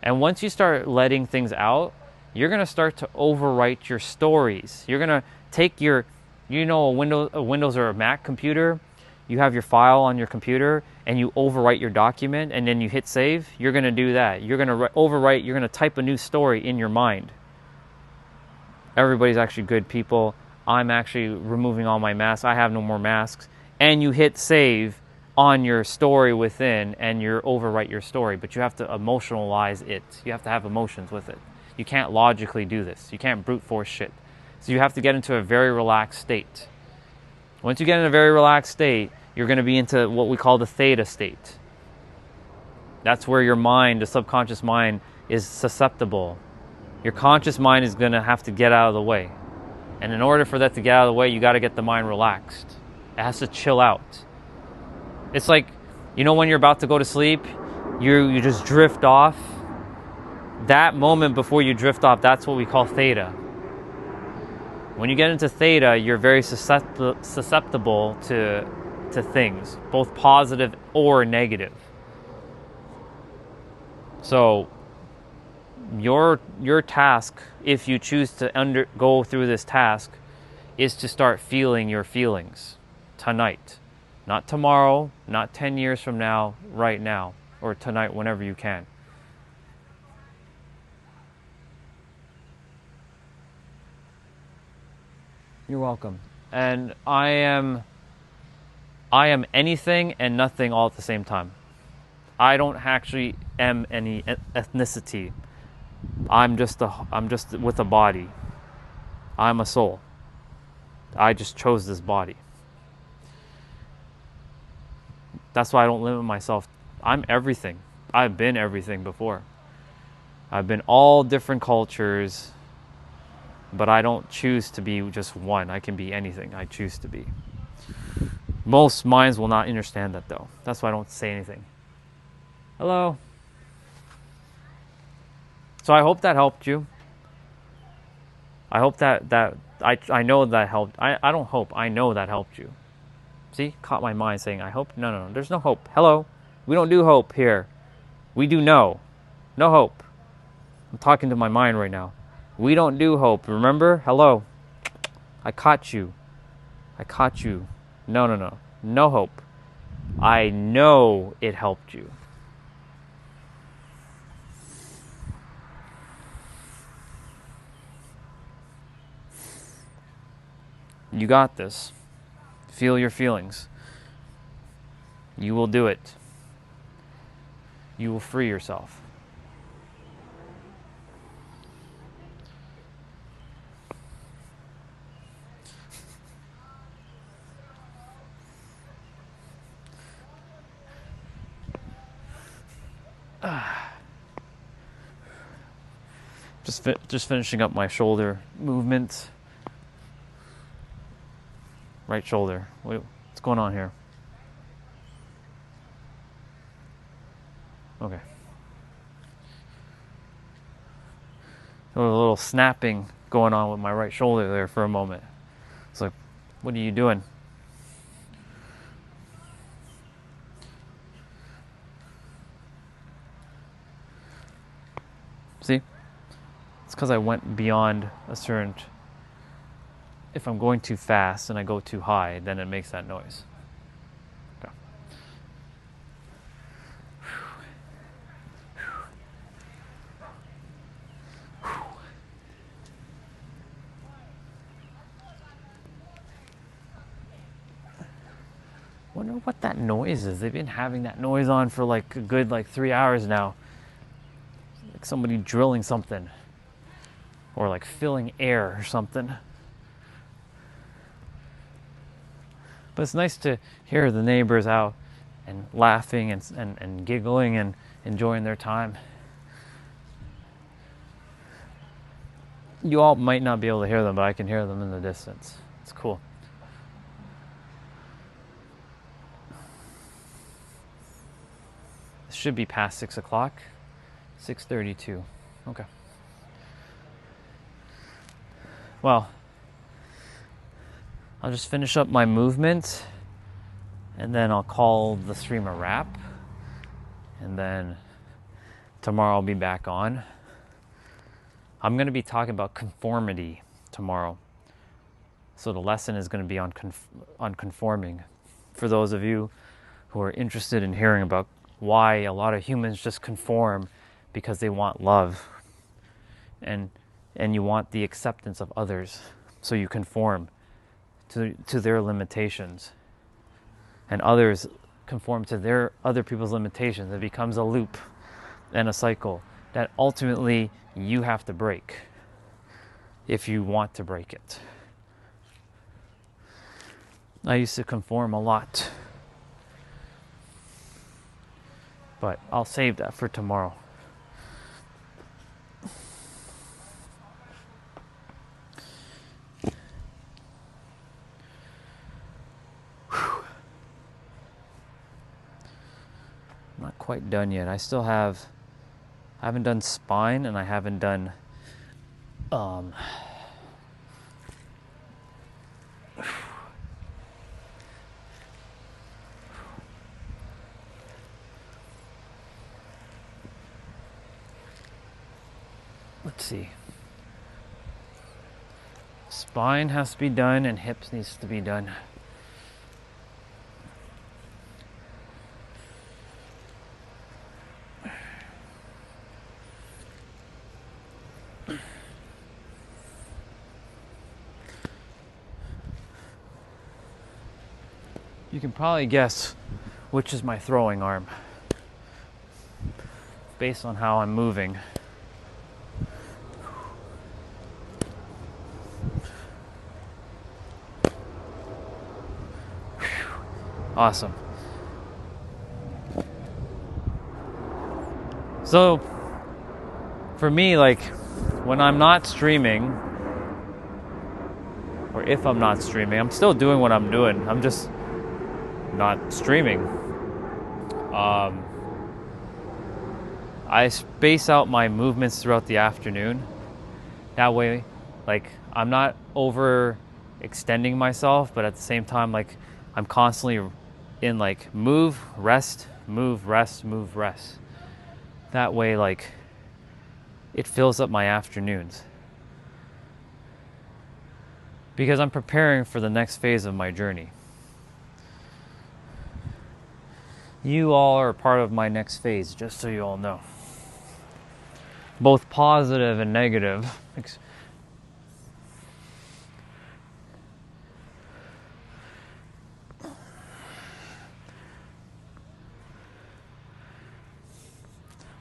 And once you start letting things out, you're going to start to overwrite your stories. You're going to take your, a Windows or a Mac computer, you have your file on your computer and you overwrite your document and then you hit save. You're going to do that. You're going to overwrite, you're going to type a new story in your mind. Everybody's actually good people. I'm actually removing all my masks. I have no more masks. And you hit save on your story within and you overwrite your story. But you have to emotionalize it. You have to have emotions with it. You can't logically do this. You can't brute force shit. So you have to get into a very relaxed state. Once you get in a very relaxed state, you're going to be into what we call the theta state. That's where your mind, the subconscious mind, is susceptible. Your conscious mind is going to have to get out of the way. And in order for that to get out of the way, you got to get the mind relaxed. It has to chill out. It's like, when you're about to go to sleep, you just drift off. That moment before you drift off, that's what we call theta. When you get into theta, you're very susceptible to things, both positive or negative. So your task, if you choose to go through this task, is to start feeling your feelings tonight. Not tomorrow, not 10 years from now, right now, or tonight, whenever you can. You're welcome. And I am anything and nothing all at the same time. I don't actually am any ethnicity. I'm just with a body. I'm a soul. I just chose this body. That's why I don't limit myself. I'm everything. I've been everything before. I've been all different cultures, but I don't choose to be just one. I can be anything I choose to be. Most minds will not understand that though. That's why I don't say anything. Hello. So I hope that helped you. I hope that I know that helped. I don't hope. I know that helped you. See, caught my mind saying I hope. No. There's no hope. Hello, we don't do hope here. We do know. No hope. I'm talking to my mind right now. We don't do hope. Remember? Hello. I caught you. No. No hope. I know it helped you. You got this. Feel your feelings. You will do it. You will free yourself. Just finishing up my shoulder movements. Right shoulder. Wait, what's going on here? Okay. There was a little snapping going on with my right shoulder there for a moment. It's like, what are you doing? See? It's because I went beyond a certain... If I'm going too fast and I go too high, then it makes that noise. Okay. Wonder what that noise is. They've been having that noise on for like a good 3 hours now. Like somebody drilling something. Or like filling air or something. But it's nice to hear the neighbors out and laughing and giggling and enjoying their time. You all might not be able to hear them, but I can hear them in the distance. It's cool. It should be past 6 o'clock. 6:32. Okay. Well, I'll just finish up my movement and then I'll call the stream a wrap. And then tomorrow I'll be back on. I'm going to be talking about conformity tomorrow. So the lesson is going to be on conforming. For those of you who are interested in hearing about why a lot of humans just conform because they want love. And you want the acceptance of others. So you conform to their limitations, and others conform to their other people's limitations. It becomes a loop and a cycle that ultimately you have to break if you want to break it. I used to conform a lot, but I'll save that for tomorrow. Not quite done yet. I haven't done spine, and I haven't done let's see. Spine has to be done and hips needs to be done. You can probably guess which is my throwing arm based on how I'm moving. Awesome. So for me, like when I'm not streaming, or if I'm not streaming, I'm still doing what I'm doing. I'm just not streaming. I space out my movements throughout the afternoon. That way, Like, I'm not over extending myself, but at the same time, like, I'm constantly in like move, rest, move, rest, move, rest. That way, like, it fills up my afternoons. Because I'm preparing for the next phase of my journey. You all are part of my next phase, just so you all know. Both positive and negative.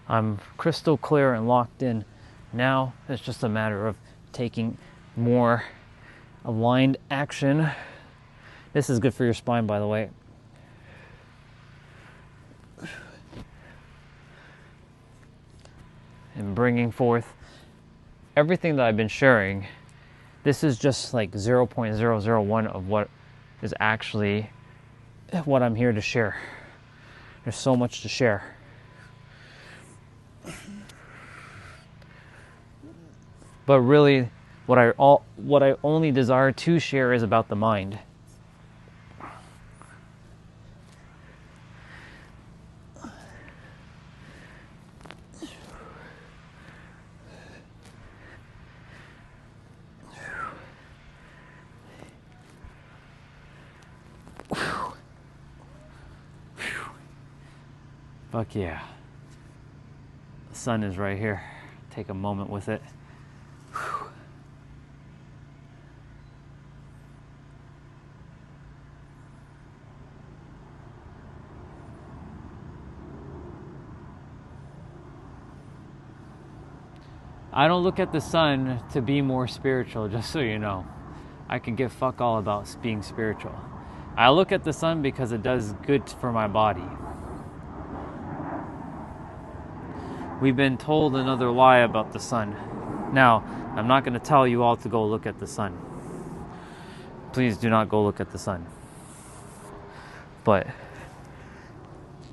I'm crystal clear and locked in. Now it's just a matter of taking more aligned action. This is good for your spine, by the way. And bringing forth everything that I've been sharing. This is just like 0.001 of what is actually what I'm here to share. There's so much to share. But really, what I only desire to share is about the mind. Fuck yeah. The sun is right here. Take a moment with it. I don't look at the sun to be more spiritual, just so you know. I can give fuck all about being spiritual. I look at the sun because it does good for my body. We've been told another lie about the sun. Now, I'm not going to tell you all to go look at the sun. Please do not go look at the sun. But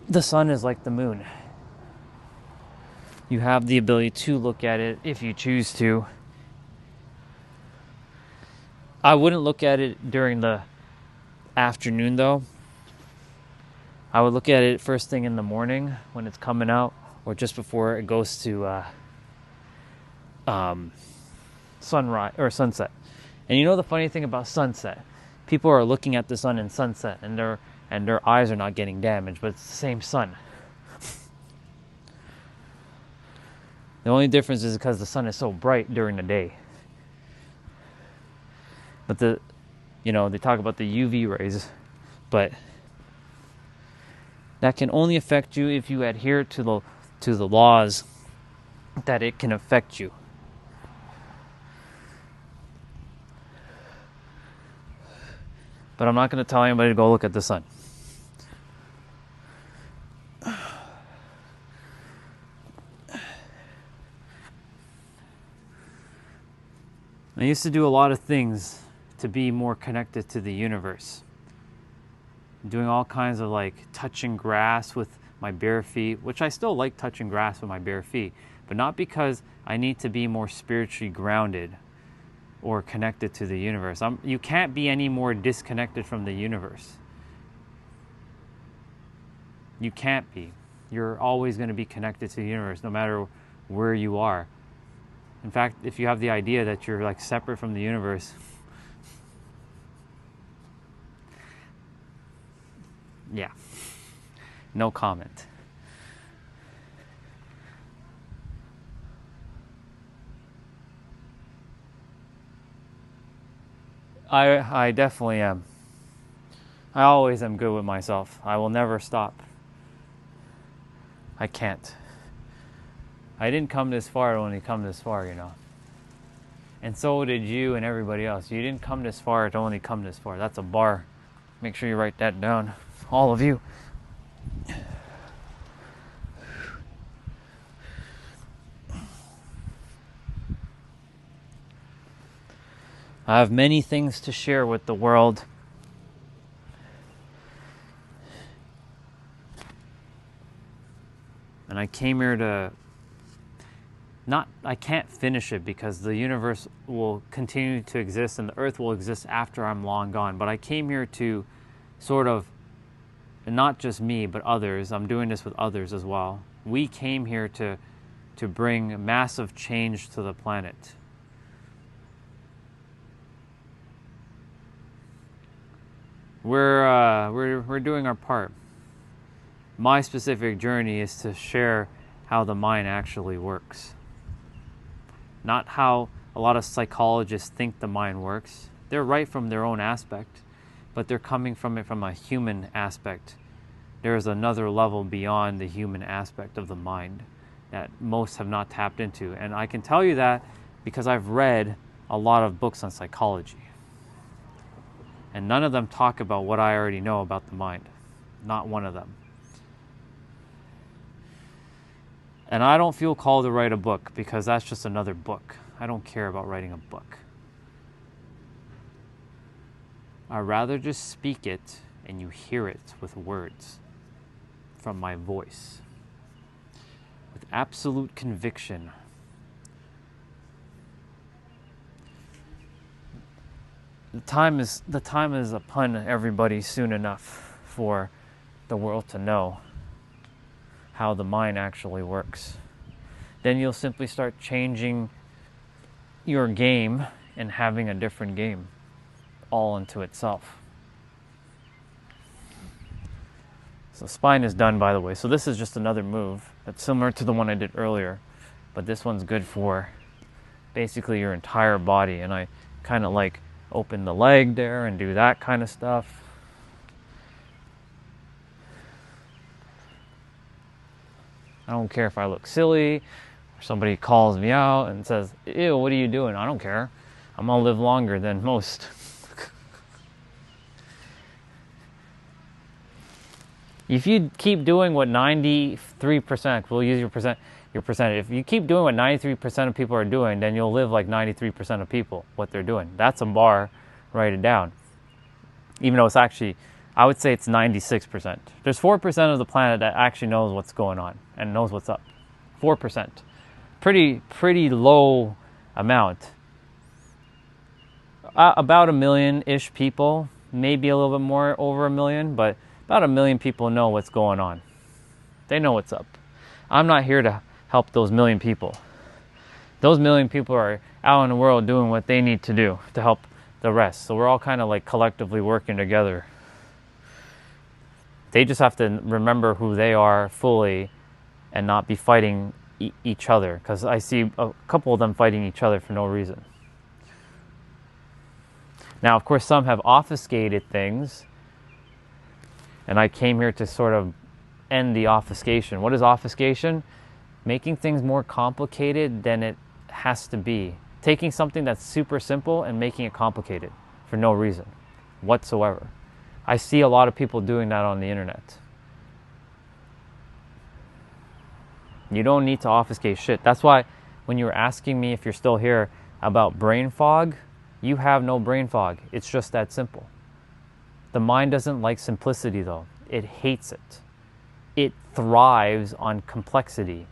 the sun is like the moon. You have the ability to look at it if you choose to. I wouldn't look at it during the afternoon though. I would look at it first thing in the morning when it's coming out, or just before it goes to sunrise or sunset. And you know the funny thing about sunset? People are looking at the sun in sunset and their eyes are not getting damaged, but it's the same sun. The only difference is because the sun is so bright during the day. But they talk about the UV rays, but that can only affect you if you adhere to the laws that it can affect you. But I'm not going to tell anybody to go look at the sun. I used to do a lot of things to be more connected to the universe. Doing all kinds of like touching grass with my bare feet, which I still like touching grass with my bare feet, but not because I need to be more spiritually grounded or connected to the universe. You can't be any more disconnected from the universe. You can't be. You're always going to be connected to the universe, no matter where you are. In fact, if you have the idea that you're like separate from the universe, yeah, no comment. I definitely am. I always am good with myself. I will never stop. I can't. I didn't come this far to only come this far, you know. And so did you and everybody else. You didn't come this far to only come this far. That's a bar. Make sure you write that down. All of you. I have many things to share with the world. And I came here to I can't finish it because the universe will continue to exist and the earth will exist after I'm long gone. But I came here to sort of, not just me, but others. I'm doing this with others as well. We came here to bring massive change to the planet. We're doing our part. My specific journey is to share how the mind actually works. Not how a lot of psychologists think the mind works. They're right from their own aspect, but they're coming from it from a human aspect. There is another level beyond the human aspect of the mind that most have not tapped into. And I can tell you that because I've read a lot of books on psychology. And none of them talk about what I already know about the mind. Not one of them. And I don't feel called to write a book because that's just another book. I don't care about writing a book. I'd rather just speak it and you hear it with words from my voice. With absolute conviction. The time is upon everybody soon enough for the world to know how the mind actually works. Then you'll simply start changing your game and having a different game all unto itself. So spine is done, by the way. So this is just another move that's similar to the one I did earlier, but this one's good for basically your entire body. And I kind of like open the leg there and do that kind of stuff. I don't care if I look silly or somebody calls me out and says, ew, what are you doing? I don't care. I'm going to live longer than most. If you keep doing what 93%, we'll use your percentage. If you keep doing what 93% of people are doing, then you'll live like 93% of people, what they're doing. That's a bar, write it down. Even though it's actually, I would say it's 96%. There's 4% of the planet that actually knows what's going on and knows what's up. 4%. Pretty low amount. About 1 million-ish people, maybe a little bit more, over 1 million, but about 1 million people know what's going on. They know what's up. I'm not here to help those 1 million people. Those 1 million people are out in the world doing what they need to do to help the rest. So we're all kind of like collectively working together. They just have to remember who they are fully and not be fighting each other, because I see a couple of them fighting each other for no reason. Now, of course, some have obfuscated things, and I came here to sort of end the obfuscation. What is obfuscation? Making things more complicated than it has to be. Taking something that's super simple and making it complicated for no reason whatsoever. I see a lot of people doing that on the internet. You don't need to obfuscate shit. That's why when you were asking me if you're still here about brain fog, you have no brain fog. It's just that simple. The mind doesn't like simplicity though. It hates it. It thrives on complexity.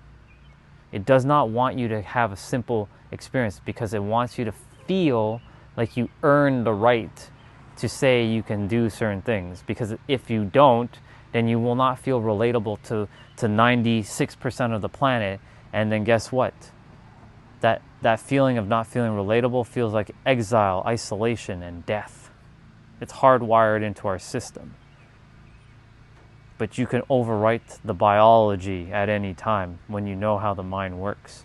It does not want you to have a simple experience because it wants you to feel like you earn the right to say you can do certain things. Because if you don't, then you will not feel relatable to 96% of the planet. And then guess what? That feeling of not feeling relatable feels like exile, isolation, and death. It's hardwired into our system. But you can overwrite the biology at any time when you know how the mind works.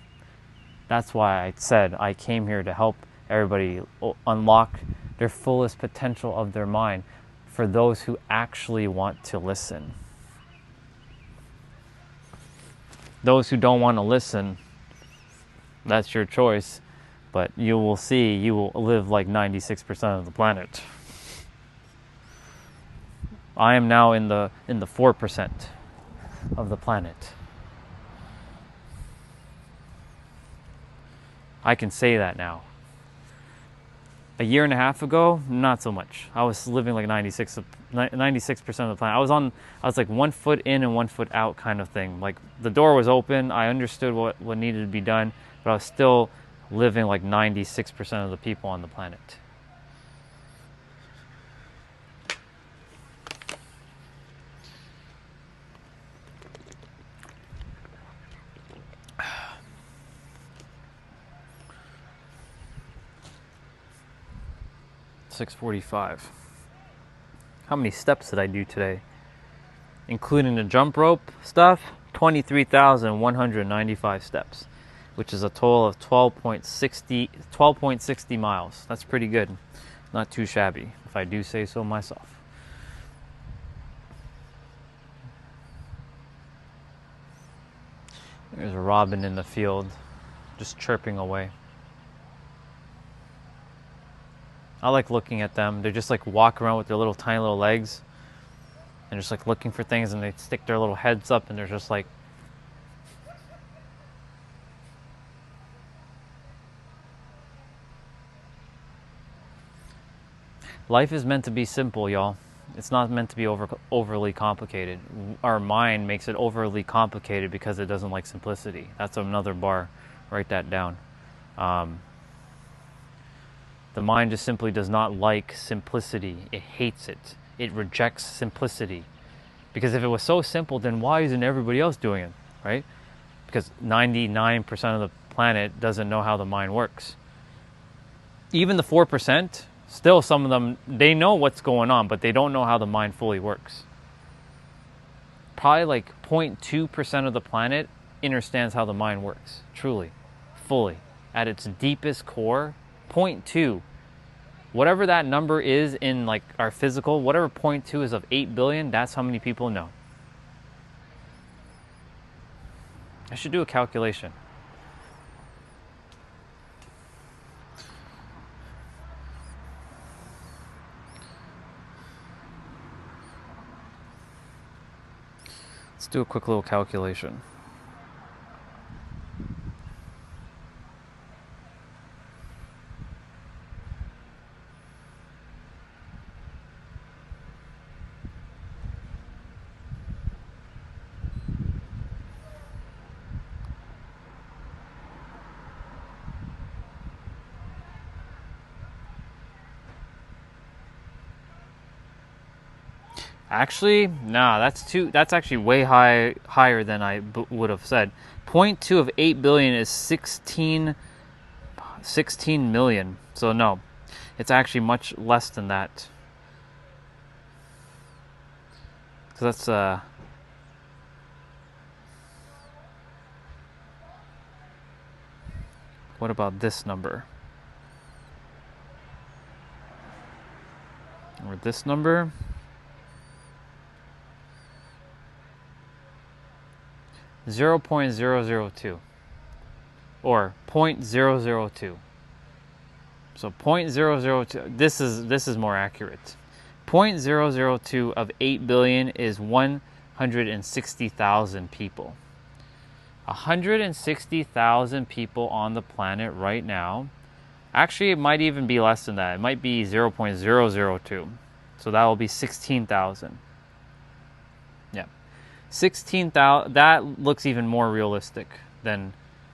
That's why I said I came here to help everybody unlock their fullest potential of their mind for those who actually want to listen. Those who don't want to listen, that's your choice, but you will see you will live like 96% of the planet. I am now in the 4% of the planet. I can say that now. A year and a half ago, not so much. I was living like 96% of the planet. I was like 1 foot in and 1 foot out kind of thing. Like the door was open. I understood what needed to be done, but I was still living like 96% of the people on the planet. $6:45. How many steps did I do today? Including the jump rope stuff, 23,195 steps, which is a total of 12.60 miles. That's pretty good. Not too shabby, if I do say so myself. There's a robin in the field, just chirping away. I like looking at them. They just like walk around with their little tiny little legs and just like looking for things, and they stick their little heads up and they're just like, life is meant to be simple, y'all. It's not meant to be overly complicated. Our mind makes it overly complicated because it doesn't like simplicity. That's another bar. Write that down. The mind just simply does not like simplicity. It hates it. It rejects simplicity. Because if it was so simple, then why isn't everybody else doing it, right? Because 99% of the planet doesn't know how the mind works. Even the 4%, still some of them, they know what's going on, but they don't know how the mind fully works. Probably like 0.2% of the planet understands how the mind works, truly, fully. At its deepest core, 0.2. Whatever that number is in like our physical, whatever 0.2 is of 8 billion, that's how many people know. I should do a calculation. Let's do a quick little calculation. Actually, nah, that's actually way higher than I would have said. 0.2 of 8 billion is 16 million. So no, it's actually much less than that. So that's what about this number? Or this number? .002 or 0.002. So 0.002. This is more accurate. 0.002 of 8 billion is 160,000 people. 160,000 people on the planet right now. Actually, it might even be less than that. It might be 0.002. So that will be 16,000. 16,000, that looks even more realistic than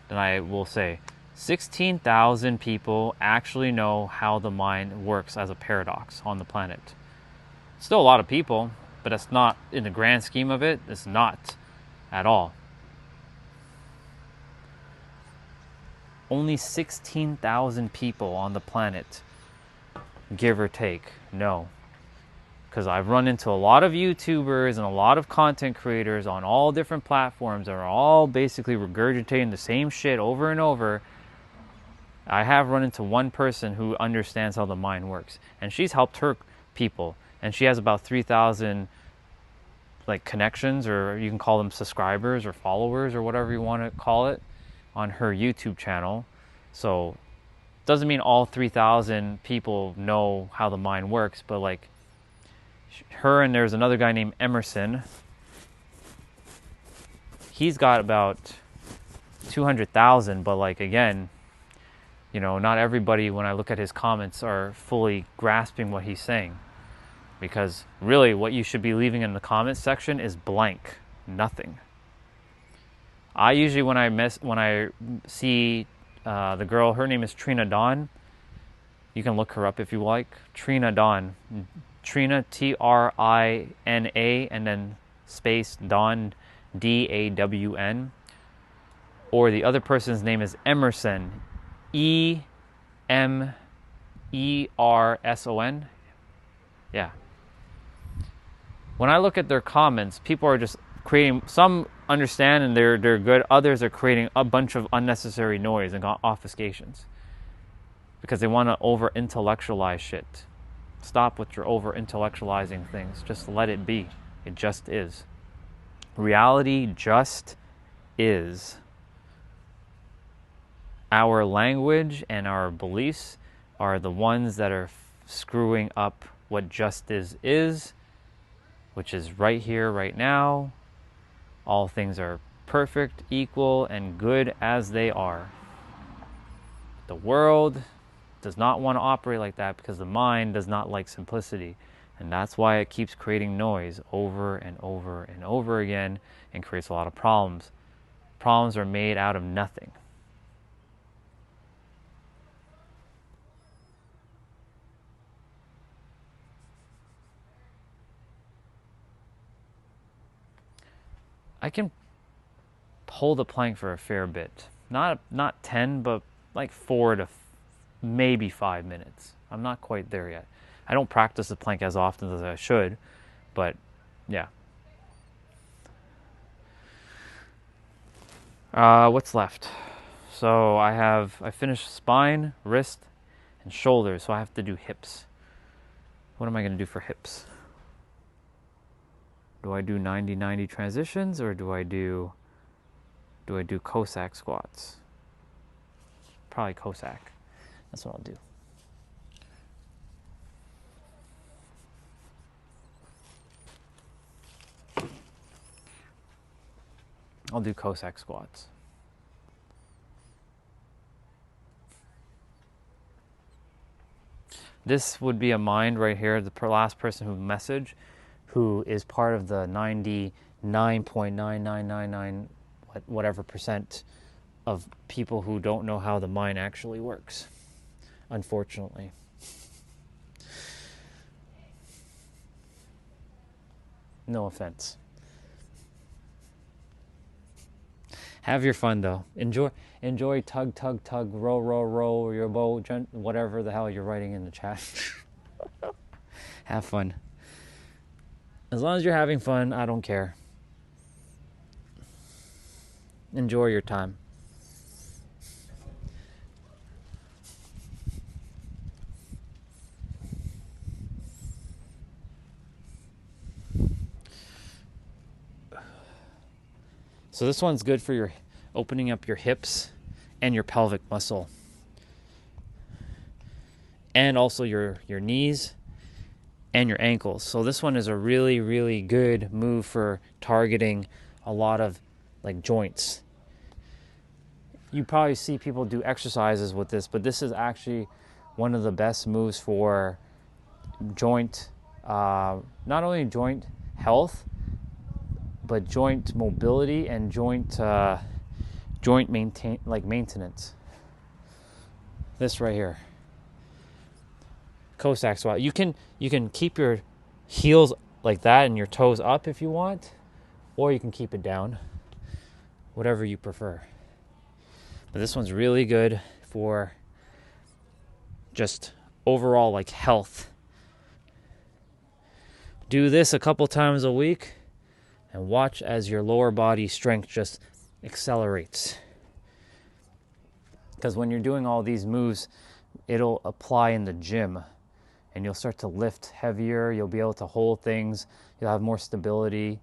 I will say. 16,000 people actually know how the mind works as a paradox on the planet. Still a lot of people, but it's not, in the grand scheme of it, it's not at all. Only 16,000 people on the planet, give or take, know. Because I've run into a lot of YouTubers and a lot of content creators on all different platforms that are all basically regurgitating the same shit over and over. I have run into one person who understands how the mind works, and she's helped her people, and she has about 3,000 like connections, or you can call them subscribers or followers or whatever you want to call it, on her YouTube channel. So doesn't mean all 3,000 people know how the mind works, but like her, and there's another guy named Emerson. He's got about 200,000, but like again, you know, not everybody, when I look at his comments, are fully grasping what he's saying. Because really what you should be leaving in the comments section is blank, nothing. I usually, when I see The girl, her name is Trina Dawn. You can look her up if you like. Trina Dawn. Trina, Trina, and then space Dawn, Dawn. Or the other person's name is Emerson, Emerson. Yeah. When I look at their comments, people are just creating, some understand and they're good, others are creating a bunch of unnecessary noise and obfuscations because they want to over intellectualize shit. Stop with your over intellectualizing things. Just let it be. It just is. Reality just is. Our language and our beliefs are the ones that are screwing up what justice is, which is right here, right now. All things are perfect, equal, and good as they are. The world does not want to operate like that because the mind does not like simplicity. And that's why it keeps creating noise over and over and over again and creates a lot of problems. Problems are made out of nothing. I can hold a plank for a fair bit. Not 10, but like 4 to maybe 5 minutes. I'm not quite there yet. I don't practice the plank as often as I should, but yeah. What's left? So I finished spine, wrist, and shoulders, so I have to do hips. What am I going to do for hips? Do I do 90-90 transitions or do I do Cossack squats? Probably Cossack. That's what I'll do. I'll do Cossack squats. This would be a mind right here, the last person who messaged, who is part of the 99.9999 whatever percent of people who don't know how the mind actually works, unfortunately. No offense. Have your fun though. Enjoy tug, row your boat, whatever the hell you're writing in the chat. Have fun. As long as you're having fun, I don't care. Enjoy your time. So this one's good for your opening up your hips and your pelvic muscle. And also your knees and your ankles. So this one is a really, really good move for targeting a lot of like joints. You probably see people do exercises with this, but this is actually one of the best moves for joint, not only joint health, but joint mobility and joint maintenance. This right here, Cossack squat. You can keep your heels like that and your toes up if you want, or you can keep it down, whatever you prefer. But this one's really good for just overall like health. Do this a couple times a week and watch as your lower body strength just accelerates. Because when you're doing all these moves, it'll apply in the gym and you'll start to lift heavier. You'll be able to hold things. You'll have more stability.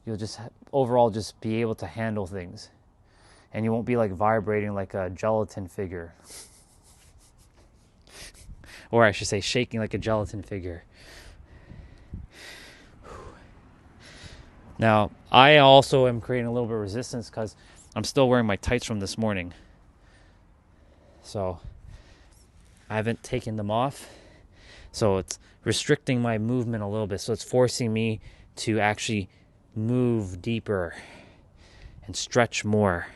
You'll just overall just be able to handle things. And you won't be like vibrating like a gelatin figure. Or I should say shaking like a gelatin figure. Now, I also am creating a little bit of resistance because I'm still wearing my tights from this morning. So I haven't taken them off. So it's restricting my movement a little bit. So it's forcing me to actually move deeper and stretch more.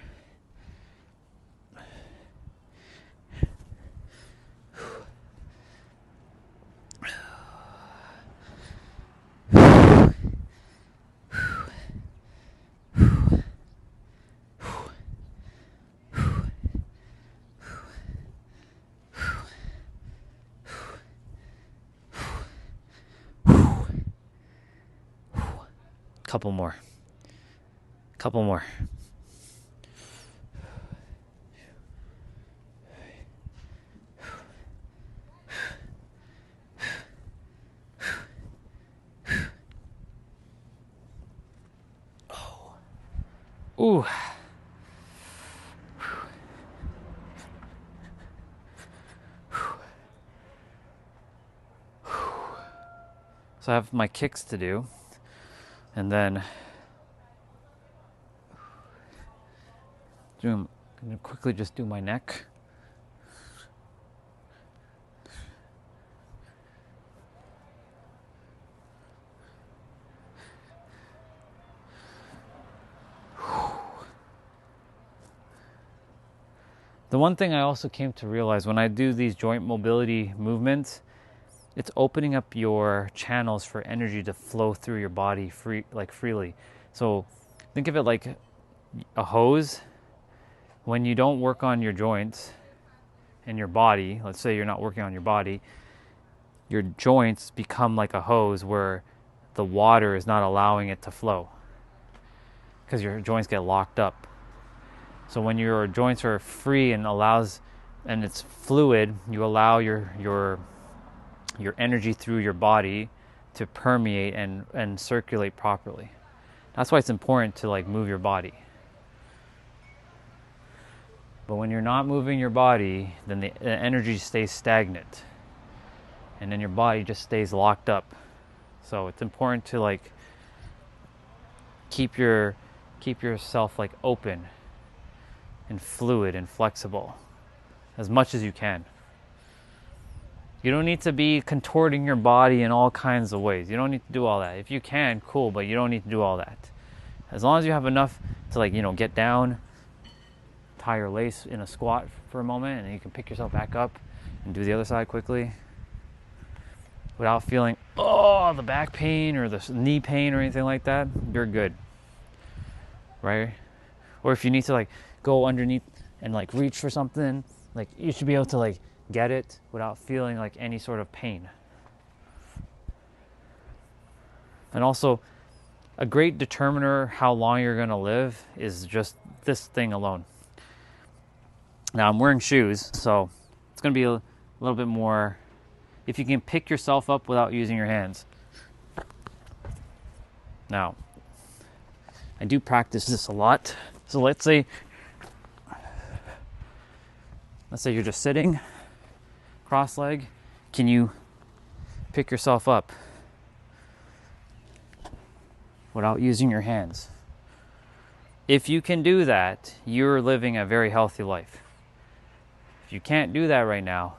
Couple more. Couple more. Ooh. So I have my kicks to do, and then I'm gonna quickly just do my neck. The one thing I also came to realize when I do these joint mobility movements, it's opening up your channels for energy to flow through your body freely. So think of it like a hose. When you don't work on your joints and your body, let's say you're not working on your body, your joints become like a hose where the water is not allowing it to flow because your joints get locked up. So when your joints are free and it's fluid, you allow your energy through your body to permeate and circulate properly. That's why it's important to like move your body. But when you're not moving your body, then the energy stays stagnant, and then your body just stays locked up. So it's important to like keep yourself like open and fluid and flexible as much as you can. You don't need to be contorting your body in all kinds of ways. You don't need to do all that. If you can, cool, but you don't need to do all that. As long as you have enough to like, get down, tie your lace in a squat for a moment, and you can pick yourself back up and do the other side quickly without feeling, the back pain or the knee pain or anything like that, you're good, right? Or if you need to like go underneath and like reach for something, like you should be able to like get it without feeling like any sort of pain. And also, a great determiner how long you're going to live is just this thing alone. Now I'm wearing shoes, so it's going to be a little bit more, if you can pick yourself up without using your hands. Now, I do practice this a lot. So let's say you're just sitting, cross-leg. Can you pick yourself up without using your hands? If you can do that, you're living a very healthy life. If you can't do that right now,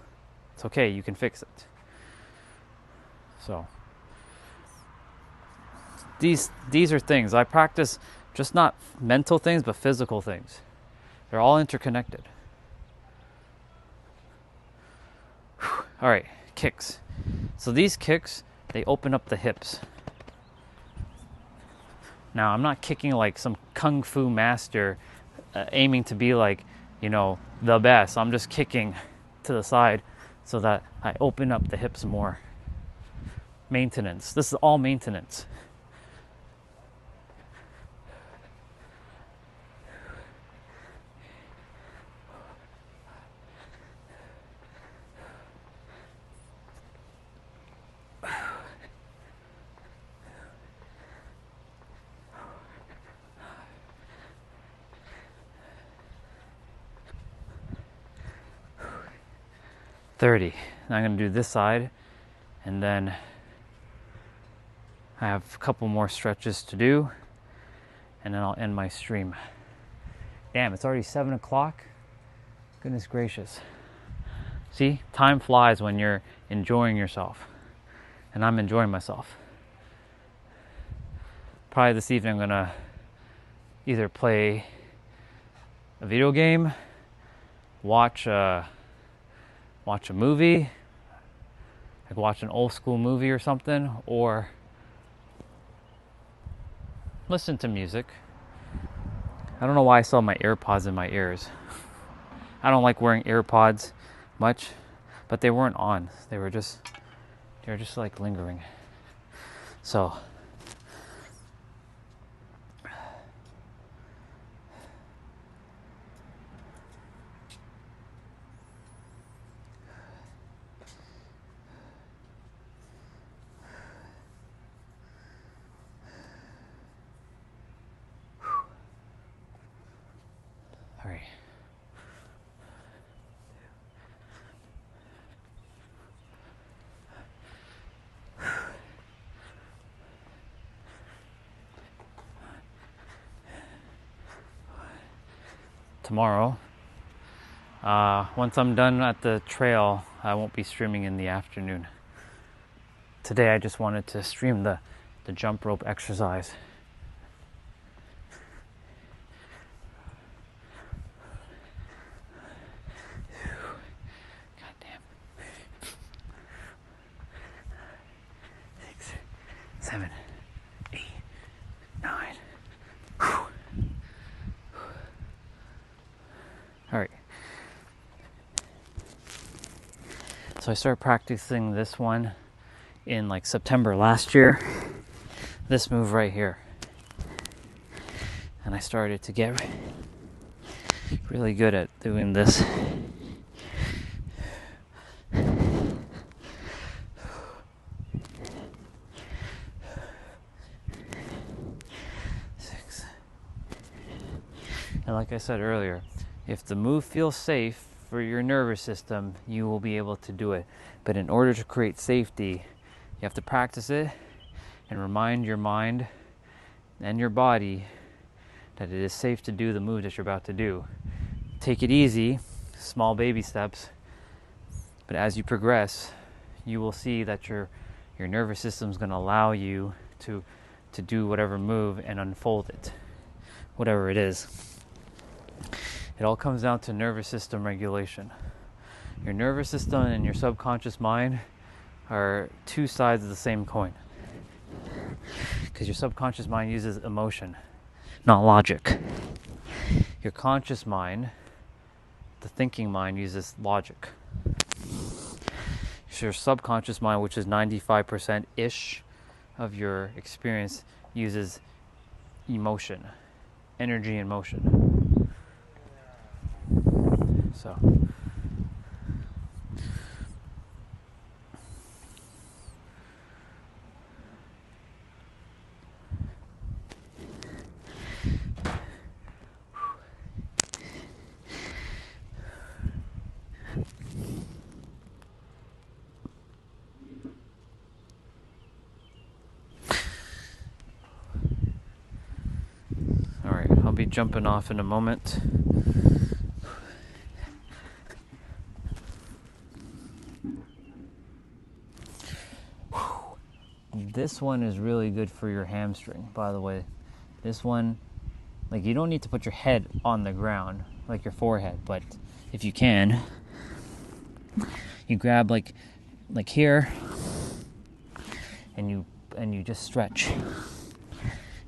it's okay, you can fix it. So these are things I practice, just not mental things, but physical things. They're all interconnected. All right, kicks. So these kicks, they open up the hips. Now, I'm not kicking like some kung fu master aiming to be like, the best. I'm just kicking to the side so that I open up the hips more. Maintenance. This is all maintenance. $30. Now I'm going to do this side, and then I have a couple more stretches to do, and then I'll end my stream. Damn, it's already 7 o'clock. Goodness gracious. See, time flies when you're enjoying yourself, and I'm enjoying myself. Probably this evening I'm going to either play a video game, watch a movie, like watch an old school movie or something, or listen to music. I don't know why I still have my AirPods in my ears. I don't like wearing AirPods much, but they weren't on. They were just like lingering. So tomorrow. Once I'm done at the trail, I won't be streaming in the afternoon. Today I just wanted to stream the jump rope exercise. God damn. 6, 7, 8, 9. All right. So I started practicing this one in like September last year. This move right here. And I started to get really good at doing this. 6. And like I said earlier, if the move feels safe for your nervous system, you will be able to do it. But in order to create safety, you have to practice it and remind your mind and your body that it is safe to do the move that you're about to do. Take it easy, small baby steps, but as you progress, you will see that your nervous system is going to allow you to do whatever move and unfold it, whatever it is. It all comes down to nervous system regulation. Your nervous system and your subconscious mind are two sides of the same coin. Because your subconscious mind uses emotion, not logic. Your conscious mind, the thinking mind, uses logic. Your subconscious mind, which is 95%-ish of your experience, uses emotion, energy and motion. So I'll be jumping off in a moment. This one is really good for your hamstring, by the way. This one, like, you don't need to put your head on the ground, like your forehead, but if you can, you grab like here, and you just stretch.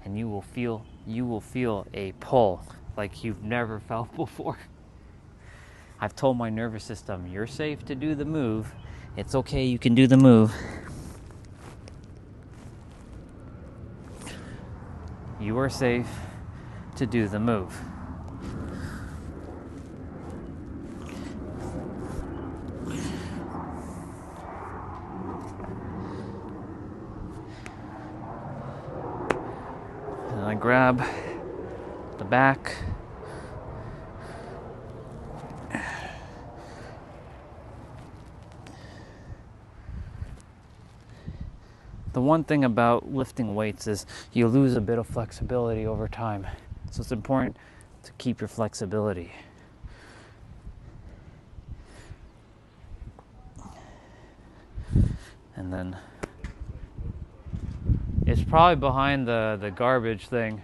And you will feel a pull like you've never felt before. I've told my nervous system, you're safe to do the move. It's okay, you can do the move. You are safe to do the move. And I grab the back. The one thing about lifting weights is you lose a bit of flexibility over time. So it's important to keep your flexibility. And then it's probably behind the garbage thing.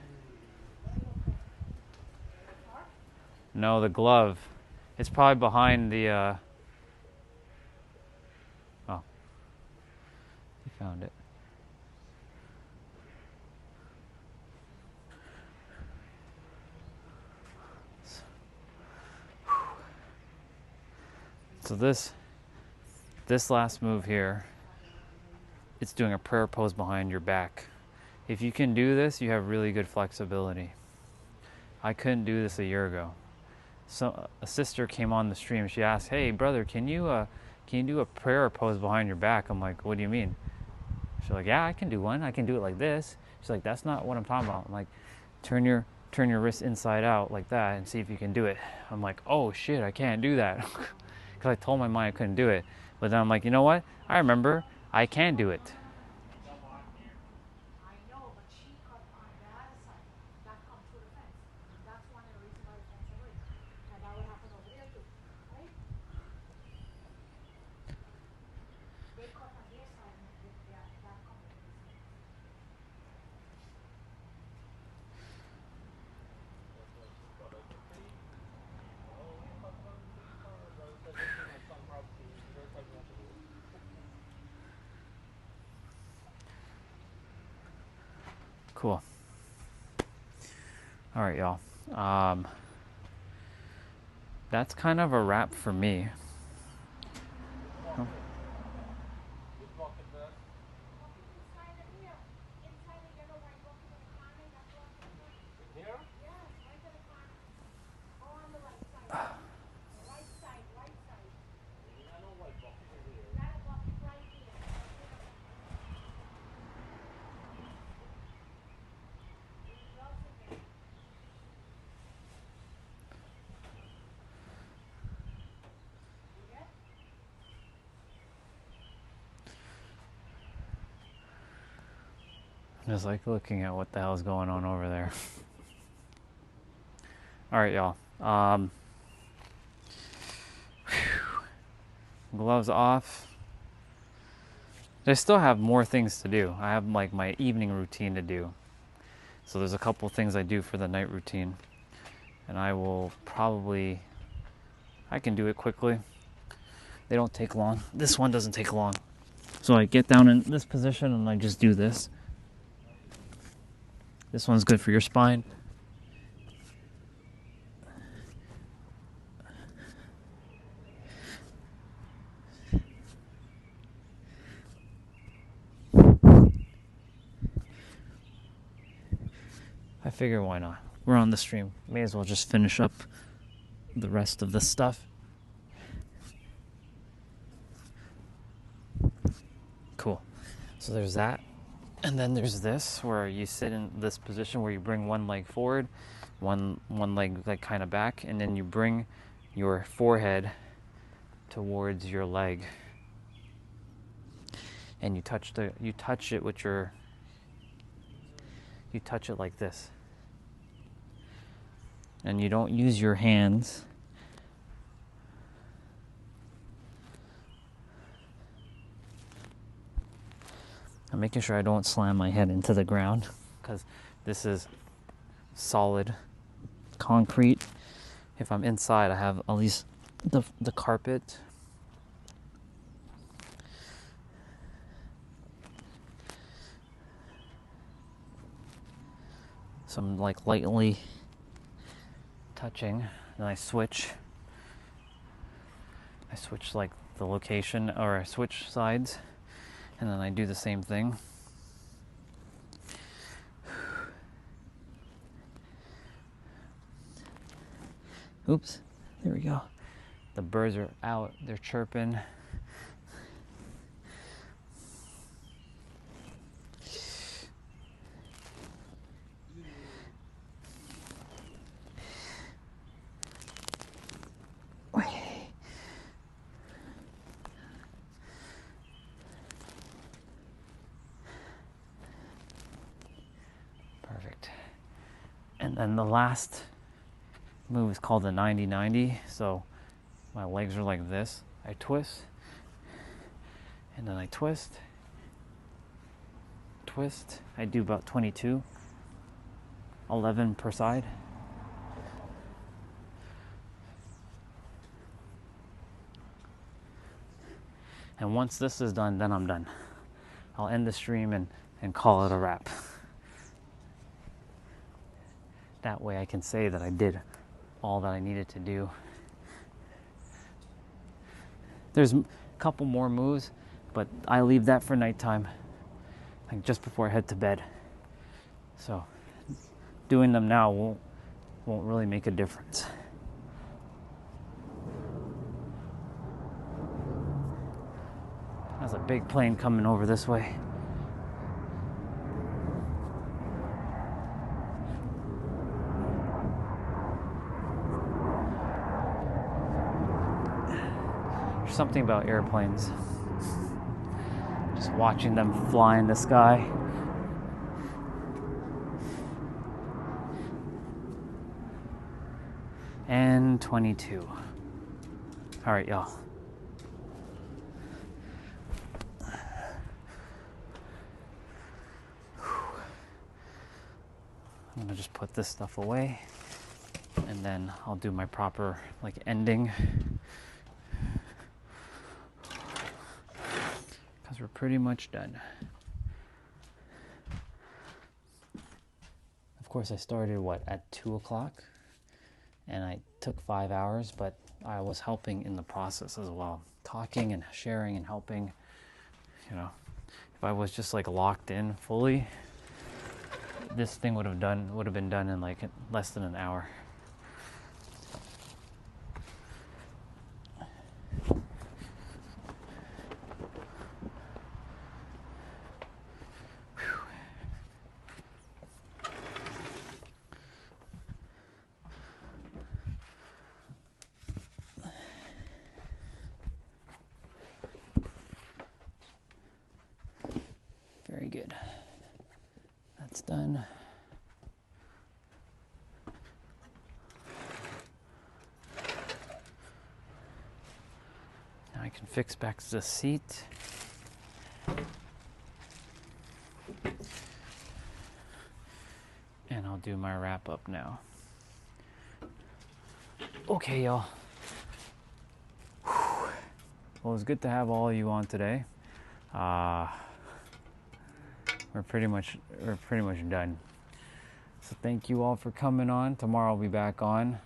No, the glove. It's probably behind the oh. You found it. So this last move here, it's doing a prayer pose behind your back. If you can do this, you have really good flexibility. I couldn't do this a year ago. So a sister came on the stream. She asked, "Hey brother, can you do a prayer pose behind your back?" I'm like, "What do you mean?" She's like, "Yeah, I can do one. I can do it like this." She's like, "That's not what I'm talking about." I'm like, turn your wrist inside out like that and see if you can do it." I'm like, "Oh shit, I can't do that." Because I told my mind I couldn't do it. But then I'm like, you know what? I remember I can do it. Cool. All right, y'all. That's kind of a wrap for me. Just like looking at what the hell's going on over there. All right, y'all. Gloves off. I still have more things to do. I have like my evening routine to do. So there's a couple things I do for the night routine. And I will probably, I can do it quickly. They don't take long. This one doesn't take long. So I get down in this position and I just do this. This one's good for your spine. I figure why not? We're on the stream. May as well just finish up the rest of the stuff. Cool. So there's that. And then there's this, where you sit in this position where you bring one leg forward, one leg like kind of back, and then you bring your forehead towards your leg. And you touch it with your, you touch it like this. And you don't use your hands. I'm making sure I don't slam my head into the ground, because this is solid concrete. If I'm inside, I have at least the carpet. So I'm like lightly touching, and I switch like the location, or I switch sides, and then I do the same thing. Oops, there we go. The birds are out, they're chirping. Perfect. And then the last move is called the 90-90. So my legs are like this. I twist, and then I twist. I do about 22, 11 per side. And once this is done, then I'm done. I'll end the stream and call it a wrap. That way I can say that I did all that I needed to do. There's a couple more moves, but I leave that for nighttime, like just before I head to bed. So doing them now won't really make a difference. There's a big plane coming over this way. There's something about airplanes. Just watching them fly in the sky. And 22. All right, y'all. I'm gonna just put this stuff away, and then I'll do my proper like ending, because we're pretty much done. Of course, I started, at 2 o'clock? And I took 5 hours, but I was helping in the process as well. Talking and sharing and helping. If I was just like locked in fully, this thing would have been done in like less than an hour. Very good. That's done. Now I can fix back the seat. And I'll do my wrap up now. Okay, y'all. Well, it was good to have all of you on today. We're pretty much done. So thank you all for coming on. Tomorrow I'll be back on.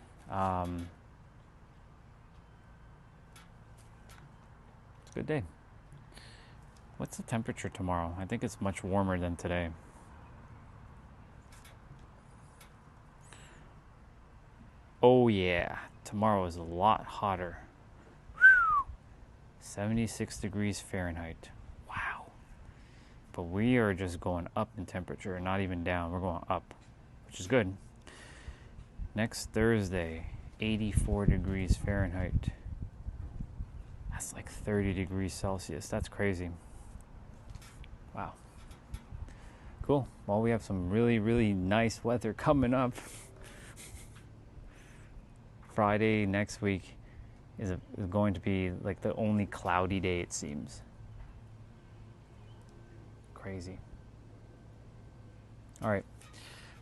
It's a good day. What's the temperature tomorrow? I think it's much warmer than today. Oh yeah, tomorrow is a lot hotter. 76 degrees Fahrenheit. Wow. But we are just going up in temperature, not even down. We're going up, which is good. Next Thursday, 84 degrees Fahrenheit. That's like 30 degrees Celsius. That's crazy. Wow. Cool. Well, we have some really, really nice weather coming up. Friday next week is going to be like the only cloudy day, it seems. Crazy. All right.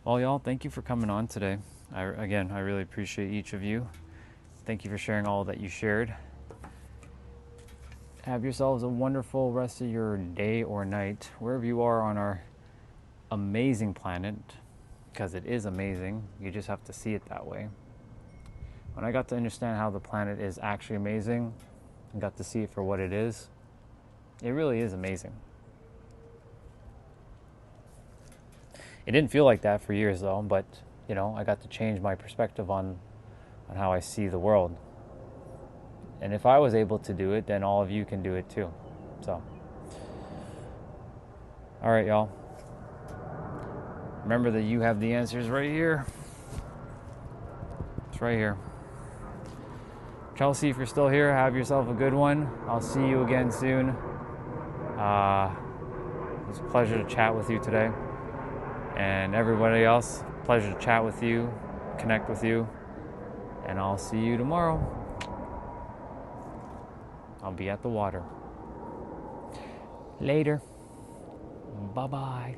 Well, y'all, thank you for coming on today. I really appreciate each of you. Thank you for sharing all that you shared. Have yourselves a wonderful rest of your day or night, wherever you are on our amazing planet, because it is amazing. You just have to see it that way. When I got to understand how the planet is actually amazing and got to see it for what it is, it really is amazing. It didn't feel like that for years though, but I got to change my perspective on how I see the world. And if I was able to do it, then all of you can do it too. So, all right, y'all. Remember that you have the answers right here. It's right here. Chelsea, if you're still here, have yourself a good one. I'll see you again soon. It was a pleasure to chat with you today. And everybody else, pleasure to chat with you, connect with you. And I'll see you tomorrow. I'll be at the water. Later. Bye-bye.